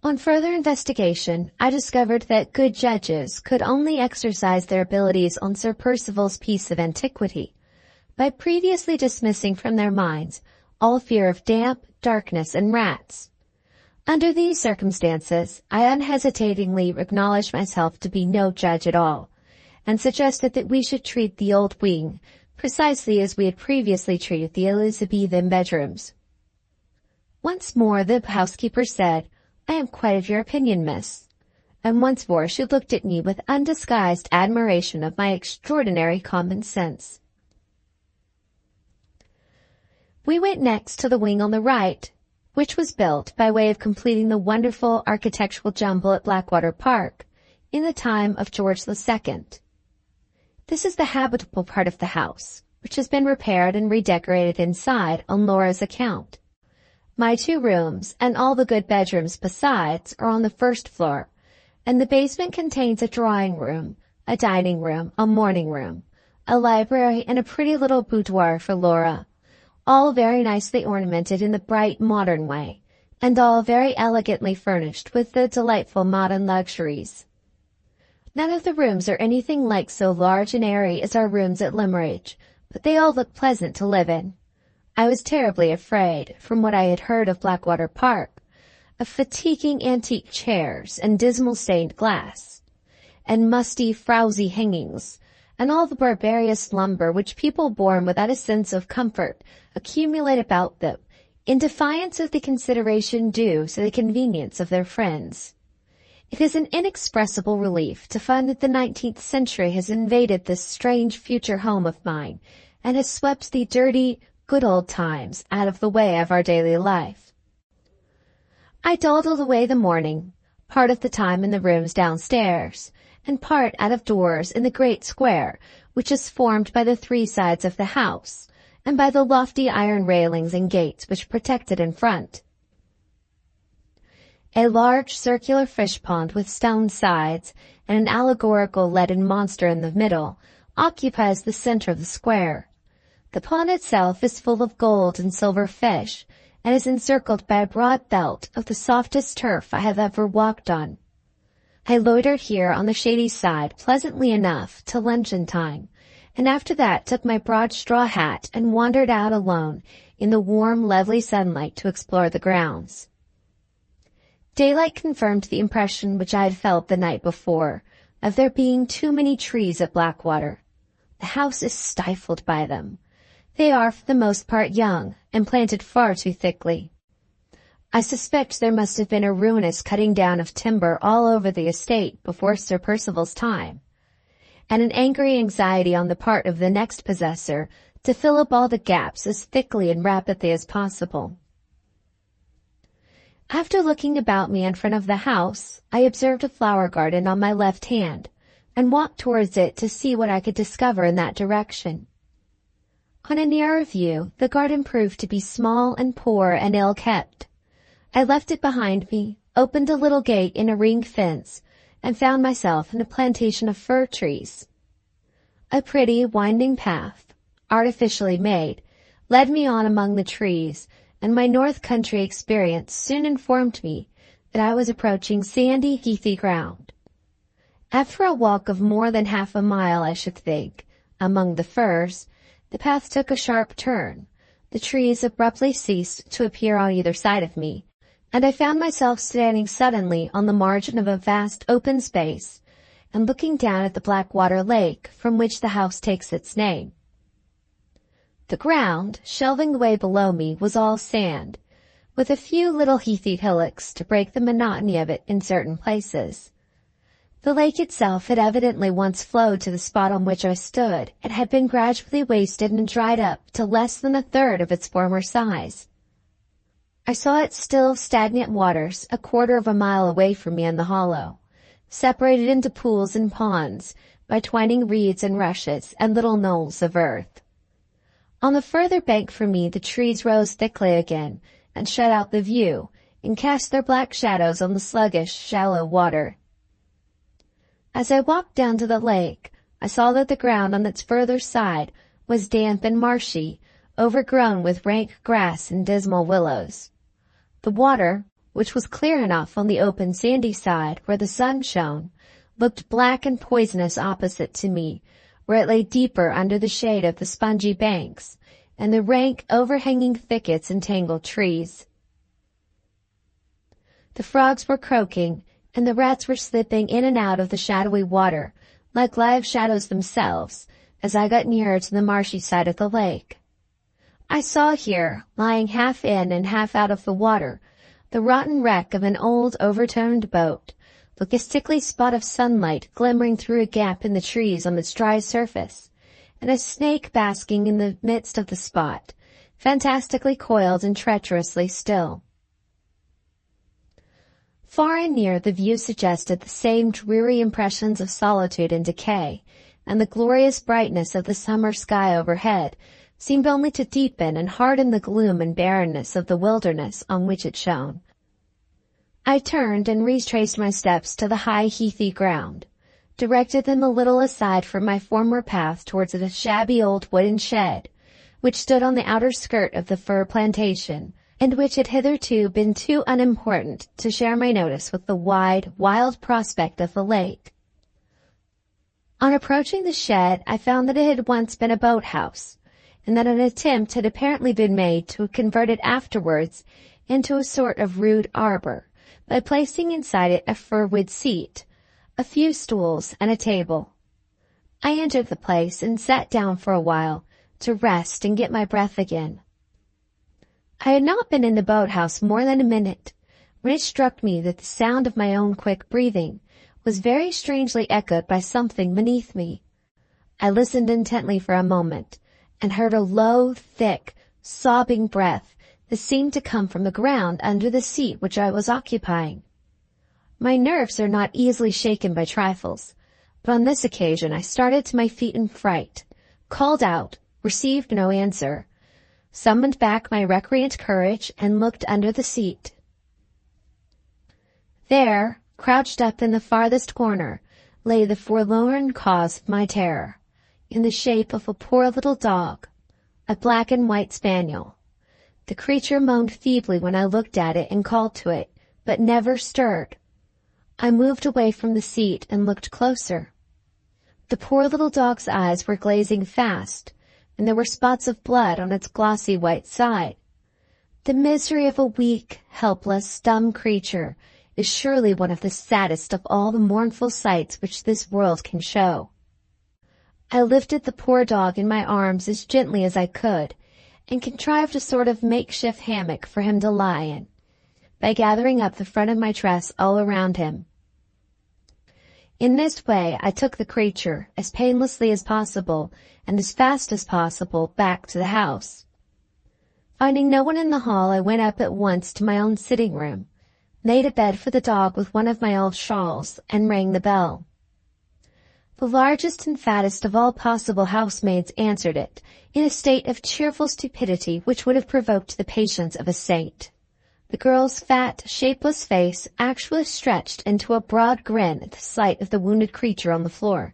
On further investigation, I discovered that good judges could only exercise their abilities on Sir Percival's piece of antiquity by previously dismissing from their minds all fear of damp, darkness, and rats. Under these circumstances, I unhesitatingly acknowledged myself to be no judge at all, and suggested that we should treat the old wing precisely as we had previously treated the Elizabethan bedrooms. Once more the housekeeper said, "I am quite of your opinion, miss," and once more she looked at me with undisguised admiration of my extraordinary common sense. We went next to the wing on the right, which was built by way of completing the wonderful architectural jumble at Blackwater Park in the time of George II. This is the habitable part of the house, which has been repaired and redecorated inside on Laura's account. My 2 rooms, and all the good bedrooms besides, are on the first floor, and the basement contains a drawing room, a dining room, a morning room, a library, and a pretty little boudoir for Laura, all very nicely ornamented in the bright modern way, and all very elegantly furnished with the delightful modern luxuries. None of the rooms are anything like so large and airy as our rooms at Limmeridge, but they all look pleasant to live in. I was terribly afraid, from what I had heard of Blackwater Park, of fatiguing antique chairs and dismal stained glass, and musty, frowsy hangings, and all the barbarous lumber which people born without a sense of comfort accumulate about them, in defiance of the consideration due to the convenience of their friends. It is an inexpressible relief to find that the 19th century has invaded this strange future home of mine, and has swept the dirty, good old times out of the way of our daily life. I dawdled away the morning, part of the time in the rooms downstairs, and part out of doors in the great square, which is formed by the three sides of the house, and by the lofty iron railings and gates which protect it in front. A large circular fish pond with stone sides and an allegorical leaden monster in the middle occupies the center of the square. The pond itself is full of gold and silver fish, and is encircled by a broad belt of the softest turf I have ever walked on. I loitered here on the shady side pleasantly enough till luncheon time, and after that took my broad straw hat and wandered out alone in the warm, lovely sunlight to explore the grounds. Daylight confirmed the impression which I had felt the night before, of there being too many trees at Blackwater. The house is stifled by them. They are for the most part young, and planted far too thickly. I suspect there must have been a ruinous cutting down of timber all over the estate before Sir Percival's time, and an angry anxiety on the part of the next possessor to fill up all the gaps as thickly and rapidly as possible. After looking about me in front of the house, I observed a flower garden on my left hand, and walked towards it to see what I could discover in that direction. On a nearer view, the garden proved to be small and poor and ill-kept. I left it behind me, opened a little gate in a ring fence, and found myself in a plantation of fir trees. A pretty, winding path, artificially made, led me on among the trees, and my north country experience soon informed me that I was approaching sandy, heathy ground. After a walk of more than half a mile, I should think, among the firs, the path took a sharp turn, the trees abruptly ceased to appear on either side of me, and I found myself standing suddenly on the margin of a vast open space, and looking down at the Blackwater Lake from which the house takes its name. The ground, shelving away below me, was all sand, with a few little heathy hillocks to break the monotony of it in certain places. The lake itself had evidently once flowed to the spot on which I stood, and had been gradually wasted and dried up to less than a third of its former size. I saw its still, stagnant waters a quarter of a mile away from me in the hollow, separated into pools and ponds by twining reeds and rushes and little knolls of earth. On the further bank from me the trees rose thickly again, and shut out the view, and cast their black shadows on the sluggish, shallow water. As I walked down to the lake, I saw that the ground on its further side was damp and marshy, overgrown with rank grass and dismal willows. The water, which was clear enough on the open sandy side where the sun shone, looked black and poisonous opposite to me, where it lay deeper under the shade of the spongy banks and the rank, overhanging thickets and tangled trees. The frogs were croaking, and the rats were slipping in and out of the shadowy water, like live shadows themselves, as I got nearer to the marshy side of the lake. I saw here, lying half in and half out of the water, the rotten wreck of an old, overturned boat, like a sickly spot of sunlight glimmering through a gap in the trees on its dry surface, and a snake basking in the midst of the spot, fantastically coiled and treacherously still. Far and near the view suggested the same dreary impressions of solitude and decay, and the glorious brightness of the summer sky overhead seemed only to deepen and harden the gloom and barrenness of the wilderness on which it shone. I turned and retraced my steps to the high heathy ground, directed them a little aside from my former path towards a shabby old wooden shed, which stood on the outer skirt of the fir plantation, and which had hitherto been too unimportant to share my notice with the wide, wild prospect of the lake. On approaching the shed, I found that it had once been a boathouse, and that an attempt had apparently been made to convert it afterwards into a sort of rude arbor, by placing inside it a firwood seat, a few stools, and a table. I entered the place and sat down for a while to rest and get my breath again. I had not been in the boathouse more than a minute when it struck me that the sound of my own quick breathing was very strangely echoed by something beneath me. I listened intently for a moment and heard a low, thick, sobbing breath that seemed to come from the ground under the seat which I was occupying. My nerves are not easily shaken by trifles, but on this occasion I started to my feet in fright, called out, received no answer, summoned back my recreant courage, and looked under the seat. There, crouched up in the farthest corner, lay the forlorn cause of my terror, in the shape of a poor little dog, a black and white spaniel. The creature moaned feebly when I looked at it and called to it, but never stirred. I moved away from the seat and looked closer. The poor little dog's eyes were glazing fast, and there were spots of blood on its glossy white side. The misery of a weak, helpless, dumb creature is surely one of the saddest of all the mournful sights which this world can show. I lifted the poor dog in my arms as gently as I could, and contrived a sort of makeshift hammock for him to lie in, by gathering up the front of my dress all around him. In this way I took the creature, as painlessly as possible and as fast as possible, back to the house. Finding no one in the hall, I went up at once to my own sitting room, made a bed for the dog with one of my old shawls, and rang the bell. The largest and fattest of all possible housemaids answered it, in a state of cheerful stupidity which would have provoked the patience of a saint. The girl's fat, shapeless face actually stretched into a broad grin at the sight of the wounded creature on the floor.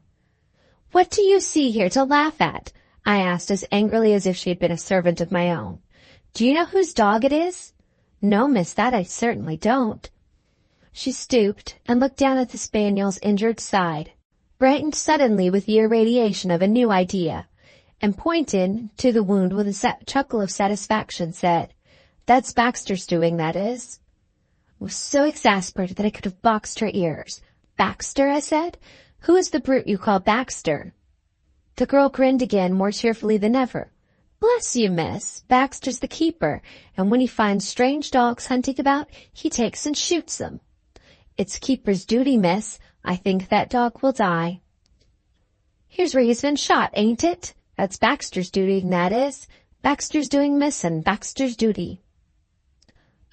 "What do you see here to laugh at?" I asked as angrily as if she had been a servant of my own. "Do you know whose dog it is?" "No, miss, that I certainly don't." She stooped and looked down at the spaniel's injured side, brightened suddenly with the irradiation of a new idea, and pointing to the wound with a chuckle of satisfaction, said, "That's Baxter's doing, that is." I was so exasperated that I could have boxed her ears. "Baxter?" I said. "Who is the brute you call Baxter?" The girl grinned again, more cheerfully than ever. "Bless you, miss, Baxter's the keeper, and when he finds strange dogs hunting about, he takes and shoots them. It's keeper's duty, miss. I think that dog will die." "Here's where he's been shot, ain't it? That's Baxter's duty, that is. Baxter's doing, miss, and Baxter's duty."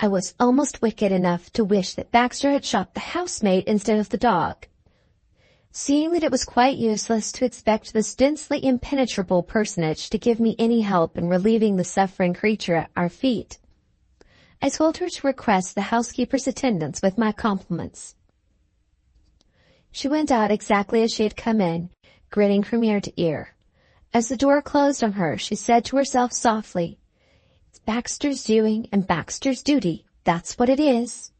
I was almost wicked enough to wish that Baxter had shot the housemaid instead of the dog. Seeing that it was quite useless to expect this densely impenetrable personage to give me any help in relieving the suffering creature at our feet, I told her to request the housekeeper's attendance with my compliments. She went out exactly as she had come in, grinning from ear to ear. As the door closed on her, she said to herself softly, "It's Baxter's doing and Baxter's duty, that's what it is."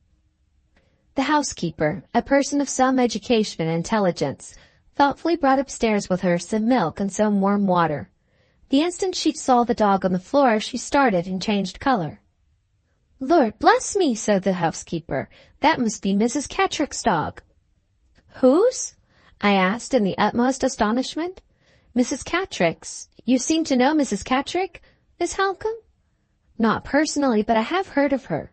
The housekeeper, a person of some education and intelligence, thoughtfully brought upstairs with her some milk and some warm water. The instant she saw the dog on the floor, she started and changed color. "Lord bless me," said the housekeeper, "that must be Mrs. Cattrick's dog." "Whose?" I asked in the utmost astonishment. "Mrs. Cattrick's. You seem to know Mrs. Cattrick, Miss Halcombe?" "Not personally, but I have heard of her.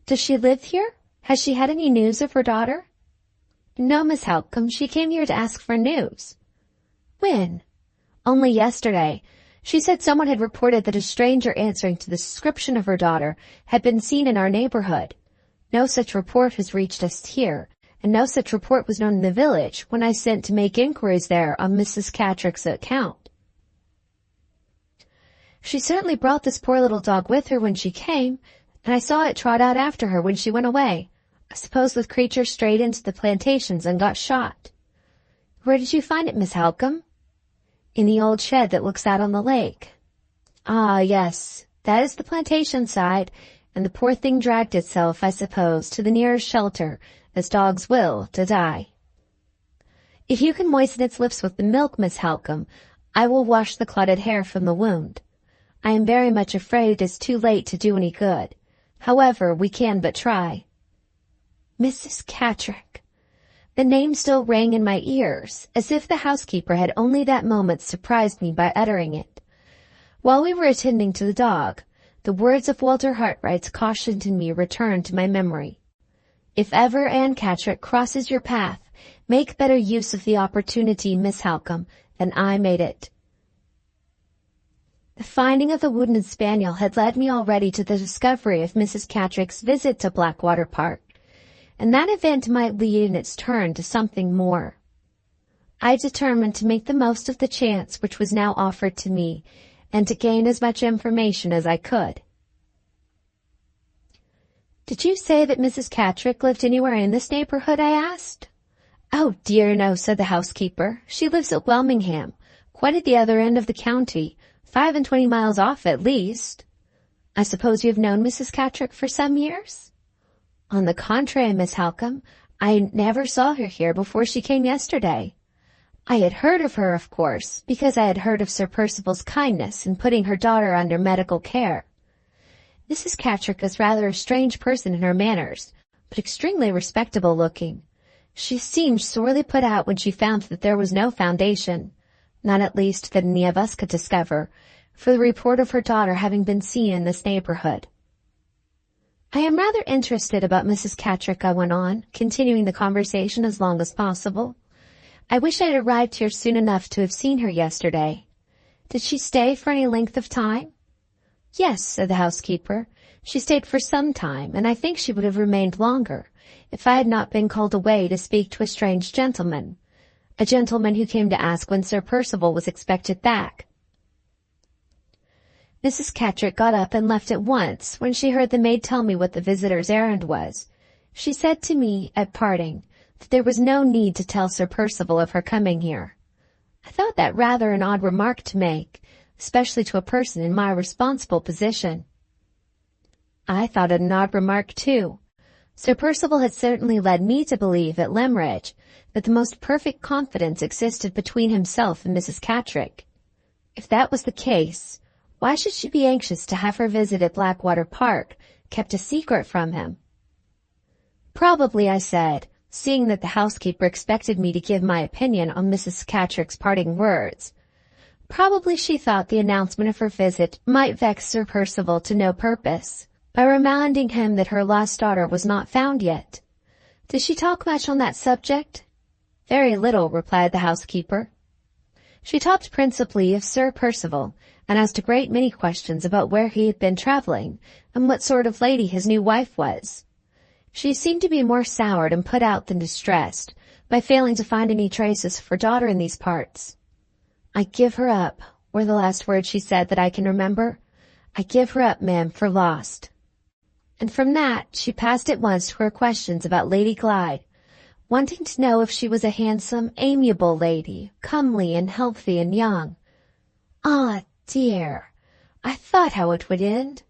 Does she live here? Has she had any news of her daughter?" "No, Miss Halcombe, she came here to ask for news." "When?" "Only yesterday. She said someone had reported that a stranger answering to the description of her daughter had been seen in our neighborhood. No such report has reached us here, and no such report was known in the village when I sent to make inquiries there on Mrs. Cattrick's account." "She certainly brought this poor little dog with her when she came, and I saw it trot out after her when she went away. I suppose the creature strayed into the plantations and got shot." "Where did you find it, Miss Halcombe?" "In the old shed that looks out on the lake." "Ah, yes, that is the plantation side, and the poor thing dragged itself, I suppose, to the nearest shelter, as dogs will, to die." "If you can moisten its lips with the milk, Miss Halcombe, I will wash the clotted hair from the wound. I am very much afraid it is too late to do any good. However, we can but try." "Mrs. Cattrick! The name still rang in my ears, as if the housekeeper had only that moment surprised me by uttering it. While we were attending to the dog, the words of Walter Hartright's caution to me returned to my memory. If ever Anne Catterick crosses your path, make better use of the opportunity, Miss Halcombe, than I made it. The finding of the wounded spaniel had led me already to the discovery of Mrs. Catterick's visit to Blackwater Park, and that event might lead in its turn to something more. I determined to make the most of the chance which was now offered to me, and to gain as much information as I could. "Did you say that Mrs. Catterick lived anywhere in this neighborhood?" I asked. "Oh dear, no," said the housekeeper. "She lives at Welmingham, quite at the other end of the county, 25 miles off at least." "I suppose you have known Mrs. Catterick for some years?" "On the contrary, Miss Halcombe, I never saw her here before she came yesterday. I had heard of her, of course, because I had heard of Sir Percival's kindness in putting her daughter under medical care. Mrs. Catterick is rather a strange person in her manners, but extremely respectable looking. She seemed sorely put out when she found that there was no foundation, not at least that any of us could discover, for the report of her daughter having been seen in this neighborhood." "I am rather interested about Mrs. Catterick," I went on, continuing the conversation as long as possible. "I wish I had arrived here soon enough to have seen her yesterday. Did she stay for any length of time?" "Yes," said the housekeeper. "She stayed for some time, and I think she would have remained longer, if I had not been called away to speak to a strange gentleman, a gentleman who came to ask when Sir Percival was expected back." Mrs. Catterick got up and left at once when she heard the maid tell me what the visitor's errand was. She said to me, at parting, that there was no need to tell Sir Percival of her coming here. I thought that rather an odd remark to make, especially to a person in my responsible position. I thought it an odd remark, too. Sir Percival had certainly led me to believe at Lemridge that the most perfect confidence existed between himself and Mrs. Catterick. If that was the case, why should she be anxious to have her visit at Blackwater Park kept a secret from him? "Probably," I said, seeing that the housekeeper expected me to give my opinion on Mrs. Catterick's parting words. "Probably she thought the announcement of her visit might vex Sir Percival to no purpose, by reminding him that her lost daughter was not found yet. Did she talk much on that subject?" "Very little," replied the housekeeper. "She talked principally of Sir Percival, and asked a great many questions about where he had been travelling, and what sort of lady his new wife was. She seemed to be more soured and put out than distressed, by failing to find any traces of her daughter in these parts. 'I give her up,' were the last words she said that I can remember. 'I give her up, ma'am, for lost.' And from that she passed at once to her questions about Lady Glyde, wanting to know if she was a handsome, amiable lady, comely and healthy and young. Ah, dear, I thought how it would end.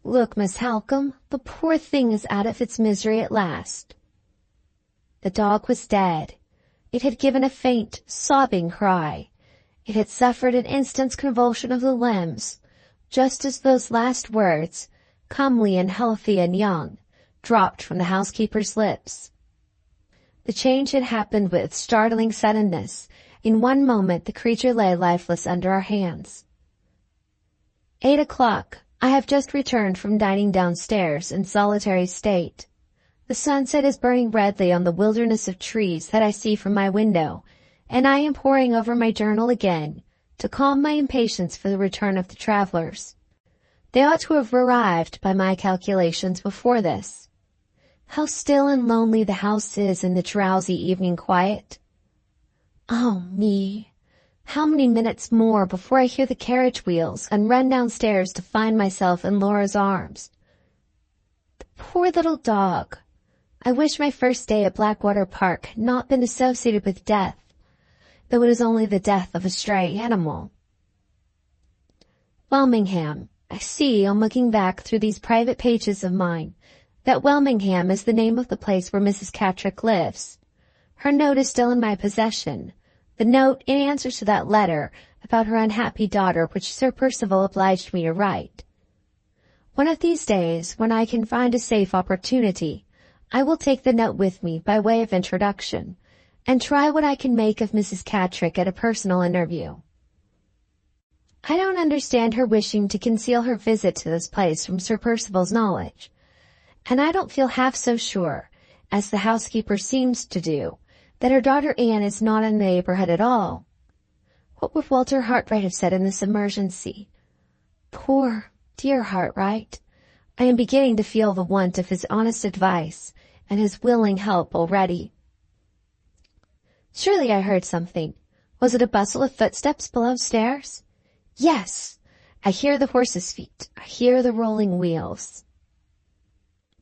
Look, Miss Halcombe, the poor thing is out of its misery at last." The dog was dead. It had given a faint, sobbing cry. It had suffered an instant's convulsion of the limbs, just as those last words, "comely and healthy and young," dropped from the housekeeper's lips. The change had happened with startling suddenness. In one moment the creature lay lifeless under our hands. 8 o'clock. I have just returned from dining downstairs in solitary state. The sunset is burning redly on the wilderness of trees that I see from my window, and I am poring over my journal again to calm my impatience for the return of the travelers. They ought to have arrived by my calculations before this. How still and lonely the house is in the drowsy evening quiet. Oh, me! How many minutes more before I hear the carriage wheels and run downstairs to find myself in Laura's arms. The poor little dog! I wish my first day at Blackwater Park had not been associated with death, though it is only the death of a stray animal. Welmingham. I see, on looking back through these private pages of mine, that Welmingham is the name of the place where Mrs. Catterick lives. Her note is still in my possession, the note in answer to that letter about her unhappy daughter which Sir Percival obliged me to write. One of these days, when I can find a safe opportunity, I will take the note with me by way of introduction, and try what I can make of Mrs. Catterick at a personal interview. I don't understand her wishing to conceal her visit to this place from Sir Percival's knowledge, and I don't feel half so sure, as the housekeeper seems to do, that her daughter Anne is not in the neighbourhood at all. What would Walter Hartright have said in this emergency? Poor, dear Hartright. I am beginning to feel the want of his honest advice and his willing help already. Surely I heard something. Was it a bustle of footsteps below stairs? Yes, I hear the horses' feet. I hear the rolling wheels.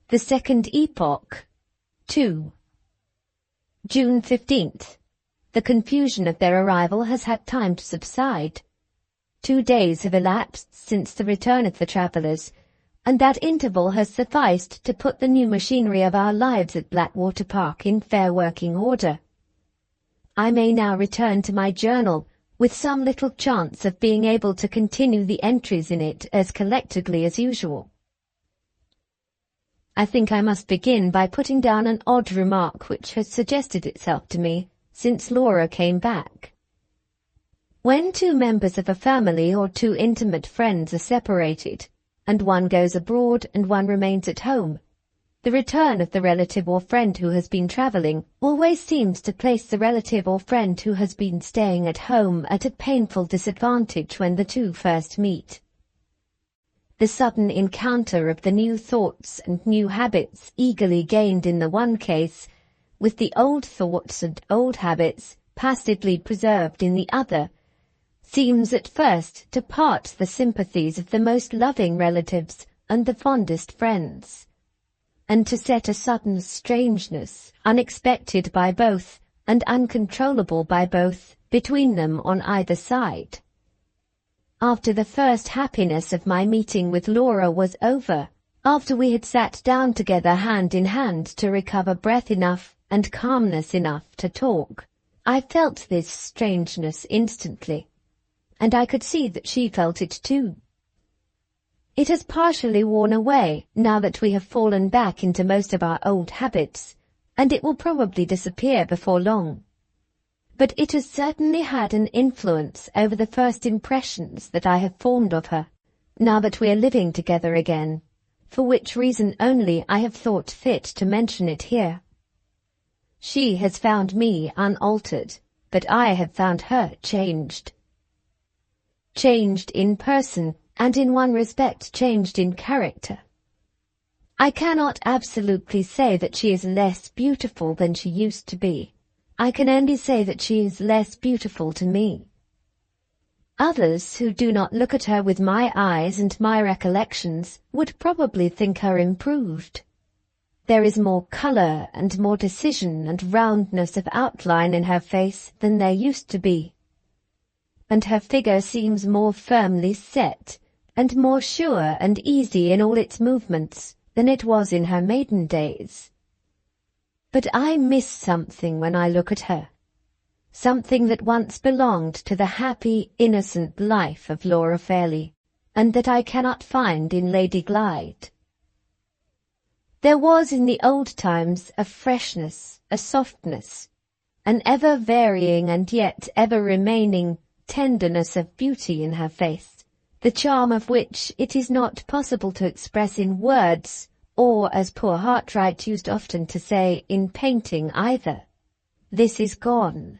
The second epoch. 2. June 15th. The confusion of their arrival has had time to subside. 2 days have elapsed since the return of the travellers, and that interval has sufficed to put the new machinery of our lives at Blackwater Park in fair working order. I may now return to my journal with some little chance of being able to continue the entries in it as collectedly as usual. I think I must begin by putting down an odd remark which has suggested itself to me since Laura came back. When two members of a family or two intimate friends are separated, and one goes abroad and one remains at home, the return of the relative or friend who has been travelling always seems to place the relative or friend who has been staying at home at a painful disadvantage when the two first meet. The sudden encounter of the new thoughts and new habits eagerly gained in the one case, with the old thoughts and old habits passively preserved in the other, seems at first to part the sympathies of the most loving relatives and the fondest friends, and to set a sudden strangeness, unexpected by both and uncontrollable by both, between them on either side. After the first happiness of my meeting with Laura was over, after we had sat down together hand in hand to recover breath enough and calmness enough to talk, I felt this strangeness instantly, and I could see that she felt it too. It has partially worn away now that we have fallen back into most of our old habits, and it will probably disappear before long. But it has certainly had an influence over the first impressions that I have formed of her, now that we are living together again, for which reason only I have thought fit to mention it here. She has found me unaltered, but I have found her changed. Changed in person, and in one respect changed in character. I cannot absolutely say that she is less beautiful than she used to be. I can only say that she is less beautiful to me. Others who do not look at her with my eyes and my recollections would probably think her improved. There is more colour and more decision and roundness of outline in her face than there used to be, and her figure seems more firmly set and more sure and easy in all its movements than it was in her maiden days. But I miss something when I look at her, something that once belonged to the happy, innocent life of Laura Fairlie, and that I cannot find in Lady Glyde. There was in the old times a freshness, a softness, an ever-varying and yet ever-remaining tenderness of beauty in her face, the charm of which it is not possible to express in words, or, as poor Hartright used often to say, in painting either. This is gone.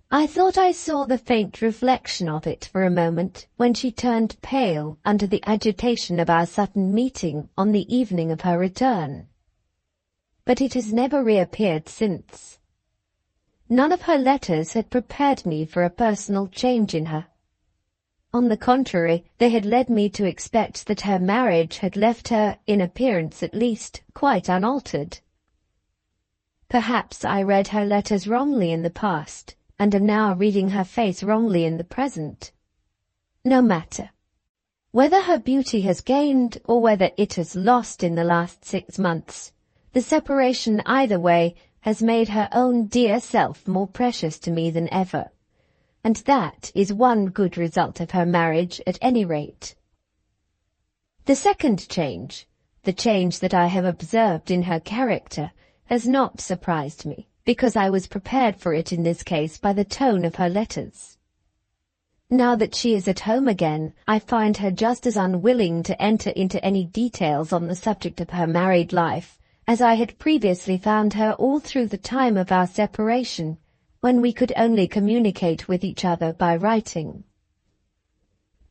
I thought I saw the faint reflection of it for a moment when she turned pale under the agitation of our sudden meeting on the evening of her return. But it has never reappeared since. None of her letters had prepared me for a personal change in her. On the contrary, they had led me to expect that her marriage had left her, in appearance at least, quite unaltered. Perhaps I read her letters wrongly in the past, and am now reading her face wrongly in the present. No matter. Whether her beauty has gained or whether it has lost in the last 6 months, the separation either way has made her own dear self more precious to me than ever. And that is one good result of her marriage at any rate. The second change, The change that I have observed in her character has not surprised me, because I was prepared for it in this case by the tone of her letters. Now that she is at home again, I find her just as unwilling to enter into any details on the subject of her married life as I had previously found her all through the time of our separation, when we could only communicate with each other by writing.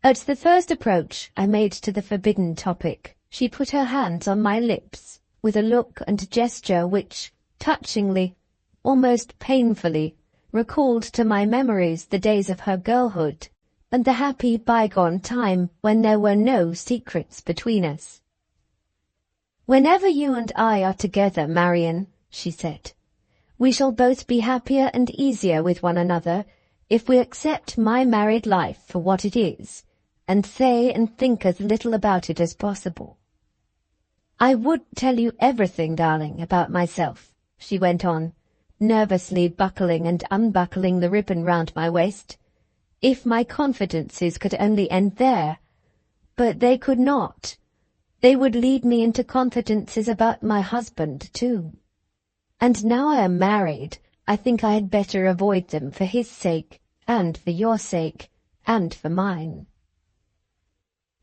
At the first approach I made to the forbidden topic, she put her hands on my lips, with a look and gesture which, touchingly, almost painfully, recalled to my memories the days of her girlhood, and the happy bygone time when there were no secrets between us. "Whenever you and I are together, Marian," she said, "we shall both be happier and easier with one another if we accept my married life for what it is, and say and think as little about it as possible. I would tell you everything, darling, about myself," she went on, nervously buckling and unbuckling the ribbon round my waist, "if my confidences could only end there. But they could not. They would lead me into confidences about my husband, too. And now I am married, I think I had better avoid them for his sake, and for your sake, and for mine.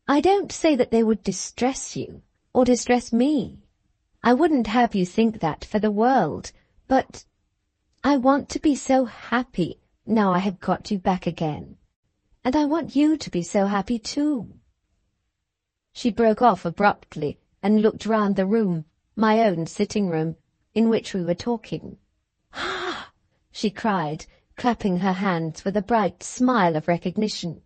I don't say that they would distress you, or distress me. I wouldn't have you think that for the world, but I want to be so happy now I have got you back again, and I want you to be so happy too." She broke off abruptly and looked round the room, my own sitting room, in which we were talking. "Ah!" she cried, clapping her hands with a bright smile of recognition.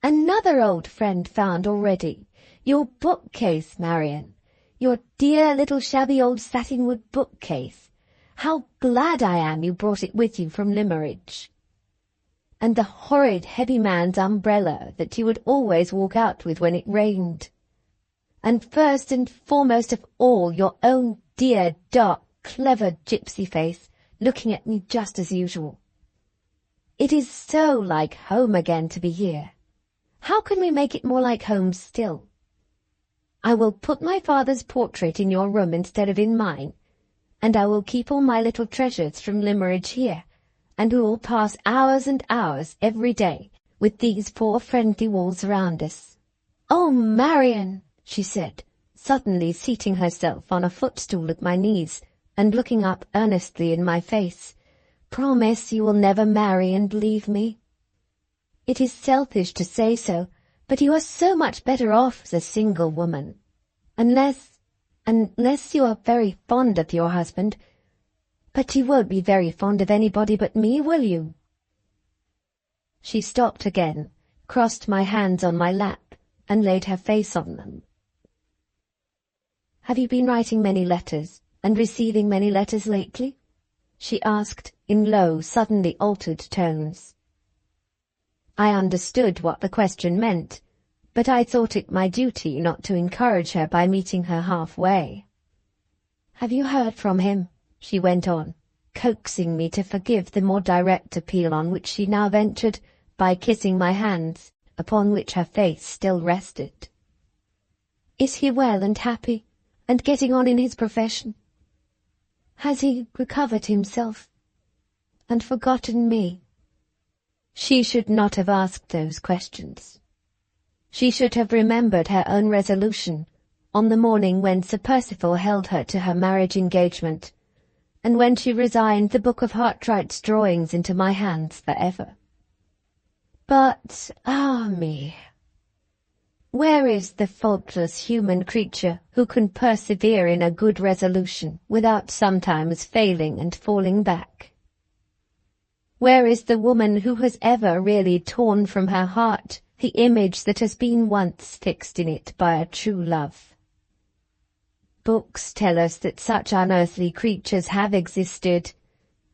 "Another old friend found already. Your bookcase, Marian. Your dear little shabby old satinwood bookcase. How glad I am you brought it with you from Limmeridge. And the horrid heavy man's umbrella that you would always walk out with when it rained. And first and foremost of all, your own dear, dark, clever gypsy face, looking at me just as usual. It is so like home again to be here. How can we make it more like home still? I will put my father's portrait in your room instead of in mine, and I will keep all my little treasures from Limmeridge here, and we will pass hours and hours every day with these four friendly walls around us. Oh, Marian!" she said, suddenly seating herself on a footstool at my knees and looking up earnestly in my face, "promise you will never marry and leave me. It is selfish to say so, but you are so much better off as a single woman. Unless you are very fond of your husband. But you won't be very fond of anybody but me, will you?" She stopped again, crossed my hands on my lap, and laid her face on them. "Have you been writing many letters, and receiving many letters lately?" she asked, in low, suddenly altered tones. I understood what the question meant, but I thought it my duty not to encourage her by meeting her halfway. "Have you heard from him?" she went on, coaxing me to forgive the more direct appeal on which she now ventured, by kissing my hands, upon which her face still rested. "Is he well and happy, and getting on in his profession? Has he recovered himself, and forgotten me?" She should not have asked those questions. She should have remembered her own resolution on the morning when Sir Percival held her to her marriage engagement, and when she resigned the book of Hartright's drawings into my hands for ever. But, ah me! Where is the faultless human creature who can persevere in a good resolution without sometimes failing and falling back? Where is the woman who has ever really torn from her heart the image that has been once fixed in it by a true love? Books tell us that such unearthly creatures have existed,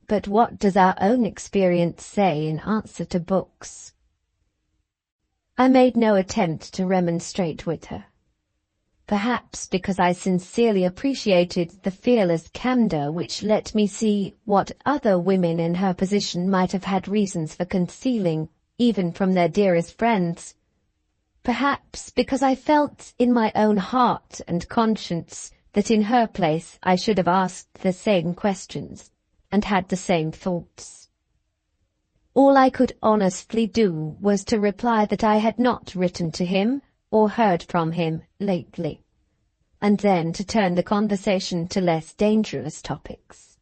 but what does our own experience say in answer to books? I made no attempt to remonstrate with her, perhaps because I sincerely appreciated the fearless candour which let me see what other women in her position might have had reasons for concealing, even from their dearest friends. Perhaps because I felt in my own heart and conscience that in her place I should have asked the same questions and had the same thoughts. All I could honestly do was to reply that I had not written to him or heard from him lately, and then to turn the conversation to less dangerous topics.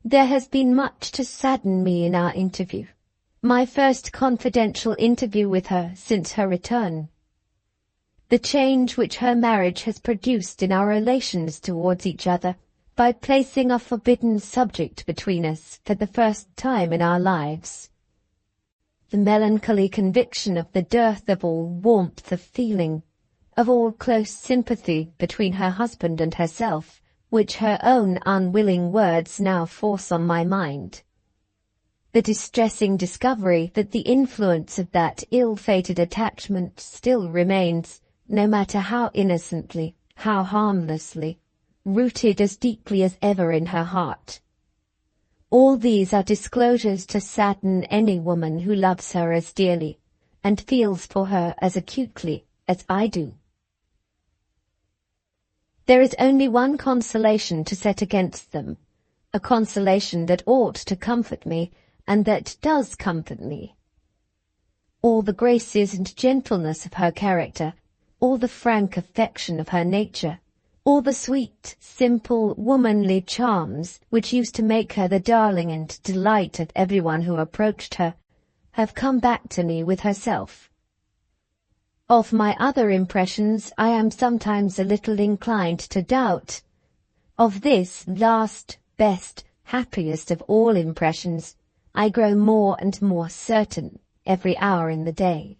There has been much to sadden me in our interview, my first confidential interview with her since her return. The change which her marriage has produced in our relations towards each other by placing a forbidden subject between us for the first time in our lives. The melancholy conviction of the dearth of all warmth of feeling, of all close sympathy between her husband and herself, which her own unwilling words now force on my mind. The distressing discovery that the influence of that ill-fated attachment still remains, no matter how innocently, how harmlessly, rooted as deeply as ever in her heart. All these are disclosures to sadden any woman who loves her as dearly, and feels for her as acutely as I do. There is only one consolation to set against them, a consolation that ought to comfort me, and that does comfort me. All the graces and gentleness of her character, all the frank affection of her nature, all the sweet, simple, womanly charms which used to make her the darling and delight of everyone who approached her, have come back to me with herself. Of my other impressions I am sometimes a little inclined to doubt. Of this last, best, happiest of all impressions, I grow more and more certain every hour in the day.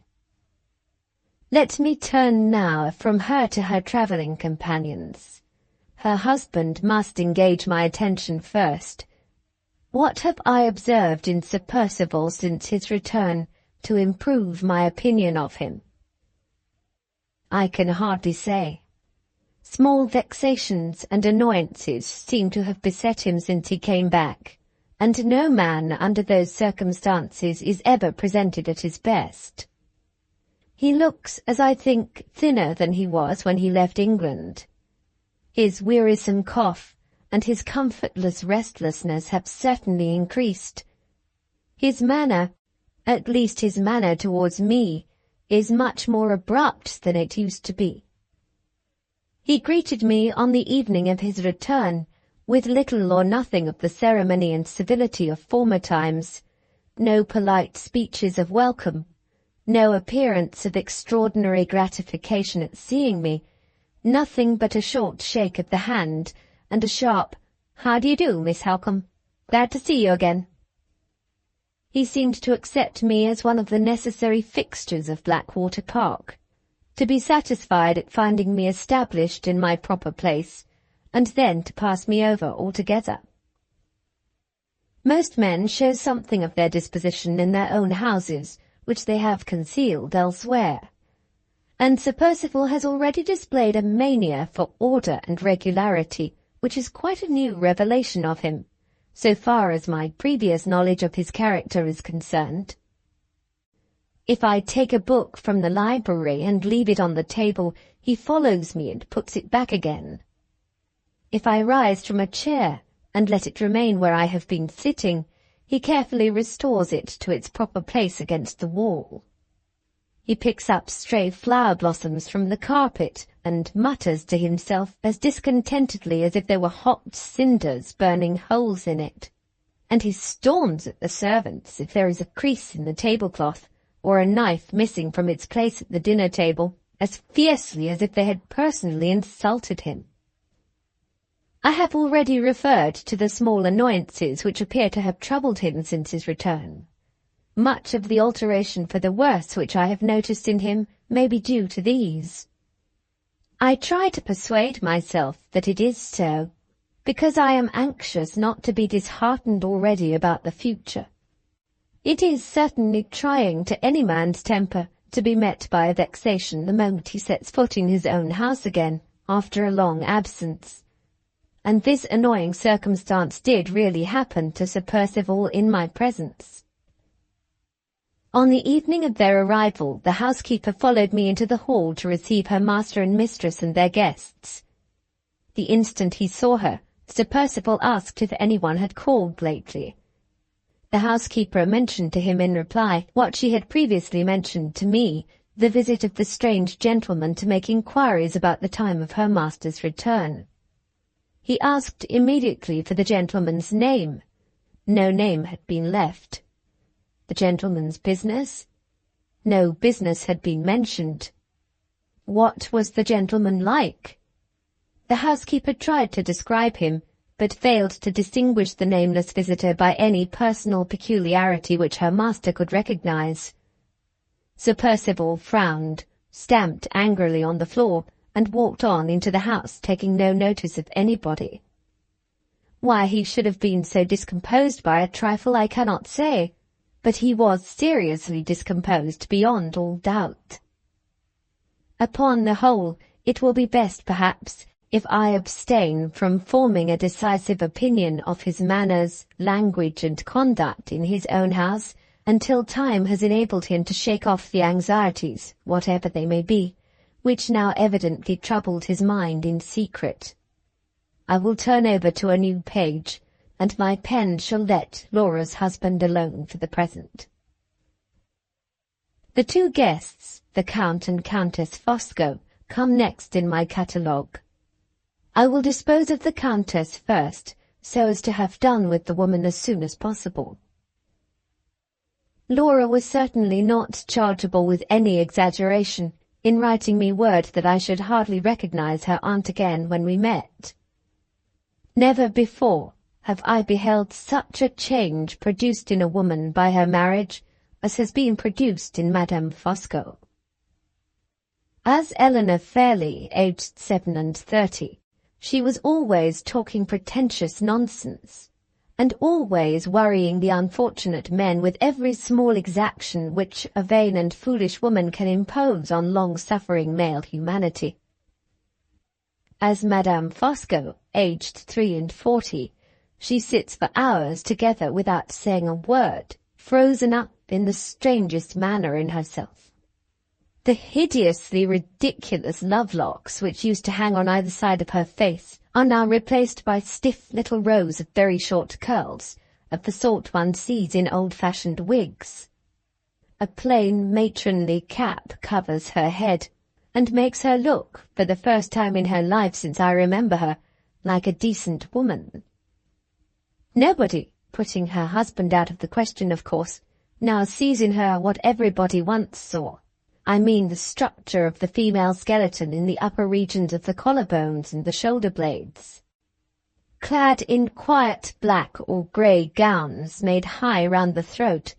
Let me turn now from her to her travelling companions. Her husband must engage my attention first. What have I observed in Sir Percival since his return to improve my opinion of him? I can hardly say. Small vexations and annoyances seem to have beset him since he came back, and no man under those circumstances is ever presented at his best. He looks, as I think, thinner than he was when he left England. His wearisome cough and his comfortless restlessness have certainly increased. His manner, at least his manner towards me, is much more abrupt than it used to be. He greeted me on the evening of his return with little or nothing of the ceremony and civility of former times, no polite speeches of welcome, no appearance of extraordinary gratification at seeing me, nothing but a short shake of the hand and a sharp, "How do you do, Miss Halcombe? Glad to see you again." He seemed to accept me as one of the necessary fixtures of Blackwater Park, to be satisfied at finding me established in my proper place, and then to pass me over altogether. Most men show something of their disposition in their own houses, which they have concealed elsewhere, and Sir Percival has already displayed a mania for order and regularity, which is quite a new revelation of him, so far as my previous knowledge of his character is concerned. If I take a book from the library and leave it on the table, he follows me and puts it back again. If I rise from a chair and let it remain where I have been sitting, he carefully restores it to its proper place against the wall. He picks up stray flower blossoms from the carpet and mutters to himself as discontentedly as if there were hot cinders burning holes in it, and he storms at the servants if there is a crease in the tablecloth or a knife missing from its place at the dinner table, as fiercely as if they had personally insulted him. I have already referred to the small annoyances which appear to have troubled him since his return. Much of the alteration for the worse which I have noticed in him may be due to these. I try to persuade myself that it is so, because I am anxious not to be disheartened already about the future. It is certainly trying to any man's temper to be met by a vexation the moment he sets foot in his own house again, after a long absence. And this annoying circumstance did really happen to Sir Percival in my presence. On the evening of their arrival, the housekeeper followed me into the hall to receive her master and mistress and their guests. The instant he saw her, Sir Percival asked if anyone had called lately. The housekeeper mentioned to him in reply what she had previously mentioned to me, the visit of the strange gentleman to make inquiries about the time of her master's return. He asked immediately for the gentleman's name. No name had been left. The gentleman's business? No business had been mentioned. What was the gentleman like? The housekeeper tried to describe him, but failed to distinguish the nameless visitor by any personal peculiarity which her master could recognize. Sir Percival frowned, stamped angrily on the floor, and walked on into the house, taking no notice of anybody. Why he should have been so discomposed by a trifle I cannot say, but he was seriously discomposed beyond all doubt. Upon the whole, it will be best, perhaps, if I abstain from forming a decisive opinion of his manners, language, and conduct in his own house, until time has enabled him to shake off the anxieties, whatever they may be, which now evidently troubled his mind in secret. I will turn over to a new page, and my pen shall let Laura's husband alone for the present. The two guests, the Count and Countess Fosco, come next in my catalogue. I will dispose of the Countess first, so as to have done with the woman as soon as possible. Laura was certainly not chargeable with any exaggeration in writing me word that I should hardly recognize her aunt again when we met. Never before have I beheld such a change produced in a woman by her marriage as has been produced in Madame Fosco. As Eleanor Fairlie, aged 37, she was always talking pretentious nonsense, and always worrying the unfortunate men with every small exaction which a vain and foolish woman can impose on long-suffering male humanity. As Madame Fosco, aged 43, she sits for hours together without saying a word, frozen up in the strangest manner in herself. The hideously ridiculous love-locks which used to hang on either side of her face are now replaced by stiff little rows of very short curls, of the sort one sees in old-fashioned wigs. A plain matronly cap covers her head, and makes her look, for the first time in her life since I remember her, like a decent woman. Nobody, putting her husband out of the question of course, now sees in her what everybody once saw. I mean the structure of the female skeleton in the upper regions of the collarbones and the shoulder blades. Clad in quiet black or grey gowns made high round the throat,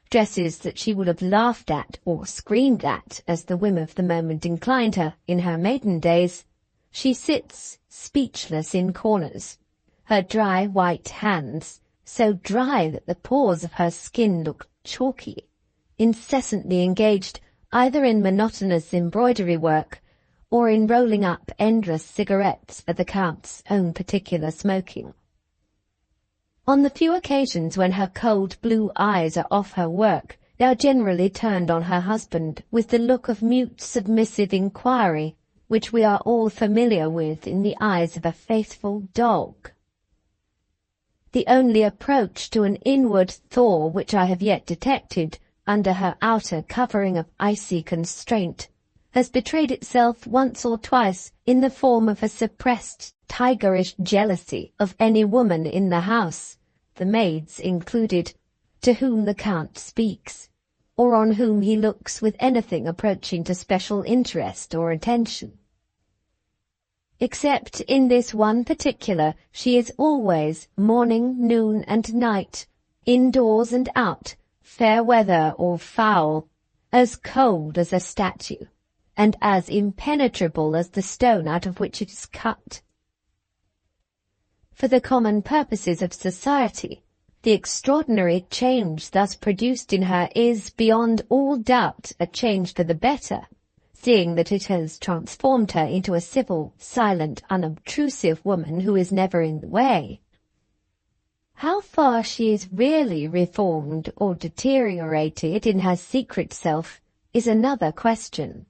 dresses that she would have laughed at or screamed at as the whim of the moment inclined her in her maiden days, she sits speechless in corners, her dry white hands, so dry that the pores of her skin look chalky, incessantly engaged either in monotonous embroidery work or in rolling up endless cigarettes for the Count's own particular smoking. On the few occasions when her cold blue eyes are off her work, they are generally turned on her husband with the look of mute submissive inquiry which we are all familiar with in the eyes of a faithful dog. The only approach to an inward thaw which I have yet detected under her outer covering of icy constraint has betrayed itself once or twice in the form of a suppressed, tigerish jealousy of any woman in the house, the maids included, to whom the Count speaks, or on whom he looks with anything approaching to special interest or attention. Except in this one particular, she is always, morning, noon, and night, indoors and out, fair weather or foul, as cold as a statue, and as impenetrable as the stone out of which it is cut. For the common purposes of society, the extraordinary change thus produced in her is, beyond all doubt, a change for the better, seeing that it has transformed her into a civil, silent, unobtrusive woman who is never in the way. How far she is really reformed or deteriorated in her secret self is another question.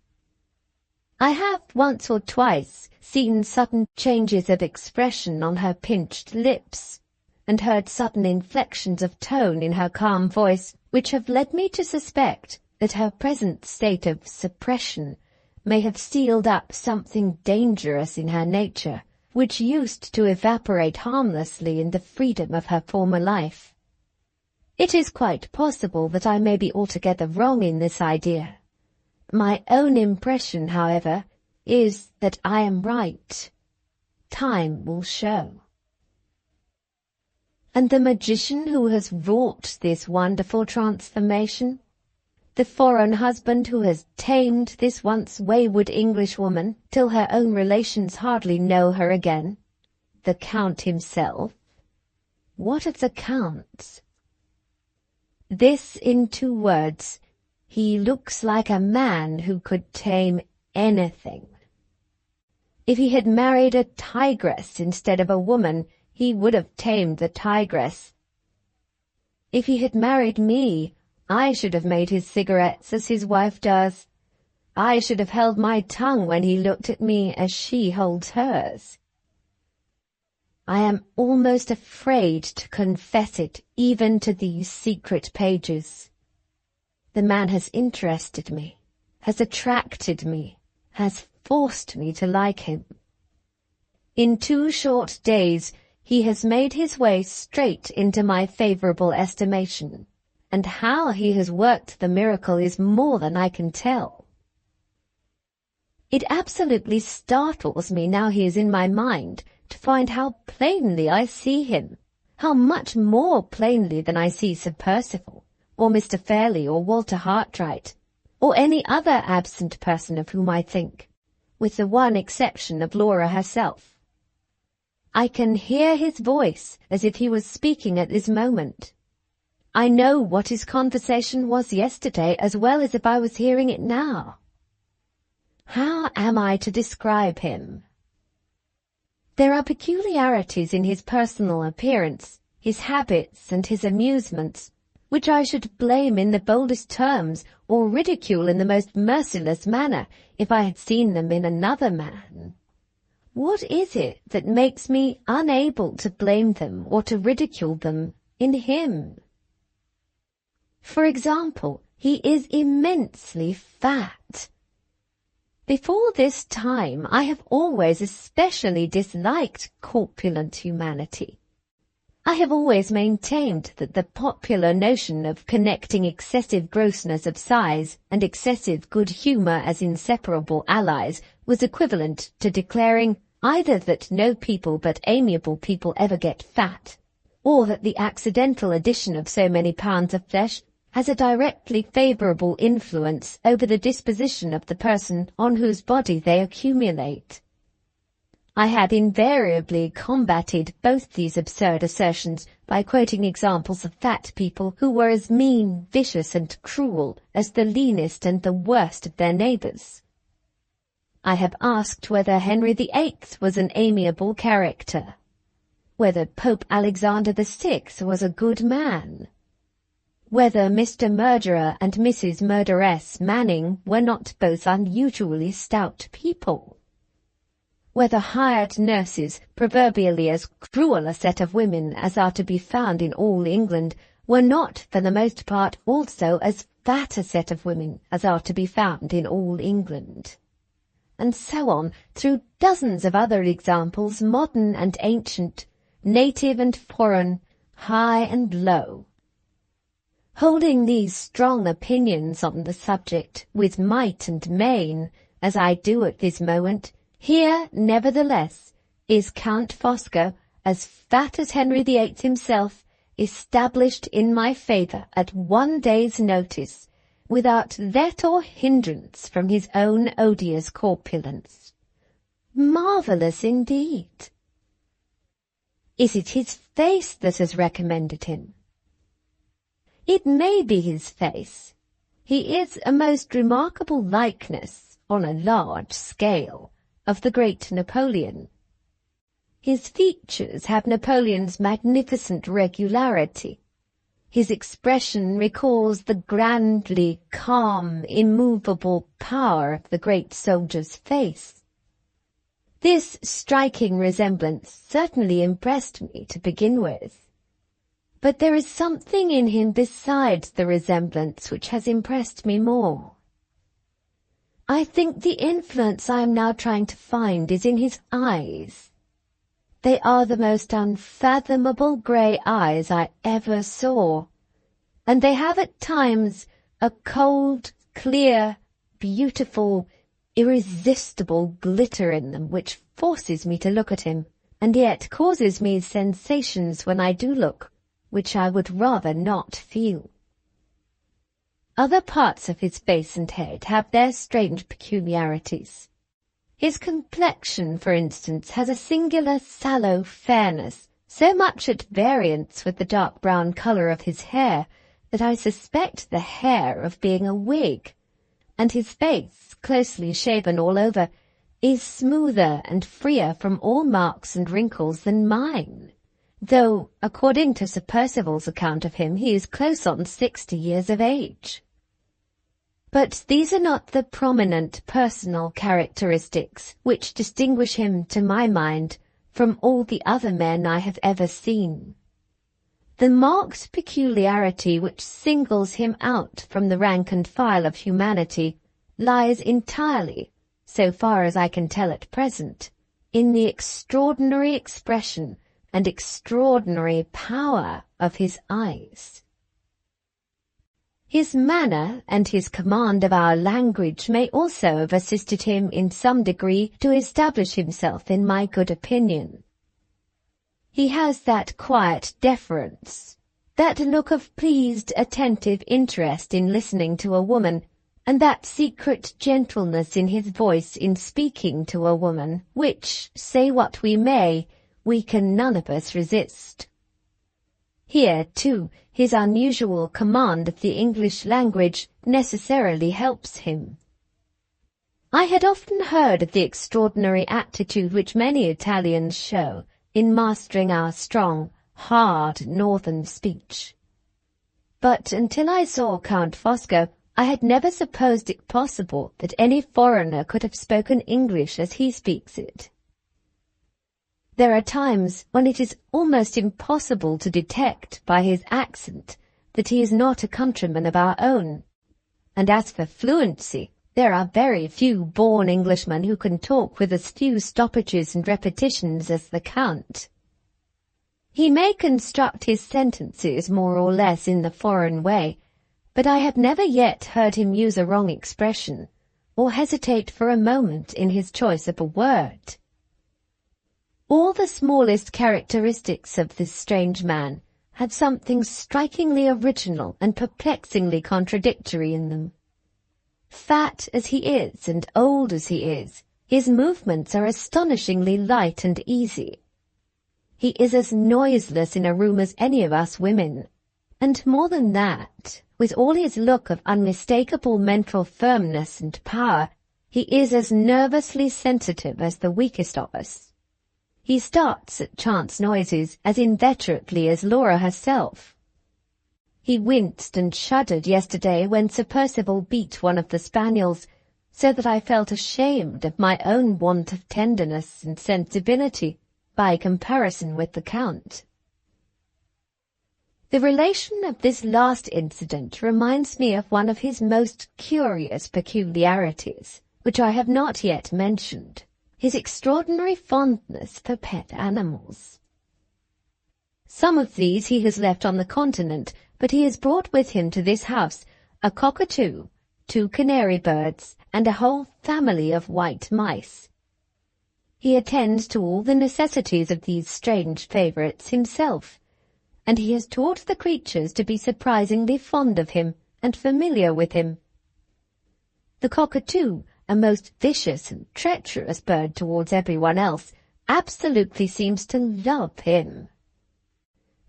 I have once or twice seen sudden changes of expression on her pinched lips, and heard sudden inflections of tone in her calm voice, which have led me to suspect that her present state of suppression may have sealed up something dangerous in her nature, which used to evaporate harmlessly in the freedom of her former life. It is quite possible that I may be altogether wrong in this idea. My own impression, however, is that I am right. Time will show. And the magician who has wrought this wonderful transformation, the foreign husband who has tamed this once wayward Englishwoman till her own relations hardly know her again, the Count himself. What of the Count? This in 2 words: he looks like a man who could tame anything. If he had married a tigress instead of a woman, he would have tamed the tigress. If he had married me, I should have made his cigarettes as his wife does. I should have held my tongue when he looked at me as she holds hers. I am almost afraid to confess it even to these secret pages. The man has interested me, has attracted me, has forced me to like him. In 2 short days he has made his way straight into my favourable estimation, and how he has worked the miracle is more than I can tell. It absolutely startles me now he is in my mind to find how plainly I see him, how much more plainly than I see Sir Percival, or Mr. Fairlie, or Walter Hartright, or any other absent person of whom I think, with the one exception of Laura herself. I can hear his voice as if he was speaking at this moment. I know what his conversation was yesterday as well as if I was hearing it now. How am I to describe him? There are peculiarities in his personal appearance, his habits and his amusements, which I should blame in the boldest terms or ridicule in the most merciless manner if I had seen them in another man. What is it that makes me unable to blame them or to ridicule them in him? For example, he is immensely fat. Before this time I have always especially disliked corpulent humanity. I have always maintained that the popular notion of connecting excessive grossness of size and excessive good humour as inseparable allies was equivalent to declaring either that no people but amiable people ever get fat, or that the accidental addition of so many pounds of flesh has a directly favourable influence over the disposition of the person on whose body they accumulate. I had invariably combated both these absurd assertions by quoting examples of fat people who were as mean, vicious and cruel as the leanest and the worst of their neighbours. I have asked whether Henry VIII was an amiable character, whether Pope Alexander VI was a good man, whether Mr. Murderer and Mrs. Murderess Manning were not both unusually stout people, whether hired nurses, proverbially as cruel a set of women as are to be found in all England, were not for the most part also as fat a set of women as are to be found in all England, and so on through dozens of other examples, modern and ancient, native and foreign, high and low. Holding these strong opinions on the subject with might and main, as I do at this moment, here, nevertheless, is Count Fosco, as fat as Henry VIII himself, established in my favour at 1 day's notice, without let or hindrance from his own odious corpulence. Marvellous indeed! Is it his face that has recommended him? It may be his face. He is a most remarkable likeness, on a large scale, of the great Napoleon. His features have Napoleon's magnificent regularity. His expression recalls the grandly calm, immovable power of the great soldier's face. This striking resemblance certainly impressed me to begin with. But there is something in him besides the resemblance which has impressed me more. I think the influence I am now trying to find is in his eyes. They are the most unfathomable grey eyes I ever saw, and they have at times a cold, clear, beautiful, irresistible glitter in them which forces me to look at him, and yet causes me sensations when I do look, which I would rather not feel. Other parts of his face and head have their strange peculiarities. His complexion, for instance, has a singular sallow fairness, so much at variance with the dark brown colour of his hair that I suspect the hair of being a wig, and his face, closely shaven all over, is smoother and freer from all marks and wrinkles than mine, though, according to Sir Percival's account of him, he is close on 60 years of age. But these are not the prominent personal characteristics which distinguish him, to my mind, from all the other men I have ever seen. The marked peculiarity which singles him out from the rank and file of humanity lies entirely, so far as I can tell at present, in the extraordinary expression and extraordinary power of his eyes. His manner and his command of our language may also have assisted him in some degree to establish himself in my good opinion. He has that quiet deference, that look of pleased, attentive interest in listening to a woman, and that secret gentleness in his voice in speaking to a woman, which, say what we may, we can none of us resist. Here, too, his unusual command of the English language necessarily helps him. I had often heard of the extraordinary aptitude which many Italians show in mastering our strong, hard northern speech. But until I saw Count Fosco, I had never supposed it possible that any foreigner could have spoken English as he speaks it. There are times when it is almost impossible to detect by his accent that he is not a countryman of our own. And as for fluency, there are very few born Englishmen who can talk with as few stoppages and repetitions as the Count. He may construct his sentences more or less in the foreign way, but I have never yet heard him use a wrong expression, or hesitate for a moment in his choice of a word. All the smallest characteristics of this strange man had something strikingly original and perplexingly contradictory in them. Fat as he is and old as he is, his movements are astonishingly light and easy. He is as noiseless in a room as any of us women, and more than that, with all his look of unmistakable mental firmness and power, he is as nervously sensitive as the weakest of us. He starts at chance noises as inveterately as Laura herself. He winced and shuddered yesterday when Sir Percival beat one of the spaniels, so that I felt ashamed of my own want of tenderness and sensibility by comparison with the Count. The relation of this last incident reminds me of one of his most curious peculiarities, which I have not yet mentioned. His extraordinary fondness for pet animals. Some of these he has left on the continent, but he has brought with him to this house a cockatoo, 2 canary birds, and a whole family of white mice. He attends to all the necessities of these strange favourites himself, and he has taught the creatures to be surprisingly fond of him and familiar with him. The cockatoo, a most vicious and treacherous bird towards everyone else, absolutely seems to love him.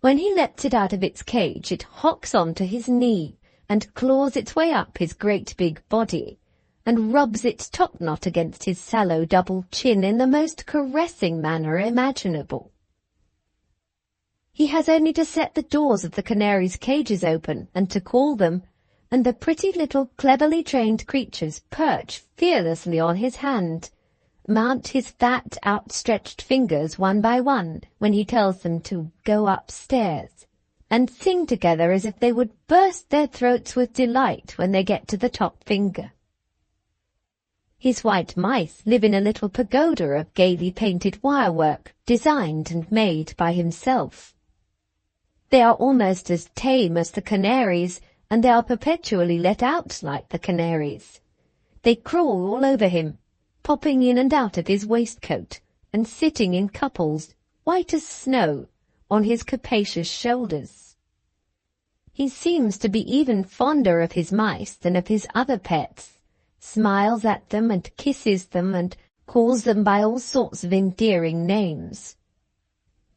When he lets it out of its cage, it hocks on to his knee and claws its way up his great big body, and rubs its topknot against his sallow double chin in the most caressing manner imaginable. He has only to set the doors of the canaries' cages open and to call them, and the pretty little cleverly trained creatures perch fearlessly on his hand, mount his fat outstretched fingers one by one when he tells them to go upstairs, and sing together as if they would burst their throats with delight when they get to the top finger. His white mice live in a little pagoda of gaily painted wirework, designed and made by himself. They are almost as tame as the canaries, and they are perpetually let out like the canaries. They crawl all over him, popping in and out of his waistcoat, and sitting in couples, white as snow, on his capacious shoulders. He seems to be even fonder of his mice than of his other pets, smiles at them and kisses them and calls them by all sorts of endearing names.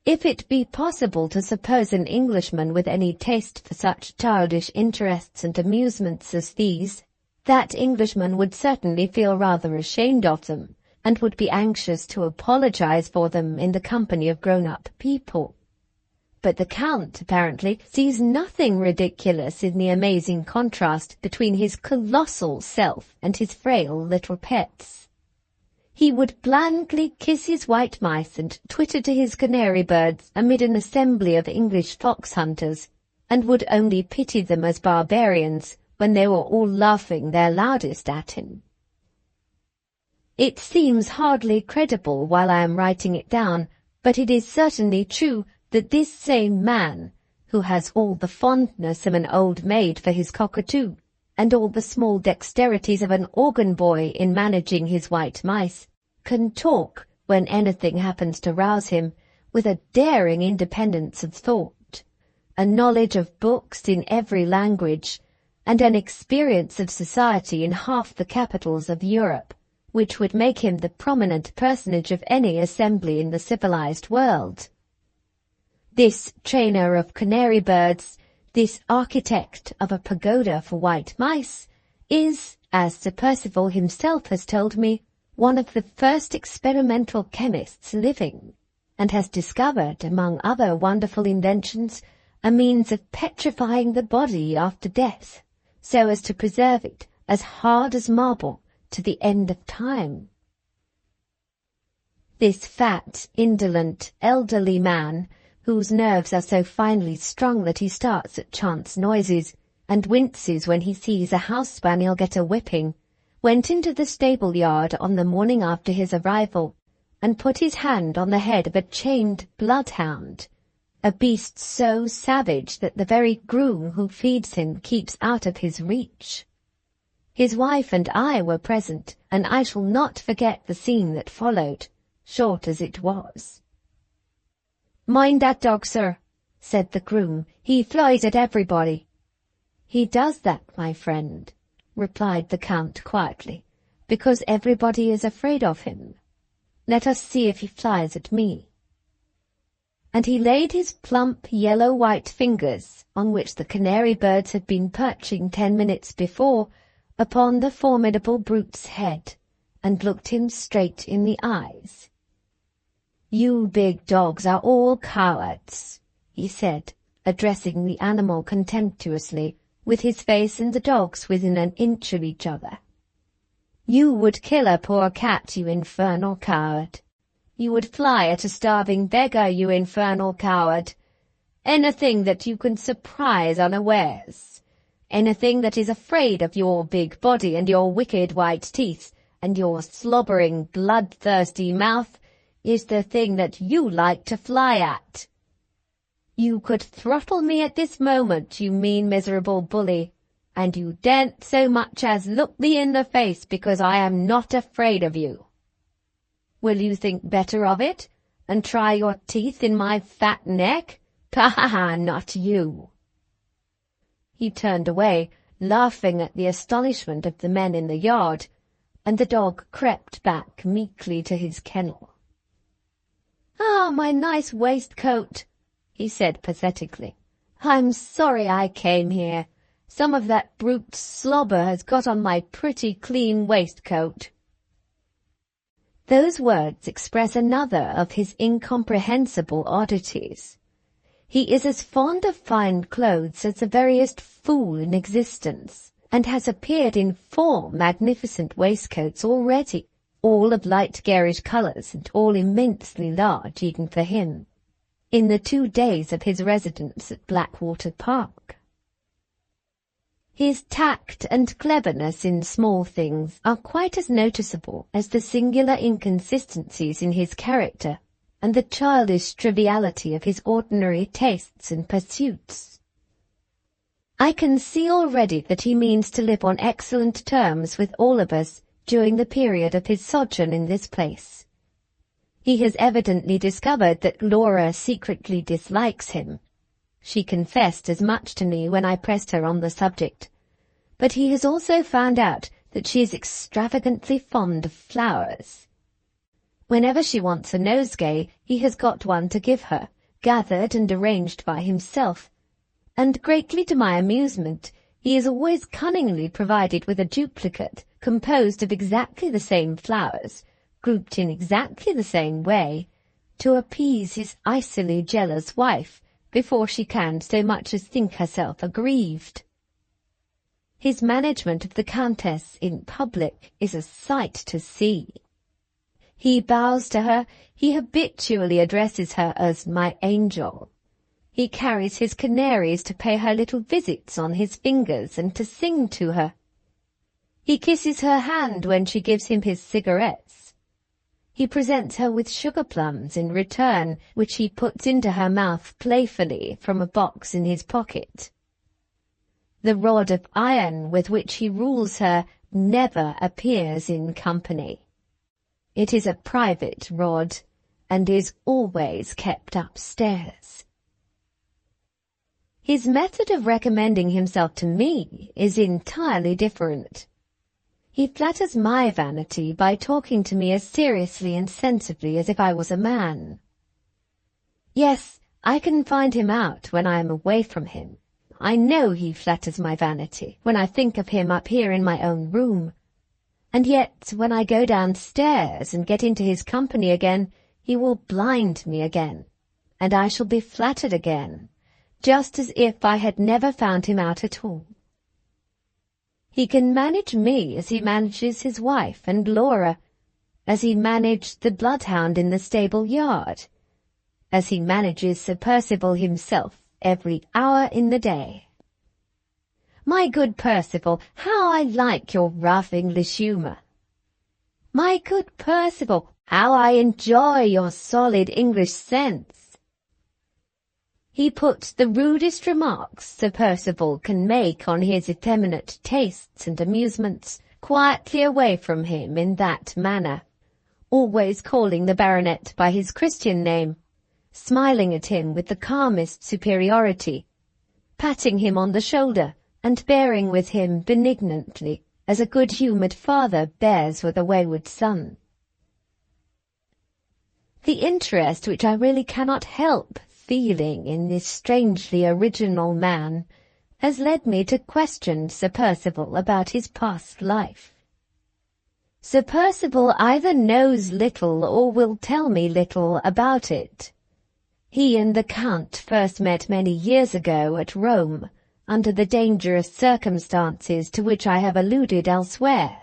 If it be possible to suppose an Englishman with any taste for such childish interests and amusements as these, that Englishman would certainly feel rather ashamed of them, and would be anxious to apologize for them in the company of grown-up people. But the Count, apparently, sees nothing ridiculous in the amazing contrast between his colossal self and his frail little pets. He would blandly kiss his white mice and twitter to his canary birds amid an assembly of English fox hunters, and would only pity them as barbarians when they were all laughing their loudest at him. It seems hardly credible while I am writing it down, but it is certainly true that this same man, who has all the fondness of an old maid for his cockatoo, and all the small dexterities of an organ boy in managing his white mice, can talk, when anything happens to rouse him, with a daring independence of thought, a knowledge of books in every language, and an experience of society in half the capitals of Europe, which would make him the prominent personage of any assembly in the civilized world. This trainer of canary birds, this architect of a pagoda for white mice, is, as Sir Percival himself has told me, one of the first experimental chemists living, and has discovered, among other wonderful inventions, a means of petrifying the body after death, so as to preserve it as hard as marble to the end of time. This fat, indolent, elderly man, whose nerves are so finely strung that he starts at chance noises, and winces when he sees a house spaniel get a whipping, went into the stable-yard on the morning after his arrival, and put his hand on the head of a chained bloodhound, a beast so savage that the very groom who feeds him keeps out of his reach. His wife and I were present, and I shall not forget the scene that followed, short as it was. "Mind that dog, sir," said the groom. "He flies at everybody." "He does that, my friend," replied the Count quietly, "because everybody is afraid of him. Let us see if he flies at me." And he laid his plump yellow-white fingers, on which the canary birds had been perching 10 minutes before, upon the formidable brute's head, and looked him straight in the eyes. "You big dogs are all cowards," he said, addressing the animal contemptuously, with his face and the dog's within an inch of each other. "You would kill a poor cat, you infernal coward. You would fly at a starving beggar, you infernal coward. Anything that you can surprise unawares. Anything that is afraid of your big body and your wicked white teeth and your slobbering, bloodthirsty mouth is the thing that you like to fly at. You could throttle me at this moment, you mean miserable bully, and you daren't so much as look me in the face because I am not afraid of you. Will you think better of it, and try your teeth in my fat neck? Ha, not you." He turned away, laughing at the astonishment of the men in the yard, and the dog crept back meekly to his kennel. "Ah, my nice waistcoat," he said pathetically. "I'm sorry I came here. Some of that brute slobber has got on my pretty clean waistcoat." Those words express another of his incomprehensible oddities. He is as fond of fine clothes as the veriest fool in existence, and has appeared in 4 magnificent waistcoats already, all of light garish colours and all immensely large even for him, in the 2 days of his residence at Blackwater Park. His tact and cleverness in small things are quite as noticeable as the singular inconsistencies in his character and the childish triviality of his ordinary tastes and pursuits. I can see already that he means to live on excellent terms with all of us during the period of his sojourn in this place. He has evidently discovered that Laura secretly dislikes him. She confessed as much to me when I pressed her on the subject, but he has also found out that she is extravagantly fond of flowers. Whenever she wants a nosegay, he has got one to give her, gathered and arranged by himself, and greatly to my amusement, he is always cunningly provided with a duplicate composed of exactly the same flowers, grouped in exactly the same way, to appease his icily jealous wife before she can so much as think herself aggrieved. His management of the Countess in public is a sight to see. He bows to her, he habitually addresses her as my angel. He carries his canaries to pay her little visits on his fingers and to sing to her. He kisses her hand when she gives him his cigarettes. He presents her with sugar plums in return, which he puts into her mouth playfully from a box in his pocket. The rod of iron with which he rules her never appears in company. It is a private rod, and is always kept upstairs. His method of recommending himself to me is entirely different. He flatters my vanity by talking to me as seriously and sensibly as if I was a man. Yes, I can find him out when I am away from him. I know he flatters my vanity when I think of him up here in my own room. And yet, when I go downstairs and get into his company again, he will blind me again, and I shall be flattered again, just as if I had never found him out at all. He can manage me as he manages his wife and Laura, as he managed the bloodhound in the stable yard, as he manages Sir Percival himself every hour in the day. My good Percival, how I like your rough English humour. My good Percival, how I enjoy your solid English sense. He puts the rudest remarks Sir Percival can make on his effeminate tastes and amusements quietly away from him in that manner, always calling the baronet by his Christian name, smiling at him with the calmest superiority, patting him on the shoulder, and bearing with him benignantly, as a good-humoured father bears with a wayward son. The interest which I really cannot help feeling in this strangely original man has led me to question Sir Percival about his past life. Sir Percival either knows little or will tell me little about it. He and the Count first met many years ago at Rome, under the dangerous circumstances to which I have alluded elsewhere.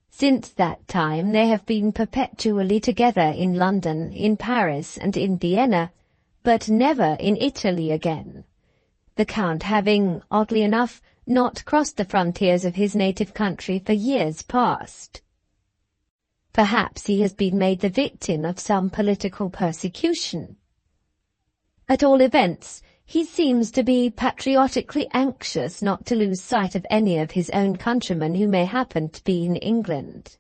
Since that time they have been perpetually together in London, in Paris, and in Vienna, but never in Italy again, the Count having, oddly enough, not crossed the frontiers of his native country for years past. Perhaps he has been made the victim of some political persecution. At all events, he seems to be patriotically anxious not to lose sight of any of his own countrymen who may happen to be in England.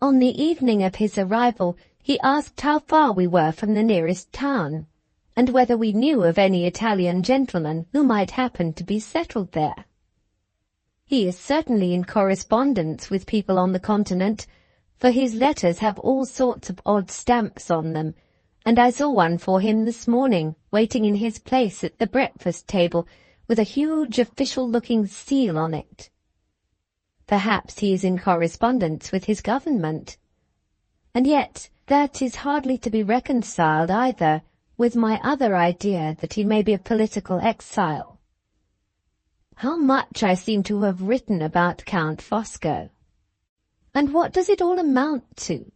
On the evening of his arrival, he asked how far we were from the nearest town, and whether we knew of any Italian gentlemen who might happen to be settled there. He is certainly in correspondence with people on the continent, for his letters have all sorts of odd stamps on them, and I saw one for him this morning, waiting in his place at the breakfast table, with a huge official-looking seal on it. Perhaps he is in correspondence with his government. And yet that is hardly to be reconciled either with my other idea that he may be a political exile. How much I seem to have written about Count Fosco. And what does it all amount to?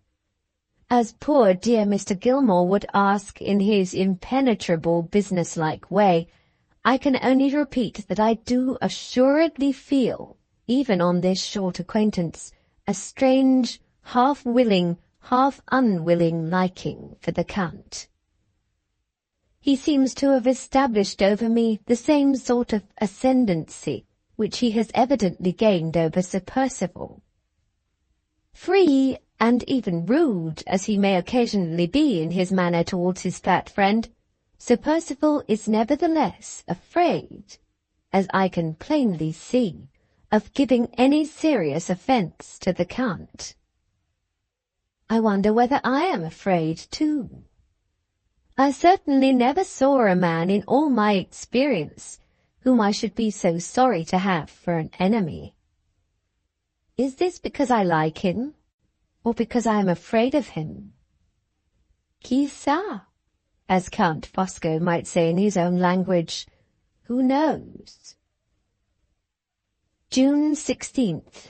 As poor dear Mr. Gilmore would ask in his impenetrable business-like way, I can only repeat that I do assuredly feel, even on this short acquaintance, a strange, half-willing, half-unwilling liking for the Count. He seems to have established over me the same sort of ascendancy which he has evidently gained over Sir Percival. Free and even rude as he may occasionally be in his manner towards his fat friend, Sir Percival is nevertheless afraid, as I can plainly see, of giving any serious offence to the Count. I wonder whether I am afraid too. I certainly never saw a man in all my experience whom I should be so sorry to have for an enemy. Is this because I like him, or because I am afraid of him? Qui sait? As Count Fosco might say in his own language, who knows? June 16th.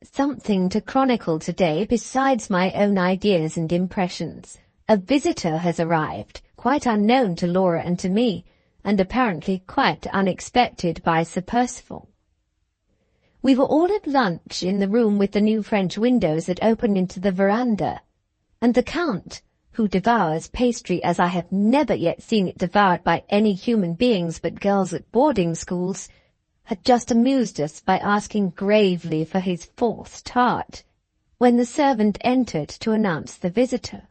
Something to chronicle today besides my own ideas and impressions. A visitor has arrived, quite unknown to Laura and to me, and apparently quite unexpected by Sir Percival. We were all at lunch in the room with the new French windows that open into the veranda, and the Count, who devours pastry as I have never yet seen it devoured by any human beings but girls at boarding schools, had just amused us by asking gravely for his fourth tart, when the servant entered to announce the visitor.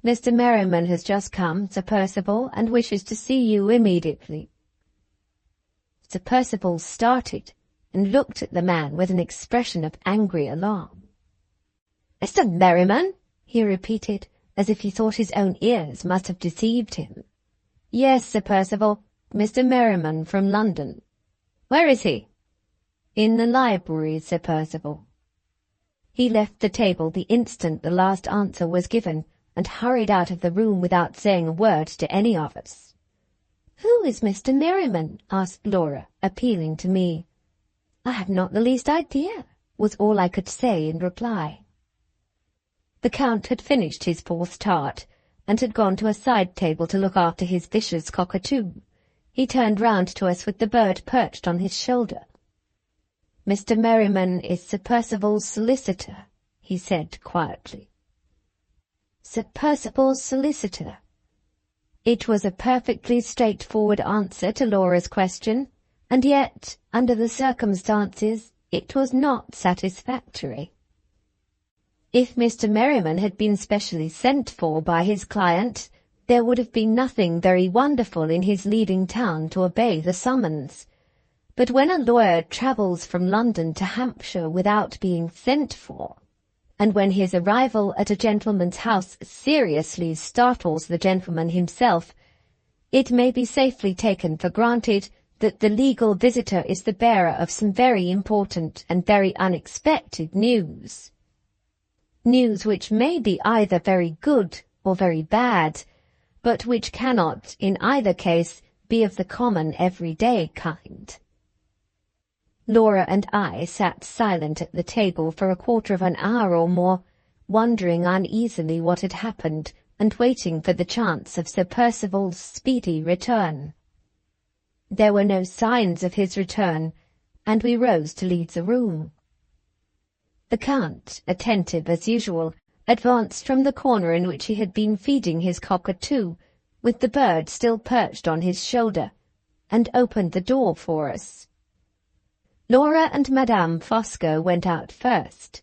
Mr. Merriman has just come, Sir Percival, and wishes to see you immediately. Sir Percival started and looked at the man with an expression of angry alarm. Mr. Merriman, he repeated, as if he thought his own ears must have deceived him. Yes, Sir Percival, Mr. Merriman from London. Where is he? In the library, Sir Percival. He left the table the instant the last answer was given, and hurried out of the room without saying a word to any of us. Who is Mr. Merriman? Asked Laura, appealing to me. I have not the least idea, was all I could say in reply. The Count had finished his fourth tart, and had gone to a side table to look after his vicious cockatoo. He turned round to us with the bird perched on his shoulder. Mr. Merriman is Sir Percival's solicitor, he said quietly. Sir Percival's solicitor. It was a perfectly straightforward answer to Laura's question, and yet, under the circumstances, it was not satisfactory. If Mr. Merriman had been specially sent for by his client, there would have been nothing very wonderful in his leaving town to obey the summons. But when a lawyer travels from London to Hampshire without being sent for, and when his arrival at a gentleman's house seriously startles the gentleman himself, it may be safely taken for granted that the legal visitor is the bearer of some very important and very unexpected news. News which may be either very good or very bad, but which cannot, in either case, be of the common everyday kind. Laura and I sat silent at the table for a quarter of an hour or more, wondering uneasily what had happened, and waiting for the chance of Sir Percival's speedy return. There were no signs of his return, and we rose to leave the room. The Count, attentive as usual, advanced from the corner in which he had been feeding his cockatoo, with the bird still perched on his shoulder, and opened the door for us. Laura and Madame Fosco went out first.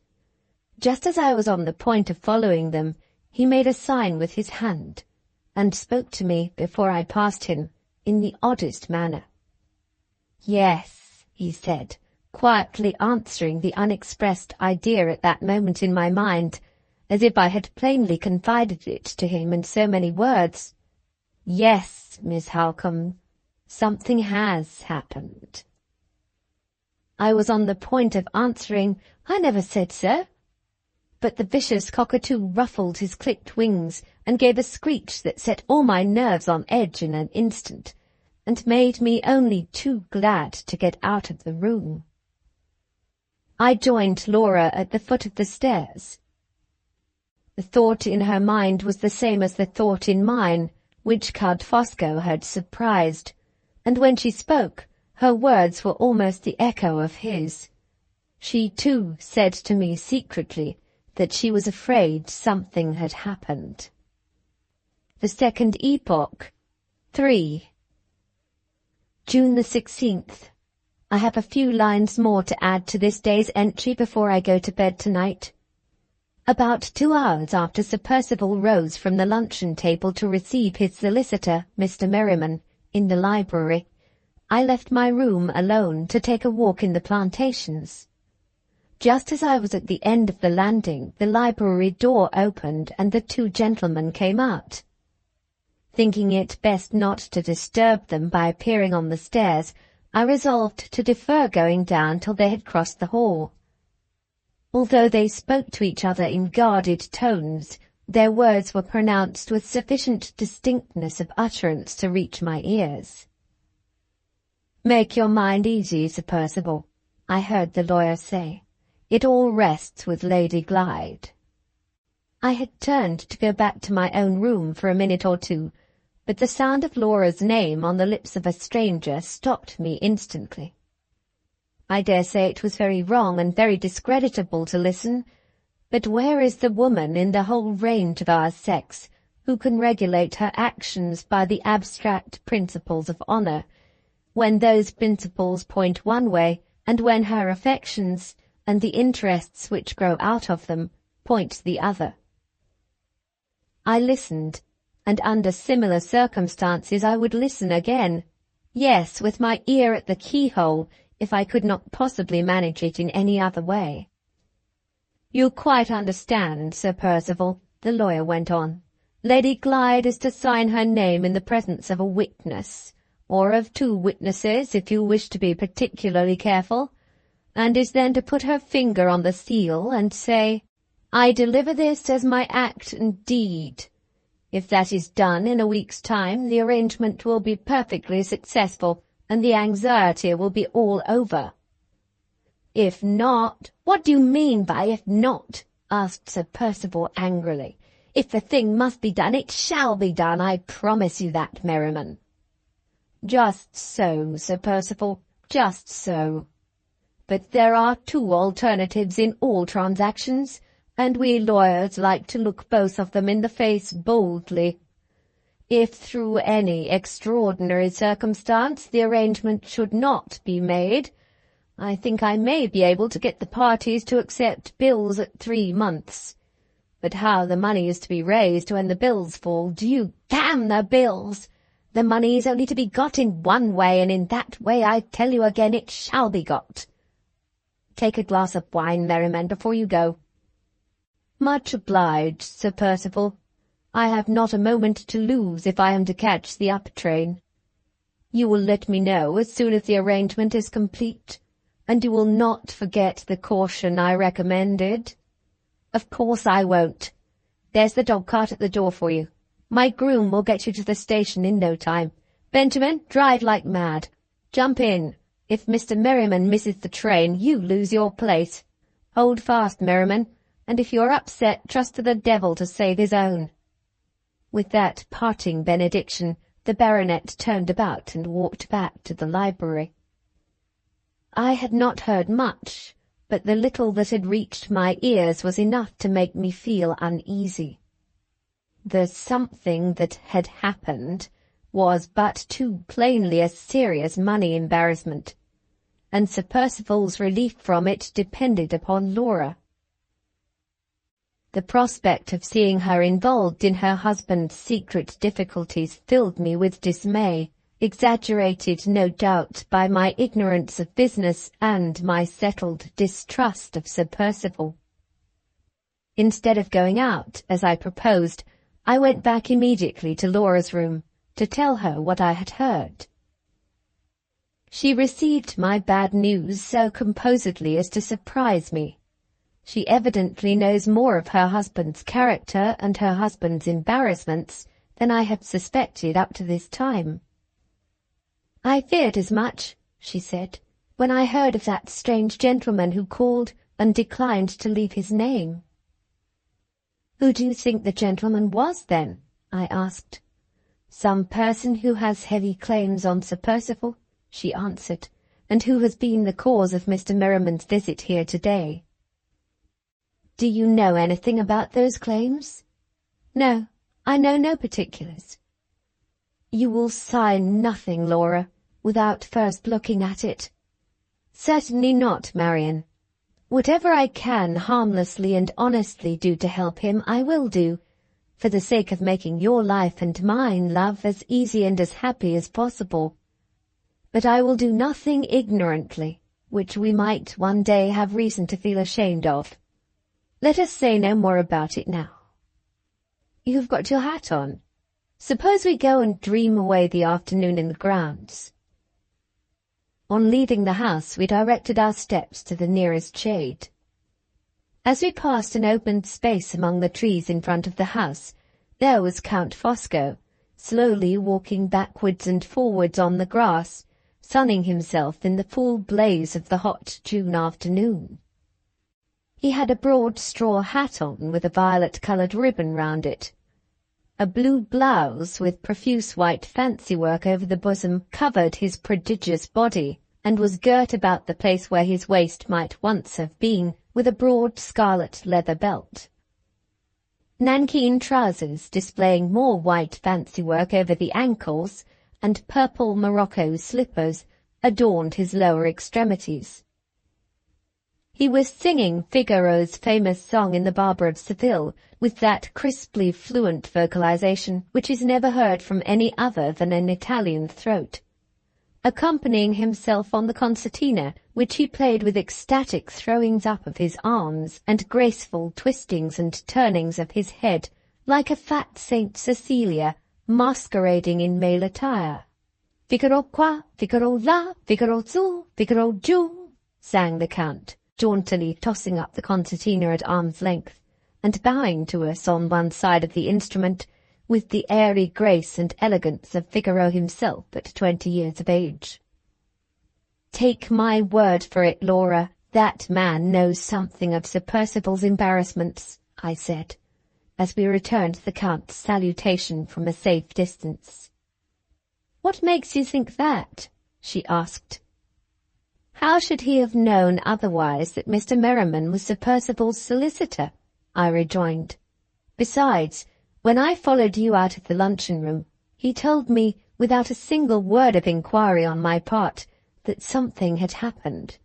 Just as I was on the point of following them, he made a sign with his hand, and spoke to me before I passed him, in the oddest manner. Yes, he said, quietly answering the unexpressed idea at that moment in my mind, as if I had plainly confided it to him in so many words. Yes, Miss Halcombe, Something has happened." I was on the point of answering, "I never said so," but the vicious cockatoo ruffled his clipped wings and gave a screech that set all my nerves on edge in an instant, and made me only too glad to get out of the room. I joined Laura at the foot of the stairs. The thought in her mind was the same as the thought in mine, which Count Fosco had surprised, and when she spoke, her words were almost the echo of his. She too said to me secretly that she was afraid something had happened. The second epoch. 3. June the 16th. I have a few lines more to add to this day's entry before I go to bed tonight. About 2 hours after Sir Percival rose from the luncheon table to receive his solicitor, Mr. Merriman, in the library, I left my room alone to take a walk in the plantations. Just as I was at the end of the landing, the library door opened and the 2 gentlemen came out. Thinking it best not to disturb them by appearing on the stairs, I resolved to defer going down till they had crossed the hall. Although they spoke to each other in guarded tones, their words were pronounced with sufficient distinctness of utterance to reach my ears. "Make your mind easy, Sir Percival," I heard the lawyer say. "It all rests with Lady Glyde." I had turned to go back to my own room for a minute or two, but the sound of Laura's name on the lips of a stranger stopped me instantly. I dare say it was very wrong and very discreditable to listen, but where is the woman in the whole range of our sex who can regulate her actions by the abstract principles of honour, when those principles point one way, and when her affections, and the interests which grow out of them, point the other? I listened, and under similar circumstances I would listen again, yes, with my ear at the keyhole, if I could not possibly manage it in any other way. "You quite understand, Sir Percival," the lawyer went on. "Lady Glyde is to sign her name in the presence of a witness, or of 2 witnesses if you wish to be particularly careful, and is then to put her finger on the seal and say, 'I deliver this as my act and deed.' If that is done in a week's time, the arrangement will be perfectly successful, and the anxiety will be all over. If not—" "What do you mean by if not?" asked Sir Percival angrily. "If the thing must be done, it shall be done, I promise you that, Merriman." "Just so, Sir Percival, just so. But there are 2 alternatives in all transactions, and we lawyers like to look both of them in the face boldly. If through any extraordinary circumstance the arrangement should not be made, I think I may be able to get the parties to accept bills at 3 months. But how the money is to be raised when the bills fall due— "Damn the bills! The money is only to be got in one way, and in that way, I tell you again, it shall be got. Take a glass of wine, Merriman, before you go." "Much obliged, Sir Percival. I have not a moment to lose if I am to catch the up train. You will let me know as soon as the arrangement is complete, and you will not forget the caution I recommended." "Of course I won't. There's the dog-cart at the door for you. My groom will get you to the station in no time. Benjamin, drive like mad. Jump in. If Mr. Merriman misses the train, you lose your place. Hold fast, Merriman, and if you're upset, trust to the devil to save his own." With that parting benediction, the baronet turned about and walked back to the library. I had not heard much, but the little that had reached my ears was enough to make me feel uneasy. The something that had happened was but too plainly a serious money embarrassment, and Sir Percival's relief from it depended upon Laura. The prospect of seeing her involved in her husband's secret difficulties filled me with dismay, exaggerated no doubt by my ignorance of business and my settled distrust of Sir Percival. Instead of going out, as I proposed, I went back immediately to Laura's room, to tell her what I had heard. She received my bad news so composedly as to surprise me. She evidently knows more of her husband's character and her husband's embarrassments than I have suspected up to this time. "I feared as much," she said, "when I heard of that strange gentleman who called and declined to leave his name." "Who do you think the gentleman was, then?" I asked. "Some person who has heavy claims on Sir Percival," she answered, "and who has been the cause of Mr. Merriman's visit here today." "Do you know anything about those claims?" "No, I know no particulars." "You will sign nothing, Laura, without first looking at it?" "Certainly not, Marian. Whatever I can harmlessly and honestly do to help him, I will do, for the sake of making your life and mine, love, as easy and as happy as possible. But I will do nothing ignorantly, which we might one day have reason to feel ashamed of. Let us say no more about it now. You have got your hat on. Suppose we go and dream away the afternoon in the grounds." On leaving the house, we directed our steps to the nearest shade. As we passed an open space among the trees in front of the house, there was Count Fosco, slowly walking backwards and forwards on the grass, sunning himself in the full blaze of the hot June afternoon. He had a broad straw hat on with a violet-coloured ribbon round it. A blue blouse with profuse white fancy-work over the bosom covered his prodigious body, and was girt about the place where his waist might once have been with a broad scarlet leather belt. Nankeen trousers, displaying more white fancy-work over the ankles, and purple morocco slippers adorned his lower extremities. He was singing Figaro's famous song in the Barber of Seville with that crisply fluent vocalization which is never heard from any other than an Italian throat, accompanying himself on the concertina, which he played with ecstatic throwings up of his arms and graceful twistings and turnings of his head, like a fat Saint Cecilia masquerading in male attire. "Figaro qua, Figaro là, Figaro su, Figaro giù," sang the Count, jauntily tossing up the concertina at arm's length, and bowing to us on one side of the instrument with the airy grace and elegance of Figaro himself at 20 years of age. "Take my word for it, Laura, that man knows something of Sir Percival's embarrassments," I said, as we returned the Count's salutation from a safe distance. "What makes you think that?" she asked. "How should he have known otherwise that Mr. Merriman was Sir Percival's solicitor?" I rejoined. "Besides, when I followed you out of the luncheon-room, he told me, without a single word of inquiry on my part, that something had happened.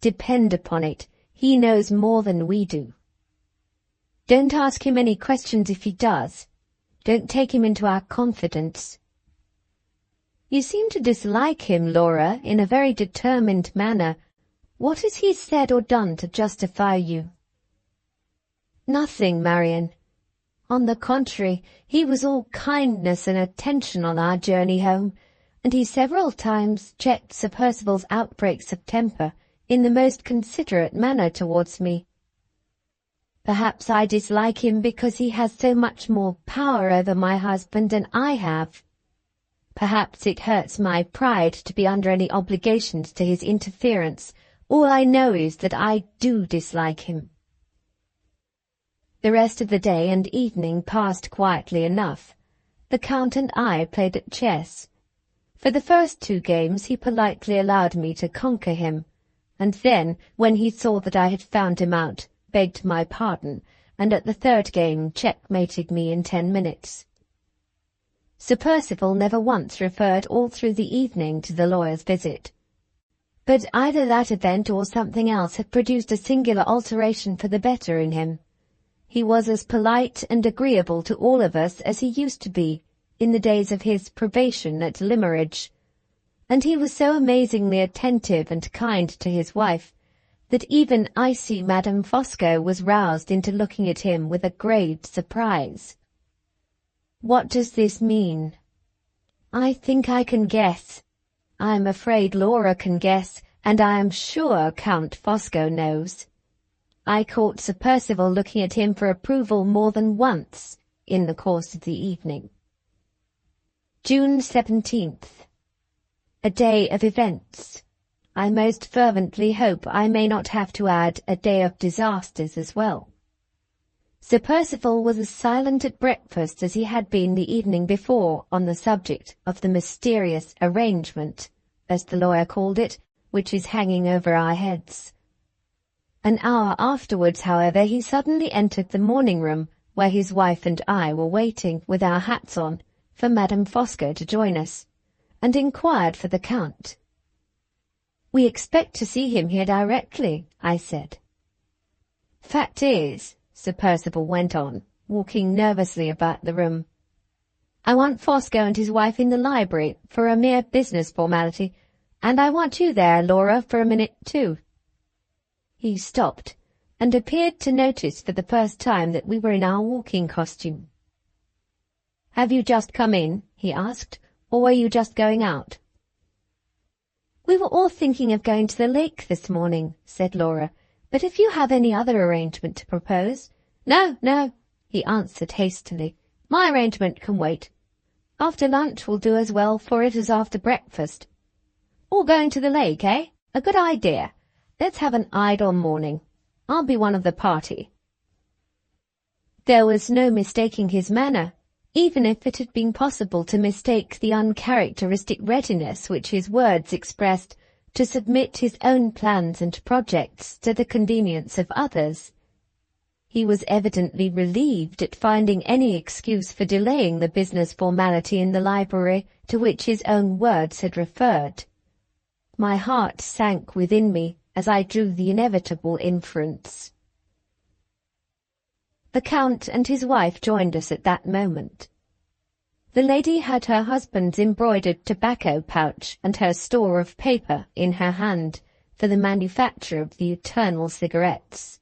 Depend upon it, he knows more than we do." "Don't ask him any questions if he does. Don't take him into our confidence." "You seem to dislike him, Laura, in a very determined manner. What has he said or done to justify you?" "Nothing, Marian. On the contrary, he was all kindness and attention on our journey home, and he several times checked Sir Percival's outbreaks of temper in the most considerate manner towards me. Perhaps I dislike him because he has so much more power over my husband than I have. Perhaps it hurts my pride to be under any obligations to his interference. All I know is that I do dislike him." The rest of the day and evening passed quietly enough. The Count and I played at chess. For the first 2 games he politely allowed me to conquer him, and then, when he saw that I had found him out, begged my pardon, and at the 3rd game checkmated me in 10 minutes. Sir Percival never once referred all through the evening to the lawyer's visit. But either that event or something else had produced a singular alteration for the better in him. He was as polite and agreeable to all of us as he used to be in the days of his probation at Limmeridge, and he was so amazingly attentive and kind to his wife that even icy Madame Fosco was roused into looking at him with a grave surprise. "What does this mean?" "I think I can guess." I'm afraid Laura can guess, and I am sure Count Fosco knows. I caught Sir Percival looking at him for approval more than once in the course of the evening. June 17th. A day of events. I most fervently hope I may not have to add a day of disasters as well. Sir Percival was as silent at breakfast as he had been the evening before on the subject of the mysterious arrangement, as the lawyer called it, which is hanging over our heads. An hour afterwards, however, he suddenly entered the morning-room, where his wife and I were waiting, with our hats on, for Madame Fosco to join us, and inquired for the Count. "We expect to see him here directly," I said. "Fact is," Sir Percival went on, walking nervously about the room, "I want Fosco and his wife in the library for a mere business formality, and I want you there, Laura, for a minute too." He stopped, and appeared to notice for the first time that we were in our walking costume. "Have you just come in?" he asked, "or were you just going out?" "We were all thinking of going to the lake this morning," said Laura, "but if you have any other arrangement to propose—" No, he answered hastily. "My arrangement can wait. After lunch will do as well for it as after breakfast. All going to the lake, eh? A good idea. Let's have an idle morning. I'll be one of the party." There was no mistaking his manner, even if it had been possible to mistake the uncharacteristic readiness which his words expressed to submit his own plans and projects to the convenience of others. He was evidently relieved at finding any excuse for delaying the business formality in the library to which his own words had referred. My heart sank within me as I drew the inevitable inference. The Count and his wife joined us at that moment. The lady had her husband's embroidered tobacco pouch and her store of paper in her hand for the manufacture of the eternal cigarettes.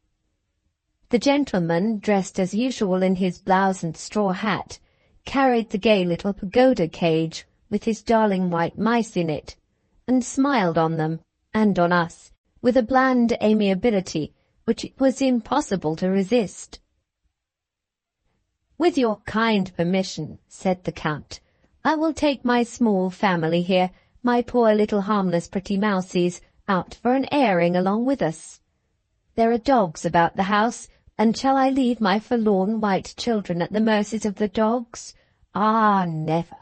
The gentleman, dressed as usual in his blouse and straw hat, carried the gay little pagoda cage with his darling white mice in it, and smiled on them, and on us, with a bland amiability which it was impossible to resist. "With your kind permission," said the Count, "I will take my small family here, my poor little harmless pretty mousies, out for an airing along with us. There are dogs about the house, and shall I leave my forlorn white children at the mercies of the dogs? Ah, never."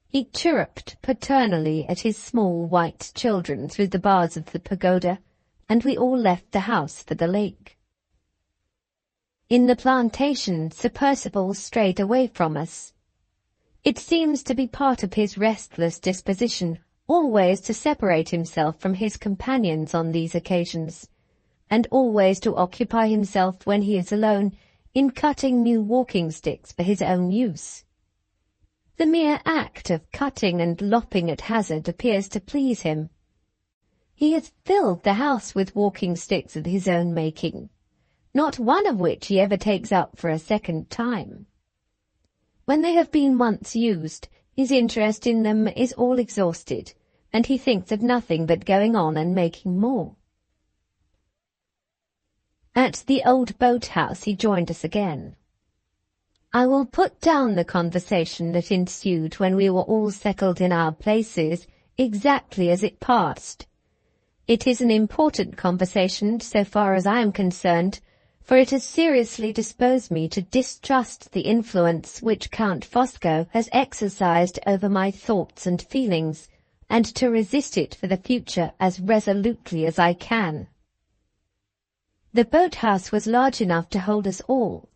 He chirruped paternally at his small white children through the bars of the pagoda, and we all left the house for the lake. In the plantation, Sir Percival strayed away from us. It seems to be part of his restless disposition always to separate himself from his companions on these occasions, and always to occupy himself when he is alone in cutting new walking-sticks for his own use. The mere act of cutting and lopping at hazard appears to please him. He has filled the house with walking-sticks of his own making, not one of which he ever takes up for a second time. When they have been once used, his interest in them is all exhausted, and he thinks of nothing but going on and making more. At the old boat-house he joined us again. I will put down the conversation that ensued when we were all settled in our places exactly as it passed. It is an important conversation so far as I am concerned, for it has seriously disposed me to distrust the influence which Count Fosco has exercised over my thoughts and feelings, and to resist it for the future as resolutely as I can. The boat-house was large enough to hold us all,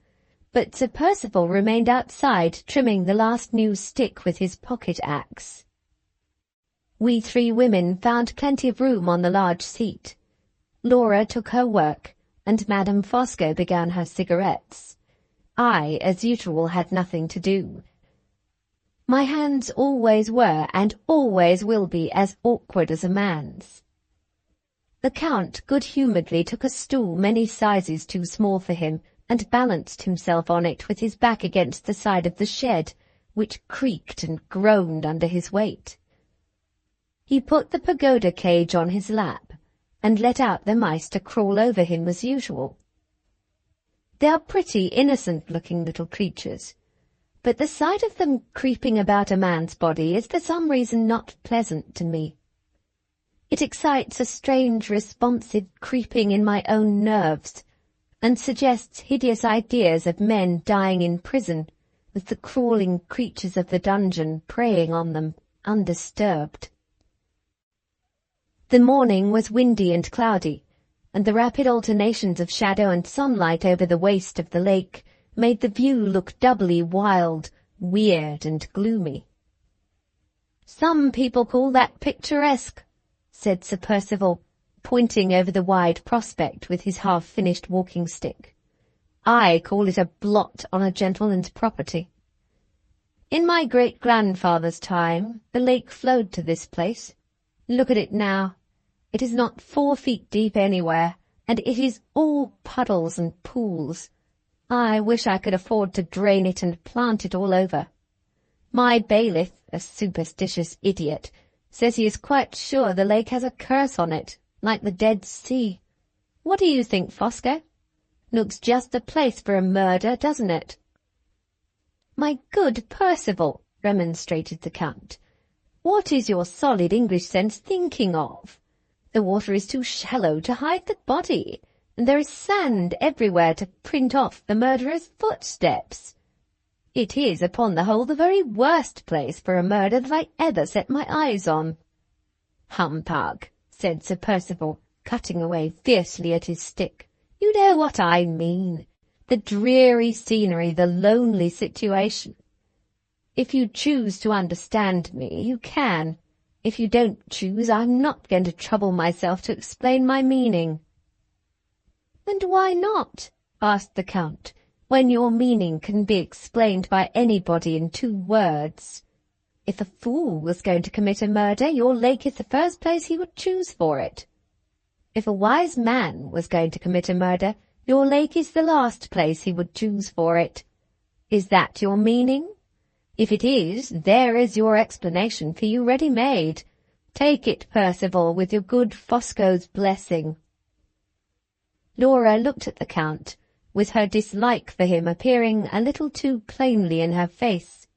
but Sir Percival remained outside trimming the last new stick with his pocket-axe. We three women found plenty of room on the large seat. Laura took her work, and Madame Fosco began her cigarettes. I, as usual, had nothing to do. My hands always were and always will be as awkward as a man's. The Count good-humouredly took a stool many sizes too small for him, and balanced himself on it with his back against the side of the shed, which creaked and groaned under his weight. He put the pagoda cage on his lap, and let out the mice to crawl over him as usual. They are pretty innocent-looking little creatures, but the sight of them creeping about a man's body is for some reason not pleasant to me. It excites a strange responsive creeping in my own nerves, and suggests hideous ideas of men dying in prison, with the crawling creatures of the dungeon preying on them, undisturbed. The morning was windy and cloudy, and the rapid alternations of shadow and sunlight over the waste of the lake made the view look doubly wild, weird, and gloomy. "Some people call that picturesque," said Sir Percival, pointing over the wide prospect with his half-finished walking-stick. "I call it a blot on a gentleman's property. In my great-grandfather's time, the lake flowed to this place. Look at it now. It is not 4 feet deep anywhere, and it is all puddles and pools. I wish I could afford to drain it and plant it all over. My bailiff, a superstitious idiot, says he is quite sure the lake has a curse on it, like the Dead Sea. What do you think, Fosco? Looks just the place for a murder, doesn't it?" "My good Percival," remonstrated the Count, "what is your solid English sense thinking of? The water is too shallow to hide the body, and there is sand everywhere to print off the murderer's footsteps. It is, upon the whole, the very worst place for a murder that I ever set my eyes on." "Humbug," said Sir Percival, cutting away fiercely at his stick. "You know what I mean. The dreary scenery, the lonely situation. If you choose to understand me, you can. If you don't choose, I'm not going to trouble myself to explain my meaning." "And why not?" asked the Count, "when your meaning can be explained by anybody in 2 words. If a fool was going to commit a murder, your lake is the first place he would choose for it. If a wise man was going to commit a murder, your lake is the last place he would choose for it. Is that your meaning? If it is, there is your explanation for you ready-made. Take it, Percival, with your good Fosco's blessing." Laura looked at the Count, with her dislike for him appearing a little too plainly in her face.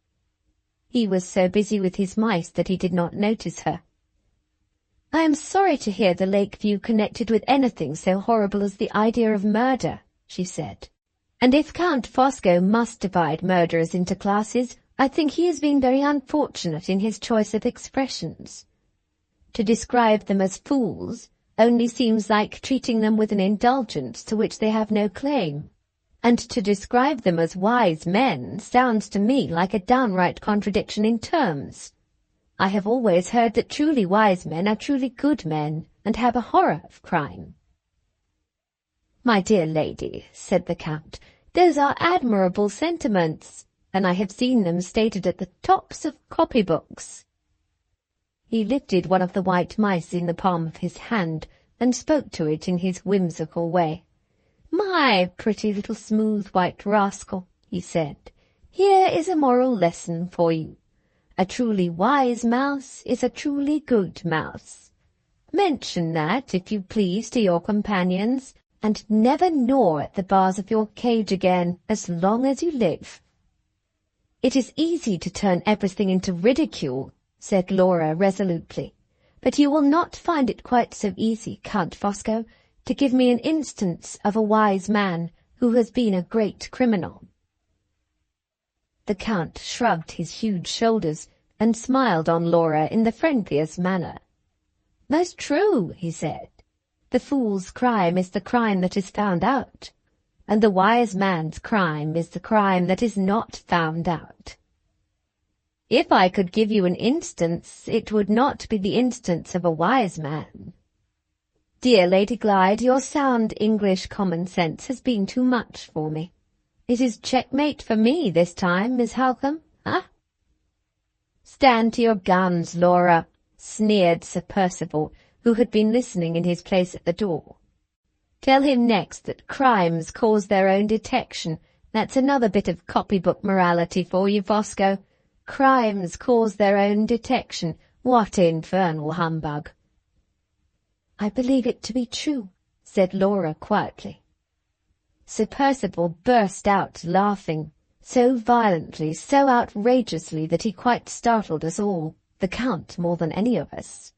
He was so busy with his mice that he did not notice her. "I am sorry to hear the lake view connected with anything so horrible as the idea of murder," she said. "And if Count Fosco must divide murderers into classes, I think he has been very unfortunate in his choice of expressions. To describe them as fools only seems like treating them with an indulgence to which they have no claim, and to describe them as wise men sounds to me like a downright contradiction in terms. I have always heard that truly wise men are truly good men, and have a horror of crime." "My dear lady," said the Count, "those are admirable sentiments, and I have seen them stated at the tops of copybooks." He lifted one of the white mice in the palm of his hand, and spoke to it in his whimsical way. "My pretty little smooth white rascal," he said, "here is a moral lesson for you. A truly wise mouse is a truly good mouse. Mention that, if you please, to your companions, and never gnaw at the bars of your cage again as long as you live." "It is easy to turn everything into ridicule," said Laura resolutely, "but you will not find it quite so easy, Count Fosco, to give me an instance of a wise man who has been a great criminal." The Count shrugged his huge shoulders and smiled on Laura in the friendliest manner. "Most true," he said. "The fool's crime is the crime that is found out, and the wise man's crime is the crime that is not found out. If I could give you an instance, it would not be the instance of a wise man. Dear Lady Glyde, your sound English common sense has been too much for me. It is checkmate for me this time, Miss Halcombe, huh?" "Stand to your guns, Laura," sneered Sir Percival, who had been listening in his place at the door. "Tell him next that crimes cause their own detection. That's another bit of copybook morality for you, Fosco. Crimes cause their own detection. What infernal humbug!" "I believe it to be true," said Laura quietly. Sir Percival burst out laughing, so violently, so outrageously that he quite startled us all, the Count more than any of us.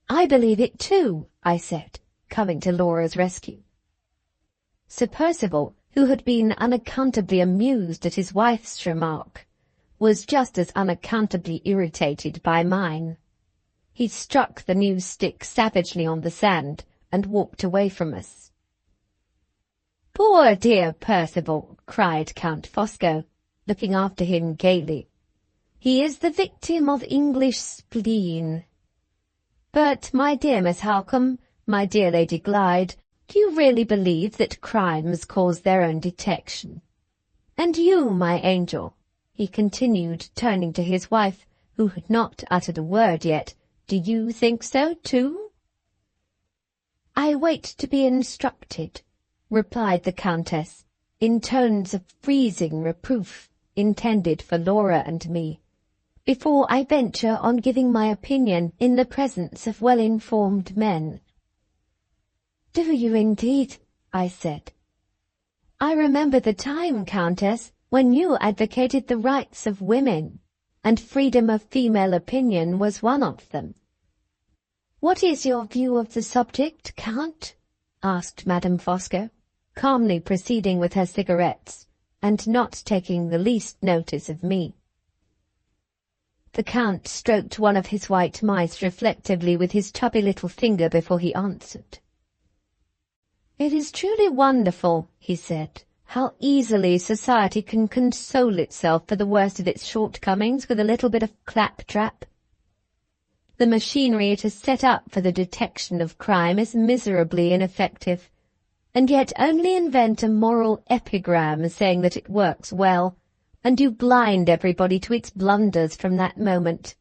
"I believe it too," I said, coming to Laura's rescue. Sir Percival, who had been unaccountably amused at his wife's remark, was just as unaccountably irritated by mine. He struck the new stick savagely on the sand and walked away from us. "Poor dear Percival!" cried Count Fosco, looking after him gaily. "He is the victim of English spleen. But, my dear Miss Halcombe, my dear Lady Glyde, do you really believe that crimes cause their own detection? And you, my angel," he continued, turning to his wife, who had not uttered a word yet, "do you think so too?" "I wait to be instructed," replied the Countess, in tones of freezing reproof intended for Laura and me, "before I venture on giving my opinion in the presence of well-informed men." "Do you indeed?" I said. "I remember the time, Countess, when you advocated the rights of women, and freedom of female opinion was one of them." "What is your view of the subject, Count?" asked Madame Fosco, calmly proceeding with her cigarettes, and not taking the least notice of me. The Count stroked one of his white mice reflectively with his chubby little finger before he answered. "It is truly wonderful," he said, "how easily society can console itself for the worst of its shortcomings with a little bit of claptrap. The machinery it has set up for the detection of crime is miserably ineffective, and yet only invent a moral epigram saying that it works well, and you blind everybody to its blunders from that moment.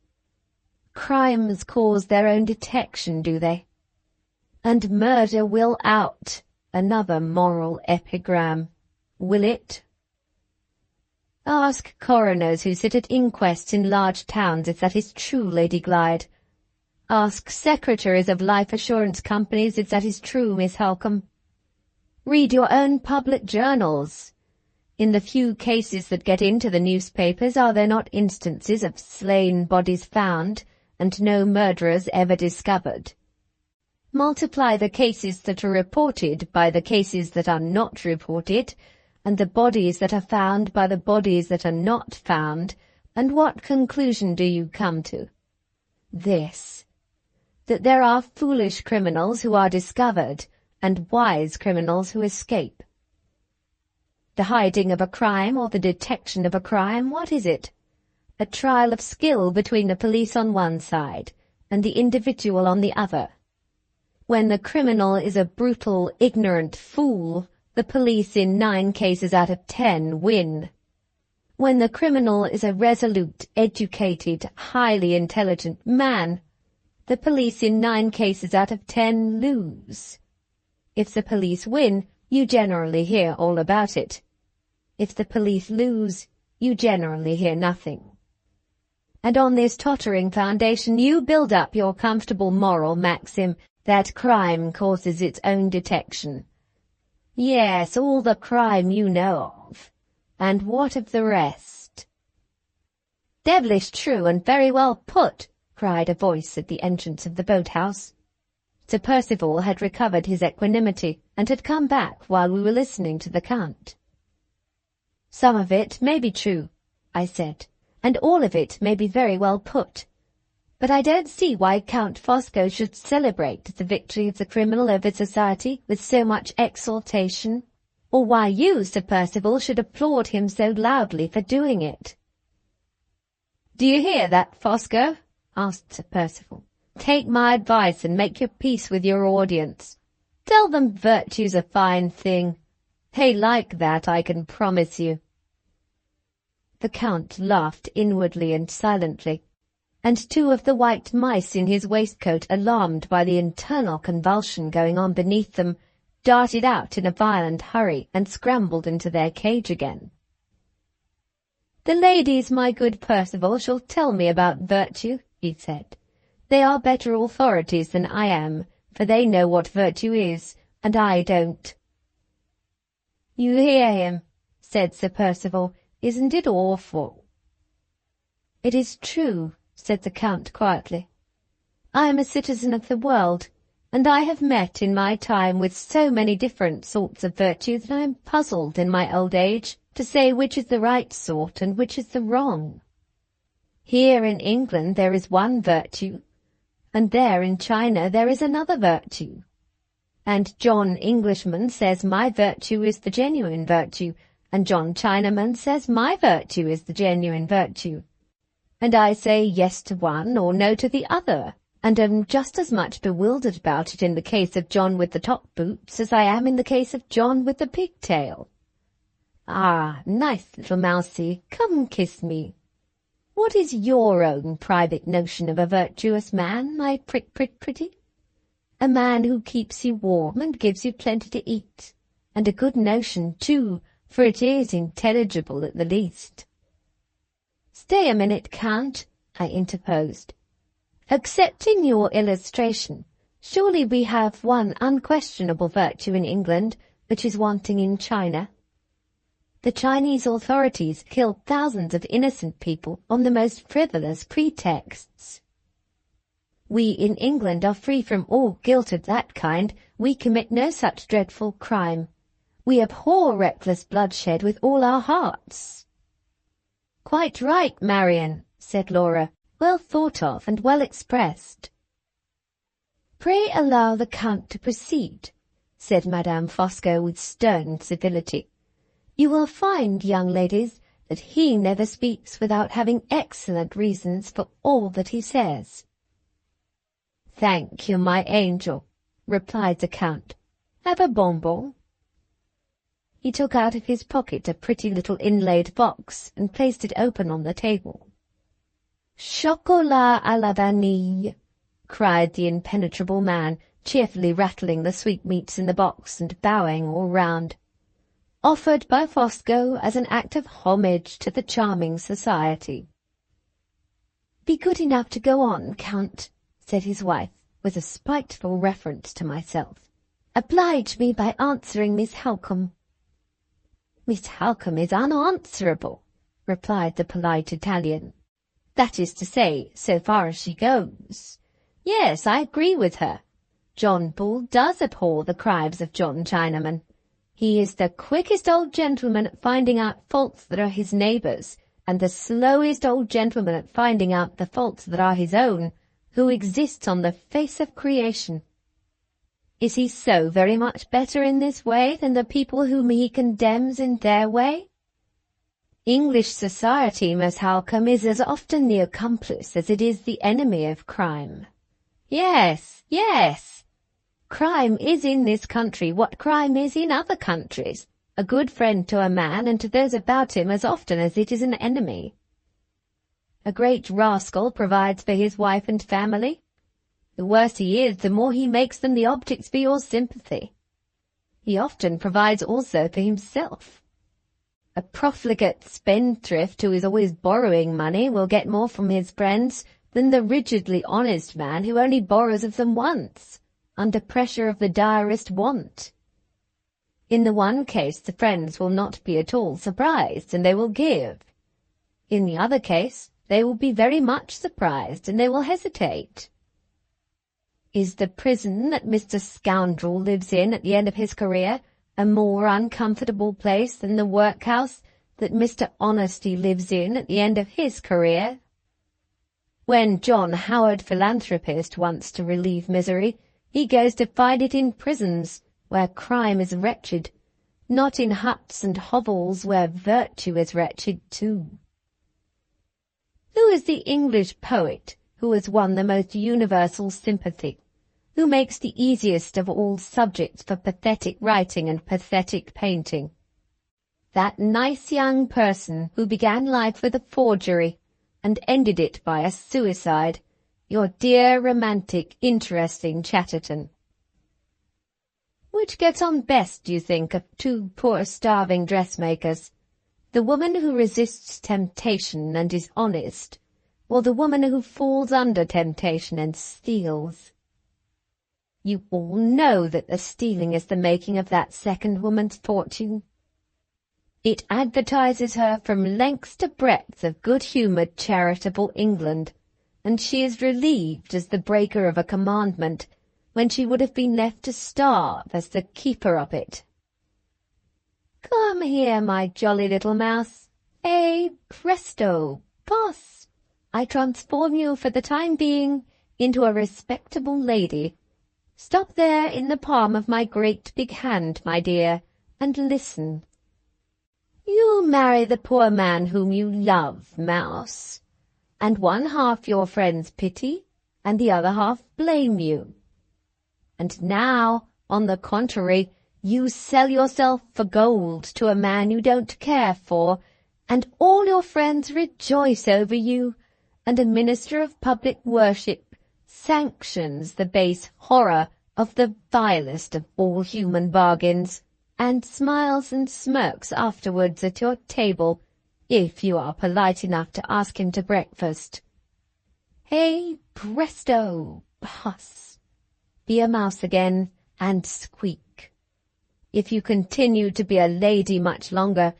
Crimes cause their own detection, do they? And murder will out, another moral epigram, will it? Ask coroners who sit at inquests in large towns if that is true, Lady Glyde. Ask secretaries of life assurance companies if that is true, Miss Halcombe. Read your own public journals. In the few cases that get into the newspapers, are there not instances of slain bodies found, and no murderers ever discovered? Multiply the cases that are reported by the cases that are not reported, and the bodies that are found by the bodies that are not found, and what conclusion do you come to? This: that there are foolish criminals who are discovered, and wise criminals who escape. The hiding of a crime or the detection of a crime, what is it? A trial of skill between the police on one side and the individual on the other. When the criminal is a brutal, ignorant fool, the police in 9 cases out of 10 win. When the criminal is a resolute, educated, highly intelligent man, the police in 9 cases out of 10 lose. If the police win, you generally hear all about it. If the police lose, you generally hear nothing. And on this tottering foundation you build up your comfortable moral maxim that crime causes its own detection. Yes, all the crime you know of. And what of the rest? Devilish true and very well put, cried a voice at the entrance of the boat-house. Sir Percival had recovered his equanimity, and had come back while we were listening to the Count. Some of it may be true, I said, and all of it may be very well put. But I don't see why Count Fosco should celebrate the victory of the criminal over society with so much exultation, or why you, Sir Percival, should applaud him so loudly for doing it. Do you hear that, Fosco? Asked Sir Percival. Take my advice and make your peace with your audience. Tell them virtue's a fine thing. They like that, I can promise you. The Count laughed inwardly and silently, and 2 of the white mice in his waistcoat, alarmed by the internal convulsion going on beneath them, darted out in a violent hurry and scrambled into their cage again. The ladies, my good Percival, shall tell me about virtue, he said. "They are better authorities than I am, for they know what virtue is, and I don't." "You hear him," said Sir Percival. "Isn't it awful?" "It is true," said the Count quietly. "I am a citizen of the world, and I have met in my time with so many different sorts of virtue that I am puzzled in my old age to say which is the right sort and which is the wrong. Here in England there is one virtue, and there in China there is another virtue. And John Englishman says my virtue is the genuine virtue, and John Chinaman says my virtue is the genuine virtue. And I say yes to one or no to the other, and am just as much bewildered about it in the case of John with the top boots as I am in the case of John with the pigtail. Ah, nice little mousie, come kiss me. What is your own private notion of a virtuous man, my pretty? A man who keeps you warm and gives you plenty to eat, and a good notion, too, for it is intelligible at the least." "Stay a minute, Count," I interposed. "Accepting your illustration, surely we have one unquestionable virtue in England which is wanting in China. The Chinese authorities kill thousands of innocent people on the most frivolous pretexts. We in England are free from all guilt of that kind. We commit no such dreadful crime. We abhor reckless bloodshed with all our hearts." "Quite right, Marian," said Laura. "Well thought of and well expressed." "Pray allow the Count to proceed," said Madame Fosco with stern civility. "You will find, young ladies, that he never speaks without having excellent reasons for all that he says." "Thank you, my angel," replied the Count. "Have a bonbon." He took out of his pocket a pretty little inlaid box and placed it open on the table. "Chocolat à la vanille," cried the impenetrable man, cheerfully rattling the sweetmeats in the box and bowing all round. "Offered by Fosco as an act of homage to the charming society." "Be good enough to go on, Count," said his wife, with a spiteful reference to myself. "Oblige me by answering Miss Halcombe." "Miss Halcombe is unanswerable," replied the polite Italian. "That is to say, so far as she goes. Yes, I agree with her. John Bull does abhor the crimes of John Chinaman. He is the quickest old gentleman at finding out faults that are his neighbours', and the slowest old gentleman at finding out the faults that are his own, who exists on the face of creation. Is he so very much better in this way than the people whom he condemns in their way? English society, Miss Halcombe, is as often the accomplice as it is the enemy of crime. Yes, yes. Crime is in this country what crime is in other countries, a good friend to a man and to those about him as often as it is an enemy. A great rascal provides for his wife and family. The worse he is, the more he makes them the objects for your sympathy. He often provides also for himself. A profligate spendthrift who is always borrowing money will get more from his friends than the rigidly honest man who only borrows of them once, under pressure of the direst want. In the one case the friends will not be at all surprised, and they will give. In the other case they will be very much surprised, and they will hesitate. Is the prison that Mr. Scoundrel lives in at the end of his career a more uncomfortable place than the workhouse that Mr. Honesty lives in at the end of his career? When John Howard Philanthropist wants to relieve misery, he goes to find it in prisons, where crime is wretched, not in huts and hovels where virtue is wretched too. Who is the English poet who has won the most universal sympathy, who makes the easiest of all subjects for pathetic writing and pathetic painting? That nice young person who began life with a forgery and ended it by a suicide, your dear, romantic, interesting Chatterton. Which gets on best, do you think, of two poor starving dressmakers? The woman who resists temptation and is honest, or the woman who falls under temptation and steals? You all know that the stealing is the making of that second woman's fortune. It advertises her from lengths to breadths of good-humoured, charitable England, and she is relieved as the breaker of a commandment when she would have been left to starve as the keeper of it. Come here, my jolly little mouse. Presto, pass! I transform you for the time being into a respectable lady. Stop there in the palm of my great big hand, my dear, and listen. You marry the poor man whom you love, mouse, and one half your friends pity, and the other half blame you. And now, on the contrary, you sell yourself for gold to a man you don't care for, and all your friends rejoice over you, and a minister of public worship sanctions the base horror of the vilest of all human bargains, and smiles and smirks afterwards at your table, if you are polite enough to ask him to breakfast. Presto, puss! Be a mouse again, and squeak. If you continue to be a lady much longer,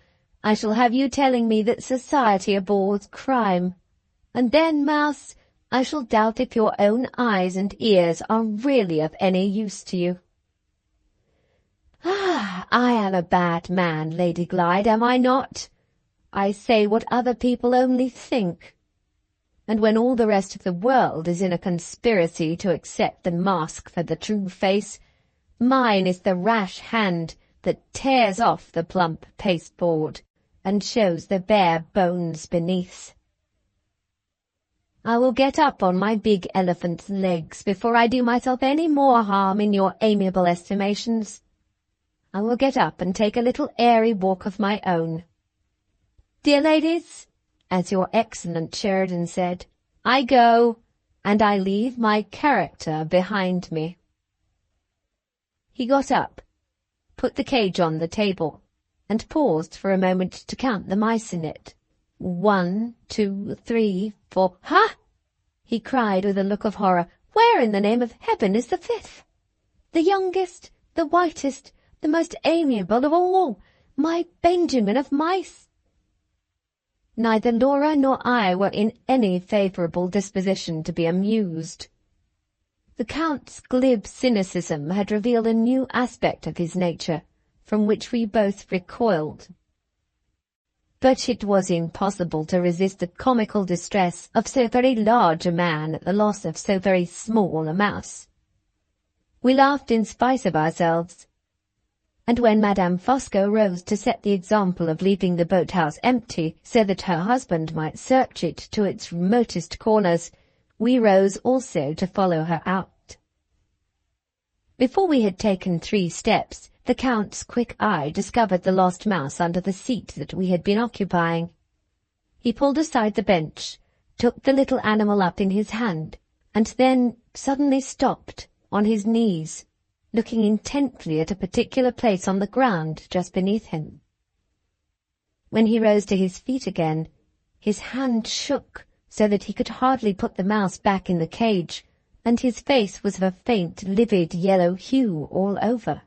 I shall have you telling me that society abhors crime, and then, mouse, I shall doubt if your own eyes and ears are really of any use to you. I am a bad man, Lady Glyde, am I not? I say what other people only think. And when all the rest of the world is in a conspiracy to accept the mask for the true face, mine is the rash hand that tears off the plump pasteboard and shows the bare bones beneath. I will get up on my big elephant's legs before I do myself any more harm in your amiable estimations. I will get up and take a little airy walk of my own. Dear ladies, as your excellent Sheridan said, I go, and I leave my character behind me. He got up, put the cage on the table, and paused for a moment to count the mice in it. 1, 2, 3, 4. Ha! He cried with a look of horror. Where in the name of heaven is the fifth? The youngest, the whitest, the most amiable of all, my Benjamin of mice. Neither Laura nor I were in any favourable disposition to be amused. The Count's glib cynicism had revealed a new aspect of his nature, from which we both recoiled. But it was impossible to resist the comical distress of so very large a man at the loss of so very small a mouse. We laughed in spite of ourselves, and when Madame Fosco rose to set the example of leaving the boat-house empty so that her husband might search it to its remotest corners, we rose also to follow her out. Before we had taken 3 steps, the Count's quick eye discovered the lost mouse under the seat that we had been occupying. He pulled aside the bench, took the little animal up in his hand, and then suddenly stopped on his knees, looking intently at a particular place on the ground just beneath him. When he rose to his feet again, his hand shook so that he could hardly put the mouse back in the cage, and his face was of a faint, livid yellow hue all over.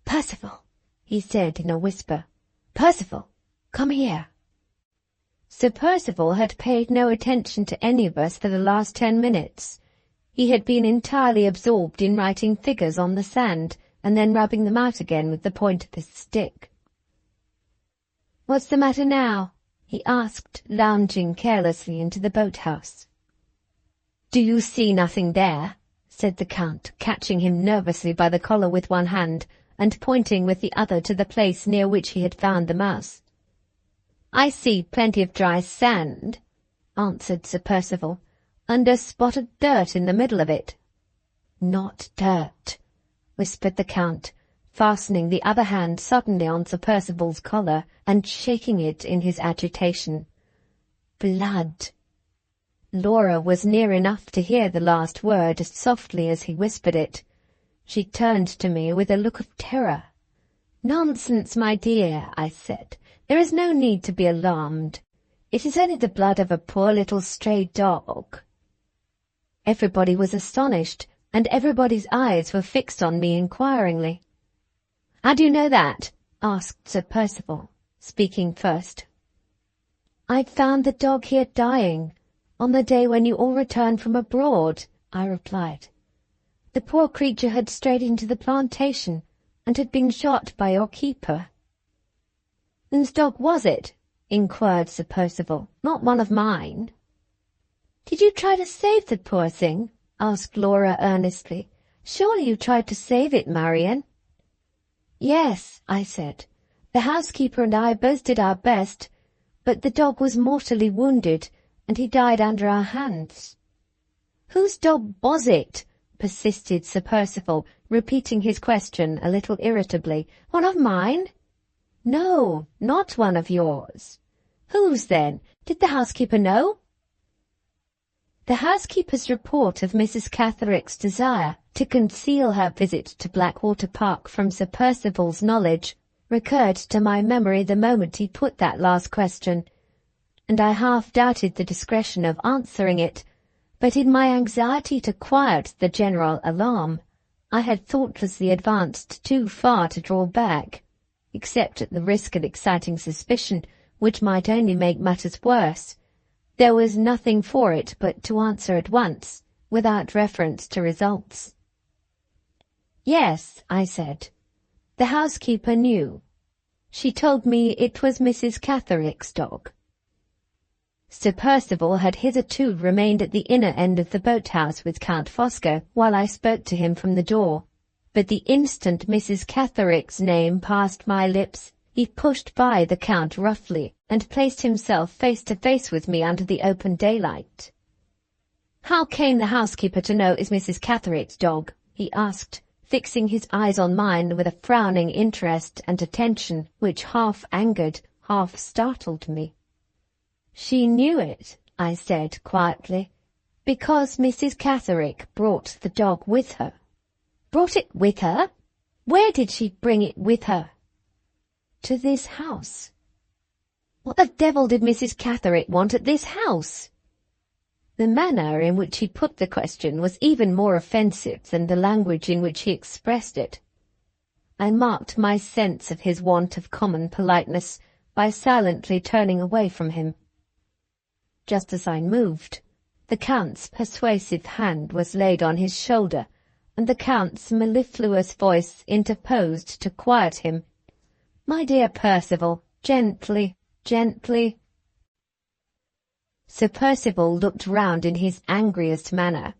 "Percival," he said in a whisper. "Percival, come here." Sir Percival had paid no attention to any of us for the last 10 minutes. He had been entirely absorbed in writing figures on the sand, and then rubbing them out again with the point of his stick. "What's the matter now?" he asked, lounging carelessly into the boat-house. "Do you see nothing there?" said the Count, catching him nervously by the collar with one hand, and pointing with the other to the place near which he had found the mouse. "I see plenty of dry sand," answered Sir Percival, "and a spot of dirt in the middle of it." "Not dirt," whispered the Count, fastening the other hand suddenly on Sir Percival's collar and shaking it in his agitation. "Blood." Laura was near enough to hear the last word as softly as he whispered it. She turned to me with a look of terror. "Nonsense, my dear," I said. "There is no need to be alarmed. "It is only the blood of a poor little stray dog." Everybody was astonished, and everybody's eyes were fixed on me inquiringly. "How do you know that?" asked Sir Percival, speaking first. "I found the dog here dying, on the day when you all returned from abroad," I replied. "The poor creature had strayed into the plantation, and had been shot by your keeper." "Whose dog was it?" inquired Sir Percival. "Not one of mine." "Did you try to save the poor thing?" asked Laura earnestly. "Surely you tried to save it, Marian?" "Yes," I said. "The housekeeper and I both did our best, but the dog was mortally wounded, and he died under our hands." "Whose dog was it?" persisted Sir Percival, repeating his question a little irritably. "One of mine?" "No, not one of yours." "Whose, then? Did the housekeeper know?" The housekeeper's report of Mrs. Catherick's desire to conceal her visit to Blackwater Park from Sir Percival's knowledge recurred to my memory the moment he put that last question, and I half doubted the discretion of answering it, but in my anxiety to quiet the general alarm, I had thoughtlessly advanced too far to draw back, except at the risk of exciting suspicion, which might only make matters worse. There was nothing for it but to answer at once, without reference to results. "Yes," I said. "The housekeeper knew. She told me it was Mrs. Catherick's dog." Sir Percival had hitherto remained at the inner end of the boat-house with Count Fosco while I spoke to him from the door, but the instant Mrs. Catherick's name passed my lips, he pushed by the Count roughly and placed himself face to face with me under the open daylight. "How came the housekeeper to know it is Mrs. Catherick's dog?" he asked, fixing his eyes on mine with a frowning interest and attention which half angered, half startled me. "She knew it," I said quietly, "because Mrs. Catherick brought the dog with her." "Brought it with her? Where did she bring it with her?" "To this house." "What the devil did Mrs. Catherick want at this house?" The manner in which he put the question was even more offensive than the language in which he expressed it. I marked my sense of his want of common politeness by silently turning away from him. Just as I moved, the Count's persuasive hand was laid on his shoulder, and the Count's mellifluous voice interposed to quiet him. "My dear Percival, gently, gently." Sir Percival looked round in his angriest manner.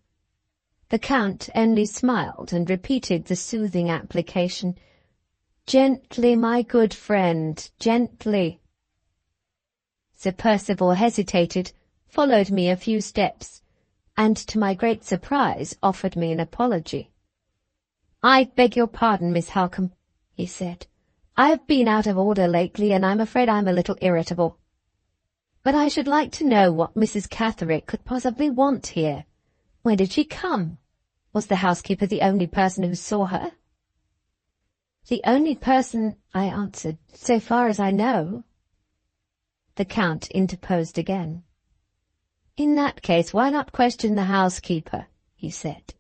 The Count only smiled and repeated the soothing application. "Gently, my good friend, gently." Sir Percival hesitated, followed me a few steps, and to my great surprise offered me an apology. "I beg your pardon, Miss Halcombe," he said. "I have been out of order lately, and I'm afraid I'm a little irritable. But I should like to know what Mrs. Catherick could possibly want here. When did she come? Was the housekeeper the only person who saw her?" "The only person," I answered, "so far as I know." The Count interposed again. "In that case, why not question the housekeeper?" he said.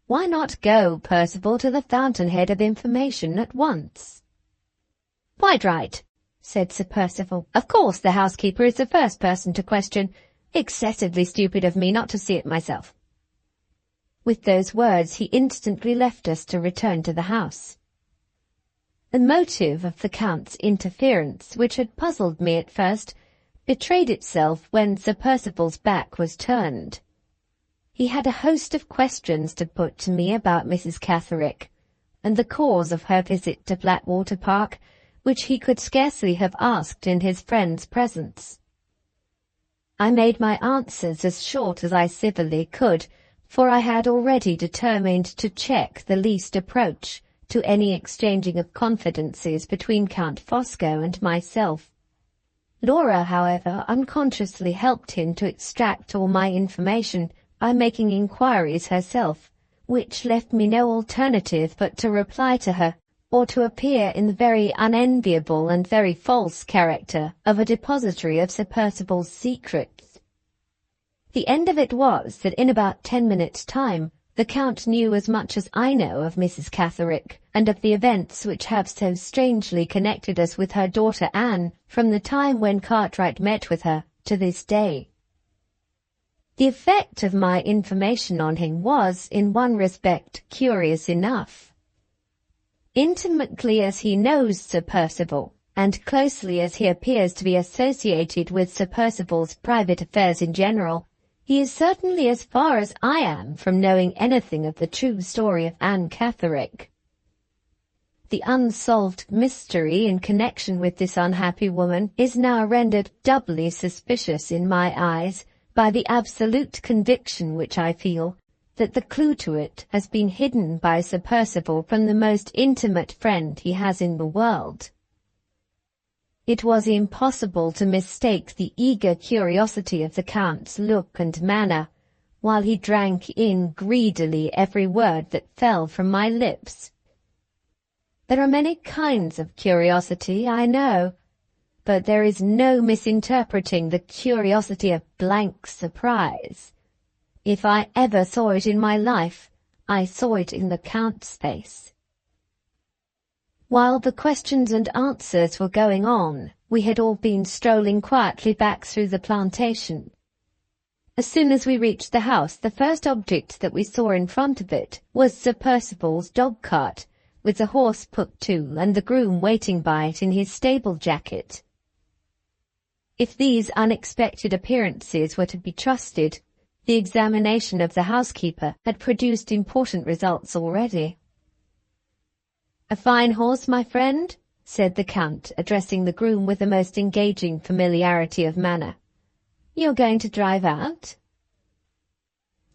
"Why not go, Percival, to the fountainhead of information at once?" "Quite right," said Sir Percival. "Of course the housekeeper is the first person to question. Excessively stupid of me not to see it myself." With those words he instantly left us to return to the house. The motive of the Count's interference, which had puzzled me at first, betrayed itself when Sir Percival's back was turned. He had a host of questions to put to me about Mrs. Catherick, and the cause of her visit to Blackwater Park, which he could scarcely have asked in his friend's presence. I made my answers as short as I civilly could, for I had already determined to check the least approach to any exchanging of confidences between Count Fosco and myself. Laura, however, unconsciously helped him to extract all my information by making inquiries herself, which left me no alternative but to reply to her, or to appear in the very unenviable and very false character of a depository of Sir Percival's secrets. The end of it was that in about 10 minutes' time the Count knew as much as I know of Mrs. Catterick, and of the events which have so strangely connected us with her daughter Anne from the time when Cartwright met with her to this day. The effect of my information on him was, in one respect, curious enough. Intimately as he knows Sir Percival, and closely as he appears to be associated with Sir Percival's private affairs in general, he is certainly as far as I am from knowing anything of the true story of Anne Catterick. The unsolved mystery in connection with this unhappy woman is now rendered doubly suspicious in my eyes by the absolute conviction which I feel that the clue to it has been hidden by Sir Percival from the most intimate friend he has in the world. It was impossible to mistake the eager curiosity of the Count's look and manner, while he drank in greedily every word that fell from my lips. There are many kinds of curiosity, I know, but there is no misinterpreting the curiosity of blank surprise. If I ever saw it in my life, I saw it in the Count's face. While the questions and answers were going on, we had all been strolling quietly back through the plantation. As soon as we reached the house, the first object that we saw in front of it was Sir Percival's dog-cart, with the horse put to and the groom waiting by it in his stable jacket. If these unexpected appearances were to be trusted, the examination of the housekeeper had produced important results already. "A fine horse, my friend," said the Count, addressing the groom with the most engaging familiarity of manner. "You're going to drive out?"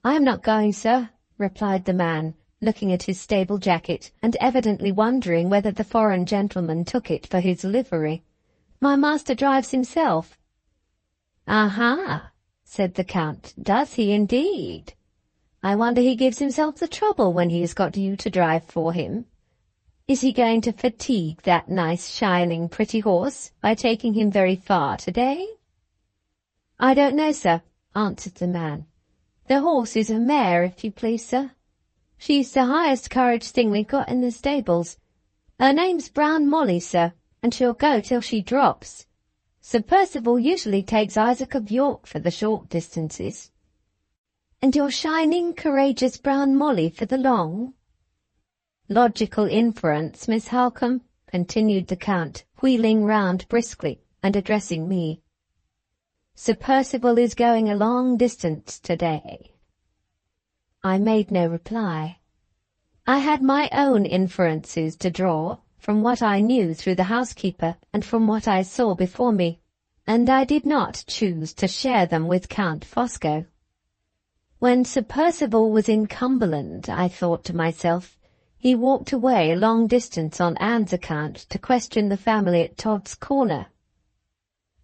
"I am not going, sir," replied the man, looking at his stable jacket, and evidently wondering whether the foreign gentleman took it for his livery. "My master drives himself." "Aha!" said the Count. "Does he indeed? I wonder he gives himself the trouble when he has got you to drive for him. Is he going to fatigue that nice, shining, pretty horse by taking him very far today?" "I don't know, sir," answered the man. "The horse is a mare, if you please, sir. She's the highest courage thing we've got in the stables. Her name's Brown Molly, sir, and she'll go till she drops. Sir Percival usually takes Isaac of York for the short distances." "And your shining, courageous Brown Molly for the long?" "Logical inference, Miss Halcombe," continued the Count, wheeling round briskly and addressing me. "Sir Percival is going a long distance today." I made no reply. I had my own inferences to draw from what I knew through the housekeeper and from what I saw before me, and I did not choose to share them with Count Fosco. When Sir Percival was in Cumberland, I thought to myself, he walked away a long distance on Anne's account to question the family at Todd's Corner.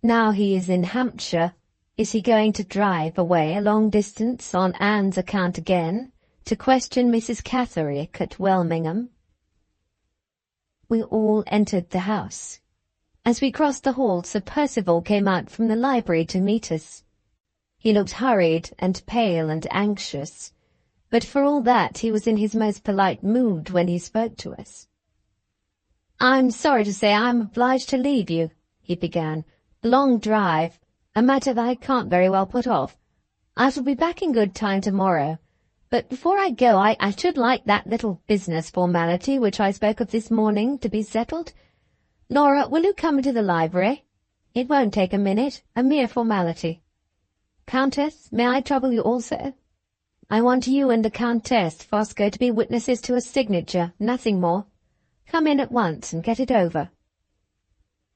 Now he is in Hampshire. Is he going to drive away a long distance on Anne's account again, to question Mrs. Catterick at Welmingham? We all entered the house. As we crossed the hall, Sir Percival came out from the library to meet us. He looked hurried and pale and anxious, but for all that he was in his most polite mood when he spoke to us. "I'm sorry to say I'm obliged to leave you," he began. "A long drive, a matter that I can't very well put off. I shall be back in good time tomorrow. But before I go, I should like that little business formality which I spoke of this morning to be settled. Laura, will you come into the library? It won't take a minute, a mere formality. Countess, may I trouble you also? I want you and the Countess Fosco to be witnesses to a signature, nothing more. Come in at once and get it over."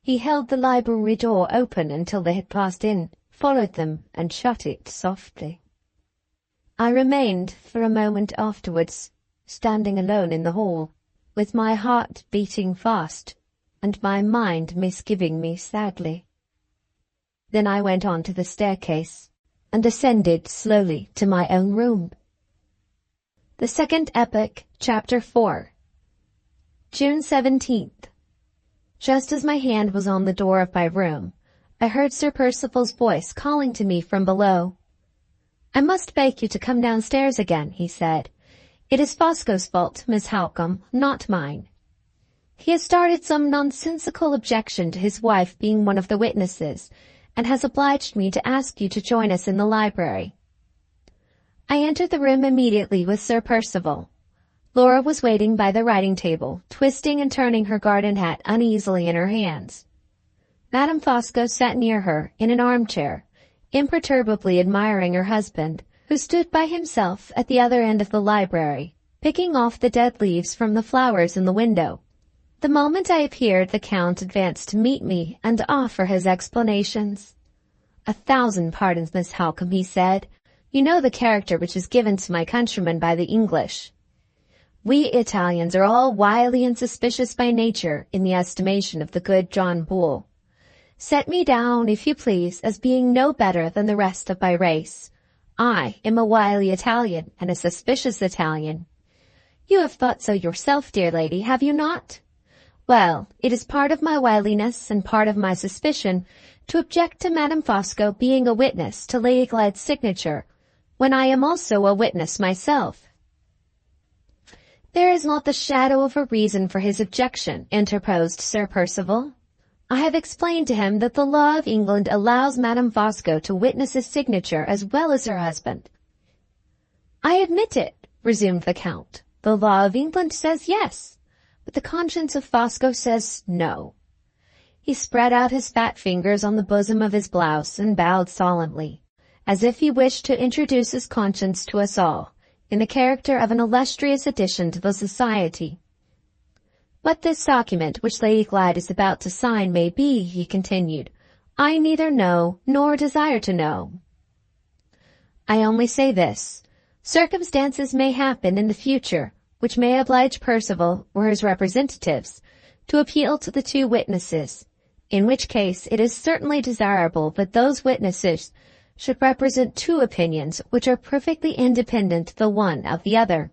He held the library door open until they had passed in, followed them, and shut it softly. I remained for a moment afterwards, standing alone in the hall, with my heart beating fast, and my mind misgiving me sadly. Then I went on to the staircase, and ascended slowly to my own room. The Second Epoch, Chapter 4. June 17th. Just as my hand was on the door of my room, I heard Sir Percival's voice calling to me from below. "I must beg you to come downstairs again," he said. "It is Fosco's fault, Miss Halcombe, not mine. He has started some nonsensical objection to his wife being one of the witnesses, and has obliged me to ask you to join us in the library." I entered the room immediately with Sir Percival. Laura was waiting by the writing table, twisting and turning her garden hat uneasily in her hands. Madame Fosco sat near her in an armchair, imperturbably admiring her husband, who stood by himself at the other end of the library, picking off the dead leaves from the flowers in the window. The moment I appeared, the Count advanced to meet me and to offer his explanations. "1,000 pardons, Miss Halcombe," he said. "You know the character which is given to my countrymen by the English. We Italians are all wily and suspicious by nature in the estimation of the good John Bull. Set me down, if you please, as being no better than the rest of my race. I am a wily Italian and a suspicious Italian. You have thought so yourself, dear lady, have you not? Well, it is part of my wiliness and part of my suspicion to object to Madame Fosco being a witness to Lady Glyde's signature, when I am also a witness myself." "There is not the shadow of a reason for his objection," interposed Sir Percival. "I have explained to him that the law of England allows Madame Fosco to witness his signature as well as her husband." "I admit it," resumed the Count. "The law of England says yes, but the conscience of Fosco says no." He spread out his fat fingers on the bosom of his blouse and bowed solemnly, as if he wished to introduce his conscience to us all, in the character of an illustrious addition to the society. "What this document which Lady Glyde is about to sign may be," he continued, "I neither know nor desire to know. I only say this: circumstances may happen in the future which may oblige Percival or his representatives to appeal to the two witnesses, in which case it is certainly desirable that those witnesses should represent two opinions which are perfectly independent the one of the other.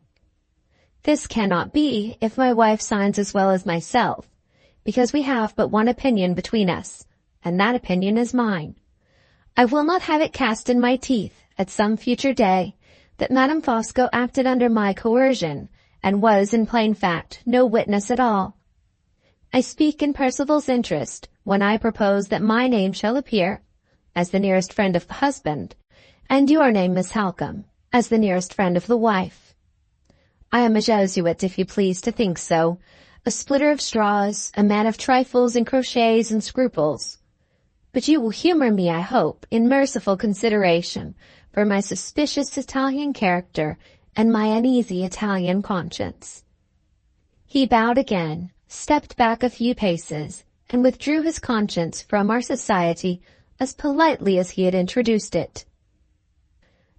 This cannot be if my wife signs as well as myself, because we have but one opinion between us, and that opinion is mine. I will not have it cast in my teeth at some future day that Madame Fosco acted under my coercion, and was, in plain fact, no witness at all. I speak in Percival's interest when I propose that my name shall appear as the nearest friend of the husband, and your name, Miss Halcombe, as the nearest friend of the wife. I am a Jesuit, if you please to think so, a splitter of straws, a man of trifles and crotchets and scruples. But you will humour me, I hope, in merciful consideration for my suspicious Italian character and my uneasy Italian conscience." He bowed again, stepped back a few paces, and withdrew his conscience from our society as politely as he had introduced it.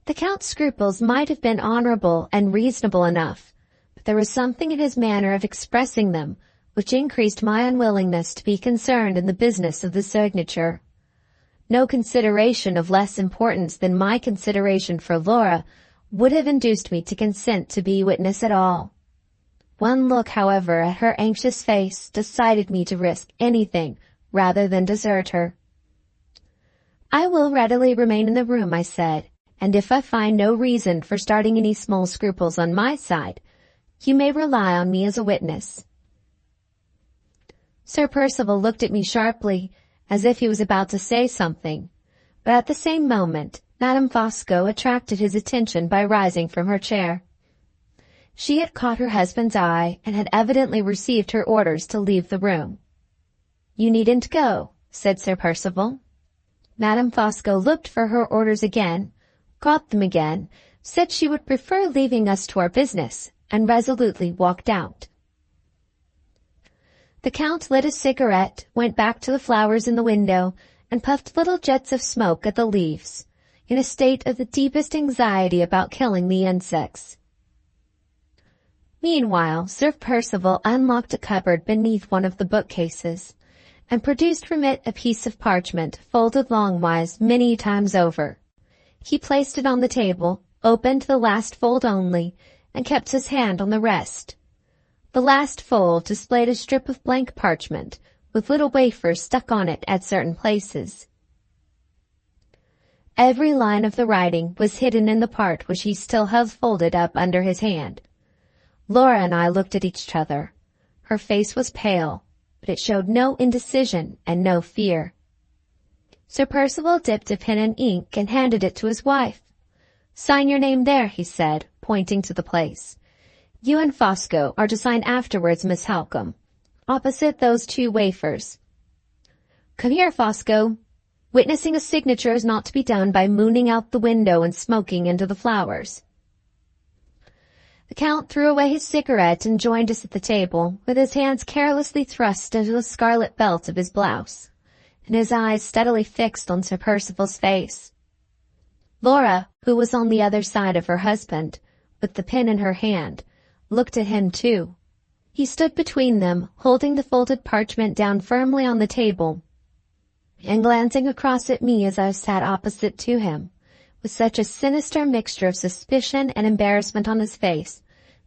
The Count's scruples might have been honourable and reasonable enough, but there was something in his manner of expressing them which increased my unwillingness to be concerned in the business of the signature. No consideration of less importance than my consideration for Laura would have induced me to consent to be witness at all. One look, however, at her anxious face decided me to risk anything rather than desert her. "I will readily remain in the room," I said, "and if I find no reason for starting any small scruples on my side, you may rely on me as a witness." Sir Percival looked at me sharply, as if he was about to say something, but at the same moment Madame Fosco attracted his attention by rising from her chair. She had caught her husband's eye and had evidently received her orders to leave the room. "You needn't go," said Sir Percival. Madame Fosco looked for her orders again, got them again, said she would prefer leaving us to our business, and resolutely walked out. The Count lit a cigarette, went back to the flowers in the window, and puffed little jets of smoke at the leaves, in a state of the deepest anxiety about killing the insects. Meanwhile, Sir Percival unlocked a cupboard beneath one of the bookcases, and produced from it a piece of parchment folded longwise many times over. He placed it on the table, opened the last fold only, and kept his hand on the rest. The last fold displayed a strip of blank parchment, with little wafers stuck on it at certain places. Every line of the writing was hidden in the part which he still held folded up under his hand. Laura and I looked at each other. Her face was pale, but it showed no indecision and no fear. Sir Percival dipped a pen in ink and handed it to his wife. "Sign your name there," he said, pointing to the place. "You and Fosco are to sign afterwards, Miss Halcombe, opposite those 2 wafers. Come here, Fosco. Witnessing a signature is not to be done by mooning out the window and smoking into the flowers." The Count threw away his cigarette and joined us at the table, with his hands carelessly thrust into the scarlet belt of his blouse, and his eyes steadily fixed on Sir Percival's face. Laura, who was on the other side of her husband, with the pen in her hand, looked at him too. He stood between them, holding the folded parchment down firmly on the table, and glancing across at me as I sat opposite to him, with such a sinister mixture of suspicion and embarrassment on his face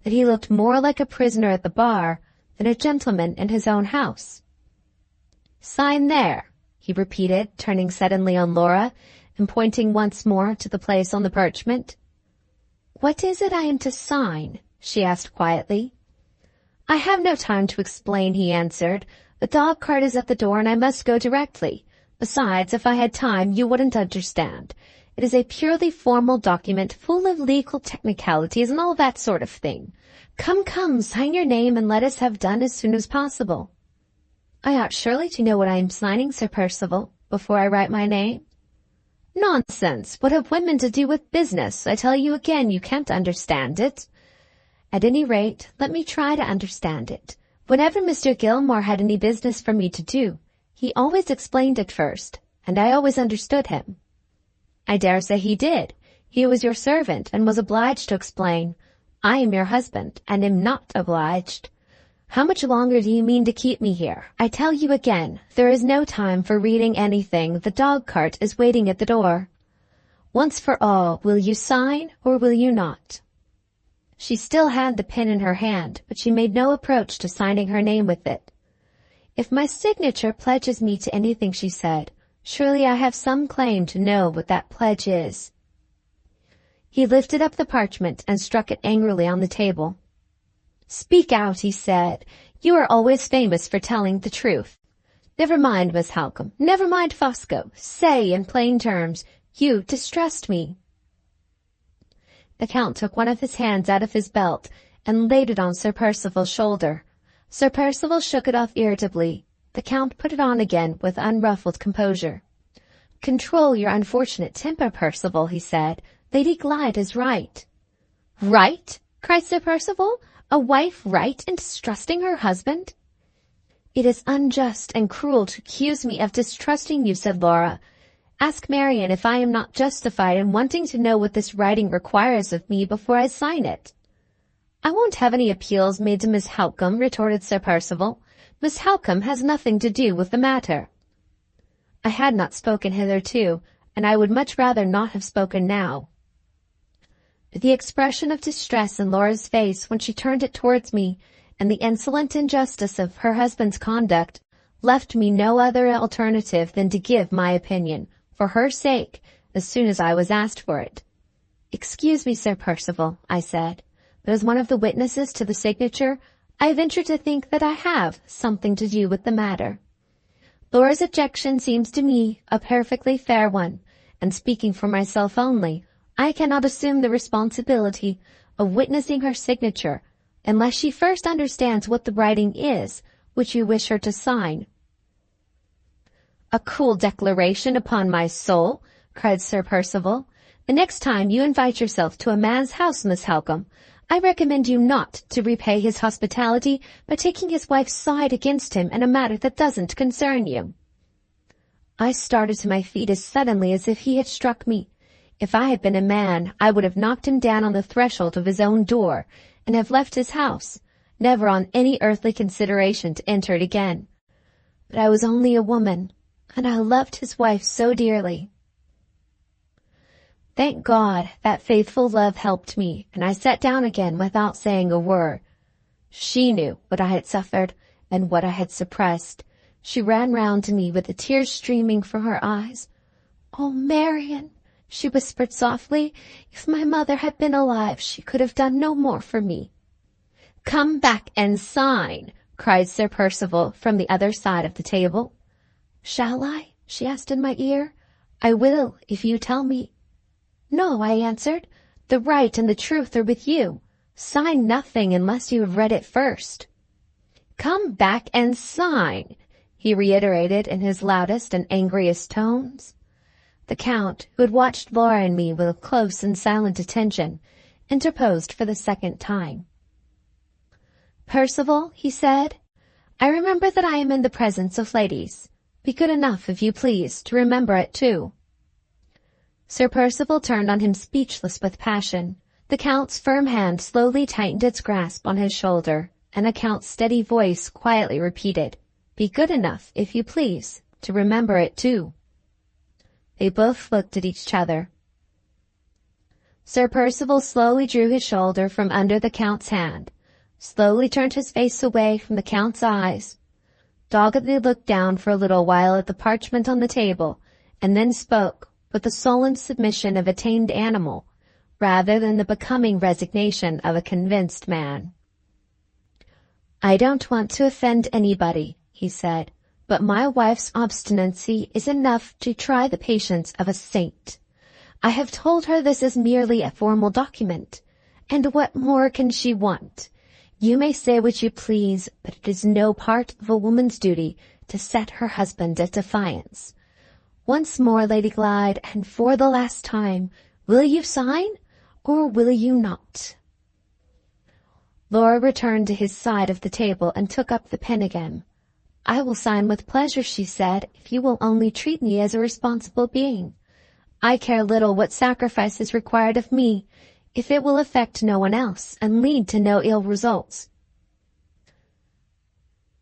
that he looked more like a prisoner at the bar than a gentleman in his own house. "Sign there," he repeated, turning suddenly on Laura and pointing once more to the place on the parchment. "What is it I am to sign?" she asked quietly. "I have no time to explain," he answered. "The dog cart is at the door and I must go directly. Besides, if I had time, you wouldn't understand. It is a purely formal document full of legal technicalities and all that sort of thing. Come, sign your name and let us have done as soon as possible." "I ought surely to know what I am signing, Sir Percival, before I write my name." "Nonsense! What have women to do with business? I tell you again, you can't understand it." "At any rate, let me try to understand it. Whenever Mr. Gilmore had any business for me to do, he always explained it first, and I always understood him." "I dare say he did. He was your servant and was obliged to explain. I am your husband and am not obliged. How much longer do you mean to keep me here? I tell you again, there is no time for reading anything. The dog cart is waiting at the door. Once for all, will you sign or will you not?" She still had the pen in her hand, but she made no approach to signing her name with it. "If my signature pledges me to anything," she said, "surely I have some claim to know what that pledge is." He lifted up the parchment and struck it angrily on the table. "Speak out," he said. "You are always famous for telling the truth. Never mind, Miss Halcombe. Never mind, Fosco. Say, in plain terms, you distrust me." The Count took one of his hands out of his belt and laid it on Sir Percival's shoulder. Sir Percival shook it off irritably. The Count put it on again with unruffled composure. "Control your unfortunate temper, Percival," he said. "Lady Glyde is right." "Right?" cried Sir Percival. "A wife right in distrusting her husband?" "It is unjust and cruel to accuse me of distrusting you," said Laura. "Ask Marian if I am not justified in wanting to know what this writing requires of me before I sign it." "I won't have any appeals made to Miss Halcombe," retorted Sir Percival. "Miss Halcombe has nothing to do with the matter." I had not spoken hitherto, and I would much rather not have spoken now. The expression of distress in Laura's face when she turned it towards me, and the insolent injustice of her husband's conduct, left me no other alternative than to give my opinion, for her sake, as soon as I was asked for it. "Excuse me, Sir Percival," I said, "but as one of the witnesses to the signature, I venture to think that I have something to do with the matter. Laura's objection seems to me a perfectly fair one, and speaking for myself only, I cannot assume the responsibility of witnessing her signature unless she first understands what the writing is which you wish her to sign." "A cool declaration, upon my soul," cried Sir Percival. "The next time you invite yourself to a man's house, Miss Halcombe, I recommend you not to repay his hospitality by taking his wife's side against him in a matter that doesn't concern you." I started to my feet as suddenly as if he had struck me. If I had been a man, I would have knocked him down on the threshold of his own door, and have left his house, never on any earthly consideration to enter it again. But I was only a woman, and I loved his wife so dearly. Thank God, that faithful love helped me, and I sat down again without saying a word. She knew what I had suffered and what I had suppressed. She ran round to me with the tears streaming from her eyes. "Oh, Marian," she whispered softly, "if my mother had been alive, she could have done no more for me." "Come back and sign," cried Sir Percival from the other side of the table. "Shall I?" she asked in my ear. "I will, if you tell me." "No," I answered. "The right and the truth are with you. Sign nothing unless you have read it first." "Come back and sign," he reiterated in his loudest and angriest tones. The Count, who had watched Laura and me with close and silent attention, interposed for the second time. "Percival," he said, "I remember that I am in the presence of ladies. Be good enough, if you please, to remember it too." Sir Percival turned on him speechless with passion. The Count's firm hand slowly tightened its grasp on his shoulder, and the Count's steady voice quietly repeated, "Be good enough, if you please, to remember it too." They both looked at each other. Sir Percival slowly drew his shoulder from under the Count's hand, slowly turned his face away from the Count's eyes, doggedly looked down for a little while at the parchment on the table, and then spoke with the sullen submission of a tamed animal, rather than the becoming resignation of a convinced man. "I don't want to offend anybody," he said, "but my wife's obstinacy is enough to try the patience of a saint. I have told her this is merely a formal document, and what more can she want? You may say what you please, but it is no part of a woman's duty to set her husband at defiance. Once more, Lady Glyde, and for the last time, will you sign, or will you not?" Laura returned to his side of the table and took up the pen again. "I will sign with pleasure," she said, "if you will only treat me as a responsible being. I care little what sacrifice is required of me, if it will affect no one else and lead to no ill results."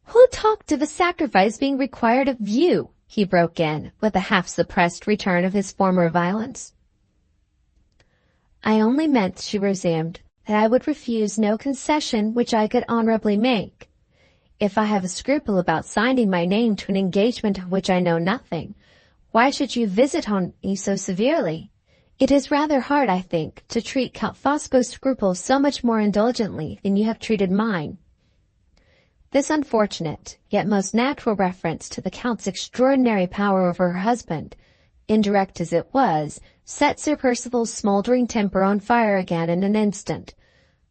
"Who talked of a sacrifice being required of you?" he broke in, with a half-suppressed return of his former violence. "I only meant," she resumed, "that I would refuse no concession which I could honorably make. If I have a scruple about signing my name to an engagement of which I know nothing, why should you visit on me so severely? It is rather hard, I think, to treat Count Fosco's scruples so much more indulgently than you have treated mine." This unfortunate, yet most natural reference to the Count's extraordinary power over her husband, indirect as it was, set Sir Percival's smouldering temper on fire again in an instant.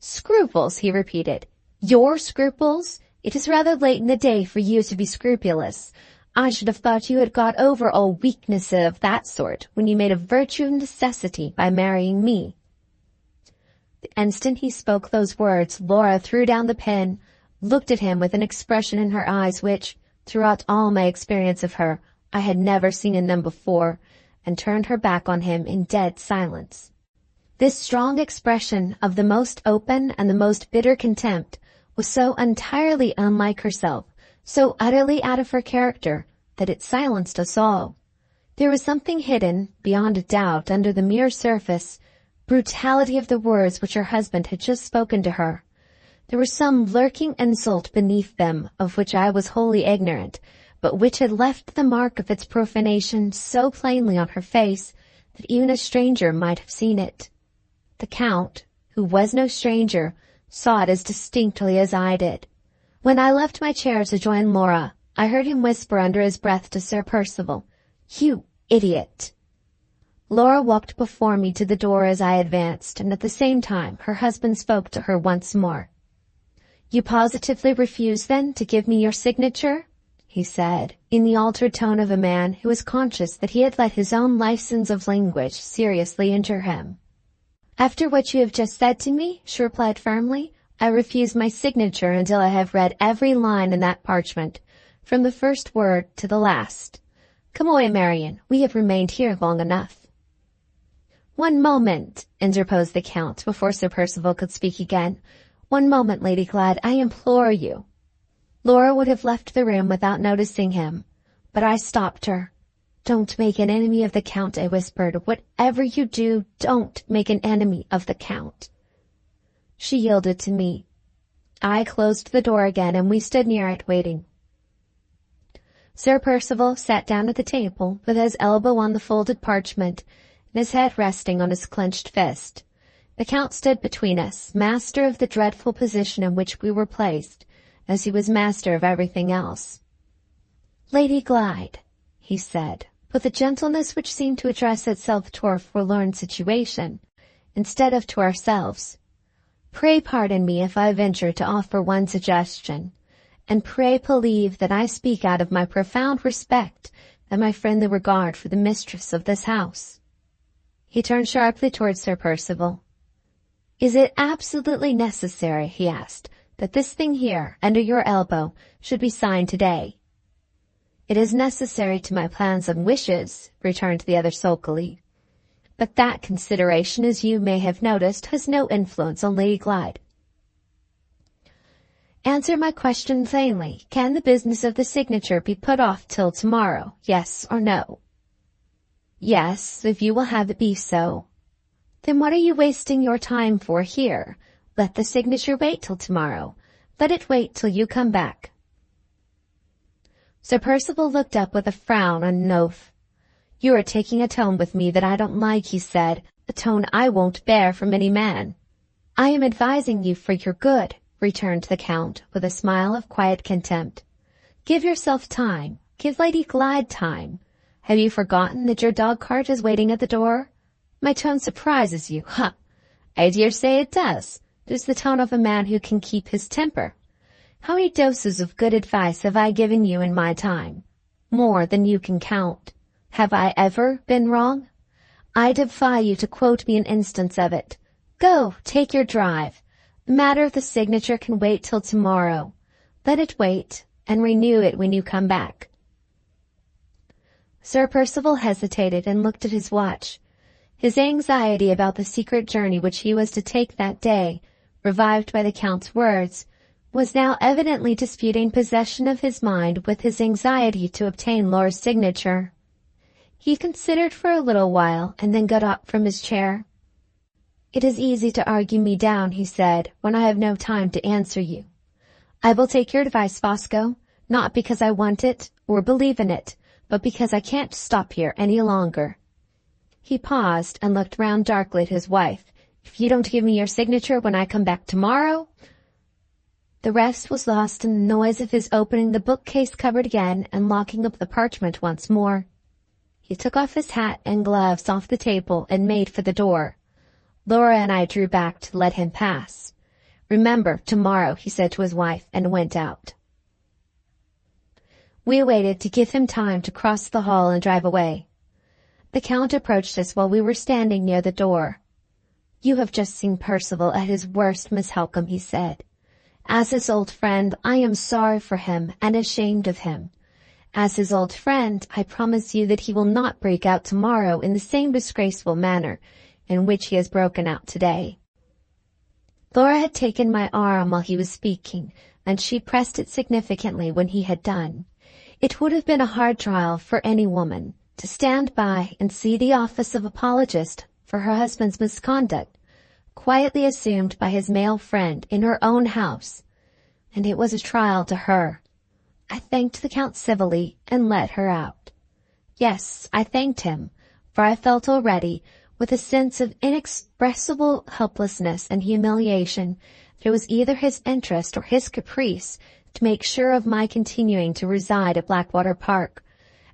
"Scruples," he repeated. "Your scruples? It is rather late in the day for you to be scrupulous. I should have thought you had got over all weakness of that sort when you made a virtue of necessity by marrying me." The instant he spoke those words, Laura threw down the pen, looked at him with an expression in her eyes which, throughout all my experience of her, I had never seen in them before, and turned her back on him in dead silence. This strong expression of the most open and the most bitter contempt was so entirely unlike herself, so utterly out of her character, that it silenced us all. There was something hidden, beyond a doubt, under the mere surface brutality of the words which her husband had just spoken to her. There was some lurking insult beneath them of which I was wholly ignorant, but which had left the mark of its profanation so plainly on her face that even a stranger might have seen it. The Count, who was no stranger, saw it as distinctly as I did. When I left my chair to join Laura, I heard him whisper under his breath to Sir Percival, "You idiot!" Laura walked before me to the door as I advanced, and at the same time her husband spoke to her once more. "You positively refuse, then, to give me your signature?" he said, in the altered tone of a man who was conscious that he had let his own license of language seriously injure him. "After what you have just said to me," she replied firmly, "I refuse my signature until I have read every line in that parchment, from the first word to the last. Come away, Marian, we have remained here long enough." "One moment," interposed the Count, before Sir Percival could speak again. "One moment, Lady Glyde, I implore you." Laura would have left the room without noticing him, but I stopped her. "Don't make an enemy of the Count," I whispered. "Whatever you do, don't make an enemy of the Count." She yielded to me. I closed the door again, and we stood near it waiting. Sir Percival sat down at the table, with his elbow on the folded parchment, and his head resting on his clenched fist. The Count stood between us, master of the dreadful position in which we were placed, as he was master of everything else. "Lady Glyde," he said, with a gentleness which seemed to address itself to our forlorn situation, instead of to ourselves, "pray pardon me if I venture to offer one suggestion, and pray believe that I speak out of my profound respect and my friendly regard for the mistress of this house." He turned sharply towards Sir Percival. "Is it absolutely necessary," he asked, "that this thing here, under your elbow, should be signed today?" "It is necessary to my plans and wishes," returned the other sulkily. "But that consideration, as you may have noticed, has no influence on Lady Glyde." "Answer my question plainly. Can the business of the signature be put off till tomorrow, yes or no?" "Yes, if you will have it be so." "Then what are you wasting your time for here? Let the signature wait till tomorrow. Let it wait till you come back." Sir Percival looked up with a frown and an oath. "You are taking a tone with me that I don't like," he said, "a tone I won't bear from any man." "I am advising you for your good," returned the Count, with a smile of quiet contempt. "Give yourself time. Give Lady Glyde time. Have you forgotten that your dog-cart is waiting at the door? My tone surprises you, huh? I dare say it does. It is the tone of a man who can keep his temper. How many doses of good advice have I given you in my time? More than you can count. Have I ever been wrong? I defy you to quote me an instance of it. Go, take your drive. The matter of the signature can wait till tomorrow. Let it wait, and renew it when you come back." Sir Percival hesitated and looked at his watch. His anxiety about the secret journey which he was to take that day, revived by the Count's words, was now evidently disputing possession of his mind with his anxiety to obtain Laura's signature. He considered for a little while, and then got up from his chair. "It is easy to argue me down," he said, "when I have no time to answer you. I will take your advice, Fosco, not because I want it or believe in it, but because I can't stop here any longer." He paused and looked round darkly at his wife. "If you don't give me your signature when I come back tomorrow—" The rest was lost in the noise of his opening the bookcase cupboard again and locking up the parchment once more. He took off his hat and gloves off the table and made for the door. Laura and I drew back to let him pass. "Remember, tomorrow," he said to his wife, and went out. We waited to give him time to cross the hall and drive away. The Count approached us while we were standing near the door. "You have just seen Percival at his worst, Miss Halcombe," he said. "As his old friend, I am sorry for him and ashamed of him. As his old friend, I promise you that he will not break out tomorrow in the same disgraceful manner in which he has broken out today." Laura had taken my arm while he was speaking, and she pressed it significantly when he had done. It would have been a hard trial for any woman to stand by and see the office of apologist for her husband's misconduct quietly assumed by his male friend in her own house, and it was a trial to her. I thanked the Count civilly and let her out. Yes, I thanked him, for I felt already, with a sense of inexpressible helplessness and humiliation, that it was either his interest or his caprice to make sure of my continuing to reside at Blackwater Park,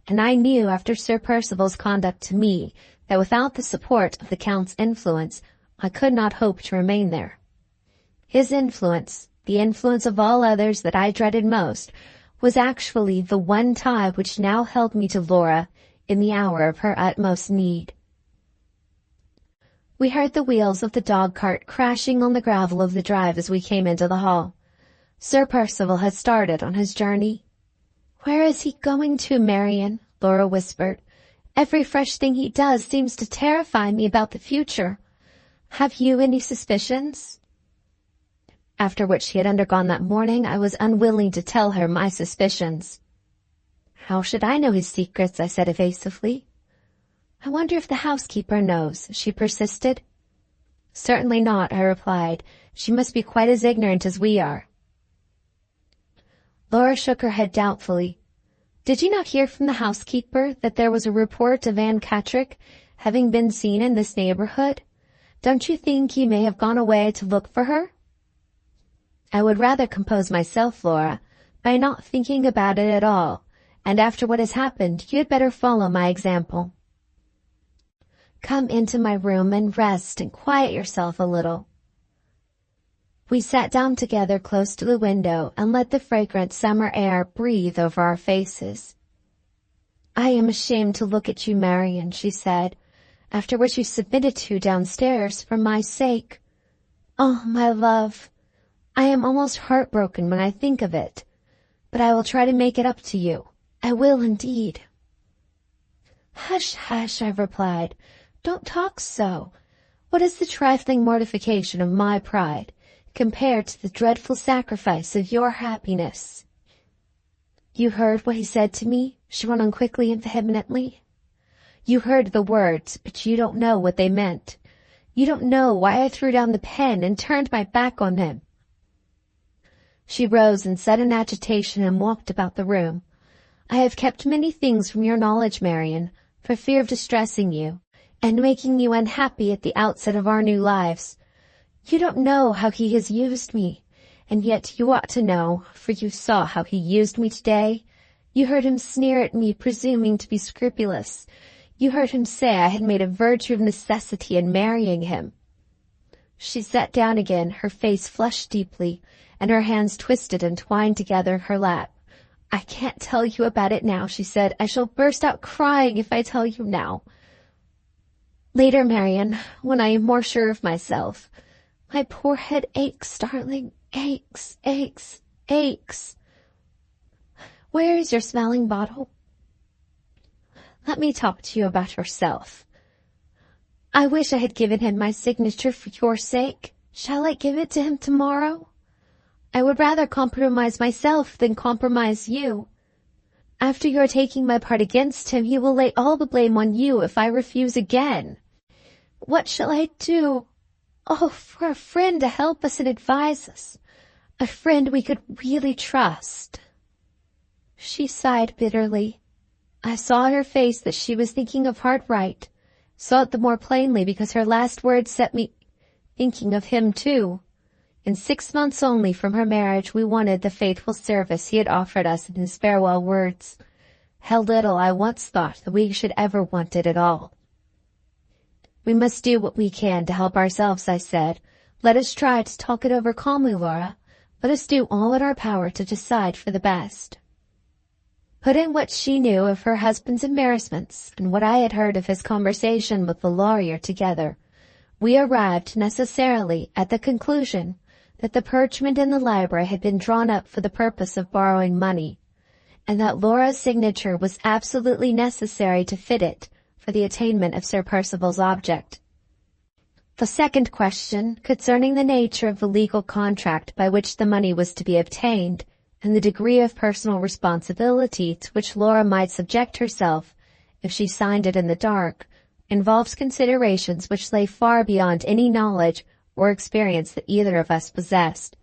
and I knew after Sir Percival's conduct to me that without the support of the Count's influence I could not hope to remain there. His influence, the influence of all others that I dreaded most, was actually the one tie which now held me to Laura in the hour of her utmost need. We heard the wheels of the dog-cart crashing on the gravel of the drive as we came into the hall. Sir Percival had started on his journey. "Where is he going to, Marian?" Laura whispered. "Every fresh thing he does seems to terrify me about the future. Have you any suspicions?" After what she had undergone that morning, I was unwilling to tell her my suspicions. "How should I know his secrets?" I said evasively. "I wonder if the housekeeper knows," she persisted. "Certainly not," I replied. "She must be quite as ignorant as we are." Laura shook her head doubtfully. Did you not hear from the housekeeper that there was a report of Anne Catrick having been seen in this neighborhood? Don't you think he may have gone away to look for her? I would rather compose myself, Laura, by not thinking about it at all, and after what has happened, you had better follow my example. Come into my room and rest and quiet yourself a little. We sat down together close to the window and let the fragrant summer air breathe over our faces. I am ashamed to look at you, Marian, she said, after what you submitted to downstairs for my sake. Oh, my love, I am almost heartbroken when I think of it, but I will try to make it up to you. I will indeed. Hush, hush, I replied. Don't talk so. What is the trifling mortification of my pride compared to the dreadful sacrifice of your happiness? You heard what he said to me, she went on quickly and vehemently. You heard the words, but you don't know what they meant. You don't know why I threw down the pen and turned my back on him. She rose in sudden agitation and walked about the room. I have kept many things from your knowledge, Marian, for fear of distressing you and making you unhappy at the outset of our new lives. You don't know how he has used me, and yet you ought to know, for you saw how he used me today. You heard him sneer at me, presuming to be scrupulous. You heard him say I had made a virtue of necessity in marrying him. She sat down again, her face flushed deeply, and her hands twisted and twined together in her lap. I can't tell you about it now, she said. I shall burst out crying if I tell you now. Later, Marian, when I am more sure of myself. My poor head aches, darling, aches, aches, aches. Where is your smelling bottle? Let me talk to you about yourself. I wish I had given him my signature for your sake. Shall I give it to him tomorrow? I would rather compromise myself than compromise you. After your taking my part against him, he will lay all the blame on you if I refuse again. What shall I do? Oh, for a friend to help us and advise us. A friend we could really trust. She sighed bitterly. I saw in her face that she was thinking of Hartright, saw it the more plainly because her last words set me thinking of him too. In 6 months only from her marriage, we wanted the faithful service he had offered us in his farewell words. How little I once thought that we should ever want it at all. We must do what we can to help ourselves, I said. Let us try to talk it over calmly, Laura. Let us do all in our power to decide for the best. Put in what she knew of her husband's embarrassments and what I had heard of his conversation with the lawyer together, we arrived necessarily at the conclusion that the parchment in the library had been drawn up for the purpose of borrowing money, and that Laura's signature was absolutely necessary to fit it for the attainment of Sir Percival's object. The second question, concerning the nature of the legal contract by which the money was to be obtained, and the degree of personal responsibility to which Laura might subject herself if she signed it in the dark, involves considerations which lay far beyond any knowledge or experience that either of us possessed.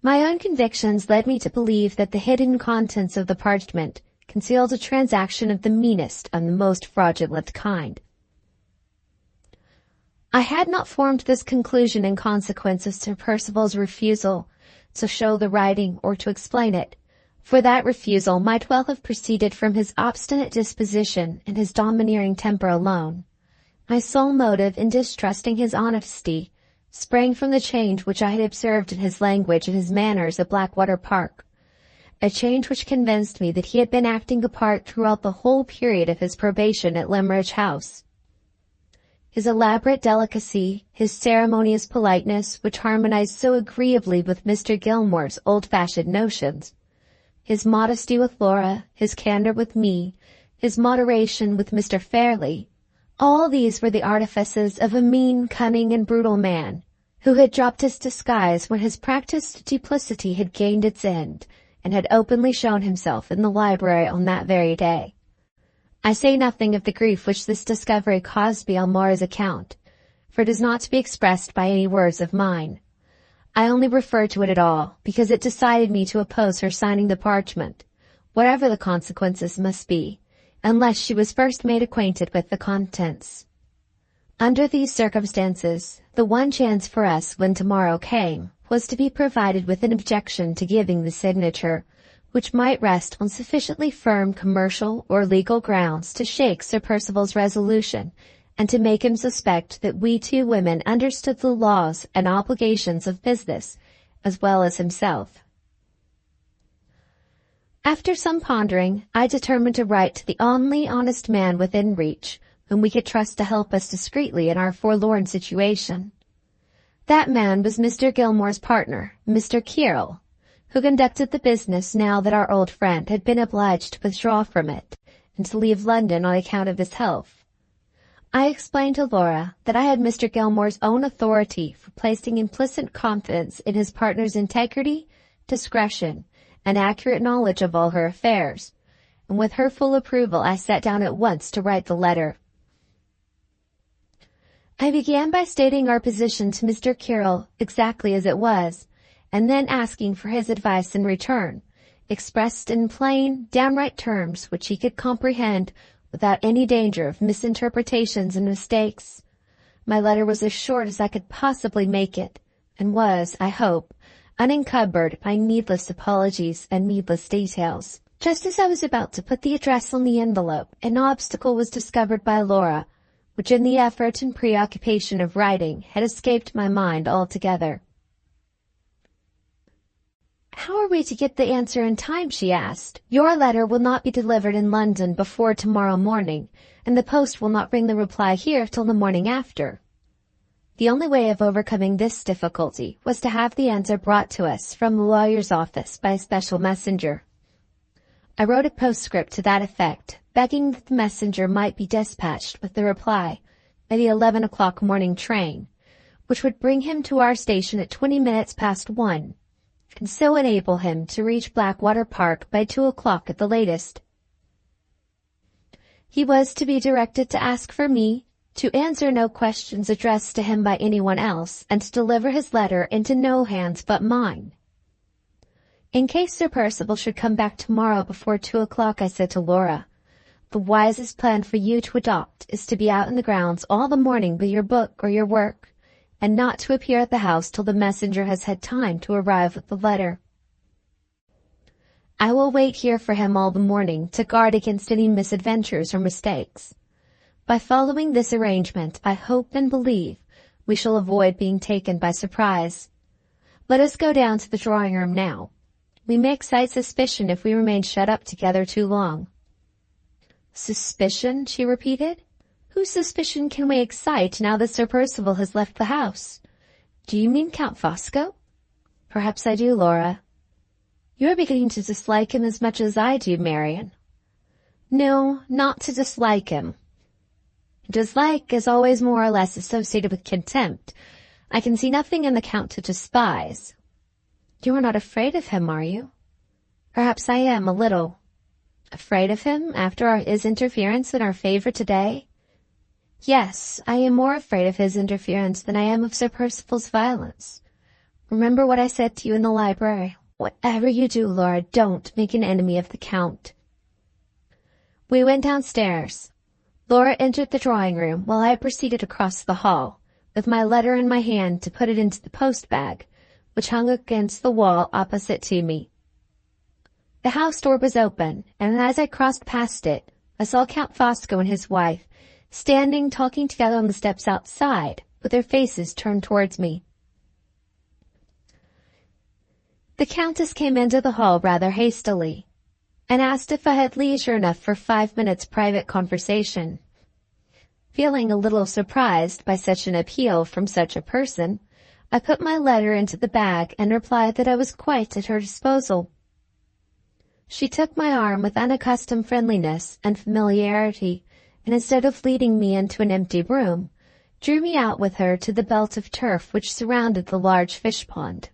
My own convictions led me to believe that the hidden contents of the parchment concealed a transaction of the meanest and the most fraudulent kind. I had not formed this conclusion in consequence of Sir Percival's refusal to show the writing or to explain it, for that refusal might well have proceeded from his obstinate disposition and his domineering temper alone. My sole motive in distrusting his honesty sprang from the change which I had observed in his language and his manners at Blackwater Park, a change which convinced me that he had been acting a part throughout the whole period of his probation at Limmeridge House. His elaborate delicacy, his ceremonious politeness, which harmonized so agreeably with Mr. Gilmore's old-fashioned notions, his modesty with Laura, his candor with me, his moderation with Mr. Fairlie, all these were the artifices of a mean, cunning, and brutal man, who had dropped his disguise when his practised duplicity had gained its end, and had openly shown himself in the library on that very day. I say nothing of the grief which this discovery caused me on Laura's account, for it is not to be expressed by any words of mine. I only refer to it at all because it decided me to oppose her signing the parchment, whatever the consequences must be, unless she was first made acquainted with the contents. Under these circumstances, the one chance for us when tomorrow came was to be provided with an objection to giving the signature, which might rest on sufficiently firm commercial or legal grounds to shake Sir Percival's resolution, and to make him suspect that we two women understood the laws and obligations of business, as well as himself. After some pondering, I determined to write to the only honest man within reach, whom we could trust to help us discreetly in our forlorn situation. That man was Mr. Gilmore's partner, Mr. Kyrle, who conducted the business now that our old friend had been obliged to withdraw from it, and to leave London on account of his health. I explained to Laura that I had Mr. Gilmore's own authority for placing implicit confidence in his partner's integrity, discretion, and accurate knowledge of all her affairs, and with her full approval I sat down at once to write the letter. I began by stating our position to Mr. Kyrle exactly as it was, and then asking for his advice in return, expressed in plain, downright terms which he could comprehend without any danger of misinterpretations and mistakes. My letter was as short as I could possibly make it, and was, I hope, unencumbered by needless apologies and needless details. Just as I was about to put the address on the envelope, an obstacle was discovered by Laura, which in the effort and preoccupation of writing had escaped my mind altogether. "How are we to get the answer in time?" she asked. "Your letter will not be delivered in London before tomorrow morning, and the post will not bring the reply here till the morning after." The only way of overcoming this difficulty was to have the answer brought to us from the lawyer's office by a special messenger. I wrote a postscript to that effect, begging that the messenger might be dispatched with the reply by the 11 o'clock morning train, which would bring him to our station at 20 minutes past 1, and so enable him to reach Blackwater Park by 2 o'clock at the latest. He was to be directed to ask for me, to answer no questions addressed to him by anyone else, and to deliver his letter into no hands but mine. In case Sir Percival should come back tomorrow before 2 o'clock, I said to Laura, the wisest plan for you to adopt is to be out in the grounds all the morning with your book or your work, and not to appear at the house till the messenger has had time to arrive with the letter. I will wait here for him all the morning to guard against any misadventures or mistakes. By following this arrangement, I hope and believe we shall avoid being taken by surprise. Let us go down to the drawing-room now. We may excite suspicion if we remain shut up together too long." "Suspicion?" she repeated. "Whose suspicion can we excite now that Sir Percival has left the house? Do you mean Count Fosco?" "Perhaps I do, Laura." "You are beginning to dislike him as much as I do, Marian." "No, not to dislike him. Dislike is always more or less associated with contempt. I can see nothing in the Count to despise." "You are not afraid of him, are you?" "Perhaps I am, a little." "Afraid of him, after his interference in our favor today?" "Yes, I am more afraid of his interference than I am of Sir Percival's violence. Remember what I said to you in the library. Whatever you do, Laura, don't make an enemy of the Count." We went downstairs. Laura entered the drawing-room while I proceeded across the hall, with my letter in my hand to put it into the post-bag, which hung against the wall opposite to me. The house door was open, and as I crossed past it, I saw Count Fosco and his wife standing talking together on the steps outside, with their faces turned towards me. The Countess came into the hall rather hastily, and asked if I had leisure enough for 5 minutes' private conversation. Feeling a little surprised by such an appeal from such a person, I put my letter into the bag and replied that I was quite at her disposal. She took my arm with unaccustomed friendliness and familiarity, and instead of leading me into an empty room, drew me out with her to the belt of turf which surrounded the large fish pond.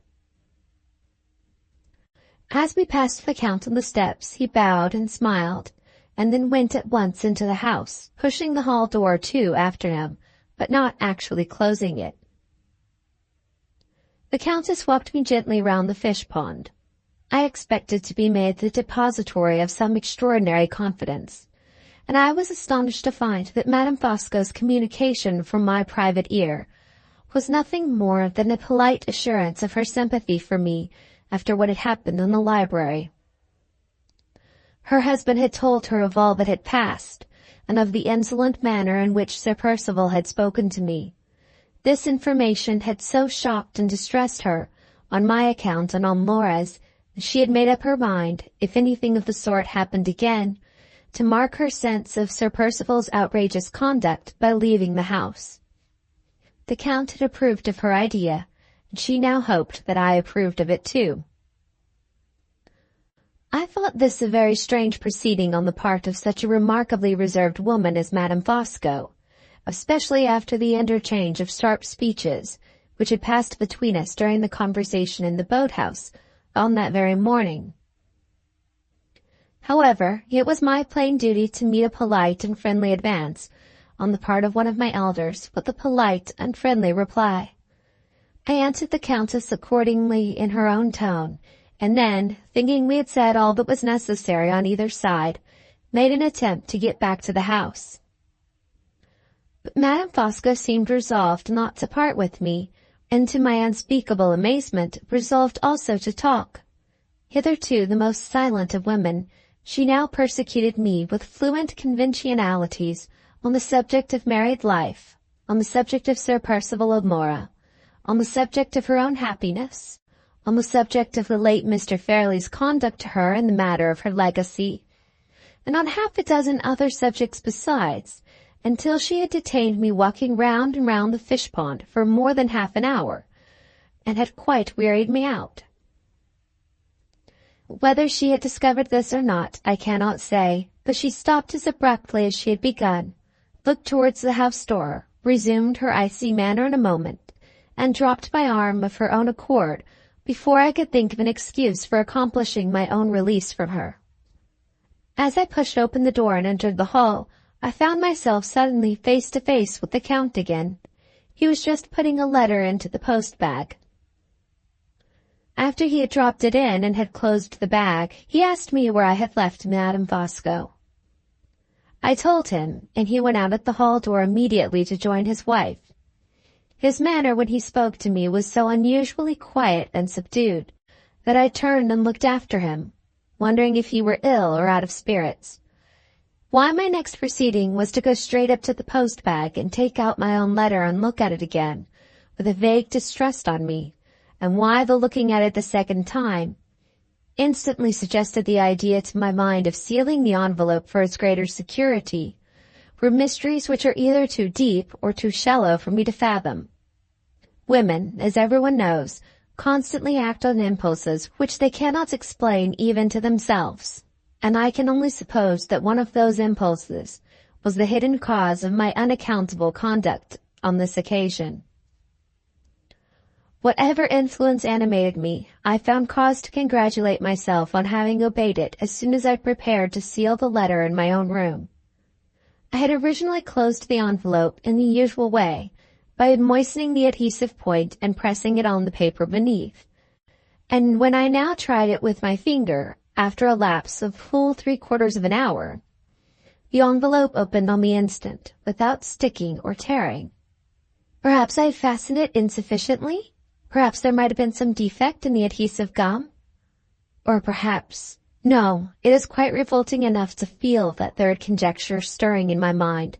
As we passed the Count on the steps, he bowed and smiled, and then went at once into the house, pushing the hall door to after him, but not actually closing it. The Countess walked me gently round the fish pond. I expected to be made the depository of some extraordinary confidence, and I was astonished to find that Madame Fosco's communication from my private ear was nothing more than a polite assurance of her sympathy for me after what had happened in the library. Her husband had told her of all that had passed, and of the insolent manner in which Sir Percival had spoken to me. This information had so shocked and distressed her, on my account and on Laura's, that she had made up her mind, if anything of the sort happened again, to mark her sense of Sir Percival's outrageous conduct by leaving the house. The Count had approved of her idea, and she now hoped that I approved of it too. I thought this a very strange proceeding on the part of such a remarkably reserved woman as Madame Fosco, especially after the interchange of sharp speeches which had passed between us during the conversation in the boat-house on that very morning. However, it was my plain duty to meet a polite and friendly advance on the part of one of my elders with a polite and friendly reply. I answered the Countess accordingly in her own tone, and then, thinking we had said all that was necessary on either side, made an attempt to get back to the house. But Madame Fosco seemed resolved not to part with me, and to my unspeakable amazement resolved also to talk. Hitherto the most silent of women, she now persecuted me with fluent conventionalities on the subject of married life, on the subject of Sir Percival O'Mora, on the subject of her own happiness, on the subject of the late Mr. Fairlie's conduct to her in the matter of her legacy, and on half a dozen other subjects besides, until she had detained me walking round and round the fish pond for more than half an hour, and had quite wearied me out. Whether she had discovered this or not, I cannot say, but she stopped as abruptly as she had begun, looked towards the house door, resumed her icy manner in a moment, and dropped my arm of her own accord before I could think of an excuse for accomplishing my own release from her. As I pushed open the door and entered the hall, I found myself suddenly face to face with the Count again. He was just putting a letter into the post-bag. After he had dropped it in and had closed the bag, he asked me where I had left Madame Fosco. I told him, and he went out at the hall door immediately to join his wife. His manner when he spoke to me was so unusually quiet and subdued that I turned and looked after him, wondering if he were ill or out of spirits. Why my next proceeding was to go straight up to the post-bag and take out my own letter and look at it again, with a vague distrust on me, and why the looking at it the second time instantly suggested the idea to my mind of sealing the envelope for its greater security, were mysteries which are either too deep or too shallow for me to fathom. Women, as everyone knows, constantly act on impulses which they cannot explain even to themselves, and I can only suppose that one of those impulses was the hidden cause of my unaccountable conduct on this occasion. Whatever influence animated me, I found cause to congratulate myself on having obeyed it as soon as I prepared to seal the letter in my own room. I had originally closed the envelope in the usual way, by moistening the adhesive point and pressing it on the paper beneath, and when I now tried it with my finger, after a lapse of full 3/4 of an hour, the envelope opened on the instant, without sticking or tearing. Perhaps I had fastened it insufficiently? Perhaps there might have been some defect in the adhesive gum? Or perhaps— no, it is quite revolting enough to feel that third conjecture stirring in my mind.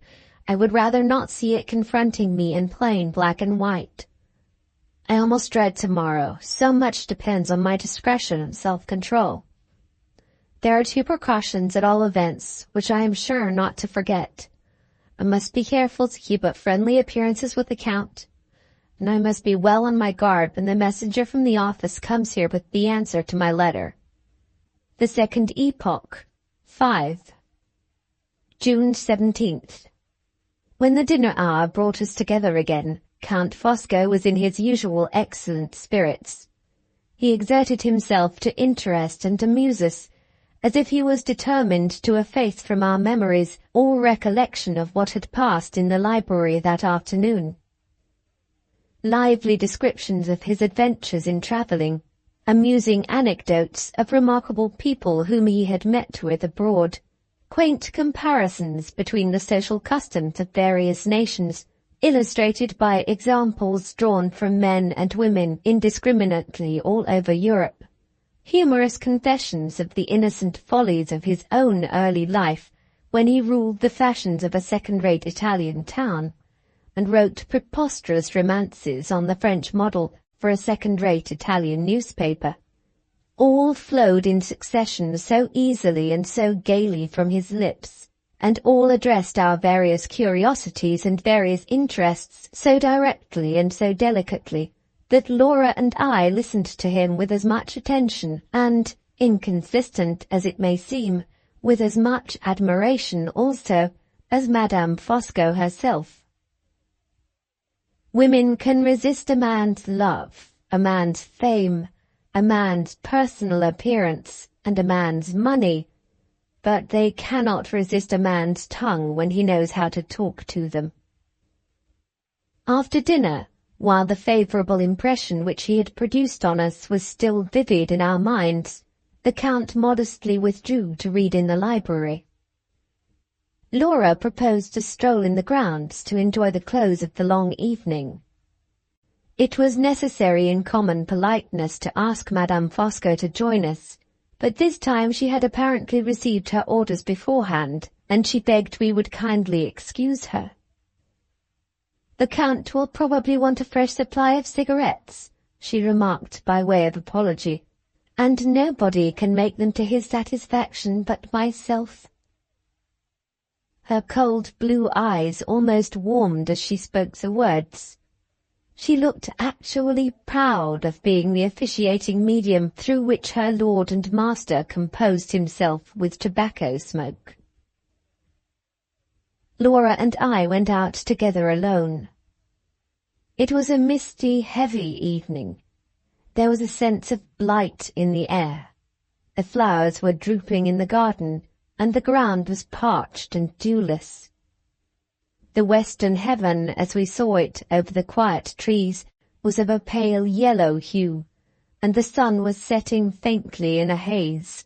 I would rather not see it confronting me in plain black and white. I almost dread tomorrow. So much depends on my discretion and self-control. There are 2 precautions at all events, which I am sure not to forget. I must be careful to keep up friendly appearances with the Count, and I must be well on my guard when the messenger from the office comes here with the answer to my letter. The second epoch. 5. June 17th. When the dinner hour brought us together again, Count Fosco was in his usual excellent spirits. He exerted himself to interest and amuse us, as if he was determined to efface from our memories all recollection of what had passed in the library that afternoon. lively descriptions of his adventures in travelling, amusing anecdotes of remarkable people whom he had met with abroad, quaint comparisons between the social customs of various nations, illustrated by examples drawn from men and women indiscriminately all over Europe, humorous confessions of the innocent follies of his own early life when he ruled the fashions of a second-rate Italian town, and wrote preposterous romances on the French model for a second-rate Italian newspaper, all flowed in succession so easily and so gaily from his lips, and all addressed our various curiosities and various interests so directly and so delicately, that Laura and I listened to him with as much attention and, inconsistent as it may seem, with as much admiration also as Madame Fosco herself. Women can resist a man's love, a man's fame, a man's personal appearance, and a man's money, but they cannot resist a man's tongue when he knows how to talk to them. After dinner, while the favourable impression which he had produced on us was still vivid in our minds, the Count modestly withdrew to read in the library. Laura proposed a stroll in the grounds to enjoy the close of the long evening. It was necessary in common politeness to ask Madame Fosco to join us, but this time she had apparently received her orders beforehand, and she begged we would kindly excuse her. "The Count will probably want a fresh supply of cigarettes," she remarked by way of apology, "and nobody can make them to his satisfaction but myself." Her cold blue eyes almost warmed as she spoke the words. She looked actually proud of being the officiating medium through which her lord and master composed himself with tobacco smoke. Laura and I went out together alone. It was a misty, heavy evening. There was a sense of blight in the air. The flowers were drooping in the garden, and the ground was parched and dewless. The western heaven, as we saw it over the quiet trees, was of a pale yellow hue, and the sun was setting faintly in a haze.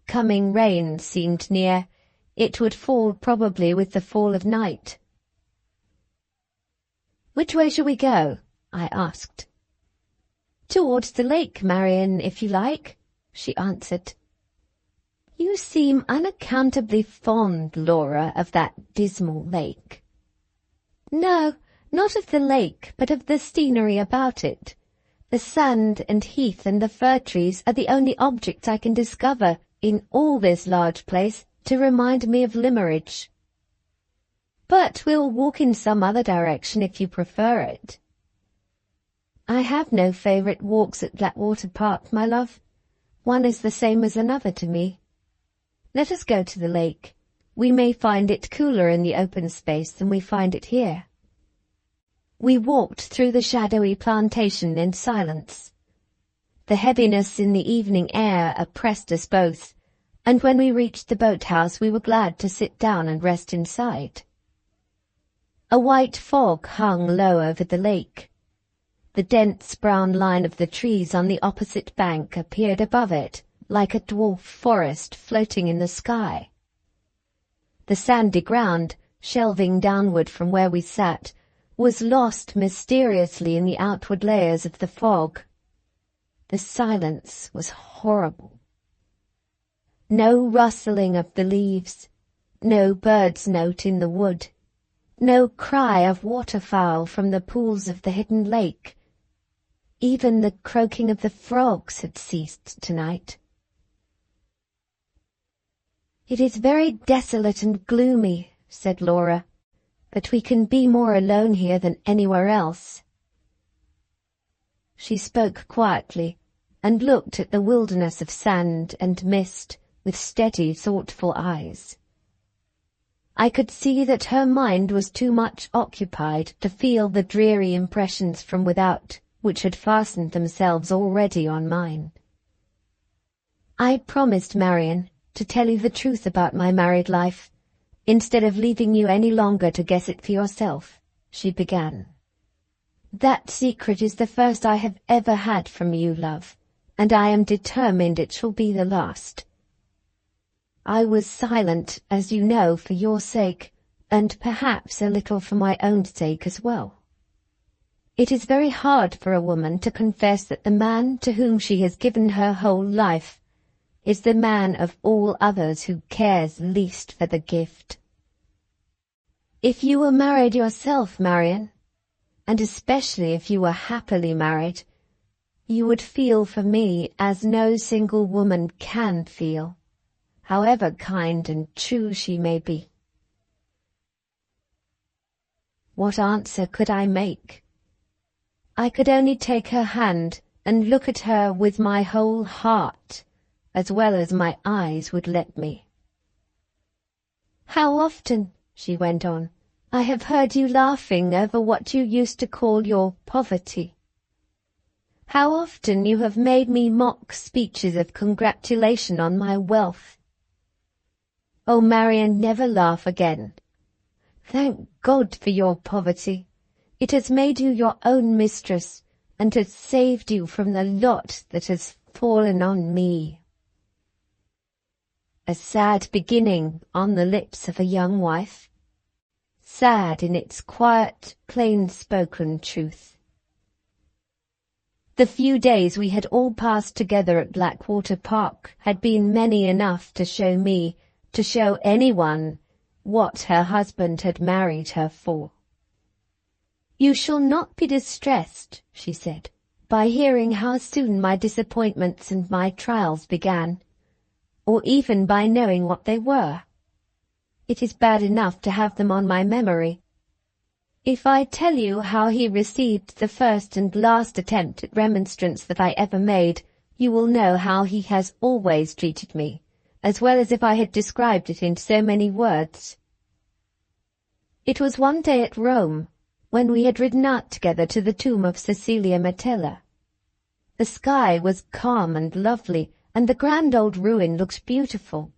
Coming rain seemed near. It would fall probably with the fall of night. "Which way shall we go?" I asked. "Towards the lake, Marian, if you like," she answered. "You seem unaccountably fond, Laura, of that dismal lake." "No, not of the lake, but of the scenery about it. The sand and heath and the fir trees are the only objects I can discover in all this large place to remind me of Limmeridge. But we'll walk in some other direction if you prefer it." "I have no favourite walks at Blackwater Park, my love. One is the same as another to me. Let us go to the lake. We may find it cooler in the open space than we find it here." We walked through the shadowy plantation in silence. The heaviness in the evening air oppressed us both, and when we reached the boat-house we were glad to sit down and rest inside. A white fog hung low over the lake. The dense brown line of the trees on the opposite bank appeared above it, like a dwarf forest floating in the sky. The sandy ground, shelving downward from where we sat, was lost mysteriously in the outward layers of the fog. The silence was horrible. No rustling of the leaves, no bird's note in the wood, no cry of waterfowl from the pools of the hidden lake. Even the croaking of the frogs had ceased tonight. "It is very desolate and gloomy," said Laura, "but we can be more alone here than anywhere else." She spoke quietly, and looked at the wilderness of sand and mist with steady, thoughtful eyes. I could see that her mind was too much occupied to feel the dreary impressions from without which had fastened themselves already on mine. "I promised, Marian, to tell you the truth about my married life, instead of leaving you any longer to guess it for yourself," she began. That secret is the first I have ever had from you, love, and I am determined it shall be the last. I was silent, as you know, for your sake, and perhaps a little for my own sake as well. It is very hard for a woman to confess that the man to whom she has given her whole life is the man of all others who cares least for the gift. If you were married yourself, Marian, and especially if you were happily married, you would feel for me as no single woman can feel, however kind and true she may be. What answer could I make? I could only take her hand and look at her with my whole heart, as well as my eyes would let me. "How often," she went on, "I have heard you laughing over what you used to call your poverty. How often you have made me mock speeches of congratulation on my wealth. Oh, Marian, never laugh again. Thank God for your poverty. It has made you your own mistress, and has saved you from the lot that has fallen on me." A sad beginning on the lips of a young wife. Sad in its quiet, plain-spoken truth. The few days we had all passed together at Blackwater Park had been many enough to show me, to show anyone, what her husband had married her for. "You shall not be distressed," she said, "by hearing how soon my disappointments and my trials began, or even by knowing what they were. It is bad enough to have them on my memory. If I tell you how he received the first and last attempt at remonstrance that I ever made, you will know how he has always treated me, as well as if I had described it in so many words. It was one day at Rome, when we had ridden out together to the tomb of Cecilia Metella. The sky was calm and lovely, and the grand old ruin looked beautiful.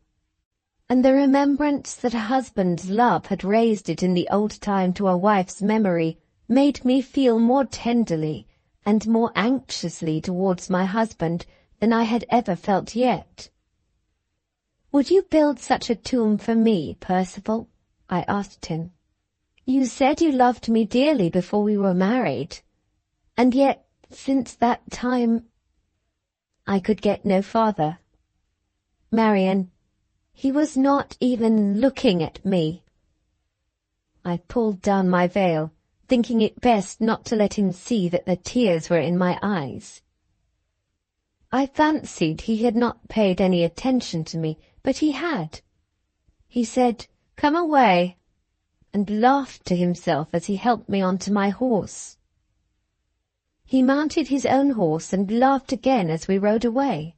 And the remembrance that a husband's love had raised it in the old time to a wife's memory made me feel more tenderly and more anxiously towards my husband than I had ever felt yet. "Would you build such a tomb for me, Percival?" I asked him. "You said you loved me dearly before we were married, and yet since that time—" I could get no farther. "Marian, he was not even looking at me." I pulled down my veil, thinking it best not to let him see that the tears were in my eyes. I fancied he had not paid any attention to me, but he had. He said, "Come away," and laughed to himself as he helped me onto my horse. He mounted his own horse and laughed again as we rode away.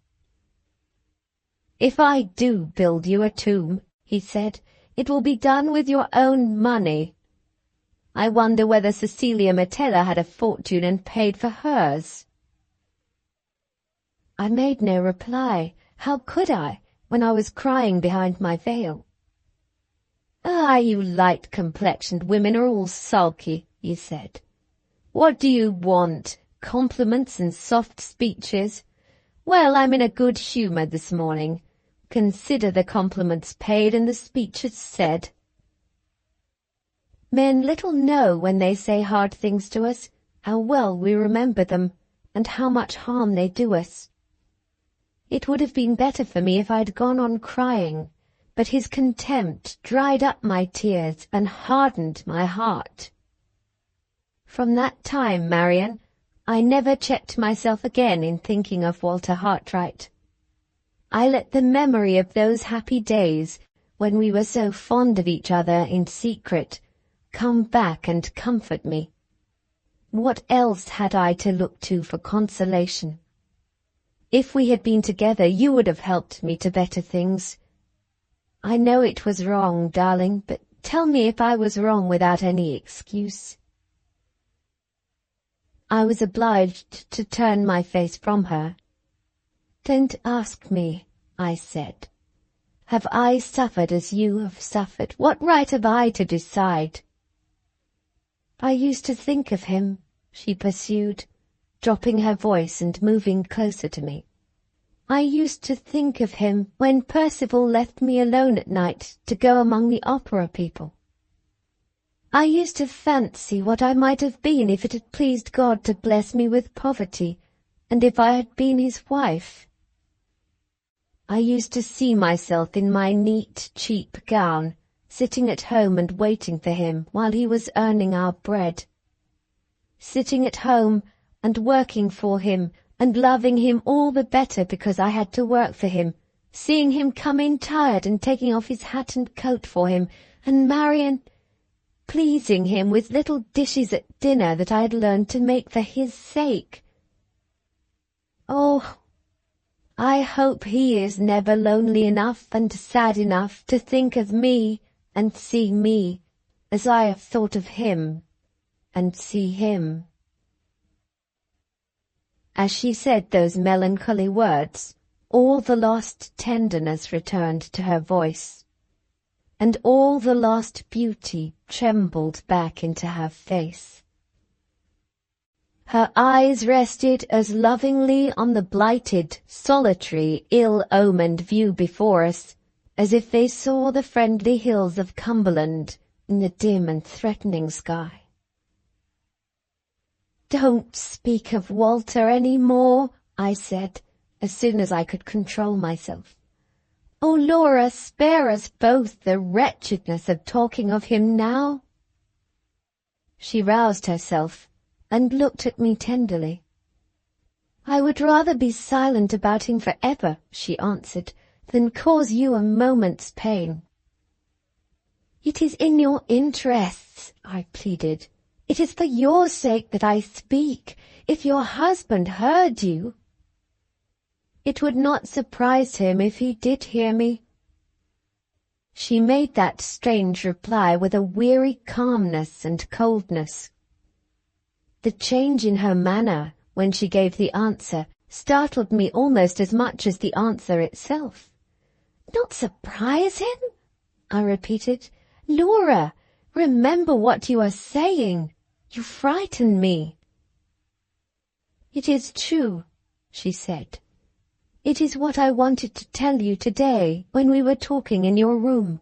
"If I do build you a tomb," he said, "it will be done with your own money. I wonder whether Cecilia Metella had a fortune and paid for hers." I made no reply. How could I, when I was crying behind my veil? "Ah, you light-complexioned women are all sulky," he said. "What do you want? Compliments and soft speeches? Well, I'm in a good humour this morning. Consider the compliments paid and the speeches said." Men little know when they say hard things to us, how well we remember them, and how much harm they do us. It would have been better for me if I'd gone on crying, but his contempt dried up my tears and hardened my heart. From that time, Marian, I never checked myself again in thinking of Walter Hartright. I let the memory of those happy days, when we were so fond of each other in secret, come back and comfort me. What else had I to look to for consolation? If we had been together, you would have helped me to better things. I know it was wrong, darling, but tell me if I was wrong without any excuse. I was obliged to turn my face from her. "Don't ask me," I said. "Have I suffered as you have suffered? What right have I to decide? I used to think of him she pursued, dropping her voice and moving closer to me. I used to think of him when Percival left me alone at night to go among the opera people. I used to fancy what I might have been if it had pleased God to bless me with poverty, and if I had been his wife. I used to see myself in my neat, cheap gown, sitting at home and waiting for him while he was earning our bread. Sitting at home and working for him and loving him all the better because I had to work for him, seeing him come in tired and taking off his hat and coat for him, and Marian pleasing him with little dishes at dinner that I had learned to make for his sake. Oh, I hope he is never lonely enough and sad enough to think of me and see me as I have thought of him and see him. As she said those melancholy words, all the lost tenderness returned to her voice, and all the lost beauty trembled back into her face. Her eyes rested as lovingly on the blighted, solitary, ill-omened view before us, as if they saw the friendly hills of Cumberland in the dim and threatening sky. "Don't speak of Walter any more," I said, as soon as I could control myself. "Oh, Laura, spare us both the wretchedness of talking of him now." She roused herself and looked at me tenderly. "I would rather be silent about him forever," she answered, "than cause you a moment's pain." "It is in your interests," I pleaded. "It is for your sake that I speak. If your husband heard you—" "It would not surprise him if he did hear me." She made that strange reply with a weary calmness and coldness. The change in her manner when she gave the answer startled me almost as much as the answer itself. "Not surprise him?" I repeated. "Laura, remember what you are saying. You frighten me." "It is true," she said. "It is what I wanted to tell you today when we were talking in your room.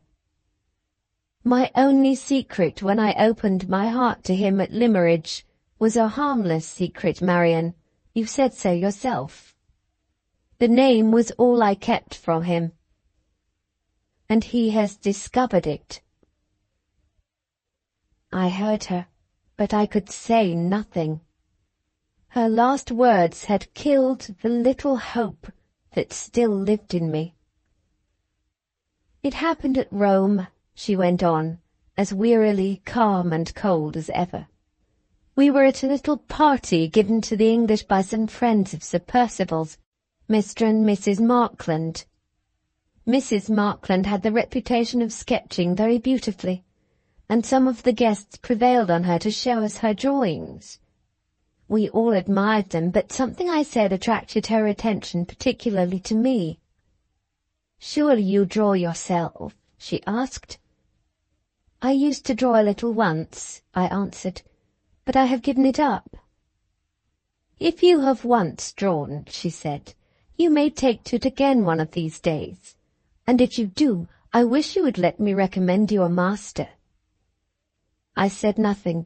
My only secret when I opened my heart to him at Limmeridge was a harmless secret, Marian. You said so yourself. The name was all I kept from him. And he has discovered it." I heard her, but I could say nothing. Her last words had killed the little hope that still lived in me. "It happened at Rome," she went on, as wearily calm and cold as ever. "We were at a little party given to the English by some friends of Sir Percival's, Mr. and Mrs. Markland. Mrs. Markland had the reputation of sketching very beautifully, and some of the guests prevailed on her to show us her drawings. We all admired them, but something I said attracted her attention particularly to me. "Surely you draw yourself?" she asked. "I used to draw a little once," I answered, "but I have given it up." "If you have once drawn," she said, "you may take to it again one of these days, and if you do, I wish you would let me recommend you a master." I said nothing.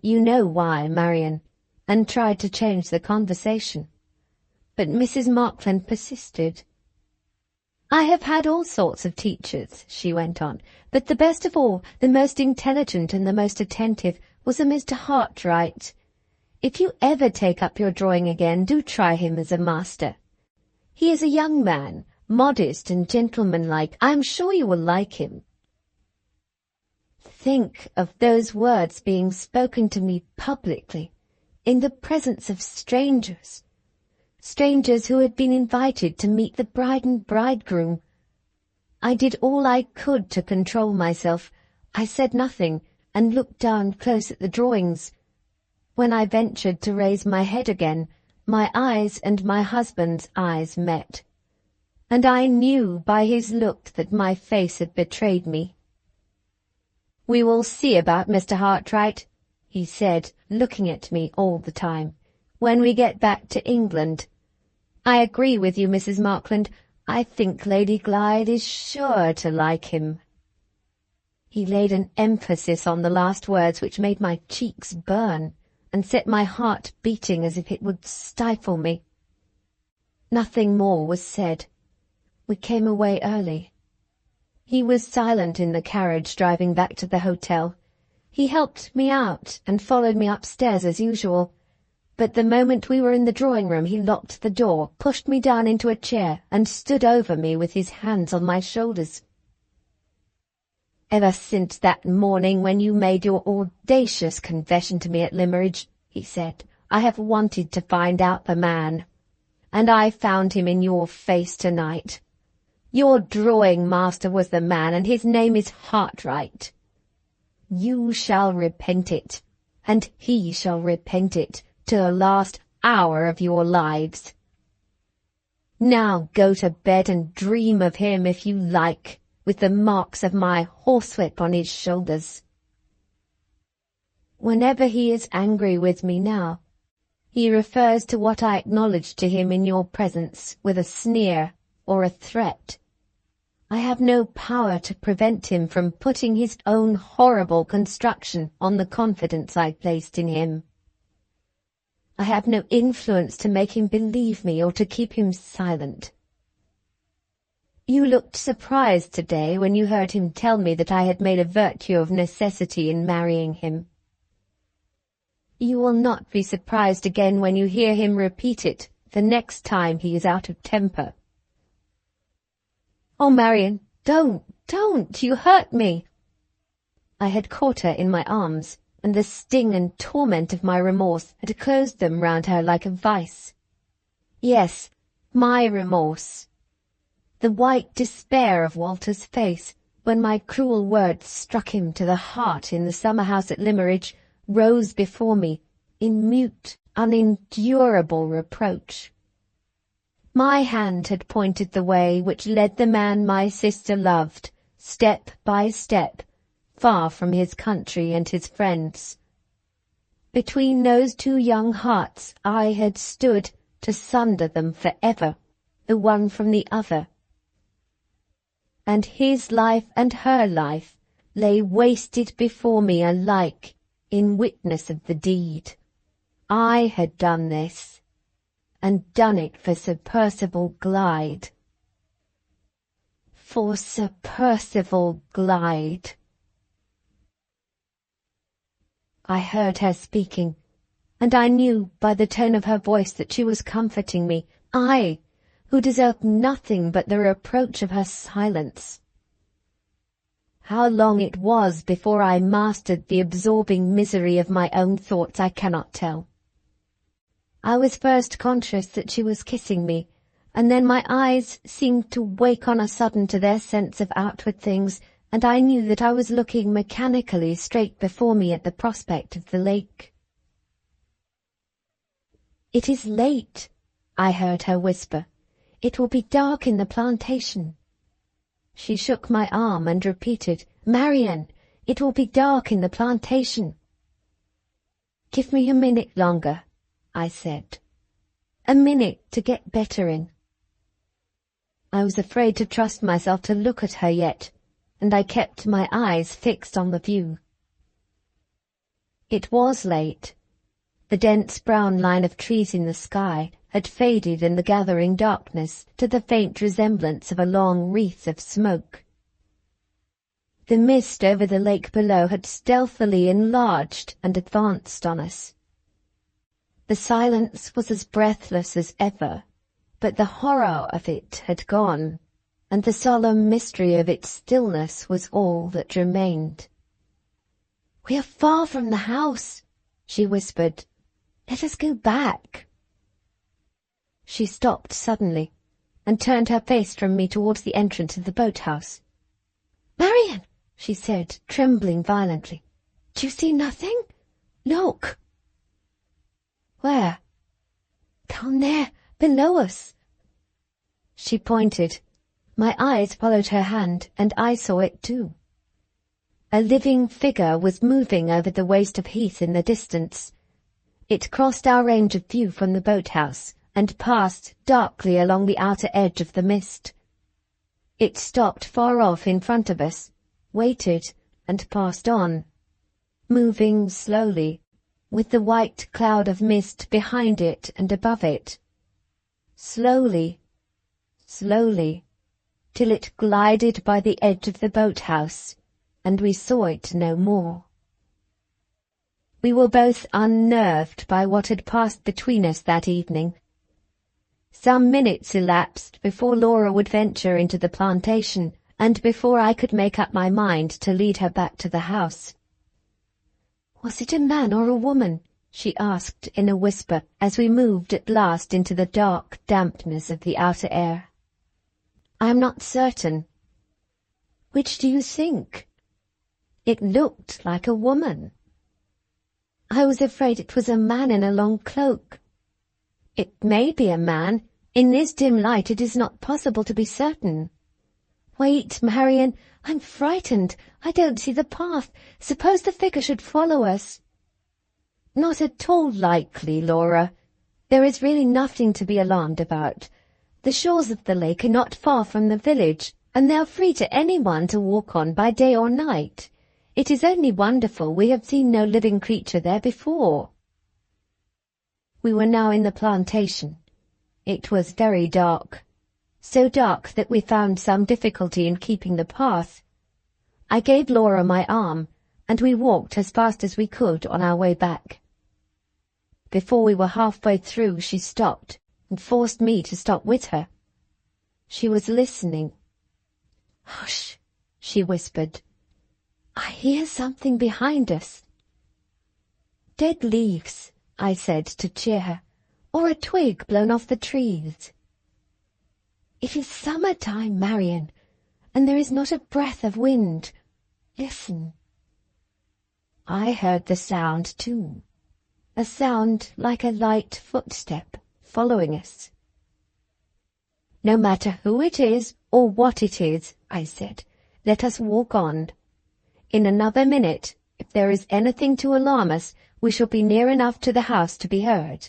You know why, Marian, and tried to change the conversation. But Mrs. Markland persisted. "I have had all sorts of teachers," she went on, "but the best of all, the most intelligent and the most attentive, was a Mr. Hartright. If you ever take up your drawing again, do try him as a master. He is a young man, modest and gentlemanlike. I am sure you will like him." Think of those words being spoken to me publicly, in the presence of strangers who had been invited to meet the bride and bridegroom. I did all I could to control myself. I said nothing, and looked down close at the drawings. When I ventured to raise my head again, my eyes and my husband's eyes met, and I knew by his look that my face had betrayed me. "We will see about Mr. Hartright. he said, looking at me all the time, "when we get back to England. I agree with you, Mrs. Markland. I think Lady Glyde is sure to like him." He laid an emphasis on the last words which made my cheeks burn and set my heart beating as if it would stifle me. Nothing more was said. We came away early. He was silent in the carriage driving back to the hotel. He helped me out and followed me upstairs as usual. But the moment we were in the drawing-room he locked the door, pushed me down into a chair, and stood over me with his hands on my shoulders. "Ever since that morning when you made your audacious confession to me at Limmeridge," he said, "I have wanted to find out the man. And I found him in your face tonight. Your drawing master was the man, and his name is Hartright. You shall repent it, and he shall repent it, to the last hour of your lives. Now go to bed and dream of him if you like, with the marks of my horsewhip on his shoulders. Whenever he is angry with me now, he refers to what I acknowledged to him in your presence with a sneer or a threat. I have no power to prevent him from putting his own horrible construction on the confidence I placed in him. I have no influence to make him believe me or to keep him silent. You looked surprised today when you heard him tell me that I had made a virtue of necessity in marrying him. You will not be surprised again when you hear him repeat it the next time he is out of temper. Oh, Marian, don't, you hurt me." I had caught her in my arms, and the sting and torment of my remorse had closed them round her like a vice. Yes, my remorse. The white despair of Walter's face, when my cruel words struck him to the heart in the summer-house at Limmeridge, rose before me in mute, unendurable reproach. My hand had pointed the way which led the man my sister loved, step by step, far from his country and his friends. Between those two young hearts I had stood to sunder them for ever, the one from the other. And his life and her life lay wasted before me alike in witness of the deed. I had done this, and done it for Sir Percival Glyde. For Sir Percival Glyde. I heard her speaking, and I knew by the tone of her voice that she was comforting me, I, who deserved nothing but the reproach of her silence. How long it was before I mastered the absorbing misery of my own thoughts I cannot tell. I was first conscious that she was kissing me, and then my eyes seemed to wake on a sudden to their sense of outward things, and I knew that I was looking mechanically straight before me at the prospect of the lake. "It is late," I heard her whisper. "It will be dark in the plantation." She shook my arm and repeated, "Marian, it will be dark in the plantation." "Give me a minute longer," I said. "A minute to get better in." I was afraid to trust myself to look at her yet, and I kept my eyes fixed on the view. It was late. The dense brown line of trees in the sky had faded in the gathering darkness to the faint resemblance of a long wreath of smoke. The mist over the lake below had stealthily enlarged and advanced on us. The silence was as breathless as ever, but the horror of it had gone, and the solemn mystery of its stillness was all that remained. "We are far from the house," she whispered. "Let us go back." She stopped suddenly, and turned her face from me towards the entrance of the boat-house. "Marian," she said, trembling violently, "do you see nothing? Look." "Where?" "Down there, below us." She pointed. My eyes followed her hand, and I saw it too. A living figure was moving over the waste of heath in the distance. It crossed our range of view from the boathouse and passed darkly along the outer edge of the mist. It stopped far off in front of us, waited, and passed on, moving slowly, with the white cloud of mist behind it and above it. Slowly, slowly, till it glided by the edge of the boathouse, and we saw it no more. We were both unnerved by what had passed between us that evening. Some minutes elapsed before Laura would venture into the plantation, and before I could make up my mind to lead her back to the house. "Was it a man or a woman?" she asked in a whisper as we moved at last into the dark dampness of the outer air. "I am not certain." "Which do you think?" "It looked like a woman." "I was afraid it was a man in a long cloak." "It may be a man. In this dim light it is not possible to be certain." "Wait, Marian, I'm frightened. I don't see the path. Suppose the figure should follow us." "Not at all likely, Laura. There is really nothing to be alarmed about. The shores of the lake are not far from the village, and they are free to anyone to walk on by day or night. It is only wonderful we have seen no living creature there before." We were now in the plantation. It was very dark, so dark that we found some difficulty in keeping the path. I gave Laura my arm, and we walked as fast as we could on our way back. Before we were halfway through, she stopped, and forced me to stop with her. She was listening. "Hush," she whispered. "I hear something behind us." "Dead leaves," I said to cheer her, "or a twig blown off the trees." "It is summer-time, Marian, and there is not a breath of wind. Listen." I heard the sound too, a sound like a light footstep following us. "No matter who it is or what it is," I said, "let us walk on. In another minute, if there is anything to alarm us, we shall be near enough to the house to be heard."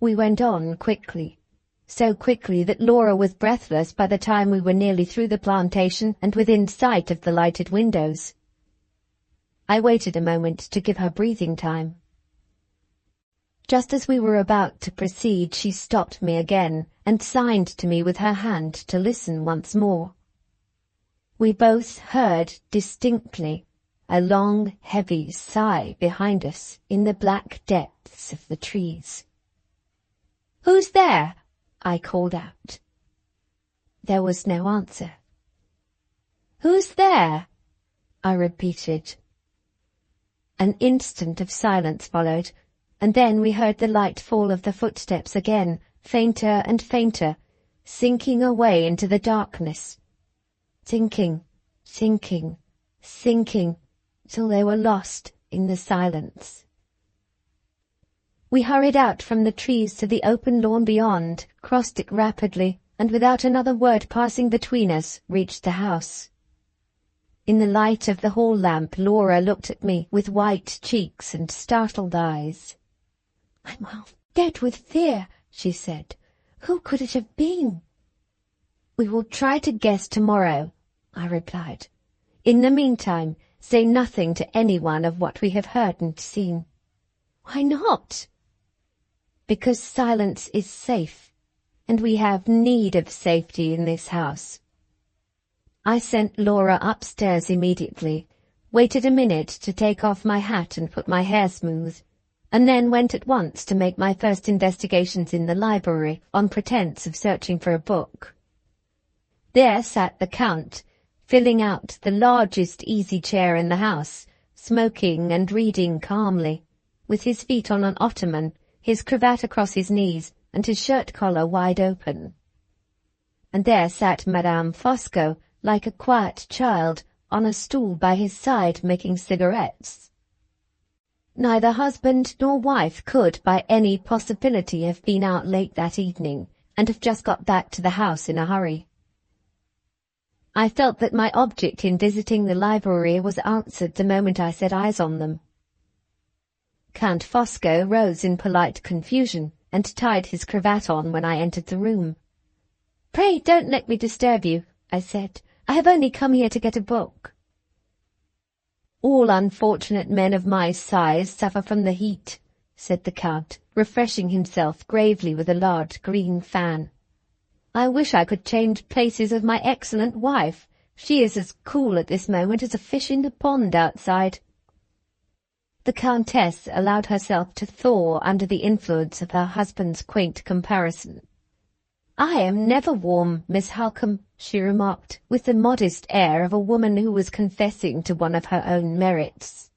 We went on quickly, so quickly that Laura was breathless by the time we were nearly through the plantation and within sight of the lighted windows. I waited a moment to give her breathing time. Just as we were about to proceed, she stopped me again and signed to me with her hand to listen once more. We both heard distinctly a long, heavy sigh behind us in the black depths of the trees. "Who's there?" I called out. There was no answer. "Who's there?" I repeated. An instant of silence followed, and then we heard the light fall of the footsteps again, fainter and fainter, sinking away into the darkness. Sinking, sinking, sinking, till they were lost in the silence. We hurried out from the trees to the open lawn beyond, crossed it rapidly, and without another word passing between us, reached the house. In the light of the hall lamp, Laura looked at me with white cheeks and startled eyes. "I'm half dead with fear," she said. "Who could it have been?" "We will try to guess tomorrow," I replied. "In the meantime, say nothing to anyone of what we have heard and seen." "Why not?" "Because silence is safe, and we have need of safety in this house." I sent Laura upstairs immediately, waited a minute to take off my hat and put my hair smooth, and then went at once to make my first investigations in the library on pretence of searching for a book. There sat the Count, filling out the largest easy-chair in the house, smoking and reading calmly, with his feet on an ottoman, his cravat across his knees, and his shirt-collar wide open. And there sat Madame Fosco, like a quiet child, on a stool by his side making cigarettes. Neither husband nor wife could by any possibility have been out late that evening, and have just got back to the house in a hurry. I felt that my object in visiting the library was answered the moment I set eyes on them. Count Fosco rose in polite confusion and tied his cravat on when I entered the room. "Pray don't let me disturb you," I said. "I have only come here to get a book." "All unfortunate men of my size suffer from the heat," said the Count, refreshing himself gravely with a large green fan. "I wish I could change places with my excellent wife. She is as cool at this moment as a fish in the pond outside." The Countess allowed herself to thaw under the influence of her husband's quaint comparison. "I am never warm, Miss Halcombe," she remarked, with the modest air of a woman who was confessing to one of her own merits.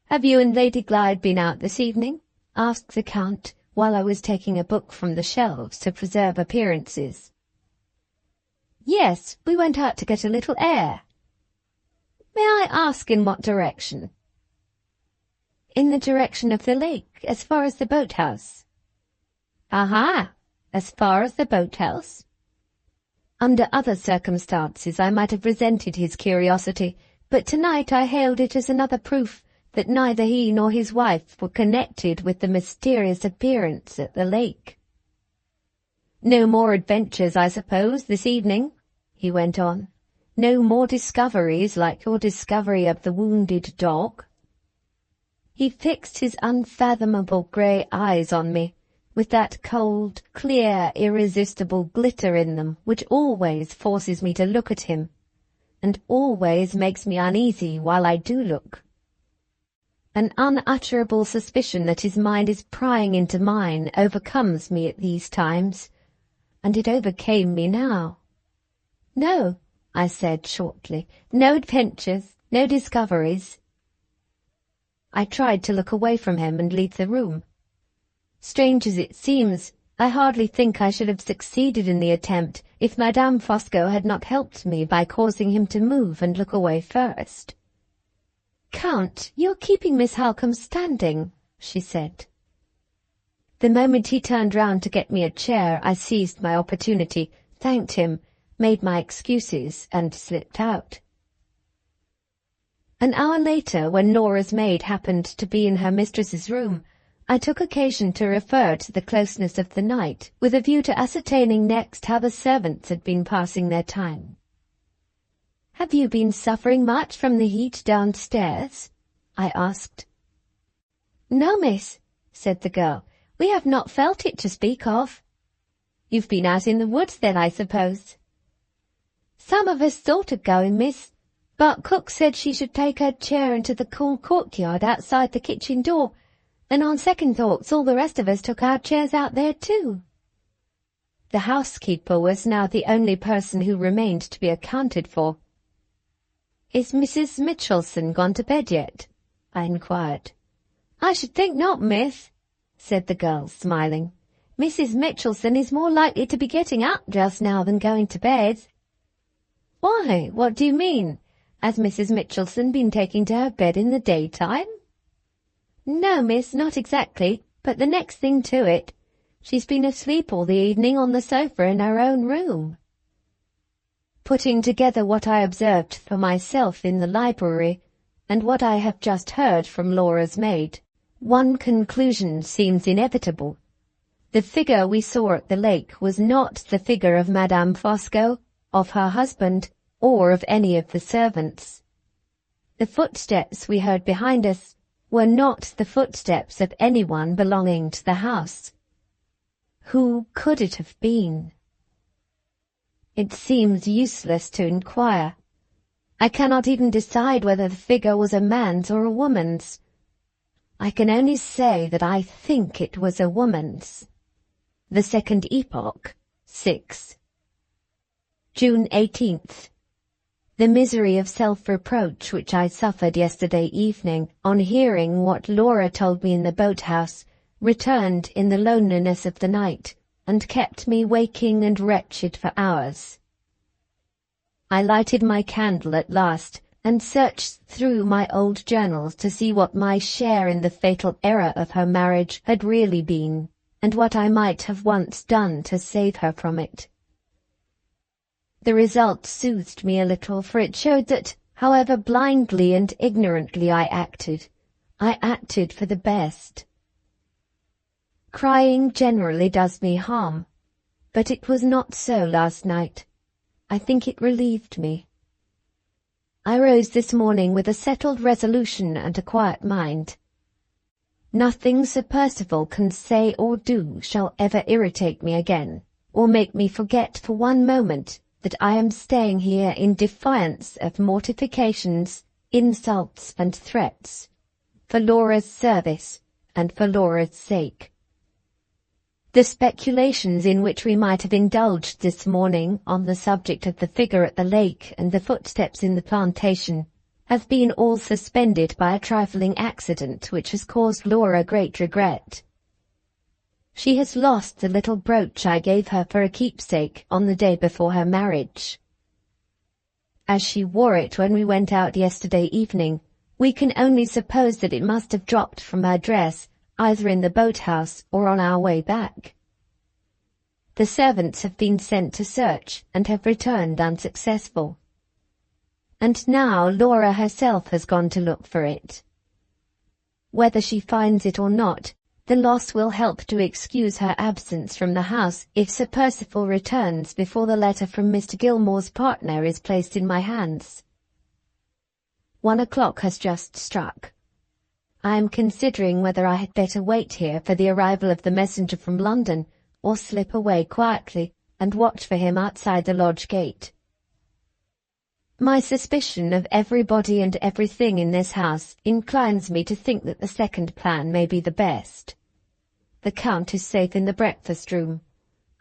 "Have you and Lady Glyde been out this evening?" asked the Count, while I was taking a book from the shelves to preserve appearances. "Yes, we went out to get a little air." "May I ask in what direction?" "In the direction of the lake, as far as the boathouse." "Aha! As far as the boathouse?" Under other circumstances I might have resented his curiosity, but tonight I hailed it as another proof that neither he nor his wife were connected with the mysterious appearance at the lake. "No more adventures, I suppose, this evening?" he went on. "No more discoveries like your discovery of the wounded dog?" He fixed his unfathomable grey eyes on me, with that cold, clear, irresistible glitter in them which always forces me to look at him, and always makes me uneasy while I do look. An unutterable suspicion that his mind is prying into mine overcomes me at these times, and it overcame me now. "No," I said shortly, "no adventures, no discoveries." I tried to look away from him and leave the room. Strange as it seems, I hardly think I should have succeeded in the attempt if Madame Fosco had not helped me by causing him to move and look away first. "Count, you're keeping Miss Halcombe standing," she said. The moment he turned round to get me a chair, I seized my opportunity, thanked him, made my excuses, and slipped out. An hour later, when Laura's maid happened to be in her mistress's room, I took occasion to refer to the closeness of the night, with a view to ascertaining next how the servants had been passing their time. "Have you been suffering much from the heat downstairs?" I asked. "No, miss," said the girl. "We have not felt it to speak of." "You've been out in the woods then, I suppose?" "Some of us thought of going, miss, but cook said she should take her chair into the cool courtyard outside the kitchen door, and on second thoughts all the rest of us took our chairs out there too." The housekeeper was now the only person who remained to be accounted for. "Is Mrs. Mitchelson gone to bed yet?" I inquired. "I should think not, miss," said the girl, smiling. "Mrs. Mitchelson is more likely to be getting up just now than going to bed." "Why, what do you mean? Has Mrs. Mitchelson been taking to her bed in the daytime?" "No, miss, not exactly, but the next thing to it. She's been asleep all the evening on the sofa in her own room." Putting together what I observed for myself in the library, and what I have just heard from Laura's maid, one conclusion seems inevitable. The figure we saw at the lake was not the figure of Madame Fosco, of her husband, or of any of the servants. The footsteps we heard behind us were not the footsteps of anyone belonging to the house. Who could it have been? It seems useless to inquire. I cannot even decide whether the figure was a man's or a woman's. I can only say that I think it was a woman's. The second epoch, 6. June 18th. The misery of self-reproach which I suffered yesterday evening on hearing what Laura told me in the boathouse returned in the loneliness of the night, and kept me waking and wretched for hours. I lighted my candle at last, and searched through my old journals to see what my share in the fatal error of her marriage had really been, and what I might have once done to save her from it. The result soothed me a little, for it showed that, however blindly and ignorantly I acted for the best. Crying generally does me harm, but it was not so last night. I think it relieved me. I rose this morning with a settled resolution and a quiet mind. Nothing Sir Percival can say or do shall ever irritate me again, or make me forget for one moment that I am staying here in defiance of mortifications, insults, and threats, for Laura's service and for Laura's sake. The speculations in which we might have indulged this morning on the subject of the figure at the lake and the footsteps in the plantation have been all suspended by a trifling accident which has caused Laura great regret. She has lost the little brooch I gave her for a keepsake on the day before her marriage. As she wore it when we went out yesterday evening, we can only suppose that it must have dropped from her dress, either in the boathouse or on our way back. The servants have been sent to search and have returned unsuccessful. And now Laura herself has gone to look for it. Whether she finds it or not, the loss will help to excuse her absence from the house if Sir Percival returns before the letter from Mr. Gilmore's partner is placed in my hands. 1 o'clock has just struck. I am considering whether I had better wait here for the arrival of the messenger from London, or slip away quietly and watch for him outside the lodge gate. My suspicion of everybody and everything in this house inclines me to think that the second plan may be the best. The Count is safe in the breakfast-room.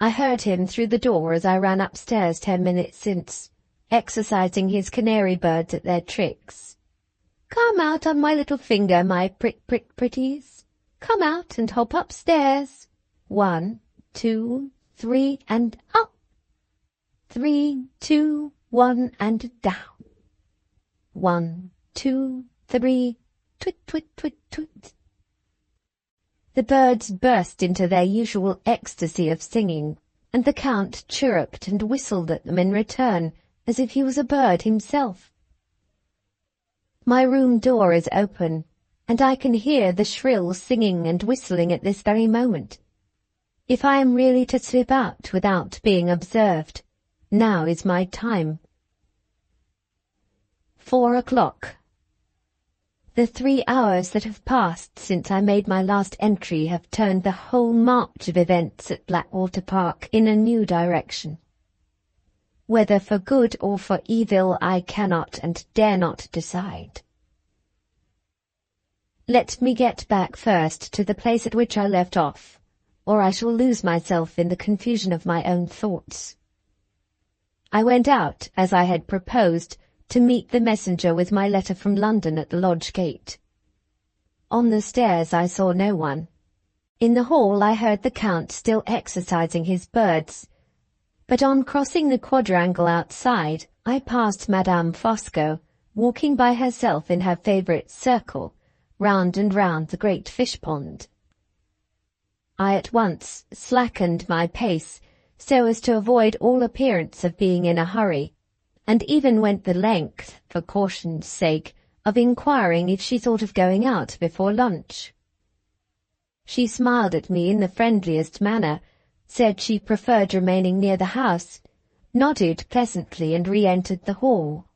I heard him through the door as I ran upstairs 10 minutes since, exercising his canary birds at their tricks. Come out on my little finger, my pretties. Come out and hop upstairs. 1, 2, 3, and up. 3, 2, 1, and down. 1, 2, 3, twit, twit, twit, twit. The birds burst into their usual ecstasy of singing, and the Count chirruped and whistled at them in return, as if he was a bird himself. My room door is open, and I can hear the shrill singing and whistling at this very moment. If I am really to slip out without being observed, now is my time. 4 o'clock. The 3 hours that have passed since I made my last entry have turned the whole march of events at Blackwater Park in a new direction. Whether for good or for evil I cannot and dare not decide. Let me get back first to the place at which I left off, or I shall lose myself in the confusion of my own thoughts. I went out, as I had proposed, to meet the messenger with my letter from London at the lodge gate. On the stairs I saw no one. In the hall I heard the Count still exercising his birds, but on crossing the quadrangle outside I passed Madame Fosco, walking by herself in her favourite circle, round and round the great fish-pond. I at once slackened my pace, so as to avoid all appearance of being in a hurry, and even went the length, for caution's sake, of inquiring if she thought of going out before lunch. She smiled at me in the friendliest manner, said she preferred remaining near the house, nodded pleasantly and re-entered the hall.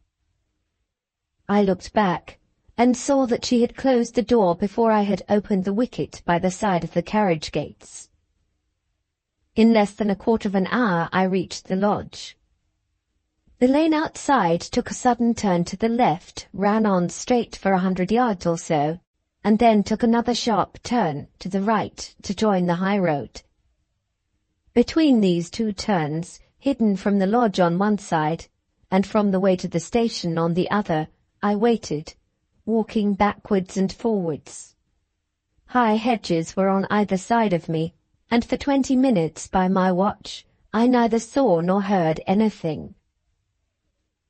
I looked back, and saw that she had closed the door before I had opened the wicket by the side of the carriage gates. In less than a quarter of an hour I reached the lodge. The lane outside took a sudden turn to the left, ran on straight for 100 yards or so, and then took another sharp turn to the right to join the high road. Between these two turns, hidden from the lodge on one side, and from the way to the station on the other, I waited, walking backwards and forwards. High hedges were on either side of me, and for 20 minutes by my watch I neither saw nor heard anything.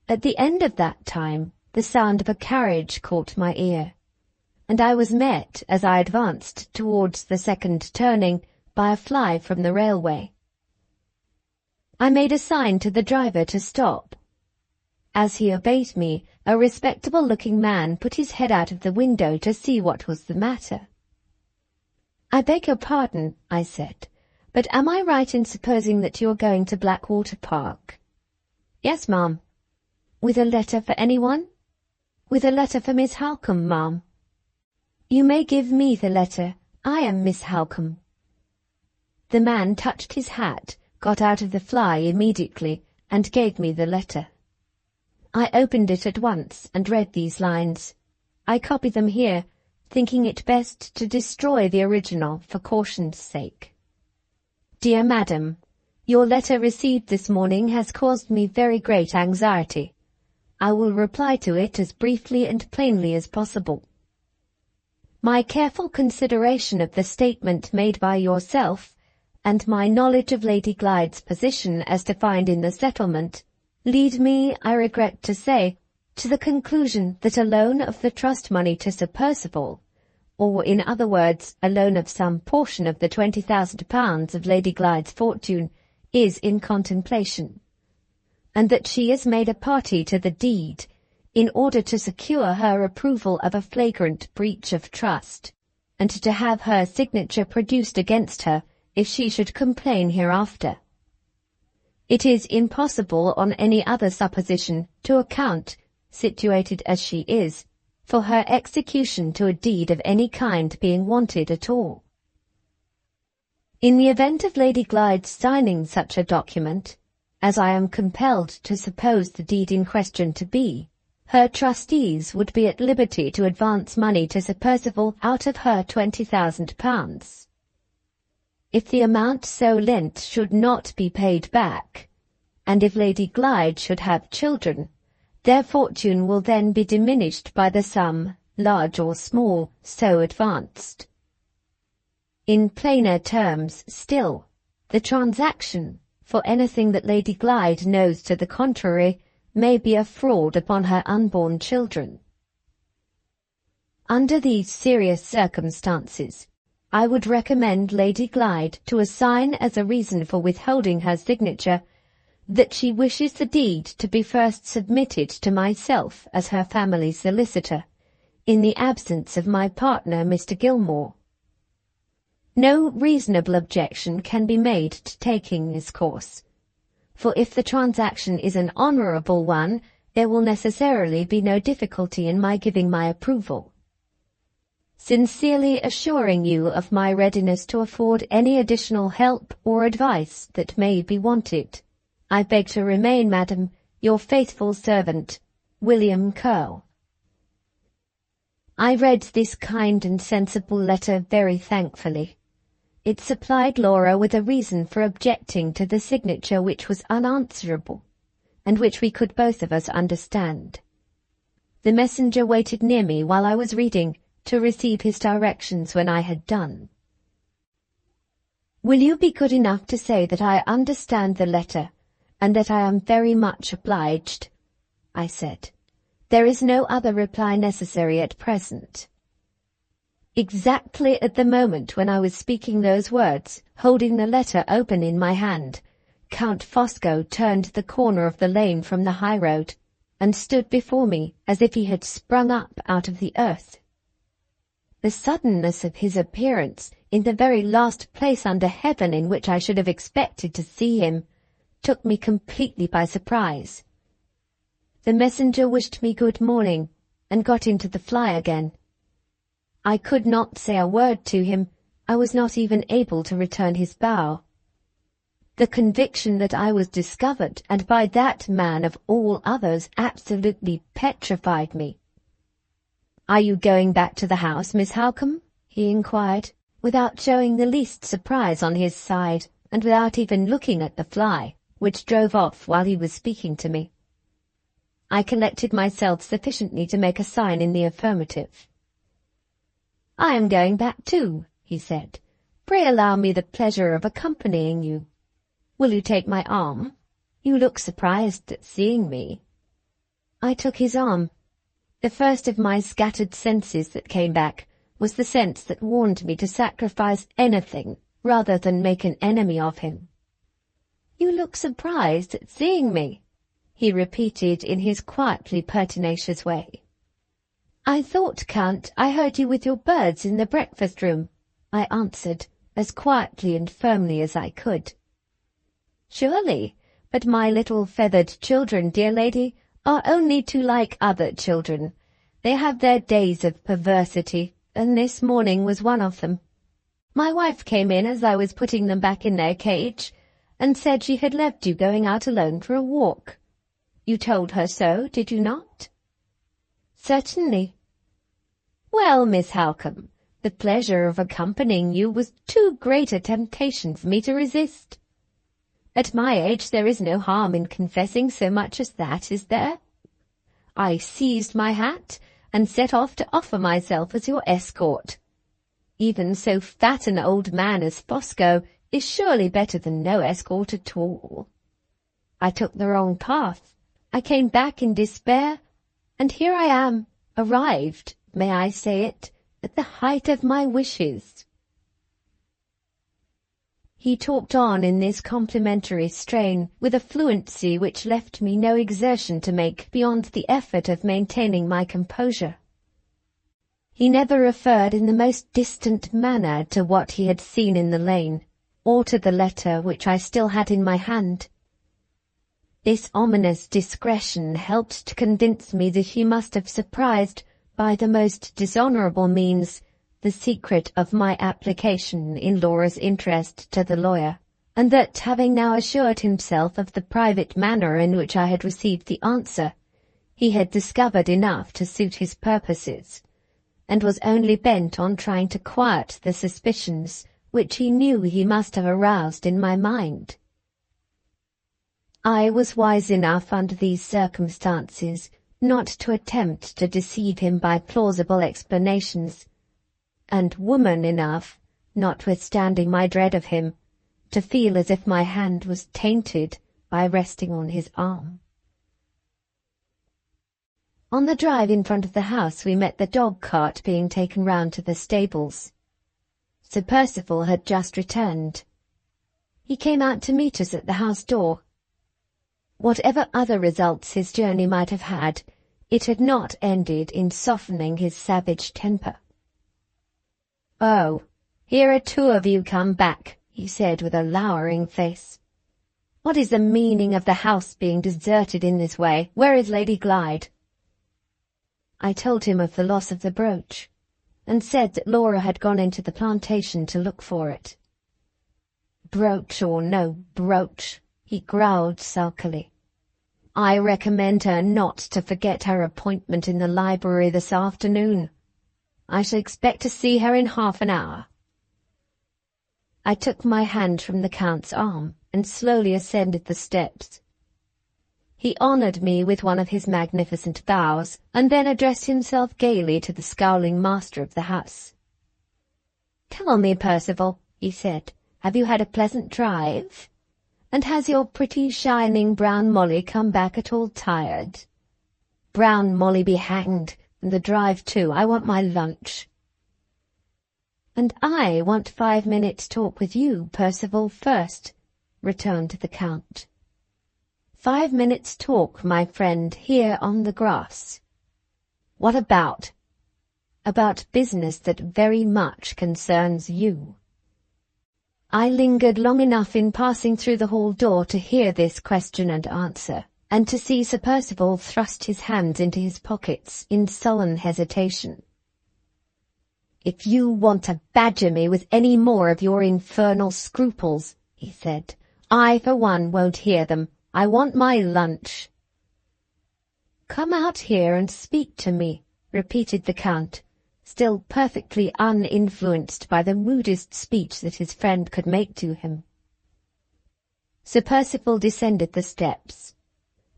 At the end of that time the sound of a carriage caught my ear, and I was met, as I advanced towards the second turning, by a fly from the railway. I made a sign to the driver to stop. As he obeyed me, a respectable-looking man put his head out of the window to see what was the matter. "I beg your pardon," I said, "but am I right in supposing that you are going to Blackwater Park?" "Yes, ma'am." "With a letter for anyone?" "With a letter for Miss Halcombe, ma'am." "You may give me the letter. I am Miss Halcombe." The man touched his hat, got out of the fly immediately, and gave me the letter. I opened it at once and read these lines. I copy them here, thinking it best to destroy the original for caution's sake. "Dear Madam, your letter received this morning has caused me very great anxiety. I will reply to it as briefly and plainly as possible. My careful consideration of the statement made by yourself, and my knowledge of Lady Glyde's position as defined in the settlement, lead me, I regret to say, to the conclusion that a loan of the trust money to Sir Percival, or in other words, a loan of some portion of the £20,000 of Lady Glyde's fortune, is in contemplation, and that she is made a party to the deed in order to secure her approval of a flagrant breach of trust, and to have her signature produced against her if she should complain hereafter. It is impossible on any other supposition to account, situated as she is, for her execution to a deed of any kind being wanted at all. In the event of Lady Glyde's signing such a document, as I am compelled to suppose the deed in question to be, her trustees would be at liberty to advance money to Sir Percival out of her £20,000. If the amount so lent should not be paid back, and if Lady Glyde should have children, their fortune will then be diminished by the sum, large or small, so advanced. In plainer terms still, the transaction, for anything that Lady Glyde knows to the contrary, may be a fraud upon her unborn children. Under these serious circumstances, I would recommend Lady Glyde to assign as a reason for withholding her signature that she wishes the deed to be first submitted to myself as her family solicitor, in the absence of my partner, Mr. Gilmore. No reasonable objection can be made to taking this course, for if the transaction is an honourable one, there will necessarily be no difficulty in my giving my approval. Sincerely assuring you of my readiness to afford any additional help or advice that may be wanted, I beg to remain, Madam, your faithful servant, William Curl. I read this kind and sensible letter very thankfully. It supplied Laura with a reason for objecting to the signature which was unanswerable, and which we could both of us understand. The messenger waited near me while I was reading, to receive his directions when I had done. "Will you be good enough to say that I understand the letter, and that I am very much obliged?" I said. "There is no other reply necessary at present." Exactly at the moment when I was speaking those words, holding the letter open in my hand, Count Fosco turned the corner of the lane from the high road, and stood before me as if he had sprung up out of the earth. The suddenness of his appearance, in the very last place under heaven in which I should have expected to see him, took me completely by surprise. The messenger wished me good morning, and got into the fly again. I could not say a word to him. I was not even able to return his bow. The conviction that I was discovered, and by that man of all others, absolutely petrified me. "Are you going back to the house, Miss Halcombe?" he inquired, without showing the least surprise on his side, and without even looking at the fly, which drove off while he was speaking to me. I collected myself sufficiently to make a sign in the affirmative. "I am going back too," he said. "Pray allow me the pleasure of accompanying you. Will you take my arm? You look surprised at seeing me." I took his arm. The first of my scattered senses that came back was the sense that warned me to sacrifice anything rather than make an enemy of him. "You look surprised at seeing me," he repeated in his quietly pertinacious way. "I thought, Count, I heard you with your birds in the breakfast-room," I answered, as quietly and firmly as I could. "Surely, but my little feathered children, dear lady, are only too like other children. They have their days of perversity, and this morning was one of them. My wife came in as I was putting them back in their cage, and said she had left you going out alone for a walk. You told her so, did you not?" "Certainly." "Well, Miss Halcombe, the pleasure of accompanying you was too great a temptation for me to resist. At my age there is no harm in confessing so much as that, is there? I seized my hat and set off to offer myself as your escort. Even so fat an old man as Fosco is surely better than no escort at all. I took the wrong path. I came back in despair, and here I am, arrived, may I say it, at the height of my wishes." He talked on in this complimentary strain with a fluency which left me no exertion to make beyond the effort of maintaining my composure. He never referred in the most distant manner to what he had seen in the lane, or to the letter which I still had in my hand. This ominous discretion helped to convince me that he must have surprised, by the most dishonourable means, the secret of my application in Laura's interest to the lawyer, and that, having now assured himself of the private manner in which I had received the answer, he had discovered enough to suit his purposes, and was only bent on trying to quiet the suspicions which he knew he must have aroused in my mind. I was wise enough under these circumstances not to attempt to deceive him by plausible explanations, and woman enough, notwithstanding my dread of him, to feel as if my hand was tainted by resting on his arm. On the drive in front of the house we met the dog-cart being taken round to the stables. Sir Percival had just returned. He came out to meet us at the house door. Whatever other results his journey might have had, it had not ended in softening his savage temper. "Oh, here are two of you come back," he said with a lowering face. "What is the meaning of the house being deserted in this way? Where is Lady Glyde?" I told him of the loss of the brooch, and said that Laura had gone into the plantation to look for it. "Brooch or no brooch," he growled sulkily, "I recommend her not to forget her appointment in the library this afternoon. I shall expect to see her in half an hour." I took my hand from the Count's arm and slowly ascended the steps. He honoured me with one of his magnificent bows, and then addressed himself gaily to the scowling master of the house. "Tell me, Percival," he said, "have you had a pleasant drive? And has your pretty shining brown Molly come back at all tired?" "Brown Molly be hanged, and the drive too. I want my lunch." "And I want 5 minutes' talk with you, Percival, first," returned the Count. 5 minutes' talk, my friend, here on the grass." "What about?" "About business that very much concerns you." I lingered long enough in passing through the hall door to hear this question and answer, and to see Sir Percival thrust his hands into his pockets in sullen hesitation. "If you want to badger me with any more of your infernal scruples," he said, "I for one won't hear them. I want my lunch." "Come out here and speak to me," repeated the Count, still perfectly uninfluenced by the rudest speech that his friend could make to him. Sir Percival descended the steps.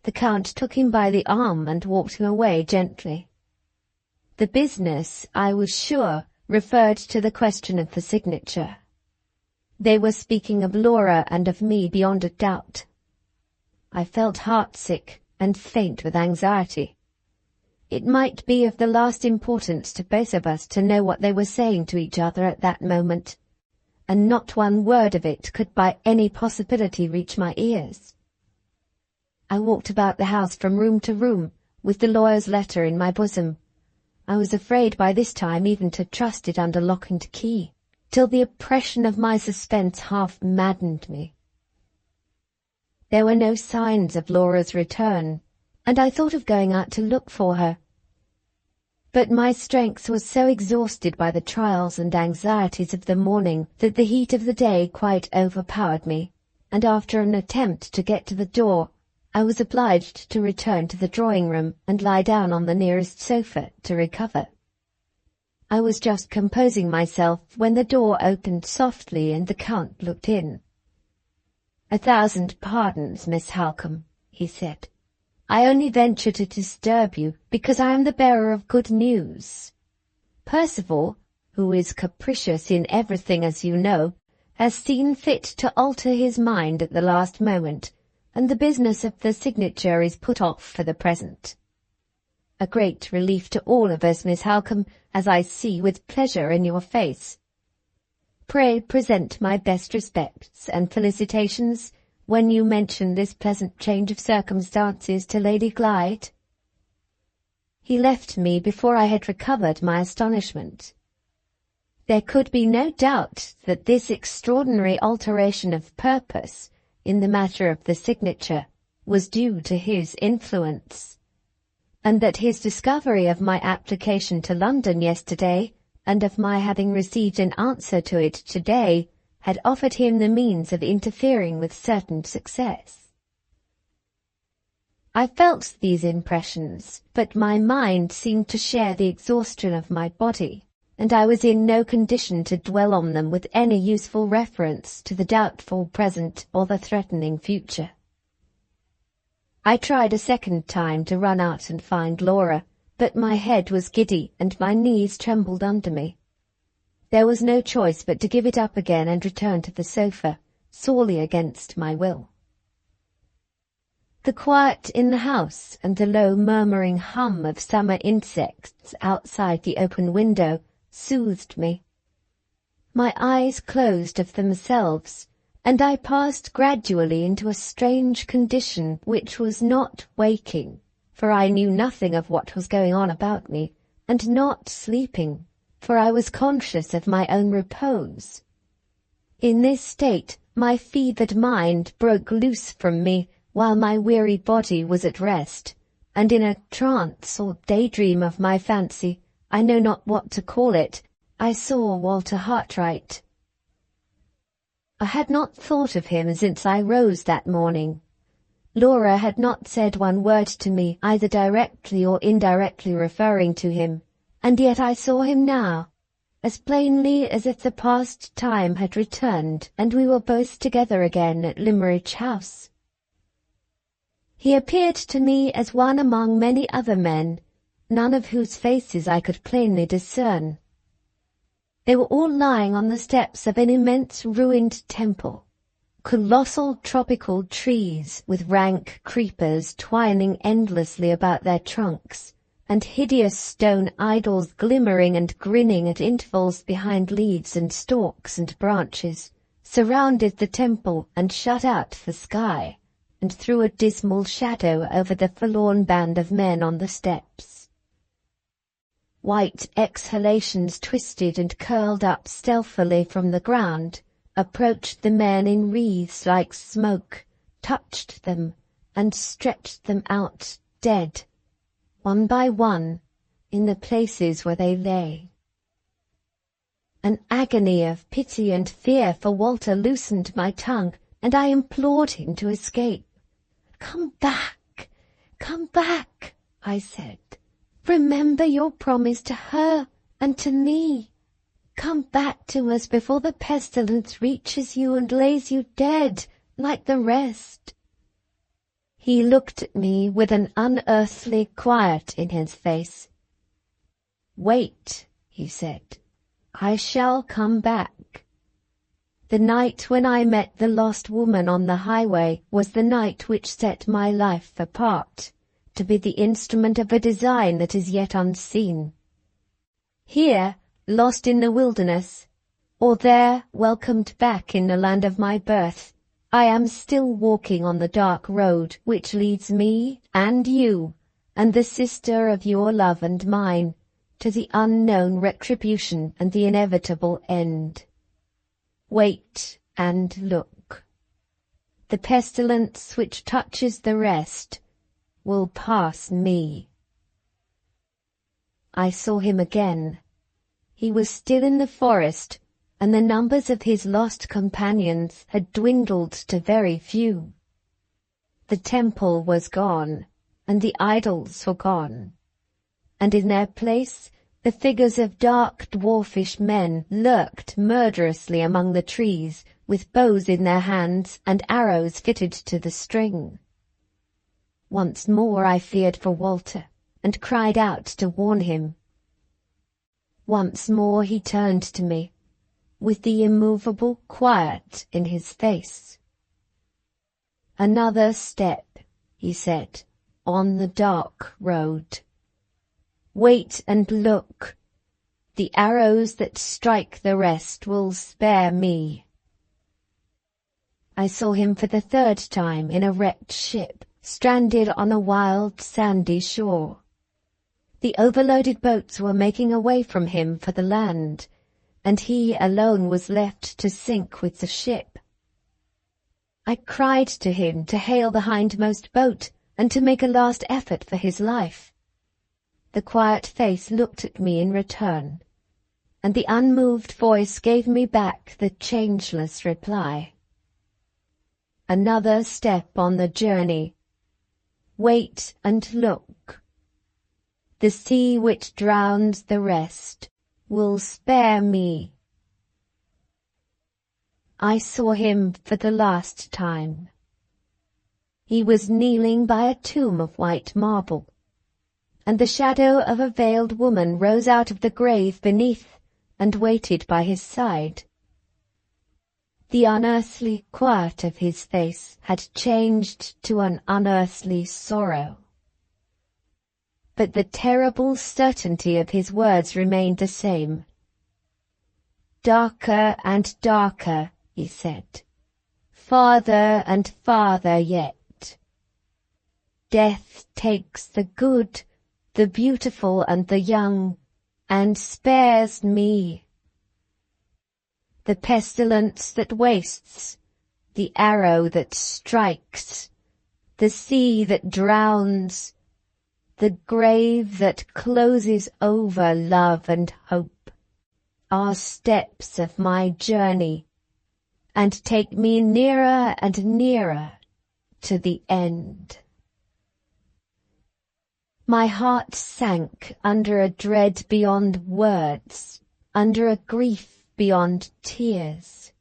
The Count took him by the arm and walked him away gently. The business, I was sure, referred to the question of the signature. They were speaking of Laura and of me beyond a doubt. I felt heartsick and faint with anxiety. It might be of the last importance to both of us to know what they were saying to each other at that moment, and not one word of it could by any possibility reach my ears. I walked about the house from room to room, with the lawyer's letter in my bosom. I was afraid by this time even to trust it under lock and key, till the oppression of my suspense half maddened me. There were no signs of Laura's return, and I thought of going out to look for her. But my strength was so exhausted by the trials and anxieties of the morning that the heat of the day quite overpowered me, and after an attempt to get to the door, I was obliged to return to the drawing-room and lie down on the nearest sofa to recover. I was just composing myself when the door opened softly and the Count looked in. "1,000 pardons, Miss Halcombe," he said. "I only venture to disturb you because I am the bearer of good news. Percival, who is capricious in everything as you know, has seen fit to alter his mind at the last moment, and the business of the signature is put off for the present. A great relief to all of us, Miss Halcombe, as I see with pleasure in your face. Pray present my best respects and felicitations when you mention this pleasant change of circumstances to Lady Glyde." He left me before I had recovered my astonishment. There could be no doubt that this extraordinary alteration of purpose in the matter of the signature was due to his influence, and that his discovery of my application to London yesterday, and of my having received an answer to it today, had offered him the means of interfering with certain success. I felt these impressions, but my mind seemed to share the exhaustion of my body, and I was in no condition to dwell on them with any useful reference to the doubtful present or the threatening future. I tried a second time to run out and find Laura, but my head was giddy and my knees trembled under me. There was no choice but to give it up again and return to the sofa, sorely against my will. The quiet in the house and the low murmuring hum of summer insects outside the open window soothed me. My eyes closed of themselves, and I passed gradually into a strange condition which was not waking, for I knew nothing of what was going on about me, and not sleeping, for I was conscious of my own repose. In this state my fevered mind broke loose from me while my weary body was at rest, and in a trance or daydream of my fancy, I know not what to call it, I saw Walter Hartright. I had not thought of him since I rose that morning. Laura had not said one word to me, either directly or indirectly referring to him, and yet I saw him now, as plainly as if the past time had returned and we were both together again at Limmeridge House. He appeared to me as one among many other men, none of whose faces I could plainly discern. They were all lying on the steps of an immense ruined temple. Colossal tropical trees with rank creepers twining endlessly about their trunks, and hideous stone idols glimmering and grinning at intervals behind leaves and stalks and branches, surrounded the temple and shut out the sky, and threw a dismal shadow over the forlorn band of men on the steps. White exhalations twisted and curled up stealthily from the ground, approached the men in wreaths like smoke, touched them, and stretched them out dead, one by one, in the places where they lay. An agony of pity and fear for Walter loosened my tongue, and I implored him to escape. "Come back, I said. "Remember your promise to her and to me. Come back to us before the pestilence reaches you and lays you dead like the rest." He looked at me with an unearthly quiet in his face. "Wait," he said. "I shall come back." The night when I met the lost woman on the highway was the night which set my life apart, to be the instrument of a design that is yet unseen. Here, lost in the wilderness, or there, welcomed back in the land of my birth, I am still walking on the dark road which leads me and you, and the sister of your love and mine, to the unknown retribution and the inevitable end. Wait and look. The pestilence which touches the rest will pass me. I saw him again. He was still in the forest, and the numbers of his lost companions had dwindled to very few. The temple was gone, and the idols were gone, and in their place the figures of dark dwarfish men lurked murderously among the trees, with bows in their hands and arrows fitted to the string. Once more I feared for Walter, and cried out to warn him. Once more he turned to me, with the immovable quiet in his face. "Another step," he said, "on the dark road. Wait and look. The arrows that strike the rest will spare me." I saw him for the third time in a wrecked ship, stranded on a wild, sandy shore. The overloaded boats were making away from him for the land, and he alone was left to sink with the ship. I cried to him to hail the hindmost boat and to make a last effort for his life. The quiet face looked at me in return, and the unmoved voice gave me back the changeless reply. "Another step on the journey. Wait and look. The sea which drowns the rest will spare me." I saw him for the last time. He was kneeling by a tomb of white marble, and the shadow of a veiled woman rose out of the grave beneath and waited by his side. The unearthly quiet of his face had changed to an unearthly sorrow. But the terrible certainty of his words remained the same. "Darker and darker," he said, "farther and farther yet. Death takes the good, the beautiful and the young, and spares me. The pestilence that wastes, the arrow that strikes, the sea that drowns, the grave that closes over love and hope, are steps of my journey, and take me nearer and nearer to the end." My heart sank under a dread beyond words, under a grief beyond tears.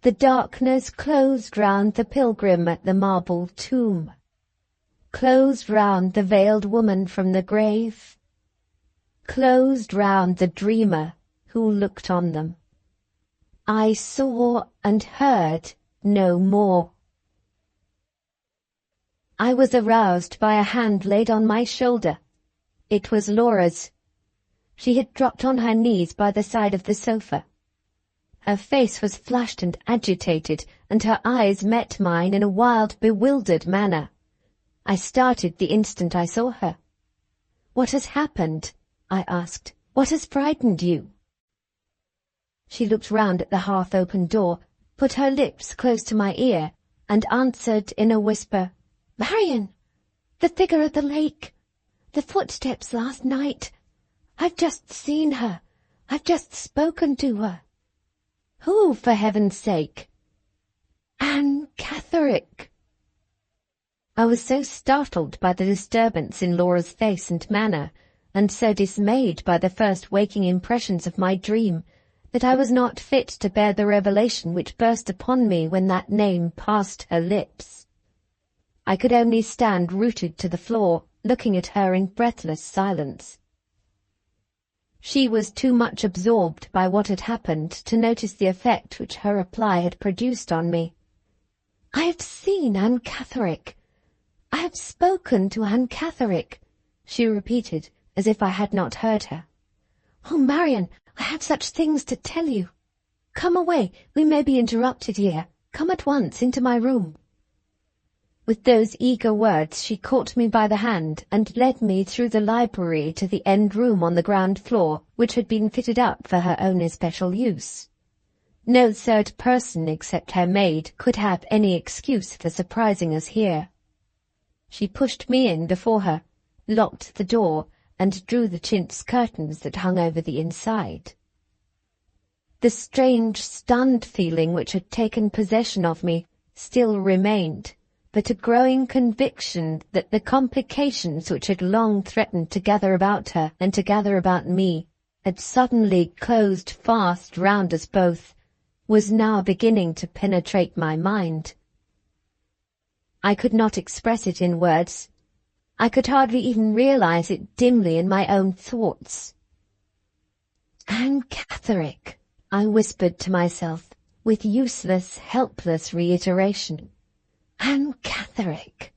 The darkness closed round the pilgrim at the marble tomb, closed round the veiled woman from the grave, closed round the dreamer who looked on them. I saw and heard no more. I was aroused by a hand laid on my shoulder. It was Laura's. She had dropped on her knees by the side of the sofa. Her face was flushed and agitated, and her eyes met mine in a wild, bewildered manner. I started the instant I saw her. "What has happened?" I asked. "What has frightened you?" She looked round at the half-open door, put her lips close to my ear, and answered in a whisper, "Marian, the figure at the lake, the footsteps last night. I've just seen her. I've just spoken to her." "Who, for heaven's sake?" "Anne Catherick." I was so startled by the disturbance in Laura's face and manner, and so dismayed by the first waking impressions of my dream, that I was not fit to bear the revelation which burst upon me when that name passed her lips. I could only stand rooted to the floor, looking at her in breathless silence. She was too much absorbed by what had happened to notice the effect which her reply had produced on me. "I have seen Anne Catherick. I have spoken to Anne Catherick," she repeated, as if I had not heard her. "Oh, Marian, I have such things to tell you. Come away, we may be interrupted here. Come at once into my room." With those eager words she caught me by the hand and led me through the library to the end room on the ground floor, which had been fitted up for her own especial use. No third person except her maid could have any excuse for surprising us here. She pushed me in before her, locked the door, and drew the chintz curtains that hung over the inside. The strange, stunned feeling which had taken possession of me still remained, but a growing conviction that the complications which had long threatened to gather about her and to gather about me had suddenly closed fast round us both was now beginning to penetrate my mind. I could not express it in words. I could hardly even realize it dimly in my own thoughts. "Anne Catherick," I whispered to myself, with useless, helpless reiteration. "Anne Catherick."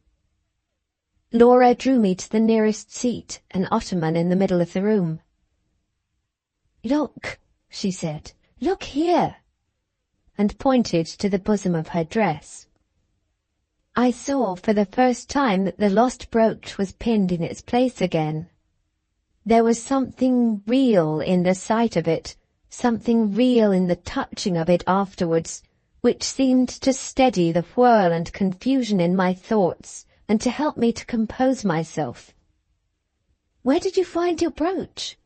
Laura drew me to the nearest seat, an ottoman in the middle of the room. "Look," she said, "look here," and pointed to the bosom of her dress. I saw for the first time that the lost brooch was pinned in its place again. There was something real in the sight of it, something real in the touching of it afterwards, which seemed to steady the whirl and confusion in my thoughts and to help me to compose myself. "Where did you find your brooch?"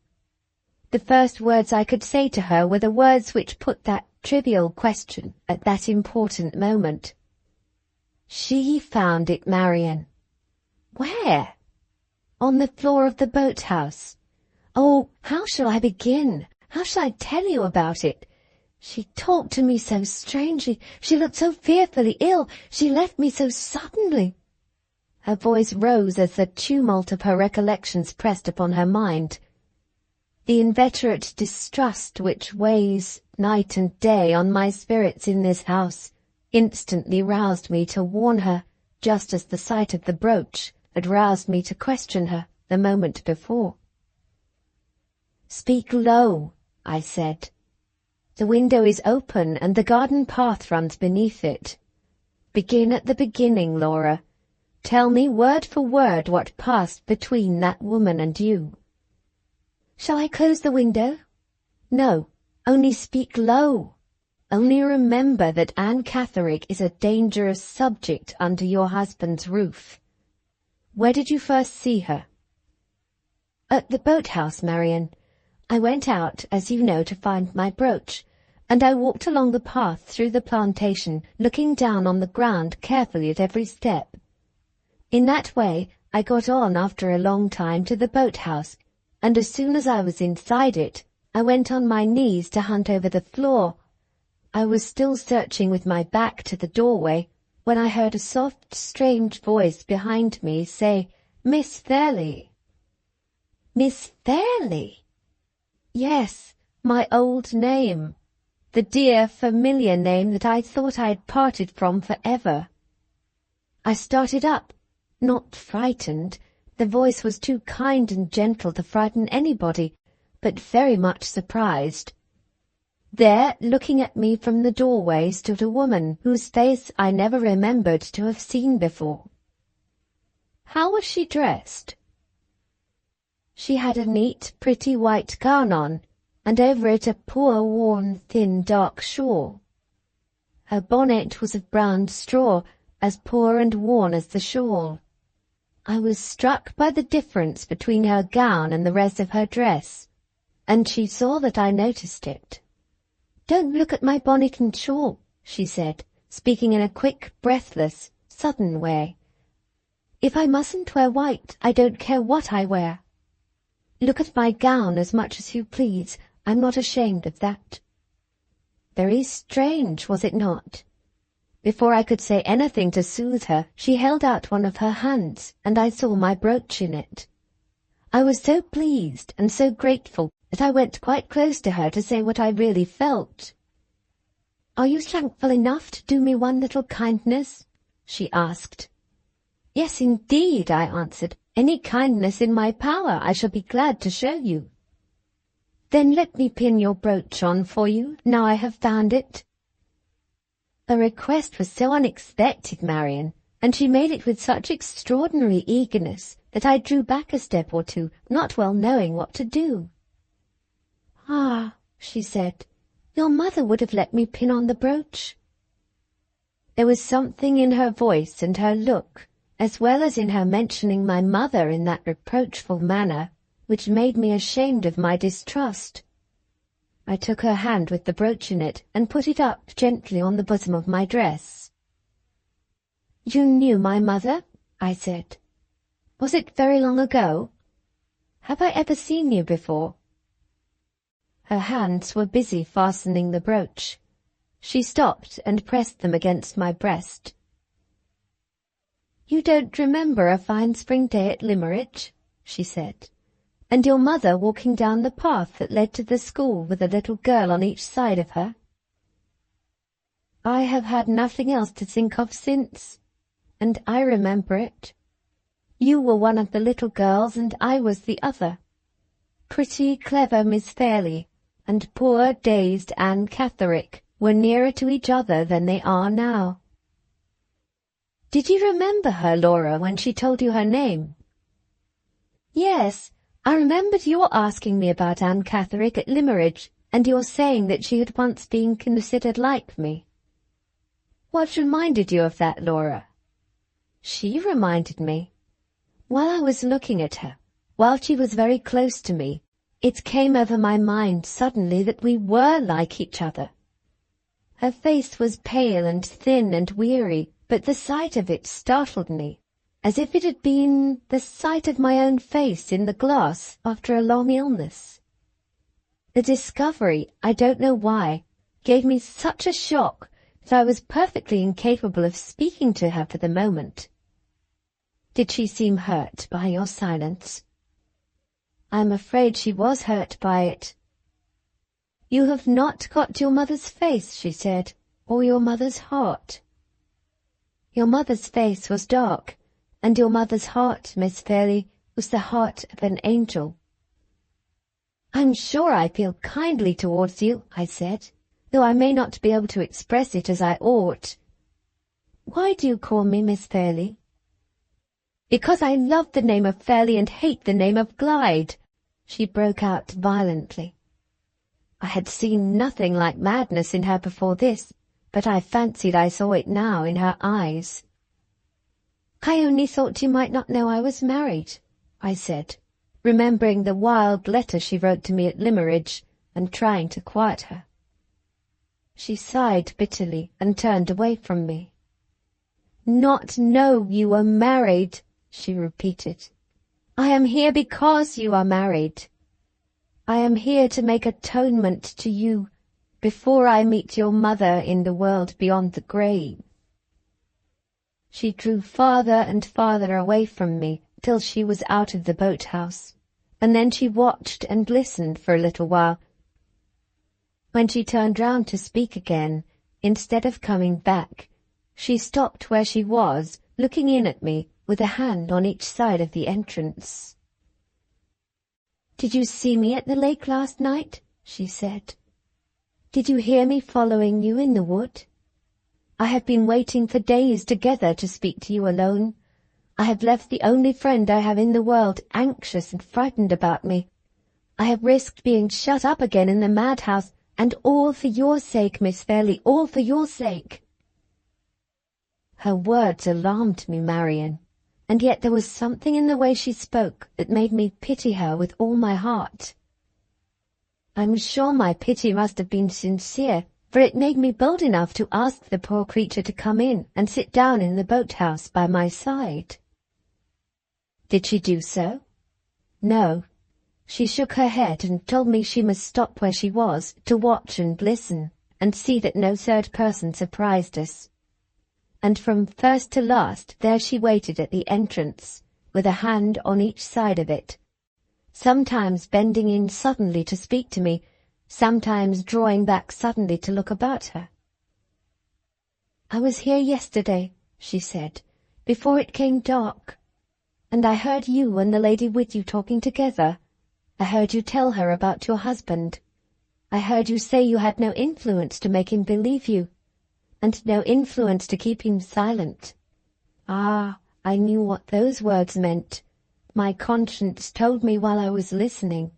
The first words I could say to her were the words which put that trivial question at that important moment. "She found it, Marian." "Where?" "On the floor of the boathouse." "Oh, how shall I begin? How shall I tell you about it? She talked to me so strangely. She looked so fearfully ill. She left me so suddenly." Her voice rose as the tumult of her recollections pressed upon her mind. The inveterate distrust which weighs night and day on my spirits in this house instantly roused me to warn her, just as the sight of the brooch had roused me to question her the moment before. "Speak low," I said. "The window is open and the garden path runs beneath it. Begin at the beginning, Laura. Tell me word for word what passed between that woman and you." "Shall I close the window?" "No, only speak low. Only remember that Anne Catherick is a dangerous subject under your husband's roof. Where did you first see her?" "At the boathouse, Marian. I went out, as you know, to find my brooch, and I walked along the path through the plantation, looking down on the ground carefully at every step. In that way I got on after a long time to the boathouse, and as soon as I was inside it, I went on my knees to hunt over the floor. I was still searching with my back to the doorway when I heard a soft, strange voice behind me say, 'Miss Fairlie.'" "Miss Fairlie?" "Yes, my old name, the dear familiar name that I thought I had parted from forever." I started up, not frightened. The voice was too kind and gentle to frighten anybody, but very much surprised. There, looking at me from the doorway, stood a woman whose face I never remembered to have seen before. "How was she dressed?" "She had a neat, pretty white gown on, and over it a poor, worn, thin, dark shawl. Her bonnet was of brown straw, as poor and worn as the shawl. I was struck by the difference between her gown and the rest of her dress, and she saw that I noticed it. 'Don't look at my bonnet and shawl,' she said, speaking in a quick, breathless, sudden way. 'If I mustn't wear white, I don't care what I wear. Look at my gown as much as you please. I'm not ashamed of that.' Very strange, was it not? Before I could say anything to soothe her, she held out one of her hands, and I saw my brooch in it. I was so pleased and so grateful that I went quite close to her to say what I really felt. 'Are you thankful enough to do me one little kindness?' she asked. 'Yes, indeed,' I answered. 'Any kindness in my power I shall be glad to show you.' Then let me pin your brooch on for you, now I have found it. The request was so unexpected, Marian, and she made it with such extraordinary eagerness that I drew back a step or two, not well knowing what to do. "Ah," she said, "your mother would have let me pin on the brooch." There was something in her voice and her look, as well as in her mentioning my mother in that reproachful manner, which made me ashamed of my distrust. I took her hand with the brooch in it and put it up gently on the bosom of my dress. "You knew my mother?" I said. "Was it very long ago? Have I ever seen you before?" Her hands were busy fastening the brooch. She stopped and pressed them against my breast. "You don't remember a fine spring day at Limmeridge?" she said. "And your mother walking down the path that led to the school with a little girl on each side of her?" "I have had nothing else to think of since, and I remember it. You were one of the little girls and I was the other. Pretty, clever Miss Fairlie and poor, dazed Anne Catherick were nearer to each other than they are now." "Did you remember her, Laura, when she told you her name?" "Yes, I remembered your asking me about Anne Catherick at Limmeridge, and your saying that she had once been considered like me." "What reminded you of that, Laura?" "She reminded me. While I was looking at her, while she was very close to me, it came over my mind suddenly that we were like each other. Her face was pale and thin and weary, but the sight of it startled me, as if it had been the sight of my own face in the glass after a long illness. The discovery, I don't know why, gave me such a shock that I was perfectly incapable of speaking to her for the moment." "Did she seem hurt by your silence?" "I am afraid she was hurt by it." "You have not got your mother's face," she said, "or your mother's heart." "Your mother's face was dark, and your mother's heart, Miss Fairlie, was the heart of an angel." "I'm sure I feel kindly towards you," I said, "though I may not be able to express it as I ought. Why do you call me Miss Fairlie?" "Because I love the name of Fairlie and hate the name of Glyde," she broke out violently. I had seen nothing like madness in her before this, but I fancied I saw it now in her eyes. "I only thought you might not know I was married," I said, remembering the wild letter she wrote to me at Limmeridge, and trying to quiet her. She sighed bitterly and turned away from me. "Not know you were married," she repeated. "I am here because you are married. I am here to make atonement to you before I meet your mother in the world beyond the grave." She drew farther and farther away from me till she was out of the boat-house, and then she watched and listened for a little while. When she turned round to speak again, instead of coming back, she stopped where she was, looking in at me with a hand on each side of the entrance. "Did you see me at the lake last night?" she said. "Did you hear me following you in the wood? I have been waiting for days together to speak to you alone. I have left the only friend I have in the world anxious and frightened about me. I have risked being shut up again in the madhouse, and all for your sake, Miss Fairlie, all for your sake." Her words alarmed me, Marian, and yet there was something in the way she spoke that made me pity her with all my heart. I'm sure my pity must have been sincere, for it made me bold enough to ask the poor creature to come in and sit down in the boat-house by my side. Did she do so? No. She shook her head and told me she must stop where she was to watch and listen, and see that no third person surprised us. And from first to last there she waited at the entrance, with a hand on each side of it, sometimes bending in suddenly to speak to me, sometimes drawing back suddenly to look about her. "I was here yesterday," she said, "before it came dark, and I heard you and the lady with you talking together. I heard you tell her about your husband. I heard you say you had no influence to make him believe you, and no influence to keep him silent. Ah, I knew what those words meant. My conscience told me while I was listening.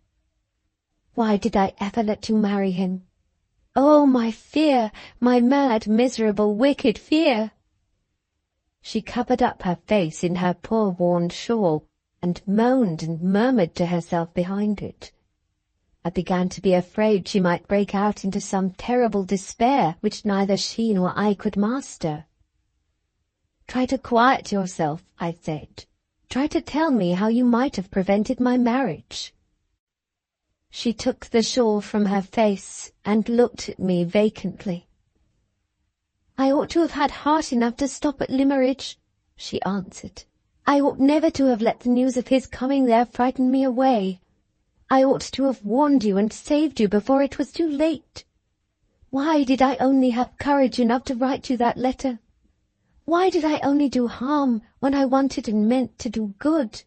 Why did I ever let you marry him? Oh, my fear, my mad, miserable, wicked fear! She covered up her face in her poor worn shawl, and moaned and murmured to herself behind it. I began to be afraid she might break out into some terrible despair which neither she nor I could master. Try to quiet yourself, I said. Try to tell me how you might have prevented my marriage. She took the shawl from her face and looked at me vacantly. I ought to have had heart enough to stop at Limmeridge, she answered. I ought never to have let the news of his coming there frighten me away. I ought to have warned you and saved you before it was too late. Why did I only have courage enough to write you that letter? Why did I only do harm when I wanted and meant to do good?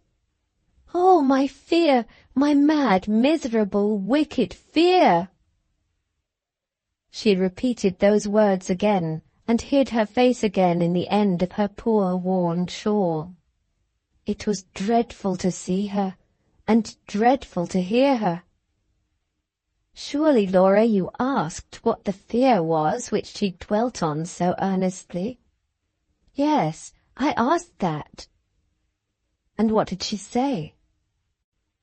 Oh, my fear, my mad, miserable, wicked fear! She repeated those words again, and hid her face again in the end of her poor worn shawl. It was dreadful to see her, and dreadful to hear her. Surely, Laura, you asked what the fear was which she dwelt on so earnestly. Yes, I asked that. And what did she say?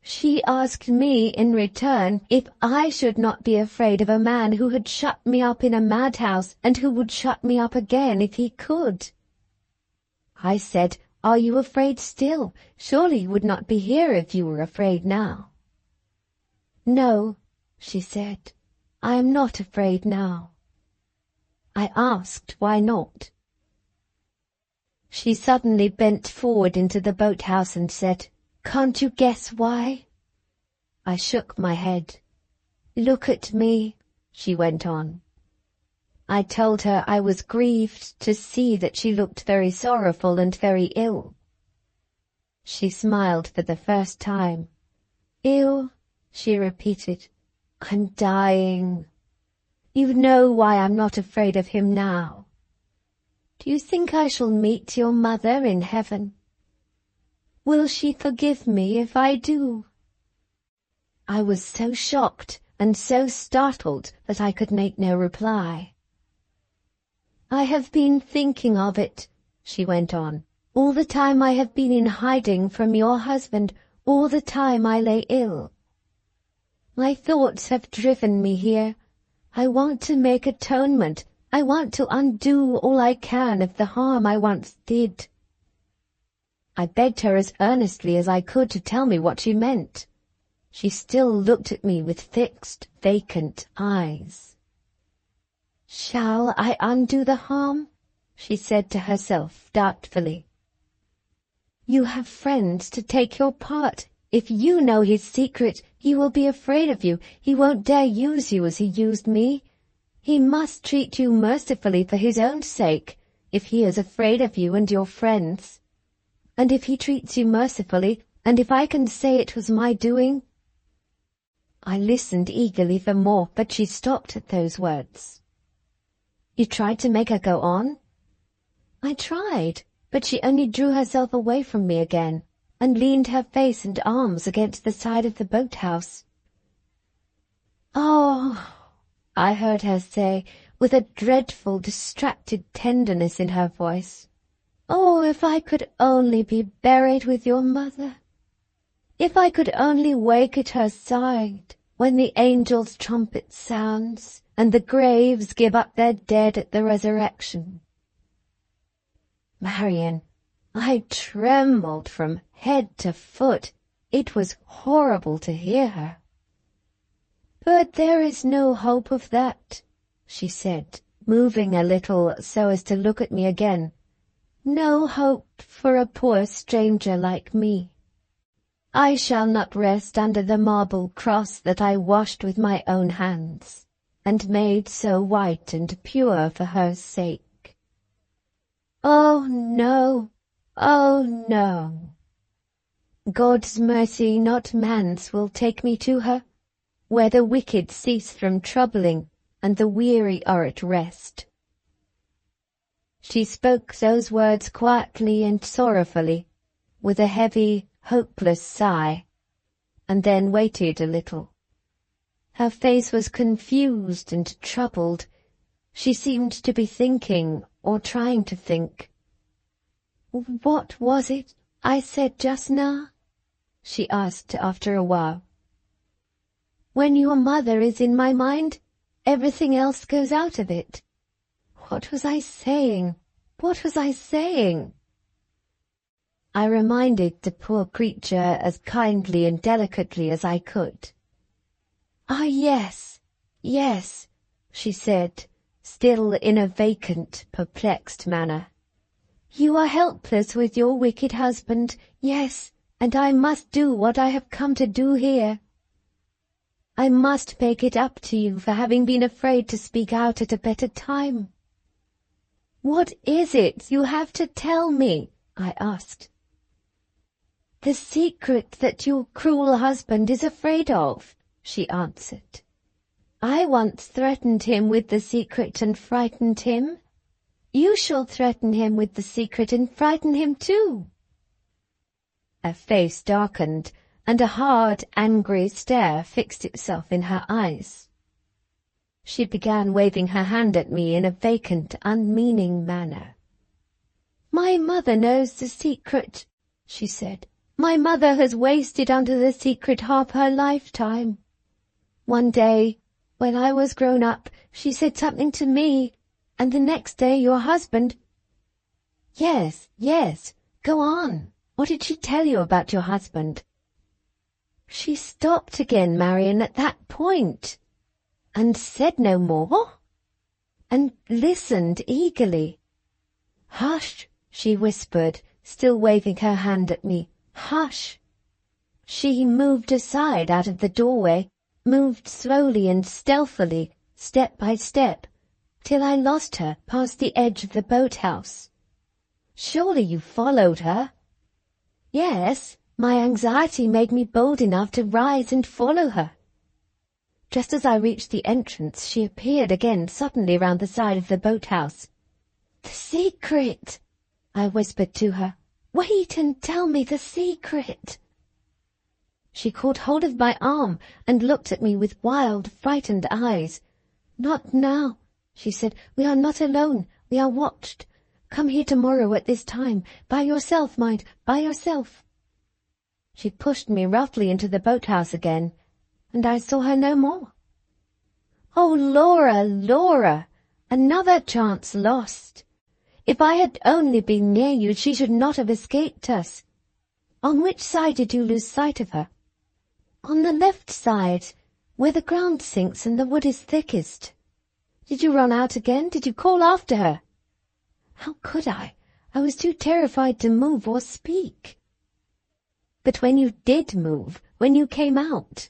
She asked me in return if I should not be afraid of a man who had shut me up in a madhouse and who would shut me up again if he could. I said, "Are you afraid still? Surely you would not be here if you were afraid now." "No," she said, "I am not afraid now." I asked why not. She suddenly bent forward into the boathouse and said, "Can't you guess why?" I shook my head. "Look at me," she went on. I told her I was grieved to see that she looked very sorrowful and very ill. She smiled for the first time. "Ill?" she repeated. "I'm dying. You know why I'm not afraid of him now. Do you think I shall meet your mother in heaven? Will she forgive me if I do?" I was so shocked and so startled that I could make no reply. "I have been thinking of it," she went on, "all the time I have been in hiding from your husband, all the time I lay ill. My thoughts have driven me here. I want to make atonement. I want to undo all I can of the harm I once did." I begged her as earnestly as I could to tell me what she meant. She still looked at me with fixed, vacant eyes. "Shall I undo the harm?" she said to herself doubtfully. "You have friends to take your part. If you know his secret, he will be afraid of you. He won't dare use you as he used me. He must treat you mercifully for his own sake, if he is afraid of you and your friends. And if he treats you mercifully, and if I can say it was my doing—" I listened eagerly for more, but she stopped at those words. "You tried to make her go on?" I tried, but she only drew herself away from me again, and leaned her face and arms against the side of the boathouse. "Oh," I heard her say, with a dreadful, distracted tenderness in her voice, "oh, if I could only be buried with your mother! If I could only wake at her side when the angel's trumpet sounds, and the graves give up their dead at the resurrection!" Marian, I trembled from head to foot. It was horrible to hear her. "But there is no hope of that," she said, moving a little so as to look at me again. "No hope for a poor stranger like me. I shall not rest under the marble cross that I washed with my own hands, and made so white and pure for her sake. Oh, no! Oh, no! God's mercy, not man's, will take me to her, where the wicked cease from troubling, and the weary are at rest." She spoke those words quietly and sorrowfully, with a heavy, hopeless sigh, and then waited a little. Her face was confused and troubled. She seemed to be thinking, or trying to think. "What was it I said just now?" she asked after a while. "When your mother is in my mind, everything else goes out of it. What was I saying? What was I saying?" I reminded the poor creature as kindly and delicately as I could. "Ah, yes, yes," she said, still in a vacant, perplexed manner. "You are helpless with your wicked husband, yes, and I must do what I have come to do here. I must make it up to you for having been afraid to speak out at a better time." "What is it you have to tell me?" I asked. "The secret that your cruel husband is afraid of," she answered. "I once threatened him with the secret and frightened him. You shall threaten him with the secret and frighten him too." Her face darkened, and a hard, angry stare fixed itself in her eyes. She began waving her hand at me in a vacant, unmeaning manner. "My mother knows the secret," she said. "My mother has wasted under the secret half her lifetime. One day, when I was grown up, she said something to me, and the next day your husband—" "Yes, yes, go on. What did she tell you about your husband?" "She stopped again, Marian, at that point, and said no more, and listened eagerly. 'Hush,' she whispered, still waving her hand at me. 'Hush.' She moved aside out of the doorway, moved slowly and stealthily, step by step, till I lost her past the edge of the boathouse. Surely you followed her?" "Yes, my anxiety made me bold enough to rise and follow her. Just as I reached the entrance, she appeared again suddenly round the side of the boathouse. 'The secret!' I whispered to her. 'Wait and tell me the secret!' She caught hold of my arm and looked at me with wild, frightened eyes. 'Not now,' she said. 'We are not alone. We are watched. Come here tomorrow at this time. By yourself, mind, by yourself.' She pushed me roughly into the boathouse again, and I saw her no more. Oh, Laura, Laura! Another chance lost. If I had only been near you, she should not have escaped us. On which side did you lose sight of her?" "On the left side, where the ground sinks and the wood is thickest." "Did you run out again? Did you call after her?" "How could I? I was too terrified to move or speak." "But when you did move, when you came out?"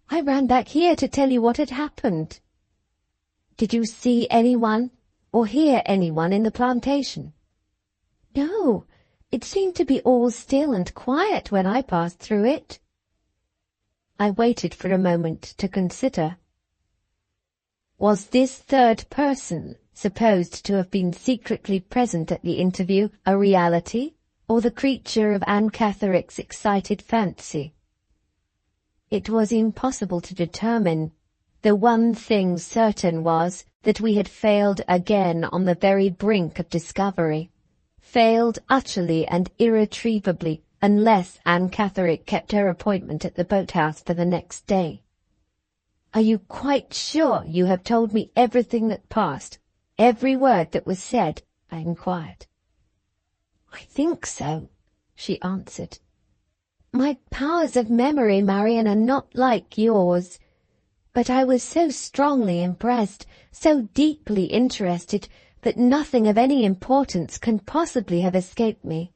"I ran back here to tell you what had happened." "Did you see anyone or hear anyone in the plantation?" "No, it seemed to be all still and quiet when I passed through it." I waited for a moment to consider. Was this third person, supposed to have been secretly present at the interview, a reality, or the creature of Anne Catherick's excited fancy? It was impossible to determine. The one thing certain was that we had failed again on the very brink of discovery, failed utterly and irretrievably, unless Anne Catherick kept her appointment at the boathouse for the next day. "Are you quite sure you have told me everything that passed, every word that was said?" I inquired. "I think so," she answered. "My powers of memory, Marian, are not like yours, but I was so strongly impressed, so deeply interested, that nothing of any importance can possibly have escaped me."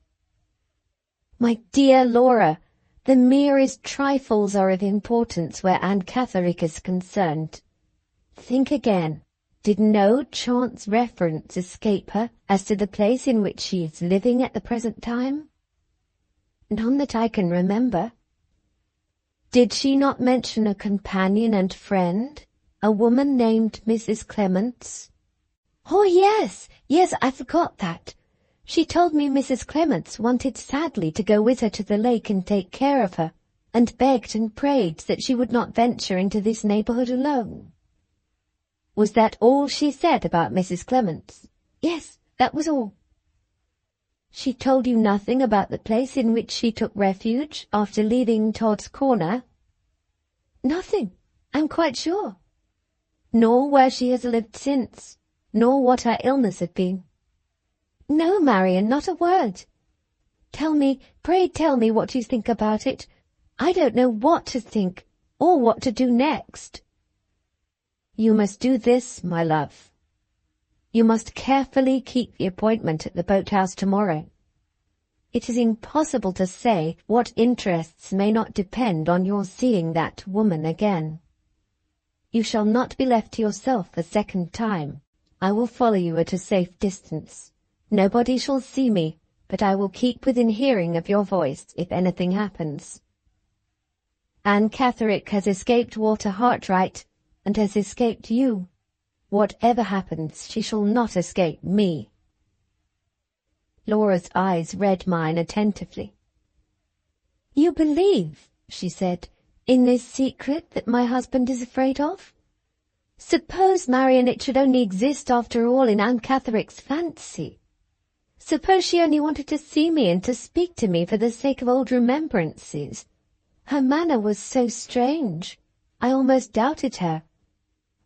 "My dear Laura, the merest trifles are of importance where Anne Catherick is concerned. Think again. Did no chance reference escape her as to the place in which she is living at the present time?" None that I can remember. Did she not mention a companion and friend, a woman named Mrs. Clements? Oh, yes, I forgot that. She told me Mrs. Clements wanted sadly to go with her to the lake and take care of her, and begged and prayed that she would not venture into this neighbourhood alone. Was that all she said about Mrs. Clements? Yes, that was all. She told you nothing about the place in which she took refuge after leaving Todd's Corner? Nothing, I'm quite sure. Nor where she has lived since, nor what her illness had been. No, Marian, not a word. Pray tell me what you think about it. I don't know what to think, or what to do next. You must do this, my love. You must carefully keep the appointment at the boathouse tomorrow. It is impossible to say what interests may not depend on your seeing that woman again. You shall not be left to yourself a second time. I will follow you at a safe distance. Nobody shall see me, but I will keep within hearing of your voice if anything happens. Anne Catherick has escaped Walter Hartright, and has escaped you. Whatever happens, she shall not escape me. Laura's eyes read mine attentively. You believe, she said, in this secret that my husband is afraid of? Suppose, Marian, it should only exist after all in Anne Catherick's fancy. Suppose she only wanted to see me and to speak to me for the sake of old remembrances. Her manner was so strange. I almost doubted her.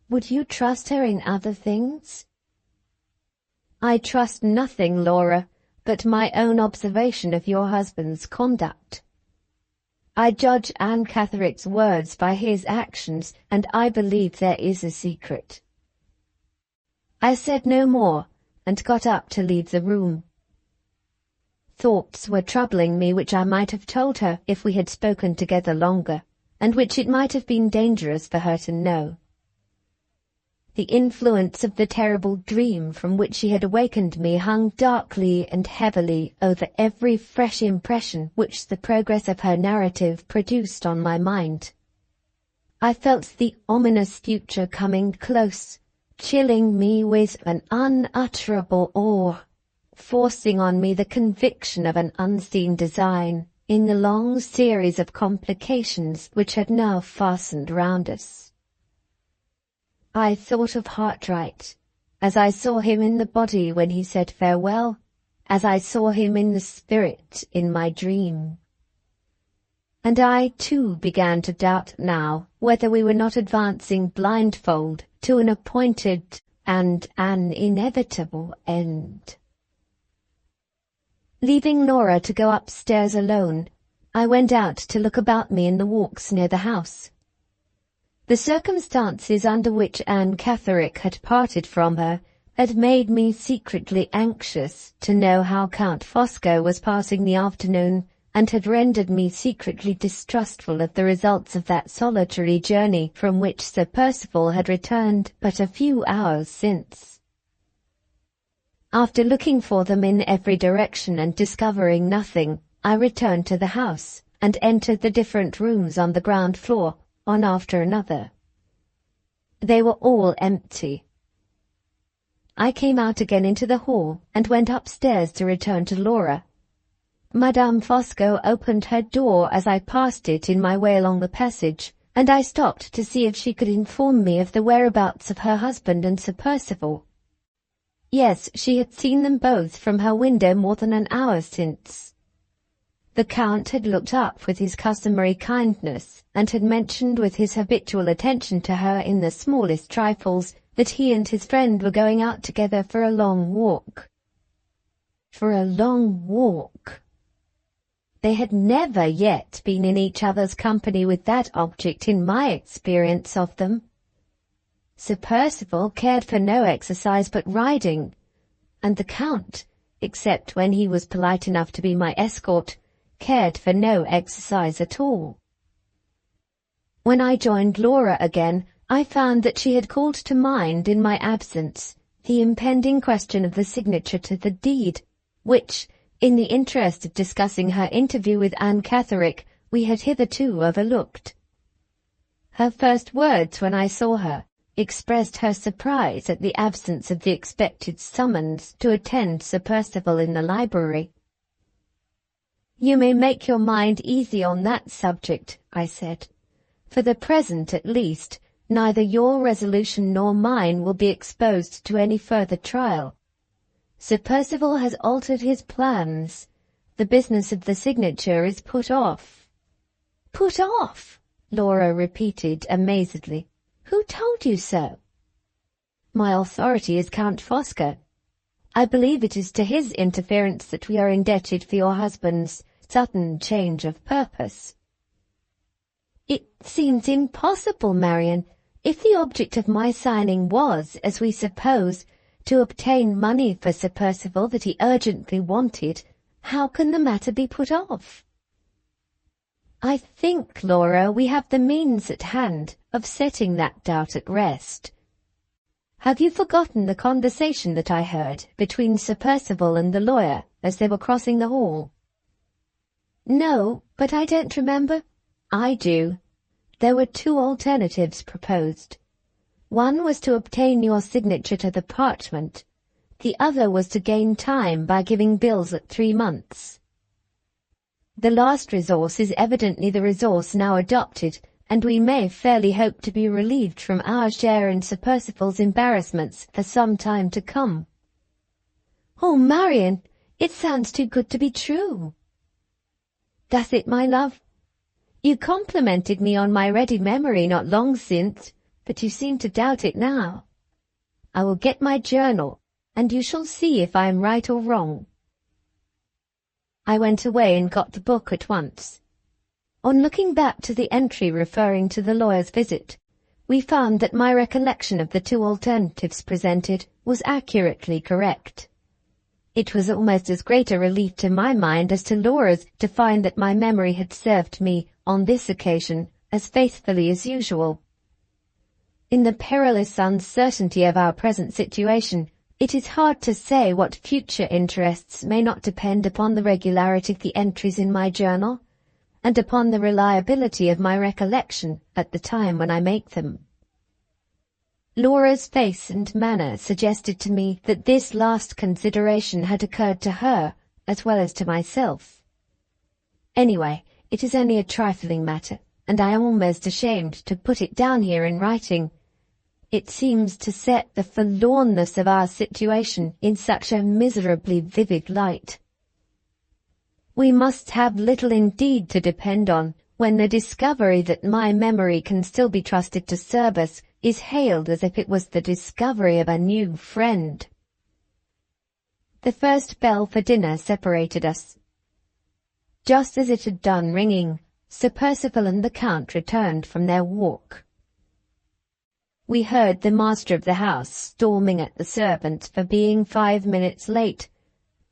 Would you trust her in other things? I trust nothing, Laura, but my own observation of your husband's conduct. I judge Anne Catherick's words by his actions, and I believe there is a secret. I said no more, and got up to leave the room. Thoughts were troubling me which I might have told her if we had spoken together longer, and which it might have been dangerous for her to know. The influence of the terrible dream from which she had awakened me hung darkly and heavily over every fresh impression which the progress of her narrative produced on my mind. I felt the ominous future coming close, chilling me with an unutterable awe, forcing on me the conviction of an unseen design in the long series of complications which had now fastened round us. I thought of Hartright, as I saw him in the body when he said farewell, as I saw him in the spirit in my dream. And I, too, began to doubt now whether we were not advancing blindfold to an appointed and an inevitable end. Leaving Laura to go upstairs alone, I went out to look about me in the walks near the house. The circumstances under which Anne Catherick had parted from her had made me secretly anxious to know how Count Fosco was passing the afternoon, and had rendered me secretly distrustful of the results of that solitary journey from which Sir Percival had returned but a few hours since. After looking for them in every direction and discovering nothing, I returned to the house, and entered the different rooms on the ground floor, one after another. They were all empty. I came out again into the hall, and went upstairs to return to Laura. Madame Fosco opened her door as I passed it in my way along the passage, and I stopped to see if she could inform me of the whereabouts of her husband and Sir Percival. Yes, she had seen them both from her window more than an hour since. The Count had looked up with his customary kindness, and had mentioned with his habitual attention to her in the smallest trifles that he and his friend were going out together for a long walk. For a long walk. They had never yet been in each other's company with that object in my experience of them. Sir Percival cared for no exercise but riding, and the Count, except when he was polite enough to be my escort, cared for no exercise at all. When I joined Laura again, I found that she had called to mind in my absence the impending question of the signature to the deed, which, in the interest of discussing her interview with Anne Catherick we had hitherto overlooked. Her first words when I saw her expressed her surprise at the absence of the expected summons to attend Sir Percival in the library. "You may make your mind easy on that subject," I said. "For the present, at least, neither your resolution nor mine will be exposed to any further trial. Sir Percival has altered his plans. The business of the signature is put off." "Put off?" Laura repeated amazedly. "Who told you so?" "My authority is Count Fosca. I believe it is to his interference that we are indebted for your husband's sudden change of purpose." "It seems impossible, Marian. If the object of my signing was, as we suppose, to obtain money for Sir Percival that he urgently wanted, how can the matter be put off?" "I think, Laura, we have the means at hand of setting that doubt at rest. Have you forgotten the conversation that I heard between Sir Percival and the lawyer as they were crossing the hall?" "No, but I don't remember." "I do. There were two alternatives proposed. One was to obtain your signature to the parchment. The other was to gain time by giving bills at 3 months. The last resource is evidently the resource now adopted, and we may fairly hope to be relieved from our share in Sir Percival's embarrassments for some time to come." "Oh, Marian, it sounds too good to be true." "Does it, my love? You complimented me on my ready memory not long since, but you seem to doubt it now. I will get my journal, and you shall see if I am right or wrong." I went away and got the book at once. On looking back to the entry referring to the lawyer's visit, we found that my recollection of the two alternatives presented was accurately correct. It was almost as great a relief to my mind as to Laura's to find that my memory had served me, on this occasion, as faithfully as usual. In the perilous uncertainty of our present situation, it is hard to say what future interests may not depend upon the regularity of the entries in my journal, and upon the reliability of my recollection at the time when I make them. Laura's face and manner suggested to me that this last consideration had occurred to her as well as to myself. Anyway, it is only a trifling matter, and I am almost ashamed to put it down here in writing. It seems to set the forlornness of our situation in such a miserably vivid light. We must have little indeed to depend on when the discovery that my memory can still be trusted to serve us is hailed as if it was the discovery of a new friend. The first bell for dinner separated us. Just as it had done ringing, Sir Percival and the Count returned from their walk. We heard the master of the house storming at the servants for being 5 minutes late,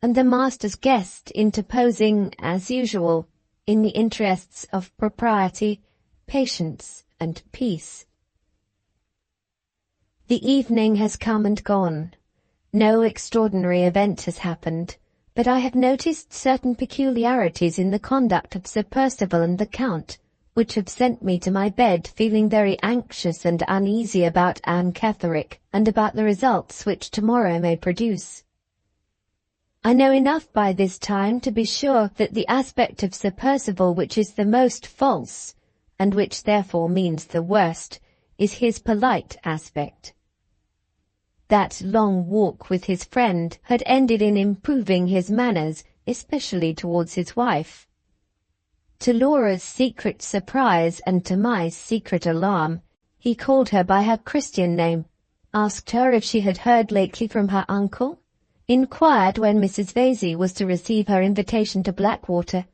and the master's guest interposing, as usual, in the interests of propriety, patience, and peace. The evening has come and gone. No extraordinary event has happened, but I have noticed certain peculiarities in the conduct of Sir Percival and the Count, which have sent me to my bed feeling very anxious and uneasy about Anne Catherick and about the results which tomorrow may produce. I know enough by this time to be sure that the aspect of Sir Percival which is the most false, and which therefore means the worst, is his polite aspect. That long walk with his friend had ended in improving his manners, especially towards his wife. To Laura's secret surprise and to my secret alarm, he called her by her Christian name, asked her if she had heard lately from her uncle, inquired when Mrs. Vesey was to receive her invitation to Blackwater,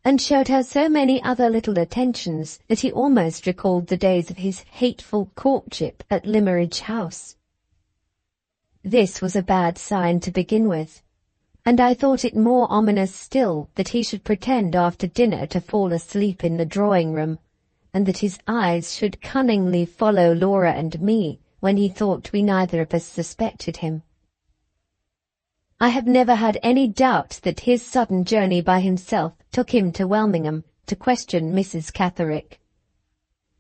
and showed her so many other little attentions that he almost recalled the days of his hateful courtship at Limmeridge House. This was a bad sign to begin with, and I thought it more ominous still that he should pretend after dinner to fall asleep in the drawing-room, and that his eyes should cunningly follow Laura and me when he thought we neither of us suspected him. I have never had any doubt that his sudden journey by himself took him to Welmingham to question Mrs. Catherick.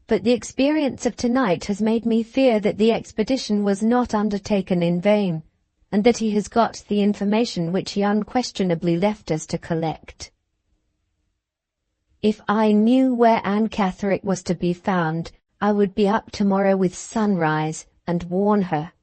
But the experience of tonight has made me fear that the expedition was not undertaken in vain, and that he has got the information which he unquestionably left us to collect. If I knew where Anne Catherick was to be found, I would be up tomorrow with sunrise and warn her.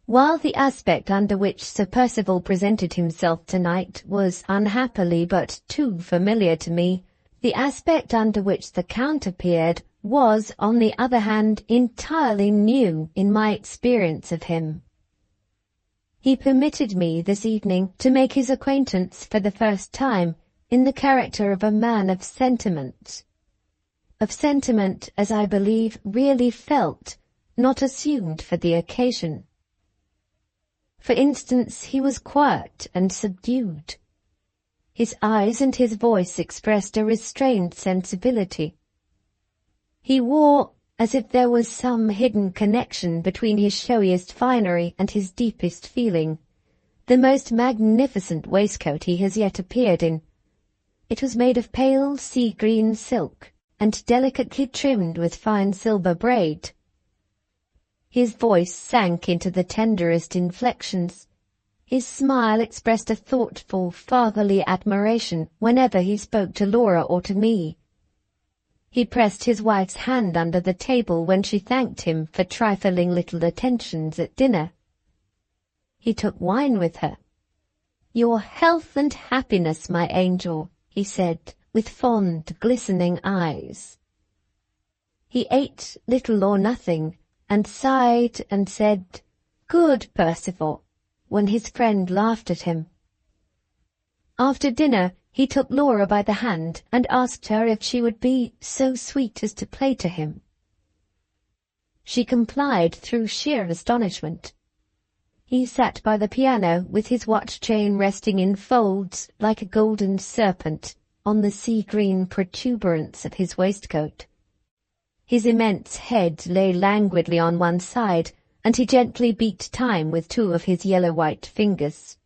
While the aspect under which Sir Percival presented himself tonight was unhappily but too familiar to me, the aspect under which the Count appeared was, on the other hand, entirely new in my experience of him. He permitted me this evening to make his acquaintance for the first time in the character of a man of sentiment as I believe really felt, not assumed for the occasion. For instance, he was quiet and subdued. His eyes and his voice expressed a restrained sensibility. He wore, as if there was some hidden connection between his showiest finery and his deepest feeling, the most magnificent waistcoat he has yet appeared in. It was made of pale sea-green silk, and delicately trimmed with fine silver braid. His voice sank into the tenderest inflections. His smile expressed a thoughtful, fatherly admiration whenever he spoke to Laura or to me. He pressed his wife's hand under the table when she thanked him for trifling little attentions at dinner. He took wine with her. "Your health and happiness, my angel," he said, with fond, glistening eyes. He ate little or nothing, and sighed and said, "Good Percival," when his friend laughed at him. After dinner, he took Laura by the hand and asked her if she would be so sweet as to play to him. She complied through sheer astonishment. He sat by the piano with his watch-chain resting in folds like a golden serpent on the sea-green protuberance of his waistcoat. His immense head lay languidly on one side, and he gently beat time with two of his yellow-white fingers.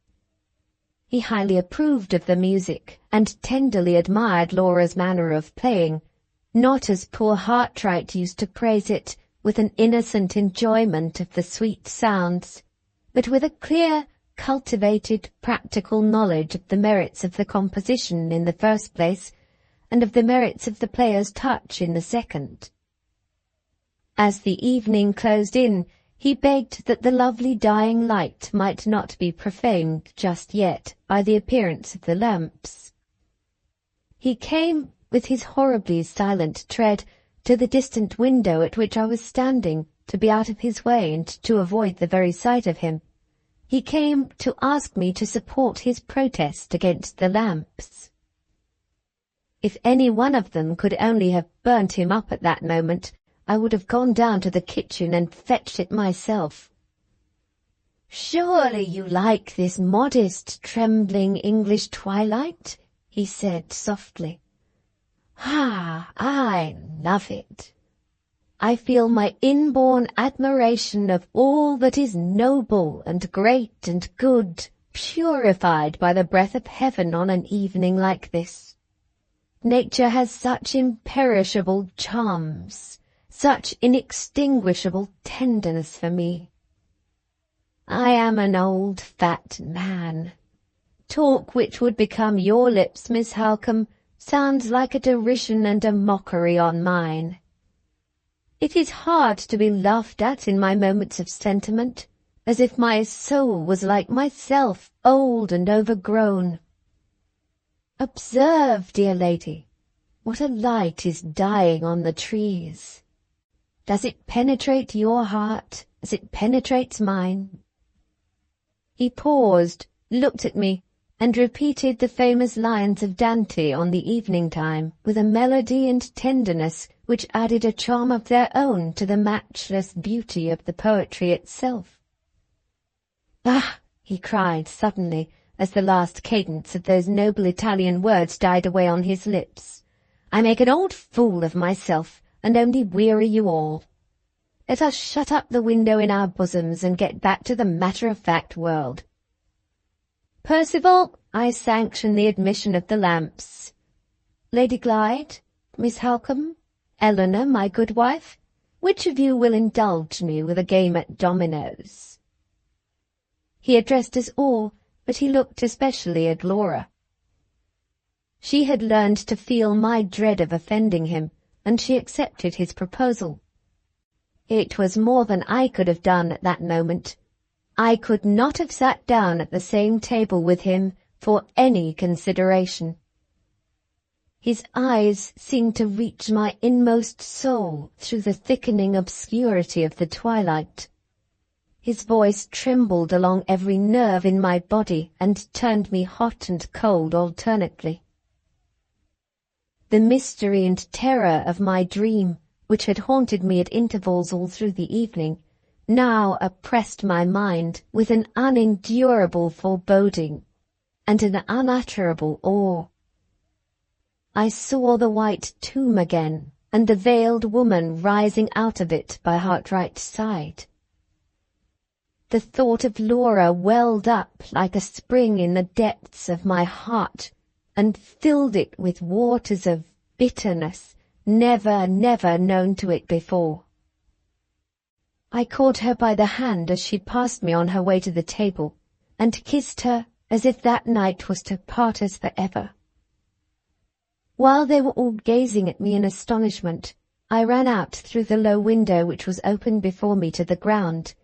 He highly approved of the music, and tenderly admired Laura's manner of playing, not as poor Hartright used to praise it, with an innocent enjoyment of the sweet sounds, but with a clear, cultivated, practical knowledge of the merits of the composition in the first place, and of the merits of the player's touch in the second. As the evening closed in, he begged that the lovely dying light might not be profaned just yet by the appearance of the lamps. He came, with his horribly silent tread, to the distant window at which I was standing, to be out of his way and to avoid the very sight of him. He came to ask me to support his protest against the lamps. If any one of them could only have burnt him up at that moment, I would have gone down to the kitchen and fetched it myself. "Surely you like this modest, trembling English twilight?" he said softly. "Ah, I love it. I feel my inborn admiration of all that is noble and great and good, purified by the breath of heaven on an evening like this. Nature has such imperishable charms, such inextinguishable tenderness for me. I am an old fat man. Talk which would become your lips, Miss Halcombe, sounds like a derision and a mockery on mine. It is hard to be laughed at in my moments of sentiment, as if my soul was like myself, old and overgrown. Observe, dear lady, what a light is dying on the trees. Does it penetrate your heart as it penetrates mine?" He paused, looked at me, and repeated the famous lines of Dante on the evening time with a melody and tenderness which added a charm of their own to the matchless beauty of the poetry itself. "Ah!" he cried suddenly, as the last cadence of those noble Italian words died away on his lips. "I make an old fool of myself, and only weary you all. Let us shut up the window in our bosoms and get back to the matter-of-fact world. Percival, I sanction the admission of the lamps. Lady Glyde, Miss Halcombe, Eleanor, my good wife, which of you will indulge me with a game at dominoes? He addressed us all, but he looked especially at Laura. She had learned to feel my dread of offending him, and she accepted his proposal. It was more than I could have done at that moment. I could not have sat down at the same table with him for any consideration. His eyes seemed to reach my inmost soul through the thickening obscurity of the twilight. His voice trembled along every nerve in my body and turned me hot and cold alternately. The mystery and terror of my dream, which had haunted me at intervals all through the evening, now oppressed my mind with an unendurable foreboding and an unutterable awe. I saw the white tomb again, and the veiled woman rising out of it by Hartright's side. The thought of Laura welled up like a spring in the depths of my heart, and filled it with waters of bitterness never known to it before. I caught her by the hand as she passed me on her way to the table, and kissed her as if that night was to part us forever. While they were all gazing at me in astonishment, I ran out through the low window which was open before me to the ground,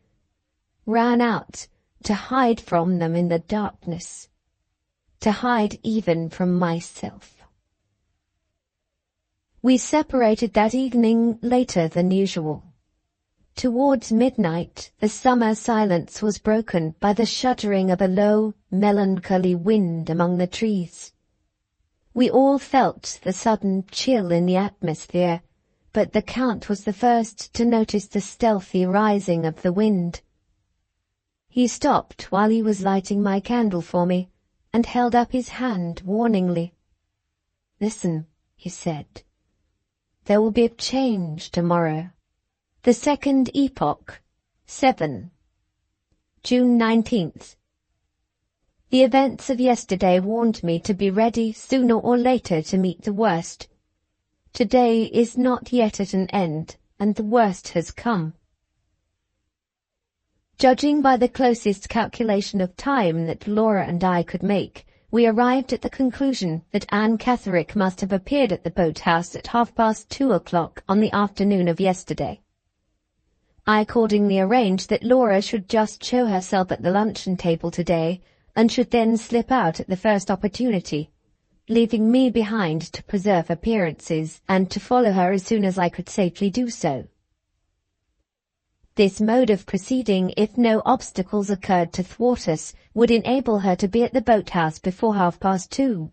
ran out to hide from them in the darkness, to hide even from myself. We separated that evening later than usual. Towards midnight, the summer silence was broken by the shuddering of a low, melancholy wind among the trees. We all felt the sudden chill in the atmosphere, but the Count was the first to notice the stealthy rising of the wind. He stopped while he was lighting my candle for me, and held up his hand warningly. "Listen," he said. "There will be a change tomorrow. The second epoch, 7. June 19th. The events of yesterday warned me to be ready sooner or later to meet the worst. Today is not yet at an end, and the worst has come. Judging by the closest calculation of time that Laura and I could make, we arrived at the conclusion that Anne Catherick must have appeared at the boat-house at 2:30 on the afternoon of yesterday. I accordingly arranged that Laura should just show herself at the luncheon table today, and should then slip out at the first opportunity, leaving me behind to preserve appearances and to follow her as soon as I could safely do so. This mode of proceeding, if no obstacles occurred to thwart us, would enable her to be at the boat-house before 2:30,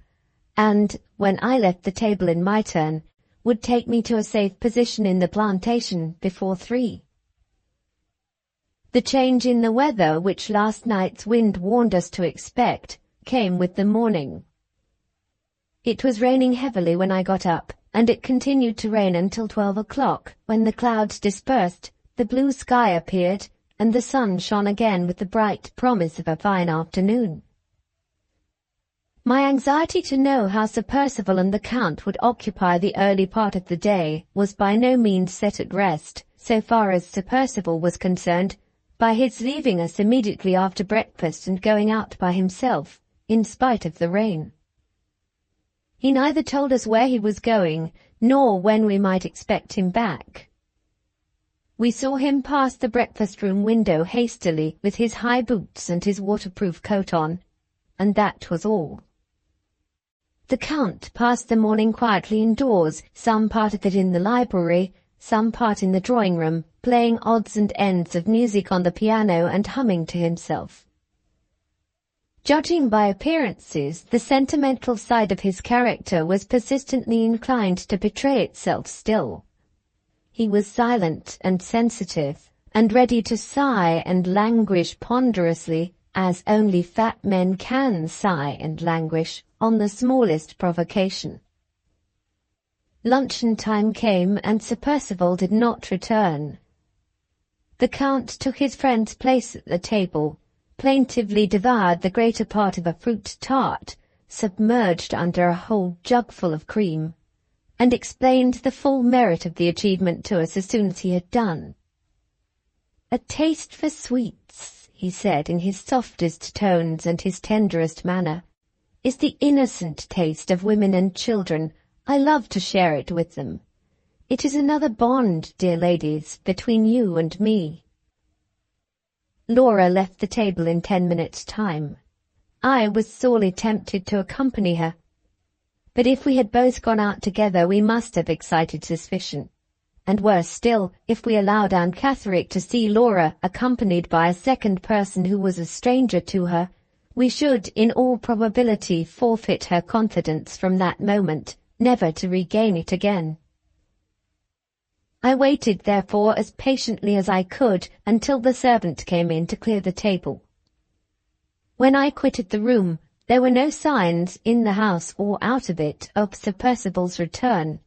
and, when I left the table in my turn, would take me to a safe position in the plantation before 3. The change in the weather, which last night's wind warned us to expect, came with the morning. It was raining heavily when I got up, and it continued to rain until 12 when the clouds dispersed, the blue sky appeared, and the sun shone again with the bright promise of a fine afternoon. My anxiety to know how Sir Percival and the Count would occupy the early part of the day was by no means set at rest, so far as Sir Percival was concerned, by his leaving us immediately after breakfast and going out by himself, in spite of the rain. He neither told us where he was going, nor when we might expect him back. We saw him pass the breakfast-room window hastily with his high boots and his waterproof coat on, and that was all. The Count passed the morning quietly indoors, some part of it in the library, some part in the drawing-room, playing odds and ends of music on the piano and humming to himself. Judging by appearances, the sentimental side of his character was persistently inclined to betray itself still. He was silent and sensitive, and ready to sigh and languish ponderously, as only fat men can sigh and languish, on the smallest provocation. Luncheon time came, and Sir Percival did not return. The Count took his friend's place at the table, plaintively devoured the greater part of a fruit tart, submerged under a whole jugful of cream, and explained the full merit of the achievement to us as soon as he had done. "A taste for sweets," he said in his softest tones and his tenderest manner, "is the innocent taste of women and children. I love to share it with them. It is another bond, dear ladies, between you and me." Laura left the table in 10 minutes' time. I was sorely tempted to accompany her, but if we had both gone out together we must have excited suspicion, and worse still, if we allowed Aunt Catherine to see Laura accompanied by a second person who was a stranger to her, we should in all probability forfeit her confidence from that moment, never to regain it again. I waited, therefore, as patiently as I could until the servant came in to clear the table. When I quitted the room, there were no signs, in the house or out of it, of Sir Percival's return.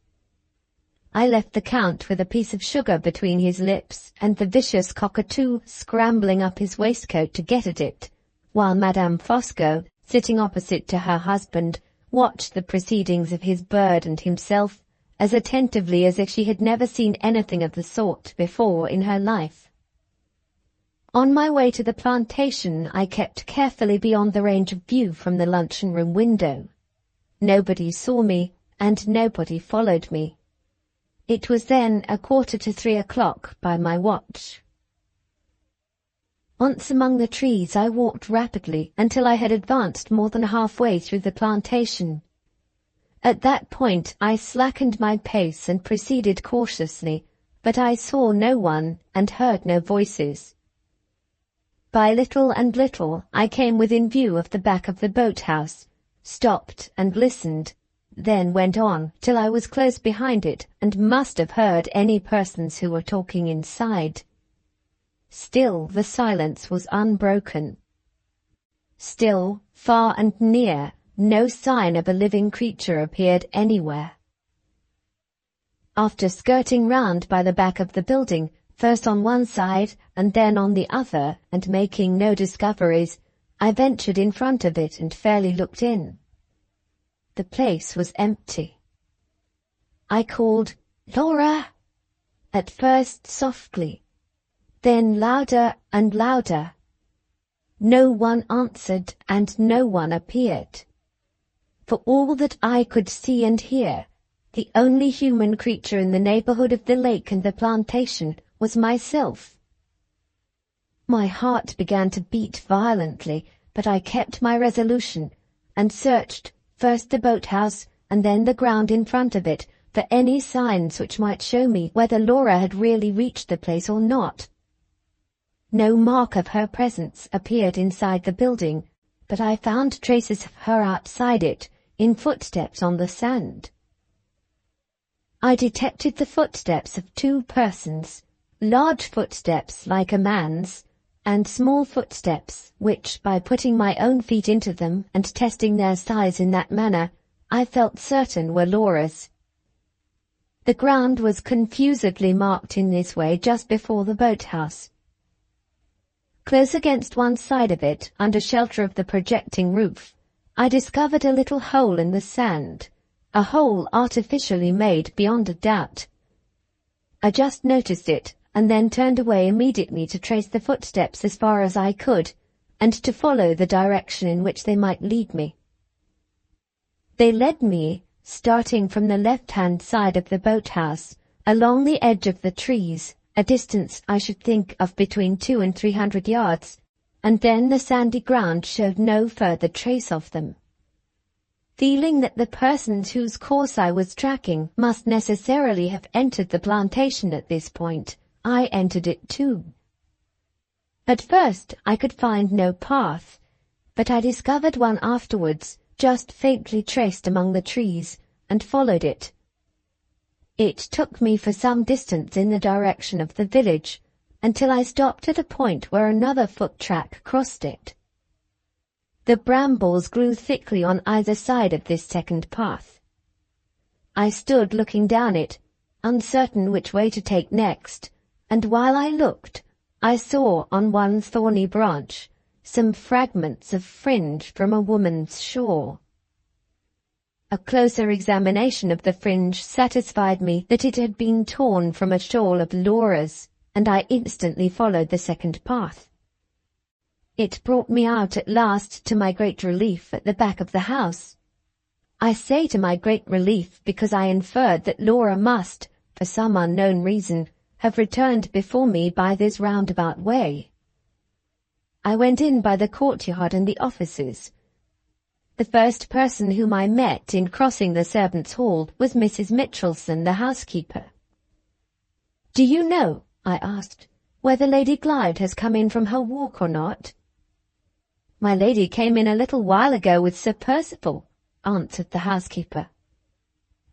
I left the Count with a piece of sugar between his lips and the vicious cockatoo scrambling up his waistcoat to get at it, while Madame Fosco, sitting opposite to her husband, watched the proceedings of his bird and himself as attentively as if she had never seen anything of the sort before in her life. On my way to the plantation I kept carefully beyond the range of view from the luncheon-room window. Nobody saw me, and nobody followed me. It was then 2:45 by my watch. Once among the trees I walked rapidly until I had advanced more than halfway through the plantation. At that point I slackened my pace and proceeded cautiously, but I saw no one and heard no voices. By little and little I came within view of the back of the boat-house, stopped and listened, then went on till I was close behind it and must have heard any persons who were talking inside. Still the silence was unbroken. Still, far and near, no sign of a living creature appeared anywhere. After skirting round by the back of the building, first on one side and then on the other, and making no discoveries, I ventured in front of it and fairly looked in. The place was empty. I called, "Laura!" at first softly, then louder and louder. No one answered and no one appeared. For all that I could see and hear, the only human creature in the neighborhood of the lake and the plantation was myself. My heart began to beat violently, but I kept my resolution, and searched first the boat-house and then the ground in front of it for any signs which might show me whether Laura had really reached the place or not. No mark of her presence appeared inside the building, but I found traces of her outside it, in footsteps on the sand. I detected the footsteps of two persons, large footsteps like a man's, and small footsteps which, by putting my own feet into them and testing their size in that manner, I felt certain were Laura's. The ground was confusedly marked in this way just before the boat-house. Close against one side of it, under shelter of the projecting roof, I discovered a little hole in the sand, a hole artificially made beyond a doubt. I just noticed it, and then turned away immediately to trace the footsteps as far as I could, and to follow the direction in which they might lead me. They led me, starting from the left-hand side of the boat-house, along the edge of the trees, a distance I should think of between 200 and 300 yards, and then the sandy ground showed no further trace of them. Feeling that the persons whose course I was tracking must necessarily have entered the plantation at this point, I entered it too. At first I could find no path, but I discovered one afterwards, just faintly traced among the trees, and followed it. It took me for some distance in the direction of the village, until I stopped at a point where another foot track crossed it. The brambles grew thickly on either side of this second path. I stood looking down it, uncertain which way to take next, and while I looked, I saw on one thorny branch, some fragments of fringe from a woman's shawl. A closer examination of the fringe satisfied me that it had been torn from a shawl of Laura's, and I instantly followed the second path. It brought me out at last, to my great relief, at the back of the house. I say to my great relief because I inferred that Laura must, for some unknown reason, have returned before me by this roundabout way. I went in by the courtyard and the offices. The first person whom I met in crossing the servants' hall was Mrs. Mitchelson, the housekeeper. "Do you know," I asked, "whether Lady Glyde has come in from her walk or not?" "My lady came in a little while ago with Sir Percival," answered the housekeeper.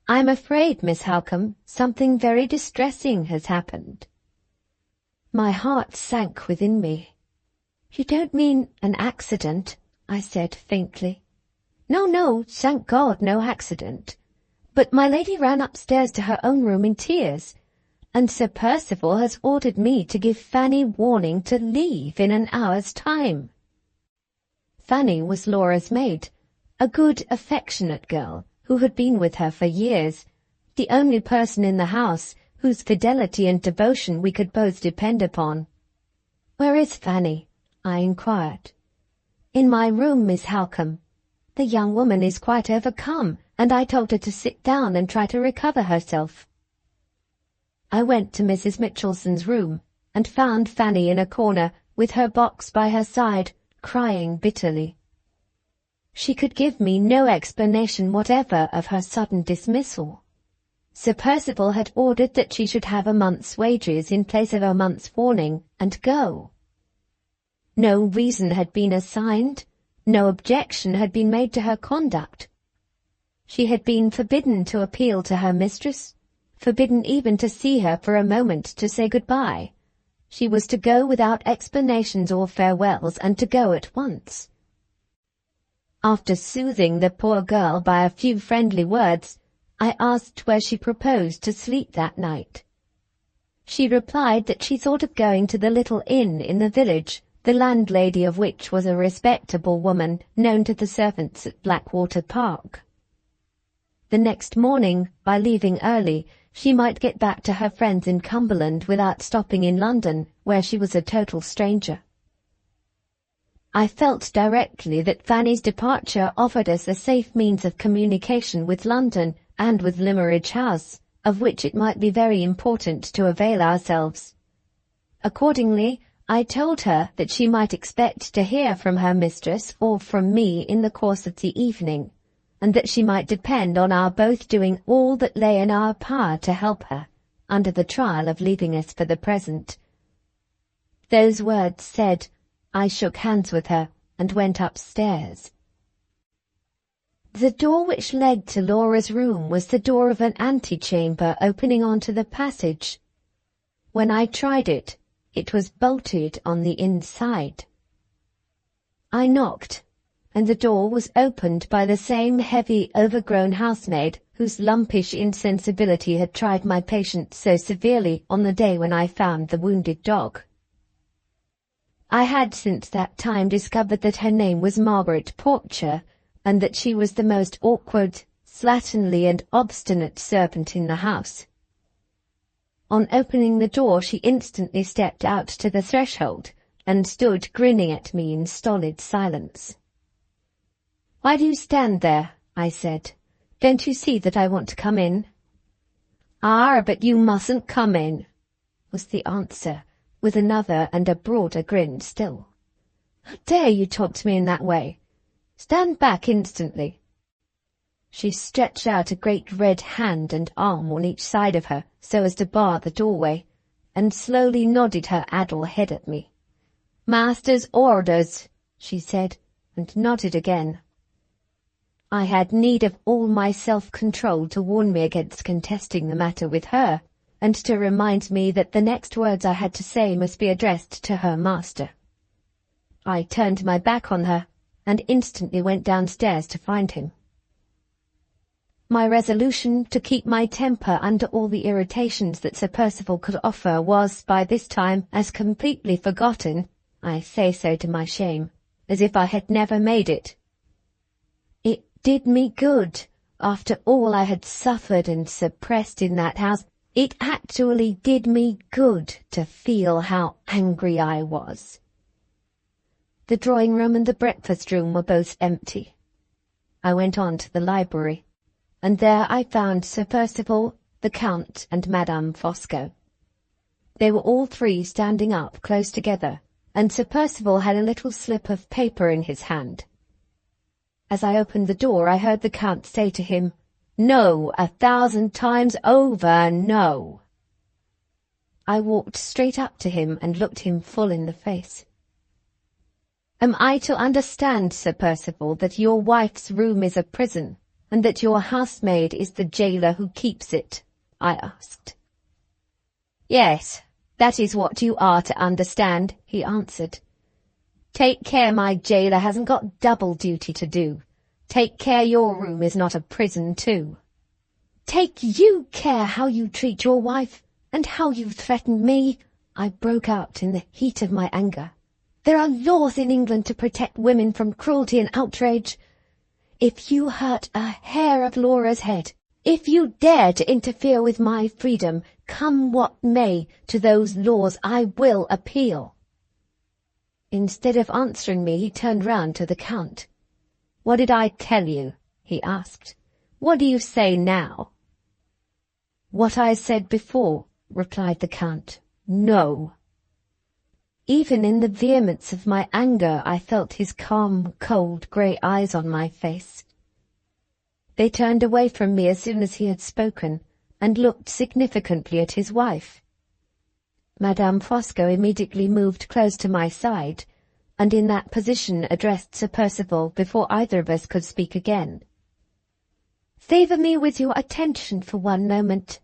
"I'm afraid, Miss Halcombe, something very distressing has happened." My heart sank within me. "You don't mean an accident?" I said faintly. No, thank God, no accident. But my lady ran upstairs to her own room in tears, and Sir Percival has ordered me to give Fanny warning to leave in an hour's time." Fanny was Laura's maid, a good, affectionate girl who had been with her for years, the only person in the house whose fidelity and devotion we could both depend upon. "Where is Fanny?" I inquired. "In my room, Miss Halcombe. The young woman is quite overcome, and I told her to sit down and try to recover herself." I went to Mrs. Mitchelson's room, and found Fanny in a corner, with her box by her side, crying bitterly. She could give me no explanation whatever of her sudden dismissal. Sir Percival had ordered that she should have a month's wages in place of a month's warning, and go. No reason had been assigned. No objection had been made to her conduct. She had been forbidden to appeal to her mistress, forbidden even to see her for a moment to say goodbye. She was to go without explanations or farewells, and to go at once. After soothing the poor girl by a few friendly words, I asked where she proposed to sleep that night. She replied that she thought of going to the little inn in the village, the landlady of which was a respectable woman known to the servants at Blackwater Park. The next morning, by leaving early, she might get back to her friends in Cumberland without stopping in London, where she was a total stranger. I felt directly that Fanny's departure offered us a safe means of communication with London and with Limmeridge House, of which it might be very important to avail ourselves. Accordingly, I told her that she might expect to hear from her mistress or from me in the course of the evening, and that she might depend on our both doing all that lay in our power to help her, under the trial of leaving us for the present. Those words said, I shook hands with her and went upstairs. The door which led to Laura's room was the door of an antechamber opening onto the passage. When I tried it, it was bolted on the inside. I knocked, and the door was opened by the same heavy, overgrown housemaid whose lumpish insensibility had tried my patient so severely on the day when I found the wounded dog. I had since that time discovered that her name was Margaret Porcher, and that she was the most awkward, slatternly and obstinate servant in the house. On opening the door, she instantly stepped out to the threshold, and stood grinning at me in stolid silence. "Why do you stand there?" I said. "Don't you see that I want to come in?" "Ah, but you mustn't come in," was the answer, with another and a broader grin still. "How dare you talk to me in that way? Stand back instantly." She stretched out a great red hand and arm on each side of her, so as to bar the doorway, and slowly nodded her addle head at me. "Master's orders," she said, and nodded again. I had need of all my self-control to warn me against contesting the matter with her, and to remind me that the next words I had to say must be addressed to her master. I turned my back on her, and instantly went downstairs to find him. My resolution to keep my temper under all the irritations that Sir Percival could offer was by this time as completely forgotten, I say so to my shame, as if I had never made it. It did me good. After all I had suffered and suppressed in that house, it actually did me good to feel how angry I was. The drawing-room and the breakfast-room were both empty. I went on to the library, and there I found Sir Percival, the Count, and Madame Fosco. They were all three standing up close together, and Sir Percival had a little slip of paper in his hand. As I opened the door, I heard the Count say to him, "No, 1,000 times over, no." I walked straight up to him and looked him full in the face. "Am I to understand, Sir Percival, that your wife's room is a prison, and that your housemaid is the jailer who keeps it?" I asked. "Yes, that is what you are to understand," he answered. "Take care my jailer hasn't got double duty to do. Take care your room is not a prison too." "Take you care how you treat your wife, and how you threaten me," I broke out in the heat of my anger. "There are laws in England to protect women from cruelty and outrage. If you hurt a hair of Laura's head, if you dare to interfere with my freedom, come what may, to those laws I will appeal." Instead of answering me, he turned round to the Count. "What did I tell you?" he asked. "What do you say now?" "What I said before," replied the Count. "No." Even in the vehemence of my anger, I felt his calm, cold, grey eyes on my face. They turned away from me as soon as he had spoken, and looked significantly at his wife. Madame Fosco immediately moved close to my side, and in that position addressed Sir Percival before either of us could speak again. "Favour me with your attention for one moment,"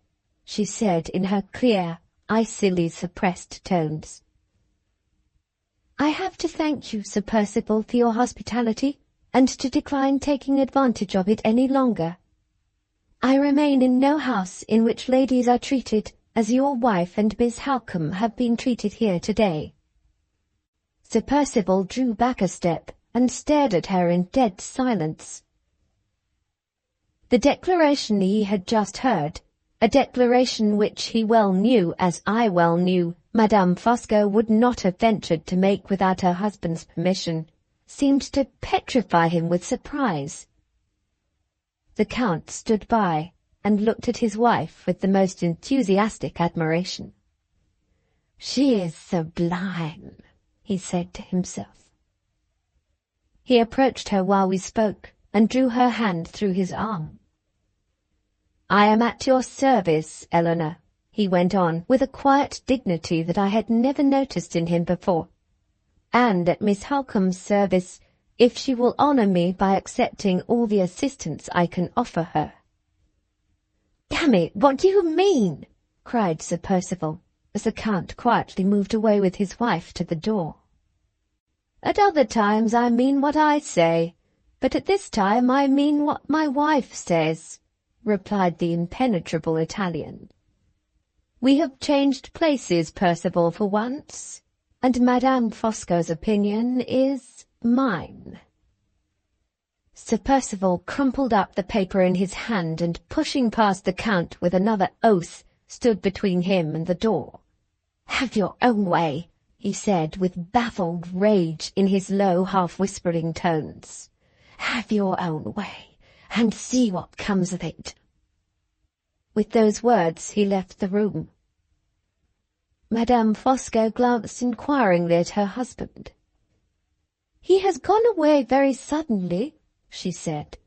she said in her clear, icily suppressed tones. "I have to thank you, Sir Percival, for your hospitality, and to decline taking advantage of it any longer. I remain in no house in which ladies are treated as your wife and Miss Halcombe have been treated here today." Sir Percival drew back a step and stared at her in dead silence. The declaration he had just heard, a declaration which he well knew, as I well knew, Madame Fosco would not have ventured to make without her husband's permission, seemed to petrify him with surprise. The Count stood by and looked at his wife with the most enthusiastic admiration. "She is sublime," he said to himself. He approached her while we spoke, and drew her hand through his arm. "I am at your service, Eleanor," he went on, with a quiet dignity that I had never noticed in him before, "and at Miss Halcombe's service, if she will honour me by accepting all the assistance I can offer her." "Damn it, what do you mean?" cried Sir Percival, as the Count quietly moved away with his wife to the door. "At other times I mean what I say, but at this time I mean what my wife says," replied the impenetrable Italian. "We have changed places, Percival, for once, and Madame Fosco's opinion is mine." Sir Percival crumpled up the paper in his hand and, pushing past the Count with another oath, stood between him and the door. "Have your own way," he said with baffled rage in his low, half-whispering tones. "Have your own way, and see what comes of it." With those words he left the room. Madame Fosco glanced inquiringly at her husband. "He has gone away very suddenly," she said.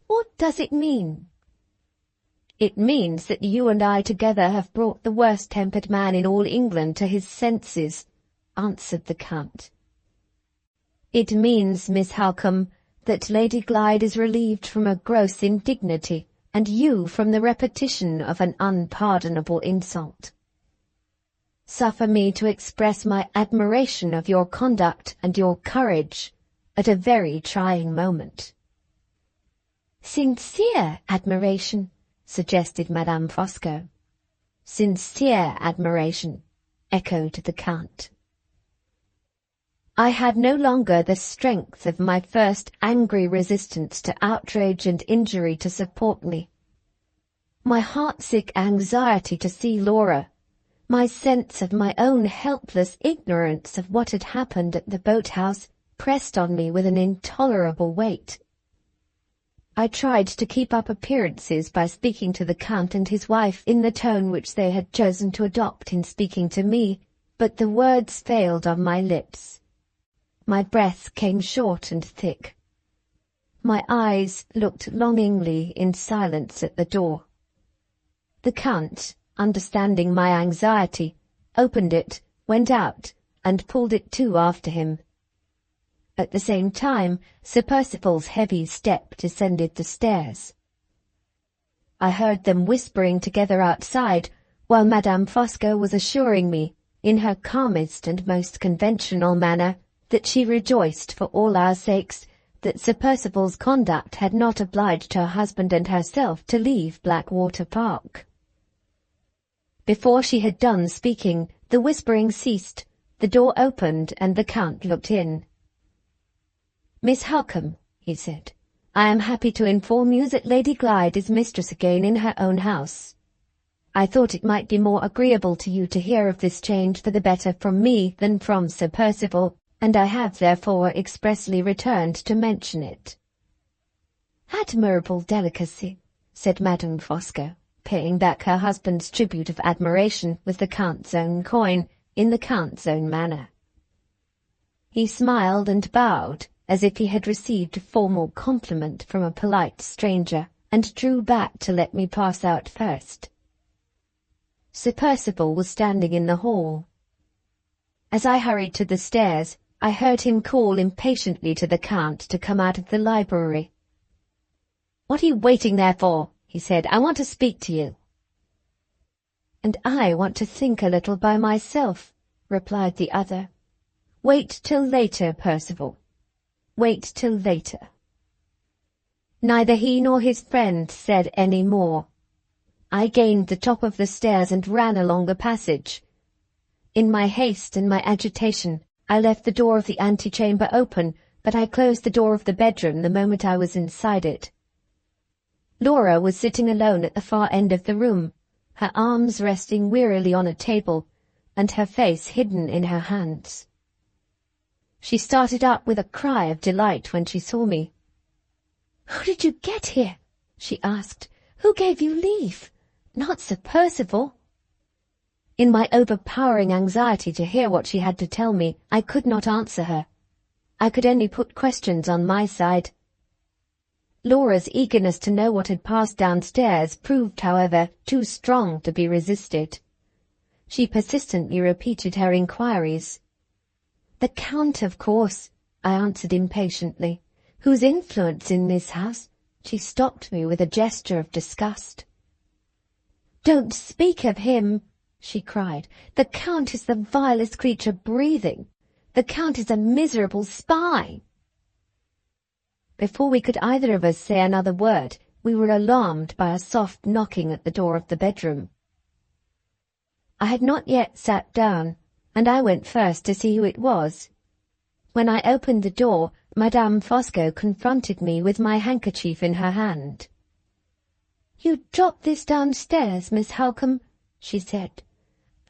"What does it mean?" "It means that you and I together have brought the worst-tempered man in all England to his senses," answered the Count. "It means, Miss Halcombe, that Lady Glyde is relieved from a gross indignity, and you from the repetition of an unpardonable insult. Suffer me to express my admiration of your conduct and your courage at a very trying moment." "Sincere admiration," suggested Madame Fosco. "Sincere admiration," echoed the Count. I had no longer the strength of my first angry resistance to outrage and injury to support me. My heartsick anxiety to see Laura, my sense of my own helpless ignorance of what had happened at the boathouse, pressed on me with an intolerable weight. I tried to keep up appearances by speaking to the Count and his wife in the tone which they had chosen to adopt in speaking to me, but the words failed on my lips. My breath came short and thick. My eyes looked longingly in silence at the door. The Count, understanding my anxiety, opened it, went out, and pulled it to after him. At the same time, Sir Percival's heavy step descended the stairs. I heard them whispering together outside, while Madame Fosco was assuring me, in her calmest and most conventional manner, that she rejoiced for all our sakes that Sir Percival's conduct had not obliged her husband and herself to leave Blackwater Park. Before she had done speaking, the whispering ceased, the door opened, and the Count looked in. "Miss Halcombe," he said, "I am happy to inform you that Lady Glyde is mistress again in her own house. I thought it might be more agreeable to you to hear of this change for the better from me than from Sir Percival, and I have therefore expressly returned to mention it." "Admirable delicacy," said Madame Fosco, paying back her husband's tribute of admiration with the Count's own coin, in the Count's own manner. He smiled and bowed, as if he had received a formal compliment from a polite stranger, and drew back to let me pass out first. Sir Percival was standing in the hall. As I hurried to the stairs, I heard him call impatiently to the Count to come out of the library. "What are you waiting there for?" he said. "I want to speak to you." "And I want to think a little by myself," replied the other. "Wait till later, Percival. Wait till later." Neither he nor his friend said any more. I gained the top of the stairs and ran along the passage. In my haste and my agitation, I left the door of the antechamber open, but I closed the door of the bedroom the moment I was inside it. Laura was sitting alone at the far end of the room, her arms resting wearily on a table, and her face hidden in her hands. She started up with a cry of delight when she saw me. "How did you get here?" she asked. "Who gave you leave? Not Sir Percival?" In my overpowering anxiety to hear what she had to tell me, I could not answer her. I could only put questions on my side. Laura's eagerness to know what had passed downstairs proved, however, too strong to be resisted. She persistently repeated her inquiries. "The Count, of course," I answered impatiently, "whose influence in this house—" She stopped me with a gesture of disgust. "Don't speak of him," she cried. "The Count is the vilest creature breathing. The Count is a miserable spy." Before we could either of us say another word, we were alarmed by a soft knocking at the door of the bedroom. I had not yet sat down, and I went first to see who it was. When I opened the door, Madame Fosco confronted me with my handkerchief in her hand. "You dropped this downstairs, Miss Halcombe," she said,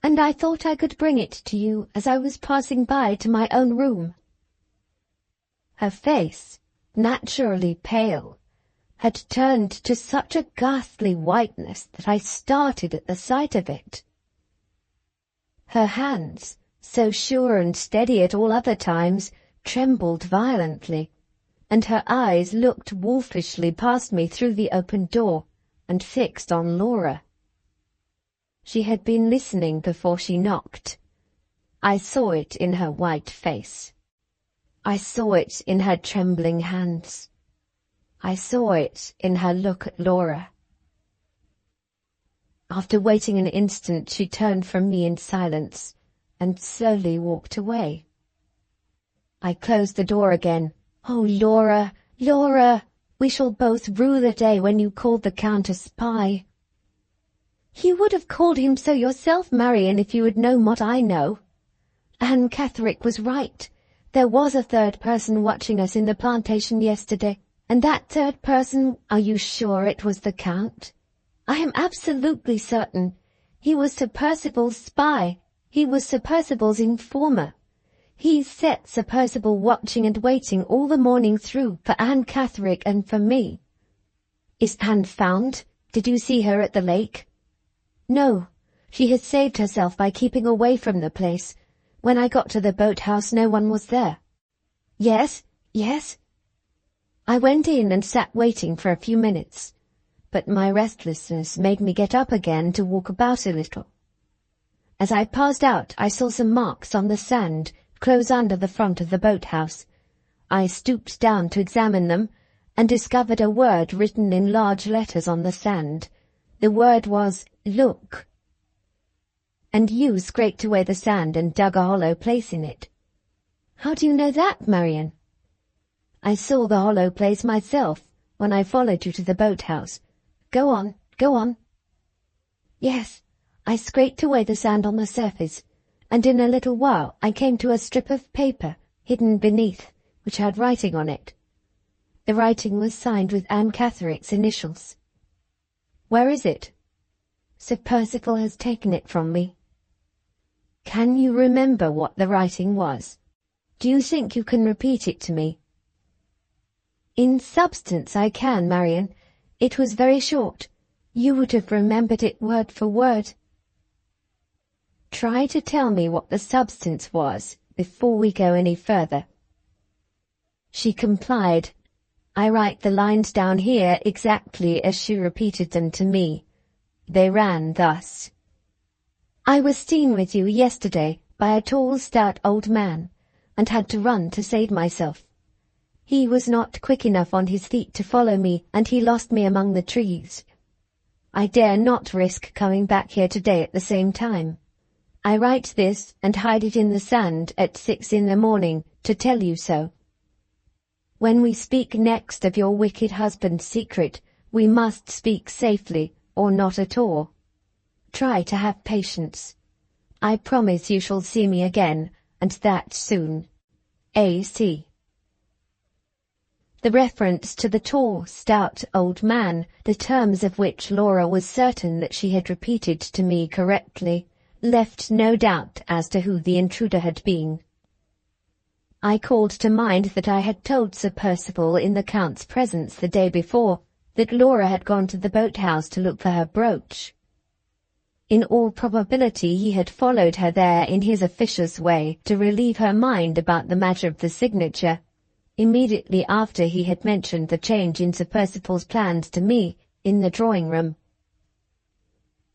"and I thought I could bring it to you as I was passing by to my own room." Her face, naturally pale, had turned to such a ghastly whiteness that I started at the sight of it. Her hands, so sure and steady at all other times, trembled violently, and her eyes looked wolfishly past me through the open door, and fixed on Laura. She had been listening before she knocked. I saw it in her white face. I saw it in her trembling hands. I saw it in her look at Laura. After waiting an instant, she turned from me in silence, and slowly walked away. I closed the door again. "Oh, Laura, Laura, we shall both rue the day when you called the Count a spy." "You would have called him so yourself, Marian, if you had known what I know. Anne Catherick was right. There was a third person watching us in the plantation yesterday, and that third person, are you sure it was the Count? I am absolutely certain. He was Sir Percival's spy. He was Sir Percival's informer. He set Sir Percival watching and waiting all the morning through for Anne Catherick and for me. Is Anne found? Did you see her at the lake? No. She had saved herself by keeping away from the place. When I got to the boathouse, no one was there. Yes, yes. I went in and sat waiting for a few minutes, but my restlessness made me get up again to walk about a little. As I passed out, I saw some marks on the sand close under the front of the boathouse. I stooped down to examine them, and discovered a word written in large letters on the sand. The word was, "Look." And you scraped away the sand and dug a hollow place in it. How do you know that, Marian? I saw the hollow place myself when I followed you to the boathouse. Go on, go on. Yes, I scraped away the sand on the surface, and in a little while I came to a strip of paper hidden beneath, which had writing on it. The writing was signed with Anne Catherick's initials. Where is it? Sir Percival has taken it from me. Can you remember what the writing was? Do you think you can repeat it to me? In substance I can, Marian. It was very short. You would have remembered it word for word. Try to tell me what the substance was before we go any further. She complied. I write the lines down here exactly as she repeated them to me. They ran thus. I was seen with you yesterday by a tall, stout old man, and had to run to save myself. He was not quick enough on his feet to follow me, and he lost me among the trees. I dare not risk coming back here today at the same time. I write this and hide it in the sand at 6 in the morning to tell you so. When we speak next of your wicked husband's secret, we must speak safely, or not at all. Try to have patience. I promise you shall see me again, and that soon. A.C. The reference to the tall, stout old man, the terms of which Laura was certain that she had repeated to me correctly, left no doubt as to who the intruder had been. I called to mind that I had told Sir Percival in the Count's presence the day before that Laura had gone to the boathouse to look for her brooch. In all probability he had followed her there in his officious way to relieve her mind about the matter of the signature, immediately after he had mentioned the change in Sir Percival's plans to me in the drawing-room.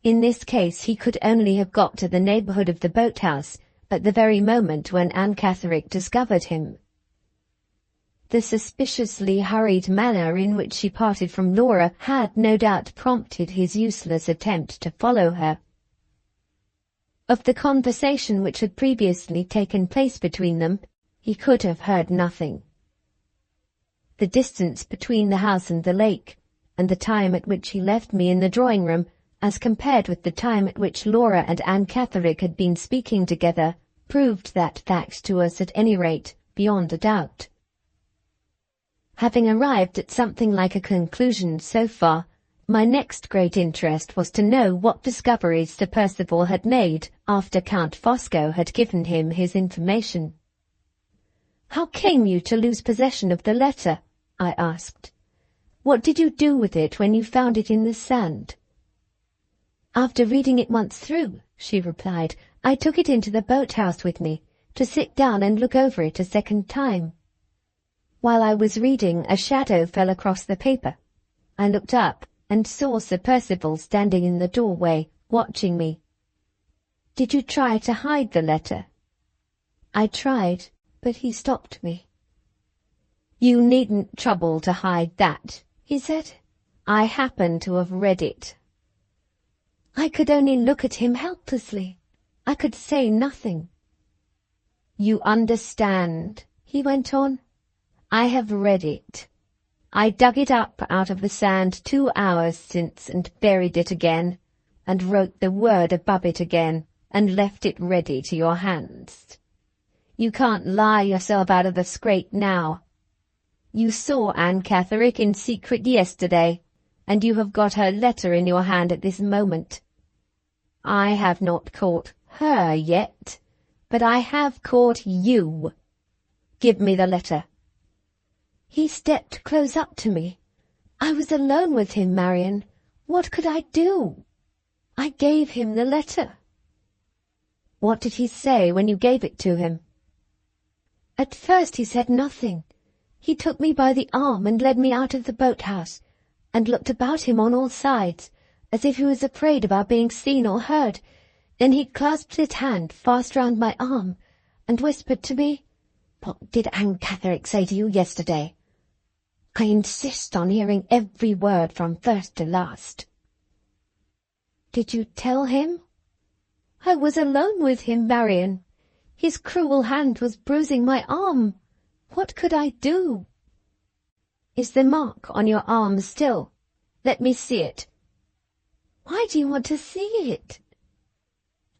In this case he could only have got to the neighbourhood of the boathouse at the very moment when Anne Catherick discovered him. The suspiciously hurried manner in which she parted from Laura had no doubt prompted his useless attempt to follow her. Of the conversation which had previously taken place between them, he could have heard nothing. The distance between the house and the lake, and the time at which he left me in the drawing-room, as compared with the time at which Laura and Anne Catherick had been speaking together, proved that fact to us at any rate, beyond a doubt. Having arrived at something like a conclusion so far, my next great interest was to know what discoveries Sir Percival had made after Count Fosco had given him his information. "How came you to lose possession of the letter?" I asked. "What did you do with it when you found it in the sand?" "After reading it once through," she replied, "I took it into the boathouse with me, to sit down and look over it a second time. While I was reading, a shadow fell across the paper. I looked up and saw Sir Percival standing in the doorway, watching me." "Did you try to hide the letter?" "I tried, but he stopped me." "You needn't trouble to hide that," he said. "I happen to have read it." I could only look at him helplessly. I could say nothing. "You understand," he went on. "I have read it. I dug it up out of the sand 2 hours since and buried it again, and wrote the word above it again, and left it ready to your hands. You can't lie yourself out of the scrape now. You saw Anne Catherick in secret yesterday, and you have got her letter in your hand at this moment. I have not caught her yet, but I have caught you. Give me the letter." He stepped close up to me. I was alone with him, Marian. What could I do? I gave him the letter. What did he say when you gave it to him? At first he said nothing. He took me by the arm and led me out of the boathouse, and looked about him on all sides, as if he was afraid of our being seen or heard. Then he clasped his hand fast round my arm, and whispered to me, "What did Anne Catherick say to you yesterday? I insist on hearing every word from first to last." "Did you tell him?" "I was alone with him, Marian. His cruel hand was bruising my arm. What could I do?" "Is the mark on your arm still? Let me see it." "Why do you want to see it?"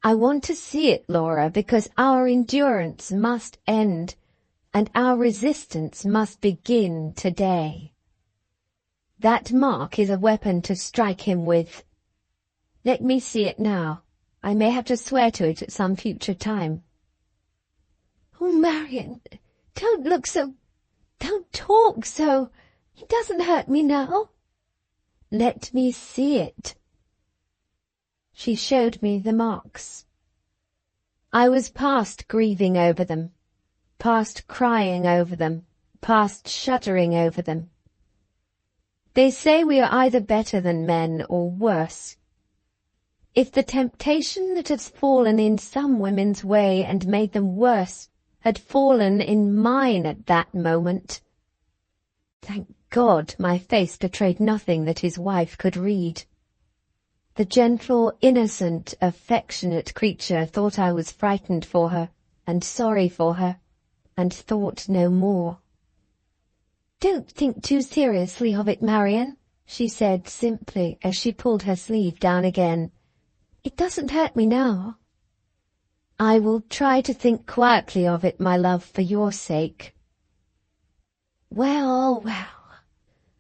"I want to see it, Laura, because our endurance must end, and our resistance must begin today. That mark is a weapon to strike him with. Let me see it now. I may have to swear to it at some future time." "Oh, Marian, don't look so... don't talk so. It doesn't hurt me now." "Let me see it." She showed me the marks. I was past grieving over them, past crying over them, past shuddering over them. They say we are either better than men or worse. If the temptation that has fallen in some women's way and made them worse had fallen in mine at that moment. Thank God my face betrayed nothing that his wife could read. The gentle, innocent, affectionate creature thought I was frightened for her, and sorry for her, and thought no more. "Don't think too seriously of it, Marian," she said simply as she pulled her sleeve down again. "It doesn't hurt me now." "I will try to think quietly of it, my love, for your sake." "Well, well.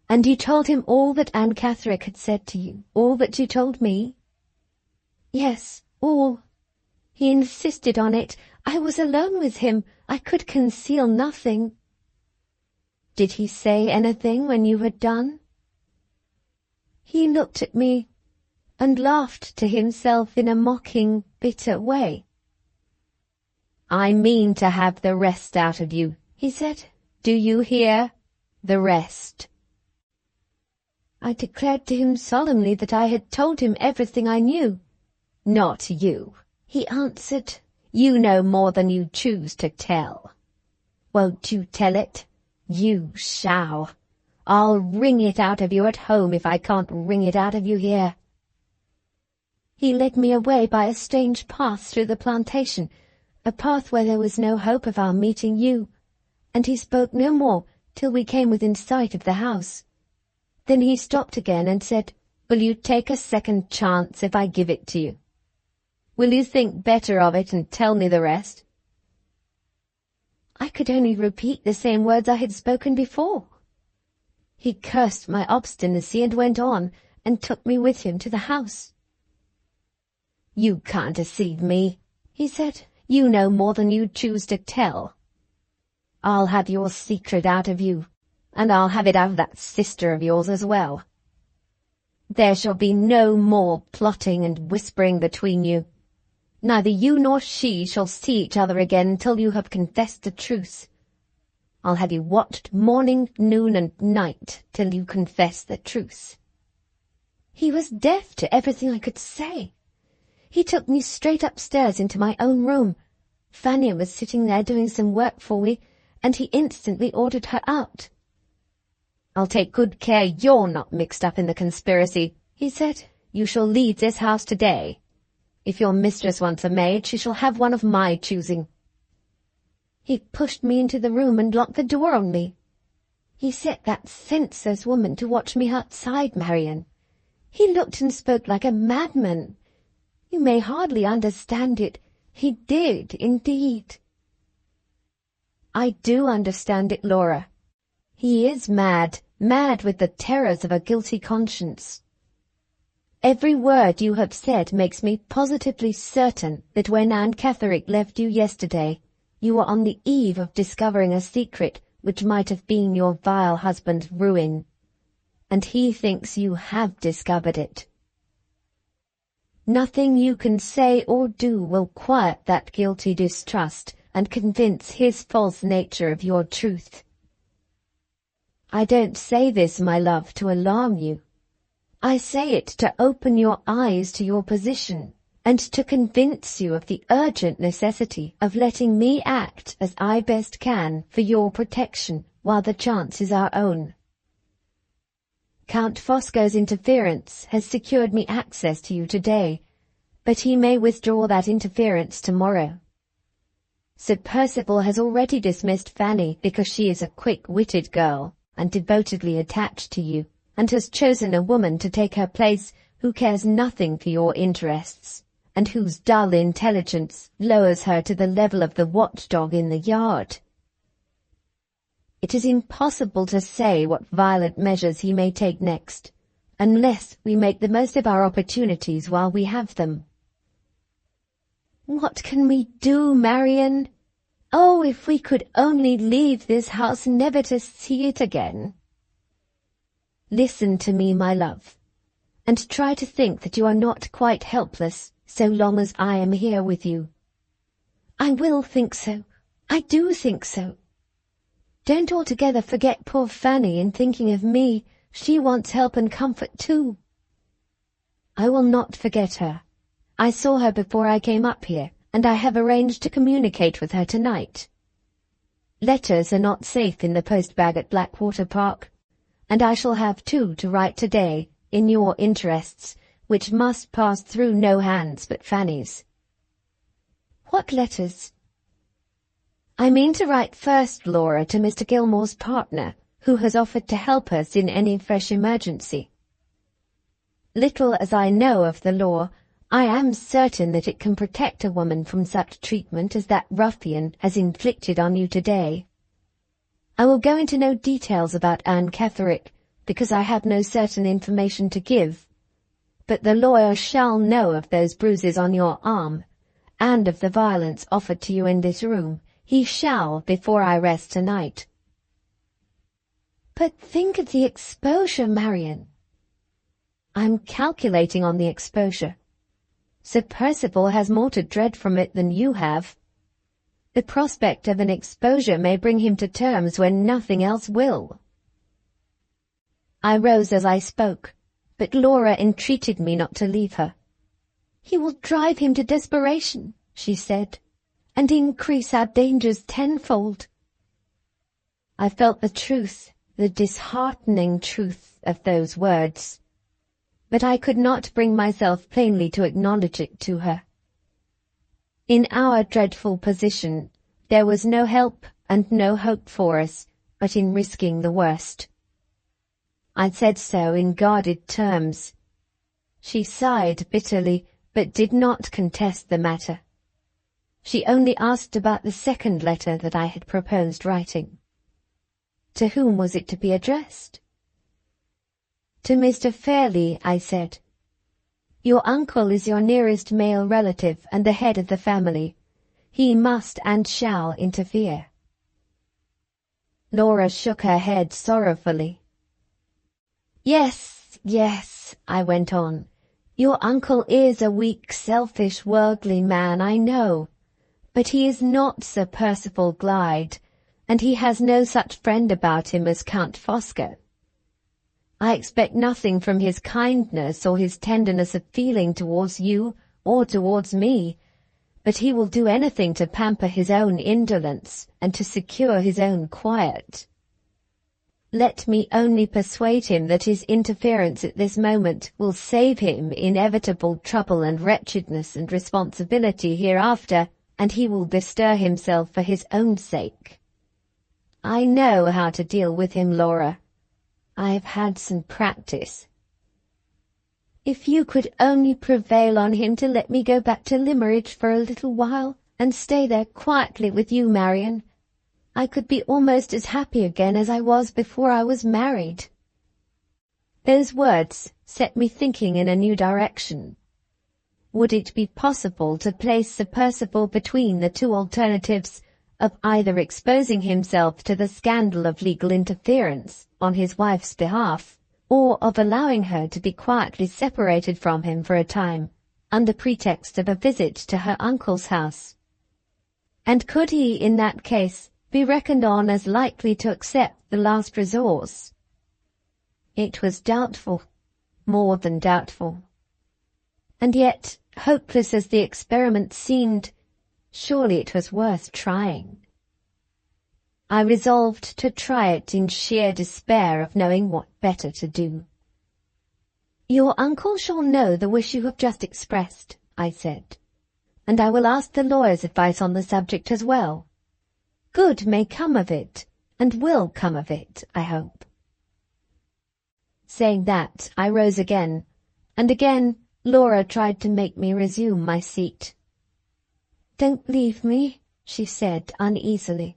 And you told him all that Anne Catherick had said to you, all that you told me?" "Yes, all. He insisted on it. I was alone with him. I could conceal nothing." "Did he say anything when you had done?" "He looked at me and laughed to himself in a mocking, bitter way. 'I mean to have the rest out of you,' he said. 'Do you hear? The rest.' I declared to him solemnly that I had told him everything I knew. 'Not you,' he answered. 'You know more than you choose to tell. Won't you tell it? You shall. I'll wring it out of you at home if I can't wring it out of you here.' He led me away by a strange path through the plantation, a path where there was no hope of our meeting you, and he spoke no more till we came within sight of the house. Then he stopped again and said, 'Will you take a second chance if I give it to you? Will you think better of it and tell me the rest?' I could only repeat the same words I had spoken before. He cursed my obstinacy and went on, and took me with him to the house. 'You can't deceive me,' he said. 'You know more than you choose to tell. I'll have your secret out of you, and I'll have it out of that sister of yours as well. There shall be no more plotting and whispering between you. Neither you nor she shall see each other again until you have confessed the truth. I'll have you watched morning, noon, and night till you confess the truth.' He was deaf to everything I could say. He took me straight upstairs into my own room. Fanny was sitting there doing some work for me, and he instantly ordered her out. 'I'll take good care you're not mixed up in the conspiracy,' he said. 'You shall leave this house today. If your mistress wants a maid, she shall have one of my choosing.' He pushed me into the room and locked the door on me. He set that senseless woman to watch me outside, Marian. He looked and spoke like a madman. You may hardly understand it. He did, indeed. I do understand it, Laura. He is mad, mad with the terrors of a guilty conscience. Every word you have said makes me positively certain that when Aunt Catherine left you yesterday, you were on the eve of discovering a secret which might have been your vile husband's ruin. And he thinks you have discovered it. Nothing you can say or do will quiet that guilty distrust and convince his false nature of your truth. I don't say this, my love, to alarm you. I say it to open your eyes to your position, and to convince you of the urgent necessity of letting me act as I best can for your protection while the chance is our own. Count Fosco's interference has secured me access to you today, but he may withdraw that interference tomorrow. Sir Percival has already dismissed Fanny because she is a quick-witted girl and devotedly attached to you, and has chosen a woman to take her place who cares nothing for your interests, and whose dull intelligence lowers her to the level of the watchdog in the yard. It is impossible to say what violent measures he may take next, unless we make the most of our opportunities while we have them. What can we do, Marian? Oh, if we could only leave this house never to see it again. Listen to me, my love, and try to think that you are not quite helpless so long as I am here with you. I will think so. I do think so. Don't altogether forget poor Fanny in thinking of me. She wants help and comfort too. I will not forget her. I saw her before I came up here, and I have arranged to communicate with her tonight. Letters are not safe in the post-bag at Blackwater Park, and I shall have two to write today, in your interests, which must pass through no hands but Fanny's. What letters? I mean to write first, Laura, to Mr. Gilmore's partner, who has offered to help us in any fresh emergency. Little as I know of the law, I am certain that it can protect a woman from such treatment as that ruffian has inflicted on you today. I will go into no details about Anne Catherine, because I have no certain information to give, but the lawyer shall know of those bruises on your arm, and of the violence offered to you in this room. He shall, before I rest tonight. But think of the exposure, Marian. I'm calculating on the exposure. Sir Percival has more to dread from it than you have. The prospect of an exposure may bring him to terms when nothing else will. I rose as I spoke, but Laura entreated me not to leave her. He will drive him to desperation, she said, and increase our dangers tenfold. I felt the truth, the disheartening truth of those words, but I could not bring myself plainly to acknowledge it to her. In our dreadful position, there was no help and no hope for us but in risking the worst. I said so in guarded terms. She sighed bitterly, but did not contest the matter. She only asked about the second letter that I had proposed writing. To whom was it to be addressed? To Mr. Fairlie, I said. Your uncle is your nearest male relative and the head of the family. He must and shall interfere. Laura shook her head sorrowfully. Yes, yes, I went on. Your uncle is a weak, selfish, worldly man, I know. But he is not Sir Percival Glyde, and he has no such friend about him as Count Fosco. I expect nothing from his kindness or his tenderness of feeling towards you or towards me, but he will do anything to pamper his own indolence and to secure his own quiet. Let me only persuade him that his interference at this moment will save him inevitable trouble and wretchedness and responsibility hereafter, and he will bestir himself for his own sake. I know how to deal with him, Laura. I have had some practice. If you could only prevail on him to let me go back to Limmeridge for a little while, and stay there quietly with you, Marian, I could be almost as happy again as I was before I was married. Those words set me thinking in a new direction. Would it be possible to place Sir Percival between the two alternatives of either exposing himself to the scandal of legal interference on his wife's behalf, or of allowing her to be quietly separated from him for a time, under pretext of a visit to her uncle's house? And could he, in that case, be reckoned on as likely to accept the last resource? It was doubtful, more than doubtful. And yet, hopeless as the experiment seemed, surely it was worth trying. I resolved to try it in sheer despair of knowing what better to do. "Your uncle shall know the wish you have just expressed," I said, "and I will ask the lawyer's advice on the subject as well. Good may come of it, and will come of it, I hope." Saying that, I rose again, and again Laura tried to make me resume my seat. "Don't leave me," she said uneasily.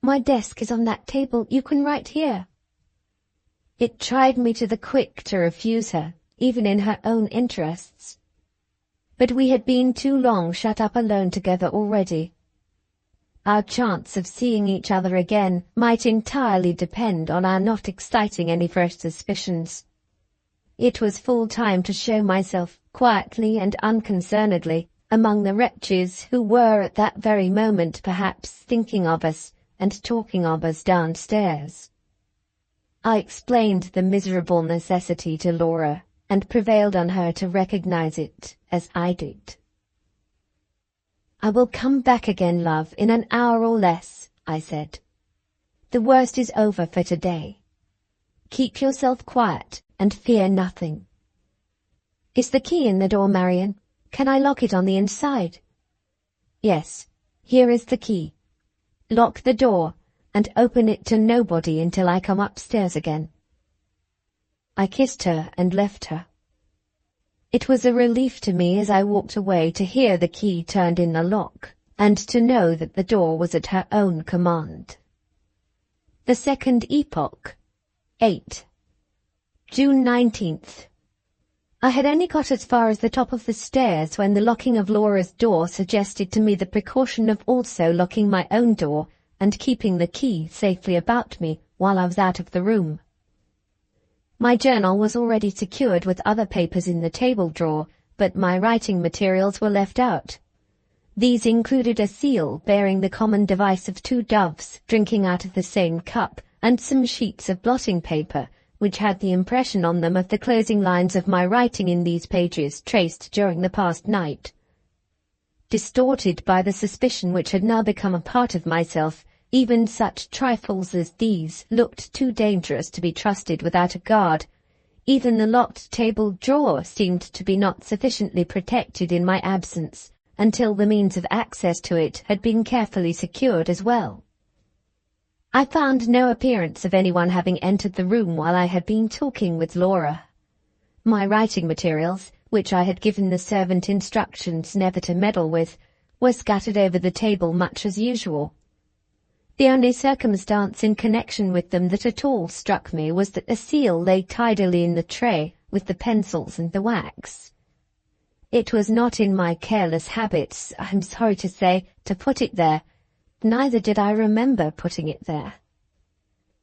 "My desk is on that table. You can write here." It tried me to the quick to refuse her, even in her own interests. But we had been too long shut up alone together already. Our chance of seeing each other again might entirely depend on our not exciting any fresh suspicions. It was full time to show myself, quietly and unconcernedly, among the wretches who were at that very moment perhaps thinking of us and talking of us downstairs. I explained the miserable necessity to Laura, and prevailed on her to recognize it as I did. "I will come back again, love, in an hour or less," I said. "The worst is over for today. Keep yourself quiet, and fear nothing. Is the key in the door, Marian? Can I lock it on the inside?" "Yes, here is the key. Lock the door, and open it to nobody until I come upstairs again." I kissed her and left her. It was a relief to me as I walked away to hear the key turned in the lock, and to know that the door was at her own command. The second epoch. 8. June 19th. I had only got as far as the top of the stairs when the locking of Laura's door suggested to me the precaution of also locking my own door and keeping the key safely about me while I was out of the room. My journal was already secured with other papers in the table drawer, but my writing materials were left out. These included a seal bearing the common device of two doves drinking out of the same cup, and some sheets of blotting paper, which had the impression on them of the closing lines of my writing in these pages traced during the past night. Distorted by the suspicion which had now become a part of myself, even such trifles as these looked too dangerous to be trusted without a guard. Even the locked table drawer seemed to be not sufficiently protected in my absence, until the means of access to it had been carefully secured as well. I found no appearance of anyone having entered the room while I had been talking with Laura. My writing materials, which I had given the servant instructions never to meddle with, were scattered over the table much as usual. The only circumstance in connection with them that at all struck me was that the seal lay tidily in the tray with the pencils and the wax. It was not in my careless habits, I'm sorry to say, to put it there. Neither did I remember putting it there.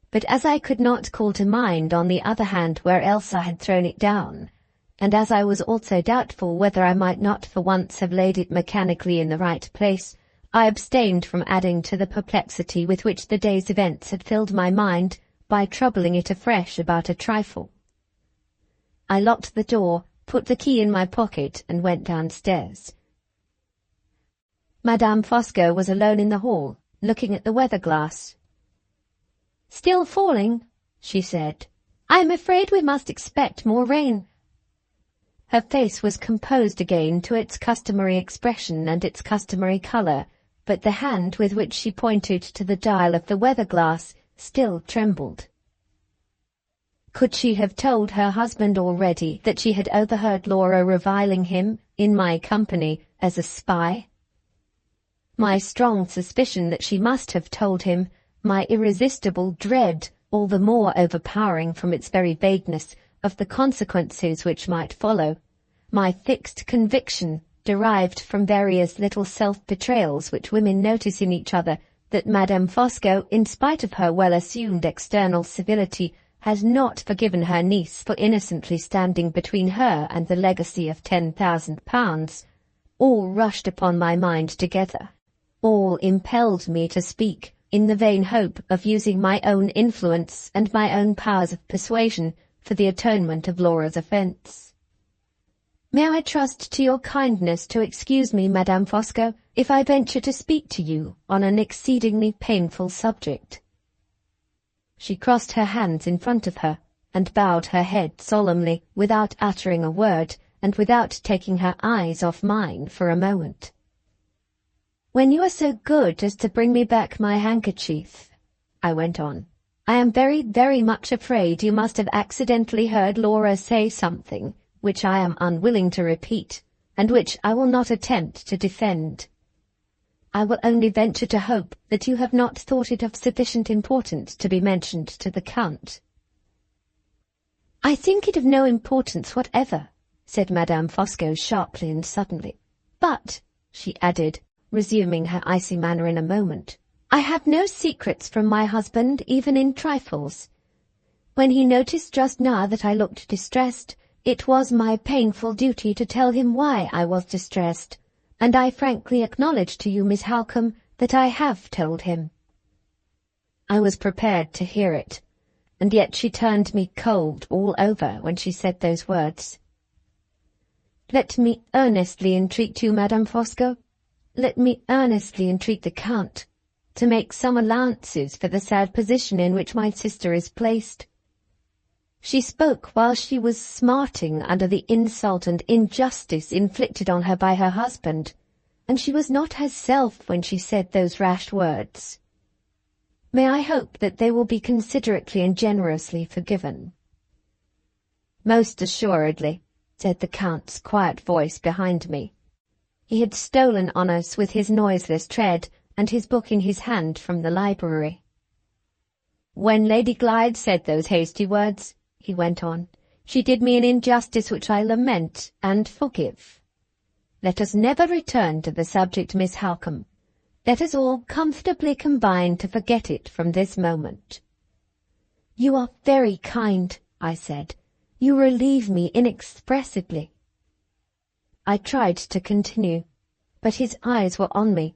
But as I could not call to mind, on the other hand, where else I had thrown it down, and as I was also doubtful whether I might not for once have laid it mechanically in the right place, I abstained from adding to the perplexity with which the day's events had filled my mind by troubling it afresh about a trifle. I locked the door, put the key in my pocket, and went downstairs. Madame Fosco was alone in the hall, looking at the weather-glass. "Still falling?" she said. "I am afraid we must expect more rain." Her face was composed again to its customary expression and its customary colour, but the hand with which she pointed to the dial of the weather-glass still trembled. Could she have told her husband already that she had overheard Laura reviling him, in my company, as a spy? My strong suspicion that she must have told him, my irresistible dread, all the more overpowering from its very vagueness, of the consequences which might follow, my fixed conviction, derived from various little self-betrayals which women notice in each other, that Madame Fosco, in spite of her well-assumed external civility, has not forgiven her niece for innocently standing between her and the legacy of £10,000, all rushed upon my mind together. All impelled me to speak, in the vain hope of using my own influence and my own powers of persuasion for the atonement of Laura's offence. May I trust to your kindness to excuse me, Madame Fosco, if I venture to speak to you on an exceedingly painful subject? She crossed her hands in front of her, and bowed her head solemnly, without uttering a word, and without taking her eyes off mine for a moment. When you are so good as to bring me back my handkerchief, I went on, I am very, very much afraid you must have accidentally heard Laura say something which I am unwilling to repeat, and which I will not attempt to defend. I will only venture to hope that you have not thought it of sufficient importance to be mentioned to the Count. I think it of no importance whatever, said Madame Fosco sharply and suddenly. But, she added, resuming her icy manner in a moment, I have no secrets from my husband, even in trifles. When he noticed just now that I looked distressed, it was my painful duty to tell him why I was distressed, and I frankly acknowledge to you, Miss Halcombe, that I have told him. I was prepared to hear it, and yet she turned me cold all over when she said those words. Let me earnestly entreat you, Madame Fosco, let me earnestly entreat the Count, to make some allowances for the sad position in which my sister is placed. She spoke while she was smarting under the insult and injustice inflicted on her by her husband, and she was not herself when she said those rash words. May I hope that they will be considerately and generously forgiven? Most assuredly, said the Count's quiet voice behind me. He had stolen on us with his noiseless tread, and his book in his hand from the library. When Lady Glyde said those hasty words, he went on, she did me an injustice which I lament and forgive. Let us never return to the subject, Miss Halcombe. Let us all comfortably combine to forget it from this moment. You are very kind, I said. You relieve me inexpressibly. I tried to continue, but his eyes were on me.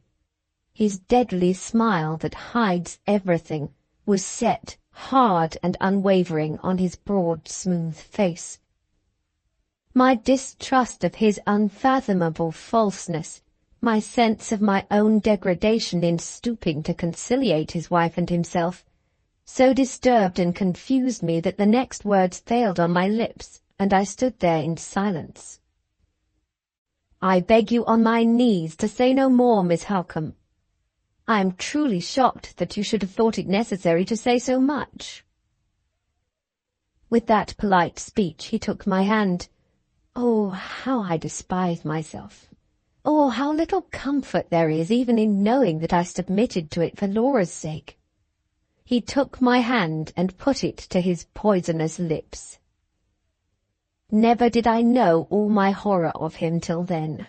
His deadly smile that hides everything was set, hard and unwavering, on his broad, smooth face. My distrust of his unfathomable falseness, my sense of my own degradation in stooping to conciliate his wife and himself, so disturbed and confused me that the next words failed on my lips, and I stood there in silence. I beg you on my knees to say no more, Miss Halcombe. I am truly shocked that you should have thought it necessary to say so much. With that polite speech he took my hand. Oh, how I despise myself! Oh, how little comfort there is even in knowing that I submitted to it for Laura's sake! He took my hand and put it to his poisonous lips. Never did I know all my horror of him till then.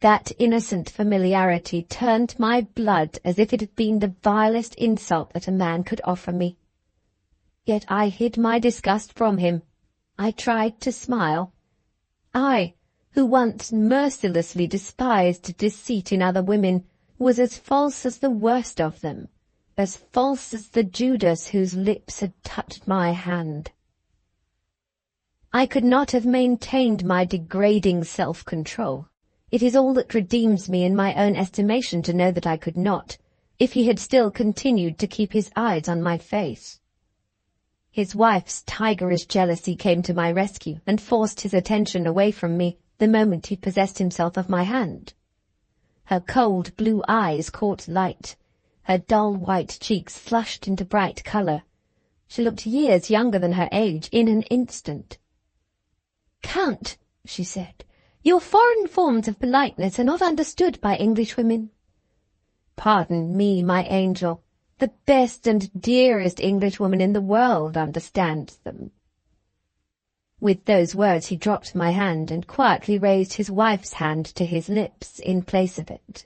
That innocent familiarity turned my blood as if it had been the vilest insult that a man could offer me. Yet I hid my disgust from him. I tried to smile. I, who once mercilessly despised deceit in other women, was as false as the worst of them, as false as the Judas whose lips had touched my hand. I could not have maintained my degrading self-control. It is all that redeems me in my own estimation to know that I could not, if he had still continued to keep his eyes on my face. His wife's tigerish jealousy came to my rescue and forced his attention away from me the moment he possessed himself of my hand. Her cold blue eyes caught light. Her dull white cheeks flushed into bright colour. She looked years younger than her age in an instant. "Count," she said, Your foreign forms of politeness are not understood by English women. Pardon me, my angel. The best and dearest Englishwoman in the world understands them. With those words he dropped my hand and quietly raised his wife's hand to his lips in place of it.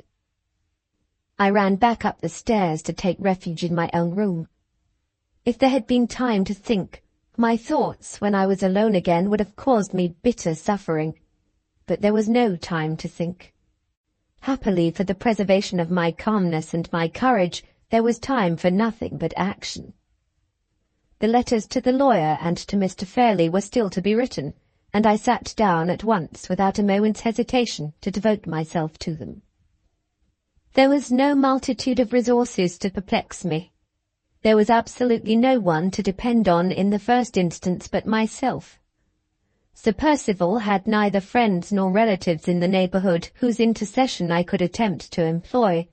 I ran back up the stairs to take refuge in my own room. If there had been time to think, my thoughts, when I was alone again, would have caused me bitter suffering. But there was no time to think. Happily for the preservation of my calmness and my courage, there was time for nothing but action. The letters to the lawyer and to Mr. Fairlie were still to be written, and I sat down at once without a moment's hesitation to devote myself to them. There was no multitude of resources to perplex me. There was absolutely no one to depend on in the first instance but myself. Sir Percival had neither friends nor relatives in the neighbourhood whose intercession I could attempt to employ.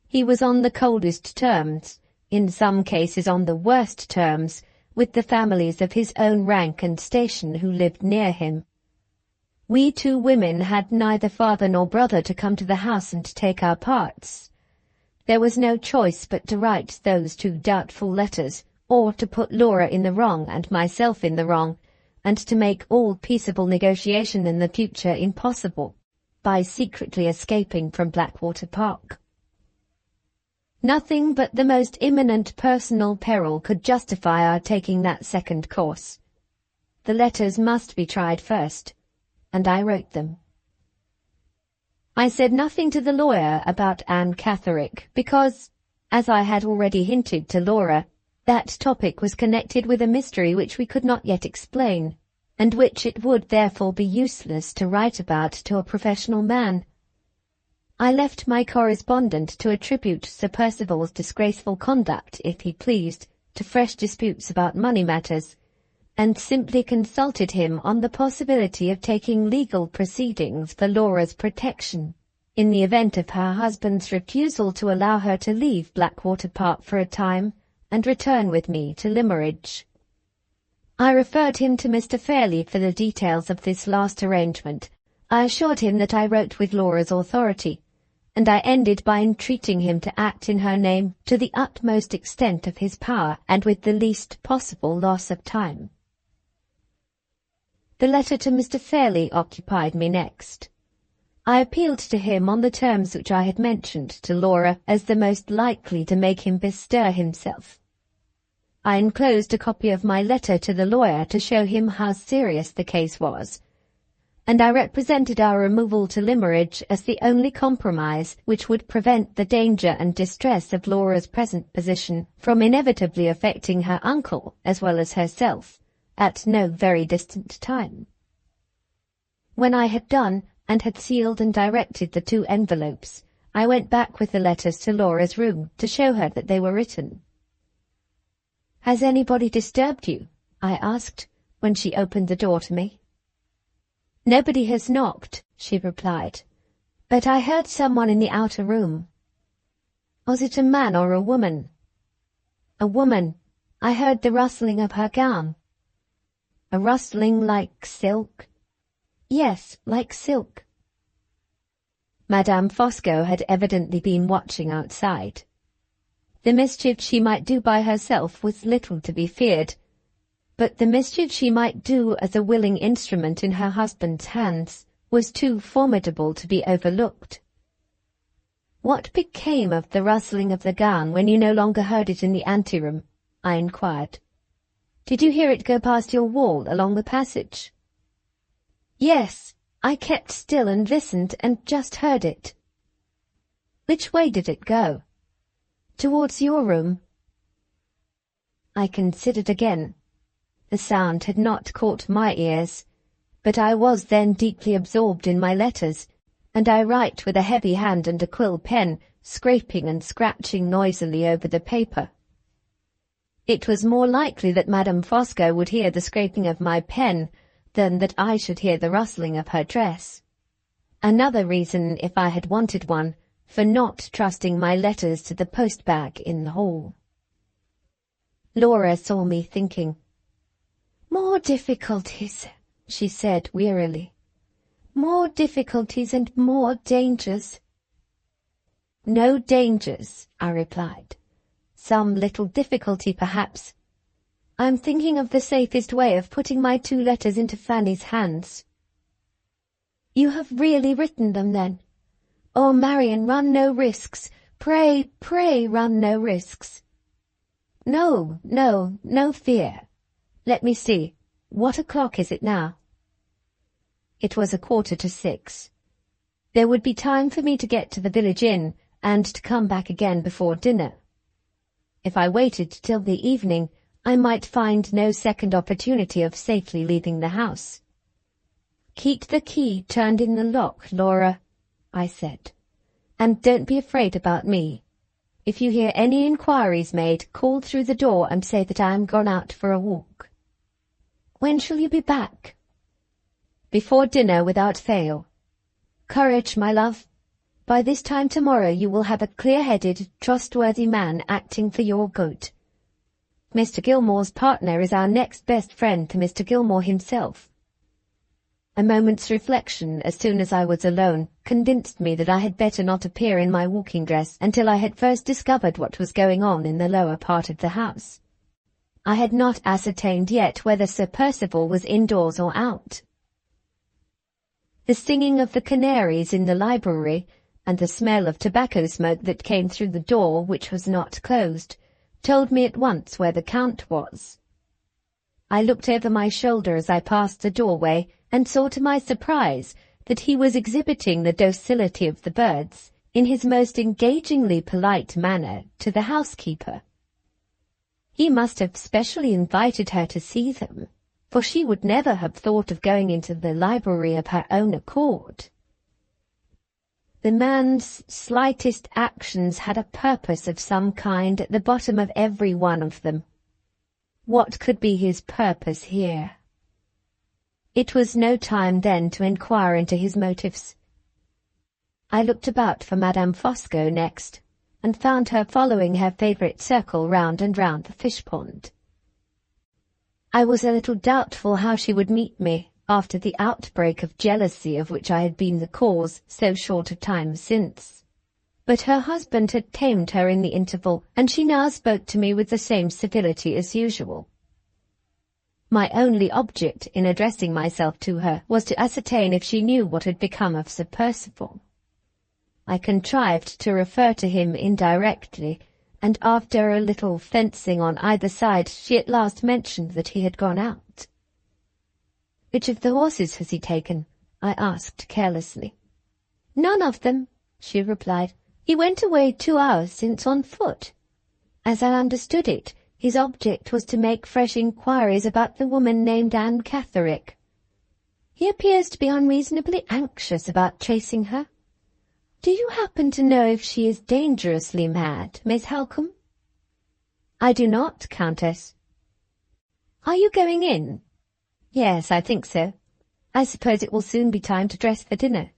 He was on the coldest terms, in some cases on the worst terms, with the families of his own rank and station who lived near him. We two women had neither father nor brother to come to the house and take our parts. There was no choice but to write those two doubtful letters, or to put Laura in the wrong and myself in the wrong, and to make all peaceable negotiation in the future impossible, by secretly escaping from Blackwater Park. Nothing but the most imminent personal peril could justify our taking that second course. The letters must be tried first, and I wrote them. I said nothing to the lawyer about Anne Catherick, because, as I had already hinted to Laura, that topic was connected with a mystery which we could not yet explain, and which it would therefore be useless to write about to a professional man. I left my correspondent to attribute Sir Percival's disgraceful conduct, if he pleased, to fresh disputes about money matters, and simply consulted him on the possibility of taking legal proceedings for Laura's protection, in the event of her husband's refusal to allow her to leave Blackwater Park for a time and return with me to Limmeridge. I referred him to Mr. Fairlie for the details of this last arrangement. I assured him that I wrote with Laura's authority, and I ended by entreating him to act in her name to the utmost extent of his power and with the least possible loss of time. The letter to Mr. Fairlie occupied me next. I appealed to him on the terms which I had mentioned to Laura as the most likely to make him bestir himself. I enclosed a copy of my letter to the lawyer to show him how serious the case was, and I represented our removal to Limmeridge as the only compromise which would prevent the danger and distress of Laura's present position from inevitably affecting her uncle as well as herself, at no very distant time. When I had done, and had sealed and directed the two envelopes, I went back with the letters to Laura's room to show her that they were written. "Has anybody disturbed you?" I asked, when she opened the door to me. "Nobody has knocked," she replied, "but I heard someone in the outer room." "Was it a man or a woman?" "A woman. I heard the rustling of her gown." "A rustling like silk?" "Yes, like silk." Madame Fosco had evidently been watching outside. The mischief she might do by herself was little to be feared, but the mischief she might do as a willing instrument in her husband's hands was too formidable to be overlooked. "What became of the rustling of the gown when you no longer heard it in the anteroom?" I inquired. "Did you hear it go past your wall along the passage?" "Yes, I kept still and listened and just heard it." "Which way did it go?" "Towards your room." I considered again. The sound had not caught my ears, but I was then deeply absorbed in my letters, and I write with a heavy hand and a quill pen, scraping and scratching noisily over the paper. It was more likely that Madame Fosco would hear the scraping of my pen than that I should hear the rustling of her dress. Another reason, if I had wanted one, for not trusting my letters to the post-bag in the hall. Laura saw me thinking. "More difficulties," she said wearily. More difficulties and more dangers. No dangers, I replied. Some little difficulty, perhaps. I'm thinking of the safest way of putting my 2 letters into Fanny's hands. You have really written them, then? Oh, Marian, run no risks. Pray, pray, run no risks. No, no, no fear. Let me see. What o'clock is it now? It was 6:15. There would be time for me to get to the village inn and to come back again before dinner. If I waited till the evening, I might find no second opportunity of safely leaving the house. Keep the key turned in the lock, Laura, I said, and don't be afraid about me. If you hear any inquiries made, call through the door and say that I am gone out for a walk. When shall you be back? Before dinner, without fail. Courage, my love. By this time tomorrow you will have a clear-headed, trustworthy man acting for your good. Mr. Gilmore's partner is our next best friend to Mr. Gilmore himself. A moment's reflection, as soon as I was alone, convinced me that I had better not appear in my walking dress until I had first discovered what was going on in the lower part of the house. I had not ascertained yet whether Sir Percival was indoors or out. The singing of the canaries in the library, and the smell of tobacco smoke that came through the door, which was not closed, told me at once where the Count was. I looked over my shoulder as I passed the doorway, and saw to my surprise that he was exhibiting the docility of the birds in his most engagingly polite manner to the housekeeper. He must have specially invited her to see them, for she would never have thought of going into the library of her own accord. The man's slightest actions had a purpose of some kind at the bottom of every one of them. What could be his purpose here? It was no time then to inquire into his motives. I looked about for Madame Fosco next, and found her following her favourite circle round and round the fish-pond. I was a little doubtful how she would meet me after the outbreak of jealousy of which I had been the cause so short a time since. But her husband had tamed her in the interval, and she now spoke to me with the same civility as usual. My only object in addressing myself to her was to ascertain if she knew what had become of Sir Percival. I contrived to refer to him indirectly, and after a little fencing on either side, she at last mentioned that he had gone out. "Which of the horses has he taken?" I asked carelessly. "None of them," she replied. "He went away 2 hours since on foot. As I understood it, his object was to make fresh inquiries about the woman named Anne Catherick. He appears to be unreasonably anxious about chasing her. Do you happen to know if she is dangerously mad, Miss Halcombe?" "I do not, Countess." "Are you going in?" "Yes, I think so. I suppose it will soon be time to dress for dinner."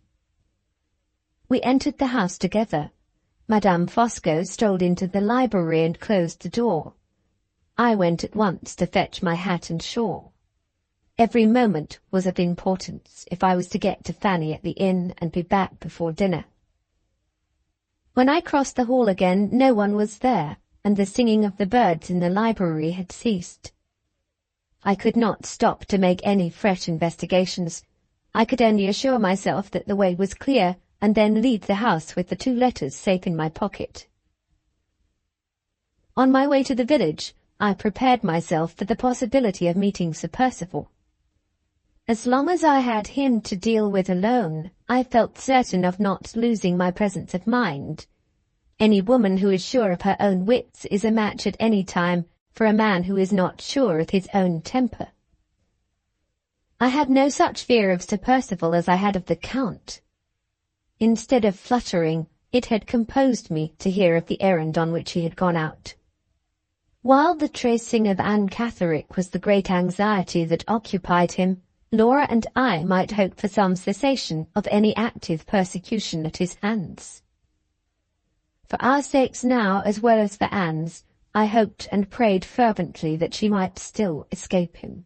We entered the house together. Madame Fosco strolled into the library and closed the door. I went at once to fetch my hat and shawl. Every moment was of importance if I was to get to Fanny at the inn and be back before dinner. When I crossed the hall again, no one was there, and the singing of the birds in the library had ceased. I could not stop to make any fresh investigations. I could only assure myself that the way was clear, and then leave the house with the 2 letters safe in my pocket. On my way to the village, I prepared myself for the possibility of meeting Sir Percival. As long as I had him to deal with alone, I felt certain of not losing my presence of mind. Any woman who is sure of her own wits is a match at any time for a man who is not sure of his own temper. I had no such fear of Sir Percival as I had of the Count. Instead of fluttering, it had composed me to hear of the errand on which he had gone out. While the tracing of Anne Catherick was the great anxiety that occupied him, Laura and I might hope for some cessation of any active persecution at his hands. For our sakes now, as well as for Anne's, I hoped and prayed fervently that she might still escape him.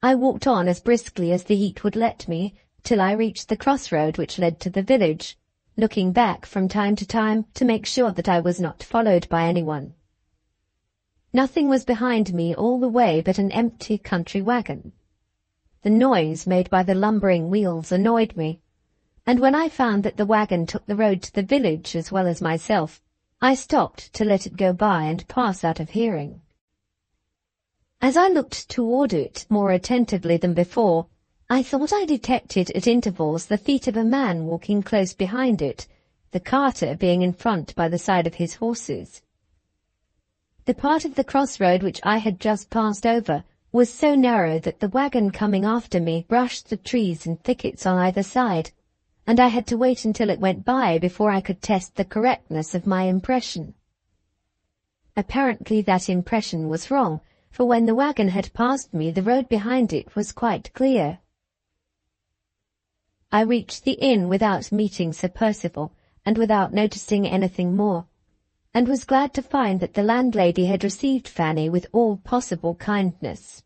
I walked on as briskly as the heat would let me, till I reached the crossroad which led to the village, looking back from time to time to make sure that I was not followed by anyone. Nothing was behind me all the way but an empty country wagon. The noise made by the lumbering wheels annoyed me, and when I found that the wagon took the road to the village as well as myself, I stopped to let it go by and pass out of hearing. As I looked toward it more attentively than before, I thought I detected at intervals the feet of a man walking close behind it, the carter being in front by the side of his horses. The part of the crossroad which I had just passed over was so narrow that the wagon coming after me brushed the trees and thickets on either side, and I had to wait until it went by before I could test the correctness of my impression. Apparently that impression was wrong, for when the wagon had passed me, the road behind it was quite clear. I reached the inn without meeting Sir Percival, and without noticing anything more, and was glad to find that the landlady had received Fanny with all possible kindness.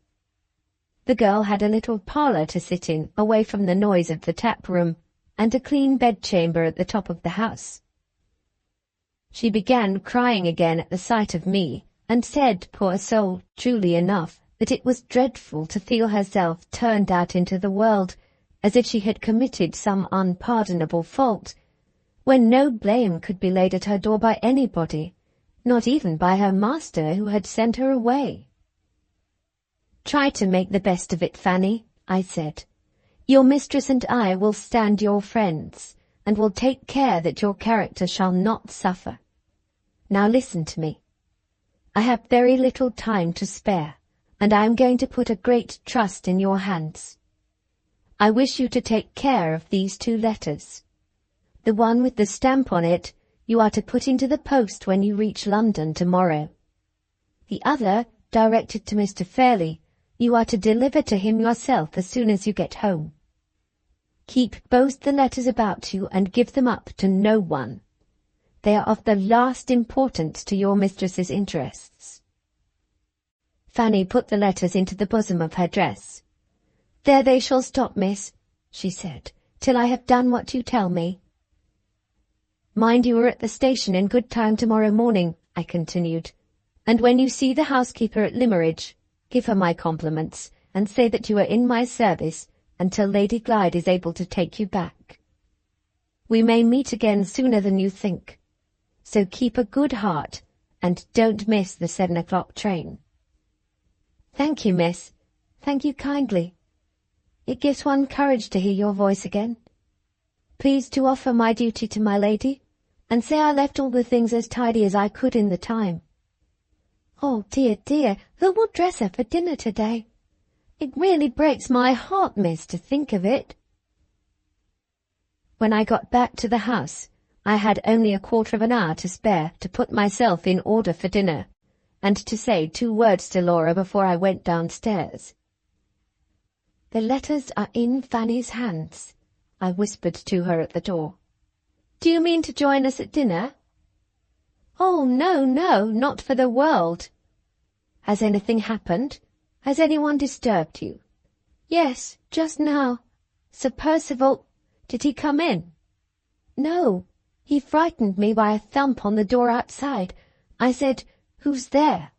The girl had a little parlour to sit in, away from the noise of the tap-room, and a clean bedchamber at the top of the house. She began crying again at the sight of me, and said, poor soul, truly enough, that it was dreadful to feel herself turned out into the world, as if she had committed some unpardonable fault, when no blame could be laid at her door by anybody, not even by her master who had sent her away. "Try to make the best of it, Fanny," I said. "Your mistress and I will stand your friends, and will take care that your character shall not suffer. Now listen to me. I have very little time to spare, and I am going to put a great trust in your hands. I wish you to take care of these 2 letters. The one with the stamp on it you are to put into the post when you reach London tomorrow. The other, directed to Mr. Fairlie, you are to deliver to him yourself as soon as you get home. Keep both the letters about you and give them up to no one. They are of the last importance to your mistress's interests." Fanny put the letters into the bosom of her dress. "There they shall stop, miss," she said, "till I have done what you tell me." "Mind you are at the station in good time tomorrow morning," I continued, "and when you see the housekeeper at Limmeridge, give her my compliments, and say that you are in my service until Lady Glyde is able to take you back. We may meet again sooner than you think, so keep a good heart, and don't miss the 7 o'clock train." "Thank you, miss. Thank you kindly. It gives one courage to hear your voice again. Please to offer my duty to my lady, and say I left all the things as tidy as I could in the time. Oh, dear, dear, who will dress her for dinner today? It really breaks my heart, miss, to think of it." When I got back to the house, I had only a quarter of an hour to spare to put myself in order for dinner, and to say 2 words to Laura before I went downstairs. "The letters are in Fanny's hands," I whispered to her at the door. "Do you mean to join us at dinner?" "Oh, no, no, not for the world." "Has anything happened? Has anyone disturbed you?" "Yes, just now. Sir Percival—" "Did he come in?" "No. He frightened me by a thump on the door outside. I said, 'Who's there?'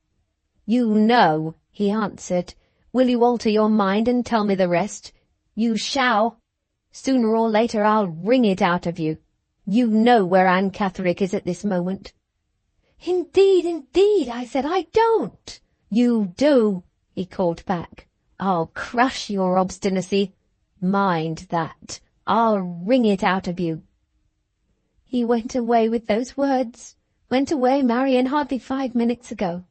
'You know,' he answered. 'Will you alter your mind and tell me the rest?' 'You shall. Sooner or later I'll wring it out of you. You know where Anne Catherick is at this moment.' 'Indeed, indeed,' I said, 'I don't.' 'You do,' he called back. 'I'll crush your obstinacy. Mind that. I'll wring it out of you.' He went away with those words. Went away, Marian, hardly 5 minutes ago."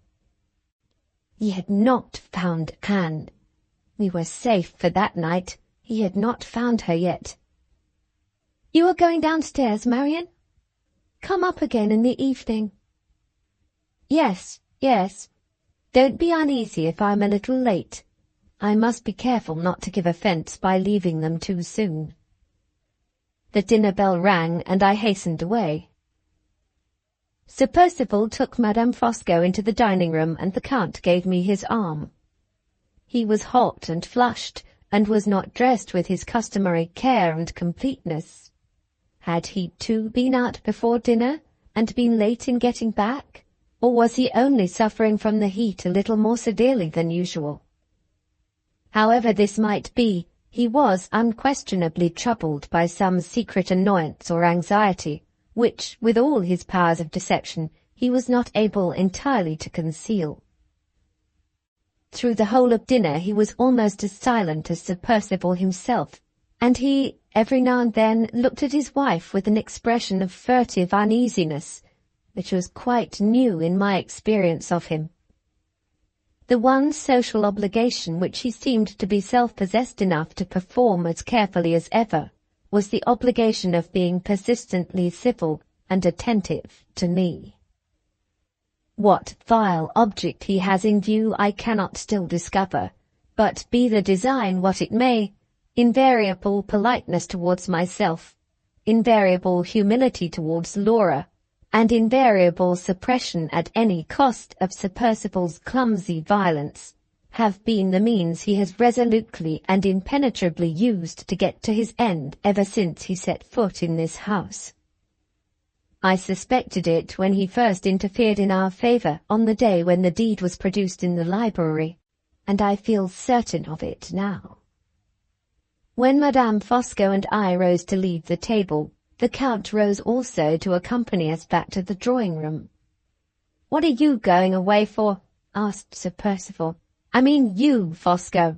He had not found Anne. We were safe for that night. He had not found her yet. "You are going downstairs, Marian? Come up again in the evening." "Yes, yes. Don't be uneasy if I'm a little late. I must be careful not to give offence by leaving them too soon." The dinner bell rang, and I hastened away. Sir Percival took Madame Fosco into the dining-room, and the Count gave me his arm. He was hot and flushed, and was not dressed with his customary care and completeness. Had he too been out before dinner, and been late in getting back, or was he only suffering from the heat a little more severely than usual? However this might be, he was unquestionably troubled by some secret annoyance or anxiety, which, with all his powers of deception, he was not able entirely to conceal. Through the whole of dinner he was almost as silent as Sir Percival himself, and he, every now and then, looked at his wife with an expression of furtive uneasiness, which was quite new in my experience of him. The one social obligation which he seemed to be self-possessed enough to perform as carefully as ever was the obligation of being persistently civil and attentive to me. What vile object he has in view I cannot still discover, but be the design what it may, invariable politeness towards myself, invariable humility towards Laura, and invariable suppression at any cost of Sir Percival's clumsy violence, have been the means he has resolutely and impenetrably used to get to his end ever since he set foot in this house. I suspected it when he first interfered in our favour on the day when the deed was produced in the library, and I feel certain of it now. When Madame Fosco and I rose to leave the table, the Count rose also to accompany us back to the drawing-room. "What are you going away for?" asked Sir Percival. "I mean you, Fosco."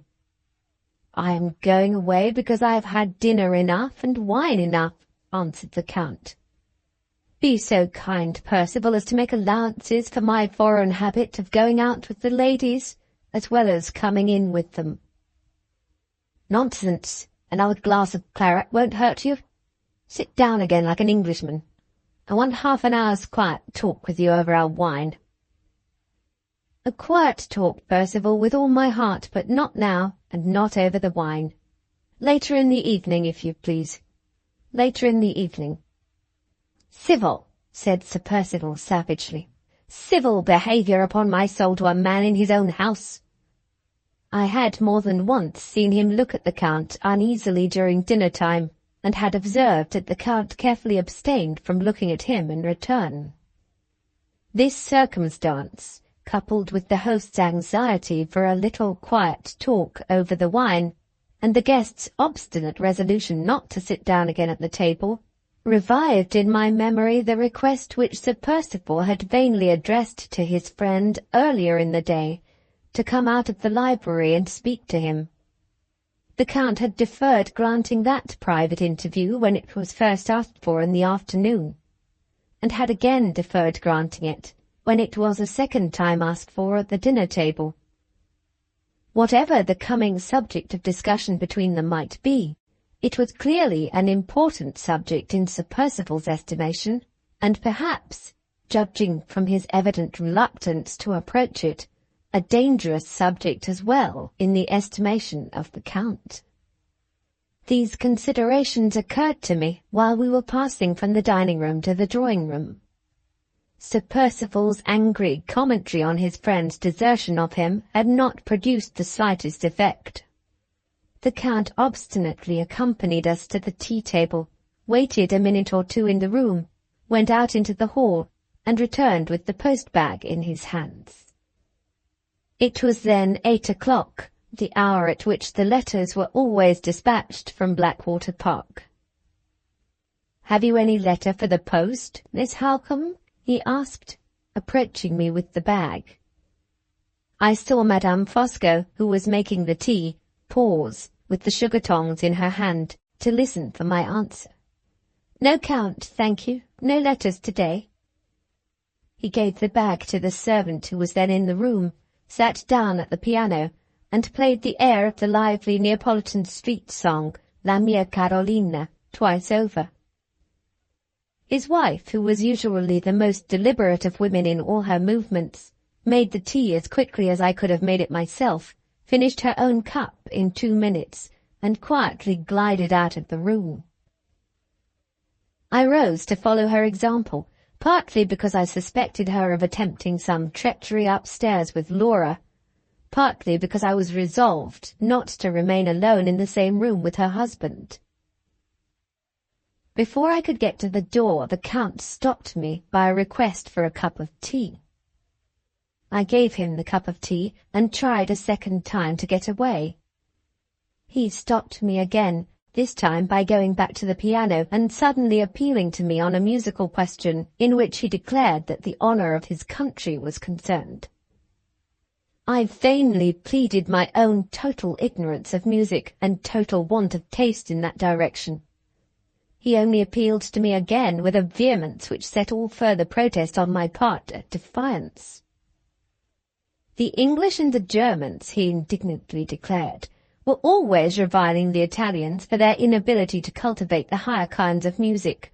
"I am going away because I have had dinner enough and wine enough," answered the Count. "Be so kind, Percival, as to make allowances for my foreign habit of going out with the ladies, as well as coming in with them." "Nonsense! Another glass of claret won't hurt you. Sit down again like an Englishman. I want half an hour's quiet talk with you over our wine." "A quiet talk, Percival, with all my heart, but not now, and not over the wine. Later in the evening, if you please. Later in the evening." "Civil," said Sir Percival savagely. "Civil behaviour, upon my soul, to a man in his own house." I had more than once seen him look at the Count uneasily during dinner-time, and had observed that the Count carefully abstained from looking at him in return. This circumstance, coupled with the host's anxiety for a little quiet talk over the wine, and the guest's obstinate resolution not to sit down again at the table, revived in my memory the request which Sir Percival had vainly addressed to his friend earlier in the day, to come out of the library and speak to him. The Count had deferred granting that private interview when it was first asked for in the afternoon, and had again deferred granting it when it was a second time asked for at the dinner-table. Whatever the coming subject of discussion between them might be, it was clearly an important subject in Sir Percival's estimation, and perhaps, judging from his evident reluctance to approach it, a dangerous subject as well in the estimation of the Count. These considerations occurred to me while we were passing from the dining-room to the drawing-room. Sir Percival's angry commentary on his friend's desertion of him had not produced the slightest effect. The Count obstinately accompanied us to the tea-table, waited a minute or two in the room, went out into the hall, and returned with the post-bag in his hands. It was then 8 o'clock, the hour at which the letters were always dispatched from Blackwater Park. "Have you any letter for the post, Miss Halcombe?" he asked, approaching me with the bag. I saw Madame Fosco, who was making the tea, pause, with the sugar-tongs in her hand, to listen for my answer. "No, Count, thank you. No letters today." He gave the bag to the servant who was then in the room, sat down at the piano, and played the air of the lively Neapolitan street song, La mia Carolina, twice over. His wife, who was usually the most deliberate of women in all her movements, made the tea as quickly as I could have made it myself, finished her own cup in 2 minutes, and quietly glided out of the room. I rose to follow her example, partly because I suspected her of attempting some treachery upstairs with Laura, partly because I was resolved not to remain alone in the same room with her husband. Before I could get to the door, the Count stopped me by a request for a cup of tea. I gave him the cup of tea and tried a second time to get away. He stopped me again, this time by going back to the piano and suddenly appealing to me on a musical question in which he declared that the honour of his country was concerned. I vainly pleaded my own total ignorance of music and total want of taste in that direction. He only appealed to me again with a vehemence which set all further protest on my part at defiance. The English and the Germans, he indignantly declared, were always reviling the Italians for their inability to cultivate the higher kinds of music.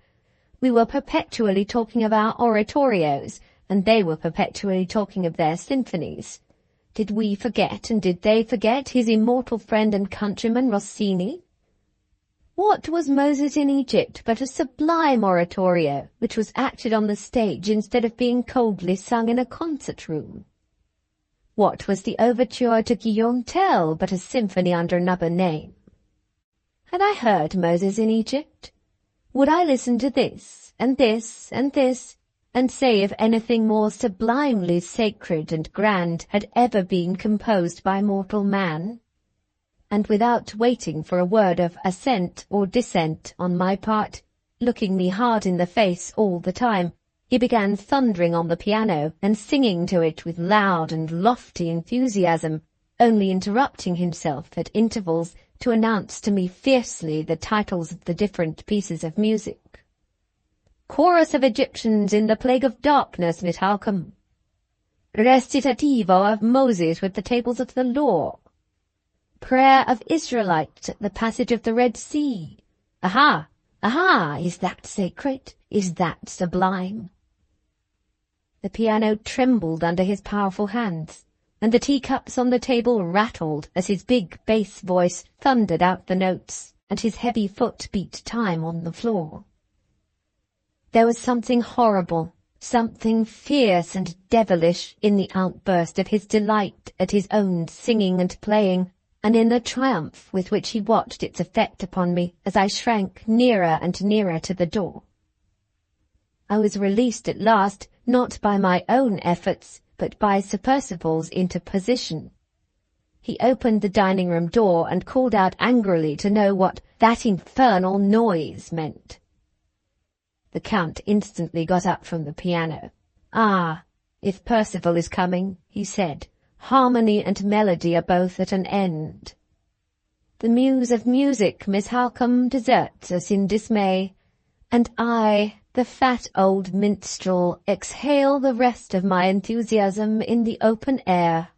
We were perpetually talking of our oratorios, and they were perpetually talking of their symphonies. Did we forget, and did they forget, his immortal friend and countryman Rossini? What was Moses in Egypt but a sublime oratorio, which was acted on the stage instead of being coldly sung in a concert-room? What was the overture to Guillaume Tell but a symphony under another name? Had I heard Moses in Egypt? Would I listen to this, and this, and this, and say if anything more sublimely sacred and grand had ever been composed by mortal man? And without waiting for a word of assent or dissent on my part, looking me hard in the face all the time, he began thundering on the piano and singing to it with loud and lofty enthusiasm, only interrupting himself at intervals to announce to me fiercely the titles of the different pieces of music. Chorus of Egyptians in the Plague of Darkness, Miss Halcombe. Recitativo of Moses with the tables of the law. Prayer of Israelites at the passage of the Red Sea. Aha! Aha! Is that sacred? Is that sublime? The piano trembled under his powerful hands, and the teacups on the table rattled as his big bass voice thundered out the notes, and his heavy foot beat time on the floor. There was something horrible, something fierce and devilish in the outburst of his delight at his own singing and playing, and in the triumph with which he watched its effect upon me as I shrank nearer and nearer to the door. I was released at last, not by my own efforts, but by Sir Percival's interposition. He opened the dining-room door and called out angrily to know what that infernal noise meant. The Count instantly got up from the piano. "Ah, if Percival is coming," he said, "harmony and melody are both at an end. The muse of music, Miss Halcombe, deserts us in dismay, and I, the fat old minstrel, exhale the rest of my enthusiasm in the open air."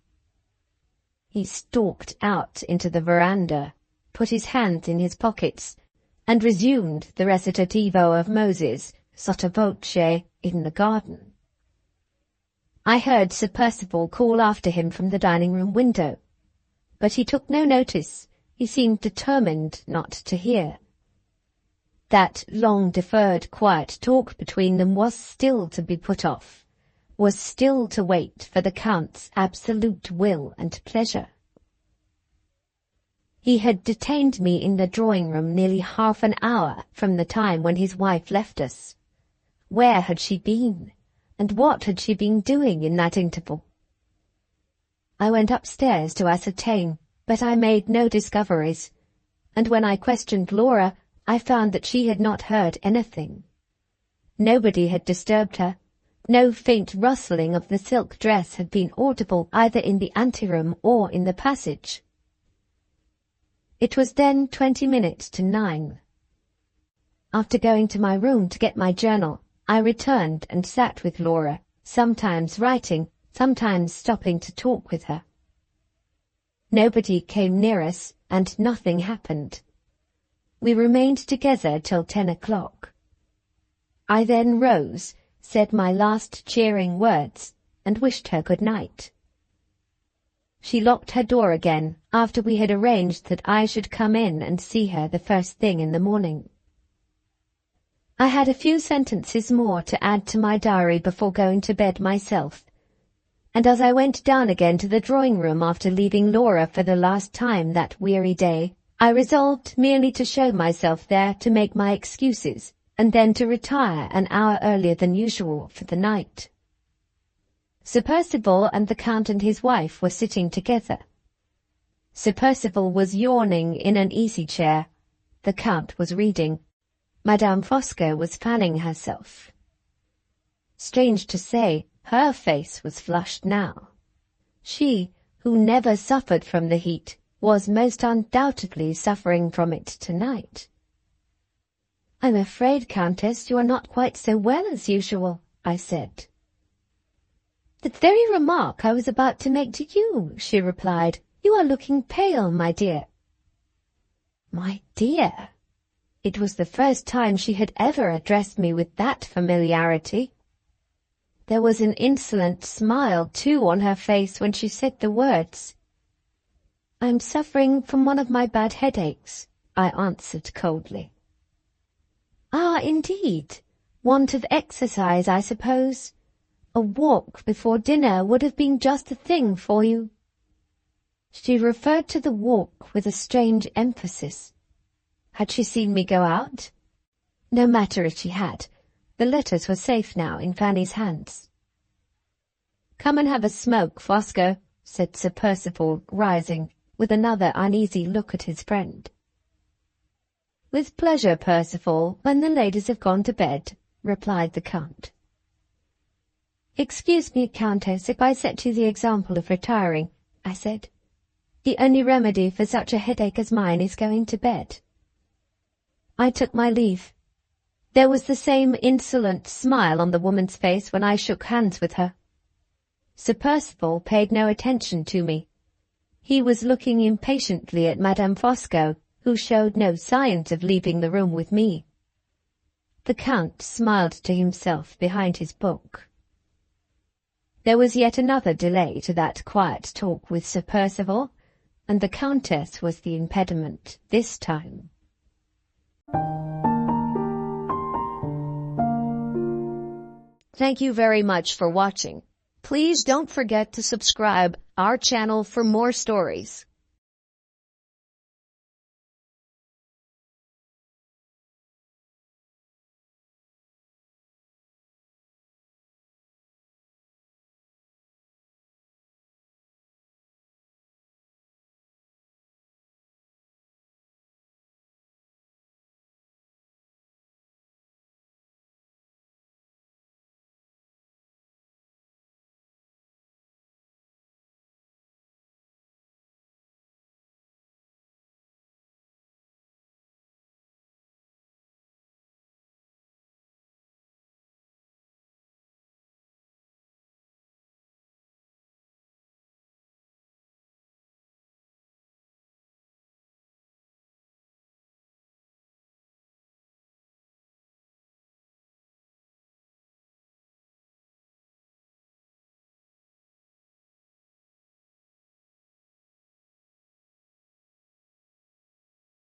He stalked out into the veranda, put his hands in his pockets, and resumed the recitativo of Moses, sotto voce, in the garden. I heard Sir Percival call after him from the dining-room window, but he took no notice. He seemed determined not to hear. That long-deferred quiet talk between them was still to be put off, was still to wait for the Count's absolute will and pleasure. He had detained me in the drawing-room nearly half an hour from the time when his wife left us. Where had she been, and what had she been doing in that interval? I went upstairs to ascertain, but I made no discoveries, and when I questioned Laura, I found that she had not heard anything. Nobody had disturbed her. No faint rustling of the silk dress had been audible either in the anteroom or in the passage. It was then 20 minutes to 9. After going to my room to get my journal, I returned and sat with Laura, sometimes writing, sometimes stopping to talk with her. Nobody came near us, and nothing happened. We remained together till 10 o'clock. I then rose, said my last cheering words, and wished her good night. She locked her door again after we had arranged that I should come in and see her the first thing in the morning. I had a few sentences more to add to my diary before going to bed myself. and as I went down again to the drawing-room after leaving Laura for the last time that weary day, I resolved merely to show myself there to make my excuses, and then to retire an hour earlier than usual for the night. Sir Percival and the Count and his wife were sitting together. Sir Percival was yawning in an easy-chair. The Count was reading. Madame Fosco was fanning herself. Strange to say, her face was flushed now. She, who never suffered from the heat, was most undoubtedly suffering from it tonight. "I'm afraid, Countess, you are not quite so well as usual," I said. "The very remark I was about to make to you," she replied. "You are looking pale, my dear." My dear! It was the first time she had ever addressed me with that familiarity. There was an insolent smile, too, on her face when she said the words. "I am suffering from one of my bad headaches," I answered coldly. "Ah, indeed. Want of exercise, I suppose. A walk before dinner would have been just the thing for you." She referred to the walk with a strange emphasis. Had she seen me go out? No matter if she had. The letters were safe now in Fanny's hands. "Come and have a smoke, Fosco," said Sir Percival, rising, with another uneasy look at his friend. "With pleasure, Percival, when the ladies have gone to bed," replied the Count. "Excuse me, Countess, if I set you the example of retiring," I said. "The only remedy for such a headache as mine is going to bed." I took my leave. There was the same insolent smile on the woman's face when I shook hands with her. Sir Percival paid no attention to me. He was looking impatiently at Madame Fosco, who showed no signs of leaving the room with me. The Count smiled to himself behind his book. There was yet another delay to that quiet talk with Sir Percival, and the Countess was the impediment this time. Thank you very much for watching. Please don't forget to subscribe our channel for more stories.